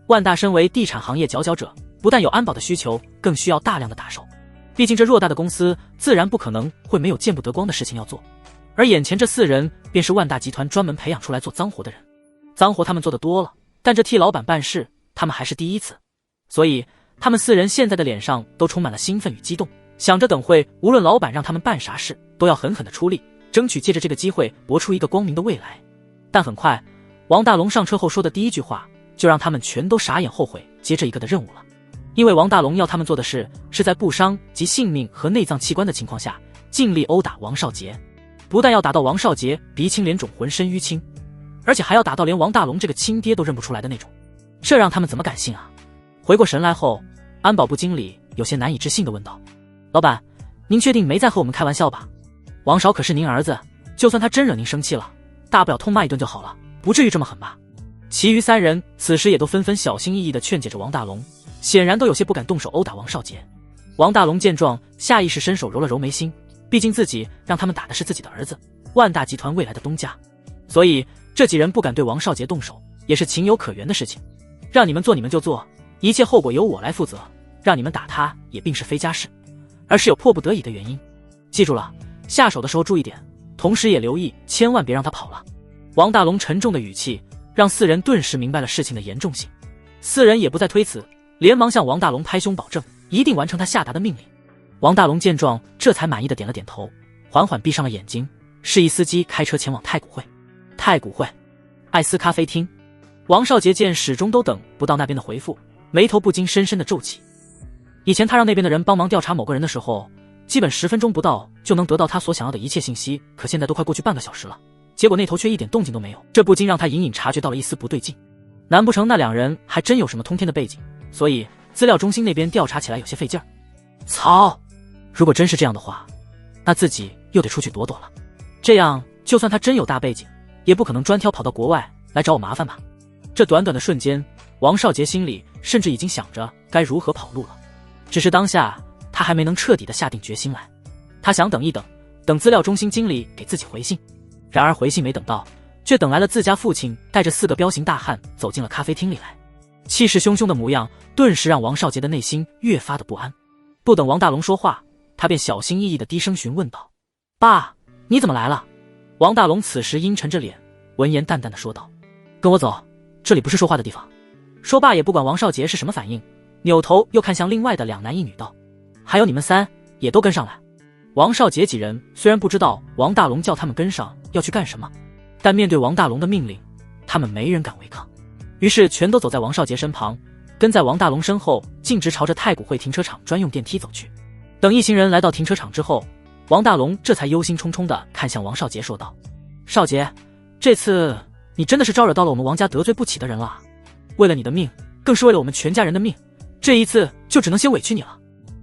万大身为地产行业佼佼者，不但有安保的需求，更需要大量的打手。毕竟这偌大的公司自然不可能会没有见不得光的事情要做，而眼前这4人便是万大集团专门培养出来做脏活的人。脏活他们做得多了，但这替老板办事他们还是第一次，所以他们4人现在的脸上都充满了兴奋与激动，想着等会无论老板让他们办啥事，都要狠狠地出力，争取借着这个机会搏出一个光明的未来。但很快，王大龙上车后说的第一句话就让他们全都傻眼后悔接这一个的任务了。因为王大龙要他们做的事是在不伤及性命和内脏器官的情况下尽力殴打王少杰，不但要打到王少杰鼻青脸肿浑身淤青，而且还要打到连王大龙这个亲爹都认不出来的那种，这让他们怎么敢信啊？回过神来后，安保部经理有些难以置信地问道：老板，您确定没在和我们开玩笑吧？王少可是您儿子，就算他真惹您生气了，大不了痛骂一顿就好了，不至于这么狠吧？其余3人此时也都纷纷小心翼翼地劝解着王大龙，显然都有些不敢动手殴打王少杰。王大龙见状，下意识伸手揉了揉眉心，毕竟自己让他们打的是自己的儿子，万大集团未来的东家，所以这几人不敢对王少杰动手，也是情有可原的事情。让你们做你们就做，一切后果由我来负责，让你们打他也并是非家事，而是有迫不得已的原因。记住了，下手的时候注意点，同时也留意千万别让他跑了。王大龙沉重的语气让4人顿时明白了事情的严重性，4人也不再推辞，连忙向王大龙拍胸保证一定完成他下达的命令。王大龙见状，这才满意的点了点头，缓缓闭上了眼睛，示意司机开车前往太古汇。太古汇艾斯咖啡厅，王少杰见始终都等不到那边的回复，眉头不禁深深的皱起。以前他让那边的人帮忙调查某个人的时候，基本10分钟不到就能得到他所想要的一切信息，可现在都快过去半个小时了，结果那头却一点动静都没有，这不禁让他隐隐察觉到了一丝不对劲。难不成那两人还真有什么通天的背景，所以资料中心那边调查起来有些费劲儿？操！如果真是这样的话，那自己又得出去躲躲了。这样，就算他真有大背景，也不可能专挑跑到国外来找我麻烦吧？这短短的瞬间，王少杰心里甚至已经想着该如何跑路了。只是当下他还没能彻底的下定决心来。他想等一等，等资料中心经理给自己回信。然而回信没等到，却等来了自家父亲带着4个彪形大汉走进了咖啡厅里来。气势汹汹的模样顿时让王少杰的内心越发的不安。不等王大龙说话，他便小心翼翼的低声询问道：爸，你怎么来了？王大龙此时阴沉着脸，闻言淡淡的说道：跟我走，这里不是说话的地方。说罢也不管王少杰是什么反应，扭头又看向另外的2男1女道：还有你们3也都跟上来。王少杰几人虽然不知道王大龙叫他们跟上要去干什么，但面对王大龙的命令，他们没人敢违抗，于是全都走在王少杰身旁，跟在王大龙身后，径直朝着太古汇停车场专用电梯走去。等一行人来到停车场之后，王大龙这才忧心忡忡地看向王少杰说道：少杰，这次你真的是招惹到了我们王家得罪不起的人了，为了你的命，更是为了我们全家人的命，这一次就只能先委屈你了。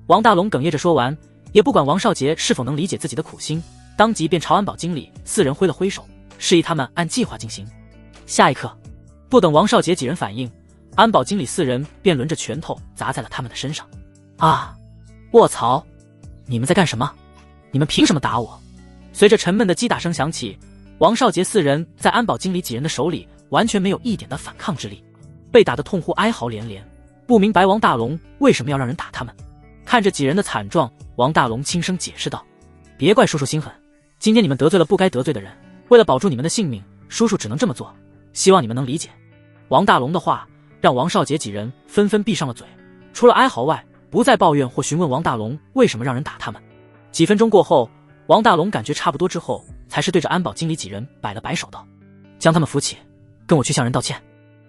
王大龙哽咽着说完，也不管王少杰是否能理解自己的苦心，当即便朝安保经理4人挥了挥手，示意他们按计划进行。下一刻，不等王少杰几人反应，安保经理4人便抡着拳头砸在了他们的身上。啊！卧槽！你们在干什么？你们凭什么打我？随着沉闷的击打声响起，王少杰4人在安保经理几人的手里完全没有一点的反抗之力，被打得痛呼哀嚎连连，不明白王大龙为什么要让人打他们。看着几人的惨状，王大龙轻声解释道：别怪叔叔心狠，今天你们得罪了不该得罪的人，为了保住你们的性命，叔叔只能这么做，希望你们能理解。王大龙的话让王少杰几人纷纷闭上了嘴，除了哀嚎外，不再抱怨或询问王大龙为什么让人打他们。几分钟过后，王大龙感觉差不多之后，才是对着安保经理几人摆了摆手道：将他们扶起，跟我去向人道歉。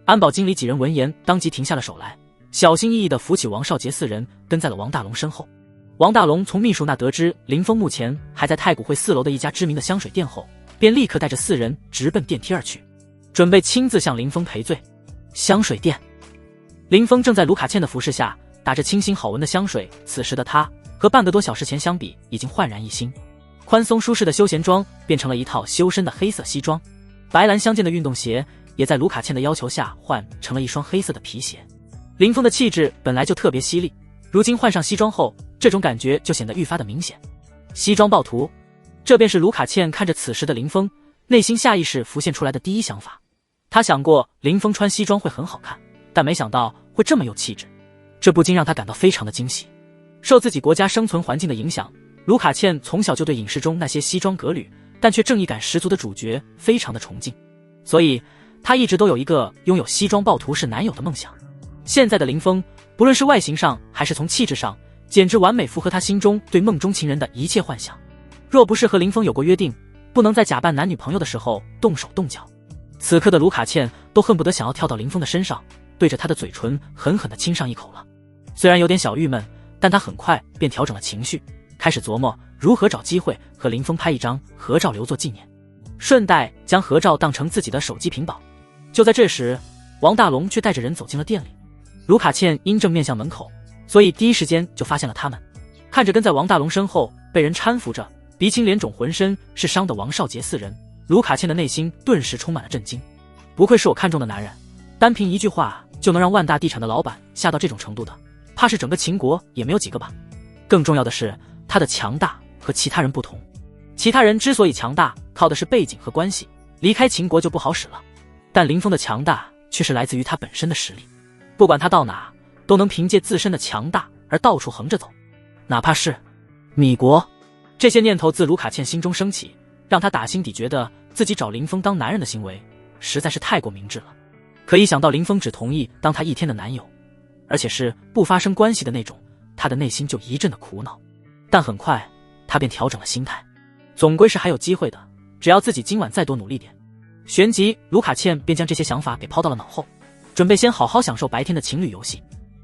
安保经理几人闻言当即停下了手来，小心翼翼地扶起王少杰4人，跟在了王大龙身后。王大龙从秘书那得知林峰目前还在太古汇4楼的一家知名的香水店后，便立刻带着4人直奔电梯而去，准备亲自向林峰赔罪。香水店，林峰正在卢卡茜的服侍下打着清新好闻的香水，此时的他和半个多小时前相比已经焕然一新，宽松舒适的休闲装变成了一套修身的黑色西装，白蓝相间的运动鞋也在卢卡茜的要求下换成了一双黑色的皮鞋。林峰的气质本来就特别犀利，如今换上西装后，这种感觉就显得愈发的明显。西装暴徒，这便是卢卡茜看着此时的林峰，内心下意识浮现出来的第一想法。他想过林峰穿西装会很好看，但没想到会这么有气质，这不禁让他感到非常的惊喜。受自己国家生存环境的影响，卢卡茜从小就对影视中那些西装革履但却正义感十足的主角非常的崇敬，所以他一直都有一个拥有西装暴徒式男友的梦想。现在的林峰，不论是外形上还是从气质上，简直完美符合他心中对梦中情人的一切幻想。若不是和林峰有过约定，不能在假扮男女朋友的时候动手动脚，此刻的卢卡茜都恨不得想要跳到林峰的身上，对着他的嘴唇狠狠地亲上一口了。虽然有点小郁闷，但他很快便调整了情绪，开始琢磨如何找机会和林峰拍一张合照留作纪念，顺带将合照当成自己的手机屏保。就在这时，王大龙却带着人走进了店里。卢卡茜因正面向门口，所以第一时间就发现了他们。看着跟在王大龙身后被人搀扶着，鼻青脸肿浑身是伤的王少杰4人，卢卡茜的内心顿时充满了震惊。不愧是我看中的男人，单凭一句话就能让万大地产的老板吓到这种程度的，怕是整个秦国也没有几个吧。更重要的是，他的强大和其他人不同。其他人之所以强大，靠的是背景和关系，离开秦国就不好使了。但林峰的强大却是来自于他本身的实力，不管他到哪，都能凭借自身的强大而到处横着走，哪怕是米国。这些念头自卢卡茜心中升起，让他打心底觉得自己找林峰当男人的行为实在是太过明智了。可一想到林峰只同意当他一天的男友，而且是不发生关系的那种，他的内心就一阵的苦恼。但很快他便调整了心态，总归是还有机会的，只要自己今晚再多努力点。旋即卢卡茜便将这些想法给抛到了脑后，准备先好好享受白天的情侣游戏，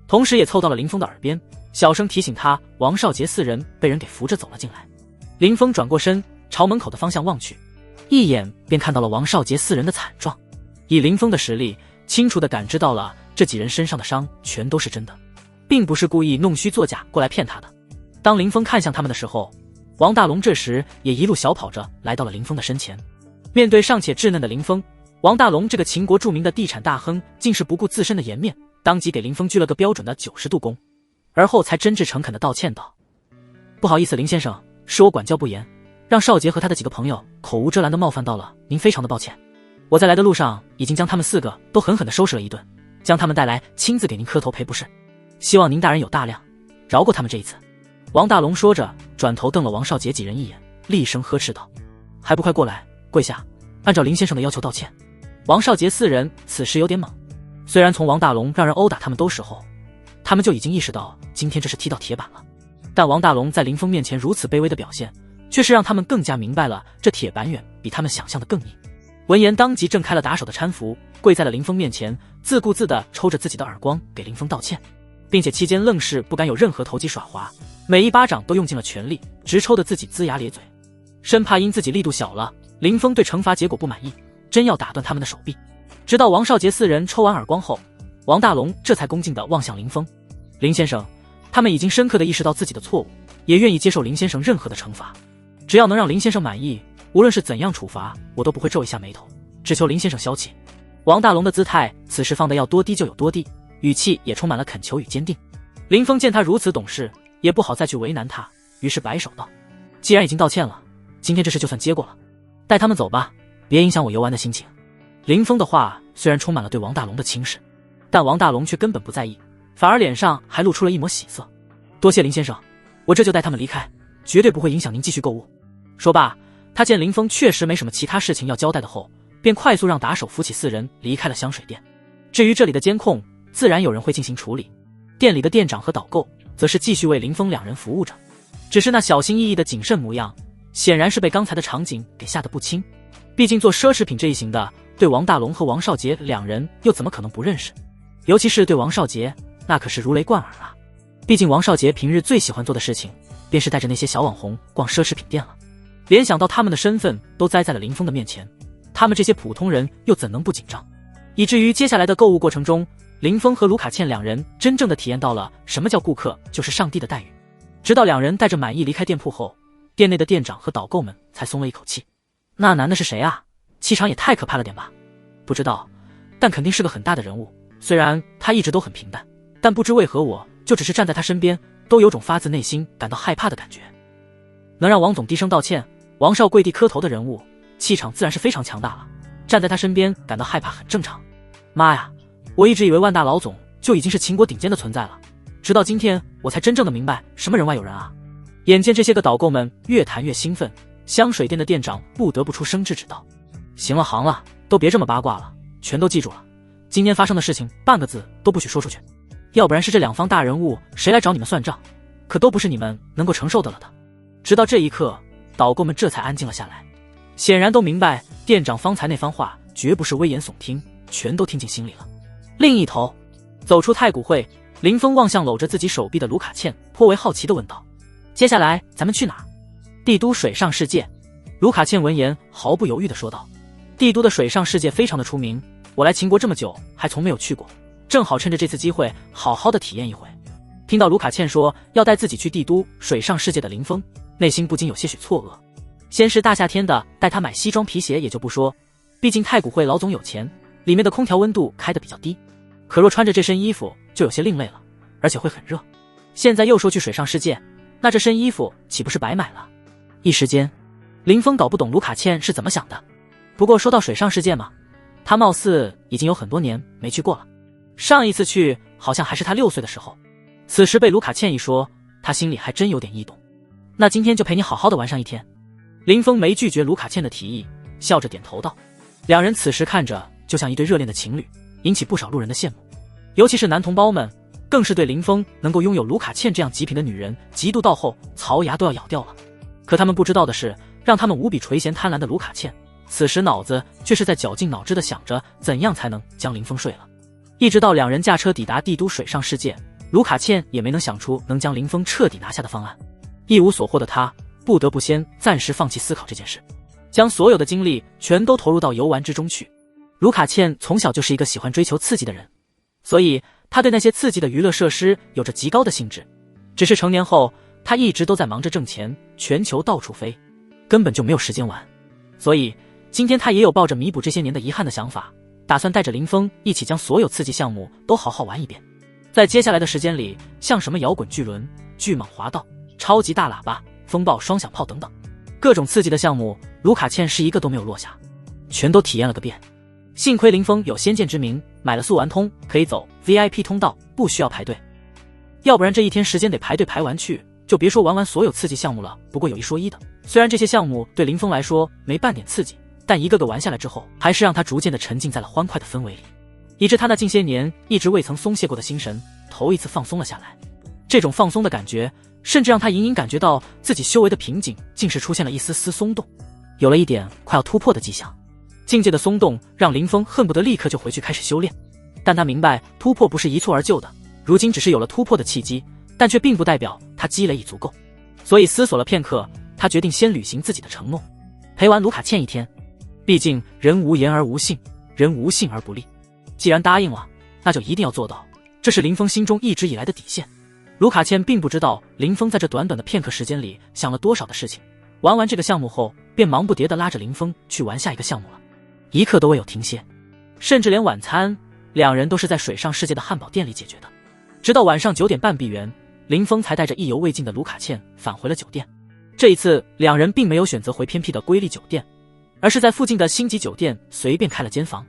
同时也凑到了林峰的耳边，小声提醒他王少杰4人被人给扶着走了进来。林峰转过身，朝门口的方向望去，一眼便看到了王少杰4人的惨状。以林峰的实力，清楚地感知到了这几人身上的伤全都是真的，并不是故意弄虚作假过来骗他的。当林峰看向他们的时候，王大龙这时也一路小跑着来到了林峰的身前。面对尚且稚嫩的林峰，王大龙这个秦国著名的地产大亨竟是不顾自身的颜面，当即给林峰鞠了个标准的90度躬，而后才真挚诚恳地道歉道：不好意思林先生，是我管教不严，让少杰和他的几个朋友口无遮拦地冒犯到了您，非常的抱歉。我在来的路上已经将他们4个都狠狠地收拾了一顿，将他们带来亲自给您磕头赔不是，希望您大人有大量，饶过他们这一次。王大龙说着，转头瞪了王少杰几人一眼，厉声呵斥道：还不快过来跪下，按照林先生的要求道歉。王少杰4人此时有点懵，虽然从王大龙让人殴打他们时候，他们就已经意识到今天这是踢到铁板了，但王大龙在林峰面前如此卑微的表现，却是让他们更加明白了这铁板远比他们想象的更硬。闻言当即挣开了打手的搀扶，跪在了林峰面前，自顾自地抽着自己的耳光给林峰道歉，并且期间愣是不敢有任何投机耍滑，每一巴掌都用尽了全力，直抽得自己龇牙咧嘴，生怕因自己力度小了，林峰对惩罚结果不满意，真要打断他们的手臂。直到王少杰4人抽完耳光后，王大龙这才恭敬地望向林峰：林先生，他们已经深刻地意识到自己的错误，也愿意接受林先生任何的惩罚，只要能让林先生满意，无论是怎样处罚，我都不会皱一下眉头，只求林先生消气。王大龙的姿态此时放得要多低就有多低，语气也充满了恳求与坚定。林峰见他如此懂事，也不好再去为难他，于是摆手道：既然已经道歉了，今天这事就算接过了，带他们走吧，别影响我游玩的心情。林峰的话虽然充满了对王大龙的轻视，但王大龙却根本不在意，反而脸上还露出了一抹喜色。多谢林先生，我这就带他们离开，绝对不会影响您继续购物。说罢，他见林峰确实没什么其他事情要交代的后，便快速让打手扶起4人离开了香水店。至于这里的监控，自然有人会进行处理，店里的店长和导购则是继续为林峰2人服务着。只是那小心翼翼的谨慎模样，显然是被刚才的场景给吓得不轻。毕竟做奢侈品这一行的，对王大龙和王少杰2人又怎么可能不认识？尤其是对王少杰，那可是如雷贯耳啊。毕竟王少杰平日最喜欢做的事情，便是带着那些小网红逛奢侈品店了。联想到他们的身份都栽在了林峰的面前，他们这些普通人又怎能不紧张？以至于接下来的购物过程中，林峰和卢卡茜2人真正的体验到了什么叫顾客就是上帝的待遇。直到2人带着满意离开店铺后，店内的店长和导购们才松了一口气。那男的是谁啊？气场也太可怕了点吧？不知道，但肯定是个很大的人物。虽然他一直都很平淡，但不知为何我就只是站在他身边，都有种发自内心感到害怕的感觉。能让王总低声道歉，王少跪地磕头的人物，气场自然是非常强大了。站在他身边感到害怕很正常。妈呀，我一直以为万大老总就已经是秦国顶尖的存在了，直到今天我才真正的明白什么人外有人啊。眼见这些个导购们越谈越兴奋，香水店的店长不得不出声制止道：行了行了，都别这么八卦了，全都记住了，今天发生的事情半个字都不许说出去，要不然是这2方大人物谁来找你们算账，可都不是你们能够承受的了的。直到这一刻，导购们这才安静了下来，显然都明白店长方才那番话绝不是危言耸听，全都听进心里了。另一头，走出太古汇，林峰望向搂着自己手臂的卢卡茜，颇为好奇地问道：接下来咱们去哪？帝都水上世界。卢卡茜闻言毫不犹豫地说道：帝都的水上世界非常的出名，我来秦国这么久还从没有去过，正好趁着这次机会好好的体验一回。听到卢卡茜说要带自己去帝都水上世界的林峰，内心不禁有些许错愕。先是大夏天的带他买西装皮鞋也就不说，毕竟太古汇老总有钱，里面的空调温度开得比较低，可若穿着这身衣服就有些另类了，而且会很热。现在又说去水上世界，那这身衣服岂不是白买了？一时间，林峰搞不懂卢卡茜是怎么想的。不过说到水上世界嘛，他貌似已经有很多年没去过了，上一次去好像还是他6岁的时候。此时被卢卡茜一说，他心里还真有点异动。那今天就陪你好好的玩上一天。林峰没拒绝卢卡茜的提议，笑着点头道。2人此时看着就像一对热恋的情侣，引起不少路人的羡慕。尤其是男同胞们，更是对林峰能够拥有卢卡茜这样极品的女人嫉妒到后槽牙都要咬掉了。可他们不知道的是，让他们无比垂涎贪婪的卢卡茜，此时脑子却是在绞尽脑汁地想着怎样才能将林峰睡了。一直到2人驾车抵达帝都水上世界，卢卡茜也没能想出能将林峰彻底拿下的方案。一无所获的他不得不先暂时放弃思考这件事，将所有的精力全都投入到游玩之中去。卢卡茜从小就是一个喜欢追求刺激的人，所以他对那些刺激的娱乐设施有着极高的兴致。只是成年后，他一直都在忙着挣钱，全球到处飞，根本就没有时间玩。所以今天他也有抱着弥补这些年的遗憾的想法，打算带着林峰一起将所有刺激项目都好好玩一遍。在接下来的时间里，像什么摇滚巨轮、巨蟒滑道、超级大喇叭、风暴双响炮等等，各种刺激的项目，卢卡茜是一个都没有落下，全都体验了个遍。幸亏林峰有先见之明，买了速玩通，可以走 VIP 通道，不需要排队。要不然这一天时间得排队排完去，就别说玩完所有刺激项目了。不过有一说一的，虽然这些项目对林峰来说没半点刺激，但一个个玩下来之后，还是让他逐渐的沉浸在了欢快的氛围里，以致他那近些年一直未曾松懈过的心神头一次放松了下来。这种放松的感觉，甚至让他隐隐感觉到自己修为的瓶颈竟是出现了一丝丝松动，有了一点快要突破的迹象。境界的松动让林峰恨不得立刻就回去开始修炼，但他明白突破不是一蹴而就的，如今只是有了突破的契机，但却并不代表他积累已足够。所以思索了片刻，他决定先履行自己的承诺，陪完卢卡茜一天。毕竟人无言而无信，人无信而不立，既然答应了，那就一定要做到，这是林峰心中一直以来的底线。卢卡茜并不知道林峰在这短短的片刻时间里想了多少的事情，玩完这个项目后便忙不迭地拉着林峰去玩下一个项目了，一刻都未有停歇，甚至连晚餐两人都是在水上世界的汉堡店里解决的。直到晚上9点半闭园，林峰才带着意犹未尽的卢卡茜返回了酒店。这一次两人并没有选择回偏僻的瑰丽酒店，而是在附近的星级酒店随便开了间房。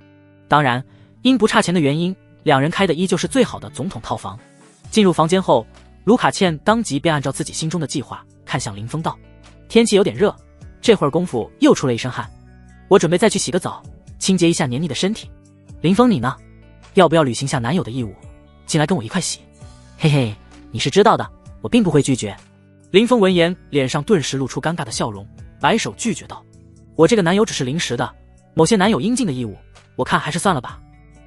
当然因不差钱的原因，两人开的依旧是最好的总统套房。进入房间后，卢卡茜当即便按照自己心中的计划看向林峰道：天气有点热，这会儿功夫又出了一身汗，我准备再去洗个澡，清洁一下黏腻的身体。林峰你呢？要不要履行下男友的义务，进来跟我一块洗？嘿嘿，你是知道的，我并不会拒绝。林峰闻言脸上顿时露出尴尬的笑容，摆手拒绝道：我这个男友只是临时的，某些男友应尽的义务，我看还是算了吧。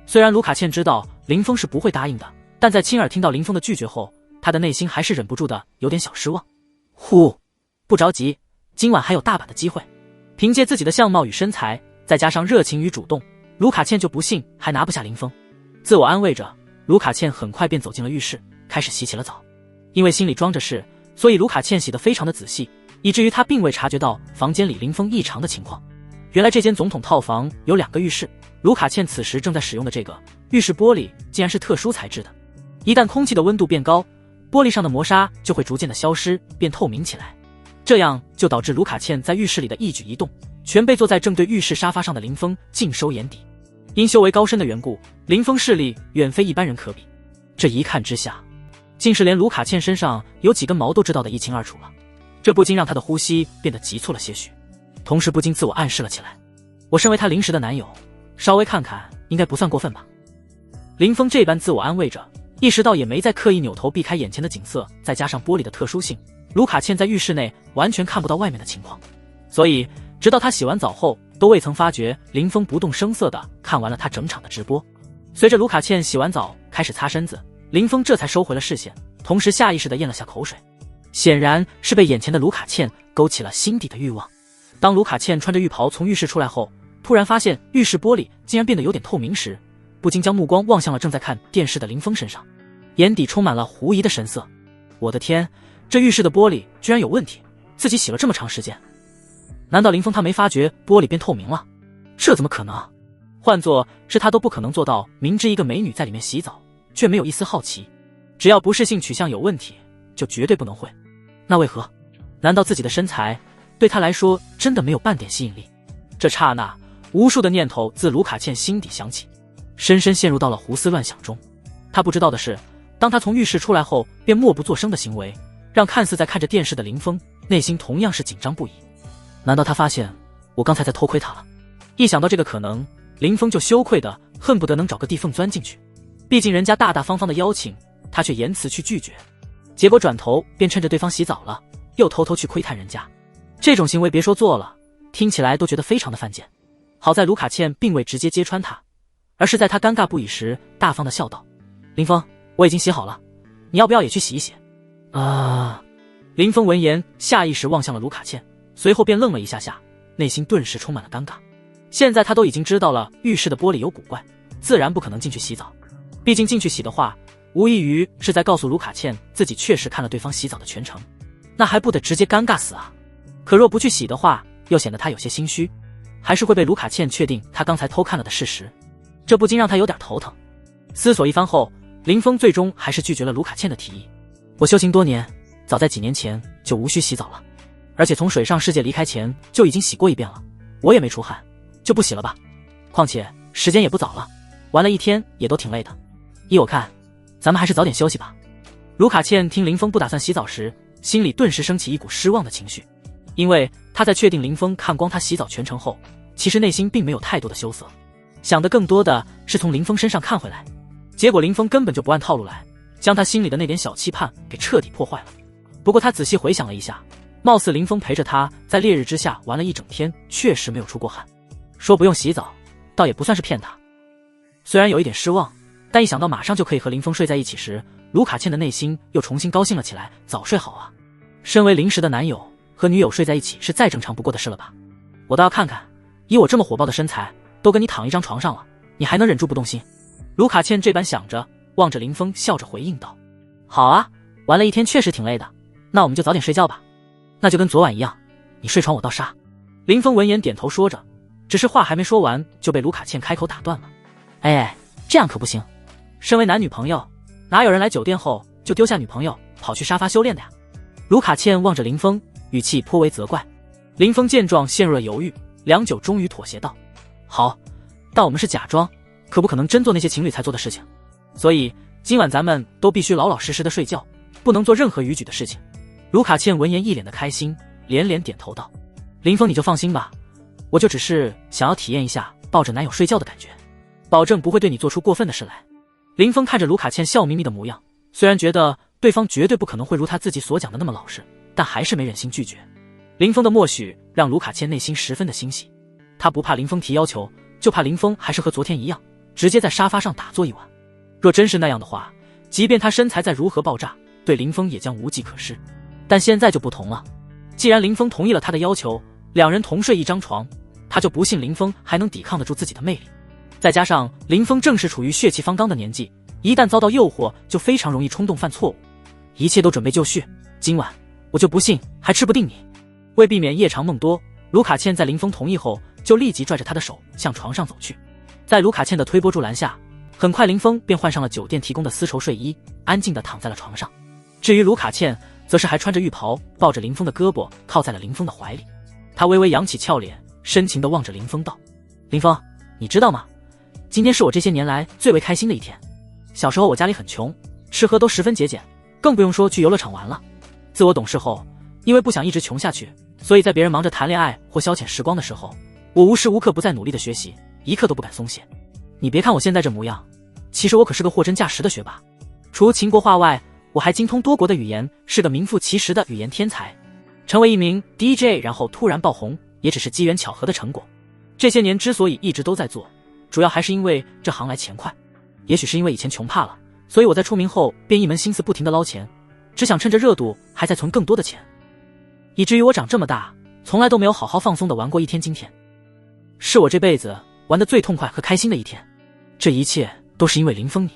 虽然卢卡茜知道林峰是不会答应的，但在亲耳听到林峰的拒绝后，他的内心还是忍不住的有点小失望。呼，不着急，今晚还有大把的机会。凭借自己的相貌与身材，再加上热情与主动，卢卡茜就不信还拿不下林峰。自我安慰着，卢卡茜很快便走进了浴室，开始洗起了澡。因为心里装着事，所以卢卡茜洗得非常的仔细，以至于她并未察觉到房间里林峰异常的情况。原来这间总统套房有2个浴室，卢卡茜此时正在使用的这个浴室玻璃竟然是特殊材质的，一旦空气的温度变高，玻璃上的磨砂就会逐渐的消失，变透明起来。这样就导致卢卡茜在浴室里的一举一动全被坐在正对浴室沙发上的林峰尽收眼底。因修为高深的缘故，林峰视力远非一般人可比，这一看之下，竟是连卢卡茜身上有几根毛都知道的一清二楚了。这不禁让他的呼吸变得急促了些许，同时不禁自我暗示了起来：我身为他临时的男友，稍微看看应该不算过分吧。林峰这般自我安慰着，意识到也没再刻意扭头避开眼前的景色，再加上玻璃的特殊性，卢卡茜在浴室内完全看不到外面的情况，所以直到他洗完澡后都未曾发觉林峰不动声色地看完了他整场的直播。随着卢卡茜洗完澡开始擦身子，林峰这才收回了视线，同时下意识地咽了下口水，显然是被眼前的卢卡茜勾起了心底的欲望。当卢卡茜穿着浴袍从浴室出来后，突然发现浴室玻璃竟然变得有点透明时，不禁将目光望向了正在看电视的林峰身上，眼底充满了狐疑的神色。我的天，这浴室的玻璃居然有问题，自己洗了这么长时间，难道林峰他没发觉玻璃变透明了？这怎么可能？换作是他都不可能做到明知一个美女在里面洗澡却没有一丝好奇，只要不是性取向有问题就绝对不能会。那为何？难道自己的身材对他来说真的没有半点吸引力？这刹那，无数的念头自卢卡茜心底响起，深深陷入到了胡思乱想中。他不知道的是，当他从浴室出来后便默不作声的行为，让看似在看着电视的林峰内心同样是紧张不已。难道他发现我刚才在偷窥他了？一想到这个可能，林峰就羞愧的恨不得能找个地缝钻进去，毕竟人家大大方方的邀请，他却言辞去拒绝，结果转头便趁着对方洗澡了，又偷偷去窥探人家。这种行为别说做了，听起来都觉得非常的犯贱。好在卢卡茜并未直接揭穿他，而是在他尴尬不已时大方的笑道：林峰，我已经洗好了，你要不要也去洗一洗？林峰闻言下意识望向了卢卡茜，随后便愣了一下下，内心顿时充满了尴尬。现在他都已经知道了浴室的玻璃有古怪，自然不可能进去洗澡，毕竟进去洗的话，无异于是在告诉卢卡茜自己确实看了对方洗澡的全程，那还不得直接尴尬死啊。可若不去洗的话，又显得他有些心虚，还是会被卢卡茜确定他刚才偷看了的事实，这不禁让他有点头疼。思索一番后，林峰最终还是拒绝了卢卡茜的提议。我修行多年，早在几年前就无需洗澡了，而且从水上世界离开前就已经洗过一遍了，我也没出汗，就不洗了吧。况且时间也不早了，玩了一天也都挺累的，依我看，咱们还是早点休息吧。卢卡茜听林峰不打算洗澡时，心里顿时升起一股失望的情绪，因为他在确定林峰看光他洗澡全程后，其实内心并没有太多的羞涩，想的更多的是从林峰身上看回来，结果林峰根本就不按套路来，将他心里的那点小期盼给彻底破坏了。不过他仔细回想了一下，貌似林峰陪着他在烈日之下玩了一整天，确实没有出过汗，说不用洗澡倒也不算是骗他。虽然有一点失望，但一想到马上就可以和林峰睡在一起时，卢卡茜的内心又重新高兴了起来。早睡好啊，身为临时的男友，和女友睡在一起是再正常不过的事了吧。我倒要看看，以我这么火爆的身材，都跟你躺一张床上了，你还能忍住不动心？卢卡茜这般想着，望着林峰笑着回应道：好啊，玩了一天确实挺累的，那我们就早点睡觉吧。那就跟昨晚一样，你睡床我倒沙。林峰闻言点头说着，只是话还没说完就被卢卡茜开口打断了。哎，这样可不行，身为男女朋友，哪有人来酒店后就丢下女朋友跑去沙发修炼的呀？卢卡茜望着林峰，语气颇为责怪。林峰见状陷入了犹豫，良久终于妥协道：好，但我们是假装，可不可能真做那些情侣才做的事情，所以今晚咱们都必须老老实实的睡觉，不能做任何逾矩的事情。卢卡茜闻言一脸的开心，连连点头道：林峰你就放心吧，我就只是想要体验一下抱着男友睡觉的感觉，保证不会对你做出过分的事来。林峰看着卢卡茜笑眯眯的模样，虽然觉得对方绝对不可能会如他自己所讲的那么老实，但还是没忍心拒绝。林峰的默许让卢卡茜内心十分的欣喜，他不怕林峰提要求，就怕林峰还是和昨天一样，直接在沙发上打坐一晚。若真是那样的话，即便他身材再如何爆炸，对林峰也将无计可施。但现在就不同了，既然林峰同意了他的要求，两人同睡一张床，他就不信林峰还能抵抗得住自己的魅力。再加上林峰正是处于血气方刚的年纪，一旦遭到诱惑就非常容易冲动犯错误。一切都准备就绪，今晚我就不信还吃不定你。为避免夜长梦多，卢卡茜在林峰同意后就立即拽着他的手向床上走去。在卢卡茜的推波助澜下，很快林峰便换上了酒店提供的丝绸睡衣，安静地躺在了床上。至于卢卡茜则是还穿着浴袍，抱着林峰的胳膊靠在了林峰的怀里。他微微扬起俏脸，深情地望着林峰道：林峰，你知道吗？今天是我这些年来最为开心的一天。小时候我家里很穷，吃喝都十分节俭，更不用说去游乐场玩了。自我懂事后，因为不想一直穷下去，所以在别人忙着谈恋爱或消遣时光的时候，我无时无刻不在努力的学习，一刻都不敢松懈。你别看我现在这模样，其实我可是个货真价实的学霸。除秦国画外，我还精通多国的语言，是个名副其实的语言天才。成为一名 DJ 然后突然爆红，也只是机缘巧合的成果。这些年之所以一直都在做，主要还是因为这行来钱快。也许是因为以前穷怕了，所以我在出名后便一门心思不停地捞钱，只想趁着热度还在存更多的钱，以至于我长这么大从来都没有好好放松地玩过一天。今天是我这辈子玩得最痛快和开心的一天，这一切都是因为林峰你，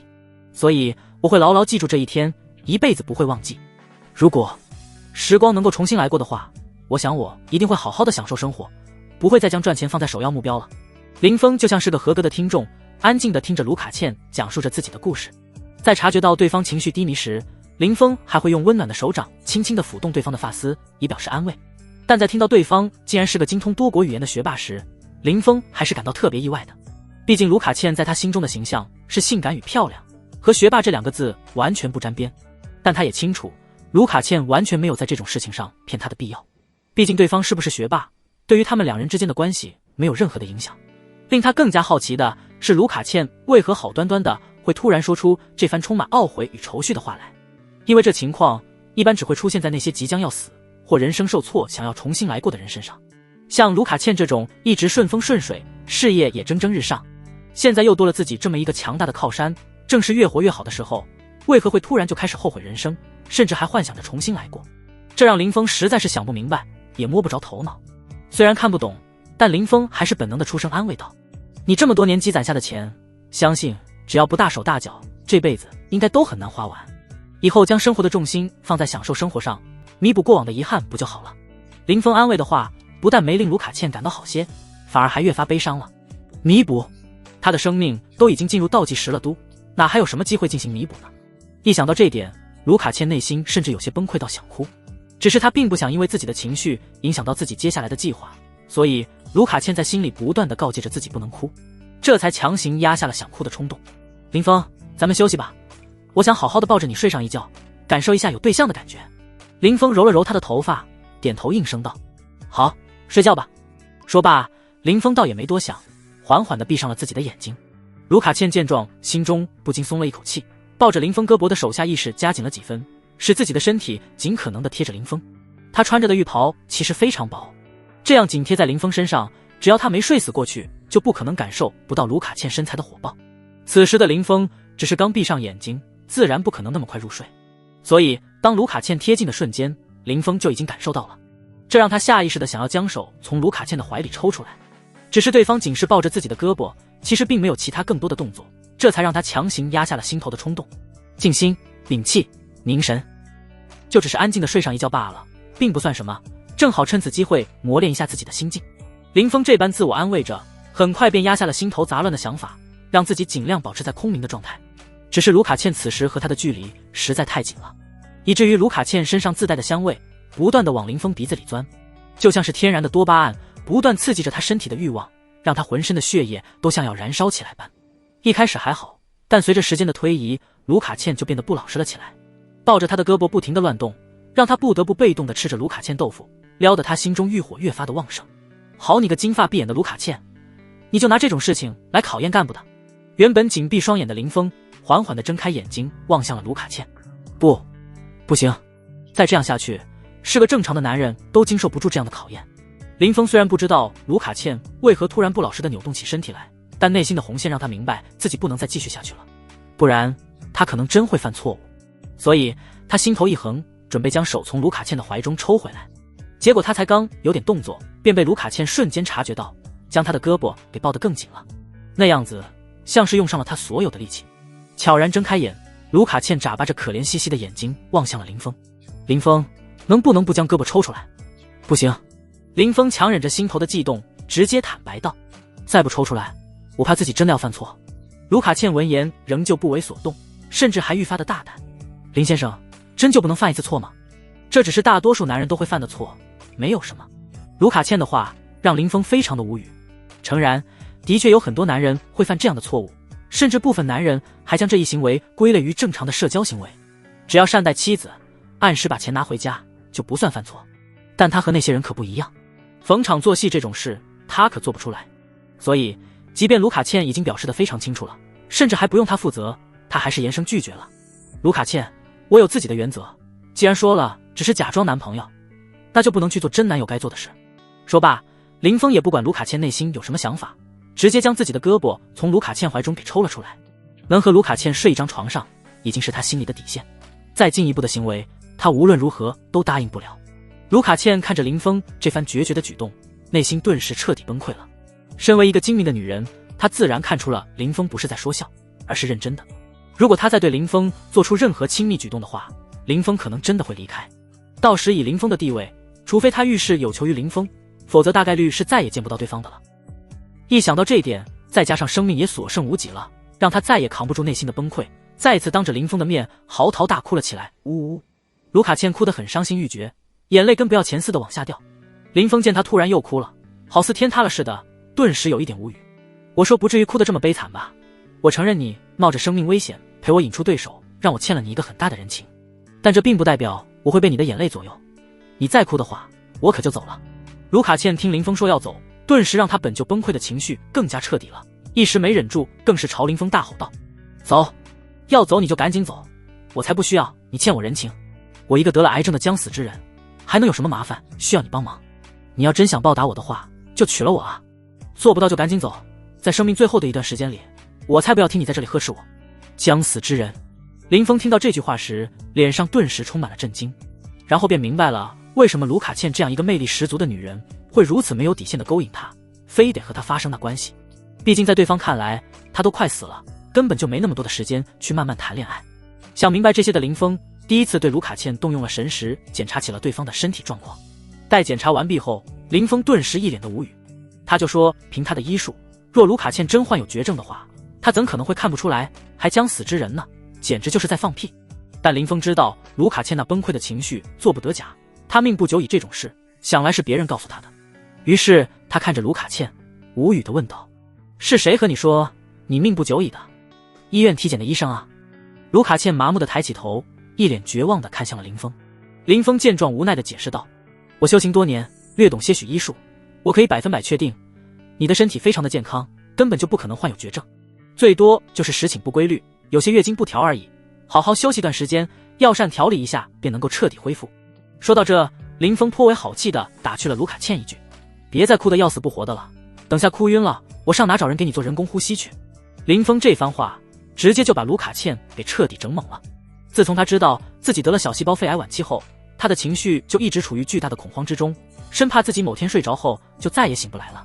所以我会牢牢记住这一天，一辈子不会忘记。如果时光能够重新来过的话，我想我一定会好好的享受生活，不会再将赚钱放在首要目标了。林峰就像是个合格的听众，安静地听着卢卡茜讲述着自己的故事。在察觉到对方情绪低迷时，林峰还会用温暖的手掌轻轻地抚动对方的发丝，以表示安慰。但在听到对方竟然是个精通多国语言的学霸时，林峰还是感到特别意外的。毕竟卢卡茜在他心中的形象是性感与漂亮，和学霸这两个字完全不沾边。但他也清楚，卢卡茜完全没有在这种事情上骗他的必要。毕竟对方是不是学霸，对于他们两人之间的关系没有任何的影响。令他更加好奇的是，卢卡茜为何好端端的会突然说出这番充满懊悔与愁绪的话来。因为这情况一般只会出现在那些即将要死或人生受挫想要重新来过的人身上。像卢卡茜这种一直顺风顺水，事业也蒸蒸日上，现在又多了自己这么一个强大的靠山，正是越活越好的时候。为何会突然就开始后悔人生，甚至还幻想着重新来过？这让林峰实在是想不明白，也摸不着头脑。虽然看不懂，但林峰还是本能的出声安慰道：“你这么多年积攒下的钱，相信只要不大手大脚，这辈子应该都很难花完。以后将生活的重心放在享受生活上，弥补过往的遗憾不就好了？”林峰安慰的话不但没令卢卡茜感到好些，反而还越发悲伤了。弥补？他的生命都已经进入倒计时了，哪还有什么机会进行弥补呢？一想到这点，卢卡茜内心甚至有些崩溃到想哭。只是他并不想因为自己的情绪影响到自己接下来的计划，所以卢卡茜在心里不断地告诫着自己不能哭，这才强行压下了想哭的冲动。林峰，咱们休息吧，我想好好的抱着你睡上一觉，感受一下有对象的感觉。林峰揉了揉他的头发，点头应声道：“好，睡觉吧。”说罢，林峰倒也没多想，缓缓地闭上了自己的眼睛。卢卡茜见状，心中不禁松了一口气，抱着林峰胳膊的手下意识加紧了几分，使自己的身体尽可能地贴着林峰。他穿着的浴袍其实非常薄，这样紧贴在林峰身上，只要他没睡死过去，就不可能感受不到卢卡茜身材的火爆。此时的林峰只是刚闭上眼睛，自然不可能那么快入睡，所以当卢卡茜贴近的瞬间，林峰就已经感受到了，这让他下意识地想要将手从卢卡茜的怀里抽出来。只是对方仅是抱着自己的胳膊，其实并没有其他更多的动作，这才让他强行压下了心头的冲动。静心，屏气，凝神，就只是安静的睡上一觉罢了，并不算什么，正好趁此机会磨练一下自己的心境。林峰这般自我安慰着，很快便压下了心头杂乱的想法，让自己尽量保持在空明的状态。只是卢卡茜此时和他的距离实在太紧了，以至于卢卡茜身上自带的香味不断的往林峰鼻子里钻，就像是天然的多巴胺不断刺激着他身体的欲望，让他浑身的血液都像要燃烧起来般。一开始还好，但随着时间的推移，卢卡茜就变得不老实了起来，抱着他的胳膊不停地乱动，让他不得不被动地吃着卢卡茜豆腐，撩得他心中欲火越发的旺盛。好你个金发碧眼的卢卡茜，你就拿这种事情来考验干部的？原本紧闭双眼的林峰缓缓地睁开眼睛，望向了卢卡茜。不行，再这样下去，是个正常的男人都经受不住这样的考验。林峰虽然不知道卢卡茜为何突然不老实地扭动起身体来，但内心的红线让他明白自己不能再继续下去了，不然他可能真会犯错误。所以他心头一横，准备将手从卢卡茜的怀中抽回来。结果他才刚有点动作，便被卢卡茜瞬间察觉到，将他的胳膊给抱得更紧了，那样子像是用上了他所有的力气。悄然睁开眼，卢卡茜眨巴着可怜兮兮的眼睛望向了林峰。林峰，能不能不将胳膊抽出来？不行。林峰强忍着心头的悸动，直接坦白道：“再不抽出来，我怕自己真的要犯错。”卢卡茜闻言仍旧不为所动，甚至还愈发的大胆：“林先生，真就不能犯一次错吗？这只是大多数男人都会犯的错，没有什么。”卢卡茜的话让林峰非常的无语。诚然，的确有很多男人会犯这样的错误，甚至部分男人还将这一行为归类于正常的社交行为，只要善待妻子，按时把钱拿回家，就不算犯错。但他和那些人可不一样，逢场作戏这种事他可做不出来。所以即便卢卡茜已经表示得非常清楚了，甚至还不用他负责，他还是严声拒绝了。卢卡茜，我有自己的原则，既然说了只是假装男朋友，那就不能去做真男友该做的事。说罢，林峰也不管卢卡茜内心有什么想法，直接将自己的胳膊从卢卡茜怀中给抽了出来。能和卢卡茜睡一张床上，已经是他心里的底线，再进一步的行为，他无论如何都答应不了。卢卡茜看着林峰这番决绝的举动，内心顿时彻底崩溃了。身为一个精明的女人，她自然看出了林峰不是在说笑，而是认真的。如果她再对林峰做出任何亲密举动的话，林峰可能真的会离开。到时以林峰的地位，除非他遇事有求于林峰，否则大概率是再也见不到对方的了。一想到这一点，再加上生命也所剩无几了，让他再也扛不住内心的崩溃，再次当着林峰的面嚎啕大哭了起来，呜呜。卢卡茜哭得很伤心欲绝，眼泪跟不要钱似的往下掉。林峰见他突然又哭了，好似天塌了似的，顿时有一点无语。我说不至于哭得这么悲惨吧，我承认你冒着生命危险陪我引出对手，让我欠了你一个很大的人情，但这并不代表我会被你的眼泪左右，你再哭的话，我可就走了。卢卡茜听林峰说要走，顿时让他本就崩溃的情绪更加彻底了，一时没忍住，更是朝林峰大吼道：“走，要走你就赶紧走，我才不需要你欠我人情。我一个得了癌症的将死之人，还能有什么麻烦需要你帮忙？你要真想报答我的话，就娶了我啊！做不到就赶紧走，在生命最后的一段时间里，我才不要听你在这里呵斥我。将死之人！”林峰听到这句话时，脸上顿时充满了震惊，然后便明白了为什么卢卡茜这样一个魅力十足的女人会如此没有底线的勾引他，非得和他发生那关系。毕竟在对方看来，他都快死了，根本就没那么多的时间去慢慢谈恋爱。想明白这些的林峰，第一次对卢卡茜动用了神识，检查起了对方的身体状况。待检查完毕后，林峰顿时一脸的无语。他就说，凭他的医术，若卢卡茜真患有绝症的话，他怎可能会看不出来，还将死之人呢？简直就是在放屁。但林峰知道卢卡茜那崩溃的情绪做不得假，他命不久矣这种事，想来是别人告诉他的。于是他看着卢卡茜，无语地问道：“是谁和你说你命不久矣的？医院体检的医生啊？”卢卡茜麻木地抬起头，一脸绝望地看向了林峰。林峰见状无奈地解释道：“我修行多年，略懂些许医术，我可以100%确定，你的身体非常的健康，根本就不可能患有绝症，最多就是时寝不规律，有些月经不调而已。好好休息段时间，药膳调理一下，便能够彻底恢复。”说到这，林峰颇为好气地打趣了卢卡茜一句：“别再哭得要死不活的了，等下哭晕了，我上哪找人给你做人工呼吸去？”林峰这番话直接就把卢卡茜给彻底整懵了。自从他知道自己得了小细胞肺癌晚期后，他的情绪就一直处于巨大的恐慌之中，生怕自己某天睡着后就再也醒不来了。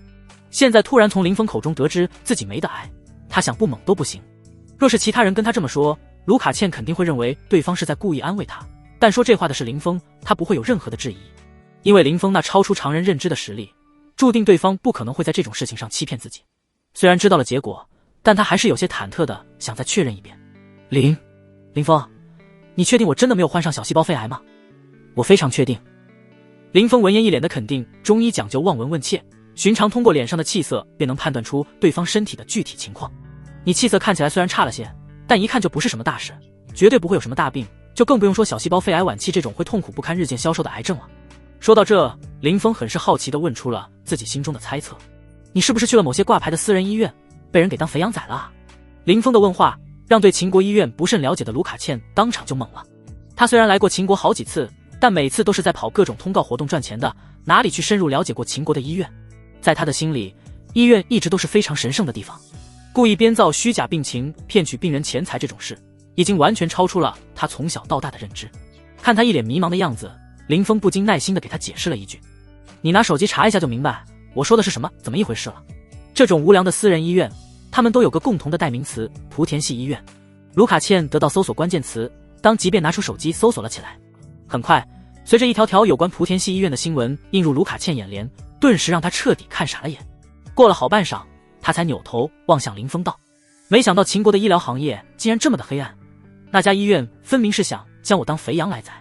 现在突然从林峰口中得知自己没得癌，他想不懵都不行。若是其他人跟他这么说，卢卡茜肯定会认为对方是在故意安慰他，但说这话的是林峰，他不会有任何的质疑，因为林峰那超出常人认知的实力，注定对方不可能会在这种事情上欺骗自己。虽然知道了结果，但他还是有些忐忑的想再确认一遍。林峰，你确定我真的没有患上小细胞肺癌吗？我非常确定。林峰闻言一脸的肯定，中医讲究望闻问切，寻常通过脸上的气色便能判断出对方身体的具体情况。你气色看起来虽然差了些，但一看就不是什么大事，绝对不会有什么大病，就更不用说小细胞肺癌晚期这种会痛苦不堪日渐消瘦的癌症了。说到这，林峰很是好奇地问出了自己心中的猜测：你是不是去了某些挂牌的私人医院，被人给当肥羊仔了啊？林峰的问话让对秦国医院不甚了解的卢卡茜当场就懵了。他虽然来过秦国好几次，但每次都是在跑各种通告活动赚钱的，哪里去深入了解过秦国的医院？在他的心里，医院一直都是非常神圣的地方。故意编造虚假病情骗取病人钱财这种事，已经完全超出了他从小到大的认知。看他一脸迷茫的样子，林峰不禁耐心地给他解释了一句：你拿手机查一下就明白我说的是什么怎么一回事了。这种无良的私人医院，他们都有个共同的代名词：莆田系医院。卢卡茜得到搜索关键词，当即便拿出手机搜索了起来。很快，随着一条条有关莆田系医院的新闻映入卢卡茜眼帘，顿时让他彻底看傻了眼。过了好半晌，他才扭头望向林峰道：没想到秦国的医疗行业竟然这么的黑暗，那家医院分明是想将我当肥羊来宰。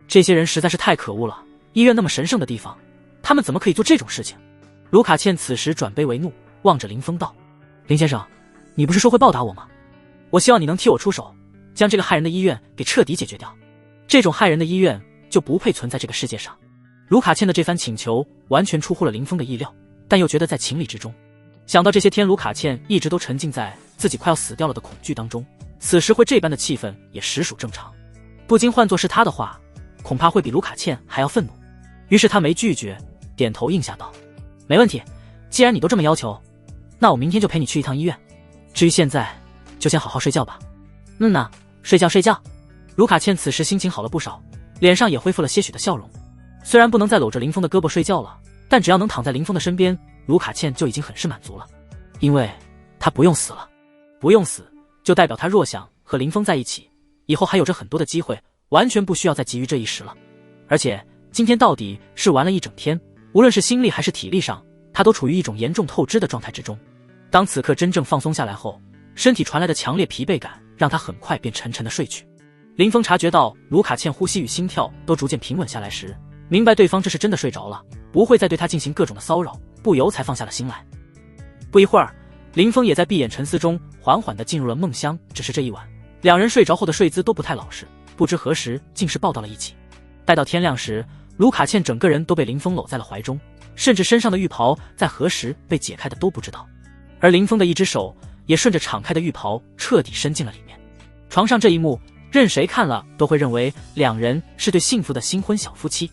这些人实在是太可恶了，医院那么神圣的地方，他们怎么可以做这种事情？卢卡茜此时转悲为怒，望着林峰道：林先生，你不是说会报答我吗？我希望你能替我出手，将这个害人的医院给彻底解决掉。这种害人的医院就不配存在这个世界上。卢卡茜的这番请求完全出乎了林峰的意料，但又觉得在情理之中。想到这些天卢卡茜一直都沉浸在自己快要死掉了的恐惧当中，此时会这般的气氛也实属正常。不禁换作是他的话，恐怕会比卢卡茜还要愤怒。于是他没拒绝，点头应下道：没问题，既然你都这么要求，那我明天就陪你去一趟医院。至于现在，就先好好睡觉吧。睡觉。卢卡茜此时心情好了不少，脸上也恢复了些许的笑容。虽然不能再搂着林峰的胳膊睡觉了，但只要能躺在林峰的身边，卢卡茜就已经很是满足了。因为他不用死了，不用死就代表他若想和林峰在一起，以后还有着很多的机会，完全不需要再急于这一时了。而且今天到底是玩了一整天，无论是心力还是体力上，他都处于一种严重透支的状态之中。当此刻真正放松下来后，身体传来的强烈疲惫感让他很快便沉沉的睡去。林峰察觉到卢卡茜呼吸与心跳都逐渐平稳下来时，明白对方这是真的睡着了，不会再对他进行各种的骚扰，不由才放下了心来。不一会儿，林峰也在闭眼沉思中缓缓地进入了梦乡。只是这一晚，两人睡着后的睡姿都不太老实，不知何时竟是抱到了一起。待到天亮时，卢卡茜整个人都被林峰搂在了怀中，甚至身上的浴袍在何时被解开的都不知道。而林峰的一只手也顺着敞开的浴袍彻底伸进了里面。床上这一幕，任谁看了都会认为两人是对幸福的新婚小夫妻。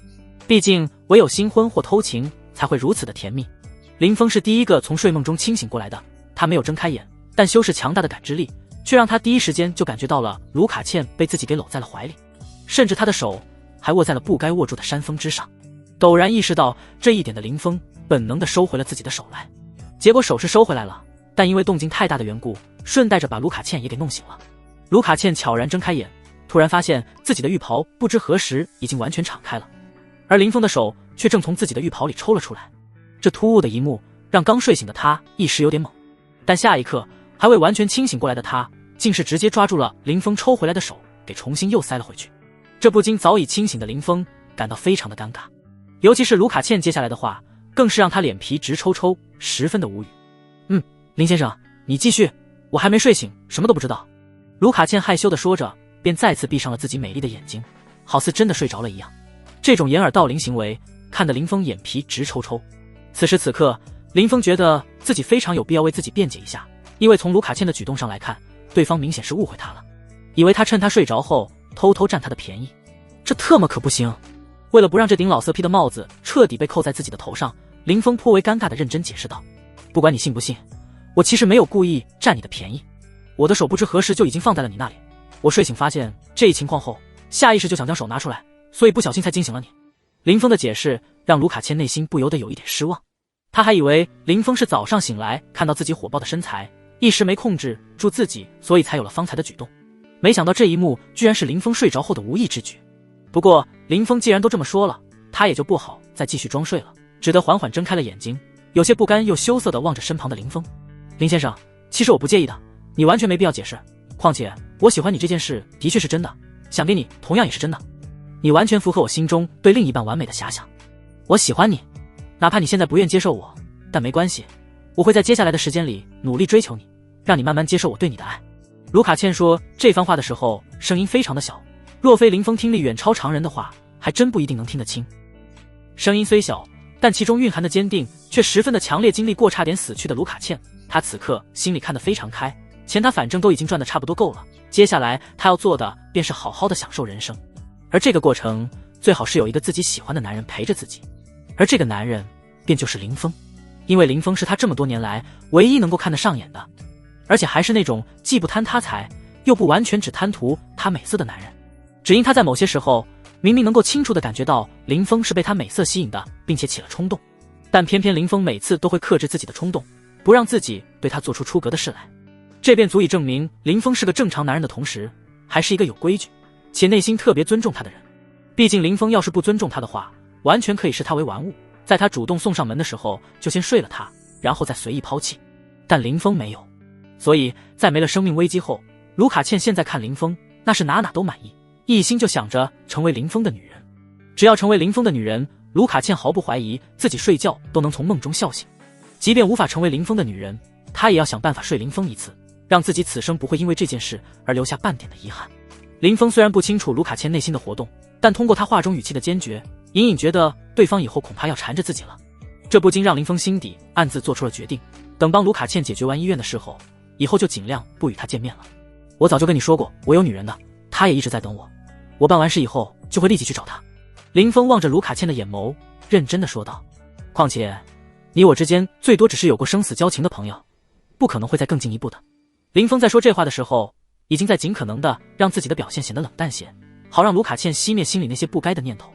毕竟唯有新婚或偷情才会如此的甜蜜。林峰是第一个从睡梦中清醒过来的，他没有睁开眼，但修士强大的感知力却让他第一时间就感觉到了卢卡茜被自己给搂在了怀里，甚至他的手还握在了不该握住的山峰之上。陡然意识到这一点的林峰本能地收回了自己的手来，结果手是收回来了，但因为动静太大的缘故，顺带着把卢卡茜也给弄醒了。卢卡茜悄然睁开眼，突然发现自己的浴袍不知何时已经完全敞开了，而林峰的手却正从自己的浴袍里抽了出来。这突兀的一幕让刚睡醒的他一时有点懵，但下一刻还未完全清醒过来的他竟是直接抓住了林峰抽回来的手，给重新又塞了回去。这不禁早已清醒的林峰感到非常的尴尬，尤其是卢卡茜接下来的话更是让他脸皮直抽抽，十分的无语。林先生，你继续，我还没睡醒，什么都不知道。卢卡茜害羞地说着，便再次闭上了自己美丽的眼睛，好似真的睡着了一样。这种掩耳盗铃行为看得林峰眼皮直抽抽。此时此刻，林峰觉得自己非常有必要为自己辩解一下，因为从卢卡茜的举动上来看，对方明显是误会他了，以为他趁他睡着后偷偷占他的便宜，这特么可不行。为了不让这顶老色批的帽子彻底被扣在自己的头上，林峰颇为尴尬地认真解释道，不管你信不信，我其实没有故意占你的便宜，我的手不知何时就已经放在了你那里，我睡醒发现这一情况后，下意识就想将手拿出来，所以不小心才惊醒了你。林峰的解释让卢卡茜内心不由得有一点失望，他还以为林峰是早上醒来看到自己火爆的身材，一时没控制住自己，所以才有了方才的举动，没想到这一幕居然是林峰睡着后的无意之举。不过林峰既然都这么说了，他也就不好再继续装睡了，只得缓缓睁开了眼睛，有些不甘又羞涩地望着身旁的林峰。林先生，其实我不介意的，你完全没必要解释，况且我喜欢你这件事的确是真的，想给你同样也是真的，你完全符合我心中对另一半完美的遐想。我喜欢你，哪怕你现在不愿接受我，但没关系，我会在接下来的时间里努力追求你，让你慢慢接受我对你的爱。卢卡茜说这番话的时候声音非常的小，若非林峰听力远超常人的话，还真不一定能听得清。声音虽小，但其中蕴含的坚定却十分的强烈。经历过差点死去的卢卡茜，他此刻心里看得非常开，钱他反正都已经赚得差不多够了，接下来他要做的便是好好的享受人生，而这个过程最好是有一个自己喜欢的男人陪着自己，而这个男人便就是林峰，因为林峰是他这么多年来唯一能够看得上眼的，而且还是那种既不贪他财又不完全只贪图他美色的男人。只因他在某些时候明明能够清楚地感觉到林峰是被他美色吸引的，并且起了冲动，但偏偏林峰每次都会克制自己的冲动，不让自己对他做出出格的事来。这便足以证明林峰是个正常男人的同时，还是一个有规矩且内心特别尊重他的人。毕竟林峰要是不尊重他的话，完全可以视他为玩物，在他主动送上门的时候就先睡了他，然后再随意抛弃。但林峰没有，所以在没了生命危机后，卢卡茜现在看林峰那是哪都满意，一心就想着成为林峰的女人。只要成为林峰的女人，卢卡茜毫不怀疑自己睡觉都能从梦中笑醒，即便无法成为林峰的女人，她也要想办法睡林峰一次，让自己此生不会因为这件事而留下半点的遗憾。林峰虽然不清楚卢卡茜内心的活动，但通过他话中语气的坚决，隐隐觉得对方以后恐怕要缠着自己了。这不禁让林峰心底暗自做出了决定，等帮卢卡茜解决完医院的事后，以后就尽量不与他见面了。我早就跟你说过我有女人的，她也一直在等我，我办完事以后就会立即去找她。林峰望着卢卡茜的眼眸，认真的说道，况且你我之间最多只是有过生死交情的朋友，不可能会再更进一步的。林峰在说这话的时候，已经在尽可能的让自己的表现显得冷淡些，好让卢卡茜熄灭心里那些不该的念头。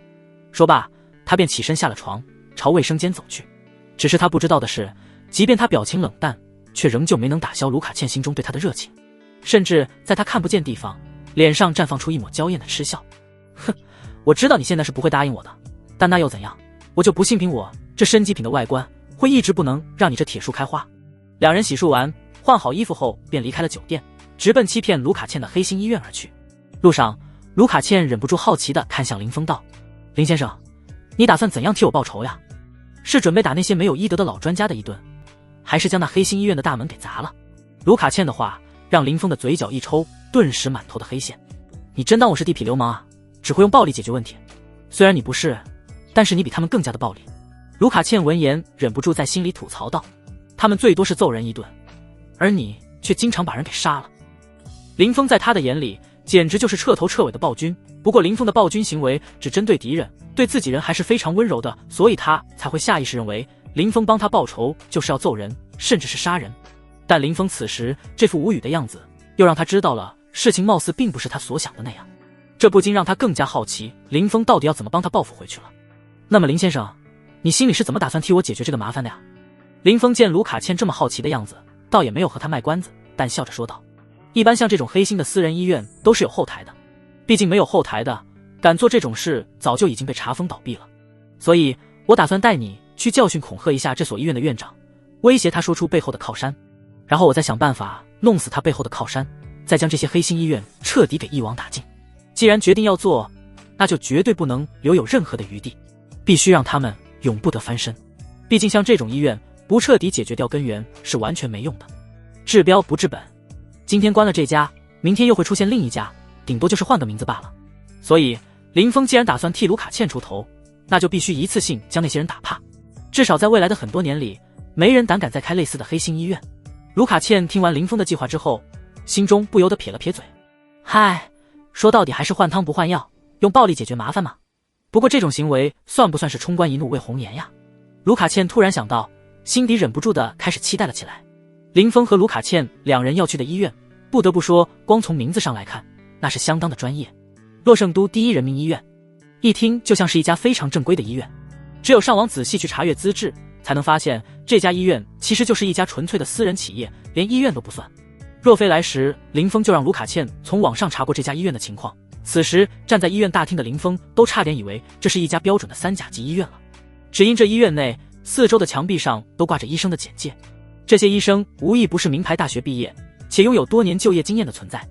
说罢，他便起身下了床，朝卫生间走去。只是他不知道的是，即便他表情冷淡，却仍旧没能打消卢卡茜心中对他的热情，甚至在他看不见地方，脸上绽放出一抹娇艳的嗤笑。哼，我知道你现在是不会答应我的，但那又怎样？我就不信凭我这身极品的外观，会一直不能让你这铁树开花。两人洗漱完，换好衣服后便离开了酒店，直奔欺骗卢卡茜的黑心医院而去。路上，卢卡茜忍不住好奇地看向林峰道，林先生，你打算怎样替我报仇呀？是准备打那些没有医德的老专家的一顿，还是将那黑心医院的大门给砸了？卢卡茜的话让林峰的嘴角一抽，顿时满头的黑线。你真当我是地痞流氓啊？只会用暴力解决问题？虽然你不是，但是你比他们更加的暴力。卢卡茜闻言忍不住在心里吐槽道，他们最多是揍人一顿，而你却经常把人给杀了。林峰在他的眼里简直就是彻头彻尾的暴君，不过林峰的暴君行为只针对敌人，对自己人还是非常温柔的，所以他才会下意识认为林峰帮他报仇就是要揍人，甚至是杀人。但林峰此时这副无语的样子，又让他知道了事情貌似并不是他所想的那样，这不禁让他更加好奇林峰到底要怎么帮他报复回去了。那么林先生，你心里是怎么打算替我解决这个麻烦的呀？林峰见卢卡倩这么好奇的样子，倒也没有和他卖关子，但笑着说道：一般像这种黑心的私人医院都是有后台的，毕竟没有后台的，敢做这种事早就已经被查封倒闭了。所以我打算带你去教训恐吓一下这所医院的院长，威胁他说出背后的靠山，然后我再想办法弄死他背后的靠山，再将这些黑心医院彻底给一网打尽。既然决定要做，那就绝对不能留有任何的余地，必须让他们永不得翻身。毕竟像这种医院不彻底解决掉根源是完全没用的，治标不治本。今天关了这家，明天又会出现另一家，顶多就是换个名字罢了。所以林峰既然打算替卢卡倩出头，那就必须一次性将那些人打怕，至少在未来的很多年里，没人胆敢再开类似的黑心医院。卢卡倩听完林峰的计划之后，心中不由得撇了撇嘴，嗨，说到底还是换汤不换药，用暴力解决麻烦嘛。不过这种行为算不算是冲冠一怒为红颜呀？卢卡倩突然想到，心底忍不住的开始期待了起来。林峰和卢卡倩两人要去的医院，不得不说光从名字上来看，那是相当的专业，洛圣都第一人民医院，一听就像是一家非常正规的医院。只有上网仔细去查阅资质，才能发现这家医院其实就是一家纯粹的私人企业，连医院都不算。若非来时林峰就让卢卡倩从网上查过这家医院的情况，此时站在医院大厅的林峰都差点以为这是一家标准的3甲级医院了。只因这医院内4周的墙壁上都挂着医生的简介，这些医生无一不是名牌大学毕业，且拥有多年就业经验的存在，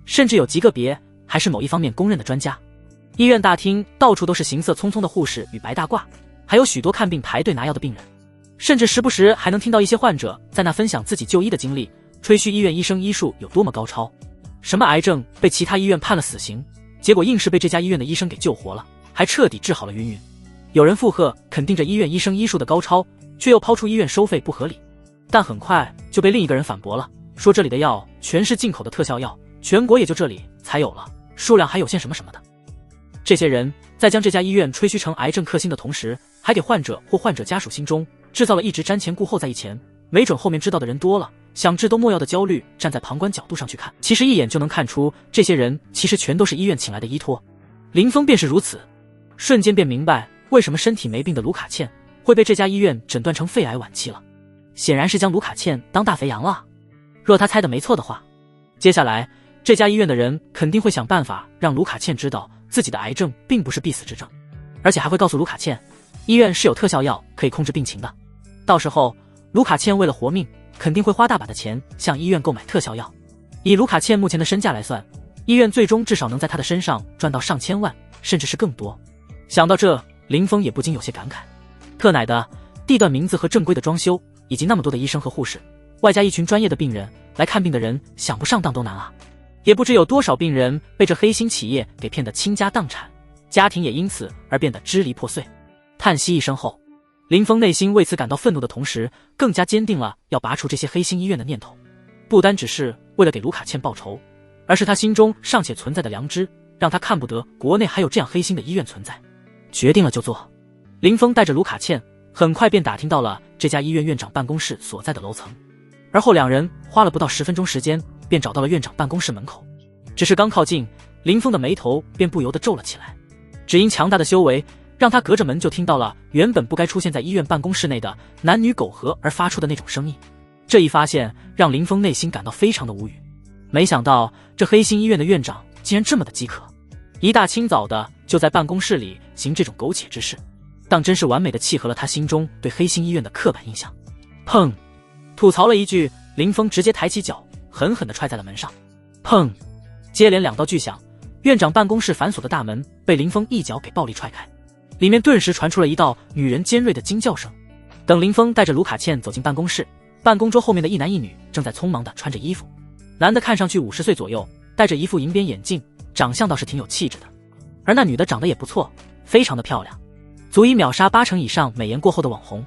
甚至有极个别还是某一方面公认的专家。医院大厅到处都是行色匆匆的护士与白大褂，还有许多看病排队拿药的病人，甚至时不时还能听到一些患者在那分享自己就医的经历，吹嘘医院医生医术有多么高超，什么癌症被其他医院判了死刑，结果硬是被这家医院的医生给救活了，还彻底治好了云云。有人附和肯定着医院医生医术的高超，却又抛出医院收费不合理，但很快就被另一个人反驳了，说这里的药全是进口的特效药，全国也就这里才有了，数量还有限什么什么的。这些人在将这家医院吹嘘成癌症克星的同时，还给患者或患者家属心中制造了一直瞻前顾后在意前，没准后面知道的人多了，想治都莫要的焦虑。站在旁观角度上去看，其实一眼就能看出这些人其实全都是医院请来的依托。林峰便是如此，瞬间便明白为什么身体没病的卢卡倩会被这家医院诊断成肺癌晚期了，显然是将卢卡倩当大肥羊了。若他猜的没错的话，接下来这家医院的人肯定会想办法让卢卡倩知道自己的癌症并不是必死之症，而且还会告诉卢卡倩医院是有特效药可以控制病情的。到时候卢卡倩为了活命，肯定会花大把的钱向医院购买特效药。以卢卡倩目前的身价来算，医院最终至少能在她的身上赚到上千万，甚至是更多。想到这，林峰也不禁有些感慨，特奶的地段名字和正规的装修，以及那么多的医生和护士，外加一群专业的病人，来看病的人想不上当都难啊。也不知有多少病人被这黑心企业给骗得倾家荡产，家庭也因此而变得支离破碎。叹息一声后，林峰内心为此感到愤怒的同时，更加坚定了要拔除这些黑心医院的念头。不单只是为了给卢卡倩报仇，而是他心中尚且存在的良知，让他看不得国内还有这样黑心的医院存在。决定了就做。林峰带着卢卡倩很快便打听到了这家医院院长办公室所在的楼层，而后两人花了不到10分钟时间便找到了院长办公室门口。只是刚靠近，林峰的眉头便不由得皱了起来，只因强大的修为让他隔着门就听到了原本不该出现在医院办公室内的男女苟合而发出的那种声音。这一发现让林峰内心感到非常的无语，没想到这黑心医院的院长竟然这么的饥渴，一大清早的就在办公室里行这种苟且之事，当真是完美的契合了他心中对黑心医院的刻板印象。砰！吐槽了一句，林峰直接抬起脚狠狠地踹在了门上。砰！接连2道巨响，院长办公室反锁的大门被林峰一脚给暴力踹开，里面顿时传出了一道女人尖锐的惊叫声。等林峰带着卢卡倩走进办公室，办公桌后面的一男一女正在匆忙地穿着衣服。男的看上去50岁左右，戴着一副银边眼镜，长相倒是挺有气质的，而那女的长得也不错，非常的漂亮，足以秒杀80%以上美颜过后的网红，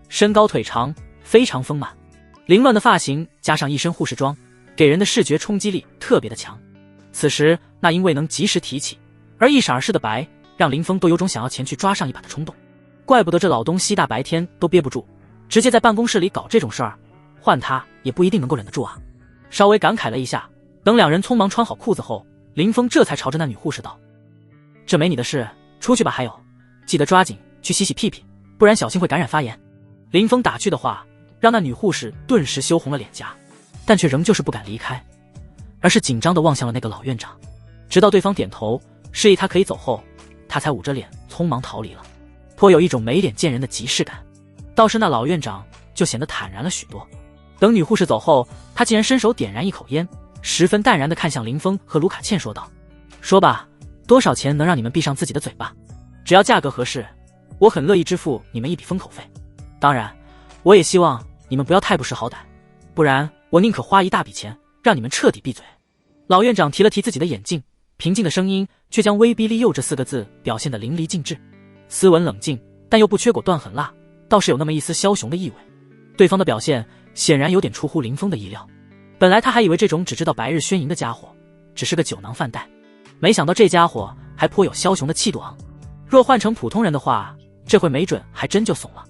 身高腿长，非常丰满，凌乱的发型加上一身护士装，给人的视觉冲击力特别的强。此时那因未能及时提起而一闪而逝的白，让林峰都有种想要前去抓上一把的冲动。怪不得这老东西大白天都憋不住，直接在办公室里搞这种事儿，换他也不一定能够忍得住啊。稍微感慨了一下，等两人匆忙穿好裤子后，林峰这才朝着那女护士道：“这没你的事，出去吧。还有，记得抓紧去洗洗屁屁，不然小心会感染发炎。”林峰打趣的话让那女护士顿时羞红了脸颊，但却仍旧是不敢离开，而是紧张地望向了那个老院长。直到对方点头示意他可以走后，他才捂着脸匆忙逃离了，颇有一种没脸见人的即视感。倒是那老院长就显得坦然了许多。等女护士走后，他竟然伸手点燃一口烟，十分淡然地看向林峰和卢卡茜说道：“说吧，多少钱能让你们闭上自己的嘴巴？只要价格合适，我很乐意支付你们一笔封口费。当然，我也希望你们不要太不识好歹，不然我宁可花一大笔钱让你们彻底闭嘴。”老院长提了提自己的眼镜，平静的声音却将威逼利诱这4个字表现得淋漓尽致，斯文冷静，但又不缺果断狠辣，倒是有那么一丝枭雄的意味。对方的表现显然有点出乎林峰的意料，本来他还以为这种只知道白日宣淫的家伙只是个酒囊饭袋，没想到这家伙还颇有枭雄的气度昂。若换成普通人的话，这回没准还真就怂了。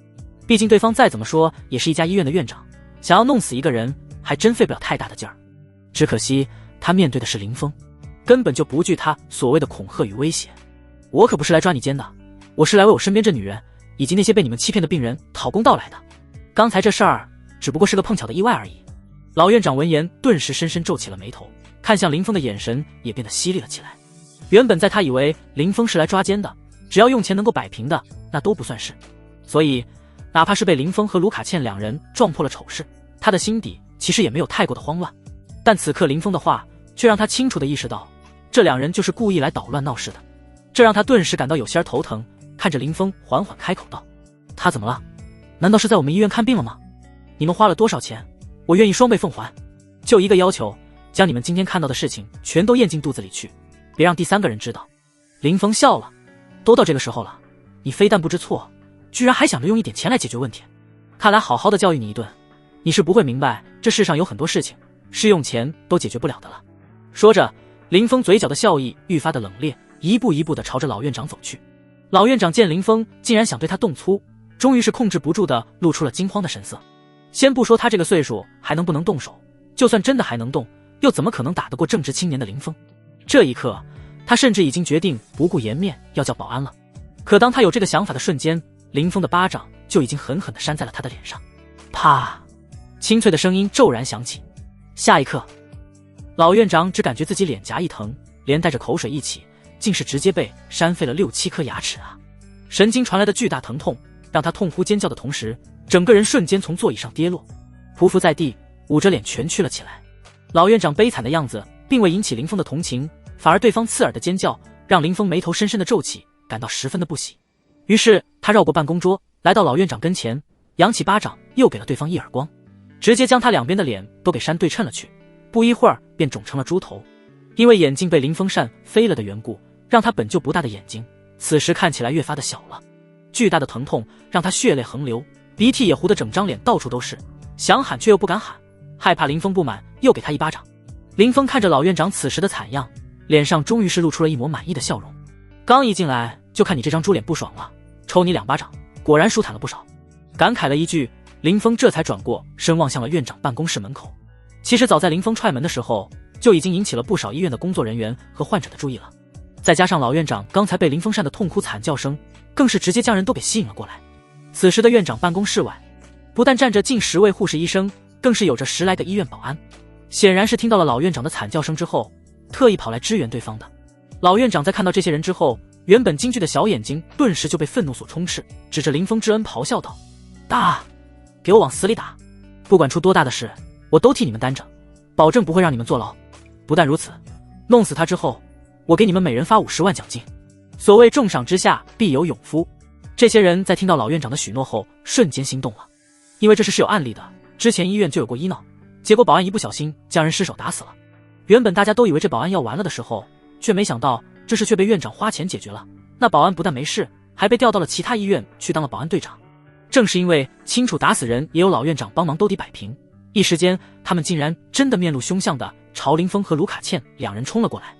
毕竟对方再怎么说也是一家医院的院长，想要弄死一个人还真费不了太大的劲儿。只可惜他面对的是林峰，根本就不惧他所谓的恐吓与威胁。我可不是来抓你奸的，我是来为我身边这女人以及那些被你们欺骗的病人讨公道来的。刚才这事儿只不过是个碰巧的意外而已。老院长闻言顿时深深皱起了眉头，看向林峰的眼神也变得犀利了起来。原本在他以为林峰是来抓奸的，只要用钱能够摆平的那都不算事，所以哪怕是被林峰和卢卡茜两人撞破了丑事，他的心底其实也没有太过的慌乱。但此刻林峰的话却让他清楚地意识到，这两人就是故意来捣乱闹事的，这让他顿时感到有些头疼。看着林峰缓缓开口道：“他怎么了？难道是在我们医院看病了吗？你们花了多少钱，我愿意双倍奉还。就一个要求，将你们今天看到的事情全都咽进肚子里去，别让第3个人知道。”林峰笑了，都到这个时候了，你非但不知错，居然还想着用一点钱来解决问题。看来好好的教育你一顿，你是不会明白这世上有很多事情是用钱都解决不了的了。说着，林峰嘴角的笑意愈发的冷冽，一步一步的朝着老院长走去。老院长见林峰竟然想对他动粗，终于是控制不住的露出了惊慌的神色。先不说他这个岁数还能不能动手，就算真的还能动，又怎么可能打得过正值青年的林峰？这一刻，他甚至已经决定不顾颜面要叫保安了。可当他有这个想法的瞬间，林峰的巴掌就已经狠狠地扇在了他的脸上。啪！清脆的声音骤然响起。下一刻，老院长只感觉自己脸颊一疼，连带着口水一起，竟是直接被扇飞了6、7颗牙齿啊！神经传来的巨大疼痛让他痛呼尖叫的同时，整个人瞬间从座椅上跌落，匍匐在地，捂着脸蜷曲了起来。老院长悲惨的样子并未引起林峰的同情，反而对方刺耳的尖叫让林峰眉头深深的皱起，感到十分的不喜。于是他绕过办公桌，来到老院长跟前，扬起巴掌又给了对方一耳光，直接将他两边的脸都给扇对称了去，不一会儿便肿成了猪头。因为眼镜被林峰扇飞了的缘故，让他本就不大的眼睛此时看起来越发的小了。巨大的疼痛让他血泪横流，鼻涕也糊得整张脸到处都是，想喊却又不敢喊，害怕林峰不满又给他一巴掌。林峰看着老院长此时的惨样，脸上终于是露出了一抹满意的笑容。刚一进来就看你这张猪脸不爽了，抽你2巴掌，果然舒坦了不少。感慨了一句，林峰这才转过身望向了院长办公室门口。其实早在林峰踹门的时候，就已经引起了不少医院的工作人员和患者的注意了。再加上老院长刚才被林峰扇的痛哭惨叫声，更是直接将人都给吸引了过来。此时的院长办公室外，不但站着近10位护士医生，更是有着10来个医院保安，显然是听到了老院长的惨叫声之后，特意跑来支援对方的。老院长在看到这些人之后，原本惊惧的小眼睛顿时就被愤怒所充斥，指着林峰之恩咆哮道：“打！给我往死里打！不管出多大的事，我都替你们担着，保证不会让你们坐牢。不但如此，弄死他之后，我给你们每人发50万奖金。所谓重赏之下必有勇夫。”这些人在听到老院长的许诺后，瞬间心动了，因为这事是有案例的，之前医院就有过医闹，结果保安一不小心将人失手打死了。原本大家都以为这保安要完了的时候，却没想到这事却被院长花钱解决了。那保安不但没事，还被调到了其他医院去当了保安队长。正是因为清楚打死人也有老院长帮忙兜底摆平，一时间他们竟然真的面露凶相的朝林峰和卢卡茜两人冲了过来。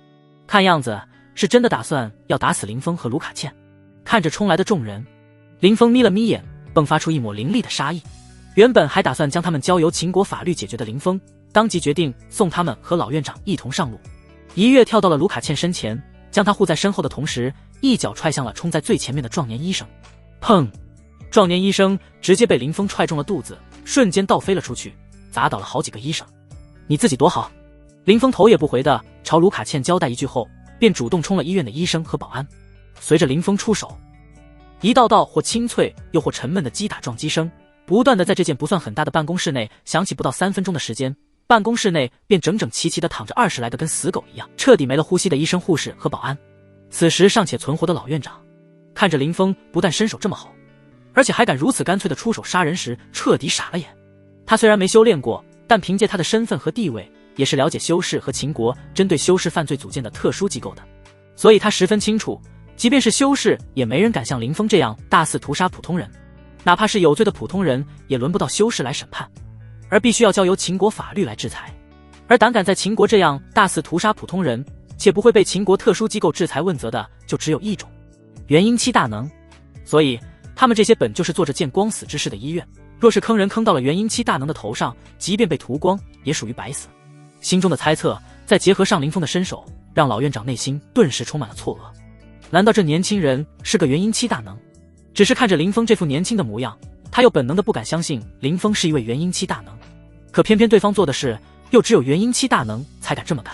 看样子是真的打算要打死林峰和卢卡茜。看着冲来的众人，林峰眯了眯眼，迸发出一抹凌厉的杀意。原本还打算将他们交由秦国法律解决的林峰，当即决定送他们和老院长一同上路，一跃跳到了卢卡茜身前，将他护在身后的同时，一脚踹向了冲在最前面的壮年医生。砰！壮年医生直接被林峰踹中了肚子，瞬间倒飞了出去，砸倒了好几个医生。你自己躲好！林峰头也不回的朝卢卡茜交代一句后，便主动冲了医院的医生和保安。随着林峰出手，一道道或清脆又或沉闷的击打撞击声不断的在这间不算很大的办公室内响起，不到3分钟的时间，办公室内便整整齐齐的躺着20来个跟死狗一样彻底没了呼吸的医生、护士和保安。此时尚且存活的老院长看着林峰不但身手这么好，而且还敢如此干脆的出手杀人时，彻底傻了眼。他虽然没修炼过，但凭借他的身份和地位，也是了解修士和秦国针对修士犯罪组建的特殊机构的，所以他十分清楚，即便是修士也没人敢像林峰这样大肆屠杀普通人，哪怕是有罪的普通人也轮不到修士来审判，而必须要交由秦国法律来制裁。而胆敢在秦国这样大肆屠杀普通人且不会被秦国特殊机构制裁问责的，就只有一种，元婴期大能。所以他们这些本就是做着见光死之事的医院，若是坑人坑到了元婴期大能的头上，即便被屠光也属于白死。心中的猜测再结合上林峰的身手，让老院长内心顿时充满了错愕。难道这年轻人是个元婴期大能？只是看着林峰这副年轻的模样，他又本能的不敢相信林峰是一位元婴期大能，可偏偏对方做的事又只有元婴期大能才敢这么干。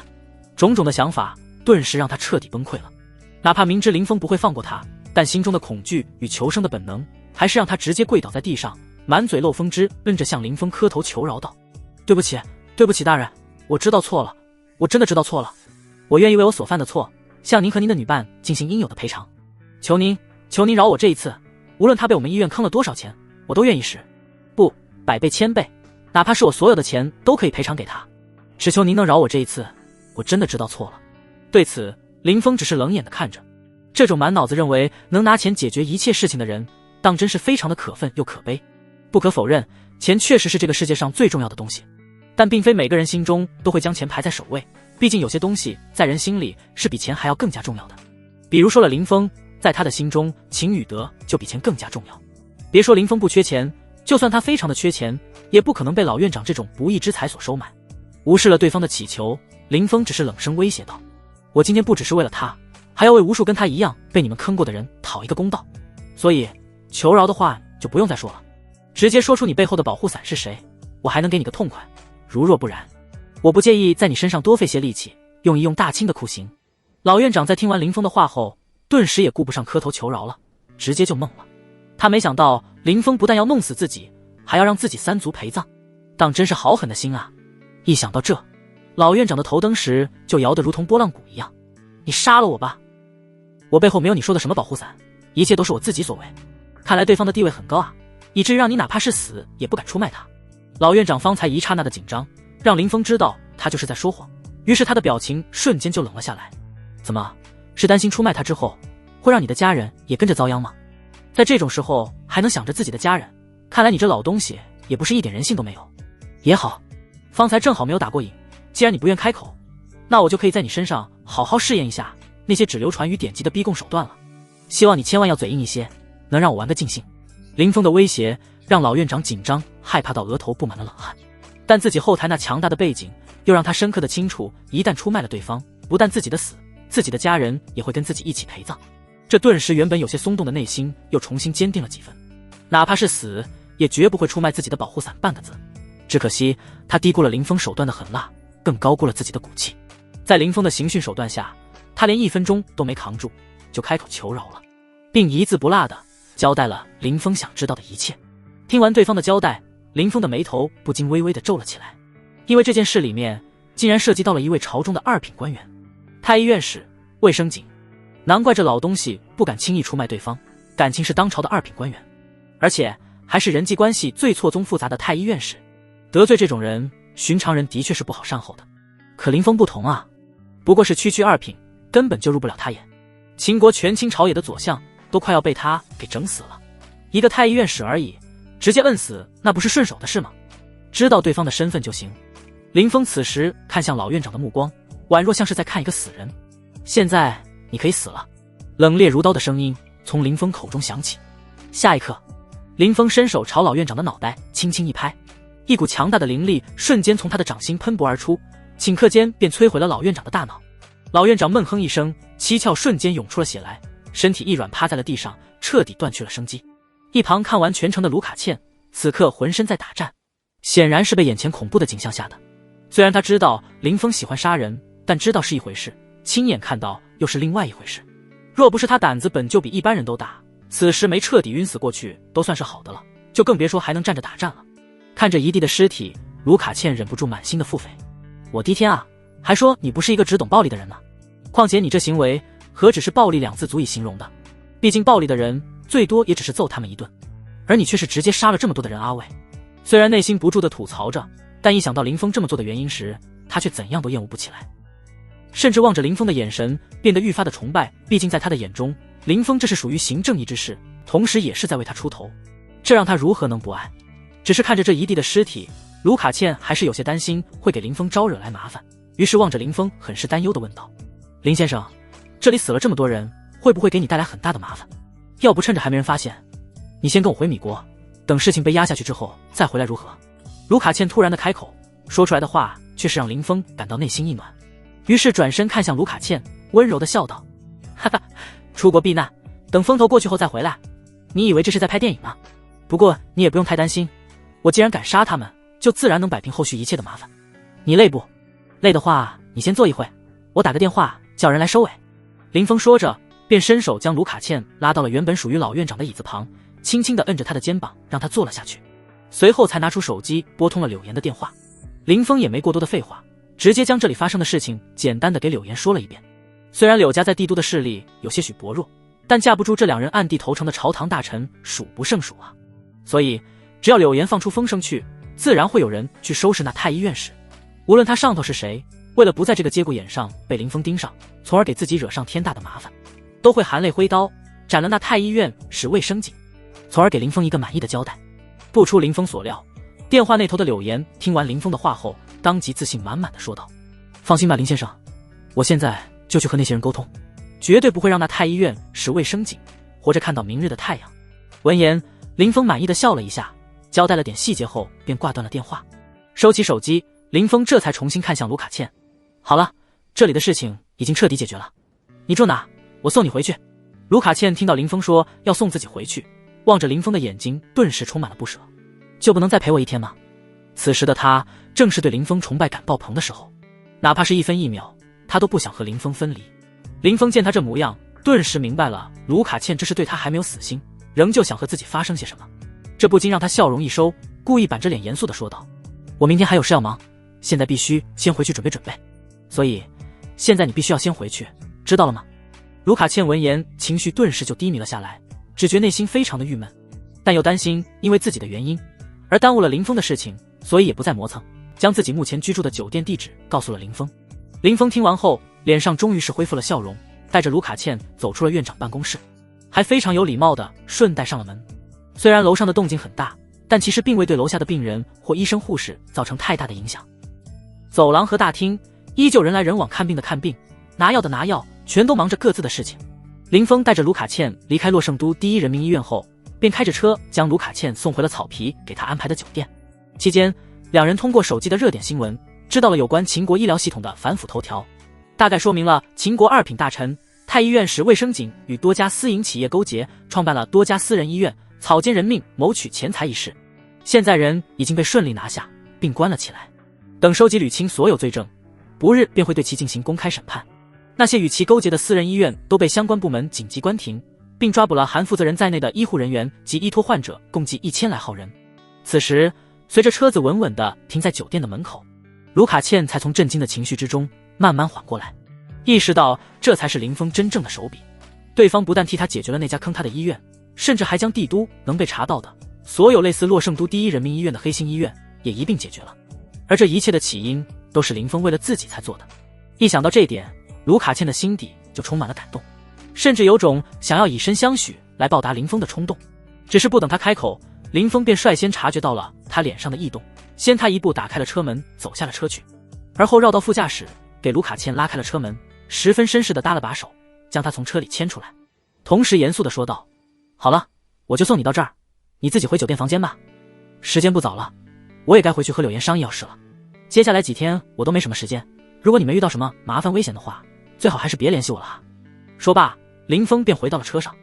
种种的想法顿时让他彻底崩溃了。哪怕明知林峰不会放过他，但心中的恐惧与求生的本能还是让他直接跪倒在地上，满嘴漏风汁，摁着向林峰磕头求饶道：对不起，对不起大人，我知道错了，我真的知道错了，我愿意为我所犯的错向您和您的女伴进行应有的赔偿，求您饶我这一次，无论他被我们医院坑了多少钱，我都愿意不100倍1000倍，哪怕是我所有的钱都可以赔偿给他，只求您能饶我这一次，我真的知道错了。对此林峰只是冷眼的看着，这种满脑子认为能拿钱解决一切事情的人，当真是非常的可愤又可悲。不可否认，钱确实是这个世界上最重要的东西，但并非每个人心中都会将钱排在首位，毕竟有些东西在人心里是比钱还要更加重要的。比如说了林峰，在他的心中，情与德就比钱更加重要。别说林峰不缺钱，就算他非常的缺钱，也不可能被老院长这种不义之财所收买。无视了对方的乞求，林峰只是冷声威胁道：我今天不只是为了他，还要为无数跟他一样被你们坑过的人讨一个公道，所以求饶的话就不用再说了，直接说出你背后的保护伞是谁，我还能给你个痛快。如若不然，我不介意在你身上多费些力气，用一用大清的酷刑。老院长在听完林峰的话后，顿时也顾不上磕头求饶了，直接就懵了。他没想到林峰不但要弄死自己，还要让自己3族陪葬，当真是好狠的心啊。一想到这，老院长的头当时就摇得如同拨浪鼓一样。你杀了我吧，我背后没有你说的什么保护伞，一切都是我自己所为。看来对方的地位很高啊，以至于让你哪怕是死也不敢出卖他。老院长方才一刹那的紧张，让林峰知道他就是在说谎，于是他的表情瞬间就冷了下来。怎么，是担心出卖他之后会让你的家人也跟着遭殃吗？在这种时候还能想着自己的家人，看来你这老东西也不是一点人性都没有。也好，方才正好没有打过瘾，既然你不愿开口，那我就可以在你身上好好试验一下那些只流传于典籍的逼供手段了。希望你千万要嘴硬一些，能让我玩个尽兴。林峰的威胁让老院长紧张害怕到额头布满了冷汗，但自己后台那强大的背景又让他深刻的清楚，一旦出卖了对方，不但自己的死，自己的家人也会跟自己一起陪葬。这顿时原本有些松动的内心又重新坚定了几分，哪怕是死也绝不会出卖自己的保护伞半个字。只可惜他低估了林峰手段的狠辣，更高估了自己的骨气。在林峰的刑讯手段下，他连1分钟都没扛住，就开口求饶了，并一字不落的交代了林峰想知道的一切。听完对方的交代，林峰的眉头不禁微微的皱了起来，因为这件事里面竟然涉及到了一位朝中的2品官员，太医院使、卫生警。难怪这老东西不敢轻易出卖对方，感情是当朝的2品官员，而且还是人际关系最错综复杂的太医院使。得罪这种人，寻常人的确是不好善后的。可林峰不同啊，不过是区2品，根本就入不了他眼。秦国权倾朝野的左相都快要被他给整死了，一个太医院使而已，直接摁死那不是顺手的事吗？知道对方的身份就行。林峰此时看向老院长的目光，宛若像是在看一个死人。现在你可以死了。冷冽如刀的声音从林峰口中响起。下一刻，林峰伸手朝老院长的脑袋轻轻一拍，一股强大的灵力瞬间从他的掌心喷薄而出，顷刻间便摧毁了老院长的大脑。老院长闷哼一声，七窍瞬间涌出了血来，身体一软趴在了地上，彻底断去了生机。一旁看完全程的卢卡茜，此刻浑身在打颤，显然是被眼前恐怖的景象吓的。虽然他知道林峰喜欢杀人，但知道是一回事，亲眼看到又是另外一回事。若不是他胆子本就比一般人都大，此时没彻底晕死过去都算是好的了，就更别说还能站着打战了。看着一地的尸体，卢卡茜忍不住满心的腹诽：我的天啊，还说你不是一个只懂暴力的人呢。况且你这行为何止是暴力2字足以形容的，毕竟暴力的人最多也只是揍他们一顿，而你却是直接杀了这么多的人。阿伟虽然内心不住的吐槽着，但一想到林峰这么做的原因时，他却怎样都厌恶不起来，甚至望着林峰的眼神变得愈发的崇拜。毕竟在他的眼中，林峰这是属于行正义之士，同时也是在为他出头，这让他如何能不爱？只是看着这一地的尸体，卢卡茜还是有些担心会给林峰招惹来麻烦，于是望着林峰很是担忧地问道：林先生，这里死了这么多人，会不会给你带来很大的麻烦？要不趁着还没人发现，你先跟我回米国，等事情被压下去之后再回来如何？卢卡茜突然的开口，说出来的话却是让林峰感到内心一暖，于是转身看向卢卡茜，温柔地笑道：哈哈，出国避难，等风头过去后再回来，你以为这是在拍电影吗？不过你也不用太担心，我既然敢杀他们，就自然能摆平后续一切的麻烦。你累不？累的话你先坐一会，我打个电话叫人来收尾。林峰说着便伸手将卢卡茜拉到了原本属于老院长的椅子旁，轻轻地摁着他的肩膀，让他坐了下去，随后才拿出手机拨通了柳岩的电话。林峰也没过多的废话，直接将这里发生的事情简单的给柳岩说了一遍。虽然柳家在帝都的势力有些许薄弱，但架不住这2人暗地投诚的朝堂大臣数不胜数啊，所以只要柳岩放出风声去，自然会有人去收拾那太医院使。无论他上头是谁，为了不在这个节骨眼上被林峰盯上，从而给自己惹上天大的麻烦，都会含泪挥刀斩了那太医院使卫生警，从而给林峰一个满意的交代。不出林峰所料，电话那头的柳岩听完林峰的话后，当即自信满满的说道：放心吧林先生，我现在就去和那些人沟通，绝对不会让那太医院使卫生警活着看到明日的太阳。闻言，林峰满意的笑了一下，交代了点细节后便挂断了电话。收起手机，林峰这才重新看向卢卡茜：好了，这里的事情已经彻底解决了，你住哪？我送你回去。卢卡茜听到林峰说要送自己回去，望着林峰的眼睛顿时充满了不舍。就不能再陪我一天吗？此时的他正是对林峰崇拜感爆棚的时候，哪怕是1分1秒，他都不想和林峰分离。林峰见他这模样，顿时明白了卢卡茜这是对他还没有死心，仍旧想和自己发生些什么，这不禁让他笑容一收，故意板着脸严肃地说道：我明天还有事要忙，现在必须先回去准备准备，所以现在你必须要先回去，知道了吗？卢卡茜闻言，情绪顿时就低迷了下来，只觉内心非常的郁闷，但又担心因为自己的原因而耽误了林峰的事情，所以也不再磨蹭，将自己目前居住的酒店地址告诉了林峰。林峰听完后，脸上终于是恢复了笑容，带着卢卡茜走出了院长办公室，还非常有礼貌的顺带上了门。虽然楼上的动静很大，但其实并未对楼下的病人或医生护士造成太大的影响。走廊和大厅依旧人来人往，看病的看病，拿药的拿药，全都忙着各自的事情。林峰带着卢卡茜离开洛圣都第一人民医院后，便开着车将卢卡茜送回了草皮给他安排的酒店。期间2人通过手机的热点新闻知道了有关秦国医疗系统的反腐头条，大概说明了秦国2品大臣太医院使卫生警与多家私营企业勾结，创办了多家私人医院，草菅人命，谋取钱财一事。现在人已经被顺利拿下并关了起来，等收集捋清所有罪证，不日便会对其进行公开审判。那些与其勾结的私人医院都被相关部门紧急关停，并抓捕了含负责人在内的医护人员及依托患者共计1000来号人。此时随着车子稳稳地停在酒店的门口，卢卡茜才从震惊的情绪之中慢慢缓过来，意识到这才是林峰真正的手笔。对方不但替他解决了那家坑他的医院，甚至还将帝都能被查到的所有类似洛圣都第一人民医院的黑心医院也一并解决了。而这一切的起因都是林峰为了自己才做的。一想到这点，卢卡茜的心底就充满了感动，甚至有种想要以身相许来报答林峰的冲动。只是不等他开口，林峰便率先察觉到了他脸上的异动，先他一步打开了车门，走下了车去，而后绕到副驾驶，给卢卡茜拉开了车门，十分绅士地搭了把手，将他从车里牵出来，同时严肃地说道：好了，我就送你到这儿，你自己回酒店房间吧，时间不早了，我也该回去和柳岩商议要事了。接下来几天我都没什么时间，如果你们遇到什么麻烦危险的话，最好还是别联系我了啊。说罢，林峰便回到了车上，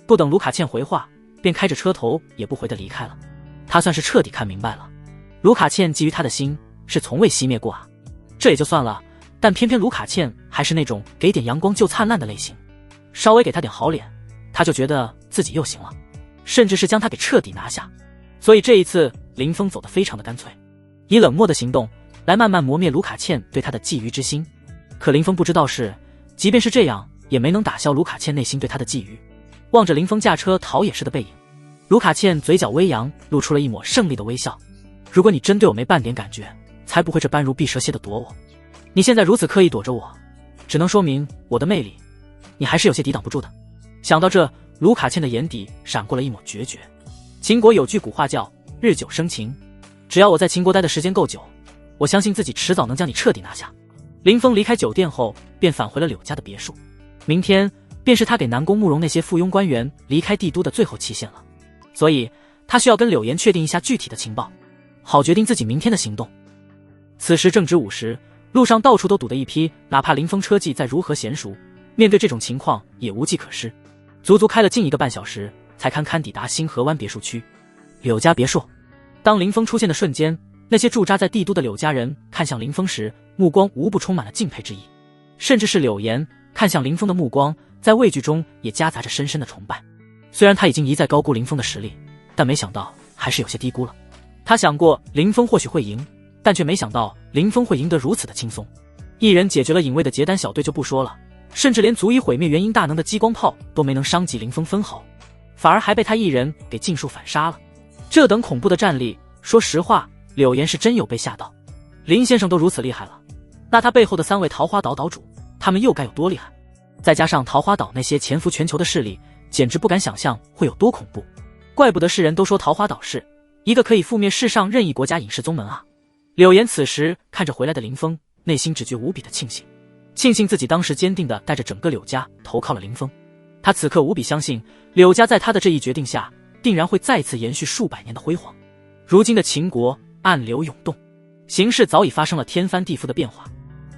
不等卢卡倩回话，便开着车头也不回地离开了。他算是彻底看明白了，卢卡倩觊觎他的心是从未熄灭过啊。这也就算了，但偏偏卢卡倩还是那种给点阳光就灿烂的类型，稍微给他点好脸，他就觉得自己又行了，甚至是将他给彻底拿下。所以这一次林峰走得非常的干脆，以冷漠的行动来慢慢磨灭卢卡倩对他的觊觎之心。可林峰不知道是，即便是这样也没能打消卢卡倩内心对他的觊觎。望着林峰驾车逃也似的背影，卢卡倩嘴角微扬，露出了一抹胜利的微笑。如果你真对我没半点感觉，才不会这般如避蛇蝎的躲我。你现在如此刻意躲着我，只能说明我的魅力你还是有些抵挡不住的。想到这，卢卡倩的眼底闪过了一抹决绝。秦国有句古话叫日久生情，只要我在秦国待的时间够久，我相信自己迟早能将你彻底拿下。林峰离开酒店后便返回了柳家的别墅，明天便是他给南宫慕容那些附庸官员离开帝都的最后期限了，所以他需要跟柳岩确定一下具体的情报，好决定自己明天的行动。此时正值午时，路上到处都堵得一批，哪怕林峰车技再如何娴熟，面对这种情况也无计可施。足足开了近1个半小时，才堪堪抵达星河湾别墅区。柳家别墅，当林峰出现的瞬间，那些驻扎在帝都的柳家人看向林峰时，目光无不充满了敬佩之意，甚至是柳岩看向林峰的目光，在畏惧中也夹杂着深深的崇拜。虽然他已经一再高估林峰的实力，但没想到还是有些低估了。他想过林峰或许会赢，但却没想到林峰会赢得如此的轻松。一人解决了隐卫的结丹小队就不说了，甚至连足以毁灭元婴大能的激光炮都没能伤及林峰分毫，反而还被他一人给尽数反杀了。这等恐怖的战力，说实话，柳岩是真有被吓到。林先生都如此厉害了，那他背后的3位桃花岛岛主，他们又该有多厉害？再加上桃花岛那些潜伏全球的势力，简直不敢想象会有多恐怖。怪不得世人都说桃花岛是一个可以覆灭世上任意国家隐世宗门啊！柳岩此时看着回来的林峰，内心只觉无比的庆幸，庆幸自己当时坚定地带着整个柳家投靠了林峰。他此刻无比相信，柳家在他的这一决定下，定然会再次延续数百年的辉煌。如今的秦国暗流涌动，形势早已发生了天翻地覆的变化。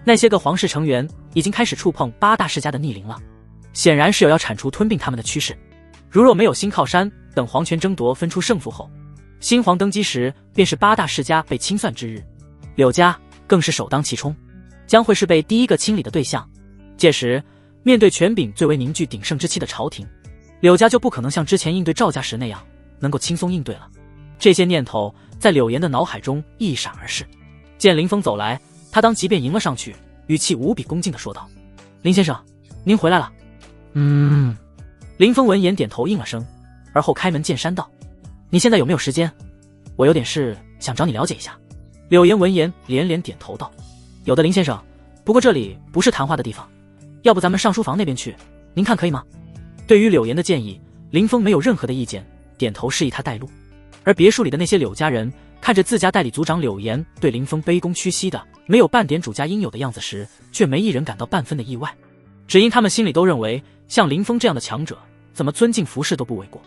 那些个皇室成员已经开始触碰8大世家的逆鳞了，显然是有要铲除吞并他们的趋势。如若没有新靠山，等皇权争夺分出胜负后，新皇登基时便是8大世家被清算之日，柳家更是首当其冲，将会是被第一个清理的对象。届时面对权柄最为凝聚鼎盛之气的朝廷，柳家就不可能像之前应对赵家时那样能够轻松应对了。这些念头在柳岩的脑海中一闪而逝。见林峰走来，他当即便迎了上去，语气无比恭敬地说道：“林先生，您回来了。”林峰闻言点头应了声，而后开门见山道：“你现在有没有时间？我有点事想找你了解一下。”柳岩闻言连连点头道：“有的，林先生，不过这里不是谈话的地方，要不咱们上书房那边去，您看可以吗？”对于柳岩的建议，林峰没有任何的意见，点头示意他带路。而别墅里的那些柳家人看着自家代理族长柳岩对林峰卑躬屈膝的，没有半点主家应有的样子时，却没一人感到半分的意外，只因他们心里都认为，像林峰这样的强者，怎么尊敬服侍都不为过。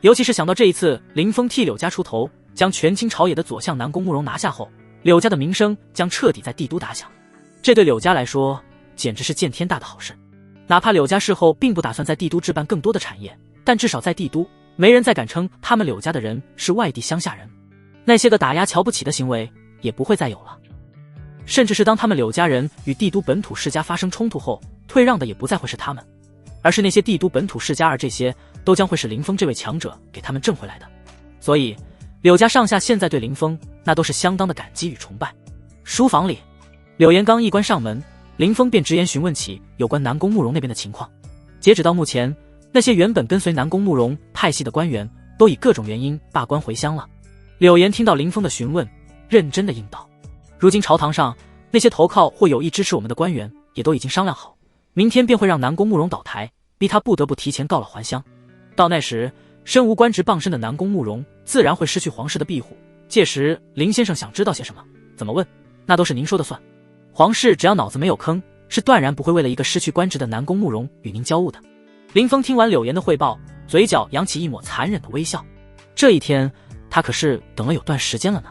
尤其是想到这一次林峰替柳家出头，将权倾朝野的左相南宫慕容拿下后，柳家的名声将彻底在帝都打响，这对柳家来说简直是见天大的好事。哪怕柳家事后并不打算在帝都置办更多的产业，但至少在帝都，没人再敢称他们柳家的人是外地乡下人，那些个打压瞧不起的行为也不会再有了。甚至是当他们柳家人与帝都本土世家发生冲突后，退让的也不再会是他们，而是那些帝都本土世家，而这些都将会是林峰这位强者给他们挣回来的。所以柳家上下现在对林峰那都是相当的感激与崇拜。书房里，柳岩刚一关上门，林峰便直言询问起有关南宫慕容那边的情况。截止到目前，那些原本跟随南宫慕容派系的官员都以各种原因罢官回乡了。柳岩听到林峰的询问，认真的应道：“如今朝堂上那些投靠或有意支持我们的官员也都已经商量好，明天便会让南宫慕容倒台，逼他不得不提前告老还乡。到那时，身无官职傍身的南宫慕容自然会失去皇室的庇护。届时林先生想知道些什么，怎么问，那都是您说的算。皇室只要脑子没有坑，是断然不会为了一个失去官职的南宫慕容与您交恶的。”林峰听完柳岩的汇报，嘴角扬起一抹残忍的微笑。这一天他可是等了有段时间了呢。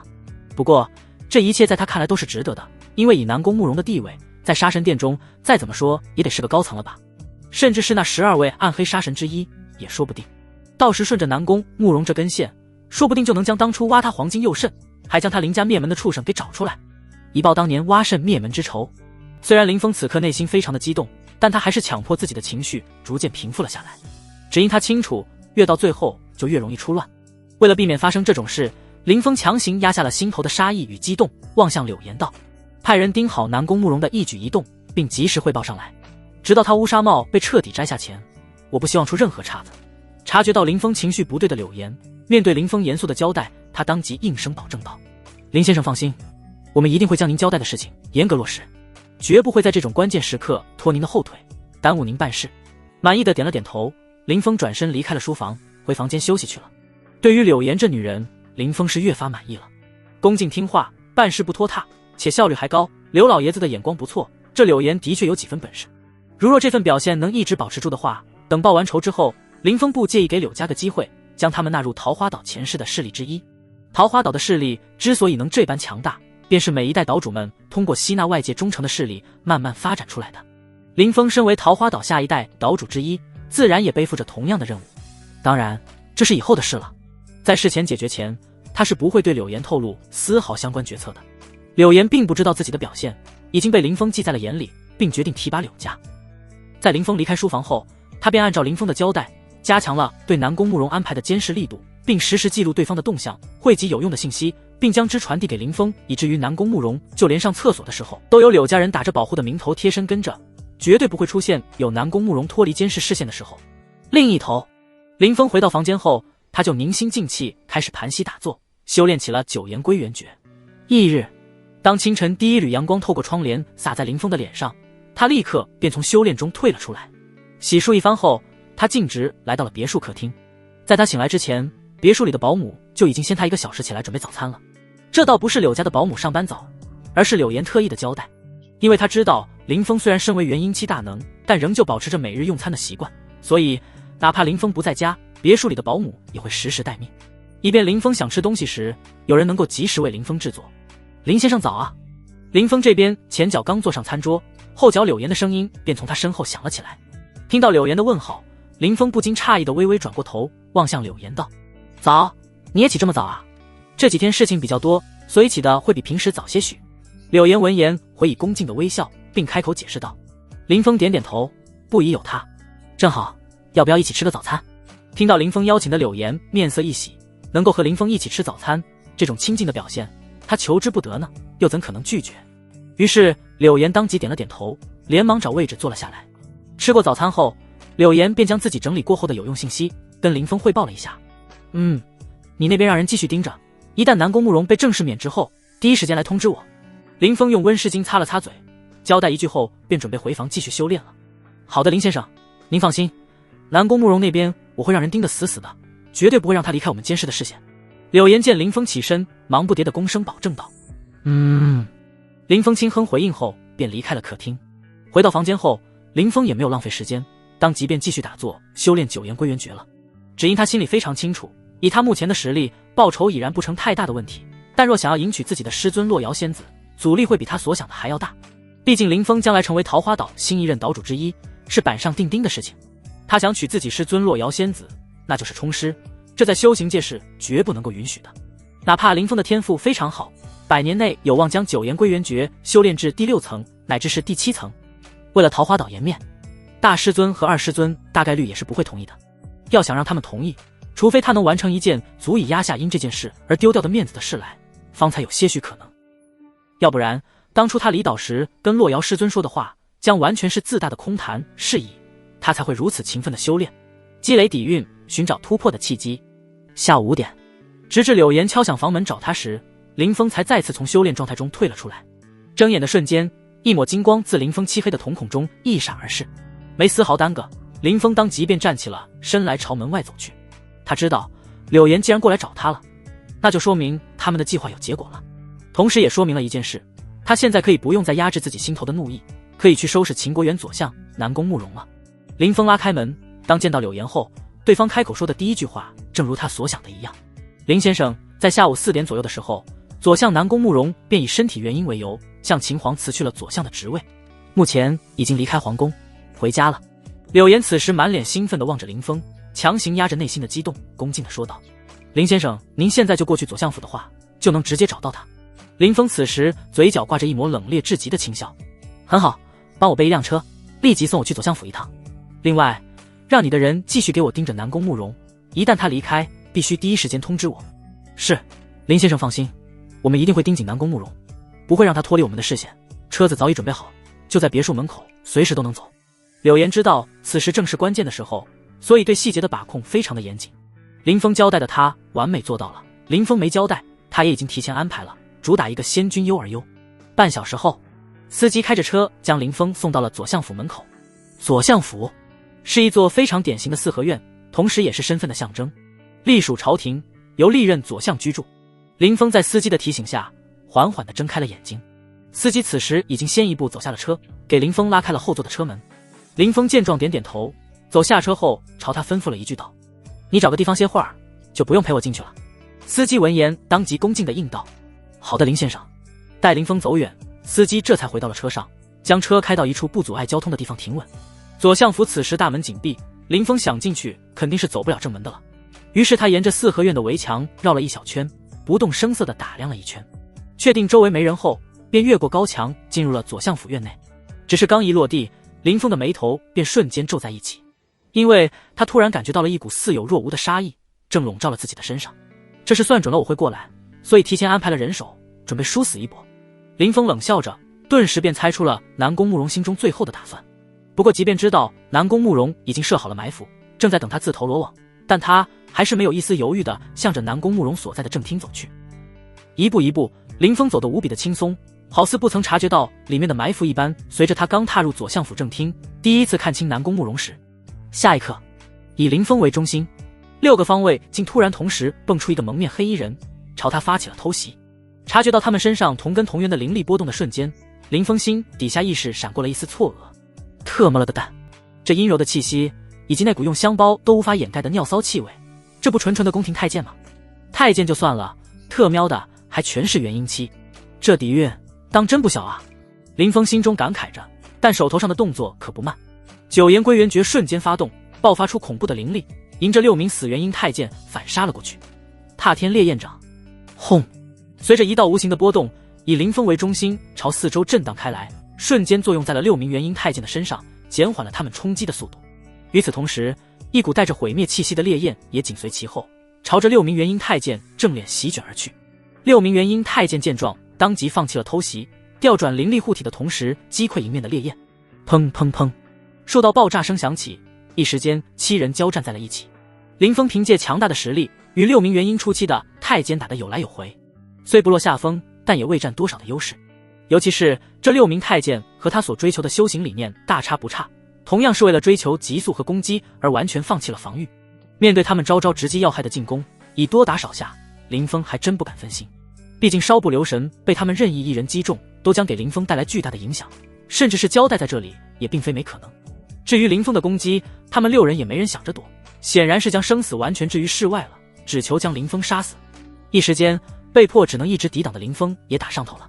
不过这一切在他看来都是值得的，因为以南宫慕容的地位，在杀神殿中再怎么说也得是个高层了吧，甚至是那12位暗黑杀神之一也说不定。到时顺着南宫慕容这根线，说不定就能将当初挖他黄金右肾，还将他林家灭门的畜生给找出来，以报当年挖肾灭门之仇。虽然林峰此刻内心非常的激动，但他还是强迫自己的情绪逐渐平复了下来，只因他清楚越到最后就越容易出乱。为了避免发生这种事，林峰强行压下了心头的杀意与激动，望向柳岩道，派人盯好南宫慕容的一举一动，并及时汇报上来，直到他乌纱帽被彻底摘下前，我不希望出任何岔子。察觉到林峰情绪不对的柳岩，面对林峰严肃的交代，他当即应声保证道，林先生放心，我们一定会将您交代的事情严格落实，绝不会在这种关键时刻拖您的后腿，耽误您办事。满意的点了点头，林峰转身离开了书房，回房间休息去了。对于柳岩这女人，林峰是越发满意了，恭敬听话，办事不拖沓，且效率还高。刘老爷子的眼光不错，这柳岩的确有几分本事。如若这份表现能一直保持住的话，等报完仇之后，林峰不介意给柳家个机会，将他们纳入桃花岛前世的势力之一。桃花岛的势力之所以能这般强大，便是每一代岛主们通过吸纳外界忠诚的势力慢慢发展出来的。林峰身为桃花岛下一代岛主之一，自然也背负着同样的任务。当然，这是以后的事了。在事前解决前，他是不会对柳岩透露丝毫相关决策的。柳岩并不知道自己的表现已经被林峰记在了眼里，并决定提拔柳家。在林峰离开书房后，他便按照林峰的交代，加强了对南宫慕容安排的监视力度，并实时记录对方的动向，汇集有用的信息，并将之传递给林峰，以至于南宫慕容就连上厕所的时候都有柳家人打着保护的名头贴身跟着，绝对不会出现有南宫慕容脱离监视视线的时候。另一头，林峰回到房间后，他就凝心静气，开始盘膝打坐，修炼起了九岩归元诀。翌日，当清晨第一缕阳光透过窗帘洒在林峰的脸上，他立刻便从修炼中退了出来。洗漱一番后，他径直来到了别墅客厅。在他醒来之前，别墅里的保姆就已经先他1个小时起来准备早餐了。这倒不是柳家的保姆上班早，而是柳岩特意的交代，因为他知道林峰虽然身为元婴期大能，但仍旧保持着每日用餐的习惯，所以哪怕林峰不在家，别墅里的保姆也会时时待命，以便林峰想吃东西时，有人能够及时为林峰制作。林先生早啊！林峰这边前脚刚坐上餐桌，后脚柳岩的声音便从他身后响了起来。听到柳岩的问好，林峰不禁诧异的微微转过头，望向柳岩道：早，你也起这么早啊？这几天事情比较多，所以起的会比平时早些许。柳岩闻言回以恭敬的微笑，并开口解释道。林峰点点头，不疑有他。正好，要不要一起吃个早餐？听到林峰邀请的柳岩面色一喜，能够和林峰一起吃早餐，这种亲近的表现，他求之不得呢，又怎可能拒绝？于是柳岩当即点了点头，连忙找位置坐了下来。吃过早餐后，柳岩便将自己整理过后的有用信息跟林峰汇报了一下。你那边让人继续盯着，一旦南宫慕容被正式免职后，第一时间来通知我。林峰用温湿巾擦了擦嘴，交代一句后便准备回房继续修炼了。好的，林先生，您放心，南宫慕容那边我会让人盯得死死的，绝对不会让他离开我们监视的视线。柳岩见林峰起身，忙不迭的躬声保证道。林峰轻哼回应后便离开了客厅。回到房间后，林峰也没有浪费时间，当即便继续打坐修炼九岩归元诀了。只因他心里非常清楚，以他目前的实力，报仇已然不成太大的问题，但若想要迎娶自己的师尊洛瑶仙子，阻力会比他所想的还要大。毕竟林峰将来成为桃花岛新一任岛主之一，是板上钉钉的事情。他想娶自己师尊洛瑶仙子，那就是冲师，这在修行界是绝不能够允许的。哪怕林峰的天赋非常好，100年内有望将九岩归元诀修炼至第6层乃至是第7层，为了桃花岛颜面，大师尊和二师尊大概率也是不会同意的。要想让他们同意，除非他能完成一件足以压下因这件事而丢掉的面子的事来，方才有些许可能。要不然当初他离岛时跟洛瑶师尊说的话，将完全是自大的空谈，是以他才会如此勤奋的修炼，积累底蕴，寻找突破的契机。下午5点，直至柳岩敲响房门找他时，林峰才再次从修炼状态中退了出来。睁眼的瞬间，一抹金光自林峰漆黑的瞳孔中一闪而逝，没丝毫耽搁，林峰当即便站起了身来朝门外走去。他知道柳岩既然过来找他了，那就说明他们的计划有结果了，同时也说明了一件事，他现在可以不用再压制自己心头的怒意，可以去收拾秦国元左相南宫慕容了。林峰拉开门，当见到柳岩后，对方开口说的第一句话正如他所想的一样。林先生，在下午4点左右的时候，左相南宫慕容便以身体原因为由，向秦皇辞去了左相的职位，目前已经离开皇宫，回家了。柳岩此时满脸兴奋地望着林峰，强行压着内心的激动，恭敬地说道：“林先生，您现在就过去左相府的话，就能直接找到他。”林峰此时嘴角挂着一抹冷冽至极的轻笑：“很好，帮我备一辆车，立即送我去左相府一趟。另外，让你的人继续给我盯着南宫慕容，一旦他离开，必须第一时间通知我。”“是，林先生放心，我们一定会盯紧南宫慕容，不会让他脱离我们的视线。车子早已准备好，就在别墅门口，随时都能走。”柳岩知道此时正是关键的时候，所以对细节的把控非常的严谨。林峰交代的他完美做到了，林峰没交代，他也已经提前安排了，主打一个先君优而优。半小时后，司机开着车将林峰送到了左相府门口。左相府是一座非常典型的四合院，同时也是身份的象征，隶属朝廷，由历任左相居住。林峰在司机的提醒下缓缓地睁开了眼睛，司机此时已经先一步走下了车，给林峰拉开了后座的车门。林峰见状点点头，走下车后朝他吩咐了一句道：“你找个地方歇会儿，就不用陪我进去了。”司机闻言当即恭敬地应道：“好的，林先生。”待林峰走远，司机这才回到了车上，将车开到一处不阻碍交通的地方停稳。左相府此时大门紧闭，林峰想进去肯定是走不了正门的了，于是他沿着四合院的围墙绕了一小圈，不动声色地打量了一圈，确定周围没人后，便越过高墙进入了左相府院内。只是刚一落地，林峰的眉头便瞬间皱在一起，因为他突然感觉到了一股似有若无的杀意正笼罩了自己的身上。这是算准了我会过来，所以提前安排了人手，准备殊死一搏。林峰冷笑着，顿时便猜出了南宫慕容心中最后的打算。不过即便知道南宫慕容已经设好了埋伏，正在等他自投罗网，但他还是没有一丝犹豫地向着南宫慕容所在的正厅走去。一步一步，林峰走得无比的轻松，好似不曾察觉到里面的埋伏一般。随着他刚踏入左相府正厅，第一次看清南宫慕容时，下一刻，以林峰为中心，6个方位竟突然同时蹦出一个蒙面黑衣人，朝他发起了偷袭。察觉到他们身上同根同源的灵力波动的瞬间，林峰心底下意识闪过了一丝错愕。特么了个蛋，这阴柔的气息以及那股用香包都无法掩盖的尿骚气味，这不纯纯的宫廷太监吗？太监就算了，特喵的还全是元婴期，这底蕴当真不小啊！林峰心中感慨着，但手头上的动作可不慢。九言归元诀瞬间发动，爆发出恐怖的灵力，迎着6名死元婴太监反杀了过去。踏天烈焰掌，轰！随着一道无形的波动，以林峰为中心朝四周震荡开来，瞬间作用在了6名元婴太监的身上，减缓了他们冲击的速度。与此同时，一股带着毁灭气息的烈焰也紧随其后，朝着6名元婴太监正脸席卷而去。6名元婴太监见状，当即放弃了偷袭，调转灵力护体的同时击溃迎面的烈焰。砰砰砰，数道爆炸声响起，一时间7人交战在了一起。林峰凭借强大的实力，与6名元婴初期的太监打得有来有回，虽不落下风，但也未占多少的优势。尤其是这6名太监和他所追求的修行理念大差不差，同样是为了追求急速和攻击而完全放弃了防御。面对他们招招直击要害的进攻，以多打少下，林峰还真不敢分心。毕竟稍不留神，被他们任意一人击中，都将给林峰带来巨大的影响，甚至是交代在这里也并非没可能。至于林峰的攻击，他们6人也没人想着躲，显然是将生死完全置于事外了，只求将林峰杀死。一时间，被迫只能一直抵挡的林峰也打上头了，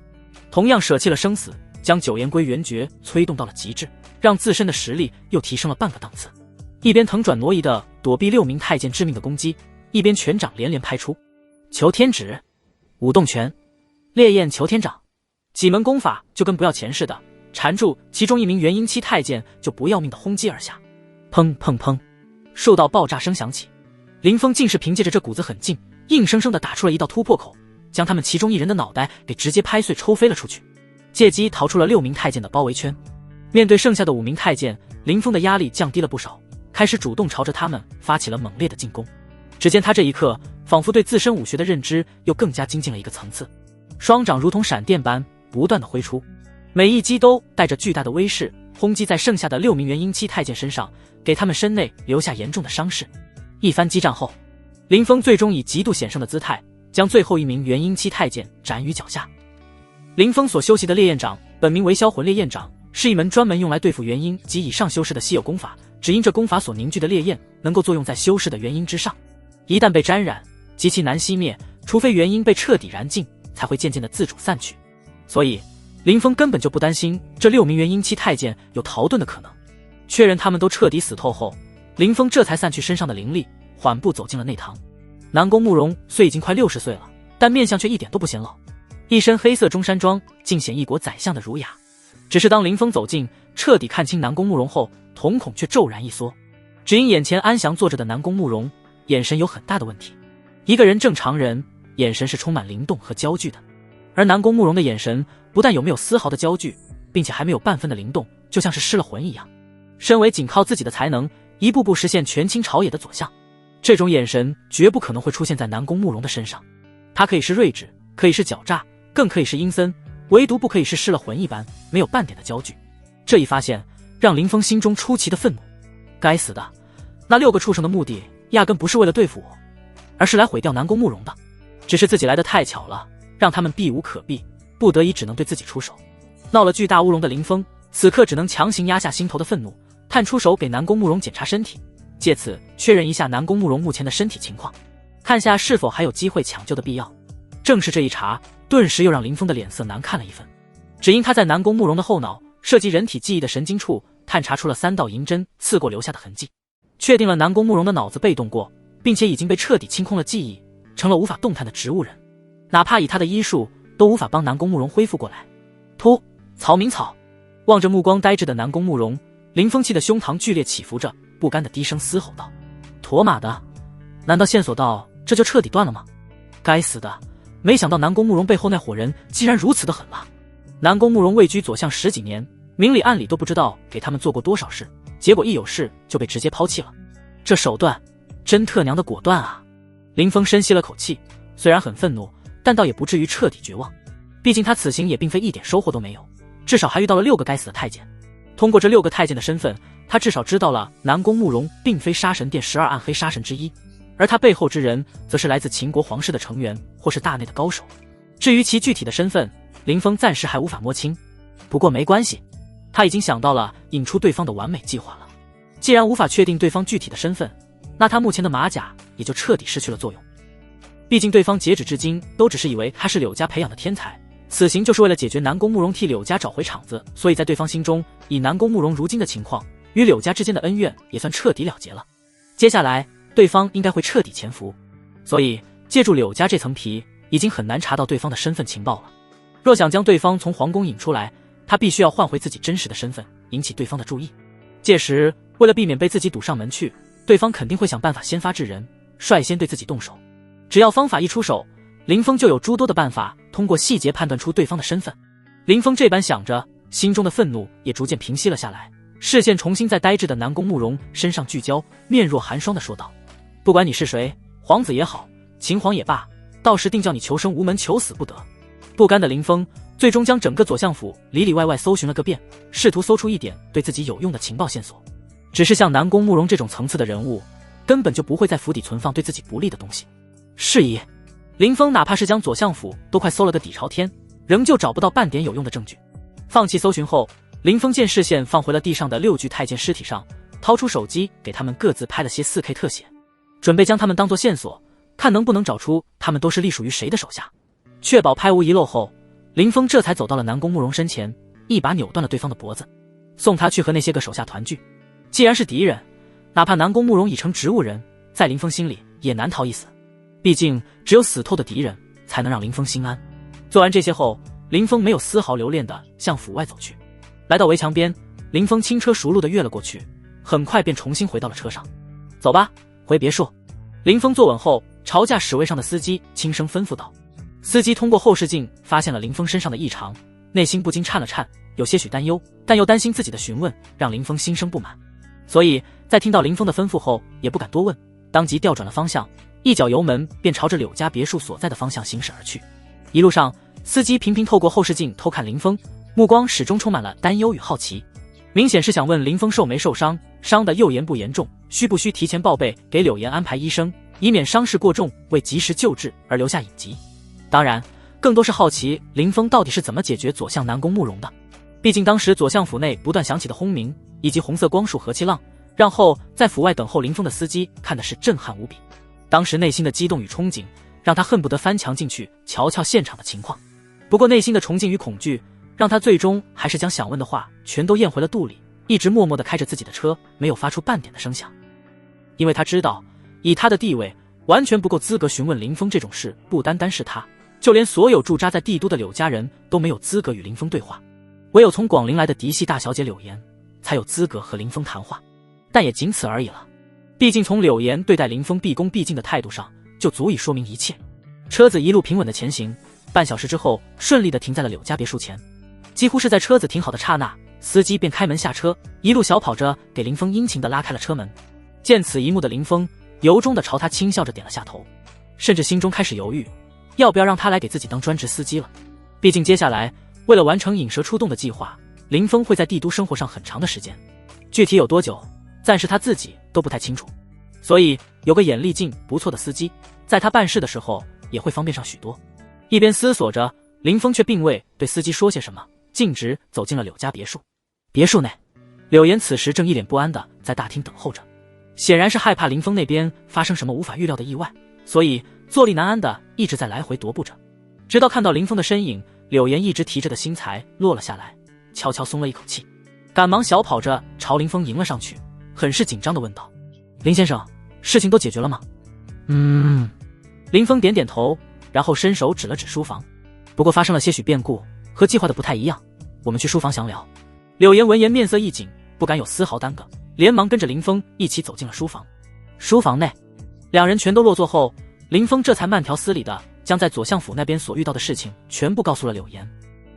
同样舍弃了生死，将9言归元诀催动到了极致，让自身的实力又提升了半个档次。一边腾转挪移的躲避6名太监致命的攻击，一边拳掌连连拍出。求天指、舞动拳、烈焰求天掌，几门功法就跟不要钱似的，缠住其中1名元婴期太监就不要命的轰击而下。砰砰砰，数道爆炸声响起，林峰竟是凭借着这股子狠劲，硬生生地打出了一道突破口，将他们其中1人的脑袋给直接拍碎抽飞了出去，借机逃出了6名太监的包围圈。面对剩下的5名太监，林峰的压力降低了不少，开始主动朝着他们发起了猛烈的进攻。只见他这一刻仿佛对自身武学的认知又更加精进了一个层次，双掌如同闪电般不断的挥出，每一击都带着巨大的威势，轰击在剩下的6名元婴期太监身上，给他们身内留下严重的伤势。一番激战后，林峰最终以极度险胜的姿态将最后1名元婴期太监斩于脚下。林峰所修习的烈焰掌本名为销魂烈焰掌，是一门专门用来对付元婴及以上修士的稀有功法，只因这功法所凝聚的烈焰能够作用在修士的元婴之上，一旦被沾染，极其难熄灭，除非元婴被彻底燃尽，才会渐渐的自主散去。所以林峰根本就不担心这6名元婴期太监有逃遁的可能。确认他们都彻底死透后，林峰这才散去身上的灵力，缓步走进了内堂。南宫慕容虽已经快60岁了，但面相却一点都不显老，一身黑色中山装，尽显一国宰相的儒雅。只是当林峰走近，彻底看清南宫慕容后，瞳孔却骤然一缩，只因眼前安详坐着的南宫慕容眼神有很大的问题。一个人正常人眼神是充满灵动和焦距的，而南宫慕容的眼神不但有没有丝毫的焦距，并且还没有半分的灵动，就像是失了魂一样。身为仅靠自己的才能一步步实现权倾朝野的左相，这种眼神绝不可能会出现在南宫慕容的身上。他可以是睿智，可以是狡诈，更可以是阴森，唯独不可以是失了魂一般没有半点的焦距。这一发现让林峰心中出奇的愤怒。该死的，那6个畜生的目的压根不是为了对付我，而是来毁掉南宫慕容的。只是自己来得太巧了，让他们避无可避，不得已只能对自己出手。闹了巨大乌龙的林峰此刻只能强行压下心头的愤怒，探出手给南宫慕容检查身体，借此确认一下南宫慕容目前的身体情况，看下是否还有机会抢救的必要。正是这一查，顿时又让林峰的脸色难看了一分。只因他在南宫慕容的后脑涉及人体记忆的神经处探查出了3道银针刺过留下的痕迹，确定了南宫慕容的脑子被动过，并且已经被彻底清空了记忆，成了无法动弹的植物人，哪怕以他的医术都无法帮南宫慕容恢复过来。突，曹明草。望着目光呆滞的南宫慕容，林峰气的胸膛剧烈起伏着，不甘的低声嘶吼道：妥玛的，难道线索到这就彻底断了吗？该死的，没想到南宫慕容背后那伙人竟然如此的狠辣。南宫慕容位居左相10几年，明里暗里都不知道给他们做过多少事，结果一有事就被直接抛弃了，这手段真特娘的果断啊。林峰深吸了口气，虽然很愤怒，但倒也不至于彻底绝望，毕竟他此行也并非一点收获都没有，至少还遇到了6个该死的太监。通过这6个太监的身份，他至少知道了南宫慕容并非杀神殿12暗黑杀神之一，而他背后之人则是来自秦国皇室的成员或是大内的高手。至于其具体的身份，林峰暂时还无法摸清，不过没关系，他已经想到了引出对方的完美计划了。既然无法确定对方具体的身份，那他目前的马甲也就彻底失去了作用。毕竟对方截止至今都只是以为他是柳家培养的天才，此行就是为了解决南宫慕容替柳家找回场子，所以在对方心中，以南宫慕容如今的情况，与柳家之间的恩怨也算彻底了结了。接下来对方应该会彻底潜伏，所以借助柳家这层皮，已经很难查到对方的身份情报了。若想将对方从皇宫引出来，他必须要换回自己真实的身份，引起对方的注意。届时为了避免被自己堵上门去，对方肯定会想办法先发制人，率先对自己动手。只要方法一出手，林峰就有诸多的办法通过细节判断出对方的身份。林峰这般想着，心中的愤怒也逐渐平息了下来，视线重新在呆滞的南宫慕容身上聚焦，面若寒霜地说道：不管你是谁，皇子也好，秦皇也罢，到时定叫你求生无门，求死不得。不甘的林峰最终将整个左相府里里外外搜寻了个遍，试图搜出一点对自己有用的情报线索。只是像南宫慕容这种层次的人物，根本就不会在府邸存放对自己不利的东西。是以林峰哪怕是将左相府都快搜了个底朝天，仍旧找不到半点有用的证据。放弃搜寻后，林峰见视线放回了地上的6具太监尸体上，掏出手机给他们各自拍了些 4K 特写，准备将他们当作线索，看能不能找出他们都是隶属于谁的手下。确保拍无遗漏后，林峰这才走到了南宫慕容身前，一把扭断了对方的脖子，送他去和那些个手下团聚。既然是敌人，哪怕南宫慕容已成植物人，在林峰心里也难逃一死。毕竟只有死透的敌人才能让林峰心安。做完这些后，林峰没有丝毫留恋地向府外走去。来到围墙边，林峰轻车熟路地越了过去，很快便重新回到了车上。走吧，回别墅。林峰坐稳后，朝驾驶位上的司机轻声吩咐道。司机通过后视镜发现了林峰身上的异常，内心不禁颤了颤，有些许担忧，但又担心自己的询问让林峰心生不满，所以在听到林峰的吩咐后也不敢多问，当即调转了方向，一脚油门便朝着柳家别墅所在的方向行驶而去。一路上，司机频频透过后视镜偷看林峰，目光始终充满了担忧与好奇，明显是想问林峰受没受伤，伤得又严不严重，需不需提前报备给柳岩安排医生，以免伤势过重为及时救治而留下隐疾。当然更多是好奇林峰到底是怎么解决左相南宫慕容的。毕竟当时左相府内不断响起的轰鸣以及红色光束和气浪，让后在府外等候林峰的司机看的是震撼无比。当时内心的激动与憧憬让他恨不得翻墙进去瞧瞧现场的情况。不过内心的崇敬与恐惧，让他最终还是将想问的话全都咽回了肚里，一直默默地开着自己的车，没有发出半点的声响。因为他知道，以他的地位，完全不够资格询问林峰这种事，不单单是他，就连所有驻扎在帝都的柳家人都没有资格与林峰对话，唯有从广陵来的嫡系大小姐柳岩，才有资格和林峰谈话。但也仅此而已了。毕竟从柳岩对待林峰毕恭毕敬的态度上，就足以说明一切。车子一路平稳的前行，半小时之后，顺利的停在了柳家别墅前。几乎是在车子停好的刹那，司机便开门下车，一路小跑着给林峰殷勤的拉开了车门。见此一幕的林峰，由衷的朝他轻笑着点了下头，甚至心中开始犹豫，要不要让他来给自己当专职司机了。毕竟接下来，为了完成引蛇出洞的计划，林峰会在帝都生活上很长的时间，具体有多久，暂时他自己都不太清楚。所以有个眼力劲不错的司机，在他办事的时候也会方便上许多。一边思索着，林峰却并未对司机说些什么，径直走进了柳家别墅。别墅内，柳岩此时正一脸不安的在大厅等候着，显然是害怕林峰那边发生什么无法预料的意外，所以坐立难安的一直在来回踱步着。直到看到林峰的身影，柳岩一直提着的心才落了下来，悄悄松了一口气，赶忙小跑着朝林峰迎了上去，很是紧张的问道：林先生，事情都解决了吗？林峰点点头，然后伸手指了指书房。不过发生了些许变故，和计划的不太一样，我们去书房详聊。柳岩闻言面色一紧，不敢有丝毫耽搁，连忙跟着林峰一起走进了书房。书房内，两人全都落座后，林峰这才慢条斯理的将在左相府那边所遇到的事情全部告诉了柳岩。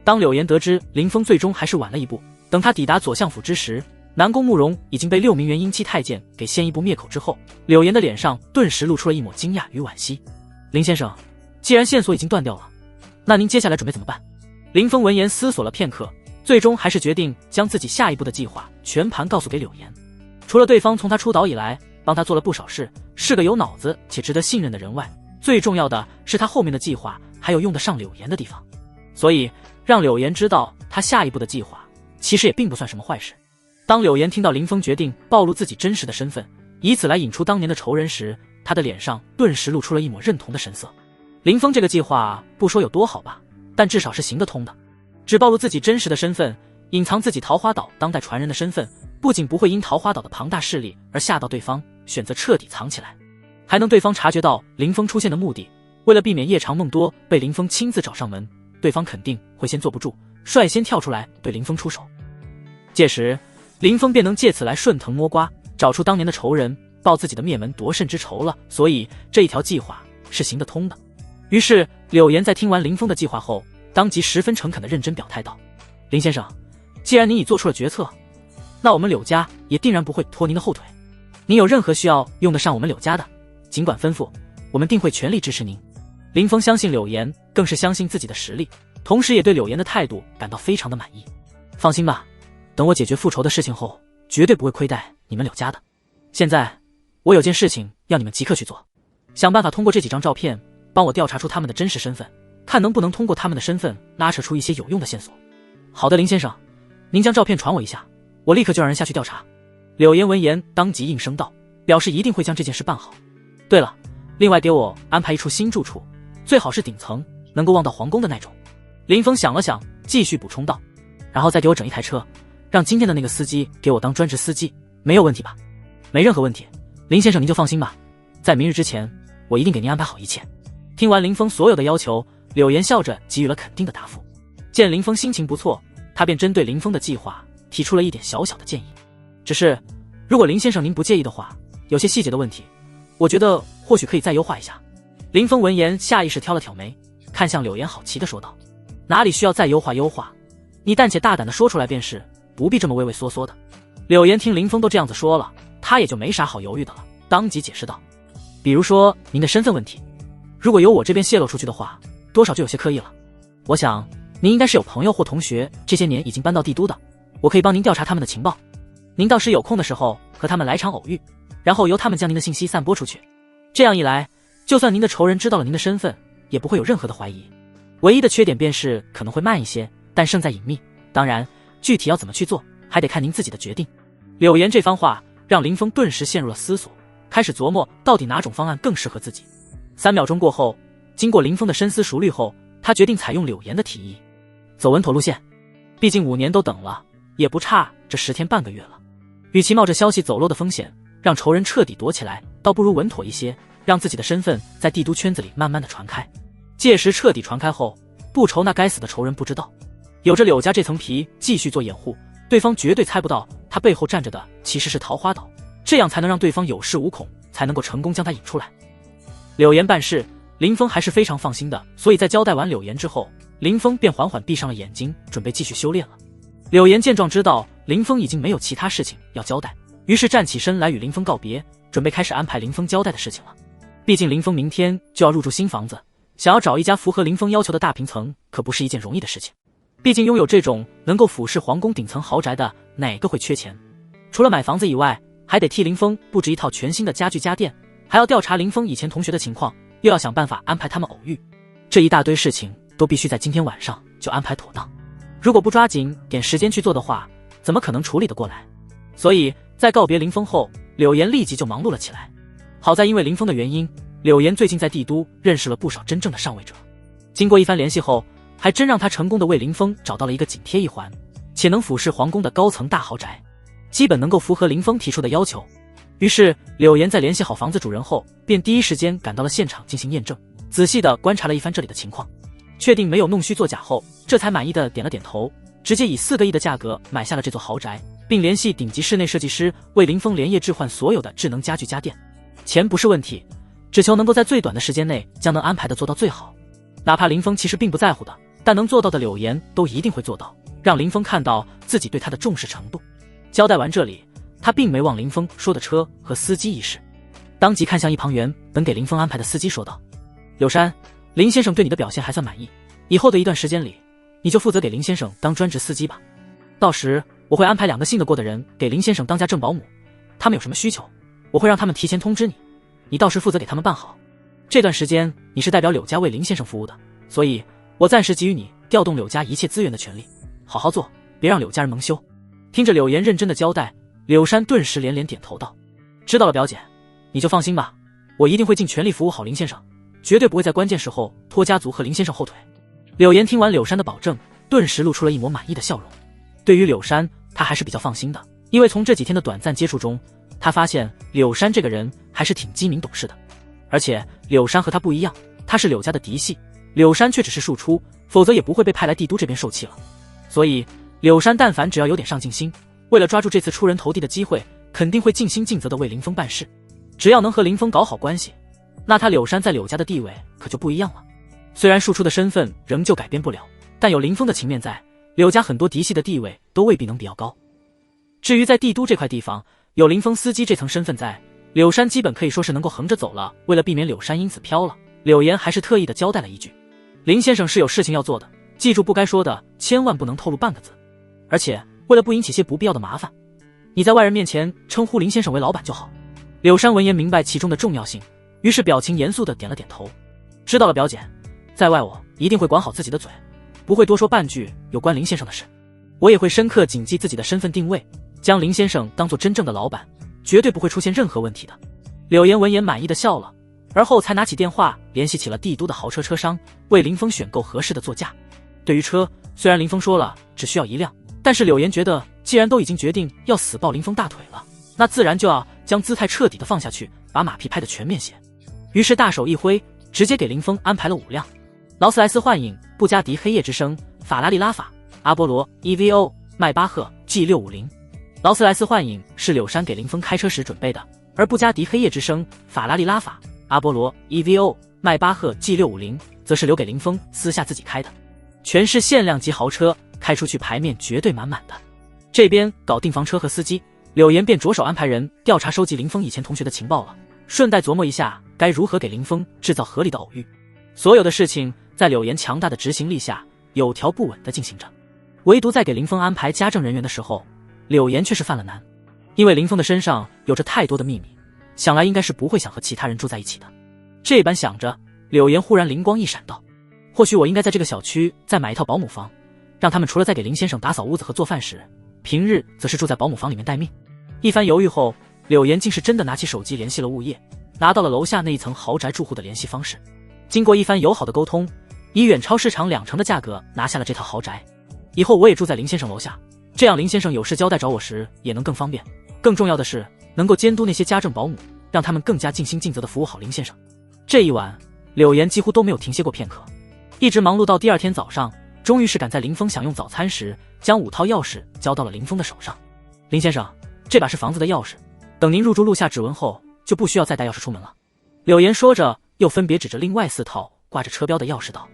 当柳岩得知林峰最终还是晚了一步，等他抵达左相府之时，南宫慕容已经被6名元婴期太监给先一步灭口之后，柳岩的脸上顿时露出了一抹惊讶与惋惜。林先生，既然线索已经断掉了，那您接下来准备怎么办？林峰闻言思索了片刻，最终还是决定将自己下一步的计划全盘告诉给柳岩。除了对方从他出岛以来帮他做了不少事，是个有脑子且值得信任的人外，最重要的是他后面的计划还有用得上柳岩的地方。所以让柳岩知道他下一步的计划，其实也并不算什么坏事。当柳岩听到林峰决定暴露自己真实的身份，以此来引出当年的仇人时，他的脸上顿时露出了一抹认同的神色。林峰这个计划不说有多好吧，但至少是行得通的。只暴露自己真实的身份，隐藏自己桃花岛当代传人的身份，不仅不会因桃花岛的庞大势力而吓到对方，选择彻底藏起来，还能对方察觉到林峰出现的目的。为了避免夜长梦多被林峰亲自找上门，对方肯定会先坐不住，率先跳出来对林峰出手。届时林峰便能借此来顺藤摸瓜，找出当年的仇人，报自己的灭门夺肾之仇了。所以这一条计划是行得通的。于是柳岩在听完林峰的计划后，当即十分诚恳地认真表态道：林先生，既然您已做出了决策，那我们柳家也定然不会拖您的后腿。您有任何需要用得上我们柳家的，尽管吩咐，我们定会全力支持您。林峰相信柳岩，更是相信自己的实力，同时也对柳岩的态度感到非常的满意。放心吧，等我解决复仇的事情后，绝对不会亏待你们柳家的。现在我有件事情要你们即刻去做，想办法通过这几张照片帮我调查出他们的真实身份，看能不能通过他们的身份拉扯出一些有用的线索。好的，林先生，您将照片传我一下，我立刻就让人下去调查。柳岩闻言当即应声道，表示一定会将这件事办好。对了，另外给我安排一处新住处，最好是顶层，能够望到皇宫的那种。林峰想了想，继续补充道，然后再给我整一台车，让今天的那个司机给我当专职司机，没有问题吧？没任何问题，林先生您就放心吧，在明日之前，我一定给您安排好一切。听完林峰所有的要求，柳岩笑着给予了肯定的答复。见林峰心情不错，他便针对林峰的计划提出了一点小小的建议。只是如果林先生您不介意的话，有些细节的问题，我觉得或许可以再优化一下。林峰闻言下意识挑了挑眉，看向柳岩好奇地说道，哪里需要再优化优化，你暂且大胆地说出来便是，不必这么畏畏缩缩的。柳岩听林峰都这样子说了，他也就没啥好犹豫的了，当即解释道，比如说您的身份问题，如果由我这边泄露出去的话，多少就有些刻意了。我想您应该是有朋友或同学这些年已经搬到帝都的，我可以帮您调查他们的情报，您到时有空的时候和他们来场偶遇，然后由他们将您的信息散播出去。这样一来，就算您的仇人知道了您的身份，也不会有任何的怀疑。唯一的缺点便是可能会慢一些，但胜在隐秘。当然，具体要怎么去做，还得看您自己的决定。柳岩这番话让林峰顿时陷入了思索，开始琢磨到底哪种方案更适合自己。3秒钟过后，经过林峰的深思熟虑后，他决定采用柳岩的提议，走稳妥路线。毕竟5年都等了，也不差这10天半个月了。与其冒着消息走漏的风险，让仇人彻底躲起来，倒不如稳妥一些，让自己的身份在帝都圈子里慢慢的传开。届时彻底传开后，不愁那该死的仇人不知道。有着柳家这层皮继续做掩护，对方绝对猜不到他背后站着的其实是桃花岛，这样才能让对方有恃无恐，才能够成功将他引出来。柳岩办事，林峰还是非常放心的，所以在交代完柳岩之后，林峰便缓缓闭上了眼睛，准备继续修炼了。柳岩见状知道林峰已经没有其他事情要交代，于是站起身来与林峰告别，准备开始安排林峰交代的事情了。毕竟林峰明天就要入住新房子，想要找一家符合林峰要求的大平层可不是一件容易的事情。毕竟拥有这种能够俯视皇宫顶层豪宅的，哪个会缺钱？除了买房子以外，还得替林峰布置一套全新的家具家电，还要调查林峰以前同学的情况，又要想办法安排他们偶遇。这一大堆事情都必须在今天晚上就安排妥当，如果不抓紧点时间去做的话，怎么可能处理得过来？所以在告别林峰后，柳岩立即就忙碌了起来。好在因为林峰的原因，柳岩最近在帝都认识了不少真正的上位者，经过一番联系后，还真让他成功的为林峰找到了一个紧贴一环且能俯视皇宫的高层大豪宅，基本能够符合林峰提出的要求。于是柳岩在联系好房子主人后，便第一时间赶到了现场进行验证，仔细地观察了一番这里的情况，确定没有弄虚作假后，这才满意的点了点头，直接以4个亿的价格买下了这座豪宅，并联系顶级室内设计师为林峰连夜置换所有的智能家具家电。钱不是问题，只求能够在最短的时间内将能安排的做到最好。哪怕林峰其实并不在乎的，但能做到的柳岩都一定会做到，让林峰看到自己对他的重视程度。交代完这里，他并没忘林峰说的车和司机一事，当即看向一旁原本给林峰安排的司机说道：柳山，林先生对你的表现还算满意，以后的一段时间里，你就负责给林先生当专职司机吧。到时我会安排2个信得过的人给林先生当家政保姆，他们有什么需求，我会让他们提前通知你，你到时负责给他们办好。这段时间你是代表柳家为林先生服务的，所以我暂时给予你调动柳家一切资源的权利，好好做，别让柳家人蒙羞。听着柳岩认真的交代，柳山顿时连连点头道：知道了表姐，你就放心吧，我一定会尽全力服务好林先生，绝对不会在关键时候拖家族和林先生后腿。柳岩听完柳山的保证，顿时露出了一抹满意的笑容。对于柳山，他还是比较放心的，因为从这几天的短暂接触中，他发现柳山这个人还是挺机敏懂事的。而且柳山和他不一样，他是柳家的嫡系，柳山却只是庶出，否则也不会被派来帝都这边受气了。所以柳山但凡只要有点上进心，为了抓住这次出人头地的机会，肯定会尽心尽责地为林峰办事。只要能和林峰搞好关系，那他柳山在柳家的地位可就不一样了。虽然庶出的身份仍旧改变不了，但有林峰的情面在，柳家很多嫡系的地位都未必能比较高。至于在帝都这块地方，有林峰司机这层身份在，柳山基本可以说是能够横着走了。为了避免柳山因此飘了，柳岩还是特意的交代了一句：林先生是有事情要做的，记住不该说的千万不能透露半个字，而且为了不引起些不必要的麻烦，你在外人面前称呼林先生为老板就好。柳山闻言明白其中的重要性，于是表情严肃的点了点头。知道了表姐，在外我一定会管好自己的嘴，不会多说半句有关林先生的事。我也会深刻谨记自己的身份定位，将林先生当作真正的老板，绝对不会出现任何问题的。柳岩闻言满意的笑了，而后才拿起电话联系起了帝都的豪车车商，为林峰选购合适的座驾。对于车，虽然林峰说了只需要1辆，但是柳岩觉得既然都已经决定要死抱林峰大腿了，那自然就要将姿态彻底的放下去，把马屁拍得全面些。于是大手一挥，直接给林峰安排了5辆：劳斯莱斯幻影、布加迪黑夜之声、法拉利拉法、阿波罗 EVO、迈巴赫 G650。劳斯莱斯幻影是柳山给林峰开车时准备的，而布加迪黑夜之声、法拉利拉法、阿波罗 EVO、迈巴赫 G650 则是留给林峰私下自己开的，全是限量级豪车，开出去牌面绝对满满的。这边搞定房车和司机，柳岩便着手安排人调查收集林峰以前同学的情报了，顺带琢磨一下该如何给林峰制造合理的偶遇。所有的事情在柳岩强大的执行力下有条不紊地进行着，唯独在给林峰安排家政人员的时候，柳岩却是犯了难。因为林峰的身上有着太多的秘密，想来应该是不会想和其他人住在一起的。这般想着，柳岩忽然灵光一闪道：或许我应该在这个小区再买一套保姆房，让他们除了在给林先生打扫屋子和做饭时，平日则是住在保姆房里面待命。一番犹豫后，柳岩竟是真的拿起手机联系了物业，拿到了楼下那一层豪宅住户的联系方式。经过一番友好的沟通，以远超市场2成的价格拿下了这套豪宅。以后我也住在林先生楼下，这样林先生有事交代找我时也能更方便。更重要的是，能够监督那些家政保姆，让他们更加尽心尽责地服务好林先生。这一晚，柳岩几乎都没有停歇过片刻，一直忙碌到第二天早上，终于是赶在林峰享用早餐时，将5套钥匙交到了林峰的手上。林先生，这把是房子的钥匙，等您入住录下指纹后，就不需要再带钥匙出门了。柳岩说着，又分别指着另外4套挂着车标的钥匙道：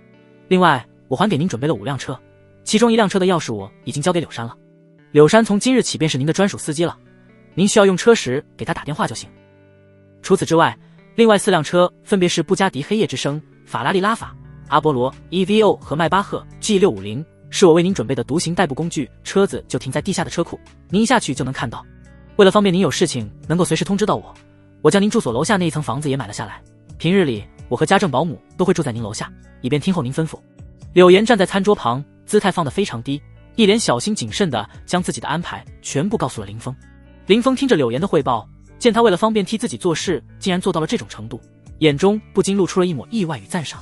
另外，我还给您准备了5辆车，其中1辆车的钥匙我已经交给柳山了。柳山从今日起便是您的专属司机了，您需要用车时给他打电话就行。除此之外，另外4辆车分别是布加迪黑夜之声、法拉利拉法、阿波罗 EVO 和迈巴赫 G650， 是我为您准备的独行代步工具，车子就停在地下的车库，您一下去就能看到。为了方便您有事情能够随时通知到我，我将您住所楼下那一层房子也买了下来，平日里我和家政保姆都会住在您楼下，以便听候您吩咐。柳岩站在餐桌旁，姿态放得非常低，一脸小心谨慎地将自己的安排全部告诉了林峰。林峰听着柳岩的汇报，见他为了方便替自己做事，竟然做到了这种程度，眼中不禁露出了一抹意外与赞赏。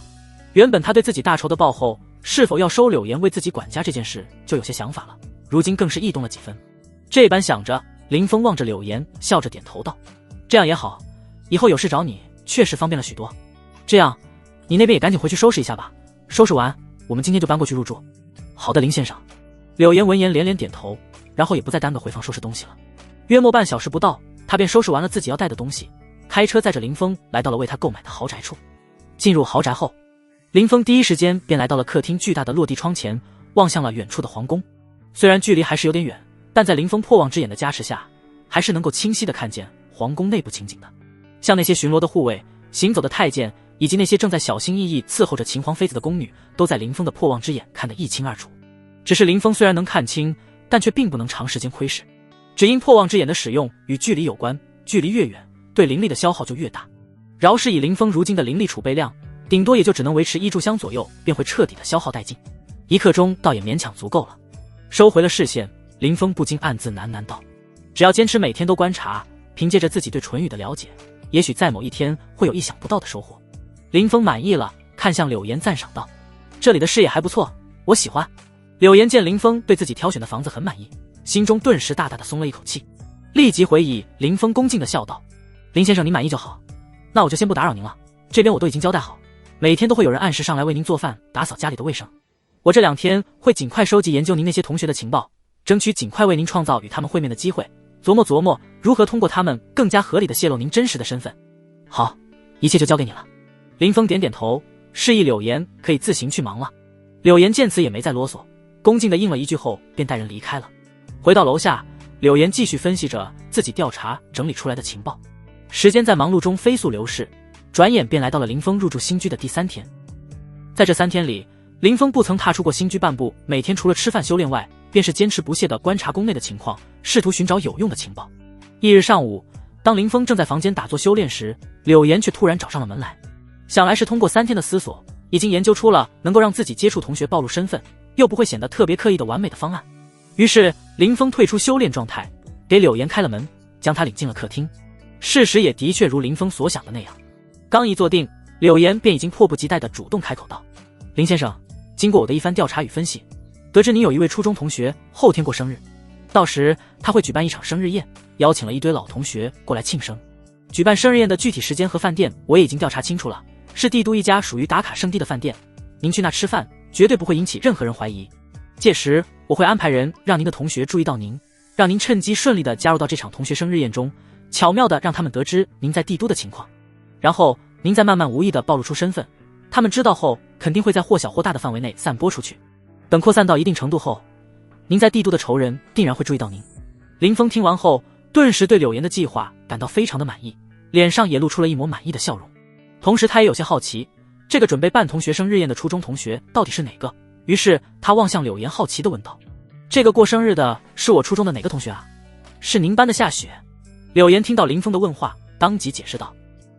原本他对自己大仇的报后是否要收柳岩为自己管家这件事就有些想法了，如今更是异动了几分。这般想着，林峰望着柳岩，笑着点头道：这样也好，以后有事找你确实方便了许多。这样，你那边也赶紧回去收拾一下吧，收拾完我们今天就搬过去入住。好的，林先生。柳岩闻言连连点头，然后也不再耽搁回房收拾东西了。约莫半小时不到，他便收拾完了自己要带的东西，开车载着林峰来到了为他购买的豪宅处。进入豪宅后，林峰第一时间便来到了客厅巨大的落地窗前，望向了远处的皇宫。虽然距离还是有点远，但在林峰破望之眼的加持下，还是能够清晰地看见皇宫内部情景的。像那些巡逻的护卫、行走的太监，以及那些正在小心翼翼伺候着秦皇妃子的宫女，都在林峰的破望之眼看得一清二楚。只是林峰虽然能看清，但却并不能长时间窥视，只因破望之眼的使用与距离有关，距离越远，对灵力的消耗就越大。饶是以林峰如今的灵力储备量，顶多也就只能维持1炷香左右，便会彻底的消耗殆尽。1刻钟倒也勉强足够了。收回了视线，林峰不禁暗自喃喃道：只要坚持每天都观察，凭借着自己对唇语的了解，也许在某一天会有意想不到的收获。林峰满意了，看向柳岩赞赏道：这里的视野还不错，我喜欢。柳岩见林峰对自己挑选的房子很满意，心中顿时大大的松了一口气，立即回以林峰恭敬的笑道：林先生您满意就好，那我就先不打扰您了，这边我都已经交代好，每天都会有人按时上来为您做饭，打扫家里的卫生。我这2天会尽快收集研究您那些同学的情报，争取尽快为您创造与他们会面的机会，琢磨琢磨如何通过他们更加合理的泄露您真实的身份。好，一切就交给你了。林峰点点头，示意柳岩可以自行去忙了。柳岩见此也没再啰嗦，恭敬地应了一句后便带人离开了。回到楼下，柳岩继续分析着自己调查整理出来的情报。时间在忙碌中飞速流逝，转眼便来到了林峰入住新居的第3天。在这3天里，林峰不曾踏出过新居半步，每天除了吃饭修炼外，便是坚持不懈地观察宫内的情况，试图寻找有用的情报。翌日上午，当林峰正在房间打坐修炼时，柳岩却突然找上了门来。想来是通过3天的思索，已经研究出了能够让自己接触同学暴露身份，又不会显得特别刻意的完美的方案。于是林峰退出修炼状态，给柳岩开了门，将她领进了客厅。事实也的确如林峰所想的那样，刚一坐定，柳岩便已经迫不及待地主动开口道：林先生，经过我的一番调查与分析，得知您有一位初中同学后天过生日，到时他会举办一场生日宴，邀请了一堆老同学过来庆生。举办生日宴的具体时间和饭店我也已经调查清楚了，是帝都一家属于打卡圣地的饭店，您去那吃饭绝对不会引起任何人怀疑。届时我会安排人让您的同学注意到您，让您趁机顺利地加入到这场同学生日宴中，巧妙地让他们得知您在帝都的情况，然后您再慢慢无意地暴露出身份，他们知道后肯定会在或小或大的范围内散播出去，等扩散到一定程度后，您在帝都的仇人定然会注意到您。林峰听完后顿时对柳岩的计划感到非常的满意，脸上也露出了一抹满意的笑容。同时他也有些好奇，这个准备办同学生日宴的初中同学到底是哪个，于是他望向柳岩好奇地问道：这个过生日的是我初中的哪个同学啊？是您班的夏雪。柳岩听到林峰的问话，当即解释道。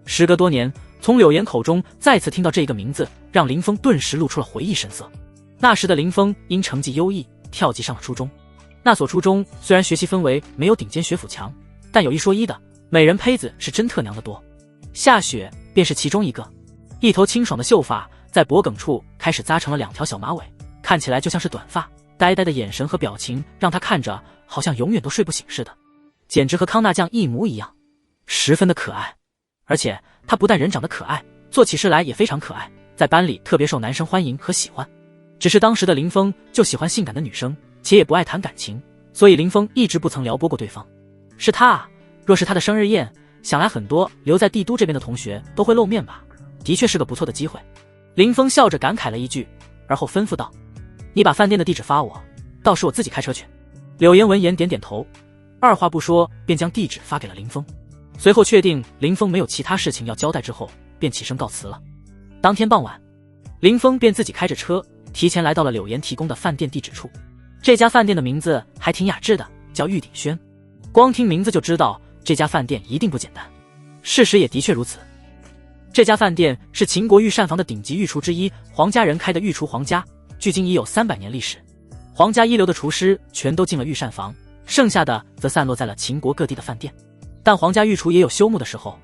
时隔多年，从柳岩口中再次听到这个名字，让林峰顿时露出了回忆神色。那时的林峰因成绩优异，跳级上了初中。那所初中虽然学习氛围没有顶尖学府强，但有一说一的，美人胚子是真特娘的多。夏雪便是其中一个。一头清爽的秀发在脖颈处开始扎成了2条小马尾，看起来就像是短发，呆呆的眼神和表情让他看着好像永远都睡不醒似的，简直和康纳酱一模一样，十分的可爱。而且他不但人长得可爱，做起事来也非常可爱，在班里特别受男生欢迎和喜欢。只是当时的林峰就喜欢性感的女生，且也不爱谈感情，所以林峰一直不曾撩拨过对方。是他啊，若是他的生日宴，想来很多留在帝都这边的同学都会露面吧，的确是个不错的机会。林峰笑着感慨了一句，而后吩咐道：你把饭店的地址发我，到时我自己开车去。柳岩闻言点点头，二话不说便将地址发给了林峰。随后确定林峰没有其他事情要交代之后，便起身告辞了。当天傍晚，林峰便自己开着车提前来到了柳岩提供的饭店地址处。这家饭店的名字还挺雅致的，叫玉鼎轩。光听名字就知道这家饭店一定不简单，事实也的确如此。这家饭店是秦国御膳房的顶级御厨之一，黄家人开的御厨黄家，距今已有300年历史。黄家一流的厨师全都进了御膳房，剩下的则散落在了秦国各地的饭店。但黄家御厨也有休沐的时候，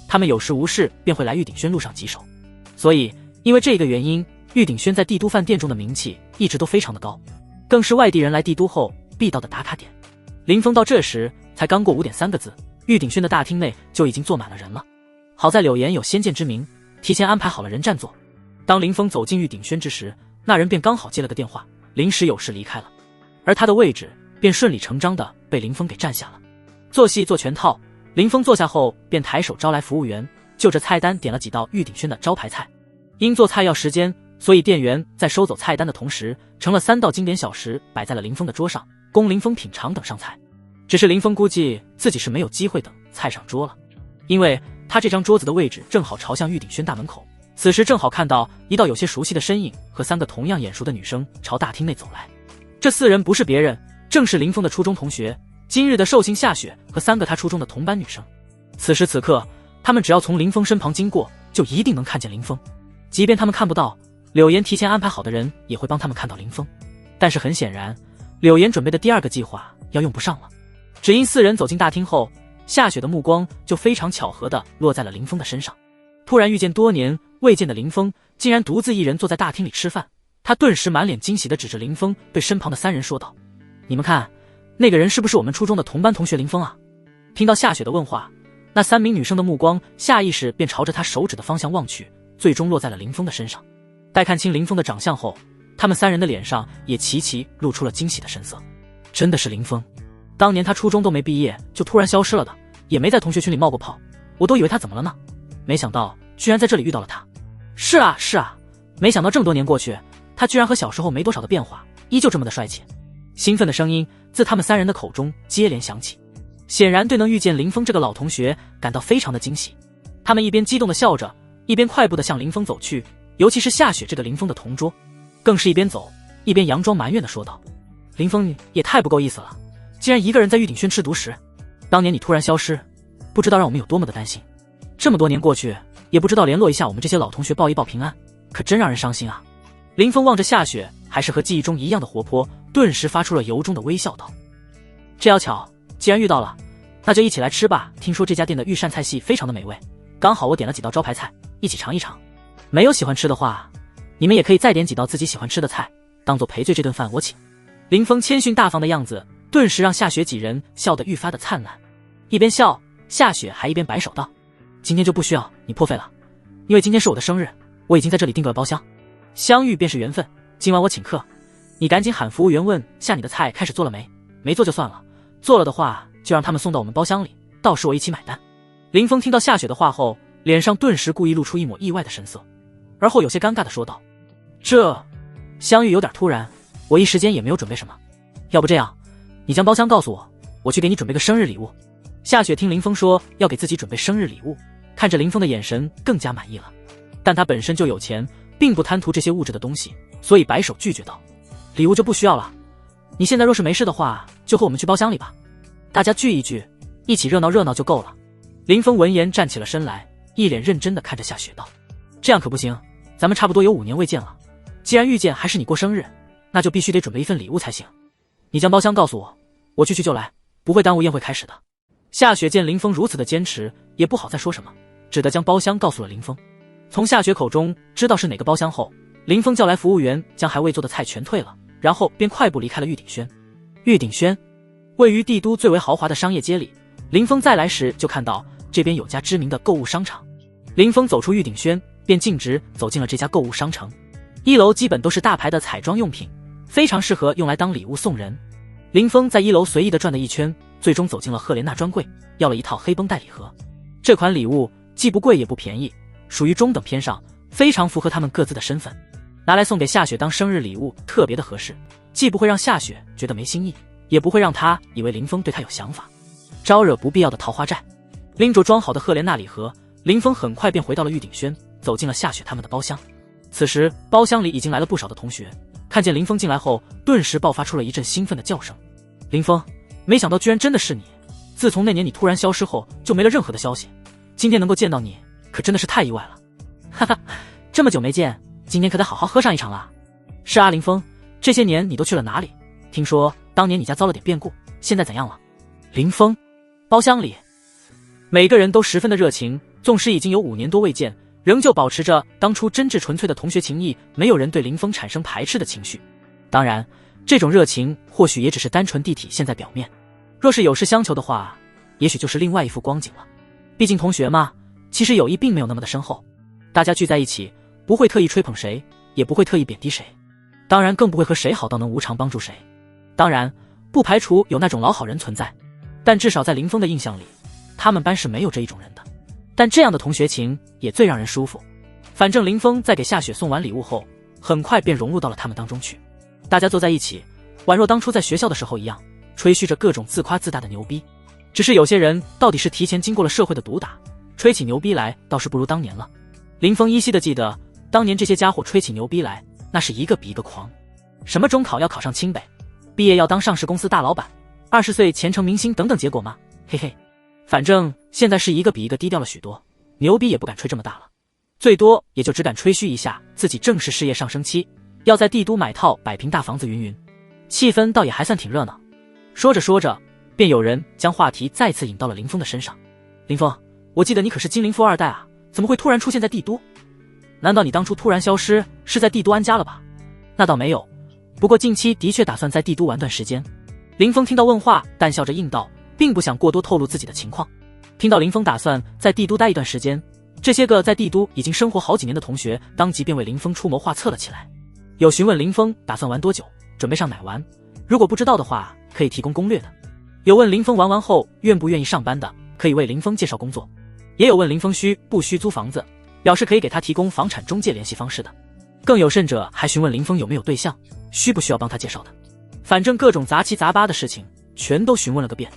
他们有事无事便会来玉鼎轩路上几手。所以因为这个原因，玉鼎轩在帝都饭店中的名气一直都非常的高，更是外地人来帝都后必到的打卡点。林峰到这时才刚过5点3个字，玉鼎轩的大厅内就已经坐满了人了。好在柳岩有先见之明，提前安排好了人占座。当林峰走进玉鼎轩之时，那人便刚好接了个电话，临时有事离开了，而他的位置便顺理成章的被林峰给占下了。做戏做全套，林峰坐下后便抬手招来服务员，就着菜单点了几道玉鼎轩的招牌菜。因做菜要时间，所以店员在收走菜单的同时，盛了3道经典小食摆在了林峰的桌上，供林峰品尝等上菜。只是林峰估计自己是没有机会等菜上桌了，因为他这张桌子的位置正好朝向玉鼎轩大门口。此时正好看到一道有些熟悉的身影和3个同样眼熟的女生朝大厅内走来。这4人不是别人，正是林峰的初中同学，今日的寿星夏雪和3个他初中的同班女生。此时此刻，他们只要从林峰身旁经过，就一定能看见林峰。即便他们看不到，柳岩提前安排好的人也会帮他们看到林峰。但是很显然，柳岩准备的第2个计划要用不上了。只因4人走进大厅后，夏雪的目光就非常巧合地落在了林峰的身上。突然遇见多年未见的林峰竟然独自一人坐在大厅里吃饭，他顿时满脸惊喜地指着林峰对身旁的3人说道：你们看，那个人是不是我们初中的同班同学林峰啊？听到夏雪的问话，那3名女生的目光下意识便朝着他手指的方向望去，最终落在了林峰的身上。待看清林峰的长相后，他们3人的脸上也齐齐露出了惊喜的神色。真的是林峰，当年他初中都没毕业就突然消失了的，也没在同学群里冒过泡，我都以为他怎么了呢，没想到居然在这里遇到了他。是啊是啊，没想到这么多年过去，他居然和小时候没多少的变化，依旧这么的帅气。兴奋的声音自他们3人的口中接连响起，显然对能遇见林峰这个老同学感到非常的惊喜。他们一边激动的笑着，一边快步的向林峰走去，尤其是夏雪这个林峰的同桌，更是一边走一边佯装埋怨的说道：林峰你也太不够意思了，竟然一个人在玉鼎轩吃独食，当年你突然消失，不知道让我们有多么的担心，这么多年过去，也不知道联络一下我们这些老同学报一报平安，可真让人伤心啊。林峰望着夏雪还是和记忆中一样的活泼，顿时发出了由衷的微笑道：这要巧，既然遇到了，那就一起来吃吧，听说这家店的御膳菜系非常的美味，刚好我点了几道招牌菜，一起尝一尝。没有喜欢吃的话，你们也可以再点几道自己喜欢吃的菜，当做赔罪，这顿饭我请。林峰谦逊大方的样子顿时让夏雪几人笑得愈发的灿烂。一边笑，夏雪还一边摆手道：今天就不需要你破费了，因为今天是我的生日，我已经在这里订购了包厢，相遇便是缘分，今晚我请客，你赶紧喊服务员问下你的菜开始做了没，没做就算了，做了的话就让他们送到我们包厢里，到时我一起买单。林峰听到夏雪的话后，脸上顿时故意露出一抹意外的神色，而后有些尴尬的说道：这相遇有点突然，我一时间也没有准备什么，要不这样，你将包厢告诉我，我去给你准备个生日礼物。夏雪听林峰说要给自己准备生日礼物，看着林峰的眼神更加满意了，但他本身就有钱，并不贪图这些物质的东西，所以摆手拒绝道：礼物就不需要了，你现在若是没事的话，就和我们去包厢里吧，大家聚一聚，一起热闹热闹就够了。林峰闻言站起了身来，一脸认真地看着夏雪道：这样可不行，咱们差不多有5年未见了，既然遇见还是你过生日，那就必须得准备一份礼物才行，你将包厢告诉我，我去就来，不会耽误宴会开始的。夏雪见林峰如此的坚持，也不好再说什么，只得将包厢告诉了林峰。从夏雪口中知道是哪个包厢后，林峰叫来服务员，将还未做的菜全退了，然后便快步离开了玉鼎轩。玉鼎轩位于帝都最为豪华的商业街里，林峰再来时就看到这边有家知名的购物商场。林峰走出玉鼎轩，便径直走进了这家购物商城。一楼基本都是大牌的彩妆用品，非常适合用来当礼物送人。林峰在一楼随意的转了一圈，最终走进了赫莲娜专柜，要了一套黑绷带礼盒。这款礼物既不贵也不便宜，属于中等偏上，非常符合他们各自的身份，拿来送给夏雪当生日礼物特别的合适，既不会让夏雪觉得没新意，也不会让她以为林峰对她有想法，招惹不必要的桃花债。拎着装好的赫莲娜礼盒，林峰很快便回到了玉鼎轩，走进了夏雪他们的包厢。此时包厢里已经来了不少的同学，看见林峰进来后，顿时爆发出了一阵兴奋的叫声。林峰，没想到居然真的是你，自从那年你突然消失后就没了任何的消息，今天能够见到你可真的是太意外了。哈哈，这么久没见，今天可得好好喝上一场了。是啊，林峰，这些年你都去了哪里？听说当年你家遭了点变故，现在怎样了？林峰，包厢里每个人都十分的热情，纵使已经有5年多未见，仍旧保持着当初真挚纯粹的同学情谊，没有人对林峰产生排斥的情绪。当然，这种热情或许也只是单纯地体现在表面，若是有事相求的话，也许就是另外一副光景了。毕竟同学嘛，其实友谊并没有那么的深厚，大家聚在一起，不会特意吹捧谁，也不会特意贬低谁，当然更不会和谁好到能无偿帮助谁。当然，不排除有那种老好人存在，但至少在林峰的印象里，他们班是没有这一种人的。但这样的同学情也最让人舒服。反正林峰在给夏雪送完礼物后，很快便融入到了他们当中去。大家坐在一起，宛若当初在学校的时候一样，吹嘘着各种自夸自大的牛逼。只是有些人到底是提前经过了社会的毒打，吹起牛逼来倒是不如当年了。林峰依稀的记得，当年这些家伙吹起牛逼来，那是一个比一个狂。什么中考要考上清北，毕业要当上市公司大老板，20岁前程明星等等结果吗？嘿嘿。反正现在是一个比一个低调了许多，牛逼也不敢吹这么大了，最多也就只敢吹嘘一下自己正是事业上升期，要在帝都买套100平大房子云云，气氛倒也还算挺热闹。说着说着，便有人将话题再次引到了林峰的身上。林峰，我记得你可是金陵富二代啊，怎么会突然出现在帝都？难道你当初突然消失是在帝都安家了吧？那倒没有，不过近期的确打算在帝都玩段时间。林峰听到问话，淡笑着应道，并不想过多透露自己的情况。听到林峰打算在帝都待一段时间，这些个在帝都已经生活好几年的同学当即便为林峰出谋划策了起来。有询问林峰打算玩多久，准备上哪玩，如果不知道的话可以提供攻略的。有问林峰玩完后愿不愿意上班的，可以为林峰介绍工作。也有问林峰需不需租房子，表示可以给他提供房产中介联系方式的。更有甚者还询问林峰有没有对象，需不需要帮他介绍的。反正各种杂七杂八的事情全都询问了个遍。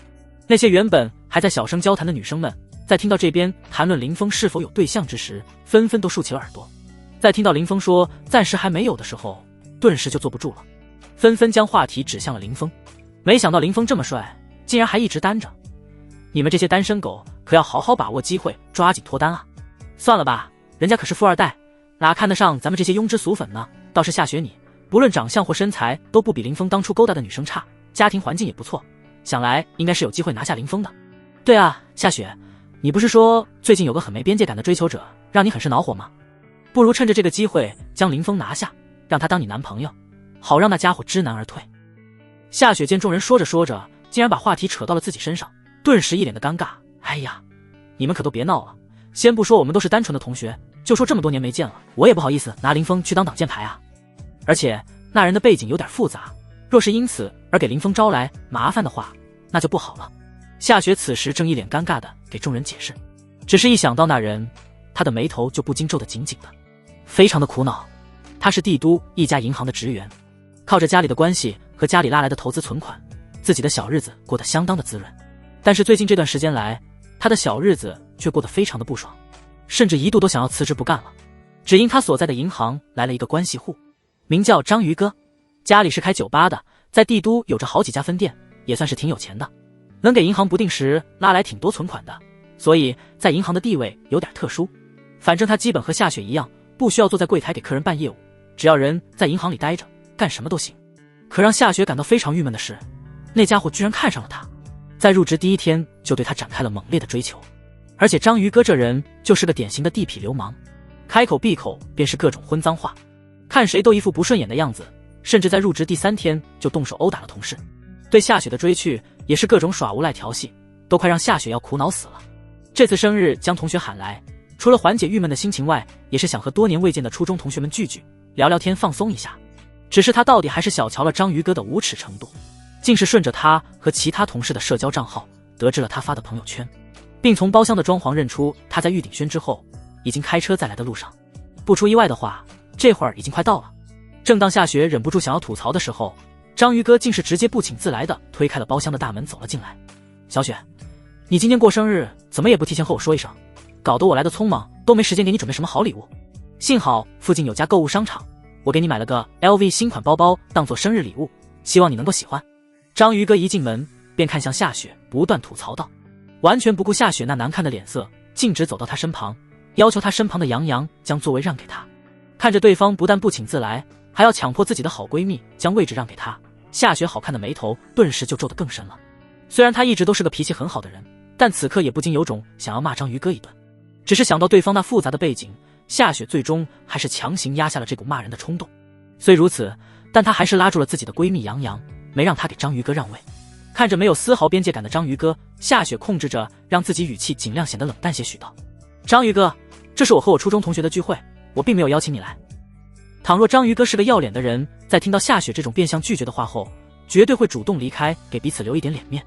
那些原本还在小声交谈的女生们，在听到这边谈论林峰是否有对象之时，纷纷都竖起了耳朵。在听到林峰说暂时还没有的时候，顿时就坐不住了，纷纷将话题指向了林峰。没想到林峰这么帅，竟然还一直单着。你们这些单身狗可要好好把握机会，抓紧脱单啊！算了吧，人家可是富二代，哪看得上咱们这些庸脂俗粉呢？倒是夏雪你，不论长相或身材都不比林峰当初勾搭的女生差，家庭环境也不错，想来应该是有机会拿下林峰的。对啊，夏雪，你不是说最近有个很没边界感的追求者让你很是恼火吗？不如趁着这个机会将林峰拿下，让他当你男朋友，好让那家伙知难而退。夏雪见众人说着说着竟然把话题扯到了自己身上，顿时一脸的尴尬。哎呀，你们可都别闹了，先不说我们都是单纯的同学，就说这么多年没见了，我也不好意思拿林峰去当挡箭牌啊。而且那人的背景有点复杂，若是因此而给林峰招来麻烦的话，那就不好了。夏雪此时正一脸尴尬的给众人解释，只是一想到那人，他的眉头就不禁皱得紧紧的，非常的苦恼。他是帝都一家银行的职员，靠着家里的关系和家里拉来的投资存款，自己的小日子过得相当的滋润。但是最近这段时间来，他的小日子却过得非常的不爽，甚至一度都想要辞职不干了。只因他所在的银行来了一个关系户，名叫章鱼哥，家里是开酒吧的，在帝都有着好几家分店，也算是挺有钱的，能给银行不定时拉来挺多存款的，所以在银行的地位有点特殊。反正他基本和夏雪一样，不需要坐在柜台给客人办业务，只要人在银行里待着，干什么都行。可让夏雪感到非常郁闷的是，那家伙居然看上了他，在入职第一天就对他展开了猛烈的追求。而且章鱼哥这人就是个典型的地痞流氓，开口闭口便是各种荤脏话，看谁都一副不顺眼的样子，甚至在入职第3天就动手殴打了同事。对夏雪的追去也是各种耍无赖调戏，都快让夏雪要苦恼死了。这次生日将同学喊来，除了缓解郁闷的心情外，也是想和多年未见的初中同学们聚聚，聊聊天放松一下。只是他到底还是小瞧了章鱼哥的无耻程度，竟是顺着他和其他同事的社交账号得知了他发的朋友圈，并从包厢的装潢认出他在玉鼎轩之后已经开车再来的路上。不出意外的话，这会儿已经快到了。正当夏雪忍不住想要吐槽的时候，章鱼哥竟是直接不请自来的推开了包厢的大门走了进来。小雪，你今天过生日怎么也不提前和我说一声，搞得我来的匆忙，都没时间给你准备什么好礼物。幸好附近有家购物商场，我给你买了个 LV 新款包包当做生日礼物，希望你能够喜欢。章鱼哥一进门便看向夏雪，不断吐槽道，完全不顾夏雪那难看的脸色，径直走到她身旁，要求她身旁的杨洋将座位让给她。看着对方不但不请自来，还要强迫自己的好闺蜜将位置让给她，夏雪好看的眉头顿时就皱得更深了。虽然她一直都是个脾气很好的人，但此刻也不禁有种想要骂章鱼哥一顿。只是想到对方那复杂的背景，夏雪最终还是强行压下了这股骂人的冲动。虽如此，但她还是拉住了自己的闺蜜杨洋，没让她给章鱼哥让位。看着没有丝毫边界感的章鱼哥，夏雪控制着让自己语气尽量显得冷淡些许道，章鱼哥，这是我和我初中同学的聚会，我并没有邀请你来。倘若章鱼哥是个要脸的人，在听到夏雪这种变相拒绝的话后，绝对会主动离开，给彼此留一点脸面。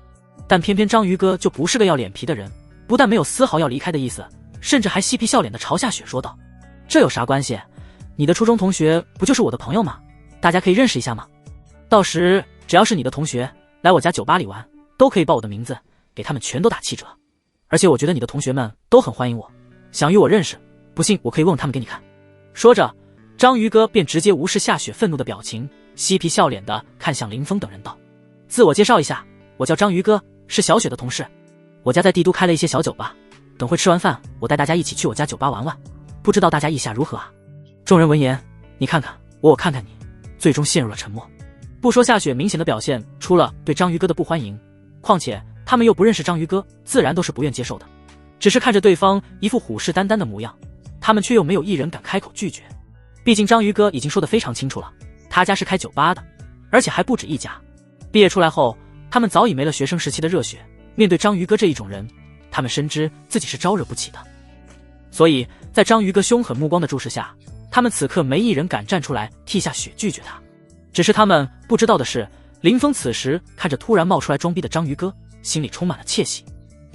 但偏偏章鱼哥就不是个要脸皮的人，不但没有丝毫要离开的意思，甚至还嬉皮笑脸的朝夏雪说道，这有啥关系？你的初中同学不就是我的朋友吗？大家可以认识一下吗？到时只要是你的同学来我家酒吧里玩，都可以报我的名字，给他们全都打7折。而且我觉得你的同学们都很欢迎我，想与我认识，不信我可以问问他们给你看。说着，章鱼哥便直接无视夏雪愤怒的表情，嬉皮笑脸的看向林峰等人道，自我介绍一下，我叫章鱼哥，是小雪的同事，我家在帝都开了一些小酒吧，等会吃完饭我带大家一起去我家酒吧玩玩，不知道大家意下如何啊？众人闻言，你看看我看看你，最终陷入了沉默。不说夏雪明显的表现出了对章鱼哥的不欢迎，况且他们又不认识章鱼哥，自然都是不愿接受的。只是看着对方一副虎视眈眈的模样，他们却又没有一人敢开口拒绝。毕竟章鱼哥已经说得非常清楚了，他家是开酒吧的，而且还不止一家。毕业出来后，他们早已没了学生时期的热血，面对章鱼哥这一种人，他们深知自己是招惹不起的。所以在章鱼哥凶狠目光的注视下，他们此刻没一人敢站出来替夏雪拒绝他。只是他们不知道的是，林峰此时看着突然冒出来装逼的章鱼哥，心里充满了窃喜，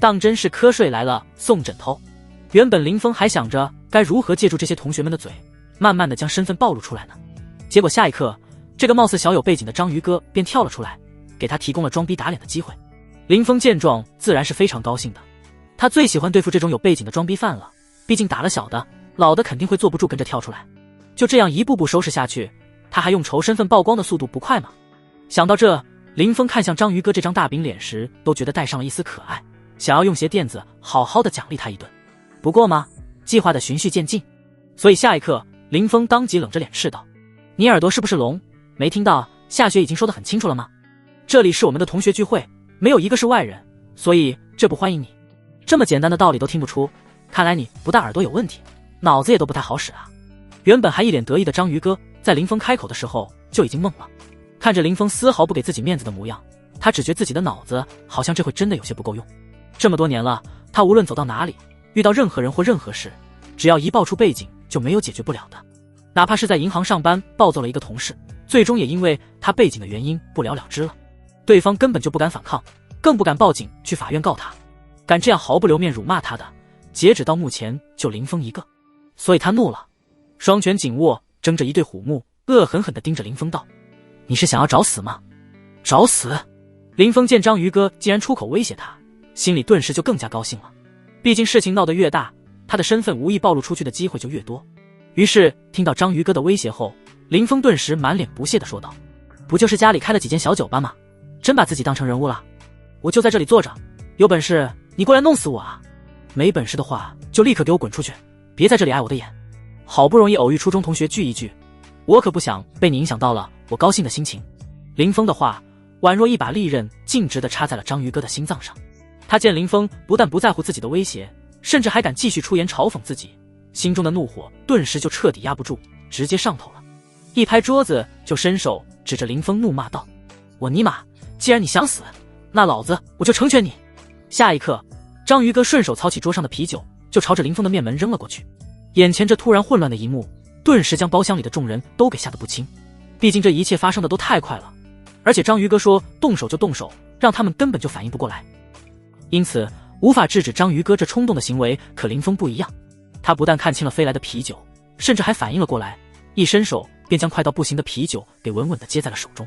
当真是瞌睡来了送枕头。原本林峰还想着该如何借助这些同学们的嘴，慢慢的将身份暴露出来呢，结果下一刻，这个貌似小有背景的章鱼哥便跳了出来，给他提供了装逼打脸的机会。林峰见状自然是非常高兴的，他最喜欢对付这种有背景的装逼犯了，毕竟打了小的，老的肯定会坐不住跟着跳出来。就这样一步步收拾下去，他还用愁身份曝光的速度不快吗？想到这，林峰看向章鱼哥这张大饼脸时都觉得带上了一丝可爱，想要用鞋垫子好好的奖励他一顿。不过嘛，计划的循序渐进，所以下一刻林峰当即冷着脸斥道，你耳朵是不是聋？没听到夏雪已经说得很清楚了吗？这里是我们的同学聚会，没有一个是外人，所以这不欢迎你。这么简单的道理都听不出，看来你不但耳朵有问题，脑子也都不太好使啊。原本还一脸得意的章鱼哥在林峰开口的时候就已经懵了，看着林峰丝毫不给自己面子的模样，他只觉自己的脑子好像这回真的有些不够用。这么多年了，他无论走到哪里，遇到任何人或任何事，只要一爆出背景就没有解决不了的。哪怕是在银行上班暴揍了一个同事，最终也因为他背景的原因不了了之了。对方根本就不敢反抗，更不敢报警去法院告他，敢这样毫不留面辱骂他的，截止到目前就林峰一个。所以他怒了，双拳紧握，睁着一对虎目，恶狠狠地盯着林峰道，你是想要找死吗？找死！林峰见章鱼哥竟然出口威胁他，心里顿时就更加高兴了。毕竟事情闹得越大，他的身份无意暴露出去的机会就越多。于是听到章鱼哥的威胁后，林峰顿时满脸不屑地说道，不就是家里开了几间小酒吧吗？真把自己当成人物了？我就在这里坐着，有本事你过来弄死我啊！没本事的话就立刻给我滚出去，别在这里碍我的眼。好不容易偶遇初中同学聚一聚，我可不想被你影响到了我高兴的心情。林峰的话宛若一把利刃，径直地插在了章鱼哥的心脏上。他见林峰不但不在乎自己的威胁，甚至还敢继续出言嘲讽自己，心中的怒火顿时就彻底压不住，直接上头了，一拍桌子就伸手指着林峰怒骂道：“我尼玛，既然你想死，那老子我就成全你！”下一刻，章鱼哥顺手操起桌上的啤酒，就朝着林峰的面门扔了过去。眼前这突然混乱的一幕，顿时将包厢里的众人都给吓得不轻。毕竟这一切发生的都太快了，而且章鱼哥说动手就动手，让他们根本就反应不过来，因此无法制止章鱼哥这冲动的行为。可林峰不一样，他不但看清了飞来的啤酒，甚至还反应了过来，一伸手便将快到不行的啤酒给稳稳地接在了手中，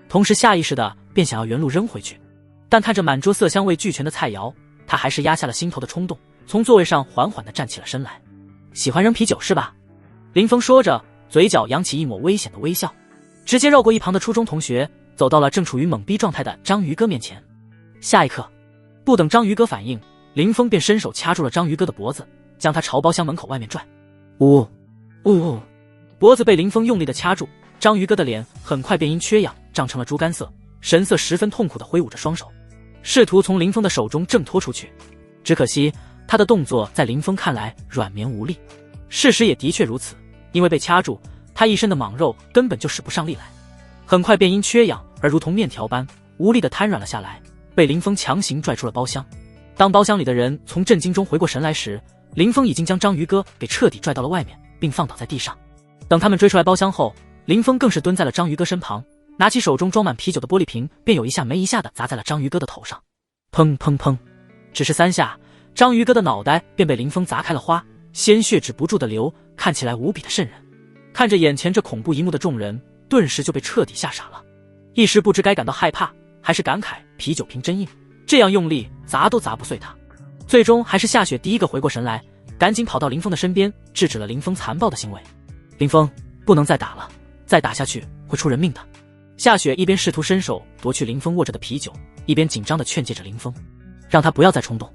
同时下意识的便想要原路扔回去。但看着满桌色香味俱全的菜肴，他还是压下了心头的冲动，从座位上缓缓地站起了身来。喜欢扔啤酒是吧？林峰说着，嘴角扬起一抹危险的微笑，直接绕过一旁的初中同学，走到了正处于懵逼状态的章鱼哥面前。下一刻，不等章鱼哥反应，林峰便伸手掐住了章鱼哥的脖子，将他朝包厢门口外面拽。呜呜！脖子被林峰用力的掐住，章鱼哥的脸很快便因缺氧涨成了猪肝色，神色十分痛苦的挥舞着双手，试图从林峰的手中挣脱出去。只可惜他的动作在林峰看来软绵无力，事实也的确如此，因为被掐住，他一身的莽肉根本就使不上力来，很快便因缺氧而如同面条般无力的瘫软了下来，被林峰强行拽出了包厢。当包厢里的人从震惊中回过神来时，林峰已经将章鱼哥给彻底拽到了外面，并放倒在地上。等他们追出来包厢后，林峰更是蹲在了章鱼哥身旁，拿起手中装满啤酒的玻璃瓶，便有一下没一下的砸在了章鱼哥的头上。砰砰砰！只是3下，章鱼哥的脑袋便被林峰砸开了花，鲜血止不住的流，看起来无比的瘆人。看着眼前这恐怖一幕的众人，顿时就被彻底吓傻了，一时不知该感到害怕还是感慨啤酒瓶真硬，这样用力砸都砸不碎它。最终还是夏雪第一个回过神来，赶紧跑到林峰的身边，制止了林峰残暴的行为。林峰，不能再打了，再打下去会出人命的。夏雪一边试图伸手夺去林峰握着的啤酒，一边紧张地劝诫着林峰，让他不要再冲动。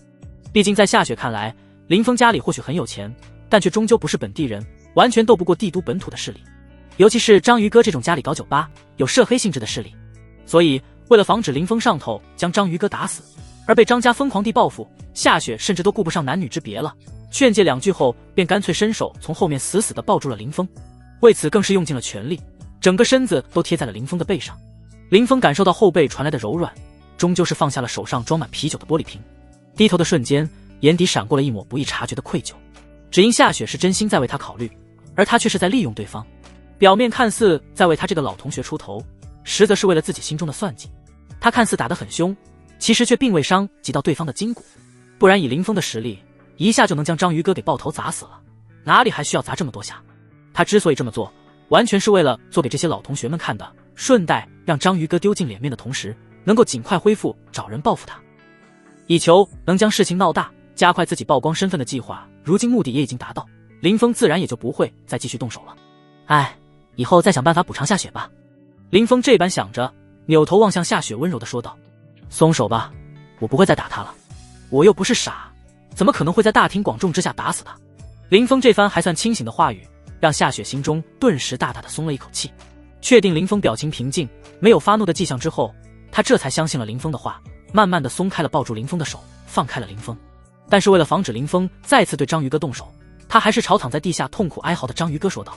毕竟在夏雪看来，林峰家里或许很有钱，但却终究不是本地人，完全斗不过帝都本土的势力，尤其是章鱼哥这种家里搞酒吧有涉黑性质的势力。所以为了防止林峰上头将章鱼哥打死，而被张家疯狂地报复，夏雪甚至都顾不上男女之别了，劝诫2句后便干脆伸手从后面死死地抱住了林峰，为此更是用尽了全力，整个身子都贴在了林峰的背上。林峰感受到后背传来的柔软，终究是放下了手上装满啤酒的玻璃瓶，低头的瞬间，眼底闪过了一抹不易察觉的愧疚。只因夏雪是真心在为他考虑，而他却是在利用对方，表面看似在为他这个老同学出头，实则是为了自己心中的算计。他看似打得很凶，其实却并未伤及到对方的筋骨，不然以林峰的实力，一下就能将章鱼哥给爆头砸死了，哪里还需要砸这么多下。他之所以这么做，完全是为了做给这些老同学们看的，顺带让章鱼哥丢尽脸面的同时，能够尽快恢复找人报复他，以求能将事情闹大，加快自己曝光身份的计划。如今目的也已经达到，林峰自然也就不会再继续动手了。哎，以后再想办法补偿夏雪吧。林峰这般想着，扭头望向夏雪，温柔地说道：“松手吧，我不会再打他了，我又不是傻，怎么可能会在大庭广众之下打死他？”林峰这番还算清醒的话语，让夏雪心中顿时大大的松了一口气。确定林峰表情平静，没有发怒的迹象之后，他这才相信了林峰的话，慢慢的松开了抱住林峰的手，放开了林峰。但是为了防止林峰再次对章鱼哥动手，他还是朝躺在地下痛苦哀嚎的章鱼哥说道：“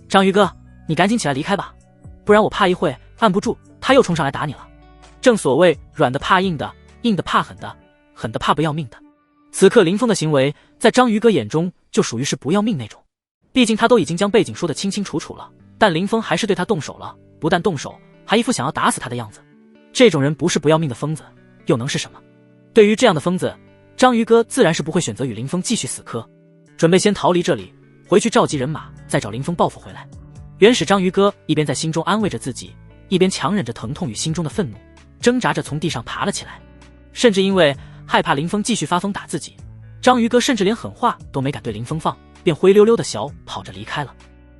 章鱼哥，你赶紧起来离开吧，不然我怕一会按不住他又冲上来打你了。”正所谓软的怕硬的，硬的怕狠的，狠的怕不要命的。此刻林峰的行为在章鱼哥眼中就属于是不要命那种，毕竟他都已经将背景说得清清楚楚了，但林峰还是对他动手了，不但动手，还一副想要打死他的样子。这种人不是不要命的疯子，又能是什么？对于这样的疯子，章鱼哥自然是不会选择与林峰继续死磕，准备先逃离这里，回去召集人马，再找林峰报复回来。原始章鱼哥一边在心中安慰着自己，一边强忍着疼痛与心中的愤怒，挣扎着从地上爬了起来。甚至因为害怕林峰继续发疯打自己，章鱼哥甚至连狠话都没敢对林峰放，便灰溜溜的小跑着离开了。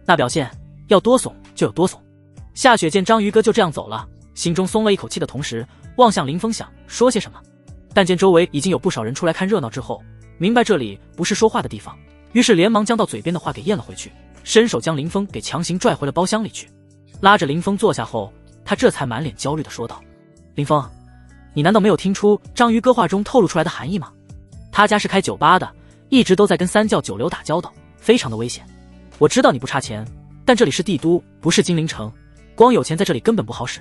那表现要多怂就有多怂。夏雪见章鱼哥就这样走了，心中松了一口气的同时，望向林峰想说些什么，但见周围已经有不少人出来看热闹之后，明白这里不是说话的地方，于是连忙将到嘴边的话给咽了回去，伸手将林峰给强行拽回了包厢里去。拉着林峰坐下后，他这才满脸焦虑地说道：“林峰，你难道没有听出章鱼哥话中透露出来的含义吗？他家是开酒吧的，一直都在跟三教九流打交道，非常的危险。我知道你不差钱，但这里是帝都，不是精灵城，光有钱在这里根本不好使。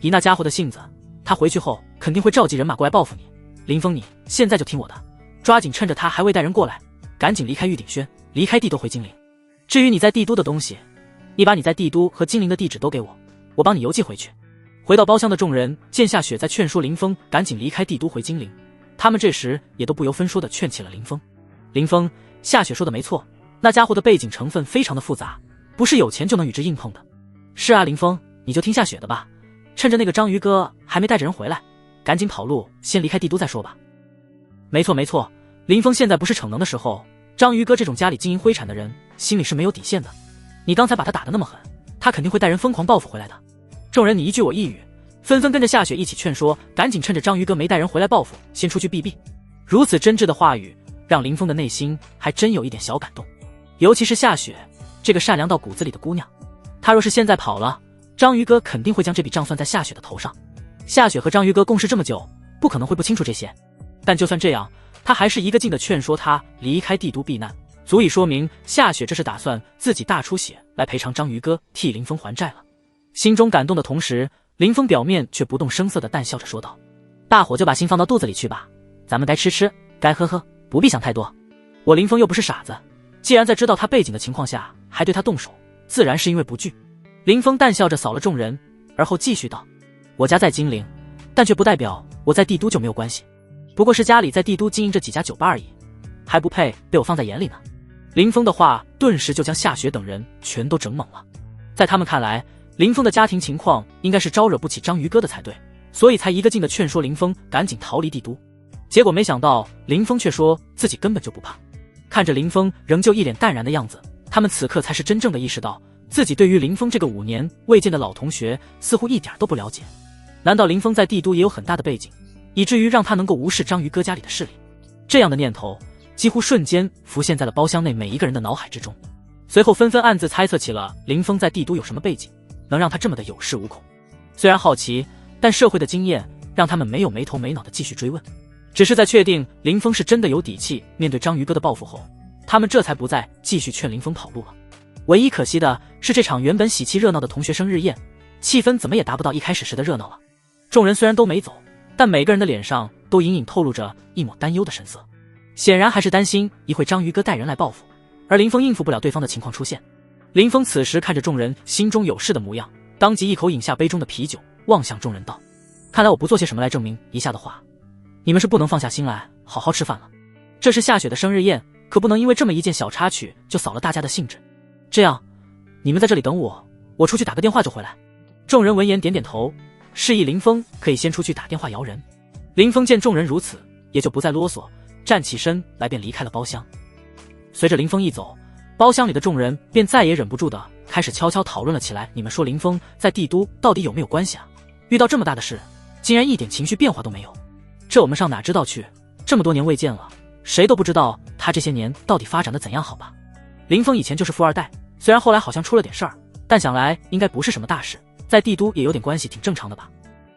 以那家伙的性子，他回去后肯定会召集人马过来报复你。林峰，你现在就听我的，抓紧趁着他还未带人过来，赶紧离开玉鼎轩，离开帝都回精灵。至于你在帝都的东西，你把你在帝都和精灵的地址都给我，我帮你邮寄回去。回到包厢的众人见夏雪在劝说林峰赶紧离开帝都回精灵，他们这时也都不由分说地劝起了林峰。林峰，夏雪说的没错，那家伙的背景成分非常的复杂，不是有钱就能与之硬碰的。是啊，林峰，你就听夏雪的吧，趁着那个章鱼哥还没带着人回来，赶紧跑路，先离开帝都再说吧。没错没错，林峰现在不是逞能的时候，章鱼哥这种家里经营灰产的人心里是没有底线的。你刚才把他打得那么狠，他肯定会带人疯狂报复回来的。众人你一句我一语，纷纷跟着夏雪一起劝说，赶紧趁着章鱼哥没带人回来报复，先出去避避。如此真挚的话语让林峰的内心还真有一点小感动，尤其是夏雪这个善良到骨子里的姑娘，她若是现在跑了，章鱼哥肯定会将这笔账算在夏雪的头上。夏雪和章鱼哥共事这么久，不可能会不清楚这些，但就算这样，他还是一个劲的劝说他离开帝都避难，足以说明夏雪这是打算自己大出血来赔偿章鱼哥，替林峰还债了。心中感动的同时，林峰表面却不动声色的淡笑着说道：大伙就把心放到肚子里去吧，咱们该吃吃，该喝喝，不必想太多。我林峰又不是傻子，既然在知道他背景的情况下还对他动手，自然是因为不惧。林峰淡笑着扫了众人，而后继续道：我家在精灵，但却不代表我在帝都就没有关系，不过是家里在帝都经营着几家酒吧而已，还不配被我放在眼里呢。林峰的话顿时就将夏雪等人全都整懵了，在他们看来，林峰的家庭情况应该是招惹不起章鱼哥的才对，所以才一个劲的劝说林峰赶紧逃离帝都。结果没想到林峰却说自己根本就不怕。看着林峰仍旧一脸淡然的样子，他们此刻才是真正的意识到，自己对于林峰这个5年未见的老同学似乎一点都不了解。难道林峰在帝都也有很大的背景，以至于让他能够无视章鱼哥家里的势力？这样的念头几乎瞬间浮现在了包厢内每一个人的脑海之中，随后纷纷暗自猜测起了林峰在帝都有什么背景，能让他这么的有恃无恐。虽然好奇，但社会的经验让他们没有没头没脑的继续追问。只是在确定林峰是真的有底气面对章鱼哥的报复后，他们这才不再继续劝林峰跑路了。唯一可惜的是，这场原本喜气热闹的同学生日宴，气氛怎么也达不到一开始时的热闹了。众人虽然都没走，但每个人的脸上都隐隐透露着一抹担忧的神色，显然还是担心一会章鱼哥带人来报复，而林峰应付不了对方的情况出现。林峰此时看着众人心中有事的模样，当即一口饮下杯中的啤酒，望向众人道：看来我不做些什么来证明一下的话，你们是不能放下心来好好吃饭了。这是夏雪的生日宴，可不能因为这么一件小插曲就扫了大家的兴致。这样，你们在这里等我，我出去打个电话就回来。众人闻言点点头，示意林峰可以先出去打电话摇人。林峰见众人如此，也就不再啰嗦，站起身来便离开了包厢。随着林峰一走，包厢里的众人便再也忍不住的开始悄悄讨论了起来。你们说林峰在帝都到底有没有关系啊？遇到这么大的事，竟然一点情绪变化都没有，这我们上哪知道去？这么多年未见了，谁都不知道他这些年到底发展的怎样好吧？林峰以前就是富二代，虽然后来好像出了点事儿，但想来应该不是什么大事，在帝都也有点关系，挺正常的吧。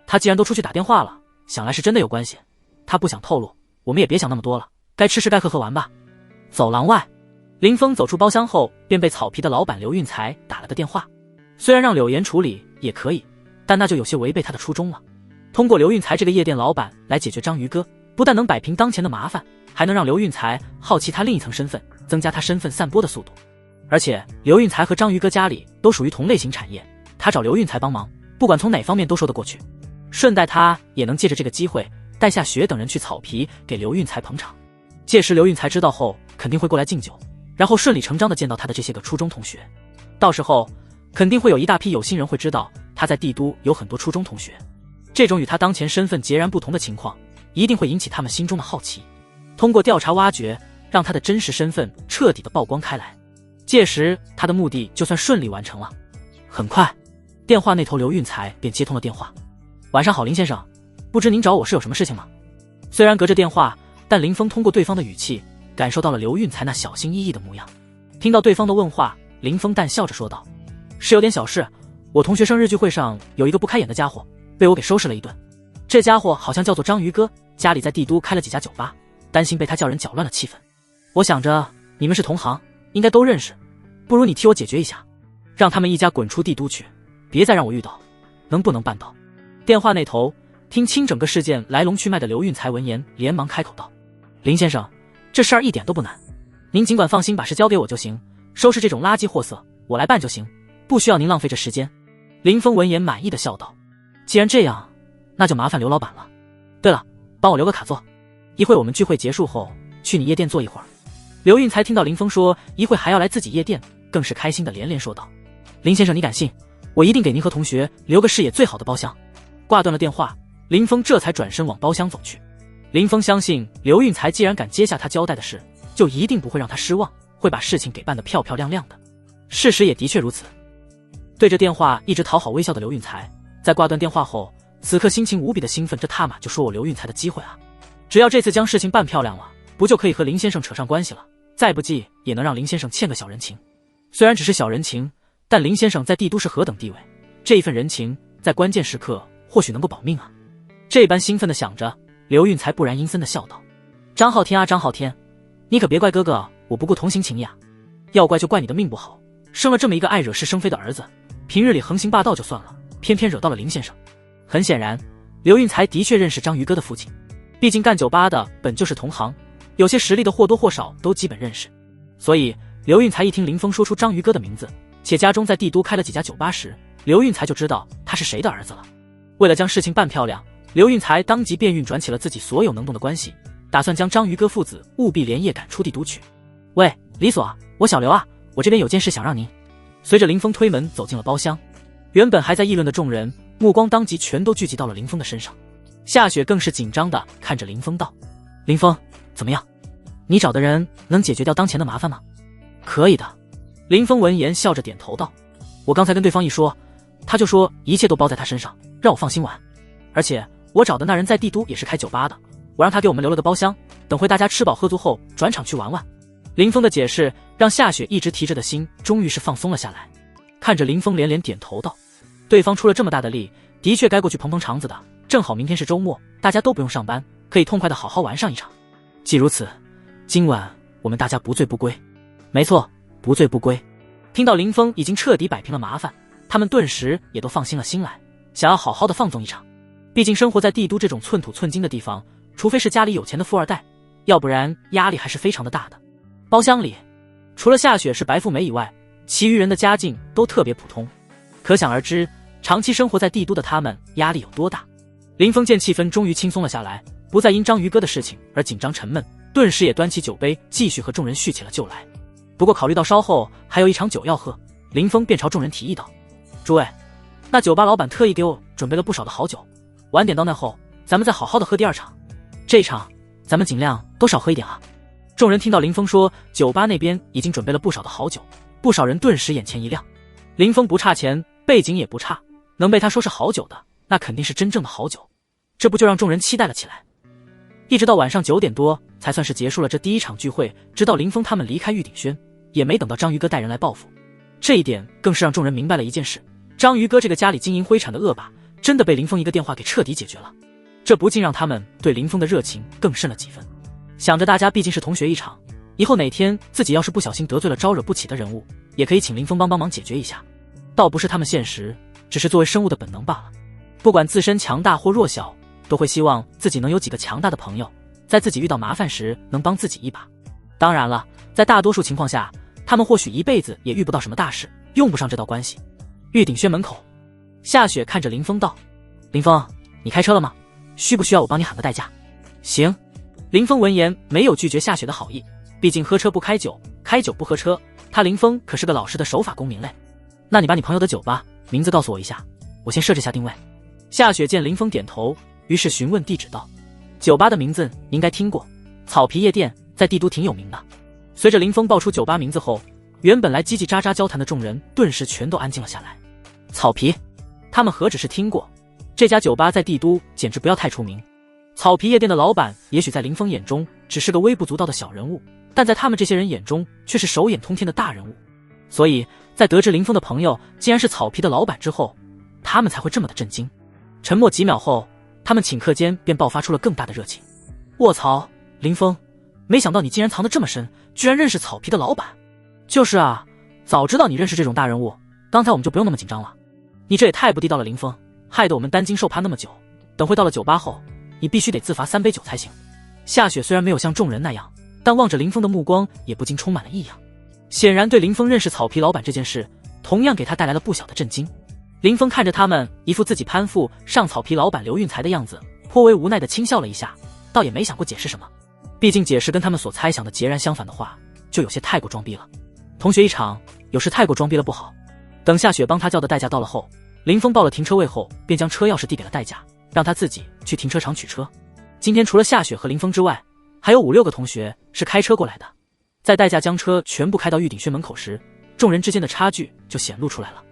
他既然都出去打电话了，想来是真的有关系。他不想透露，我们也别想那么多了，该吃吃该喝喝玩吧。走廊外，林峰走出包厢后，便被草皮的老板刘运才打了个电话。虽然让柳岩处理也可以，但那就有些违背他的初衷了。通过刘运才这个夜店老板来解决章鱼哥，不但能摆平当前的麻烦，还能让刘运才好奇他另一层身份，增加他身份散播的速度。而且刘运才和章鱼哥家里都属于同类型产业，他找刘运才帮忙，不管从哪方面都说得过去。顺带他也能借着这个机会带下雪等人去草皮给刘运才捧场。届时刘运才知道后肯定会过来敬酒，然后顺理成章地见到他的这些个初中同学。到时候肯定会有一大批有心人会知道他在帝都有很多初中同学，这种与他当前身份截然不同的情况一定会引起他们心中的好奇，通过调查挖掘，让他的真实身份彻底的曝光开来。届时他的目的就算顺利完成了。很快，电话那头刘运才便接通了电话。晚上好，林先生，不知您找我是有什么事情吗？虽然隔着电话，但林峰通过对方的语气感受到了刘运才那小心翼翼的模样。听到对方的问话，林峰淡笑着说道：是有点小事，我同学生日聚会上有一个不开眼的家伙被我给收拾了一顿。这家伙好像叫做章鱼哥，家里在帝都开了几家酒吧，担心被他叫人搅乱了气氛。我想着你们是同行，应该都认识，不如你替我解决一下，让他们一家滚出帝都去，别再让我遇到，能不能办到？电话那头听清整个事件来龙去脉的刘运才闻言连忙开口道：林先生，这事儿一点都不难，您尽管放心把事交给我就行，收拾这种垃圾货色我来办就行，不需要您浪费这时间。林峰闻言满意的笑道：既然这样，那就麻烦刘老板了。对了，帮我留个卡座，一会我们聚会结束后去你夜店坐一会儿。刘运才听到林峰说一会还要来自己夜店，更是开心的连连说道：林先生你敢信，我一定给您和同学留个视野最好的包厢。挂断了电话，林峰这才转身往包厢走去。林峰相信刘运才既然敢接下他交代的事，就一定不会让他失望，会把事情给办得漂漂亮亮的。事实也的确如此。对着电话一直讨好微笑的刘运才，在挂断电话后，此刻心情无比的兴奋，这他妈就说我刘运才的机会啊！只要这次将事情办漂亮了，不就可以和林先生扯上关系了？再不济也能让林先生欠个小人情。虽然只是小人情，但林先生在帝都是何等地位，这一份人情在关键时刻或许能够保命啊！这般兴奋的想着，刘运才不然阴森的笑道：张浩天啊张浩天，你可别怪哥哥我不顾同情情义啊，要怪就怪你的命不好，生了这么一个爱惹是生非的儿子，平日里横行霸道就算了，偏偏惹到了林先生。很显然，刘运才的确认识章鱼哥的父亲，毕竟干酒吧的本就是同行，有些实力的或多或少都基本认识。所以刘运才一听林峰说出章鱼哥的名字，且家中在帝都开了几家酒吧时，刘运才就知道他是谁的儿子了。为了将事情办漂亮，刘运才当即便运转起了自己所有能动的关系，打算将章鱼哥父子务必连夜赶出帝都去。喂，李所，我小刘啊，我这边有件事想让您。随着林峰推门走进了包厢，原本还在议论的众人目光当即全都聚集到了林峰的身上。夏雪更是紧张地看着林峰道：林峰，怎么样？你找的人能解决掉当前的麻烦吗？可以的。林峰闻言笑着点头道：我刚才跟对方一说，他就说一切都包在他身上，让我放心玩。而且我找的那人在帝都也是开酒吧的，我让他给我们留了个包厢，等会大家吃饱喝足后转场去玩玩。林峰的解释让夏雪一直提着的心终于是放松了下来，看着林峰连连点头道：对方出了这么大的力，的确该过去捧捧场子的，正好明天是周末，大家都不用上班，可以痛快的好好玩上一场。既如此，今晚我们大家不醉不归。没错，不醉不归。听到林峰已经彻底摆平了麻烦，他们顿时也都放心了心来，想要好好的放纵一场。毕竟生活在帝都这种寸土寸金的地方，除非是家里有钱的富二代，要不然压力还是非常的大的。包厢里除了夏雪是白富美以外，其余人的家境都特别普通，可想而知长期生活在帝都的他们压力有多大。林峰见气氛终于轻松了下来，不再因章鱼哥的事情而紧张沉闷，顿时也端起酒杯继续和众人叙起了旧来。不过考虑到稍后还有一场酒要喝，林峰便朝众人提议道：诸位，那酒吧老板特意给我准备了不少的好酒，晚点到那后咱们再好好的喝第二场，这一场咱们尽量都少喝一点啊。众人听到林峰说酒吧那边已经准备了不少的好酒，不少人顿时眼前一亮。林峰不差钱，背景也不差，能被他说是好酒的，那肯定是真正的好酒，这不就让众人期待了起来。一直到晚上9点多才算是结束了这第一场聚会，直到林峰他们离开玉鼎轩，也没等到章鱼哥带人来报复。这一点更是让众人明白了一件事，章鱼哥这个家里经营灰产的恶霸真的被林峰一个电话给彻底解决了，这不禁让他们对林峰的热情更甚了几分。想着大家毕竟是同学一场，以后哪天自己要是不小心得罪了招惹不起的人物，也可以请林峰帮忙解决一下，倒不是他们现实，只是作为生物的本能罢了。不管自身强大或弱小，都会希望自己能有几个强大的朋友，在自己遇到麻烦时能帮自己一把。当然了，在大多数情况下，他们或许一辈子也遇不到什么大事，用不上这道关系。玉鼎轩门口，夏雪看着林峰道：林峰，你开车了吗？需不需要我帮你喊个代驾？行。林峰闻言没有拒绝夏雪的好意，毕竟喝车不开酒，开酒不喝车，他林峰可是个老实的守法公民嘞。那你把你朋友的酒吧名字告诉我一下，我先设置下定位。夏雪见林峰点头，于是询问地址道：酒吧的名字你应该听过，草皮夜店，在帝都挺有名的。随着林峰报出酒吧名字后，原本来叽叽喳喳交谈的众人顿时全都安静了下来。草皮，他们何止是听过，这家酒吧在帝都简直不要太出名。草皮夜店的老板也许在林峰眼中只是个微不足道的小人物，但在他们这些人眼中却是手眼通天的大人物。所以在得知林峰的朋友竟然是草皮的老板之后，他们才会这么的震惊。沉默几秒后，他们顷刻间便爆发出了更大的热情。卧槽，林峰，没想到你竟然藏得这么深，居然认识草皮的老板。就是啊，早知道你认识这种大人物，刚才我们就不用那么紧张了。你这也太不地道了，林峰，害得我们担惊受怕那么久。等会到了酒吧后，你必须得自罚3杯酒才行。夏雪虽然没有像众人那样，但望着林峰的目光也不禁充满了异样。显然对林峰认识草皮老板这件事，同样给他带来了不小的震惊。林峰看着他们一副自己攀附上草皮老板刘运才的样子，颇为无奈地轻笑了一下，倒也没想过解释什么。毕竟解释跟他们所猜想的截然相反的话，就有些太过装逼了。同学一场，有时太过装逼了不好。等夏雪帮他叫的代驾到了后，林峰报了停车位后，便将车钥匙递给了代驾，让他自己去停车场取车。今天除了夏雪和林峰之外，还有5、6个同学是开车过来的。在代驾将车全部开到玉鼎轩门口时，众人之间的差距就显露出来了。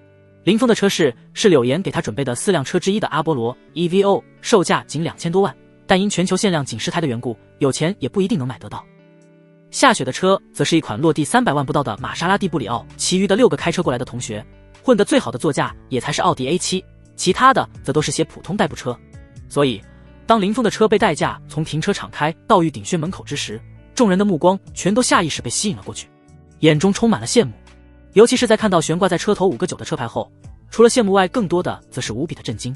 林峰的车是柳岩给他准备的4辆车之一的阿波罗 EVO， 售价仅2000多万，但因全球限量仅10台的缘故，有钱也不一定能买得到。夏雪的车则是一款落地300万不到的玛莎拉蒂布里奥，其余的6个开车过来的同学混得最好的座驾也才是奥迪 A7， 其他的则都是些普通代步车。所以当林峰的车被代驾从停车场开到玉鼎轩门口之时，众人的目光全都下意识被吸引了过去，眼中充满了羡慕。尤其是在看到悬挂在车头5个9的车牌后，除了羡慕外，更多的则是无比的震惊。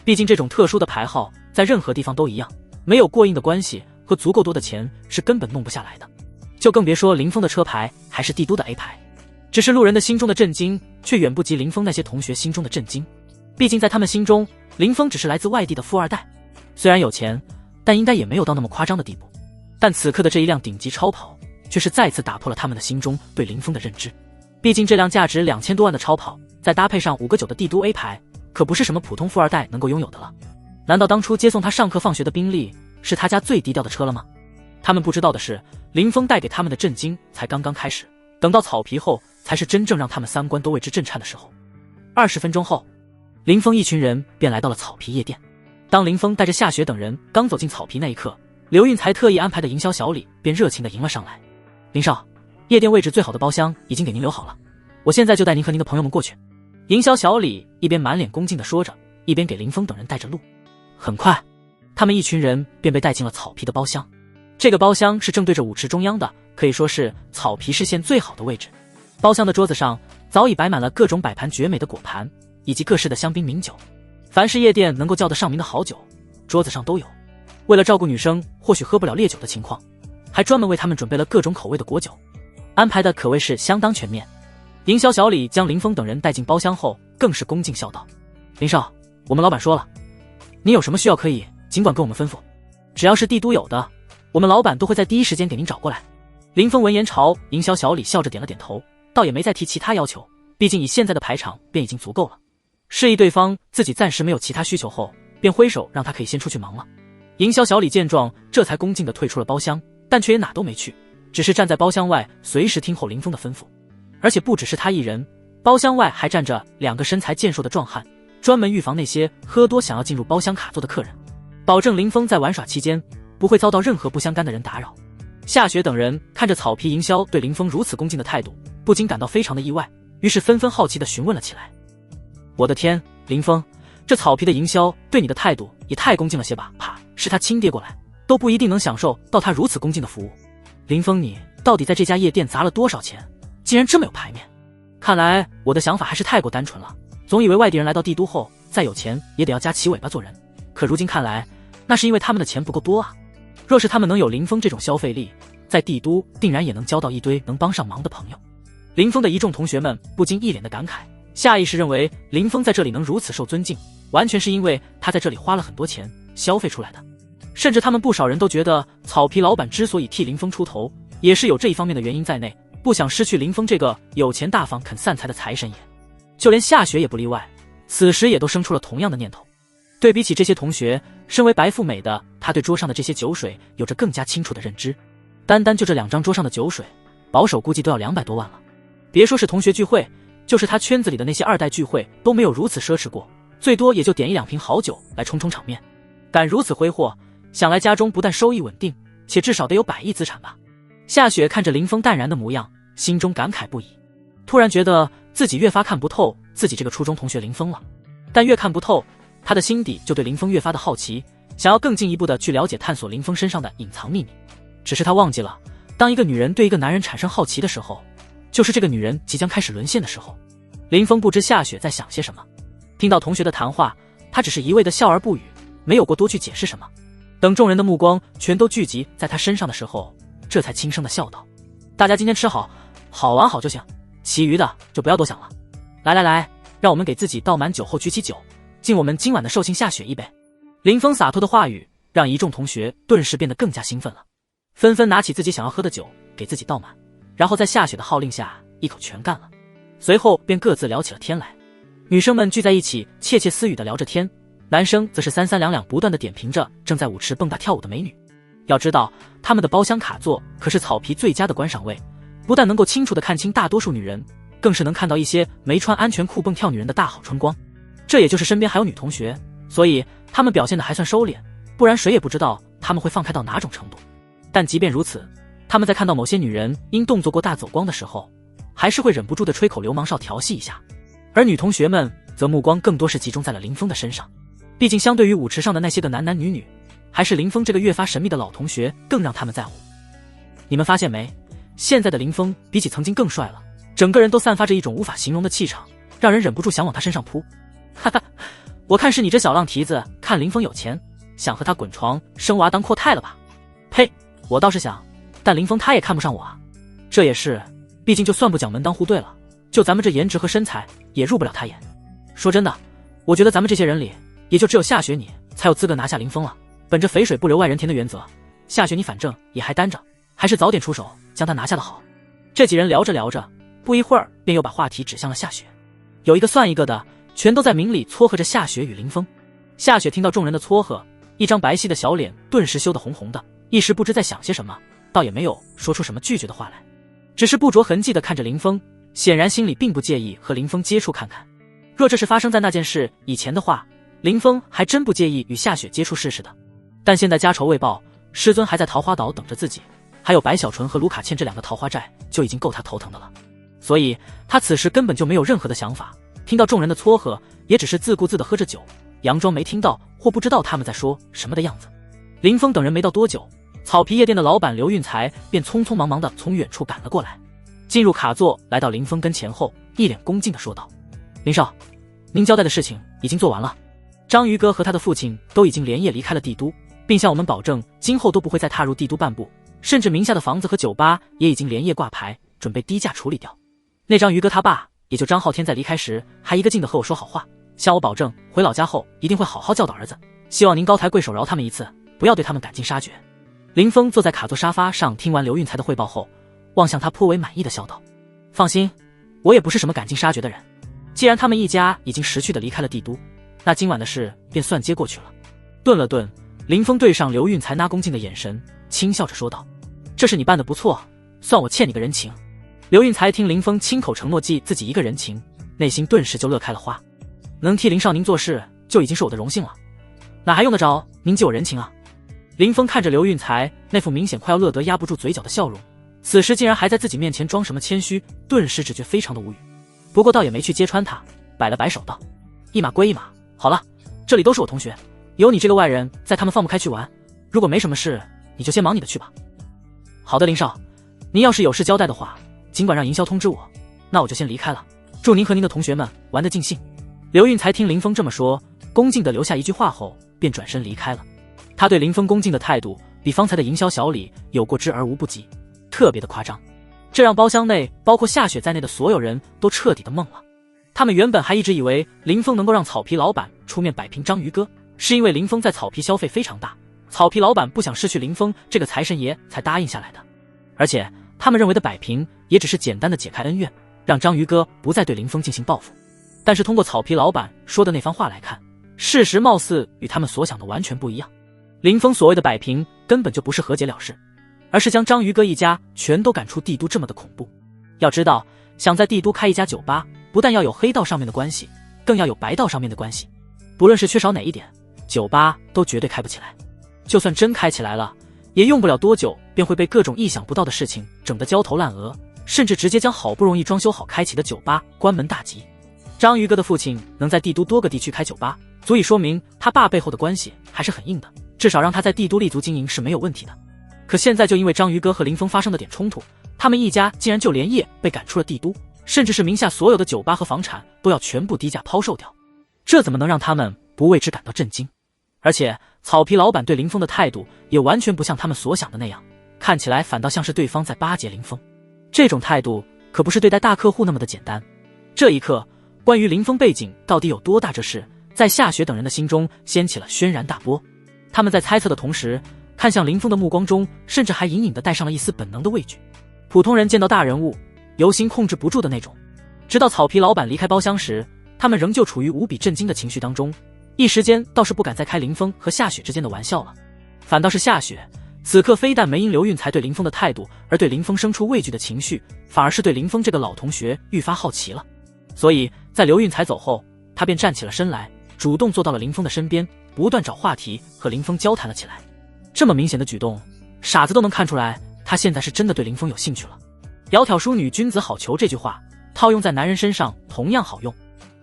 毕竟这种特殊的牌号在任何地方都一样，没有过硬的关系和足够多的钱是根本弄不下来的，就更别说林峰的车牌还是帝都的 A 牌。只是路人的心中的震惊却远不及林峰那些同学心中的震惊。毕竟在他们心中，林峰只是来自外地的富二代，虽然有钱，但应该也没有到那么夸张的地步。但此刻的这一辆顶级超跑却是再次打破了他们的心中对林峰的认知。毕竟这辆价值2000多万的超跑，再搭配上5个9的帝都 A 牌，可不是什么普通富二代能够拥有的了。难道当初接送他上课放学的宾利是他家最低调的车了吗？他们不知道的是，林峰带给他们的震惊才刚刚开始，等到草皮后才是真正让他们三观都为之震颤的时候。20分钟后，林峰一群人便来到了草皮夜店。当林峰带着夏雪等人刚走进草皮那一刻，刘运才特意安排的营销小李便热情地迎了上来。林少，夜店位置最好的包厢已经给您留好了，我现在就带您和您的朋友们过去。营销小李一边满脸恭敬地说着，一边给林峰等人带着路。很快，他们一群人便被带进了草皮的包厢。这个包厢是正对着舞池中央的，可以说是草皮视线最好的位置。包厢的桌子上早已摆满了各种摆盘绝美的果盘，以及各式的香槟名酒。凡是夜店能够叫得上名的好酒，桌子上都有。为了照顾女生或许喝不了烈酒的情况，还专门为他们准备了各种口味的果酒，安排的可谓是相当全面。营销小李将林峰等人带进包厢后，更是恭敬笑道：林少，我们老板说了，您有什么需要可以尽管跟我们吩咐，只要是帝都有的，我们老板都会在第一时间给您找过来。林峰闻言朝营销小李笑着点了点头，倒也没再提其他要求，毕竟以现在的排场便已经足够了。示意对方自己暂时没有其他需求后，便挥手让他可以先出去忙了。营销小李见状，这才恭敬地退出了包厢，但却也哪都没去，只是站在包厢外随时听候林峰的吩咐。而且不只是他一人，包厢外还站着2个身材健硕的壮汉，专门预防那些喝多想要进入包厢卡座的客人，保证林峰在玩耍期间不会遭到任何不相干的人打扰。夏雪等人看着草皮营销对林峰如此恭敬的态度，不禁感到非常的意外，于是纷纷好奇地询问了起来。我的天，林峰，这草皮的营销对你的态度也太恭敬了些吧，是他亲爹过来都不一定能享受到他如此恭敬的服务。林峰，你到底在这家夜店砸了多少钱，竟然这么有排面？看来我的想法还是太过单纯了，总以为外地人来到帝都后再有钱也得要夹起尾巴做人，可如今看来，那是因为他们的钱不够多啊。若是他们能有林峰这种消费力，在帝都定然也能交到一堆能帮上忙的朋友。林峰的一众同学们不禁一脸的感慨，下意识认为林峰在这里能如此受尊敬，完全是因为他在这里花了很多钱消费出来的。甚至他们不少人都觉得草皮老板之所以替林峰出头，也是有这一方面的原因在内，不想失去林峰这个有钱大方肯散财的财神爷。就连夏雪也不例外，此时也都生出了同样的念头。对比起这些同学，身为白富美的她对桌上的这些酒水有着更加清楚的认知。单单就这2张桌上的酒水，保守估计都要200多万了。别说是同学聚会，就是他圈子里的那些2代聚会都没有如此奢侈过，最多也就点1-2瓶好酒来冲冲场面。敢如此挥霍，想来家中不但收益稳定，且至少得有100亿资产吧。夏雪看着林峰淡然的模样，心中感慨不已，突然觉得自己越发看不透自己这个初中同学林峰了。但越看不透，他的心底就对林峰越发的好奇，想要更进一步的去了解探索林峰身上的隐藏秘密。只是他忘记了，当一个女人对一个男人产生好奇的时候，就是这个女人即将开始沦陷的时候。林峰不知夏雪在想些什么，听到同学的谈话，他只是一味的笑而不语，没有过多去解释什么。等众人的目光全都聚集在他身上的时候，这才轻声的笑道：大家今天吃好，好玩好就行，其余的就不要多想了。来来来，让我们给自己倒满酒后举起酒，敬我们今晚的寿星夏雪一杯。林峰洒脱的话语让一众同学顿时变得更加兴奋了，纷纷拿起自己想要喝的酒给自己倒满，然后在夏雪的号令下一口全干了。随后便各自聊起了天来。女生们聚在一起窃窃私语的聊着天，男生则是三三两两不断的点评着正在舞池蹦跶跳舞的美女。要知道他们的包厢卡座可是草皮最佳的观赏位，不但能够清楚的看清大多数女人，更是能看到一些没穿安全裤蹦跳女人的大好春光。这也就是身边还有女同学，所以他们表现的还算收敛，不然谁也不知道他们会放开到哪种程度。但即便如此，他们在看到某些女人因动作过大走光的时候，还是会忍不住的吹口流氓哨调戏一下。而女同学们则目光更多是集中在了林峰的身上，毕竟相对于舞池上的那些个男男女女，还是林峰这个越发神秘的老同学更让他们在乎。你们发现没，现在的林峰比起曾经更帅了，整个人都散发着一种无法形容的气场，让人忍不住想往他身上扑。哈哈，我看是你这小浪蹄子看林峰有钱，想和他滚床生娃当阔太了吧？呸，我倒是想，但林峰他也看不上我啊。这也是，毕竟就算不讲门当户对了，就咱们这颜值和身材也入不了他眼。说真的，我觉得咱们这些人里，也就只有夏雪你才有资格拿下林峰了。本着肥水不流外人田的原则，夏雪你反正也还单着，还是早点出手将他拿下的好。这几人聊着聊着，不一会儿便又把话题指向了夏雪，有一个算一个的，全都在明里撮合着夏雪与林峰。夏雪听到众人的撮合，一张白皙的小脸顿时羞得红红的，一时不知在想些什么，倒也没有说出什么拒绝的话来，只是不着痕迹地看着林峰，显然心里并不介意和林峰接触看看。若这是发生在那件事以前的话，林峰还真不介意与夏雪接触试试的。但现在家仇未报，师尊还在桃花岛等着自己，还有白小纯和卢卡倩这两个桃花债就已经够他头疼的了，所以他此时根本就没有任何的想法。听到众人的撮合，也只是自顾自地喝着酒，佯装没听到或不知道他们在说什么的样子。林峰等人没到多久，草皮夜店的老板刘运才便匆匆忙忙地从远处赶了过来，进入卡座，来到林峰跟前后，一脸恭敬地说道：林少，您交代的事情已经做完了，章鱼哥和他的父亲都已经连夜离开了帝都，并向我们保证今后都不会再踏入帝都半步，甚至名下的房子和酒吧也已经连夜挂牌，准备低价处理掉。那章鱼哥他爸也就张浩天在离开时还一个劲地和我说好话，向我保证回老家后一定会好好教导儿子，希望您高抬贵手饶他们一次，不要对他们赶尽杀绝。林峰坐在卡座沙发上，听完刘运才的汇报后，望向他颇为满意的笑道：放心，我也不是什么赶尽杀绝的人，既然他们一家已经识趣的离开了帝都，那今晚的事便算接过去了。顿了顿，林峰对上刘运才那恭敬的眼神，轻笑着说道：这是你办得不错，算我欠你个人情。刘运才听林峰亲口承诺记自己一个人情，内心顿时就乐开了花，能替林少您做事就已经是我的荣幸了，哪还用得着您记我人情啊。林峰看着刘运才那副明显快要乐得压不住嘴角的笑容，此时竟然还在自己面前装什么谦虚，顿时只觉非常的无语。不过倒也没去揭穿他，摆了摆手道：一码归一码，好了，这里都是我同学，有你这个外人在，他们放不开去玩，如果没什么事，你就先忙你的去吧。好的，林少，您要是有事交代的话，尽管让营销通知我，那我就先离开了，祝您和您的同学们玩得尽兴。刘运才听林峰这么说，恭敬地留下一句话后便转身离开了。他对林峰恭敬的态度比方才的营销小礼有过之而无不及，特别的夸张，这让包厢内包括夏雪在内的所有人都彻底的懵了。他们原本还一直以为林峰能够让草皮老板出面摆平章鱼哥，是因为林峰在草皮消费非常大，草皮老板不想失去林峰这个财神爷才答应下来的。而且他们认为的摆平也只是简单的解开恩怨，让章鱼哥不再对林峰进行报复。但是通过草皮老板说的那番话来看，事实貌似与他们所想的完全不一样。林峰所谓的摆平根本就不是和解了事，而是将章鱼哥一家全都赶出帝都，这么的恐怖。要知道，想在帝都开一家酒吧，不但要有黑道上面的关系，更要有白道上面的关系，不论是缺少哪一点，酒吧都绝对开不起来。就算真开起来了，也用不了多久便会被各种意想不到的事情整得焦头烂额，甚至直接将好不容易装修好开启的酒吧关门大吉。章鱼哥的父亲能在帝都多个地区开酒吧，足以说明他爸背后的关系还是很硬的，至少让他在帝都立足经营是没有问题的。可现在就因为章鱼哥和林峰发生的点冲突，他们一家竟然就连夜被赶出了帝都，甚至是名下所有的酒吧和房产都要全部低价抛售掉，这怎么能让他们不为之感到震惊？而且草皮老板对林峰的态度也完全不像他们所想的那样，看起来反倒像是对方在巴结林峰。这种态度可不是对待大客户那么的简单。这一刻，关于林峰背景到底有多大这事，在夏雪等人的心中掀起了轩然大波。他们在猜测的同时，看向林峰的目光中甚至还隐隐地带上了一丝本能的畏惧。普通人见到大人物，由心控制不住的那种。直到草皮老板离开包厢时，他们仍旧处于无比震惊的情绪当中，一时间倒是不敢再开林峰和夏雪之间的玩笑了。反倒是夏雪，此刻非但没因刘运才对林峰的态度而对林峰生出畏惧的情绪，反而是对林峰这个老同学愈发好奇了。所以在刘运才走后，他便站起了身来，主动坐到了林峰的身边，不断找话题和林峰交谈了起来。这么明显的举动，傻子都能看出来，他现在是真的对林峰有兴趣了。窈窕淑女，君子好逑这句话套用在男人身上同样好用。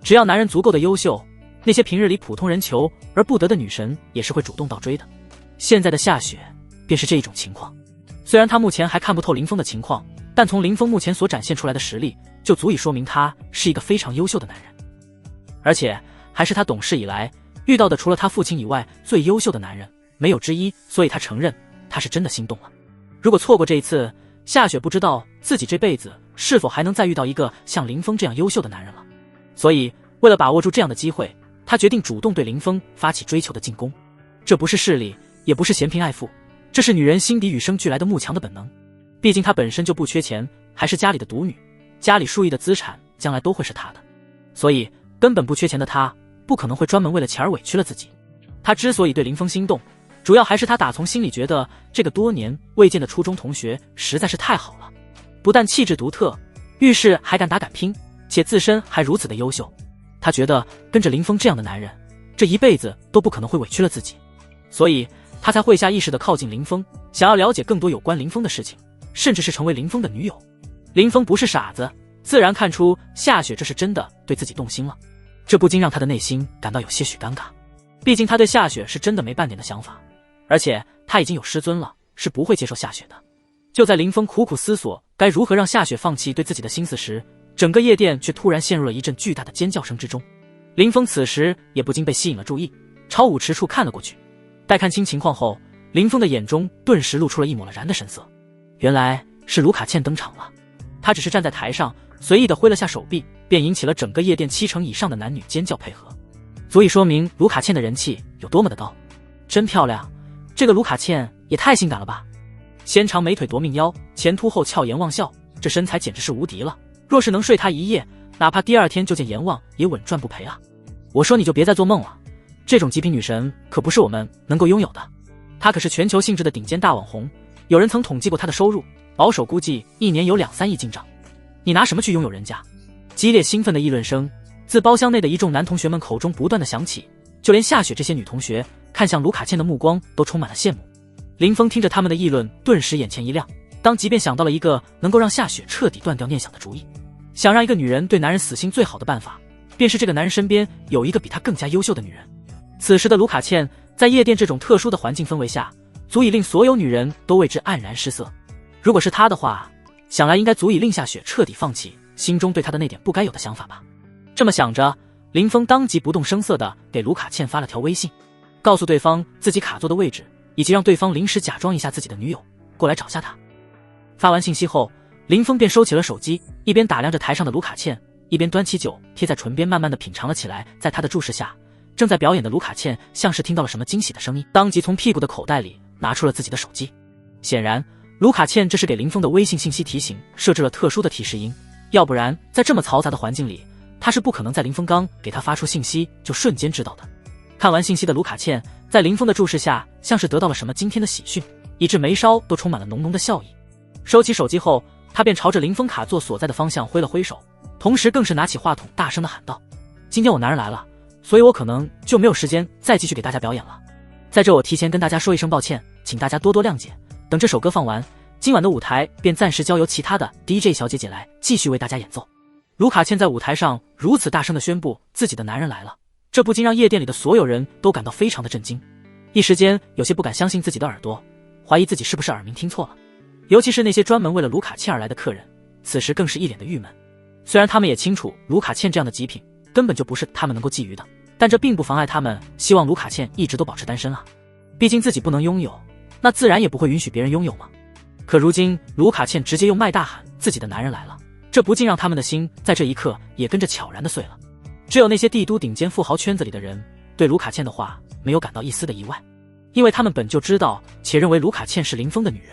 只要男人足够的优秀，那些平日里普通人求而不得的女神也是会主动倒追的。现在的夏雪便是这一种情况。虽然他目前还看不透林峰的情况，但从林峰目前所展现出来的实力，就足以说明他是一个非常优秀的男人，而且还是他懂事以来遇到的除了他父亲以外最优秀的男人，没有之一。所以他承认他是真的心动了。如果错过这一次，夏雪不知道自己这辈子是否还能再遇到一个像林峰这样优秀的男人了。所以为了把握住这样的机会，他决定主动对林峰发起追求的进攻。这不是势利，也不是嫌贫爱富，这是女人心底与生俱来的慕强的本能。毕竟她本身就不缺钱，还是家里的独女，家里数亿的资产将来都会是她的，所以根本不缺钱的她不可能会专门为了钱而委屈了自己。她之所以对林峰心动，主要还是她打从心里觉得这个多年未见的初中同学实在是太好了，不但气质独特，遇事还敢打敢拼，且自身还如此的优秀。她觉得跟着林峰这样的男人，这一辈子都不可能会委屈了自己，所以她才会下意识地靠近林峰，想要了解更多有关林峰的事情，甚至是成为林峰的女友。林峰不是傻子，自然看出夏雪这是真的对自己动心了，这不禁让他的内心感到有些许尴尬。毕竟他对夏雪是真的没半点的想法，而且他已经有师尊了，是不会接受夏雪的。就在林峰苦苦思索该如何让夏雪放弃对自己的心思时，整个夜店却突然陷入了一阵巨大的尖叫声之中。林峰此时也不禁被吸引了注意，朝舞池处看了过去。待看清情况后，林峰的眼中顿时露出了一抹了然的神色。原来是卢卡茜登场了。他只是站在台上，随意地挥了下手臂，便引起了整个夜店70%以上的男女尖叫配合，足以说明卢卡茜的人气有多么的高。真漂亮，这个卢卡茜也太性感了吧！纤长美腿夺命腰，前凸后翘阎王笑，这身材简直是无敌了。若是能睡她一夜，哪怕第二天就见阎王也稳赚不赔啊！我说你就别再做梦了，这种极品女神可不是我们能够拥有的。她可是全球性质的顶尖大网红，有人曾统计过她的收入，保守估计1年有2-3亿进账。你拿什么去拥有人家？激烈兴奋的议论声自包厢内的一众男同学们口中不断的响起，就连夏雪这些女同学看向卢卡茜的目光都充满了羡慕。林峰听着他们的议论，顿时眼前一亮，当即便想到了一个能够让夏雪彻底断掉念想的主意。想让一个女人对男人死心，最好的办法便是这个男人身边有一个比他更加优秀的女人。此时的卢卡茜在夜店这种特殊的环境氛围下，足以令所有女人都为之黯然失色。如果是她的话，想来应该足以令夏雪彻底放弃心中对她的那点不该有的想法吧。这么想着，林峰当即不动声色地给卢卡茜发了条微信，告诉对方自己卡座的位置，以及让对方临时假装一下自己的女友，过来找下他。发完信息后，林峰便收起了手机，一边打量着台上的卢卡茜，一边端起酒贴在唇边慢慢地品尝了起来。在他的注视下，正在表演的卢卡茜像是听到了什么惊喜的声音，当即从屁股的口袋里拿出了自己的手机。显然卢卡茜这是给林峰的微信信息提醒设置了特殊的提示音，要不然在这么嘈杂的环境里，他是不可能在林峰刚给他发出信息就瞬间知道的。看完信息的卢卡茜在林峰的注视下，像是得到了什么惊天的喜讯，以致眉梢都充满了浓浓的笑意。收起手机后，他便朝着林峰卡座所在的方向挥了挥手，同时更是拿起话筒大声地喊道：今天我男人来了，所以我可能就没有时间再继续给大家表演了。在这我提前跟大家说一声抱歉，请大家多多谅解。等这首歌放完，今晚的舞台便暂时交由其他的 DJ 小姐姐来继续为大家演奏。卢卡茜在舞台上如此大声地宣布自己的男人来了，这不禁让夜店里的所有人都感到非常的震惊，一时间有些不敢相信自己的耳朵，怀疑自己是不是耳鸣听错了。尤其是那些专门为了卢卡茜而来的客人，此时更是一脸的郁闷。虽然他们也清楚卢卡茜这样的极品根本就不是他们能够觊觎的，但这并不妨碍他们希望卢卡茜一直都保持单身啊。毕竟自己不能拥有，那自然也不会允许别人拥有嘛。可如今卢卡茜直接用麦大喊自己的男人来了，这不禁让他们的心在这一刻也跟着悄然的碎了。只有那些帝都顶尖富豪圈子里的人对卢卡茜的话没有感到一丝的意外，因为他们本就知道且认为卢卡茜是林峰的女人，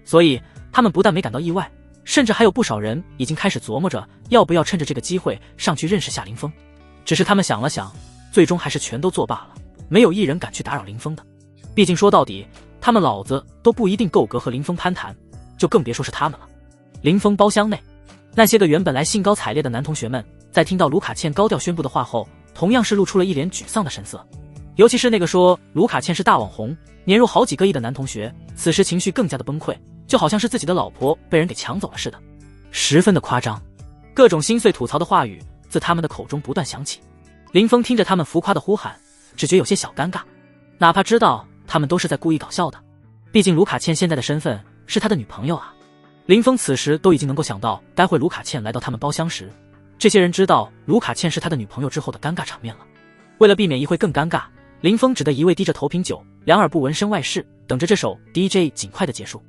所以他们不但没感到意外，甚至还有不少人已经开始琢磨着要不要趁着这个机会上去认识下林峰。只是他们想了想，最终还是全都作罢了，没有一人敢去打扰林峰的。毕竟说到底，他们老子都不一定够格和林峰攀谈，就更别说是他们了。林峰包厢内，那些个原本来兴高采烈的男同学们在听到卢卡茜高调宣布的话后，同样是露出了一脸沮丧的神色。尤其是那个说卢卡茜是大网红，年入好几个亿的男同学，此时情绪更加的崩溃，就好像是自己的老婆被人给抢走了似的，十分的夸张。各种心碎吐槽的话语自他们的口中不断响起。林峰听着他们浮夸的呼喊，只觉有些小尴尬，哪怕知道他们都是在故意搞笑的，毕竟卢卡茜现在的身份是他的女朋友啊。林峰此时都已经能够想到待会卢卡茜来到他们包厢时，这些人知道卢卡茜是他的女朋友之后的尴尬场面了。为了避免一会更尴尬，林峰只得一味低着头品酒，两耳不闻声外事，等着这首 DJ 尽快的结束。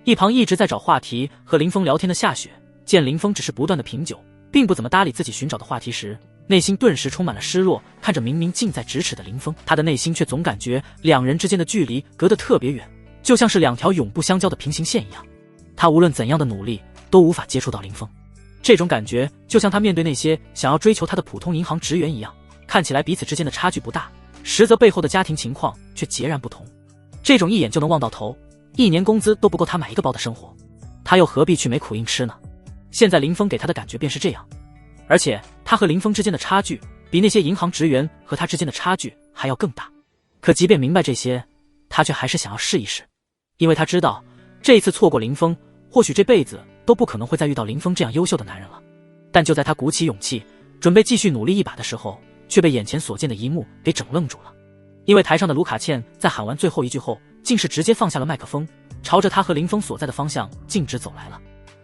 一旁一直在找话题和林峰聊天的夏雪，见林峰只是不断的品酒，并不怎么搭理自己寻找的话题时，内心顿时充满了失落。看着明明近在咫尺的林峰，他的内心却总感觉两人之间的距离隔得特别远，就像是两条永不相交的平行线一样。他无论怎样的努力都无法接触到林峰，这种感觉就像他面对那些想要追求他的普通银行职员一样，看起来彼此之间的差距不大，实则背后的家庭情况却截然不同。这种一眼就能望到头，一年工资都不够他买一个包的生活，他又何必去没苦硬吃呢？现在林峰给他的感觉便是这样，而且他和林峰之间的差距比那些银行职员和他之间的差距还要更大。可即便明白这些，他却还是想要试一试，因为他知道这一次错过林峰，或许这辈子都不可能会再遇到林峰这样优秀的男人了。但就在他鼓起勇气准备继续努力一把的时候，却被眼前所见的一幕给整愣住了。因为台上的卢卡茜在喊完最后一句后，竟是直接放下了麦克风，朝着他和林峰所在的方向径直走来了。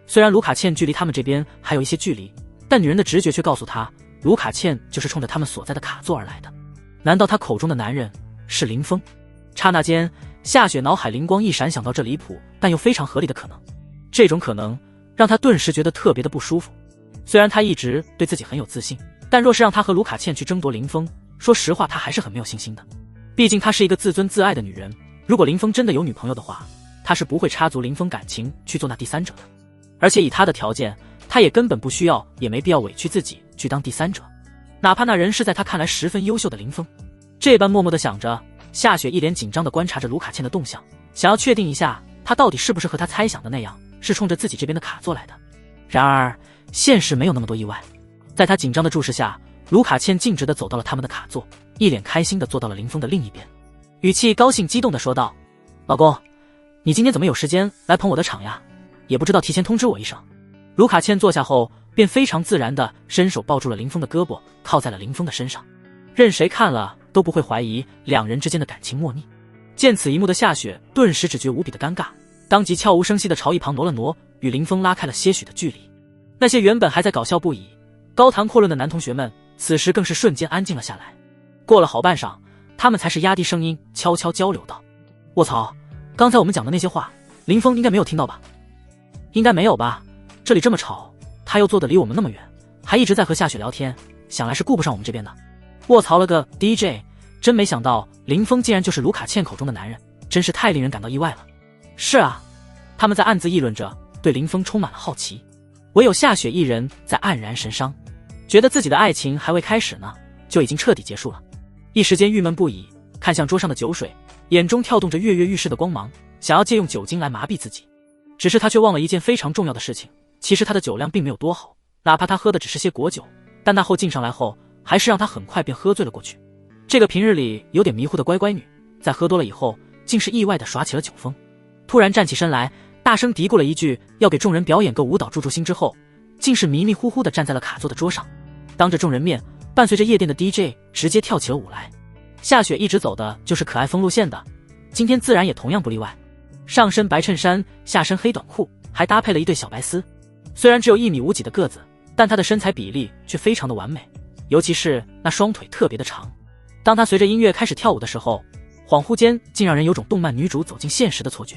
虽然卢卡茜距离他们这边还有一些距离，但女人的直觉却告诉她，卢卡茜就是冲着他们所在的卡座而来的。难道她口中的男人是林峰？刹那间，夏雪脑海灵光一闪，想到这离谱但又非常合理的可能。这种可能让她顿时觉得特别的不舒服。虽然她一直对自己很有自信，但若是让她和卢卡茜去争夺林峰，说实话她还是很没有信心的。毕竟她是一个自尊自爱的女人，如果林峰真的有女朋友的话，她是不会插足林峰感情去做那第三者的。而且以她的条件，她也根本不需要也没必要委屈自己去当第三者，哪怕那人是在她看来十分优秀的林峰。这般默默地想着，夏雪一脸紧张地观察着卢卡茜的动向，想要确定一下她到底是不是和她猜想的那样，是冲着自己这边的卡座来的。然而现实没有那么多意外，在她紧张的注视下，卢卡茜径直地走到了他们的卡座，一脸开心地坐到了林峰的另一边，语气高兴激动地说道：老公，你今天怎么有时间来捧我的场呀？也不知道提前通知我一声。卢卡茜坐下后便非常自然地伸手抱住了林峰的胳膊，靠在了林峰的身上，任谁看了都不会怀疑两人之间的感情莫逆。见此一幕的夏雪顿时只觉无比的尴尬，当即悄无声息地朝一旁挪了挪，与林峰拉开了些许的距离。那些原本还在搞笑不已、高谈阔论的男同学们，此时更是瞬间安静了下来。过了好半晌，他们才是压低声音悄悄交流道：卧槽，刚才我们讲的那些话，林峰应该没有听到吧？应该没有吧，这里这么吵，他又坐得离我们那么远，还一直在和夏雪聊天，想来是顾不上我们这边的。卧槽了个 DJ， 真没想到林峰竟然就是卢卡茜口中的男人，真是太令人感到意外了。是啊，他们在暗自议论着，对林峰充满了好奇。唯有夏雪一人在黯然神伤，觉得自己的爱情还未开始呢，就已经彻底结束了。一时间郁闷不已，看向桌上的酒水，眼中跳动着跃跃欲试的光芒，想要借用酒精来麻痹自己。只是他却忘了一件非常重要的事情，其实他的酒量并没有多好，哪怕他喝的只是些果酒，但那后劲上来后，还是让他很快便喝醉了过去。这个平日里有点迷糊的乖乖女，在喝多了以后，竟是意外地耍起了酒疯。突然站起身来，大声嘀咕了一句要给众人表演个舞蹈助助兴之后，竟是迷迷糊糊地站在了卡座的桌上，当着众人面伴随着夜店的 DJ 直接跳起了舞来。夏雪一直走的就是可爱风路线的，今天自然也同样不例外。上身白衬衫，下身黑短裤，还搭配了一对小白丝。虽然只有1米5几的个子，但她的身材比例却非常的完美，尤其是那双腿特别的长。当她随着音乐开始跳舞的时候，恍惚间竟让人有种动漫女主走进现实的错觉。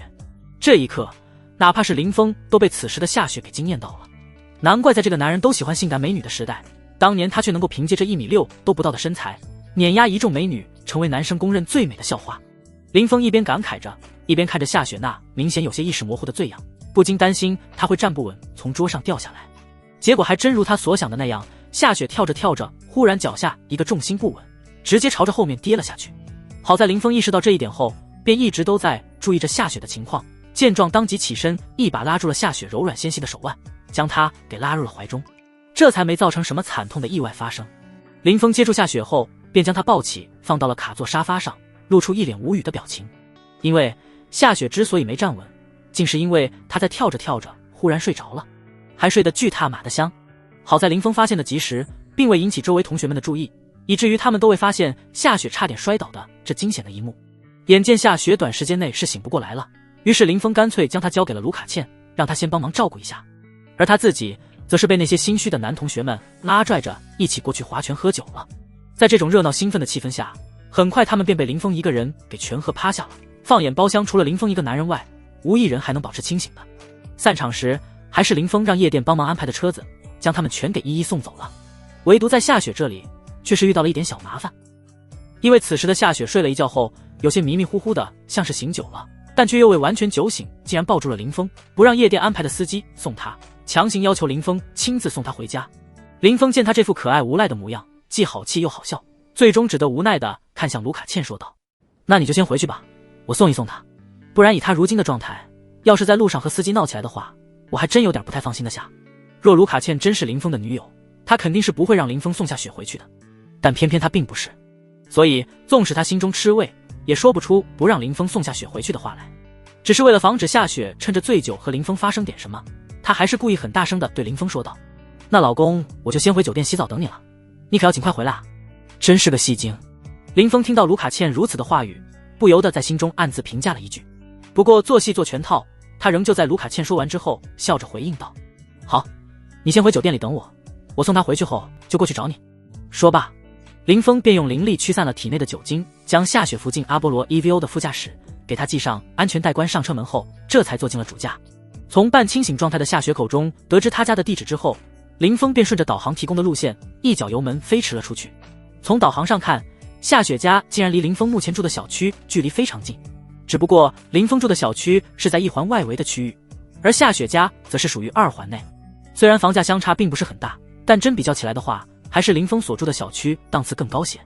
这一刻，哪怕是林峰都被此时的夏雪给惊艳到了。难怪在这个男人都喜欢性感美女的时代，当年他却能够凭借这1米6都不到的身材，碾压一众美女，成为男生公认最美的校花。林峰一边感慨着，一边看着夏雪那明显有些意识模糊的醉样，不禁担心她会站不稳，从桌上掉下来。结果还真如他所想的那样，夏雪跳着跳着，忽然脚下一个重心不稳，直接朝着后面跌了下去。好在林峰意识到这一点后，便一直都在注意着夏雪的情况，见状当即起身，一把拉住了夏雪柔软纤细的手腕，将她给拉入了怀中，这才没造成什么惨痛的意外发生。林峰接住夏雪后，便将她抱起，放到了卡座沙发上，露出一脸无语的表情。因为夏雪之所以没站稳，竟是因为她在跳着跳着忽然睡着了，还睡得巨踏马的香。好在林峰发现的及时，并未引起周围同学们的注意，以至于他们都未发现夏雪差点摔倒的这惊险的一幕。眼见夏雪短时间内是醒不过来了，于是林峰干脆将她交给了卢卡茜，让她先帮忙照顾一下，而他自己则是被那些心虚的男同学们拉拽着一起过去划拳喝酒了。在这种热闹兴奋的气氛下，很快他们便被林峰一个人给全喝趴下了。放眼包厢，除了林峰一个男人外，无一人还能保持清醒的。散场时，还是林峰让夜店帮忙安排的车子，将他们全给一一送走了。唯独在夏雪这里，却是遇到了一点小麻烦。因为此时的夏雪睡了一觉后，有些迷迷糊糊的，像是醒酒了，但却又未完全酒醒，竟然抱住了林峰，不让夜店安排的司机送他，强行要求林峰亲自送他回家。林峰见他这副可爱无赖的模样，既好气又好笑，最终只得无奈的看向卢卡茜说道：“那你就先回去吧，我送一送他，不然以他如今的状态，要是在路上和司机闹起来的话，我还真有点不太放心的下。”若卢卡茜真是林峰的女友，他肯定是不会让林峰送夏雪回去的，但偏偏他并不是，所以纵使他心中吃味，也说不出不让林峰送夏雪回去的话来。只是为了防止夏雪趁着醉酒和林峰发生点什么，他还是故意很大声的对林峰说道：“那老公，我就先回酒店洗澡等你了，你可要尽快回来啊。”真是个戏精。林峰听到卢卡茜如此的话语，不由得在心中暗自评价了一句。不过做戏做全套，他仍旧在卢卡茜说完之后笑着回应道：“好，你先回酒店里等我，我送他回去后就过去找你。”说罢，林峰便用灵力驱散了体内的酒精，将夏雪扶进阿波罗 EVO 的副驾驶，给他系上安全带，关上车门后，这才坐进了主驾。从半清醒状态的夏雪口中得知他家的地址之后，林峰便顺着导航提供的路线，一脚油门飞驰了出去。从导航上看，夏雪家竟然离林峰目前住的小区距离非常近，只不过林峰住的小区是在1环外围的区域，而夏雪家则是属于2环内。虽然房价相差并不是很大，但真比较起来的话，还是林峰所住的小区档次更高些。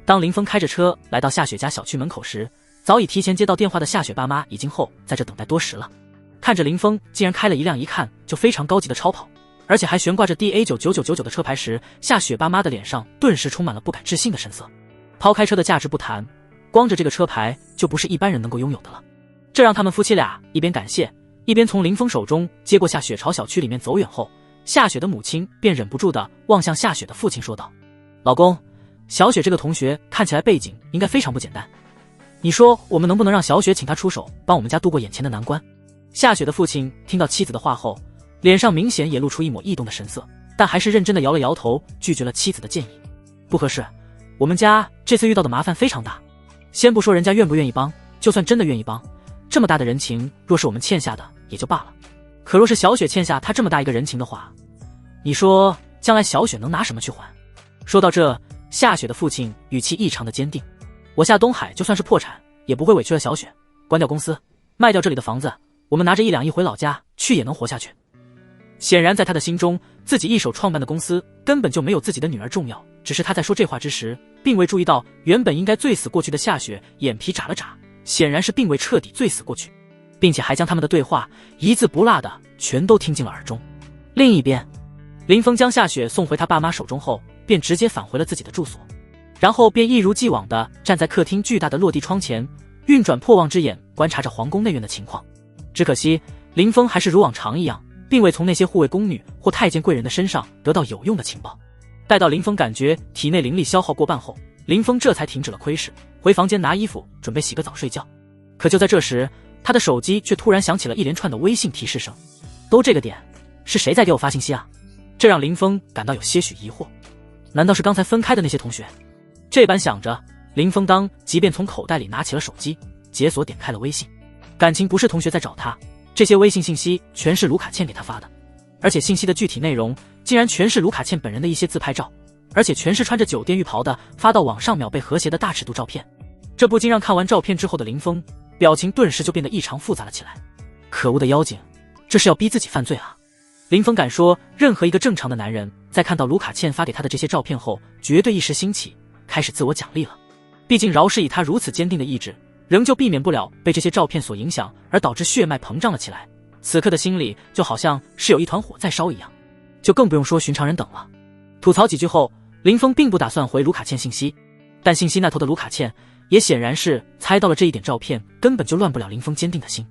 当林峰开着车来到夏雪家小区门口时，早已提前接到电话的夏雪爸妈已经在这等待多时了。看着林峰竟然开了一辆一看就非常高级的超跑，而且还悬挂着 DA99999 的车牌时，夏雪爸妈的脸上顿时充满了不敢置信的神色。抛开车的价值不谈，光着这个车牌就不是一般人能够拥有的了。这让他们夫妻俩一边感谢，一边从林峰手中接过夏雪朝小区里面走远后，夏雪的母亲便忍不住地望向夏雪的父亲说道：“老公，小雪这个同学看起来背景应该非常不简单，你说我们能不能让小雪请她出手，帮我们家度过眼前的难关？”夏雪的父亲听到妻子的话后，脸上明显也露出一抹异动的神色，但还是认真地摇了摇头，拒绝了妻子的建议。不合适，我们家这次遇到的麻烦非常大，先不说人家愿不愿意帮，就算真的愿意帮，这么大的人情若是我们欠下的也就罢了，可若是小雪欠下他这么大一个人情的话，你说将来小雪能拿什么去还？说到这，夏雪的父亲语气异常的坚定：“我夏东海就算是破产，也不会委屈了小雪，关掉公司，卖掉这里的房子，我们拿着1两亿回老家去也能活下去。”显然在他的心中，自己一手创办的公司根本就没有自己的女儿重要，只是他在说这话之时，并未注意到原本应该醉死过去的夏雪眼皮眨了眨，显然是并未彻底醉死过去，并且还将他们的对话一字不落的全都听进了耳中。另一边，林峰将夏雪送回他爸妈手中后，便直接返回了自己的住所，然后便一如既往地站在客厅巨大的落地窗前，运转破望之眼观察着皇宫内院的情况。只可惜林峰还是如往常一样，并未从那些护卫宫女或太监贵人的身上得到有用的情报。待到林峰感觉体内灵力消耗过半后，林峰这才停止了窥视，回房间拿衣服准备洗个澡睡觉。可就在这时，他的手机却突然响起了一连串的微信提示声。都这个点，是谁在给我发信息啊？这让林峰感到有些许疑惑，难道是刚才分开的那些同学？这般想着，林峰即便从口袋里拿起了手机，解锁点开了微信。感情不是同学在找他，这些微信信息全是卢卡倩给他发的，而且信息的具体内容竟然全是卢卡倩本人的一些自拍照，而且全是穿着酒店浴袍的，发到网上秒被和谐的大尺度照片。这不禁让看完照片之后的林峰表情顿时就变得异常复杂了起来。可恶的妖精，这是要逼自己犯罪啊！林峰敢说，任何一个正常的男人在看到卢卡倩发给他的这些照片后，绝对一时兴起，开始自我奖励了。毕竟饶是以他如此坚定的意志，仍旧避免不了被这些照片所影响，而导致血脉膨胀了起来。此刻的心里就好像是有一团火在烧一样，就更不用说寻常人等了。吐槽几句后，林峰并不打算回卢卡倩信息，但信息那头的卢卡倩也显然是猜到了这一点，照片根本就乱不了林峰坚定的心，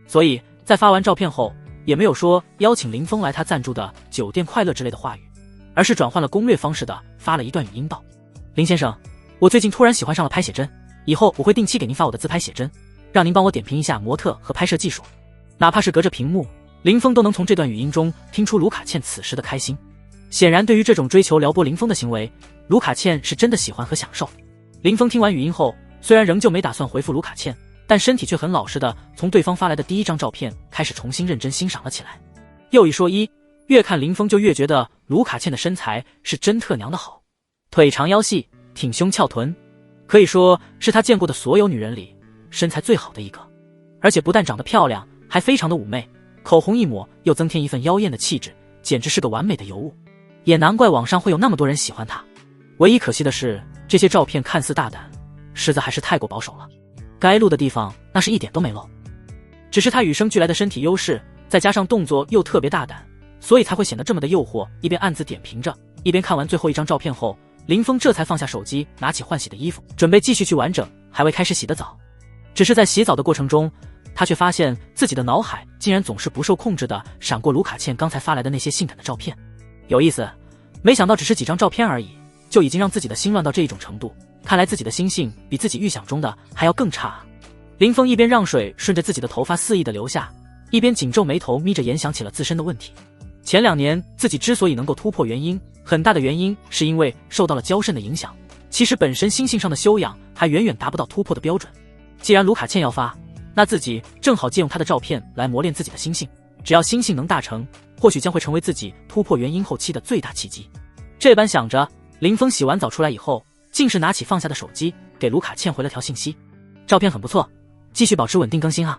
所以在发完照片后也没有说邀请林峰来他赞助的酒店快乐之类的话语，而是转换了攻略方式的发了一段语音道：林先生，我最近突然喜欢上了拍写真，以后我会定期给您发我的自拍写真，让您帮我点评一下模特和拍摄技术。哪怕是隔着屏幕，林峰都能从这段语音中听出卢卡倩此时的开心。显然对于这种追求撩拨林峰的行为，卢卡倩是真的喜欢和享受。林峰听完语音后，虽然仍旧没打算回复卢卡倩，但身体却很老实的从对方发来的第一张照片开始重新认真欣赏了起来。又一说一，越看林峰就越觉得卢卡倩的身材是真特娘的好，腿长腰细，挺胸翘臀，可以说是他见过的所有女人里身材最好的一个。而且不但长得漂亮，还非常的妩媚，口红一抹又增添一份妖艳的气质，简直是个完美的尤物。也难怪网上会有那么多人喜欢她。唯一可惜的是，这些照片看似大胆，实则还是太过保守了，该露的地方那是一点都没露。只是她与生俱来的身体优势，再加上动作又特别大胆，所以才会显得这么的诱惑。一边暗自点评着，一边看完最后一张照片后，林峰这才放下手机，拿起换洗的衣服，准备继续去完整，还未开始洗的澡。只是在洗澡的过程中，他却发现自己的脑海竟然总是不受控制的闪过卢卡倩刚才发来的那些性感的照片。有意思，没想到只是几张照片而已，就已经让自己的心乱到这一种程度，看来自己的心性比自己预想中的还要更差啊。林峰一边让水顺着自己的头发肆意的流下，一边紧皱眉头，眯着眼想起了自身的问题。前2年自己之所以能够突破，原因很大的原因是因为受到了娇肾的影响，其实本身心性上的修养还远远达不到突破的标准。既然卢卡倩要发，那自己正好借用她的照片来磨练自己的心性，只要心性能大成，或许将会成为自己突破原因后期的最大契机。这般想着，林峰洗完澡出来以后，竟是拿起放下的手机给卢卡倩回了条信息：照片很不错，继续保持稳定更新啊。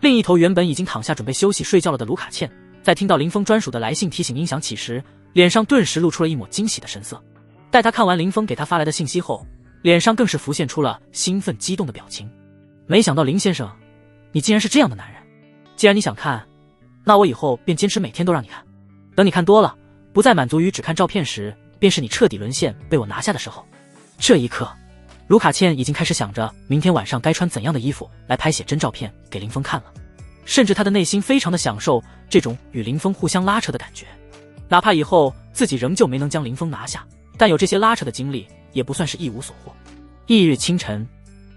另一头原本已经躺下准备休息睡觉了的卢卡倩，在听到林峰专属的来信提醒音响起时，脸上顿时露出了一抹惊喜的神色。待他看完林峰给他发来的信息后，脸上更是浮现出了兴奋激动的表情。没想到林先生，你竟然是这样的男人。既然你想看，那我以后便坚持每天都让你看。等你看多了，不再满足于只看照片时，便是你彻底沦陷被我拿下的时候。这一刻，卢卡倩已经开始想着明天晚上该穿怎样的衣服来拍写真照片给林峰看了，甚至他的内心非常的享受这种与林峰互相拉扯的感觉。哪怕以后自己仍旧没能将林峰拿下，但有这些拉扯的经历也不算是一无所获。翌日清晨，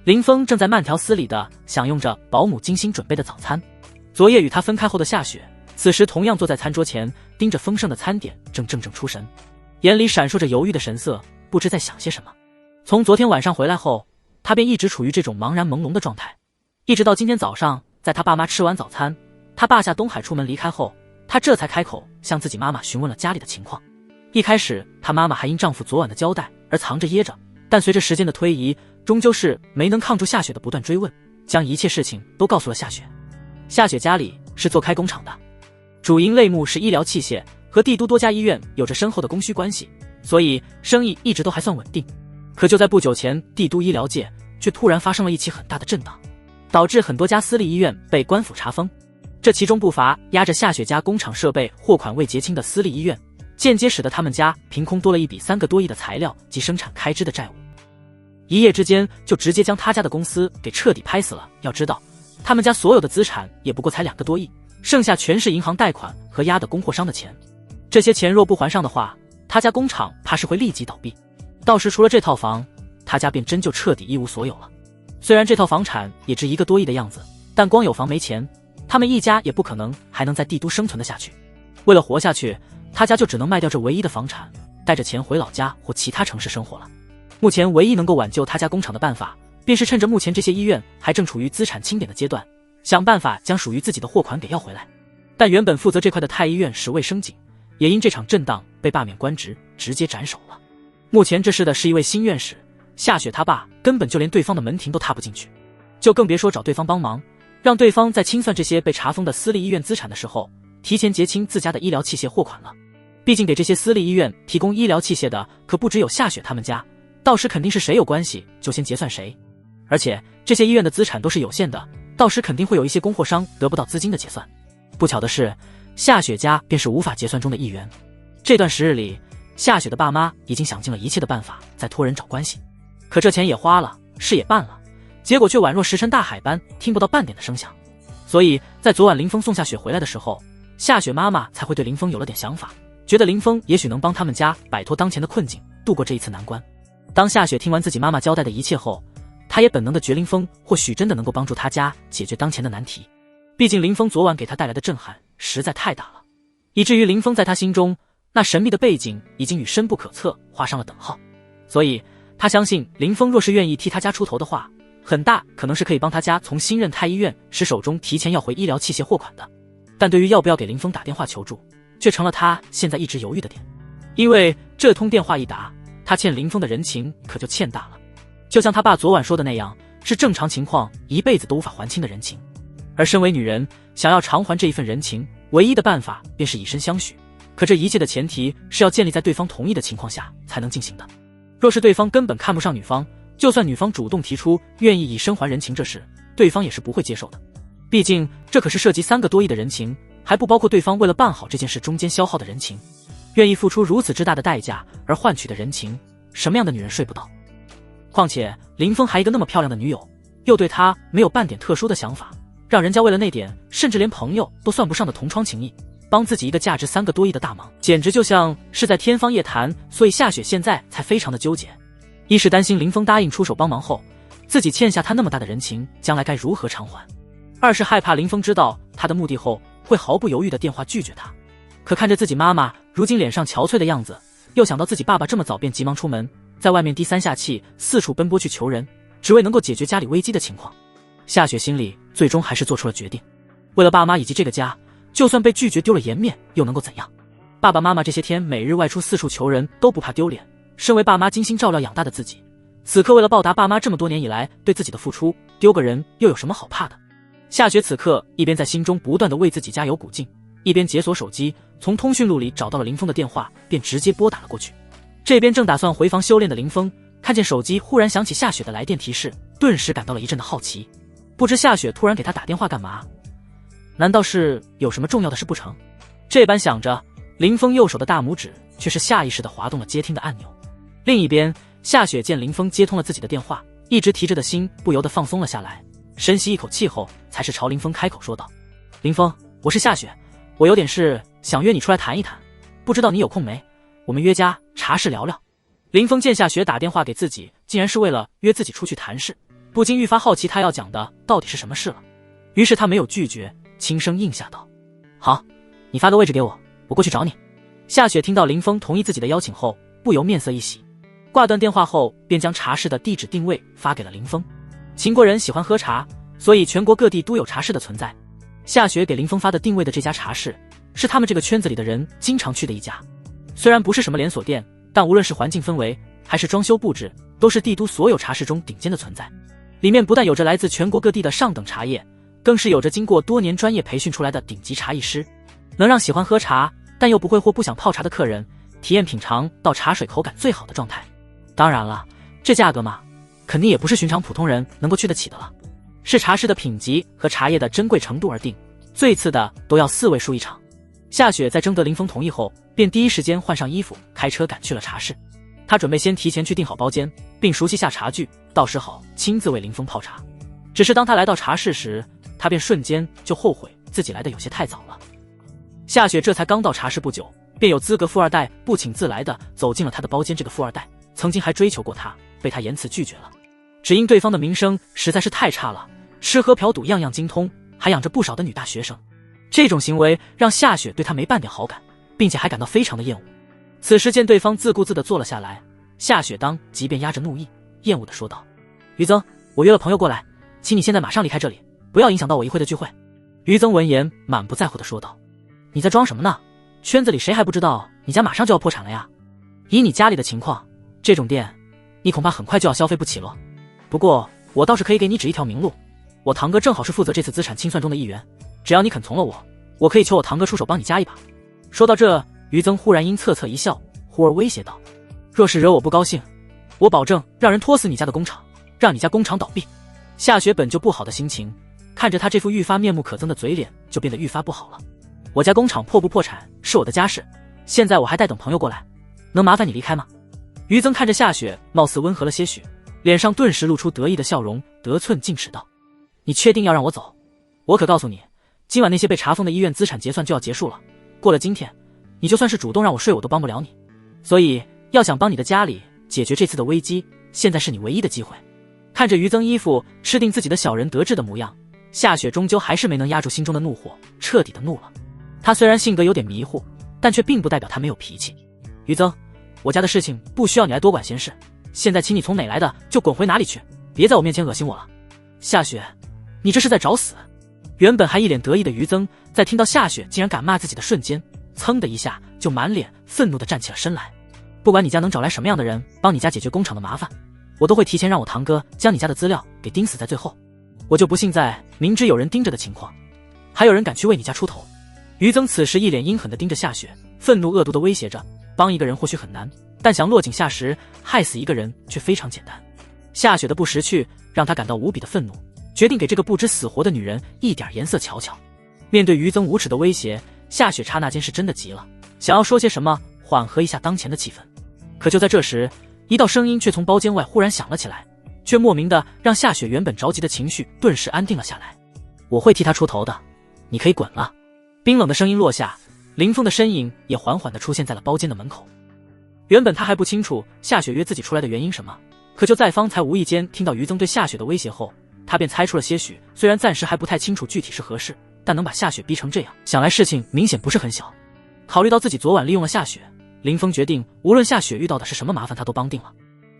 林峰正在慢条斯理地享用着保姆精心准备的早餐。昨夜与他分开后的夏雪，此时同样坐在餐桌前，盯着丰盛的餐点，正出神，眼里闪烁着犹豫的神色，不知在想些什么。从昨天晚上回来后，他便一直处于这种茫然朦胧的状态，一直到今天早上，在他爸妈吃完早餐，他爸夏东海出门离开后，他这才开口向自己妈妈询问了家里的情况。一开始，他妈妈还因丈夫昨晚的交代而藏着掖着，但随着时间的推移，终究是没能抗住夏雪的不断追问，将一切事情都告诉了夏雪。夏雪家里是做开工厂的，主营类目是医疗器械，和帝都多家医院有着深厚的供需关系，所以生意一直都还算稳定。可就在不久前，帝都医疗界却突然发生了一起很大的震荡，导致很多家私立医院被官府查封。这其中不乏压着夏雪家工厂设备货款未结清的私立医院，间接使得他们家凭空多了一笔3个多亿的材料及生产开支的债务。一夜之间就直接将他家的公司给彻底拍死了。要知道，他们家所有的资产也不过才2个多亿，剩下全是银行贷款和压的供货商的钱。这些钱若不还上的话，他家工厂怕是会立即倒闭。到时除了这套房，他家便真就彻底一无所有了。虽然这套房产也值1个多亿的样子，但光有房没钱，他们一家也不可能还能在帝都生存得下去。为了活下去，他家就只能卖掉这唯一的房产，带着钱回老家或其他城市生活了。目前唯一能够挽救他家工厂的办法，便是趁着目前这些医院还正处于资产清点的阶段，想办法将属于自己的货款给要回来。但原本负责这块的太医院时卫生警，也因这场震荡被罢免官职，直接斩首了。目前这事的是一位新院士，夏雪他爸根本就连对方的门庭都踏不进去，就更别说找对方帮忙，让对方在清算这些被查封的私立医院资产的时候，提前结清自家的医疗器械货款了。毕竟给这些私立医院提供医疗器械的可不只有夏雪他们家，到时肯定是谁有关系就先结算谁。而且这些医院的资产都是有限的，到时肯定会有一些供货商得不到资金的结算。不巧的是，夏雪家便是无法结算中的一员。这段时日里，夏雪的爸妈已经想尽了一切的办法在托人找关系，可这钱也花了，事也办了，结果却宛若石沉大海般听不到半点的声响。所以在昨晚林峰送夏雪回来的时候，夏雪妈妈才会对林峰有了点想法，觉得林峰也许能帮他们家摆脱当前的困境，度过这一次难关。当夏雪听完自己妈妈交代的一切后，她也本能的觉林峰或许真的能够帮助他家解决当前的难题。毕竟林峰昨晚给他带来的震撼实在太大了，以至于林峰在他心中那神秘的背景已经与深不可测画上了等号。所以他相信林峰若是愿意替他家出头的话，很大可能是可以帮他家从新任太医院时手中提前要回医疗器械货款的。但对于要不要给林峰打电话求助，却成了他现在一直犹豫的点。因为这通电话一打，他欠林峰的人情可就欠大了，就像他爸昨晚说的那样，是正常情况一辈子都无法还清的人情。而身为女人，想要偿还这一份人情，唯一的办法便是以身相许。可这一切的前提是要建立在对方同意的情况下才能进行的。若是对方根本看不上女方，就算女方主动提出愿意以身还人情这事，对方也是不会接受的。毕竟这可是涉及3个多亿的人情，还不包括对方为了办好这件事中间消耗的人情。愿意付出如此之大的代价而换取的人情，什么样的女人睡不到？况且林峰还一个那么漂亮的女友，又对他没有半点特殊的想法，让人家为了那点甚至连朋友都算不上的同窗情谊，帮自己一个价值3个多亿的大忙，简直就像是在天方夜谭。所以夏雪现在才非常的纠结，一是担心林峰答应出手帮忙后，自己欠下他那么大的人情，将来该如何偿还；二是害怕林峰知道他的目的后，会毫不犹豫的电话拒绝他。可看着自己妈妈如今脸上憔悴的样子，又想到自己爸爸这么早便急忙出门，在外面低3下气四处奔波去求人，只为能够解决家里危机的情况，夏雪心里最终还是做出了决定。为了爸妈以及这个家，就算被拒绝丢了颜面又能够怎样？爸爸妈妈这些天每日外出四处求人都不怕丢脸，身为爸妈精心照料养大的自己，此刻为了报答爸妈这么多年以来对自己的付出，丢个人又有什么好怕的？夏雪此刻一边在心中不断的为自己加油鼓劲，一边解锁手机，从通讯录里找到了林峰的电话，便直接拨打了过去。这边正打算回房修炼的林峰，看见手机忽然响起夏雪的来电提示，顿时感到了一阵的好奇。不知夏雪突然给他打电话干嘛？难道是有什么重要的事不成？这般想着，林峰右手的大拇指却是下意识地滑动了接听的按钮。另一边，夏雪见林峰接通了自己的电话，一直提着的心不由得放松了下来，深吸一口气后，才是朝林峰开口说道：林峰，我是夏雪，我有点事想约你出来谈一谈，不知道你有空没？我们约家茶室聊聊。林峰见夏雪打电话给自己，竟然是为了约自己出去谈事，不禁愈发好奇他要讲的到底是什么事了。于是他没有拒绝，轻声应下道：好，你发个位置给我，我过去找你。夏雪听到林峰同意自己的邀请后，不由面色一喜，挂断电话后便将茶室的地址定位发给了林峰。秦国人喜欢喝茶，所以全国各地都有茶室的存在。夏雪给林峰发的定位的这家茶室，是他们这个圈子里的人经常去的一家。虽然不是什么连锁店，但无论是环境氛围还是装修布置，都是帝都所有茶室中顶尖的存在。里面不但有着来自全国各地的上等茶叶，更是有着经过多年专业培训出来的顶级茶艺师，能让喜欢喝茶但又不会或不想泡茶的客人体验品尝到茶水口感最好的状态。当然了，这价格嘛，肯定也不是寻常普通人能够去得起的了，是茶室的品级和茶叶的珍贵程度而定，最次的都要4位数一场。夏雪在征得林峰同意后，便第一时间换上衣服，开车赶去了茶室。他准备先提前去订好包间，并熟悉下茶具，到时好亲自为林峰泡茶。只是当他来到茶室时，他便瞬间就后悔自己来的有些太早了。夏雪这才刚到茶室不久，便有资格富二代不请自来的走进了他的包间。这个富二代曾经还追求过他，被他严词拒绝了，只因对方的名声实在是太差了，吃喝嫖赌样样精通，还养着不少的女大学生。这种行为让夏雪对他没半点好感，并且还感到非常的厌恶。此时见对方自顾自地坐了下来，夏雪当即便压着怒意，厌恶地说道：于曾，我约了朋友过来，请你现在马上离开这里，不要影响到我一会的聚会。于曾闻言满不在乎地说道：你在装什么呢？圈子里谁还不知道你家马上就要破产了呀？以你家里的情况，这种店你恐怕很快就要消费不起了。不过我倒是可以给你指一条明路，我堂哥正好是负责这次资产清算中的一员，只要你肯从了我可以求我堂哥出手帮你加一把。说到这，于曾忽然阴恻恻一笑，忽而威胁道：若是惹我不高兴，我保证让人拖死你家的工厂，让你家工厂倒闭。夏雪本就不好的心情，看着他这副愈发面目可憎的嘴脸，就变得愈发不好了。我家工厂破不破产是我的家事，现在我还待等朋友过来，能麻烦你离开吗？于曾看着夏雪貌似温和了些许，脸上顿时露出得意的笑容，得寸进尺道：你确定要让我走？我可告诉你，今晚那些被查封的医院资产结算就要结束了，过了今天，你就算是主动让我睡我都帮不了你。所以要想帮你的家里解决这次的危机，现在是你唯一的机会。看着于曾一副吃定自己的小人得志的模样，夏雪终究还是没能压住心中的怒火，彻底的怒了。他虽然性格有点迷糊，但却并不代表他没有脾气。于曾，我家的事情不需要你来多管闲事，现在请你从哪来的就滚回哪里去，别在我面前恶心我了。夏雪，你这是在找死！原本还一脸得意的于曾，在听到夏雪竟然敢骂自己的瞬间，噌的一下就满脸愤怒地站起了身来。不管你家能找来什么样的人帮你家解决工厂的麻烦，我都会提前让我堂哥将你家的资料给盯死在最后。我就不信在明知有人盯着的情况，还有人敢去为你家出头。于曾此时一脸阴狠地盯着夏雪，愤怒恶毒地威胁着：帮一个人或许很难，但想落井下石，害死一个人却非常简单。夏雪的不识趣让他感到无比的愤怒，决定给这个不知死活的女人一点颜色瞧瞧。面对于曾无耻的威胁，夏雪刹那间是真的急了，想要说些什么缓和一下当前的气氛。可就在这时，一道声音却从包间外忽然响了起来，却莫名的让夏雪原本着急的情绪顿时安定了下来。我会替他出头的，你可以滚了。冰冷的声音落下，林峰的身影也缓缓地出现在了包间的门口。原本他还不清楚夏雪约自己出来的原因什么，可就在方才无意间听到于曾对夏雪的威胁后，他便猜出了些许，虽然暂时还不太清楚具体是何事，但能把夏雪逼成这样，想来事情明显不是很小。考虑到自己昨晚利用了夏雪，林峰决定无论夏雪遇到的是什么麻烦他都帮定了。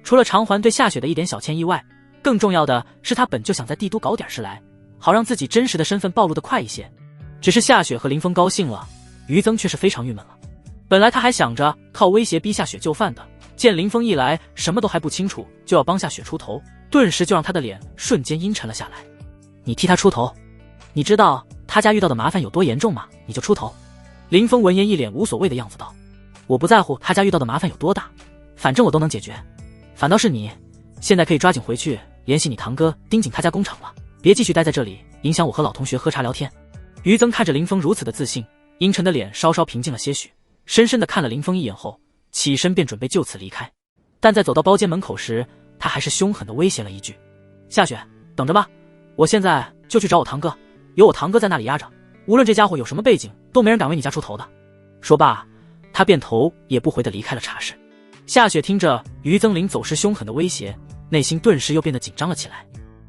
除了偿还对夏雪的一点小歉意外，更重要的是他本就想在帝都搞点事来，好让自己真实的身份暴露得快一些。只是夏雪和林峰高兴了，于曾却是非常郁闷了。本来他还想着靠威胁逼夏雪就范的，见林峰一来什么都还不清楚就要帮夏雪出头，顿时就让他的脸瞬间阴沉了下来。你替他出头？你知道他家遇到的麻烦有多严重吗？你就出头？林峰闻言一脸无所谓的样子道：我不在乎他家遇到的麻烦有多大，反正我都能解决。反倒是你，现在可以抓紧回去联系你堂哥，盯紧他家工厂了，别继续待在这里影响我和老同学喝茶聊天。于曾看着林峰如此的自信，阴沉的脸稍稍平静了些许，深深地看了林峰一眼后，起身便准备就此离开。但在走到包间门口时，他还是凶狠地威胁了一句：夏雪，等着吧，我现在就去找我堂哥，有我堂哥在那里压着，无论这家伙有什么背景，都没人敢为你家出头的。说罢，他便头也不回地离开了茶室。夏雪听着于曾临走时凶狠的威胁，内心顿时又变得紧张了起来，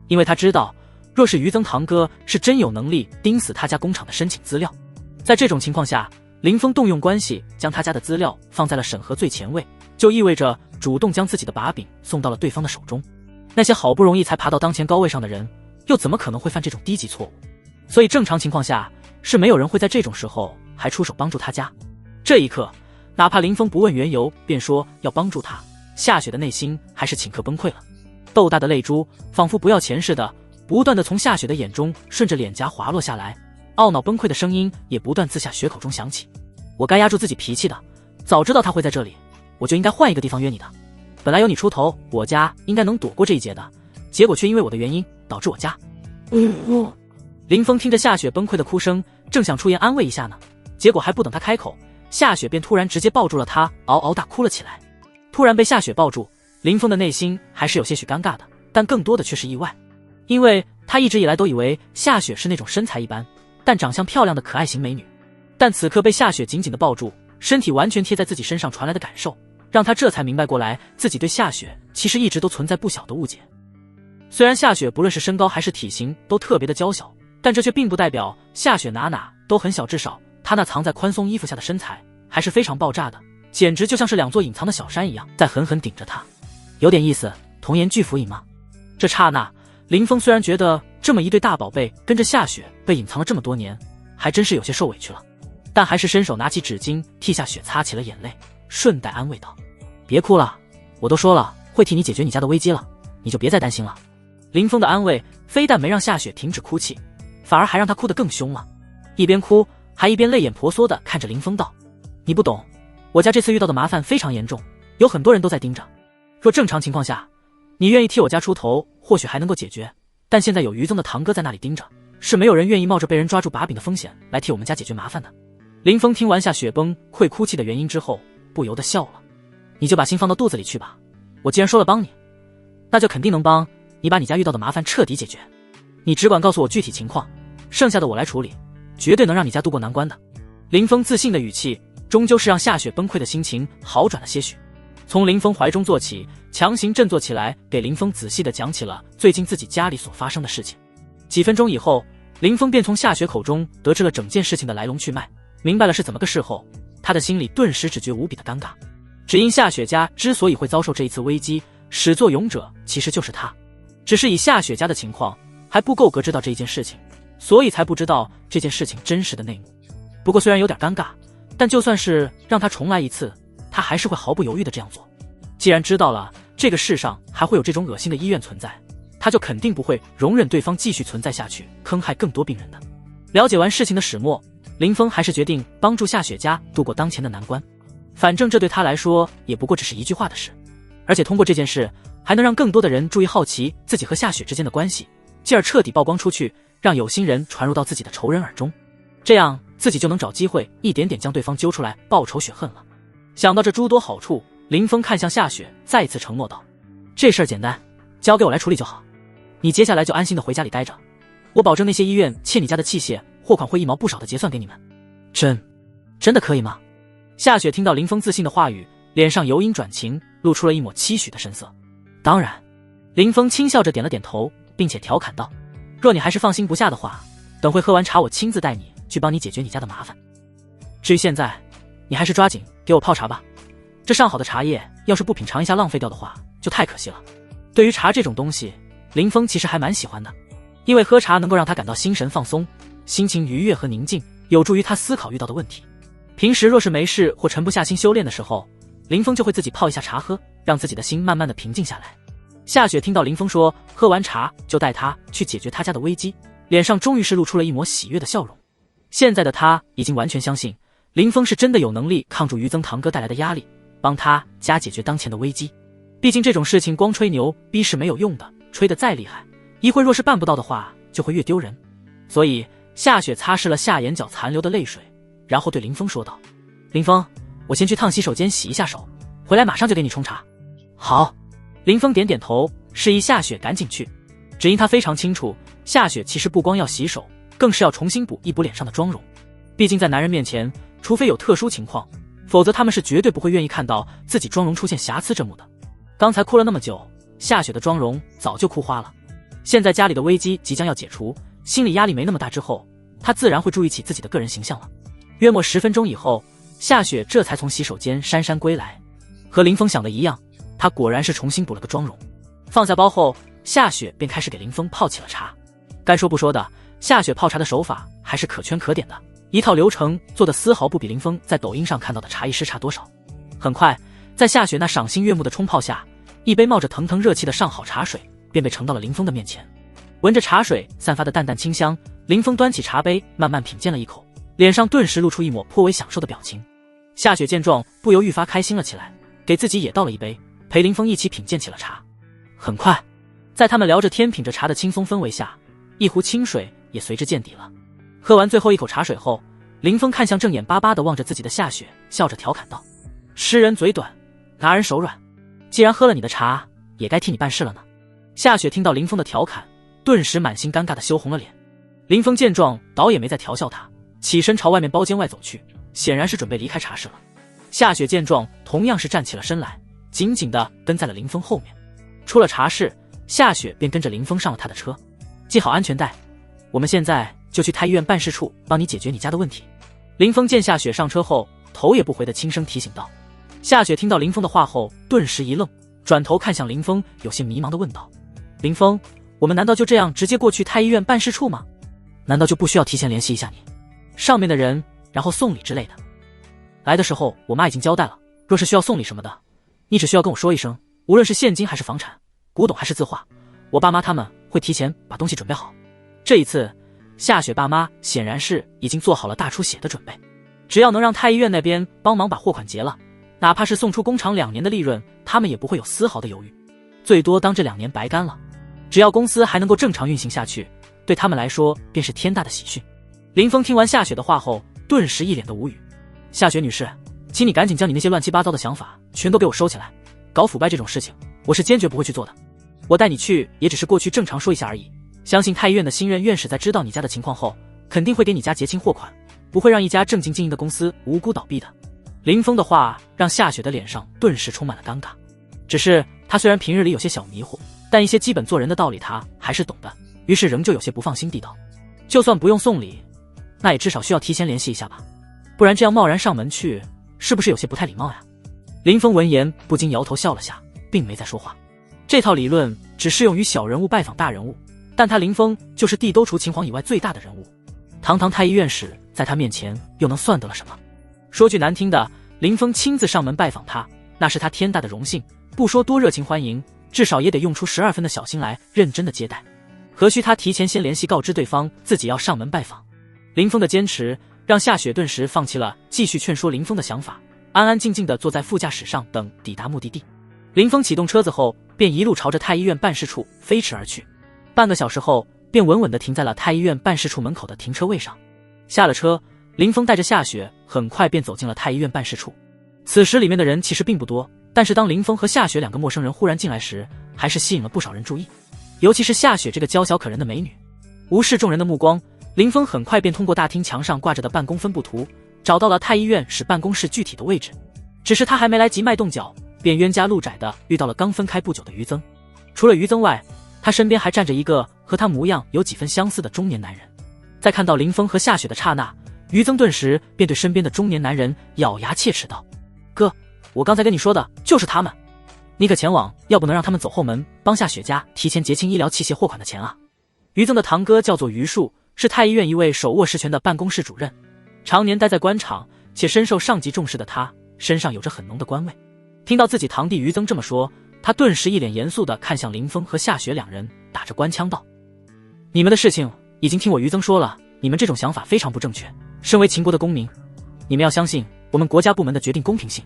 因为他知道若是于曾堂哥是真有能力盯死他家工厂的申请资料，在这种情况下，林峰动用关系将他家的资料放在了审核最前位，就意味着主动将自己的把柄送到了对方的手中。那些好不容易才爬到当前高位上的人，又怎么可能会犯这种低级错误？所以正常情况下，是没有人会在这种时候还出手帮助他家。这一刻，哪怕林峰不问缘由便说要帮助他，夏雪的内心还是顷刻崩溃了。豆大的泪珠仿佛不要钱似的不断地从夏雪的眼中顺着脸颊滑落下来，懊恼崩溃的声音也不断自夏雪口中响起：我该压住自己脾气的，早知道他会在这里，我就应该换一个地方约你的。本来有你出头，我家应该能躲过这一劫的，结果却因为我的原因导致我家……林峰听着夏雪崩溃的哭声，正想出言安慰一下呢，结果还不等他开口，夏雪便突然直接抱住了他，嗷嗷大哭了起来。突然被夏雪抱住，林峰的内心还是有些许尴尬的，但更多的却是意外，因为他一直以来都以为夏雪是那种身材一般但长相漂亮的可爱型美女，但此刻被夏雪紧紧地抱住，身体完全贴在自己身上传来的感受，让他这才明白过来，自己对夏雪其实一直都存在不小的误解。虽然夏雪不论是身高还是体型都特别的娇小，但这却并不代表夏雪哪哪都很小，至少她那藏在宽松衣服下的身材还是非常爆炸的，简直就像是2座隐藏的小山一样在狠狠顶着她。有点意思，童颜巨斧影吗？这刹那，林峰虽然觉得这么一对大宝贝跟着夏雪被隐藏了这么多年，还真是有些受委屈了，但还是伸手拿起纸巾替夏雪擦起了眼泪，顺带安慰道：别哭了，我都说了会替你解决你家的危机了，你就别再担心了。林峰的安慰非但没让夏雪停止哭泣，反而还让她哭得更凶了，一边哭还一边泪眼婆娑地看着林峰道：你不懂，我家这次遇到的麻烦非常严重，有很多人都在盯着，若正常情况下你愿意替我家出头或许还能够解决，但现在有余宗的堂哥在那里盯着，是没有人愿意冒着被人抓住把柄的风险来替我们家解决麻烦的。林峰听完夏雪崩溃哭泣的原因之后不由得笑了，你就把心放到肚子里去吧，我既然说了帮你，那就肯定能帮你把你家遇到的麻烦彻底解决，你只管告诉我具体情况，剩下的我来处理，绝对能让你家渡过难关的。林峰自信的语气终究是让夏雪崩溃的心情好转了些许，从林峰怀中坐起，强行振作起来，给林峰仔细的讲起了最近自己家里所发生的事情。几分钟以后，林峰便从夏雪口中得知了整件事情的来龙去脉，明白了是怎么个事后，他的心里顿时只觉无比的尴尬。只因夏雪家之所以会遭受这一次危机，始作俑者其实就是他，只是以夏雪家的情况还不够格知道这一件事情，所以才不知道这件事情真实的内幕。不过虽然有点尴尬，但就算是让他重来一次，他还是会毫不犹豫的这样做。既然知道了这个世上还会有这种恶心的医院存在，他就肯定不会容忍对方继续存在下去，坑害更多病人的。了解完事情的始末，林峰还是决定帮助夏雪家度过当前的难关，反正这对他来说也不过只是一句话的事，而且通过这件事还能让更多的人注意好奇自己和夏雪之间的关系，继而彻底曝光出去，让有心人传入到自己的仇人耳中，这样自己就能找机会一点点将对方揪出来报仇雪恨了。想到这诸多好处，林峰看向夏雪，再一次承诺道：这事儿简单，交给我来处理就好，你接下来就安心的回家里待着，我保证那些医院欠你家的器械货款会一毛不少的结算给你们。真的可以吗？夏雪听到林峰自信的话语，脸上由阴转晴，露出了一抹期许的神色。当然。林峰轻笑着点了点头，并且调侃道：若你还是放心不下的话，等会喝完茶我亲自带你去帮你解决你家的麻烦。至于现在，你还是抓紧给我泡茶吧，这上好的茶叶要是不品尝一下浪费掉的话就太可惜了。对于茶这种东西，林峰其实还蛮喜欢的，因为喝茶能够让他感到心神放松，心情愉悦和宁静，有助于他思考遇到的问题。平时若是没事或沉不下心修炼的时候，林峰就会自己泡一下茶喝，让自己的心慢慢的平静下来。夏雪听到林峰说喝完茶就带他去解决他家的危机，脸上终于是露出了一抹喜悦的笑容。现在的他已经完全相信林峰是真的有能力抗住余增堂哥带来的压力，帮他家解决当前的危机。毕竟这种事情光吹牛逼是没有用的，吹得再厉害，一会若是办不到的话就会越丢人。所以夏雪擦拭了下眼角残留的泪水，然后对林峰说道：林峰，我先去趟洗手间洗一下手，回来马上就给你冲茶。好。林峰点点头，示意夏雪赶紧去。只因他非常清楚，夏雪其实不光要洗手，更是要重新补一补脸上的妆容。毕竟在男人面前，除非有特殊情况，否则他们是绝对不会愿意看到自己妆容出现瑕疵这幕的。刚才哭了那么久，夏雪的妆容早就哭花了。现在家里的危机即将要解除，心理压力没那么大之后，她自然会注意起自己的个人形象了。约莫10分钟以后，夏雪这才从洗手间姗姗归来。和林峰想的一样，她果然是重新补了个妆容。放下包后，夏雪便开始给林峰泡起了茶。该说不说的，夏雪泡茶的手法还是可圈可点的，一套流程做得丝毫不比林峰在抖音上看到的茶艺师差多少。很快，在夏雪那赏心悦目的冲泡下，一杯冒着腾腾热气的上好茶水便被盛到了林峰的面前。闻着茶水散发的淡淡清香，林峰端起茶杯慢慢品鉴了一口，脸上顿时露出一抹颇为享受的表情。夏雪见状，不由愈发开心了起来，给自己也倒了一杯，陪林峰一起品鉴起了茶。很快，在他们聊着天品着茶的轻松氛围下，一壶清水也随之见底了。喝完最后一口茶水后，林峰看向正眼巴巴地望着自己的夏雪，笑着调侃道：吃人嘴短，拿人手软，既然喝了你的茶，也该替你办事了呢。夏雪听到林峰的调侃，顿时满心尴尬地羞红了脸。林峰见状，倒也没再调笑他，起身朝外面包间外走去，显然是准备离开茶室了。夏雪见状，同样是站起了身来，紧紧地跟在了林峰后面。出了茶室，夏雪便跟着林峰上了他的车。系好安全带，我们现在就去太医院办事处帮你解决你家的问题。林峰见夏雪上车后，头也不回地轻声提醒道。夏雪听到林峰的话后，顿时一愣，转头看向林峰，有些迷茫地问道：林峰，我们难道就这样直接过去太医院办事处吗？难道就不需要提前联系一下你上面的人，然后送礼之类的？来的时候我妈已经交代了，若是需要送礼什么的，你只需要跟我说一声，无论是现金还是房产，古董还是字画，我爸妈他们会提前把东西准备好。这一次夏雪爸妈显然是已经做好了大出血的准备，只要能让太医院那边帮忙把货款结了，哪怕是送出工厂2年的利润，他们也不会有丝毫的犹豫，最多当这2年白干了。只要公司还能够正常运行下去，对他们来说便是天大的喜讯。林峰听完夏雪的话后，顿时一脸的无语。夏雪女士，请你赶紧将你那些乱七八糟的想法全都给我收起来，搞腐败这种事情我是坚决不会去做的。我带你去也只是过去正常说一下而已，相信太医院的新任院士在知道你家的情况后，肯定会给你家结清货款，不会让一家正经经营的公司无辜倒闭的。林峰的话让夏雪的脸上顿时充满了尴尬，只是他虽然平日里有些小迷糊，但一些基本做人的道理他还是懂的，于是仍旧有些不放心地道：就算不用送礼，那也至少需要提前联系一下吧，不然这样贸然上门去，是不是有些不太礼貌呀？林峰闻言不禁摇头笑了下，并没再说话。这套理论只适用于小人物拜访大人物，但他林峰就是地都除秦皇以外最大的人物，堂堂太医院士在他面前又能算得了什么？说句难听的，林峰亲自上门拜访他，那是他天大的荣幸，不说多热情欢迎，至少也得用出12分的小心来认真的接待，何须他提前先联系告知对方自己要上门拜访？林峰的坚持让夏雪顿时放弃了继续劝说林峰的想法，安安静静地坐在副驾驶上等抵达目的地。林峰启动车子后，便一路朝着太医院办事处飞驰而去。半个小时后，便稳稳地停在了太医院办事处门口的停车位上。下了车，林峰带着夏雪很快便走进了太医院办事处。此时里面的人其实并不多，但是当林峰和夏雪2个陌生人忽然进来时，还是吸引了不少人注意，尤其是夏雪这个娇小可人的美女。无视众人的目光，林峰很快便通过大厅墙上挂着的办公分布图，找到了太医院使办公室具体的位置。只是他还没来及迈动脚，便冤家路窄的遇到了刚分开不久的于增。除了于增外，他身边还站着一个和他模样有几分相似的中年男人。在看到林峰和夏雪的刹那，于增顿时便对身边的中年男人咬牙切齿道：哥，我刚才跟你说的就是他们，你可前往，要不能让他们走后门，帮夏雪家提前结清医疗器械货款的钱啊。于增的堂哥叫做于树，是太医院一位手握实权的办公室主任，常年待在官场，且深受上级重视的他，身上有着很浓的官位。听到自己堂弟于增这么说，他顿时一脸严肃地看向林峰和夏雪2人，打着官腔道：你们的事情已经听我于增说了，你们这种想法非常不正确。身为秦国的公民，你们要相信我们国家部门的决定公平性，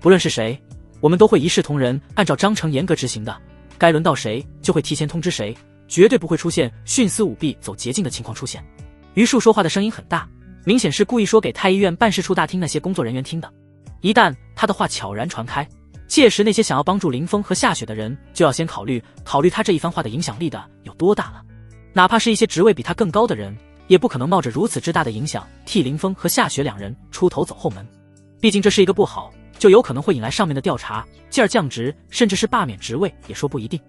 不论是谁，我们都会一视同仁，按照章程严格执行的，该轮到谁就会提前通知谁，绝对不会出现徇私舞弊走捷径的情况出现。于树说话的声音很大，明显是故意说给太医院办事处大厅那些工作人员听的。一旦他的话悄然传开，届时那些想要帮助林峰和夏雪的人就要先考虑他这一番话的影响力的有多大了。哪怕是一些职位比他更高的人，也不可能冒着如此之大的影响替林峰和夏雪2人出头走后门。毕竟这是一个不好，就有可能会引来上面的调查，继而降职，甚至是罢免职位也说不一定。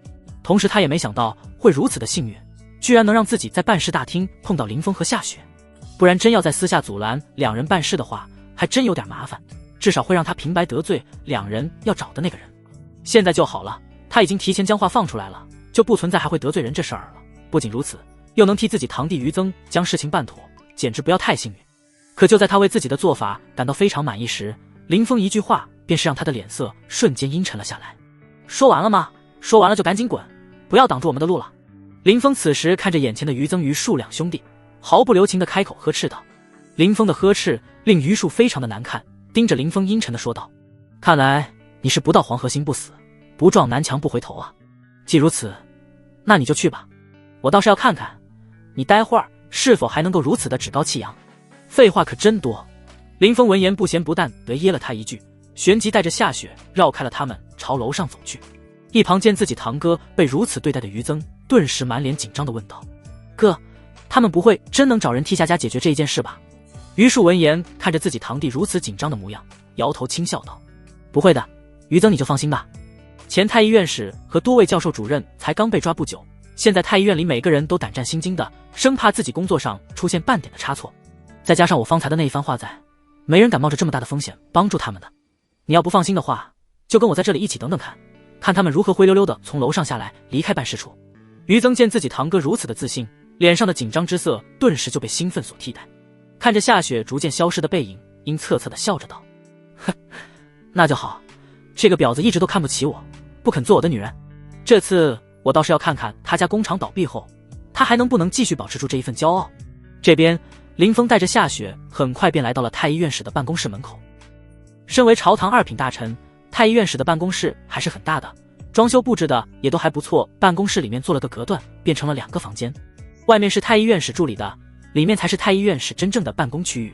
同时他也没想到会如此的幸运，居然能让自己在办事大厅碰到林峰和夏雪，不然真要在私下阻拦2人办事的话，还真有点麻烦，至少会让他平白得罪2人要找的那个人。现在就好了，他已经提前将话放出来了，就不存在还会得罪人这事儿了。不仅如此，又能替自己堂弟于增将事情办妥，简直不要太幸运。可就在他为自己的做法感到非常满意时，林峰一句话便是让他的脸色瞬间阴沉了下来。说完了吗？说完了就赶紧滚，不要挡住我们的路了。林峰此时看着眼前的于增于树2兄弟，毫不留情地开口呵斥道。林峰的呵斥令于树非常的难看，盯着林峰阴沉地说道：看来你是不到黄河心不死，不撞南墙不回头啊。既如此，那你就去吧，我倒是要看看你待会儿是否还能够如此的趾高气扬。废话可真多。林峰闻言不咸不淡地噎了他一句，旋即带着夏雪绕开了他们，朝楼上走去。一旁见自己堂哥被如此对待的于增，顿时满脸紧张地问道：哥，他们不会真能找人替夏家解决这一件事吧？于树闻言看着自己堂弟如此紧张的模样，摇头轻笑道：不会的，于增你就放心吧，前太医院士和多位教授主任才刚被抓不久，现在太医院里每个人都胆战心惊的，生怕自己工作上出现半点的差错。再加上我方才的那一番话在，没人敢冒着这么大的风险帮助他们的。你要不放心的话，就跟我在这里一起等等看，看他们如何灰溜溜的从楼上下来离开办事处。于增见自己堂哥如此的自信，脸上的紧张之色顿时就被兴奋所替代。看着夏雪逐渐消失的背影，阴恻恻的笑着道：哼，那就好，这个婊子一直都看不起我，不肯做我的女人，这次我倒是要看看他家工厂倒闭后，他还能不能继续保持住这一份骄傲。这边林峰带着夏雪很快便来到了太医院使的办公室门口。身为朝堂2品大臣，太医院使的办公室还是很大的，装修布置的也都还不错，办公室里面做了个隔断，变成了2个房间，外面是太医院使助理的，里面才是太医院使真正的办公区域。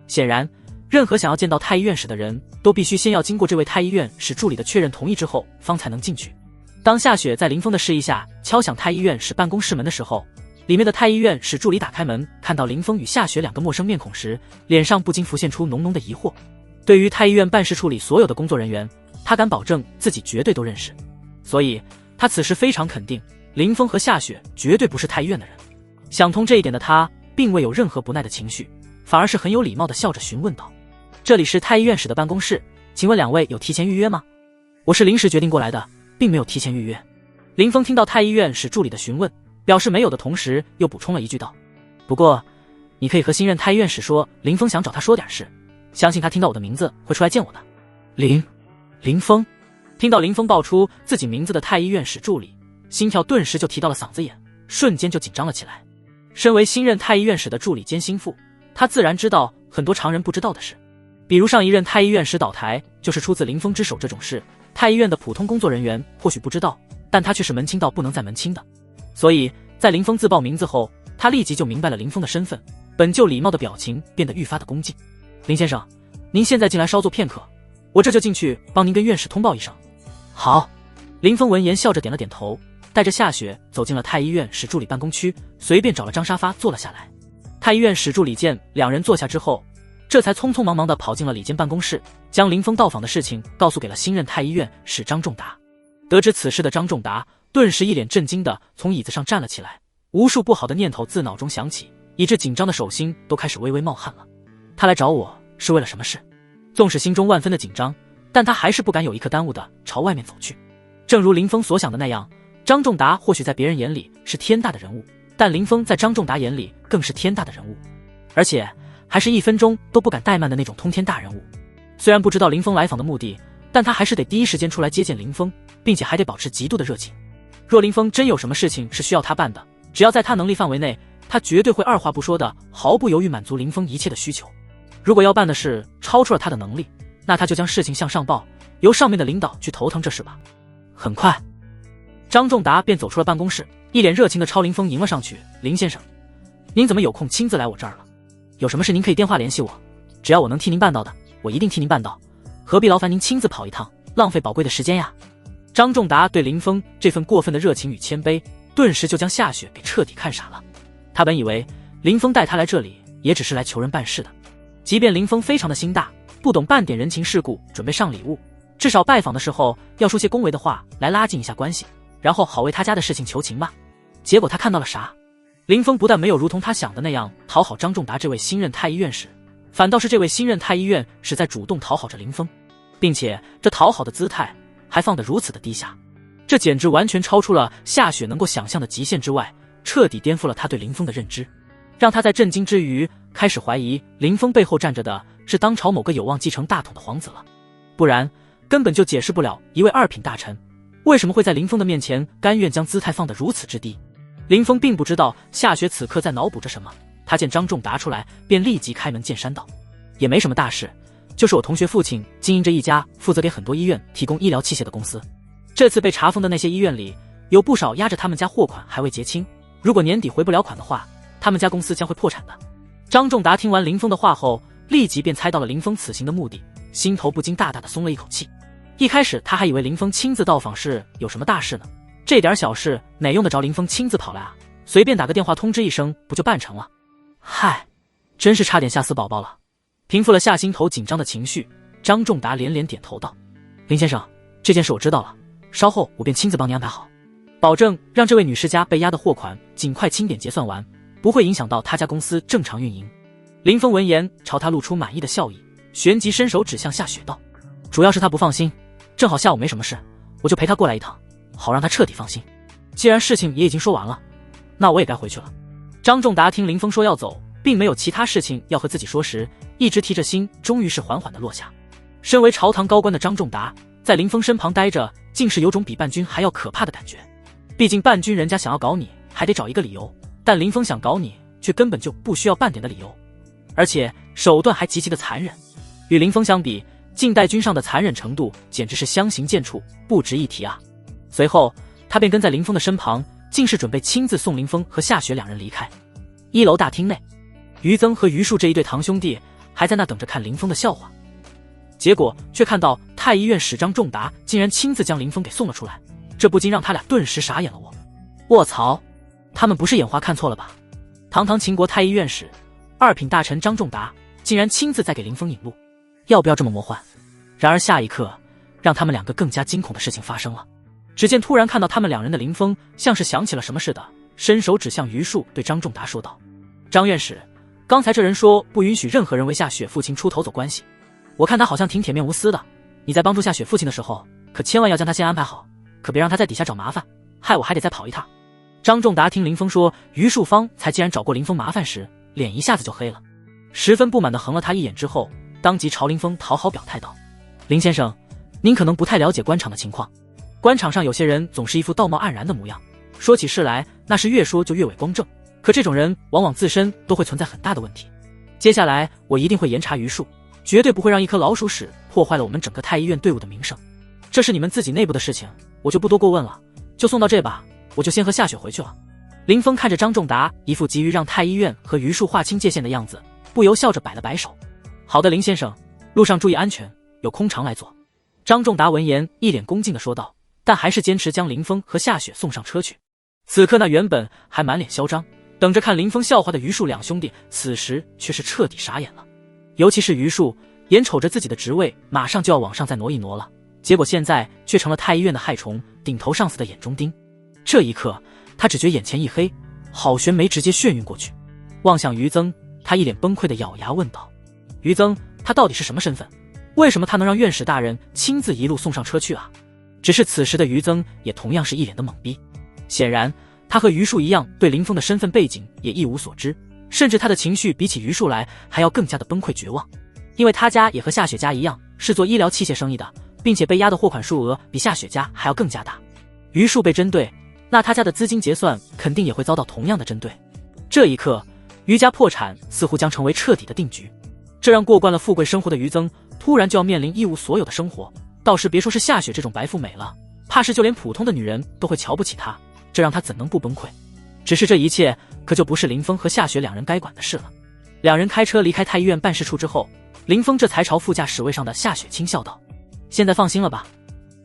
显然任何想要见到太医院使的人都必须先要经过这位太医院使助理的确认同意之后方才能进去。当夏雪在林峰的示意下敲响太医院使办公室门的时候，里面的太医院使助理打开门，看到林峰与夏雪2个陌生面孔时，脸上不禁浮现出浓浓的疑惑。对于太医院办事处里所有的工作人员，他敢保证自己绝对都认识，所以他此时非常肯定林峰和夏雪绝对不是太医院的人。想通这一点的他并未有任何不耐的情绪，反而是很有礼貌地笑着询问道：这里是太医院使的办公室，请问2位有提前预约吗？我是临时决定过来的，并没有提前预约。林峰听到太医院使助理的询问，表示没有的同时又补充了一句道：不过你可以和新任太医院使说林峰想找他说点事，相信他听到我的名字会出来见我的。林峰听到林峰报出自己名字的太医院使助理，心跳顿时就提到了嗓子眼，瞬间就紧张了起来。身为新任太医院使的助理兼心腹，他自然知道很多常人不知道的事，比如上一任太医院使倒台就是出自林峰之手这种事，太医院的普通工作人员或许不知道，但他却是门清到不能再门清的。所以在林峰自报名字后，他立即就明白了林峰的身份，本就礼貌的表情变得愈发的恭敬。林先生，您现在进来稍坐片刻，我这就进去帮您跟院士通报一声。好。林峰闻言笑着点了点头，带着夏雪走进了太医院使助理办公区，随便找了张沙发坐了下来。太医院使助理见2人坐下之后，这才匆匆忙忙地跑进了里间办公室，将林峰到访的事情告诉给了新任太医院使张仲达。得知此事的张仲达顿时一脸震惊地从椅子上站了起来，无数不好的念头自脑中响起，以致紧张的手心都开始微微冒汗了。他来找我是为了什么事？纵使心中万分的紧张，但他还是不敢有一刻耽误地朝外面走去。正如林峰所想的那样，张仲达或许在别人眼里是天大的人物，但林峰在张仲达眼里更是天大的人物，而且还是1分钟都不敢怠慢的那种通天大人物。虽然不知道林峰来访的目的，但他还是得第一时间出来接见林峰，并且还得保持极度的热情。若林峰真有什么事情是需要他办的，只要在他能力范围内，他绝对会2话不说的毫不犹豫满足林峰一切的需求。如果要办的事超出了他的能力，那他就将事情向上报，由上面的领导去头疼这事吧。很快张仲达便走出了办公室，一脸热情的朝林峰迎了上去。林先生，您怎么有空亲自来我这儿了？有什么事您可以电话联系我，只要我能替您办到的，我一定替您办到，何必劳烦您亲自跑一趟，浪费宝贵的时间呀。张仲达对林峰这份过分的热情与谦卑，顿时就将夏雪给彻底看傻了。他本以为林峰带他来这里也只是来求人办事的，即便林峰非常的心大，不懂半点人情世故，准备上礼物，至少拜访的时候要说些恭维的话来拉近一下关系，然后好为他家的事情求情吧。结果他看到了啥？林峰不但没有如同他想的那样讨好张仲达这位新任太医院使，反倒是这位新任太医院使在主动讨好着林峰，并且这讨好的姿态还放得如此的低下，这简直完全超出了夏雪能够想象的极限之外，彻底颠覆了他对林峰的认知，让他在震惊之余开始怀疑林峰背后站着的是当朝某个有望继承大统的皇子了，不然根本就解释不了一位2品大臣为什么会在林峰的面前甘愿将姿态放得如此之低。林峰并不知道夏雪此刻在脑补着什么，他见张仲达出来便立即开门见山道：也没什么大事，就是我同学父亲经营着一家负责给很多医院提供医疗器械的公司，这次被查封的那些医院里有不少压着他们家货款还未结清，如果年底回不了款的话，他们家公司将会破产的。张仲达听完林峰的话后，立即便猜到了林峰此行的目的，心头不禁大大的松了一口气。一开始他还以为林峰亲自到访是有什么大事呢，这点小事哪用得着林峰亲自跑来啊？随便打个电话通知一声不就办成了？嗨，真是差点吓死宝宝了。平复了下心头紧张的情绪，张仲达连连点头道：林先生，这件事我知道了，稍后我便亲自帮你安排好，保证让这位女士家被压的货款尽快清点结算完，不会影响到她家公司正常运营。林峰闻言朝他露出满意的笑意，旋即伸手指向夏雪道：主要是他不放心，正好下午没什么事，我就陪他过来一趟，好让他彻底放心。既然事情也已经说完了，那我也该回去了。张仲达听林峰说要走，并没有其他事情要和自己说时，一直提着心终于是缓缓地落下。身为朝堂高官的张仲达在林峰身旁待着，竟是有种比伴君还要可怕的感觉。毕竟伴君人家想要搞你还得找一个理由，但林峰想搞你却根本就不需要半点的理由，而且手段还极其的残忍。与林峰相比，晋代君上的残忍程度简直是相形见绌，不值一提啊。随后他便跟在林峰的身旁，竟是准备亲自送林峰和夏雪两人离开。一楼大厅内，于增和于树这一对堂兄弟还在那等着看林峰的笑话，结果却看到太医院使张仲达竟然亲自将林峰给送了出来，这不禁让他俩顿时傻眼了。卧槽，他们不是眼花看错了吧？堂堂秦国太医院使二品大臣张仲达竟然亲自在给林峰引路，要不要这么魔幻？然而下一刻，让他们两个更加惊恐的事情发生了。只见突然看到他们两人的林峰像是想起了什么似的，伸手指向于树，对张仲达说道：张院使，刚才这人说不允许任何人为夏雪父亲出头走关系，我看他好像挺铁面无私的，你在帮助夏雪父亲的时候，可千万要将他先安排好，可别让他在底下找麻烦，害我还得再跑一趟。张仲达听林峰说于树方才竟然找过林峰麻烦时，脸一下子就黑了，十分不满地横了他一眼之后，当即朝林峰讨好表态道：林先生，您可能不太了解官场的情况，官场上有些人总是一副道貌岸然的模样，说起事来那是越说就越伪光正，可这种人往往自身都会存在很大的问题。接下来我一定会严查于树，绝对不会让一颗老鼠屎破坏了我们整个太医院队伍的名声。这是你们自己内部的事情，我就不多过问了，就送到这吧，我就先和夏雪回去了。林峰看着张仲达一副急于让太医院和于树划清界限的样子，不由笑着摆了摆手：好的，林先生，路上注意安全，有空常来坐。张仲达闻言一脸恭敬地说道，但还是坚持将林峰和夏雪送上车去。此刻那原本还满脸嚣张等着看林峰笑话的于树两兄弟，此时却是彻底傻眼了。尤其是于树，眼瞅着自己的职位马上就要往上再挪一挪了，结果现在却成了太医院的害虫，顶头上司的眼中钉。这一刻他只觉眼前一黑，好悬眉直接眩晕过去。望向于增，他一脸崩溃的咬牙问道：于增，他到底是什么身份？为什么他能让院使大人亲自一路送上车去啊？只是此时的于增也同样是一脸的懵逼，显然他和于树一样，对林峰的身份背景也一无所知，甚至他的情绪比起于树来还要更加的崩溃绝望。因为他家也和夏雪家一样是做医疗器械生意的，并且被压的货款数额比夏雪家还要更加大。于树被针对，那他家的资金结算肯定也会遭到同样的针对。这一刻，于家破产似乎将成为彻底的定局，这让过惯了富贵生活的于增突然就要面临一无所有的生活。倒是别说是夏雪这种白富美了，怕是就连普通的女人都会瞧不起她，这让她怎能不崩溃？只是这一切可就不是林峰和夏雪两人该管的事了。两人开车离开太医院办事处之后，林峰这才朝副驾驶位上的夏雪轻笑道：现在放心了吧？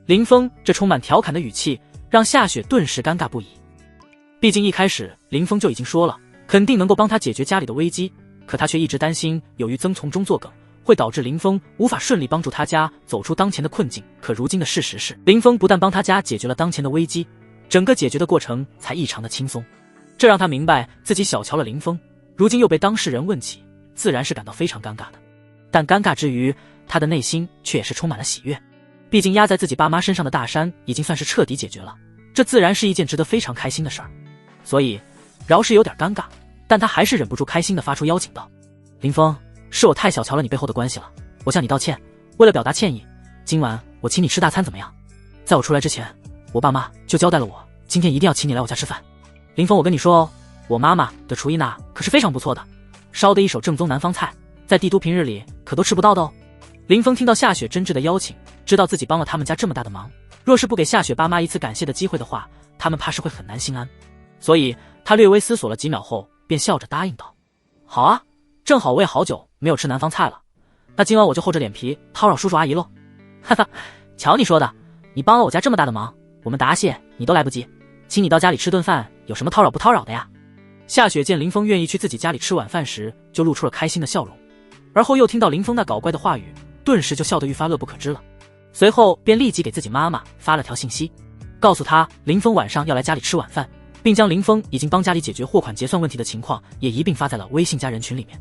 林峰这充满调侃的语气让夏雪顿时尴尬不已。毕竟一开始林峰就已经说了肯定能够帮他解决家里的危机，可他却一直担心由于曾从中作梗会导致林峰无法顺利帮助他家走出当前的困境。可如今的事实是，林峰不但帮他家解决了当前的危机，整个解决的过程才异常的轻松，这让他明白自己小瞧了林峰，如今又被当事人问起，自然是感到非常尴尬的。但尴尬之余，他的内心却也是充满了喜悦，毕竟压在自己爸妈身上的大山已经算是彻底解决了，这自然是一件值得非常开心的事儿。所以饶是有点尴尬，但他还是忍不住开心地发出邀请道：林峰，是我太小瞧了你背后的关系了，我向你道歉。为了表达歉意，今晚我请你吃大餐怎么样？在我出来之前，我爸妈就交代了我今天一定要请你来我家吃饭。林峰，我跟你说哦，我妈妈的厨艺那可是非常不错的，烧的一手正宗南方菜，在帝都平日里可都吃不到的哦。林峰听到夏雪真挚的邀请，知道自己帮了他们家这么大的忙，若是不给夏雪爸妈一次感谢的机会的话，他们怕是会很难心安。所以他略微思索了几秒后，便笑着答应道：好啊，正好我也好久没有吃南方菜了，那今晚我就厚着脸皮叨扰叔叔阿姨喽。哈哈，瞧你说的，你帮了我家这么大的忙，我们答谢你都来不及，请你到家里吃顿饭，有什么叨扰不叨扰的呀？夏雪见林峰愿意去自己家里吃晚饭时，就露出了开心的笑容，而后又听到林峰那搞怪的话语，顿时就笑得愈发乐不可支了。随后便立即给自己妈妈发了条信息，告诉她林峰晚上要来家里吃晚饭，并将林峰已经帮家里解决货款结算问题的情况也一并发在了微信家人群里面。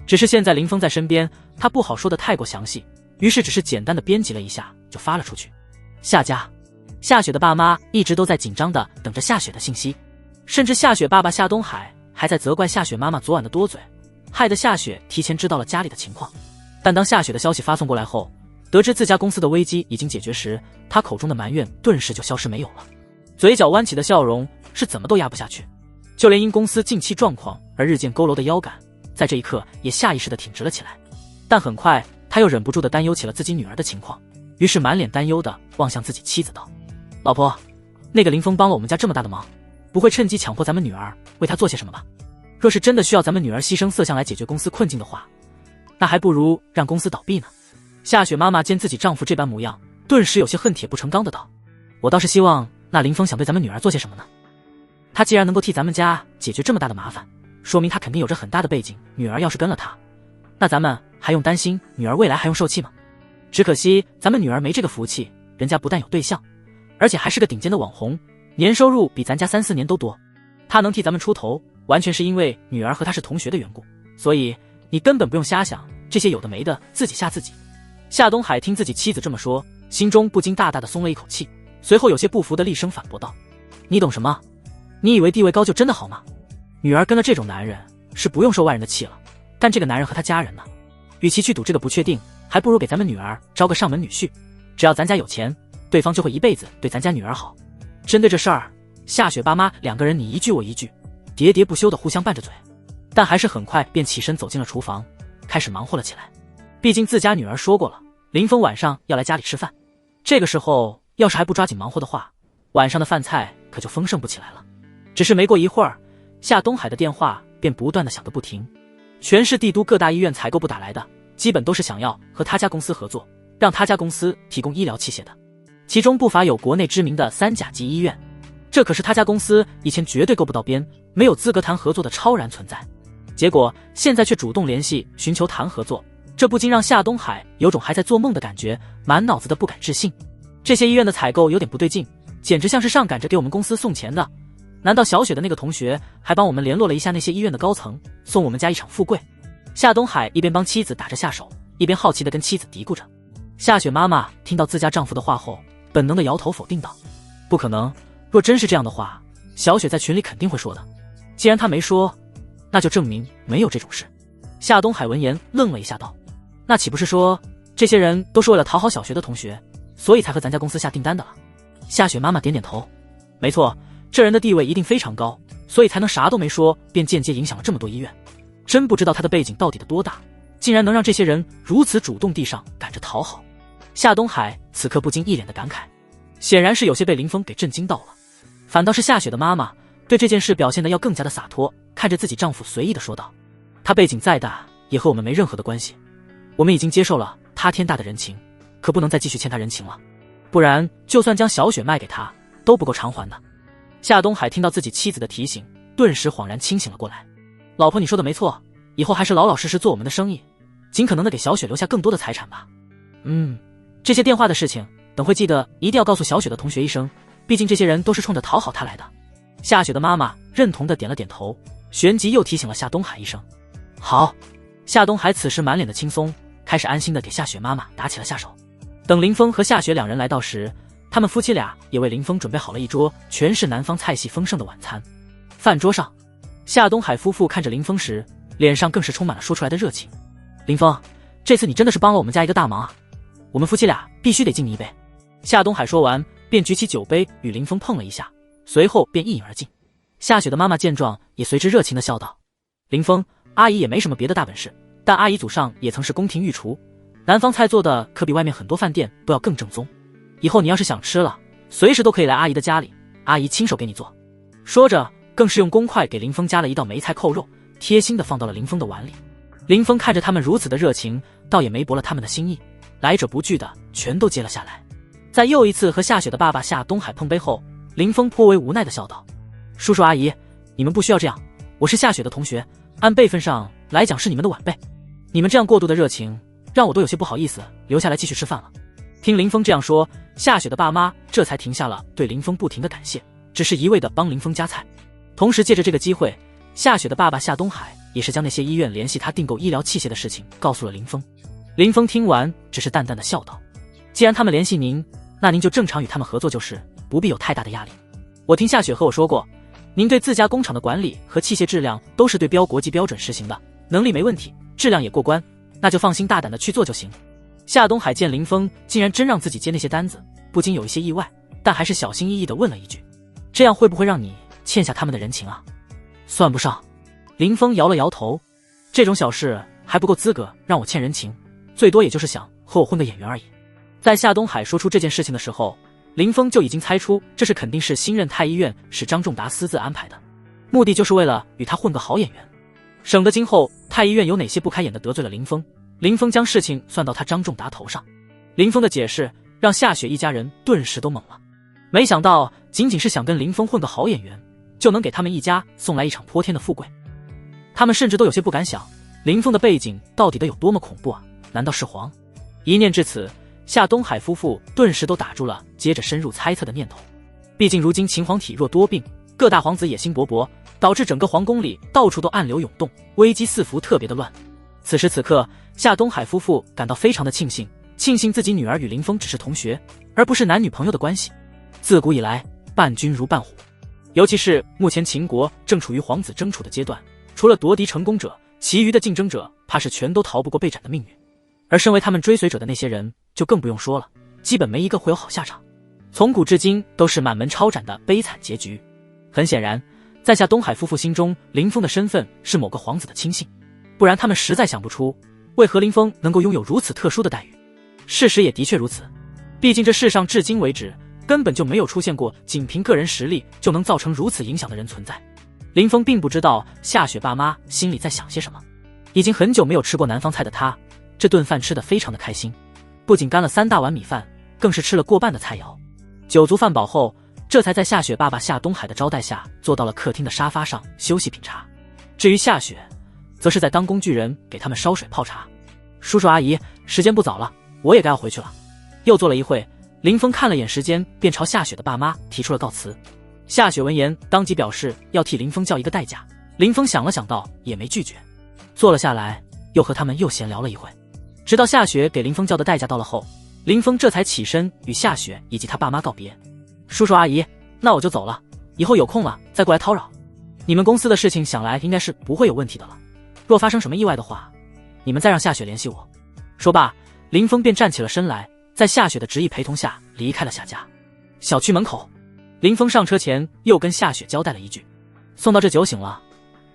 只是现在林峰在身边，他不好说的太过详细，于是只是简单的编辑了一下就发了出去。夏家，夏雪的爸妈一直都在紧张的等着夏雪的信息，甚至夏雪爸爸夏东海还在责怪夏雪妈妈昨晚的多嘴，害得夏雪提前知道了家里的情况。但当夏雪的消息发送过来后，得知自家公司的危机已经解决时，他口中的埋怨顿时就消失没有了，嘴角弯起的笑容是怎么都压不下去，就连因公司近期状况而日渐佝偻的腰杆，在这一刻也下意识地挺直了起来。但很快他又忍不住地担忧起了自己女儿的情况，于是满脸担忧地望向自己妻子道：老婆，那个林峰帮了我们家这么大的忙，不会趁机强迫咱们女儿为他做些什么吧？若是真的需要咱们女儿牺牲色相来解决公司困境的话，那还不如让公司倒闭呢。夏雪妈妈见自己丈夫这般模样，顿时有些恨铁不成钢的道：我倒是希望那林峰想对咱们女儿做些什么呢？他既然能够替咱们家解决这么大的麻烦，说明他肯定有着很大的背景，女儿要是跟了他，那咱们还用担心女儿未来还用受气吗？只可惜咱们女儿没这个福气，人家不但有对象，而且还是个顶尖的网红，年收入比咱家3-4年都多。他能替咱们出头，完全是因为女儿和他是同学的缘故，所以你根本不用瞎想这些有的没的，自己吓自己。夏东海听自己妻子这么说，心中不禁大大的松了一口气，随后有些不服的厉声反驳道：你懂什么？你以为地位高就真的好吗？女儿跟了这种男人是不用受外人的气了，但这个男人和他家人呢？与其去赌这个不确定，还不如给咱们女儿招个上门女婿，只要咱家有钱，对方就会一辈子对咱家女儿好。针对这事儿，夏雪爸妈两个人你一句我一句，喋喋不休的互相拌着嘴，但还是很快便起身走进了厨房，开始忙活了起来。毕竟自家女儿说过了，林峰晚上要来家里吃饭，这个时候要是还不抓紧忙活的话，晚上的饭菜可就丰盛不起来了。只是没过一会儿，夏东海的电话便不断的响个不停，全市帝都各大医院采购部打来的，基本都是想要和他家公司合作，让他家公司提供医疗器械的，其中不乏有国内知名的3甲级医院，这可是他家公司以前绝对够不到边，没有资格谈合作的超然存在。结果现在却主动联系寻求谈合作，这不禁让夏东海有种还在做梦的感觉，满脑子的不敢置信。这些医院的采购有点不对劲，简直像是上赶着给我们公司送钱的。难道小雪的那个同学还帮我们联络了一下那些医院的高层，送我们家一场富贵？夏东海一边帮妻子打着下手，一边好奇地跟妻子嘀咕着。夏雪妈妈听到自家丈夫的话后，本能地摇头否定道：不可能，若真是这样的话，小雪在群里肯定会说的。既然她没说，那就证明没有这种事。夏东海闻言愣了一下道：那岂不是说这些人都是为了讨好小学的同学，所以才和咱家公司下订单的了？夏雪妈妈点点头，没错，这人的地位一定非常高，所以才能啥都没说便间接影响了这么多医院。真不知道他的背景到底的多大，竟然能让这些人如此主动地上赶着讨好。夏东海此刻不禁一脸的感慨，显然是有些被林峰给震惊到了。反倒是夏雪的妈妈对这件事表现得要更加的洒脱，看着自己丈夫随意的说道：他背景再大也和我们没任何的关系，我们已经接受了他天大的人情，可不能再继续欠他人情了，不然就算将小雪卖给他都不够偿还的。夏东海听到自己妻子的提醒，顿时恍然清醒了过来。老婆，你说的没错，以后还是老老实实做我们的生意，尽可能的给小雪留下更多的财产吧。这些电话的事情等会记得一定要告诉小雪的同学一声，毕竟这些人都是冲着讨好她来的。夏雪的妈妈认同的点了点头，旋即又提醒了夏东海一声。好。夏东海此时满脸的轻松，开始安心的给夏雪妈妈打起了下手。等林峰和夏雪两人来到时，他们夫妻俩也为林峰准备好了一桌全是南方菜系丰盛的晚餐。饭桌上，夏东海夫妇看着林峰时，脸上更是充满了说出来的热情。林峰，这次你真的是帮了我们家一个大忙啊，我们夫妻俩必须得敬你一杯。夏东海说完便举起酒杯与林峰碰了一下，随后便一饮而尽。夏雪的妈妈见状也随之热情地笑道：林峰，阿姨也没什么别的大本事，但阿姨祖上也曾是宫廷御厨，南方菜做的可比外面很多饭店都要更正宗，以后你要是想吃了，随时都可以来阿姨的家里，阿姨亲手给你做。说着更是用公筷给林峰夹了一道梅菜扣肉，贴心地放到了林峰的碗里。林峰看着他们如此的热情，倒也没驳了他们的心意，来者不拒的全都接了下来。在又一次和夏雪的爸爸夏东海碰杯后，林峰颇为无奈地笑道：叔叔阿姨，你们不需要这样，我是夏雪的同学，按辈分上来讲是你们的晚辈，你们这样过度的热情让我都有些不好意思留下来继续吃饭了。听林峰这样说，夏雪的爸妈这才停下了对林峰不停的感谢，只是一味的帮林峰夹菜。同时借着这个机会，夏雪的爸爸夏东海也是将那些医院联系他订购医疗器械的事情告诉了林峰。林峰听完只是淡淡的笑道，既然他们联系您，那您就正常与他们合作就是，不必有太大的压力。我听夏雪和我说过，您对自家工厂的管理和器械质量都是对标国际标准实行的，能力没问题，质量也过关，那就放心大胆的去做就行。夏东海见林峰竟然真让自己接那些单子，不禁有一些意外，但还是小心翼翼地问了一句，这样会不会让你欠下他们的人情啊？算不上。林峰摇了摇头，这种小事还不够资格让我欠人情，最多也就是想和我混个眼缘而已。在夏东海说出这件事情的时候，林峰就已经猜出这是肯定是新任太医院使张仲达私自安排的，目的就是为了与他混个好眼缘，省得今后太医院有哪些不开眼的得罪了林峰，林峰将事情算到他张仲达头上。林峰的解释让夏雪一家人顿时都懵了，没想到仅仅是想跟林峰混个好眼缘，就能给他们一家送来一场泼天的富贵。他们甚至都有些不敢想，林峰的背景到底得有多么恐怖啊？难道是皇？一念至此，夏东海夫妇顿时都打住了接着深入猜测的念头。毕竟如今秦皇体弱多病，各大皇子野心勃勃，导致整个皇宫里到处都暗流涌动，危机四伏，特别的乱。此时此刻，夏东海夫妇感到非常的庆幸自己女儿与林峰只是同学，而不是男女朋友的关系。自古以来，伴君如伴虎，尤其是目前秦国正处于皇子争储的阶段，除了夺嫡成功者，其余的竞争者怕是全都逃不过被斩的命运。而身为他们追随者的那些人就更不用说了，基本没一个会有好下场，从古至今都是满门抄斩的悲惨结局。很显然，在夏东海夫妇心中，林峰的身份是某个皇子的亲信，不然他们实在想不出为何林峰能够拥有如此特殊的待遇。事实也的确如此，毕竟这世上至今为止根本就没有出现过仅凭个人实力就能造成如此影响的人存在。林峰并不知道夏雪爸妈心里在想些什么，已经很久没有吃过南方菜的他，这顿饭吃得非常的开心，不仅干了3大碗米饭，更是吃了过半的菜肴。酒足饭饱后，这才在夏雪爸爸夏东海的招待下坐到了客厅的沙发上休息品茶。至于夏雪，则是在当工具人给他们烧水泡茶。叔叔阿姨，时间不早了，我也该要回去了。又坐了一会，林峰看了眼时间，便朝夏雪的爸妈提出了告辞。夏雪闻言当即表示要替林峰叫一个代驾，林峰想了想道也没拒绝，坐了下来，又和他们闲聊了一会。直到夏雪给林峰叫的代驾到了后，林峰这才起身与夏雪以及他爸妈告别。叔叔阿姨，那我就走了，以后有空了再过来叨扰。你们公司的事情想来应该是不会有问题的了，若发生什么意外的话，你们再让夏雪联系我。说罢，林峰便站起了身来，在夏雪的执意陪同下离开了夏家。小区门口，林峰上车前又跟夏雪交代了一句，送到这酒醒了，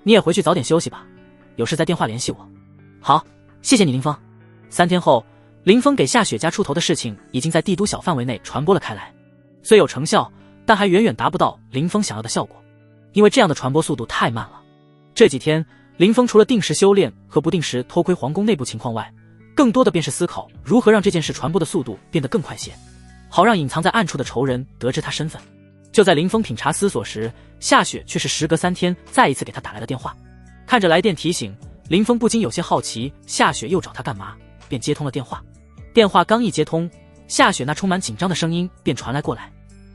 你也回去早点休息吧，有事在电话联系我。好，谢谢你林峰。3天后，林峰给夏雪家出头的事情已经在帝都小范围内传播了开来，虽有成效，但还远远达不到林峰想要的效果，因为这样的传播速度太慢了。这几天，林峰除了定时修炼和不定时偷窥皇宫内部情况外，更多的便是思考如何让这件事传播的速度变得更快些，好让隐藏在暗处的仇人得知他身份。就在林峰品茶思索时，夏雪却是时隔3天再一次给他打来了电话。看着来电提醒，林峰不禁有些好奇夏雪又找他干嘛，便接通了电话。电话刚一接通，夏雪那充满紧张的声音便传来过来。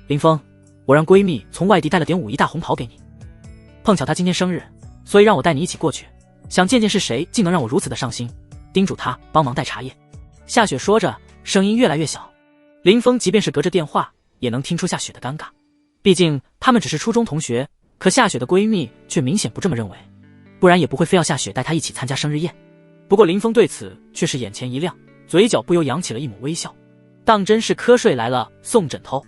林峰，我让闺蜜从外地带了点5亿大红袍给你，碰巧她今天生日，所以让我带你一起过去，想见见是谁竟能让我如此的上心，叮嘱她帮忙带茶叶。夏雪说着，声音越来越小。林峰即便是隔着电话也能听出夏雪的尴尬，毕竟他们只是初中同学，可夏雪的闺蜜却明显不这么认为，不然也不会非要夏雪带她一起参加生日宴。不过林峰对此却是眼前一亮，嘴角不由扬起了一抹微笑，当真是瞌睡来了送枕头。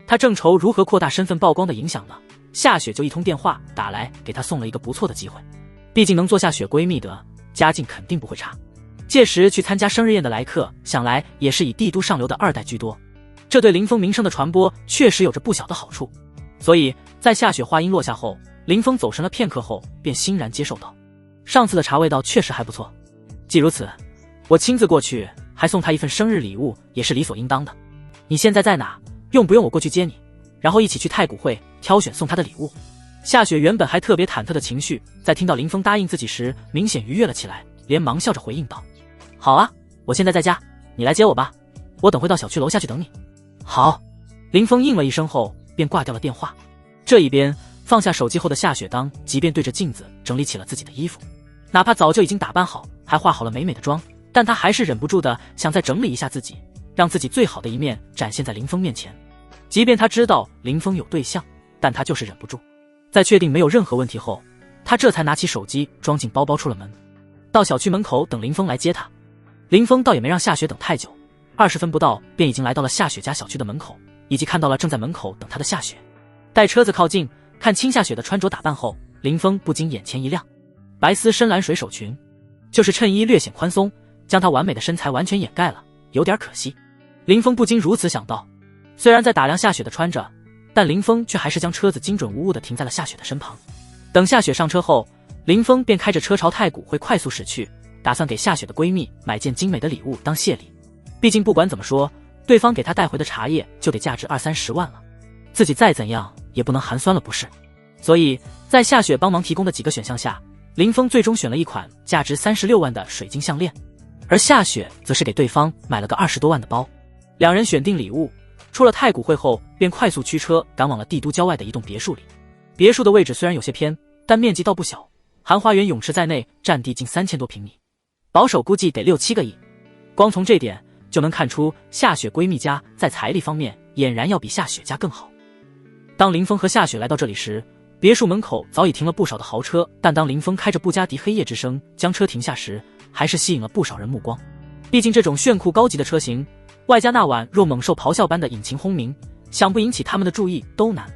他正愁如何扩大身份曝光的影响呢，夏雪就一通电话打来，给他送了一个不错的机会。毕竟能做夏雪闺蜜的，家境肯定不会差。届时去参加生日宴的来客，想来也是以帝都上流的2代居多，这对林峰名声的传播确实有着不小的好处。所以在夏雪话音落下后，林峰走神了片刻后，便欣然接受道：上次的茶味道确实还不错，既如此，我亲自过去还送他一份生日礼物，也是理所应当的。你现在在哪？用不用我过去接你，然后一起去太古汇挑选送他的礼物？夏雪原本还特别忐忑的情绪，在听到林峰答应自己时明显愉悦了起来，连忙笑着回应道：好啊，我现在在家，你来接我吧。我等会到小区楼下去等你。好。林峰应了一声后便挂掉了电话。这一边放下手机后的夏雪当即便对着镜子整理起了自己的衣服，哪怕早就已经打扮好，还化好了美美的妆，但她还是忍不住的想再整理一下自己，让自己最好的一面展现在林峰面前。即便她知道林峰有对象，但她就是忍不住。在确定没有任何问题后，她这才拿起手机装进包包出了门，到小区门口等林峰来接她。林峰倒也没让夏雪等太久，20分不到便已经来到了夏雪家小区的门口，以及看到了正在门口等他的夏雪。待车子靠近，看清夏雪的穿着打扮后，林峰不禁眼前一亮。白丝深蓝水手裙，就是衬衣略显宽松，将她完美的身材完全掩盖了，有点可惜。林峰不禁如此想到。虽然在打量夏雪的穿着，但林峰却还是将车子精准无误地停在了夏雪的身旁。等夏雪上车后，林峰便开着车朝太古汇快速驶去，打算给夏雪的闺蜜买件精美的礼物当谢礼。毕竟不管怎么说，对方给他带回的茶叶就得价值20-30万了，自己再怎样也不能寒酸了不是。所以在夏雪帮忙提供的几个选项下，林峰最终选了一款价值36万的水晶项链，而夏雪则是给对方买了个20多万的包。两人选定礼物，出了太古汇后便快速驱车赶往了帝都郊外的一栋别墅里。别墅的位置虽然有些偏，但面积倒不小，含花园泳池在内，占地近3000多平米，保守估计得6-7个亿。光从这点就能看出夏雪闺蜜家在财力方面俨然要比夏雪家更好。当林峰和夏雪来到这里时，别墅门口早已停了不少的豪车，但当林峰开着布加迪黑夜之声将车停下时，还是吸引了不少人目光。毕竟这种炫酷高级的车型，外加那晚若猛兽咆哮般的引擎轰鸣，想不引起他们的注意都难。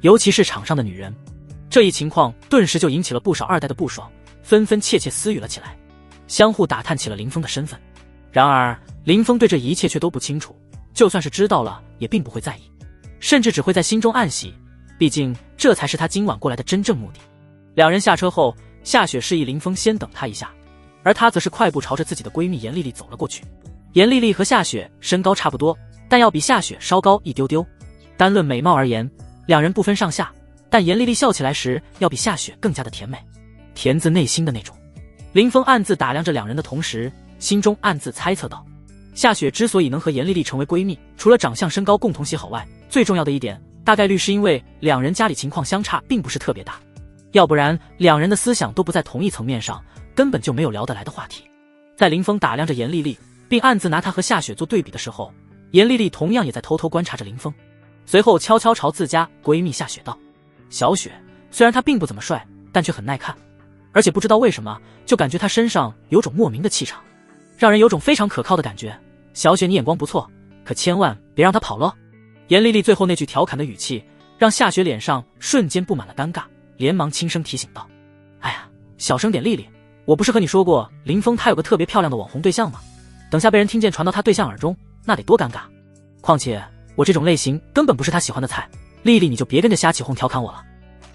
尤其是场上的女人，这一情况顿时就引起了不少二代的不爽，纷纷窃窃私语了起来，相互打探起了林峰的身份。然而林峰对这一切却都不清楚，就算是知道了也并不会在意，甚至只会在心中暗喜，毕竟这才是他今晚过来的真正目的。两人下车后，夏雪示意林峰先等他一下，而他则是快步朝着自己的闺蜜严丽丽走了过去。严丽丽和夏雪身高差不多，但要比夏雪稍高一丢丢。单论美貌而言，两人不分上下，但严丽丽笑起来时要比夏雪更加的甜美，甜自内心的那种。林峰暗自打量着两人的同时，心中暗自猜测道，夏雪之所以能和严丽丽成为闺蜜，除了长相身高共同喜好外，最重要的一点大概率是因为两人家里情况相差并不是特别大，要不然两人的思想都不在同一层面上，根本就没有聊得来的话题。在林峰打量着严丽丽，并暗自拿她和夏雪做对比的时候，严丽丽同样也在偷偷观察着林峰，随后悄悄朝自家闺蜜夏雪道，小雪虽然她并不怎么帅，但却很耐看，而且不知道为什么就感觉她身上有种莫名的气场，让人有种非常可靠的感觉。小雪你眼光不错，可千万别让她跑了。严丽丽最后那句调侃的语气让夏雪脸上瞬间布满了尴尬，连忙轻声提醒道，哎呀，小声点丽丽，我不是和你说过林峰他有个特别漂亮的网红对象吗？等下被人听见传到他对象耳中，那得多尴尬。况且我这种类型根本不是他喜欢的菜，丽丽你就别跟着瞎起哄调侃我了。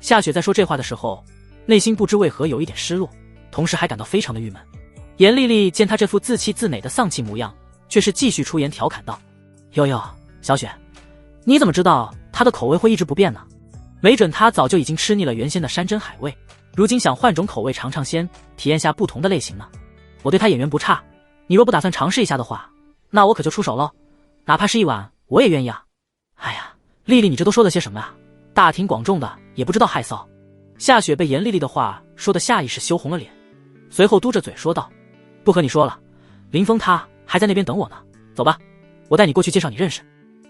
夏雪在说这话的时候，内心不知为何有一点失落，同时还感到非常的郁闷。严丽丽见他这副自气自馁的丧气模样，却是继续出言调侃道，悠悠，小雪，你怎么知道他的口味会一直不变呢？没准他早就已经吃腻了原先的山珍海味，如今想换种口味尝尝鲜，体验下不同的类型呢。我对他眼缘不差，你若不打算尝试一下的话，那我可就出手了，哪怕是一碗我也愿意啊。哎呀，丽丽你这都说了些什么啊？大庭广众的也不知道害臊。夏雪被严丽丽的话说的下意识羞红了脸，随后嘟着嘴说道，不和你说了，林峰他还在那边等我呢，走吧，我带你过去介绍你认识。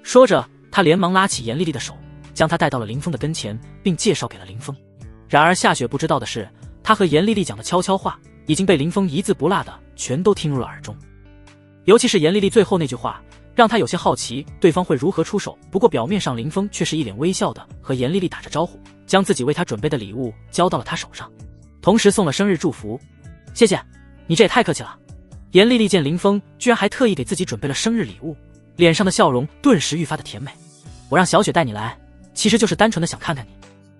说着他连忙拉起严丽丽的手，将她带到了林峰的跟前，并介绍给了林峰。然而夏雪不知道的是，她和严丽丽讲的悄悄话已经被林峰一字不落的全都听入了耳中。尤其是严丽丽最后那句话，让她有些好奇对方会如何出手。不过表面上林峰却是一脸微笑的和严丽丽打着招呼，将自己为她准备的礼物交到了她手上，同时送了生日祝福。谢谢，你这也太客气了。严丽丽见林峰居然还特意给自己准备了生日礼物，脸上的笑容顿时愈发的甜美。我让小雪带你来，其实就是单纯的想看看你，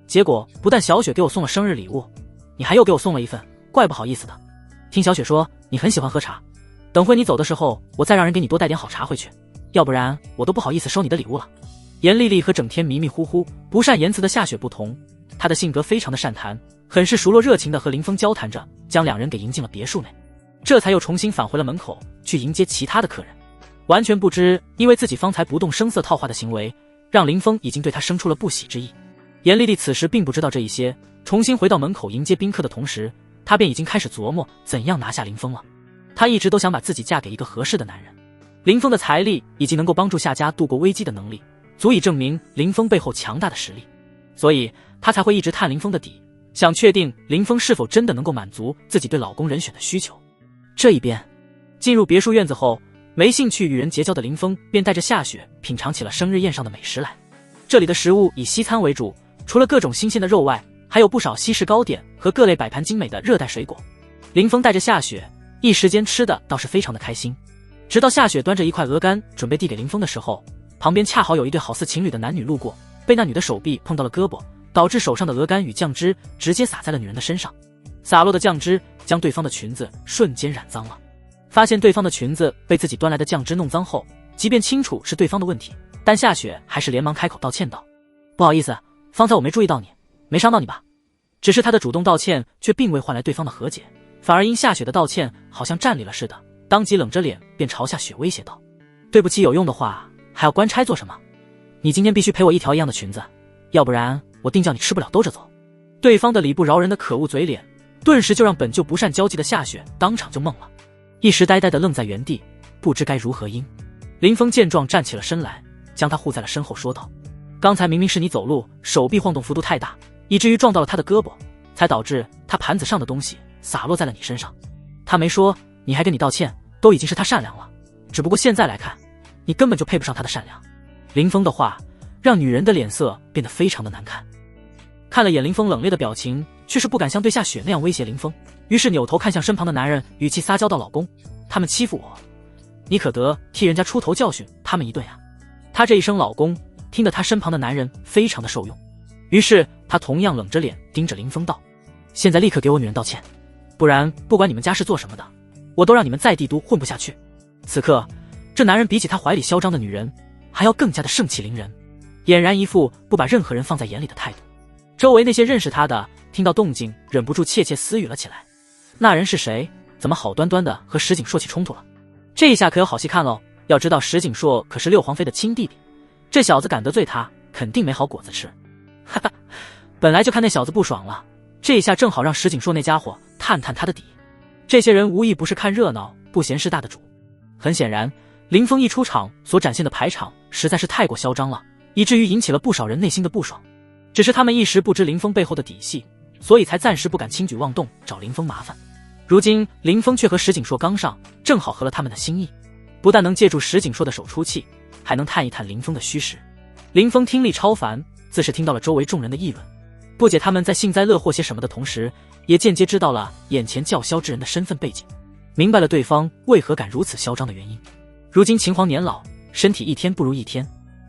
结果不但小雪给我送了生日礼物，你还又给我送了一份，怪不好意思的。听小雪说你很喜欢喝茶，等会你走的时候我再让人给你多带点好茶回去，要不然我都不好意思收你的礼物了。严丽丽和整天迷迷糊糊不善言辞的夏雪不同，她的性格非常的善谈，很是熟络热情的和林峰交谈着，将两人给迎进了别墅内，这才又重新返回了门口去迎接其他的客人。完全不知因为自己方才不动声色套话的行为，让林峰已经对他生出了不喜之意。严丽丽此时并不知道这一些，重新回到门口迎接宾客的同时，她便已经开始琢磨怎样拿下林峰了。她一直都想把自己嫁给一个合适的男人。林峰的财力以及能够帮助夏家度过危机的能力，足以证明林峰背后强大的实力，所以她才会一直探林峰的底，想确定林峰是否真的能够满足自己对老公人选的需求。这一边，进入别墅院子后，没兴趣与人结交的林峰便带着夏雪品尝起了生日宴上的美食来。这里的食物以西餐为主，除了各种新鲜的肉外，还有不少西式糕点和各类摆盘精美的热带水果。林峰带着夏雪一时间吃的倒是非常的开心。直到夏雪端着一块鹅肝准备递给林峰的时候，旁边恰好有一对好似情侣的男女路过，被那女的手臂碰到了胳膊，导致手上的鹅肝与酱汁直接洒在了女人的身上。洒落的酱汁将对方的裙子瞬间染脏了。发现对方的裙子被自己端来的酱汁弄脏后，即便清楚是对方的问题，但夏雪还是连忙开口道歉道：“不好意思，方才我没注意到你，没伤到你吧？”只是她的主动道歉却并未换来对方的和解，反而因夏雪的道歉好像占理了似的，当即冷着脸便朝夏雪威胁道：“对不起有用的话还要官差做什么？你今天必须陪我一条一样的裙子，要不然我定叫你吃不了兜着走。”对方的理不饶人的可恶嘴脸，顿时就让本就不善交际的夏雪当场就懵了，一时呆呆地愣在原地，不知该如何应。林峰见状站起了身来，将他护在了身后说道：“刚才明明是你走路手臂晃动幅度太大，以至于撞到了他的胳膊，才导致他盘子上的东西洒落在了你身上。他没说，你还跟你道歉，都已经是他善良了，只不过现在来看，你根本就配不上他的善良。”林峰的话让女人的脸色变得非常的难看，看了眼林峰冷冽的表情，却是不敢像对夏雪那样威胁林峰，于是扭头看向身旁的男人，语气撒娇道：“老公，他们欺负我，你可得替人家出头教训他们一顿呀。”他这一声老公听得他身旁的男人非常的受用，于是他同样冷着脸盯着林峰道：“现在立刻给我女人道歉，不然不管你们家是做什么的，我都让你们在帝都混不下去。”此刻这男人比起他怀里嚣张的女人还要更加的盛气凌人，俨然一副不把任何人放在眼里的态度。周围那些认识他的听到动静忍不住窃窃私语了起来，那人是谁？怎么好端端的和石景硕起冲突了？这一下可有好戏看喽！要知道石景硕可是六皇妃的亲弟弟，这小子敢得罪他，肯定没好果子吃。哈哈，本来就看那小子不爽了，这一下正好让石景硕那家伙探探他的底。这些人无疑不是看热闹不嫌事大的主。很显然，林峰一出场所展现的排场实在是太过嚣张了，以至于引起了不少人内心的不爽。只是他们一时不知林峰背后的底细，所以才暂时不敢轻举妄动找林峰麻烦。如今林峰却和石景硕刚上，正好合了他们的心意，不但能借助石景硕的手出气，还能探一探林峰的虚实。林峰听力超凡，自是听到了周围众人的议论，不解他们在幸灾乐祸些什么的同时，也间接知道了眼前叫嚣之人的身份背景，明白了对方为何敢如此嚣张的原因。如今秦皇年老，身体一天不如一天，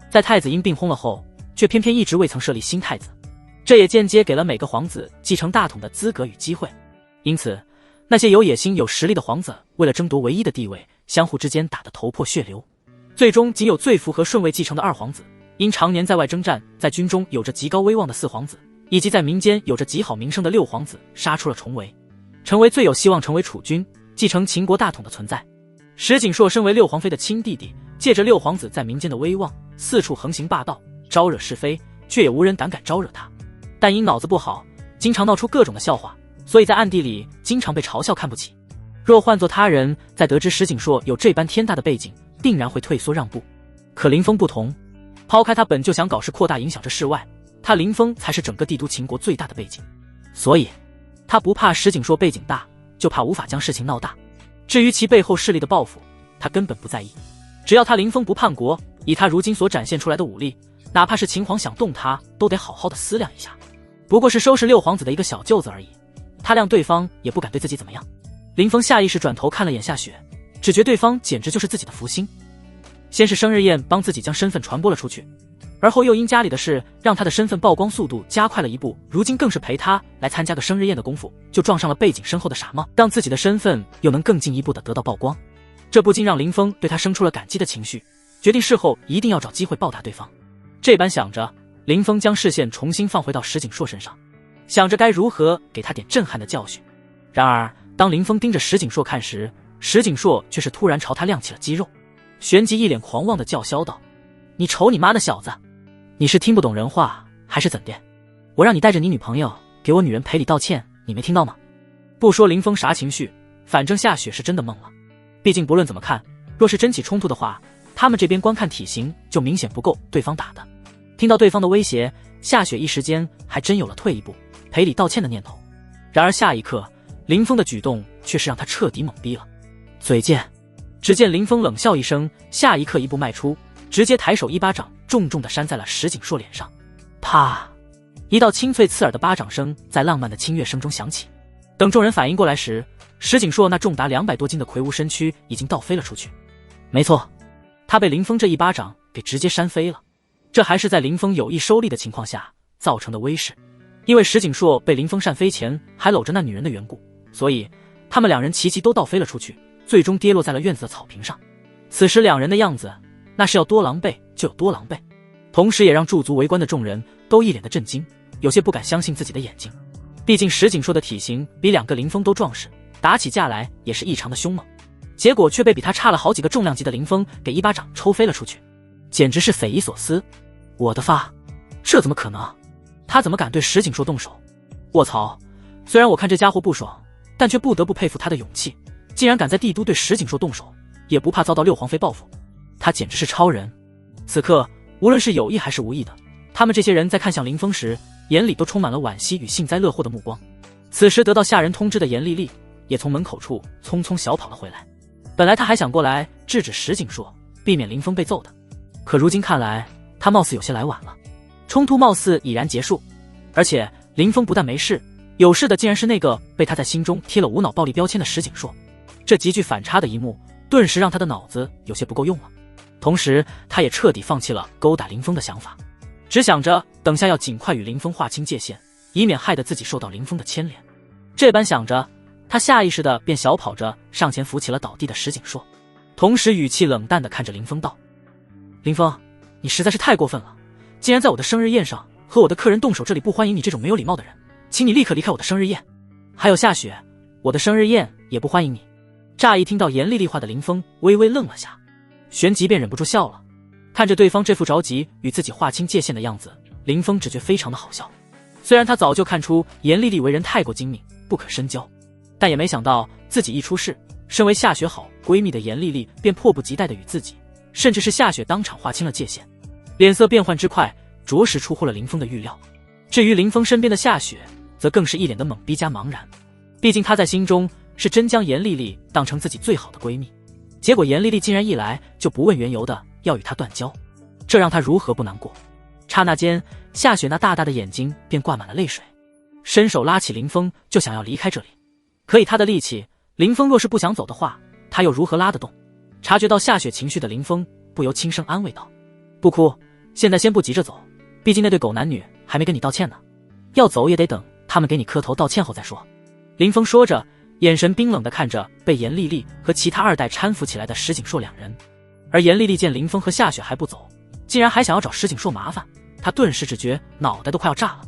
在太子因病薨了后，却偏偏一直未曾设立新太子，这也间接给了每个皇子继承大统的资格与机会。因此那些有野心有实力的皇子为了争夺唯一的地位，相互之间打得头破血流，最终仅有最符合顺位继承的二皇子，因常年在外征战，在军中有着极高威望的四皇子，以及在民间有着极好名声的六皇子杀出了重围，成为最有希望成为储君继承秦国大统的存在。石景硕身为六皇妃的亲弟弟，借着六皇子在民间的威望，四处横行霸道，招惹是非，却也无人胆敢招惹他。但因脑子不好，经常闹出各种的笑话，所以在暗地里经常被嘲笑看不起。若换做他人，在得知石景硕有这般天大的背景，定然会退缩让步。可林峰不同，抛开他本就想搞事扩大影响这事外，他林峰才是整个帝都秦国最大的背景，所以他不怕石景硕背景大，就怕无法将事情闹大。至于其背后势力的报复，他根本不在意，只要他林峰不叛国，以他如今所展现出来的武力，哪怕是秦皇想动他，都得好好的思量一下。不过是收拾六皇子的一个小舅子而已，他谅对方也不敢对自己怎么样。林峰下意识转头看了眼夏雪，只觉对方简直就是自己的福星。先是生日宴帮自己将身份传播了出去，而后又因家里的事让他的身份曝光速度加快了一步，如今更是陪他来参加个生日宴的功夫，就撞上了背景深厚的傻帽，让自己的身份又能更进一步的得到曝光。这不禁让林峰对他生出了感激的情绪，决定事后一定要找机会报答对方。这般想着，林峰将视线重新放回到石景硕身上，想着该如何给他点震撼的教训。然而当林峰盯着石景硕看时，石景硕却是突然朝他亮起了肌肉。旋即一脸狂妄的叫嚣道：“你瞅你妈那小子，你是听不懂人话还是怎的？我让你带着你女朋友给我女人赔礼道歉，你没听到吗？”不说林峰啥情绪，反正夏雪是真的懵了。毕竟不论怎么看，若是真起冲突的话，他们这边观看体型就明显不够对方打的。听到对方的威胁，夏雪一时间还真有了退一步赔礼道歉的念头。然而下一刻，林峰的举动却是让他彻底懵逼了。嘴贱！只见林峰冷笑一声，下一刻一步迈出，直接抬手一巴掌重重地扇在了石景硕脸上。啪！一道清脆刺耳的巴掌声在浪漫的清乐声中响起。等众人反应过来时，石景硕那重达200多斤的魁梧身躯已经倒飞了出去。没错，他被林峰这一巴掌给直接扇飞了。这还是在林峰有意收力的情况下造成的威势。因为石景硕被林峰扇飞前还搂着那女人的缘故，所以他们两人齐齐都倒飞了出去，最终跌落在了院子的草坪上。此时两人的样子，那是要多狼狈就有多狼狈，同时也让驻足围观的众人都一脸的震惊，有些不敢相信自己的眼睛。毕竟石景硕的体型比2个林峰都壮实，打起架来也是异常的凶猛，结果却被比他差了好几个重量级的林峰给一巴掌抽飞了出去，简直是匪夷所思。我的发，这怎么可能？他怎么敢对石景硕动手？卧槽！虽然我看这家伙不爽，但却不得不佩服他的勇气，竟然敢在帝都对石景硕动手，也不怕遭到六皇妃报复。他简直是超人。此刻无论是有意还是无意的，他们这些人在看向林峰时，眼里都充满了惋惜与幸灾乐祸的目光。此时得到下人通知的严丽丽也从门口处匆匆小跑了回来。本来他还想过来制止石景硕，避免林峰被揍的，可如今看来他貌似有些来晚了。冲突貌似已然结束，而且林峰不但没事，有事的竟然是那个被他在心中贴了无脑暴力标签的石景硕。这极具反差的一幕顿时让他的脑子有些不够用了，同时他也彻底放弃了勾打林峰的想法，只想着等下要尽快与林峰划清界限，以免害得自己受到林峰的牵连。这般想着，他下意识的便小跑着上前扶起了倒地的石景硕，同时语气冷淡地看着林峰道：“林峰，你实在是太过分了，竟然在我的生日宴上和我的客人动手，这里不欢迎你这种没有礼貌的人，请你立刻离开我的生日宴。还有夏雪，我的生日宴也不欢迎你。”乍一听到严丽丽话的林峰微微愣了下，旋即便忍不住笑了。看着对方这副着急与自己划清界限的样子，林峰只觉非常的好笑。虽然他早就看出严丽丽为人太过精明，不可深交，但也没想到自己一出事，身为夏雪好闺蜜的严丽丽便迫不及待的与自己，甚至是夏雪当场划清了界限，脸色变幻之快，着实出乎了林峰的预料。至于林峰身边的夏雪，则更是一脸的懵逼加茫然。毕竟他在心中是真将严丽丽当成自己最好的闺蜜，结果严丽丽竟然一来就不问缘由的要与他断交，这让他如何不难过？刹那间，夏雪那大大的眼睛便挂满了泪水，伸手拉起林峰就想要离开这里。可以他的力气，林峰若是不想走的话，他又如何拉得动？察觉到夏雪情绪的林峰不由轻声安慰道：“不哭，现在先不急着走，毕竟那对狗男女还没跟你道歉呢，要走也得等他们给你磕头道歉后再说。”林峰说着，眼神冰冷地看着被严丽丽和其他二代搀扶起来的石景硕两人。而严丽丽见林峰和夏雪还不走，竟然还想要找石景硕麻烦，她顿时只觉脑袋都快要炸了。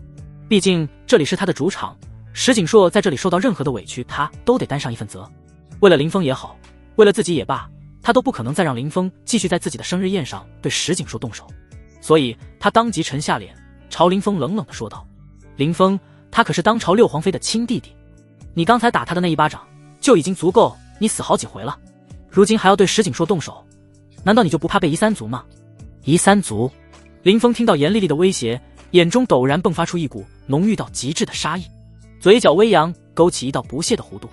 毕竟这里是他的主场，石景硕在这里受到任何的委屈，他都得担上一份责。为了林峰也好，为了自己也罢，他都不可能再让林峰继续在自己的生日宴上对石景硕动手。所以他当即沉下脸，朝林峰冷冷地说道：“林峰，他可是当朝六皇妃的亲弟弟，你刚才打他的那一巴掌就已经足够你死好几回了，如今还要对石景硕动手，难道你就不怕被夷三族吗？”夷三族？林峰听到严丽丽的威胁，眼中陡然迸发出一股浓郁到极致的杀意，嘴角微扬，勾起一道不屑的弧度。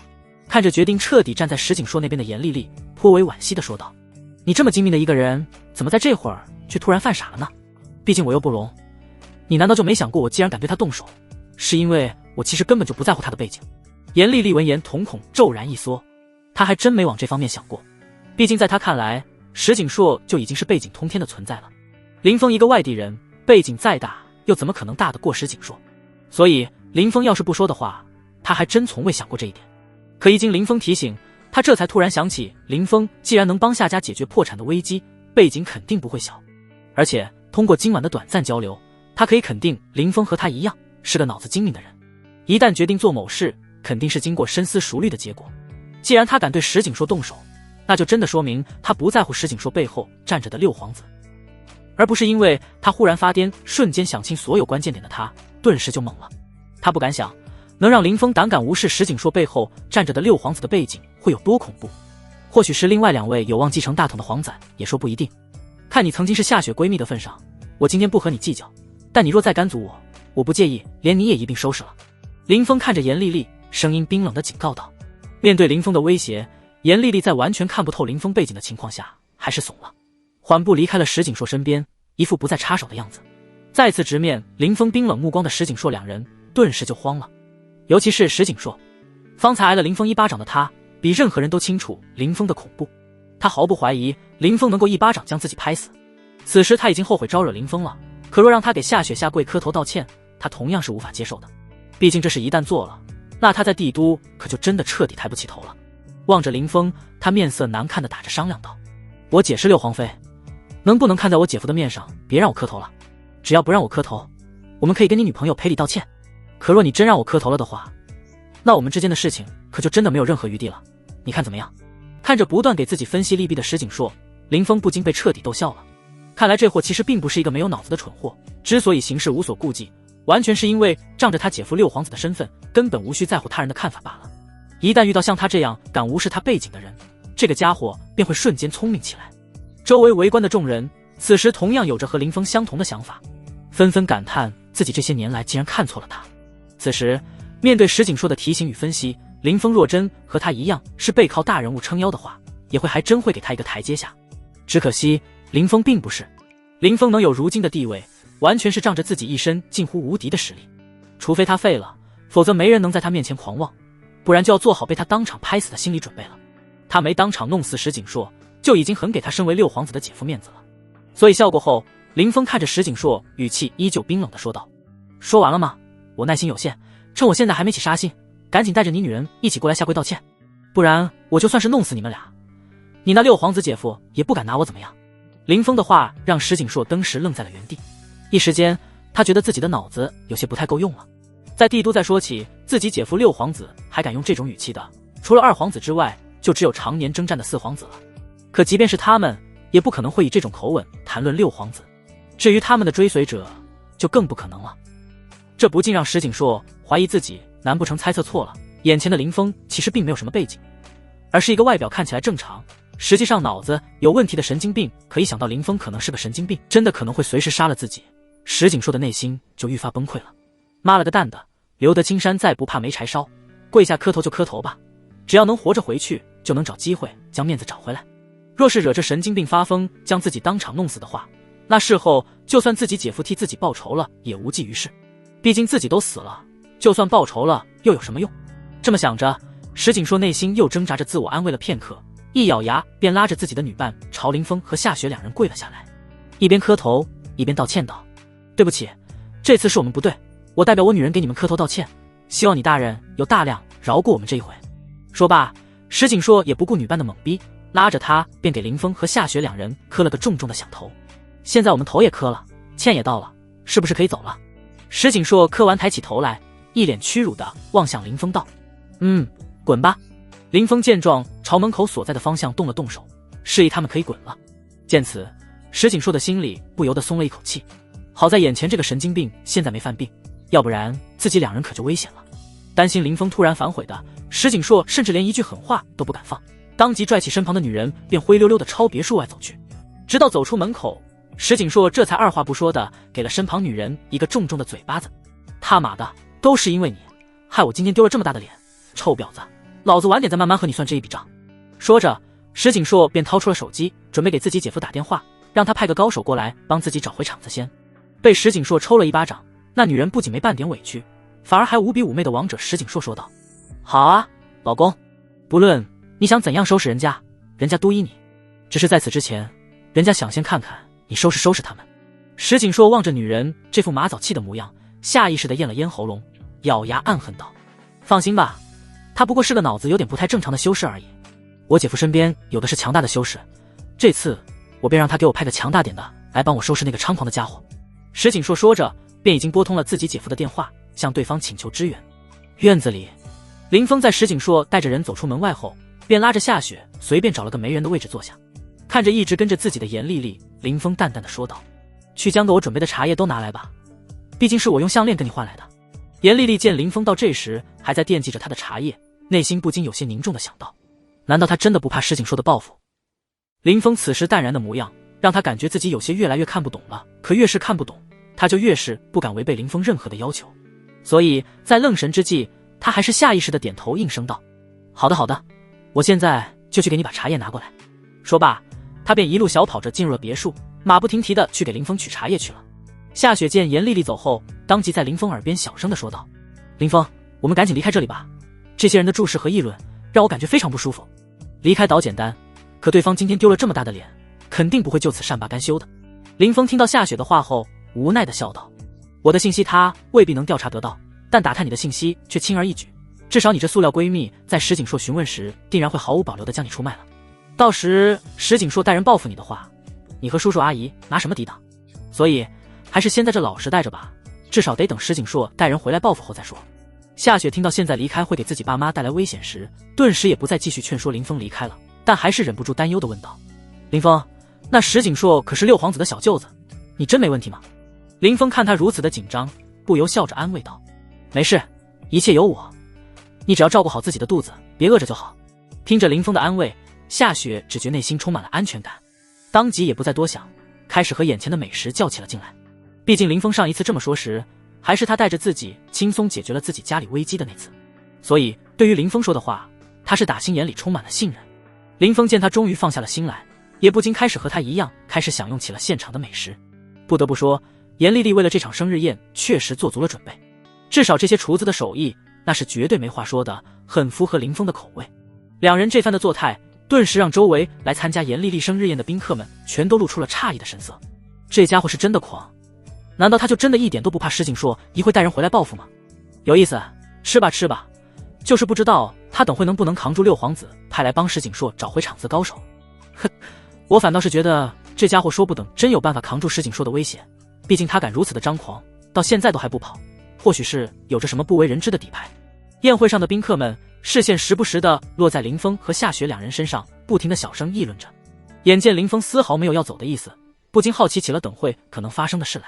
看着决定彻底站在石景硕那边的严丽丽，颇为惋惜地说道：“你这么精明的一个人，怎么在这会儿却突然犯傻了呢？毕竟我又不聋，你难道就没想过我既然敢对他动手，是因为我其实根本就不在乎他的背景？”严丽丽闻言瞳孔骤然一缩，她还真没往这方面想过，毕竟在她看来，石景硕就已经是背景通天的存在了。林峰一个外地人，背景再大又怎么可能大得过石景硕？所以林峰要是不说的话，他还真从未想过这一点。可一经林峰提醒，他这才突然想起，林峰既然能帮夏家解决破产的危机，背景肯定不会小。而且通过今晚的短暂交流，他可以肯定林峰和他一样是个脑子精明的人，一旦决定做某事，肯定是经过深思熟虑的结果。既然他敢对石景硕动手，那就真的说明他不在乎石景硕背后站着的六皇子，而不是因为他忽然发癫，瞬间想清所有关键点的他，顿时就懵了。他不敢想，能让林峰胆敢无视石景硕背后站着的六皇子的背景会有多恐怖。或许是另外2位有望继承大统的皇仔，也说不一定。看你曾经是夏雪闺蜜的份上，我今天不和你计较，但你若再敢阻我，我不介意连你也一并收拾了。林峰看着严丽丽，声音冰冷地警告道。面对林峰的威胁，严丽丽在完全看不透林峰背景的情况下，还是怂了，缓步离开了石景硕身边，一副不再插手的样子。再次直面林峰冰冷目光的石景硕2人，顿时就慌了。尤其是石景硕，方才挨了林峰1巴掌的他，比任何人都清楚林峰的恐怖。他毫不怀疑林峰能够1巴掌将自己拍死。此时他已经后悔招惹林峰了，可若让他给夏雪下跪磕头道歉，他同样是无法接受的。毕竟这事一旦做了，那他在帝都可就真的彻底抬不起头了。望着林峰，他面色难看地打着商量道：我姐是六皇妃，能不能看在我姐夫的面上别让我磕头了？只要不让我磕头，我们可以跟你女朋友赔礼道歉。可若你真让我磕头了的话，那我们之间的事情可就真的没有任何余地了。你看怎么样？看着不断给自己分析利弊的石景硕，林峰不禁被彻底逗笑了。看来这货其实并不是一个没有脑子的蠢货，之所以行事无所顾忌，完全是因为仗着他姐夫六皇子的身份，根本无需在乎他人的看法罢了。一旦遇到像他这样敢无视他背景的人，这个家伙便会瞬间聪明起来。周围围观的众人此时同样有着和林峰相同的想法，纷纷感叹自己这些年来竟然看错了他。此时面对石景硕的提醒与分析，林峰若真和他一样是背靠大人物撑腰的话，也会还真会给他一个台阶下。只可惜林峰并不是，林峰能有如今的地位，完全是仗着自己一身近乎无敌的实力。除非他废了，否则没人能在他面前狂妄，不然就要做好被他当场拍死的心理准备了。他没当场弄死石景硕，就已经很给他身为六皇子的姐夫面子了。所以笑过后，林峰看着石景硕，语气依旧冰冷地说道：说完了吗？我耐心有限，趁我现在还没起杀心，赶紧带着你女人一起过来下跪道歉，不然我就算是弄死你们俩，你那六皇子姐夫也不敢拿我怎么样。林峰的话让石景硕登时愣在了原地，一时间他觉得自己的脑子有些不太够用了。在帝都再说起自己姐夫六皇子还敢用这种语气的，除了二皇子之外，就只有常年征战的四皇子了。可即便是他们，也不可能会以这种口吻谈论六皇子，至于他们的追随者，就更不可能了。这不禁让石景硕怀疑自己难不成猜测错了，眼前的林峰其实并没有什么背景，而是一个外表看起来正常，实际上脑子有问题的神经病。可一想到林峰可能是个神经病，真的可能会随时杀了自己，石景硕的内心就愈发崩溃了。妈了个蛋的，留得青山在，不怕没柴烧，跪下磕头就磕头吧，只要能活着回去，就能找机会将面子找回来。若是惹这神经病发疯，将自己当场弄死的话，那事后就算自己姐夫替自己报仇了，也无济于事。毕竟自己都死了，就算报仇了又有什么用？这么想着，石景硕内心又挣扎着自我安慰了片刻，一咬牙便拉着自己的女伴朝林峰和夏雪2人跪了下来，一边磕头一边道歉道：对不起，这次是我们不对，我代表我女人给你们磕头道歉，希望你大人有大量，饶过我们这一回。说罢，石景硕也不顾女伴的懵逼，拉着他便给林峰和夏雪2人磕了个重重的响头。现在我们头也磕了，歉也道了，是不是可以走了？石景硕磕完抬起头来，一脸屈辱地望向林峰道：滚吧。林峰见状，朝门口所在的方向动了动手，示意他们可以滚了。见此，石景硕的心里不由得松了一口气，好在眼前这个神经病现在没犯病，要不然自己2人可就危险了。担心林峰突然反悔的石景硕，甚至连一句狠话都不敢放，当即拽起身旁的女人，便灰溜溜地朝别墅外走去。直到走出门口，石景硕这才二话不说的给了身旁女人一个重重的嘴巴子。他妈的，都是因为你，害我今天丢了这么大的脸，臭婊子，老子晚点再慢慢和你算这一笔账。说着，石景硕便掏出了手机，准备给自己姐夫打电话，让他派个高手过来帮自己找回场子先。被石景硕抽了一巴掌，那女人不仅没半点委屈，反而还无比妩媚的王者石景硕说道：好啊，老公，不论你想怎样收拾人家，人家都依你，只是在此之前，人家想先看看你收拾他们。石景硕望着女人这副马早气的模样，下意识地咽了咽喉咙，咬牙暗恨道：放心吧，他不过是个脑子有点不太正常的修士而已，我姐夫身边有的是强大的修士，这次我便让他给我派个强大点的来帮我收拾那个猖狂的家伙。石景硕说着，便已经拨通了自己姐夫的电话，向对方请求支援。院子里，林峰在石景硕带着人走出门外后，便拉着夏雪随便找了个没人的位置坐下。看着一直跟着自己的严丽丽，林峰淡淡的说道：“去将给我准备的茶叶都拿来吧，毕竟是我用项链跟你换来的。”严丽丽见林峰到这时还在惦记着他的茶叶，内心不禁有些凝重的想到：难道他真的不怕石景硕的报复？林峰此时淡然的模样，让他感觉自己有些越来越看不懂了。可越是看不懂，他就越是不敢违背林峰任何的要求。所以在愣神之际，他还是下意识的点头应声道：“好的好的，我现在就去给你把茶叶拿过来。”说罢，他便一路小跑着进入了别墅，马不停蹄的去给林峰取茶叶去了。夏雪见严丽丽走后，当即在林峰耳边小声的说道：“林峰，我们赶紧离开这里吧，这些人的注视和议论让我感觉非常不舒服。离开倒简单，可对方今天丢了这么大的脸，肯定不会就此善罢甘休的。”林峰听到夏雪的话后，无奈的笑道：“我的信息他未必能调查得到，但打探你的信息却轻而易举，至少你这塑料闺蜜在石景硕询问时，定然会毫无保留的将你出卖了。到时石景硕带人报复你的话，你和叔叔阿姨拿什么抵挡？所以还是先在这老实待着吧，至少得等石景硕带人回来报复后再说。”夏雪听到现在离开会给自己爸妈带来危险时，顿时也不再继续劝说林峰离开了，但还是忍不住担忧的问道：“林峰，那石景硕可是六皇子的小舅子，你真没问题吗？”林峰看他如此的紧张，不由笑着安慰道：“没事，一切有我，你只要照顾好自己的肚子，别饿着就好。”听着林峰的安慰，夏雪只觉内心充满了安全感，当即也不再多想，开始和眼前的美食较起了劲来。毕竟林峰上一次这么说时，还是他带着自己轻松解决了自己家里危机的那次，所以对于林峰说的话，他是打心眼里充满了信任。林峰见他终于放下了心来，也不禁开始和他一样开始享用起了现场的美食。不得不说，严丽丽为了这场生日宴确实做足了准备，至少这些厨子的手艺那是绝对没话说的，很符合林峰的口味。两人这番的做态，顿时让周围来参加严丽丽生日宴的宾客们全都露出了诧异的神色。这家伙是真的狂，难道他就真的一点都不怕石景硕一会带人回来报复吗？有意思，吃吧吃吧，就是不知道他等会能不能扛住六皇子派来帮石景硕找回场子高手。哼，我反倒是觉得这家伙说不等真有办法扛住石景硕的威胁，毕竟他敢如此的张狂，到现在都还不跑，或许是有着什么不为人知的底牌。宴会上的宾客们视线时不时地落在林峰和夏雪两人身上，不停地小声议论着。眼见林峰丝毫没有要走的意思，不禁好奇起了等会可能发生的事来。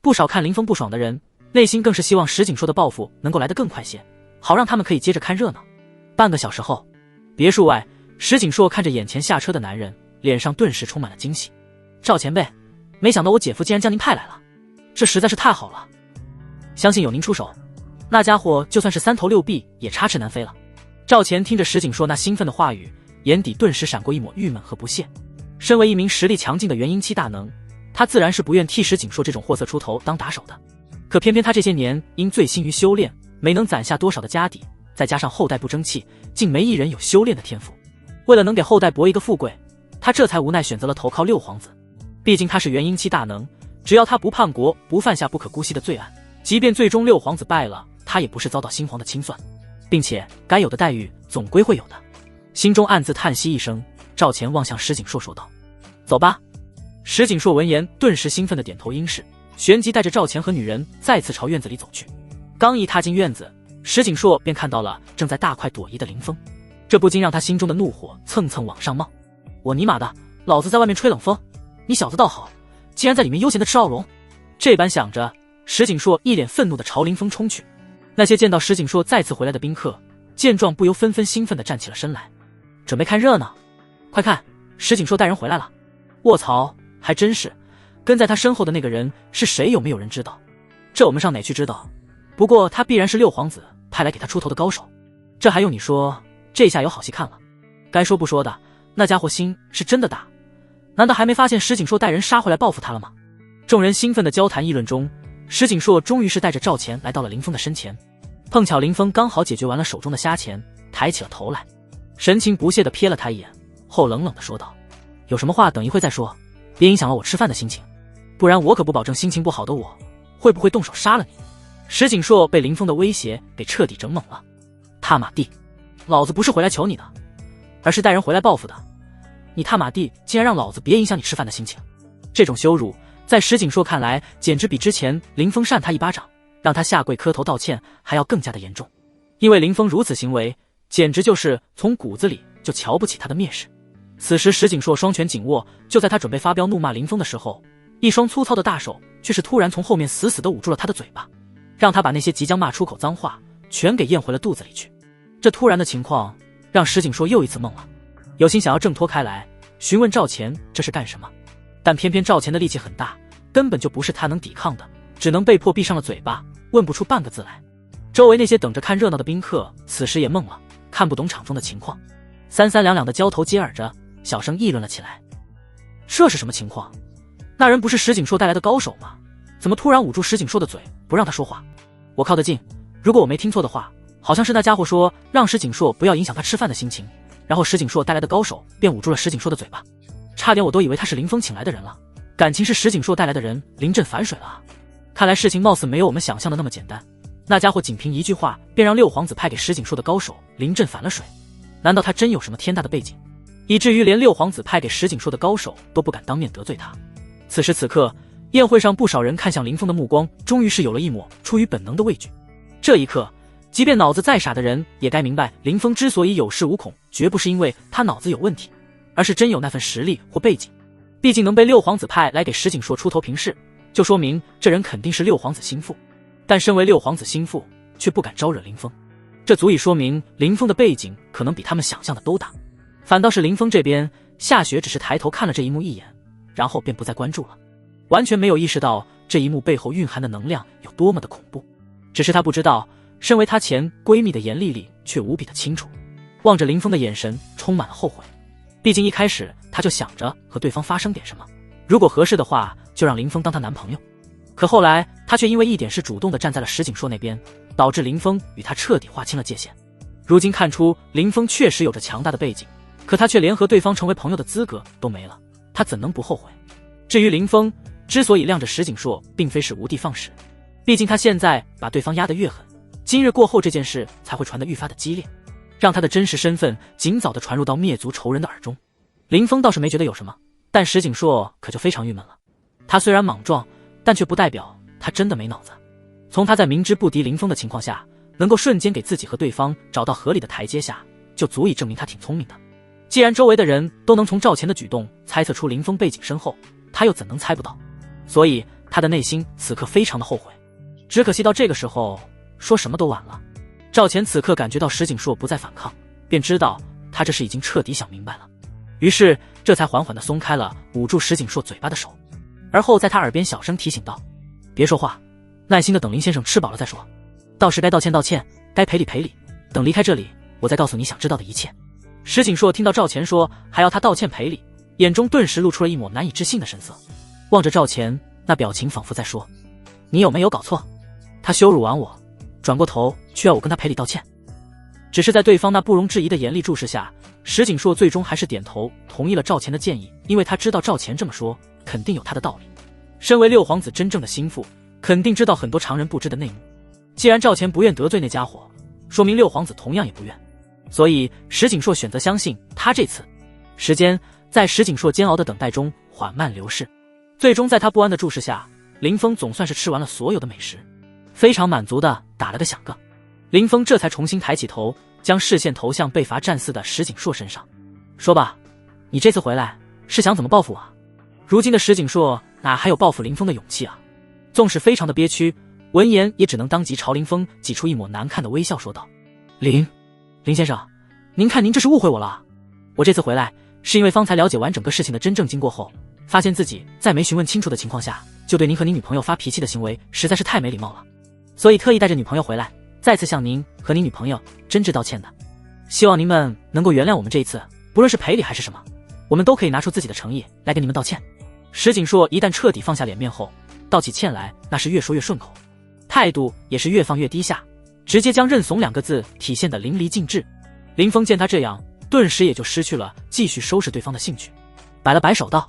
不少看林峰不爽的人，内心更是希望石景硕的报复能够来得更快些，好让他们可以接着看热闹。半个小时后，别墅外，石景硕看着眼前下车的男人，脸上顿时充满了惊喜。赵前辈，没想到我姐夫竟然将您派来了，这实在是太好了，相信有您出手，那家伙就算是三头六臂也插翅难飞了。赵钱听着石景硕那兴奋的话语，眼底顿时闪过一抹郁闷和不屑。身为一名实力强劲的元婴期大能，他自然是不愿替石景硕这种货色出头当打手的。可偏偏他这些年因醉心于修炼，没能攒下多少的家底，再加上后代不争气，竟没一人有修炼的天赋。为了能给后代博一个富贵，他这才无奈选择了投靠六皇子。毕竟他是元婴期大能，只要他不叛国，不犯下不可姑息的罪案，即便最终六皇子败了，他也不是遭到新皇的清算，并且该有的待遇总归会有的。心中暗自叹息一声，赵钱望向石景硕说道：“走吧。”石景硕闻言顿时兴奋的点头应是，旋即带着赵钱和女人再次朝院子里走去。刚一踏进院子，石景硕便看到了正在大快朵颐的林峰，这不禁让他心中的怒火蹭蹭往上冒。我尼玛的，老子在外面吹冷风，你小子倒好，竟然在里面悠闲的吃奥龙。这般想着，石景硕一脸愤怒的朝林峰冲去。那些见到石景硕再次回来的宾客见状，不由纷纷兴奋的站起了身来，准备看热闹。快看，石景硕带人回来了！卧槽，还真是，跟在他身后的那个人是谁？有没有人知道？这我们上哪去知道？不过他必然是六皇子派来给他出头的高手，这还用你说？这下有好戏看了。该说不说的，那家伙心是真的大，难道还没发现石景硕带人杀回来报复他了吗？众人兴奋的交谈议论中，石景硕终于是带着赵钱来到了林峰的身前。碰巧林峰刚好解决完了手中的虾钱，抬起了头来，神情不屑地瞥了他一眼，后冷冷地说道：“有什么话等一会再说，别影响了我吃饭的心情，不然我可不保证心情不好的我会不会动手杀了你。”石景硕被林峰的威胁给彻底整懵了。他妈地，老子不是回来求你的，而是带人回来报复的，你他妈地竟然让老子别影响你吃饭的心情。这种羞辱在石景硕看来简直比之前林峰扇他一巴掌让他下跪磕头道歉还要更加的严重，因为林峰如此行为简直就是从骨子里就瞧不起他的蔑视。此时石景硕双拳紧握，就在他准备发飙怒骂林峰的时候，一双粗糙的大手却是突然从后面死死地捂住了他的嘴巴，让他把那些即将骂出口脏话全给咽回了肚子里去。这突然的情况让石景硕又一次懵了，有心想要挣脱开来，询问赵钱这是干什么，但偏偏赵钱的力气很大，根本就不是他能抵抗的，只能被迫闭上了嘴巴，问不出半个字来。周围那些等着看热闹的宾客此时也懵了，看不懂场中的情况，三三两两的交头接耳着，小声议论了起来。这是什么情况？那人不是石景硕带来的高手吗？怎么突然捂住石景硕的嘴，不让他说话？我靠得近，如果我没听错的话，好像是那家伙说让石景硕不要影响他吃饭的心情，然后石景硕带来的高手便捂住了石景硕的嘴巴。差点我都以为他是林峰请来的人了，感情是石景硕带来的人临阵反水了啊！看来事情貌似没有我们想象的那么简单，那家伙仅凭一句话便让六皇子派给石景硕的高手临阵反了水，难道他真有什么天大的背景，以至于连六皇子派给石景硕的高手都不敢当面得罪他？此时此刻，宴会上不少人看向林峰的目光终于是有了一抹出于本能的畏惧。这一刻，即便脑子再傻的人也该明白，林峰之所以有恃无恐，绝不是因为他脑子有问题，而是真有那份实力或背景。毕竟能被六皇子派来给石景硕出头平事，就说明这人肯定是六皇子心腹。但身为六皇子心腹，却不敢招惹林峰，这足以说明林峰的背景可能比他们想象的都大。反倒是林峰这边，夏雪只是抬头看了这一幕一眼，然后便不再关注了，完全没有意识到这一幕背后蕴含的能量有多么的恐怖。只是他不知道，身为她前闺蜜的严丽丽却无比的清楚，望着林峰的眼神充满了后悔。毕竟一开始她就想着和对方发生点什么，如果合适的话就让林峰当她男朋友。可后来她却因为一点事主动地站在了石景硕那边，导致林峰与她彻底划清了界限。如今看出林峰确实有着强大的背景，可他却连和对方成为朋友的资格都没了，他怎能不后悔？至于林峰之所以晾着石景硕，并非是无的放矢，毕竟他现在把对方压得越狠，今日过后这件事才会传得愈发的激烈，让他的真实身份尽早的传入到灭族仇人的耳中。林峰倒是没觉得有什么，但石景硕可就非常郁闷了。他虽然莽撞，但却不代表他真的没脑子。从他在明知不敌林峰的情况下，能够瞬间给自己和对方找到合理的台阶下，就足以证明他挺聪明的。既然周围的人都能从赵钱的举动猜测出林峰背景深厚，他又怎能猜不到？所以他的内心此刻非常的后悔。只可惜到这个时候，说什么都晚了。赵钱此刻感觉到石景硕不再反抗，便知道他这是已经彻底想明白了，于是这才缓缓地松开了捂住石景硕嘴巴的手，而后在他耳边小声提醒道：别说话，耐心的等林先生吃饱了再说，到时该道歉道歉，该赔礼赔礼，等离开这里我再告诉你想知道的一切。石景硕听到赵钱说还要他道歉赔礼，眼中顿时露出了一抹难以置信的神色，望着赵钱，那表情仿佛在说：你有没有搞错？他羞辱完我，转过头却要我跟他赔礼道歉。只是在对方那不容置疑的严厉注视下，石景硕最终还是点头同意了赵钱的建议，因为他知道赵钱这么说肯定有他的道理。身为六皇子真正的心腹，肯定知道很多常人不知的内幕。既然赵钱不愿得罪那家伙，说明六皇子同样也不愿，所以石景硕选择相信他这次。时间在石景硕煎熬的等待中缓慢流逝，最终在他不安的注视下，林峰总算是吃完了所有的美食，非常满足的打了个响个。林峰这才重新抬起头，将视线投向被罚站寺的石景硕身上，说吧，你这次回来是想怎么报复我啊？如今的石景硕哪还有报复林峰的勇气啊？纵使非常的憋屈，闻言也只能当即朝林峰挤出一抹难看的微笑，说道：林先生，您看您这是误会我了。我这次回来是因为方才了解完整个事情的真正经过后，发现自己在没询问清楚的情况下就对您和您女朋友发脾气的行为实在是太没礼貌了，所以特意带着女朋友回来，再次向您和您女朋友真挚道歉的。希望您们能够原谅我们这一次，不论是赔礼还是什么，我们都可以拿出自己的诚意来给你们道歉。石景硕一旦彻底放下脸面后，道起歉来那是越说越顺口，态度也是越放越低下，直接将认怂两个字体现得淋漓尽致。林峰见他这样，顿时也就失去了继续收拾对方的兴趣，摆了摆手道：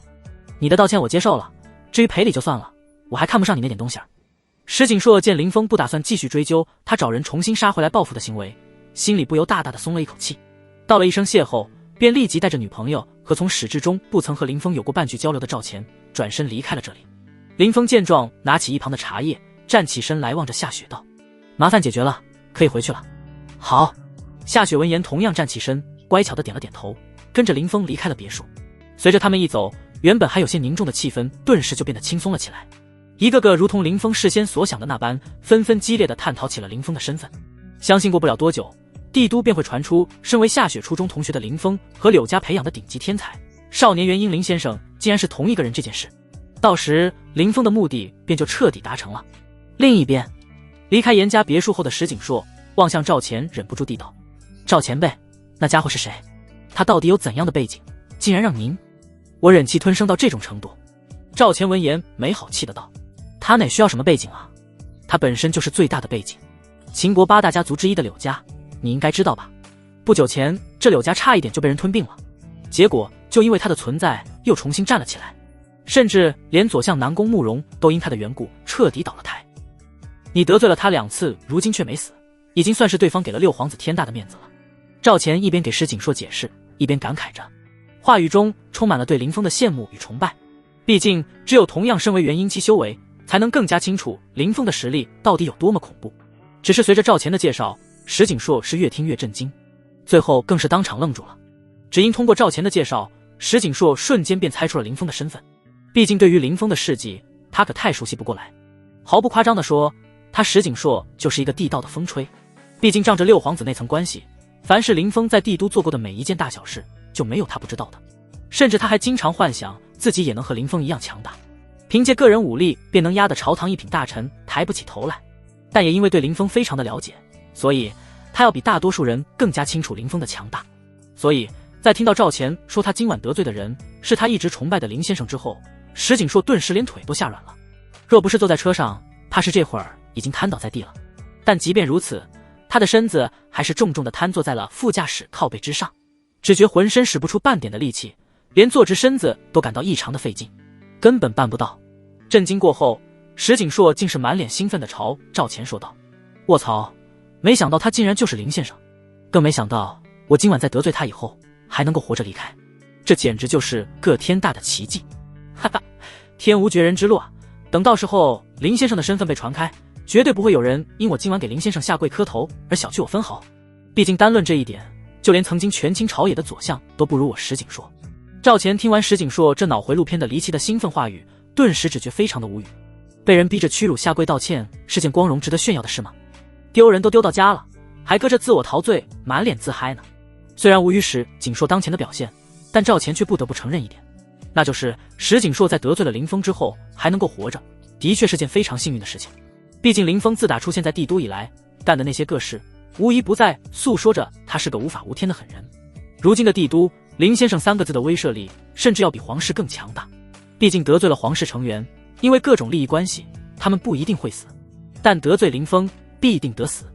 你的道歉我接受了，至于赔礼就算了，我还看不上你那点东西儿。石景硕见林峰不打算继续追究他找人重新杀回来报复的行为，心里不由大大的松了一口气，道了一声谢后，便立即带着女朋友和从始至终不曾和林峰有过半句交流的赵钱转身离开了这里。林峰见状，拿起一旁的茶叶，站起身来望着夏雪道：麻烦解决了，可以回去了。好。夏雪闻言同样站起身，乖巧地点了点头，跟着林峰离开了别墅。随着他们一走，原本还有些凝重的气氛顿时就变得轻松了起来。一个个如同林峰事先所想的那般，纷纷激烈地探讨起了林峰的身份。相信过不了多久，帝都便会传出身为夏雪初中同学的林峰和柳家培养的顶级天才少年元婴林先生竟然是同一个人这件事。到时林峰的目的便就彻底达成了。另一边，离开严家别墅后的石景硕望向赵钱，忍不住地道：“赵前辈，那家伙是谁？他到底有怎样的背景，竟然让您……”我忍气吞声到这种程度。赵钱闻言没好气的道：“他哪需要什么背景啊？他本身就是最大的背景，秦国8大家族之一的柳家，你应该知道吧？不久前这柳家差一点就被人吞并了，结果就因为他的存在又重新站了起来，甚至连左相南宫慕容都因他的缘故彻底倒了台。你得罪了他2次，如今却没死，已经算是对方给了六皇子天大的面子了。”赵钱一边给石景硕解释，一边感慨着，话语中充满了对林峰的羡慕与崇拜。毕竟只有同样身为元婴期修为，才能更加清楚林峰的实力到底有多么恐怖。只是随着赵钱的介绍，石景硕是越听越震惊，最后更是当场愣住了。只因通过赵钱的介绍，石景硕瞬间便猜出了林峰的身份。毕竟对于林峰的事迹，他可太熟悉不过来。毫不夸张地说，他石景硕就是一个地道的风吹。毕竟仗着六皇子那层关系，凡是林峰在帝都做过的每一件大小事，就没有他不知道的。甚至他还经常幻想自己也能和林峰一样强大，凭借个人武力便能压得朝堂一品大臣抬不起头来。但也因为对林峰非常的了解，所以他要比大多数人更加清楚林峰的强大。所以在听到赵钱说他今晚得罪的人是他一直崇拜的林先生之后，石景硕顿时连腿都吓软了。若不是坐在车上，怕是这会儿已经瘫倒在地了。但即便如此，他的身子还是重重地瘫坐在了副驾驶靠背之上，只觉浑身使不出半点的力气，连坐直身子都感到异常的费劲，根本办不到。震惊过后，石景硕竟是满脸兴奋地朝赵钱说道：“卧槽，没想到他竟然就是林先生，更没想到我今晚在得罪他以后还能够活着离开，这简直就是个天大的奇迹！哈哈，天无绝人之路啊！等到时候林先生的身份被传开，绝对不会有人因我今晚给林先生下跪磕头而小觑我分毫。毕竟单论这一点，就连曾经权倾朝野的左相都不如我石景硕。”赵钱听完石景硕这脑回路偏的离奇的兴奋话语，顿时只觉非常的无语。被人逼着屈辱下跪道歉是件光荣值得炫耀的事吗？丢人都丢到家了，还搁着自我陶醉，满脸自嗨呢。虽然无语石景硕当前的表现，但赵钱却不得不承认一点，那就是石景硕在得罪了林峰之后还能够活着，的确是件非常幸运的事情。毕竟林峰自打出现在帝都以来干的那些个事，无一不在诉说着他是个无法无天的狠人。如今的帝都，林先生3个字的威慑力甚至要比皇室更强大。毕竟得罪了皇室成员，因为各种利益关系，他们不一定会死，但得罪林峰必定得死。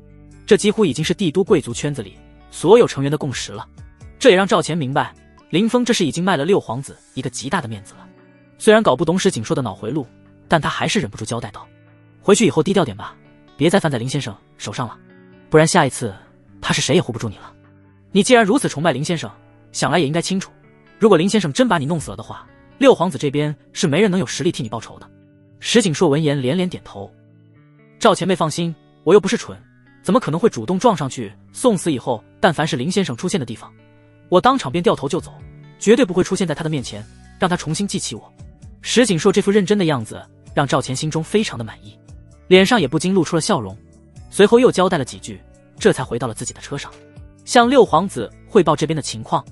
这几乎已经是帝都贵族圈子里所有成员的共识了。这也让赵钱明白，林峰这是已经卖了六皇子一个极大的面子了。虽然搞不懂石景硕的脑回路，但他还是忍不住交代道：“回去以后低调点吧，别再犯在林先生手上了，不然下一次怕是谁也护不住你了。你既然如此崇拜林先生，想来也应该清楚，如果林先生真把你弄死了的话，六皇子这边是没人能有实力替你报仇的。”石景硕闻言连连点头：“赵前辈放心，我又不是蠢，怎么可能会主动撞上去送死？以后但凡是林先生出现的地方，我当场便掉头就走，绝对不会出现在他的面前，让他重新记起我。”石景硕这副认真的样子让赵钱心中非常的满意，脸上也不禁露出了笑容，随后又交代了几句，这才回到了自己的车上，向六皇子汇报这边的情况。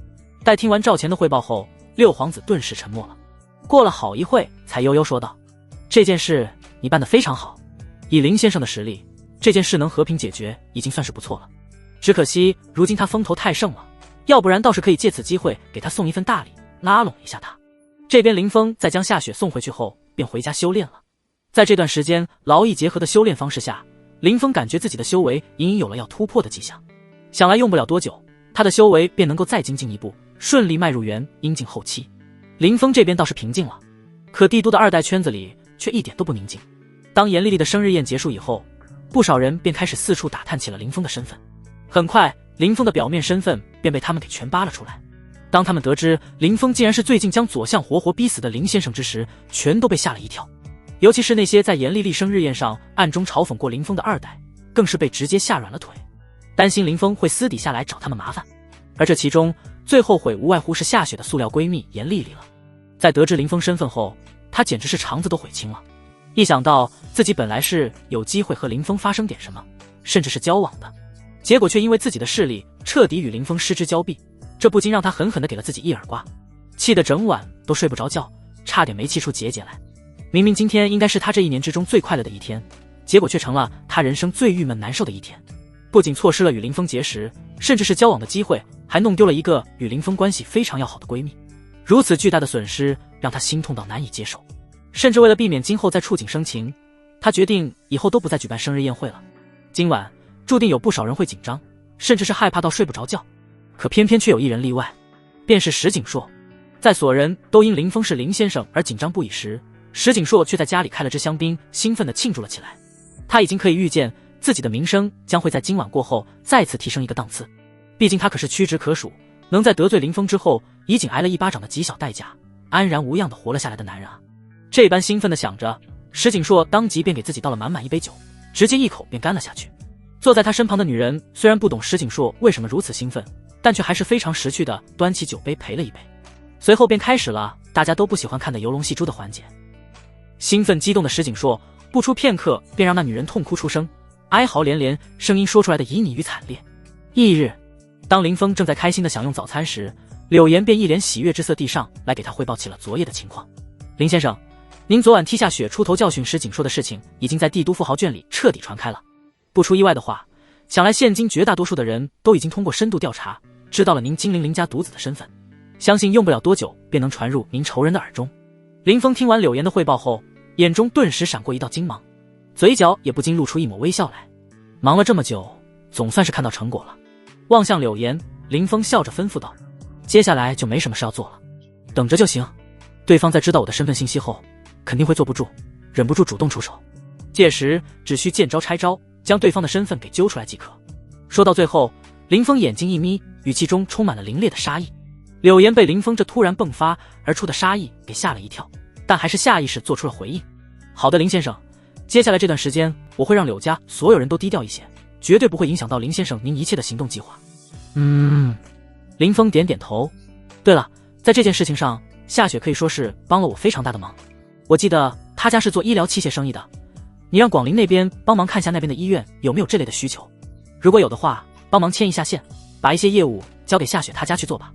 待听完赵钱的汇报后，六皇子顿时沉默了，过了好一会才悠悠说道：“这件事你办得非常好，以林先生的实力，这件事能和平解决已经算是不错了。只可惜如今他风头太盛了，要不然倒是可以借此机会给他送一份大礼，拉拢一下他。”这边林峰在将夏雪送回去后便回家修炼了。在这段时间劳逸结合的修炼方式下，林峰感觉自己的修为隐隐有了要突破的迹象，想来用不了多久，他的修为便能够再精进一步，顺利迈入元婴境后期。林峰这边倒是平静了，可帝都的2代圈子里却一点都不宁静。当严丽丽的生日宴结束以后，不少人便开始四处打探起了林峰的身份。很快林峰的表面身份便被他们给全扒了出来。当他们得知林峰竟然是最近将左相活活逼死的林先生之时，全都被吓了一跳。尤其是那些在严丽丽生日宴上暗中嘲讽过林峰的2代，更是被直接吓软了腿，担心林峰会私底下来找他们麻烦。而这其中最后悔无外乎是夏雪的塑料闺蜜严丽丽了。在得知林峰身份后，她简直是肠子都悔青了。一想到自己本来是有机会和林峰发生点什么，甚至是交往的，结果却因为自己的势力彻底与林峰失之交臂，这不禁让她狠狠地给了自己一耳刮，气得整晚都睡不着觉，差点没气出结节来。明明今天应该是她这一年之中最快乐的一天，结果却成了她人生最郁闷难受的一天。不仅错失了与林峰结识，甚至是交往的机会，还弄丢了一个与林峰关系非常要好的闺蜜。如此巨大的损失让她心痛到难以接受，甚至为了避免今后再触景生情，她决定以后都不再举办生日宴会了。今晚注定有不少人会紧张，甚至是害怕到睡不着觉。可偏偏却有一人例外，便是石景硕。在所有人都因林峰是林先生而紧张不已时，石景硕却在家里开了支香槟，兴奋地庆祝了起来。他已经可以预见自己的名声将会在今晚过后再次提升一个档次，毕竟他可是屈指可数能在得罪林峰之后以仅挨了一巴掌的极小代价安然无恙地活了下来的男人啊！这般兴奋地想着，石景硕当即便给自己倒了满满一杯酒，直接一口便干了下去。坐在他身旁的女人虽然不懂石景硕为什么如此兴奋，但却还是非常识趣地端起酒杯陪了一杯。随后便开始了大家都不喜欢看的游龙戏珠的环节。兴奋激动的石景硕不出片刻便让那女人痛哭出声，哀嚎连连，声音说出来的旖旎与惨烈。翌日，当林峰正在开心地享用早餐时，柳岩便一脸喜悦之色地上来给他汇报起了昨夜的情况。林先生，您昨晚踢下雪出头教训石景硕的事情已经在帝都富豪圈里彻底传开了。不出意外的话，想来现今绝大多数的人都已经通过深度调查知道了您金陵林家独子的身份，相信用不了多久便能传入您仇人的耳中。林峰听完柳岩的汇报后，眼中顿时闪过一道金芒，嘴角也不禁露出一抹微笑来。忙了这么久，总算是看到成果了。望向柳岩，林峰笑着吩咐道：接下来就没什么事要做了，等着就行。对方在知道我的身份信息后，肯定会坐不住，忍不住主动出手，届时只需见招拆招，将对方的身份给揪出来即可。说到最后，林峰眼睛一眯，语气中充满了凌冽的杀意。柳岩被林峰这突然迸发而出的杀意给吓了一跳，但还是下意识做出了回应。好的，林先生，接下来这段时间我会让柳家所有人都低调一些，绝对不会影响到林先生您一切的行动计划。林峰点点头。对了，在这件事情上，夏雪可以说是帮了我非常大的忙。我记得他家是做医疗器械生意的，你让广陵那边帮忙看下那边的医院有没有这类的需求，如果有的话，帮忙牵一下线，把一些业务交给夏雪他家去做吧。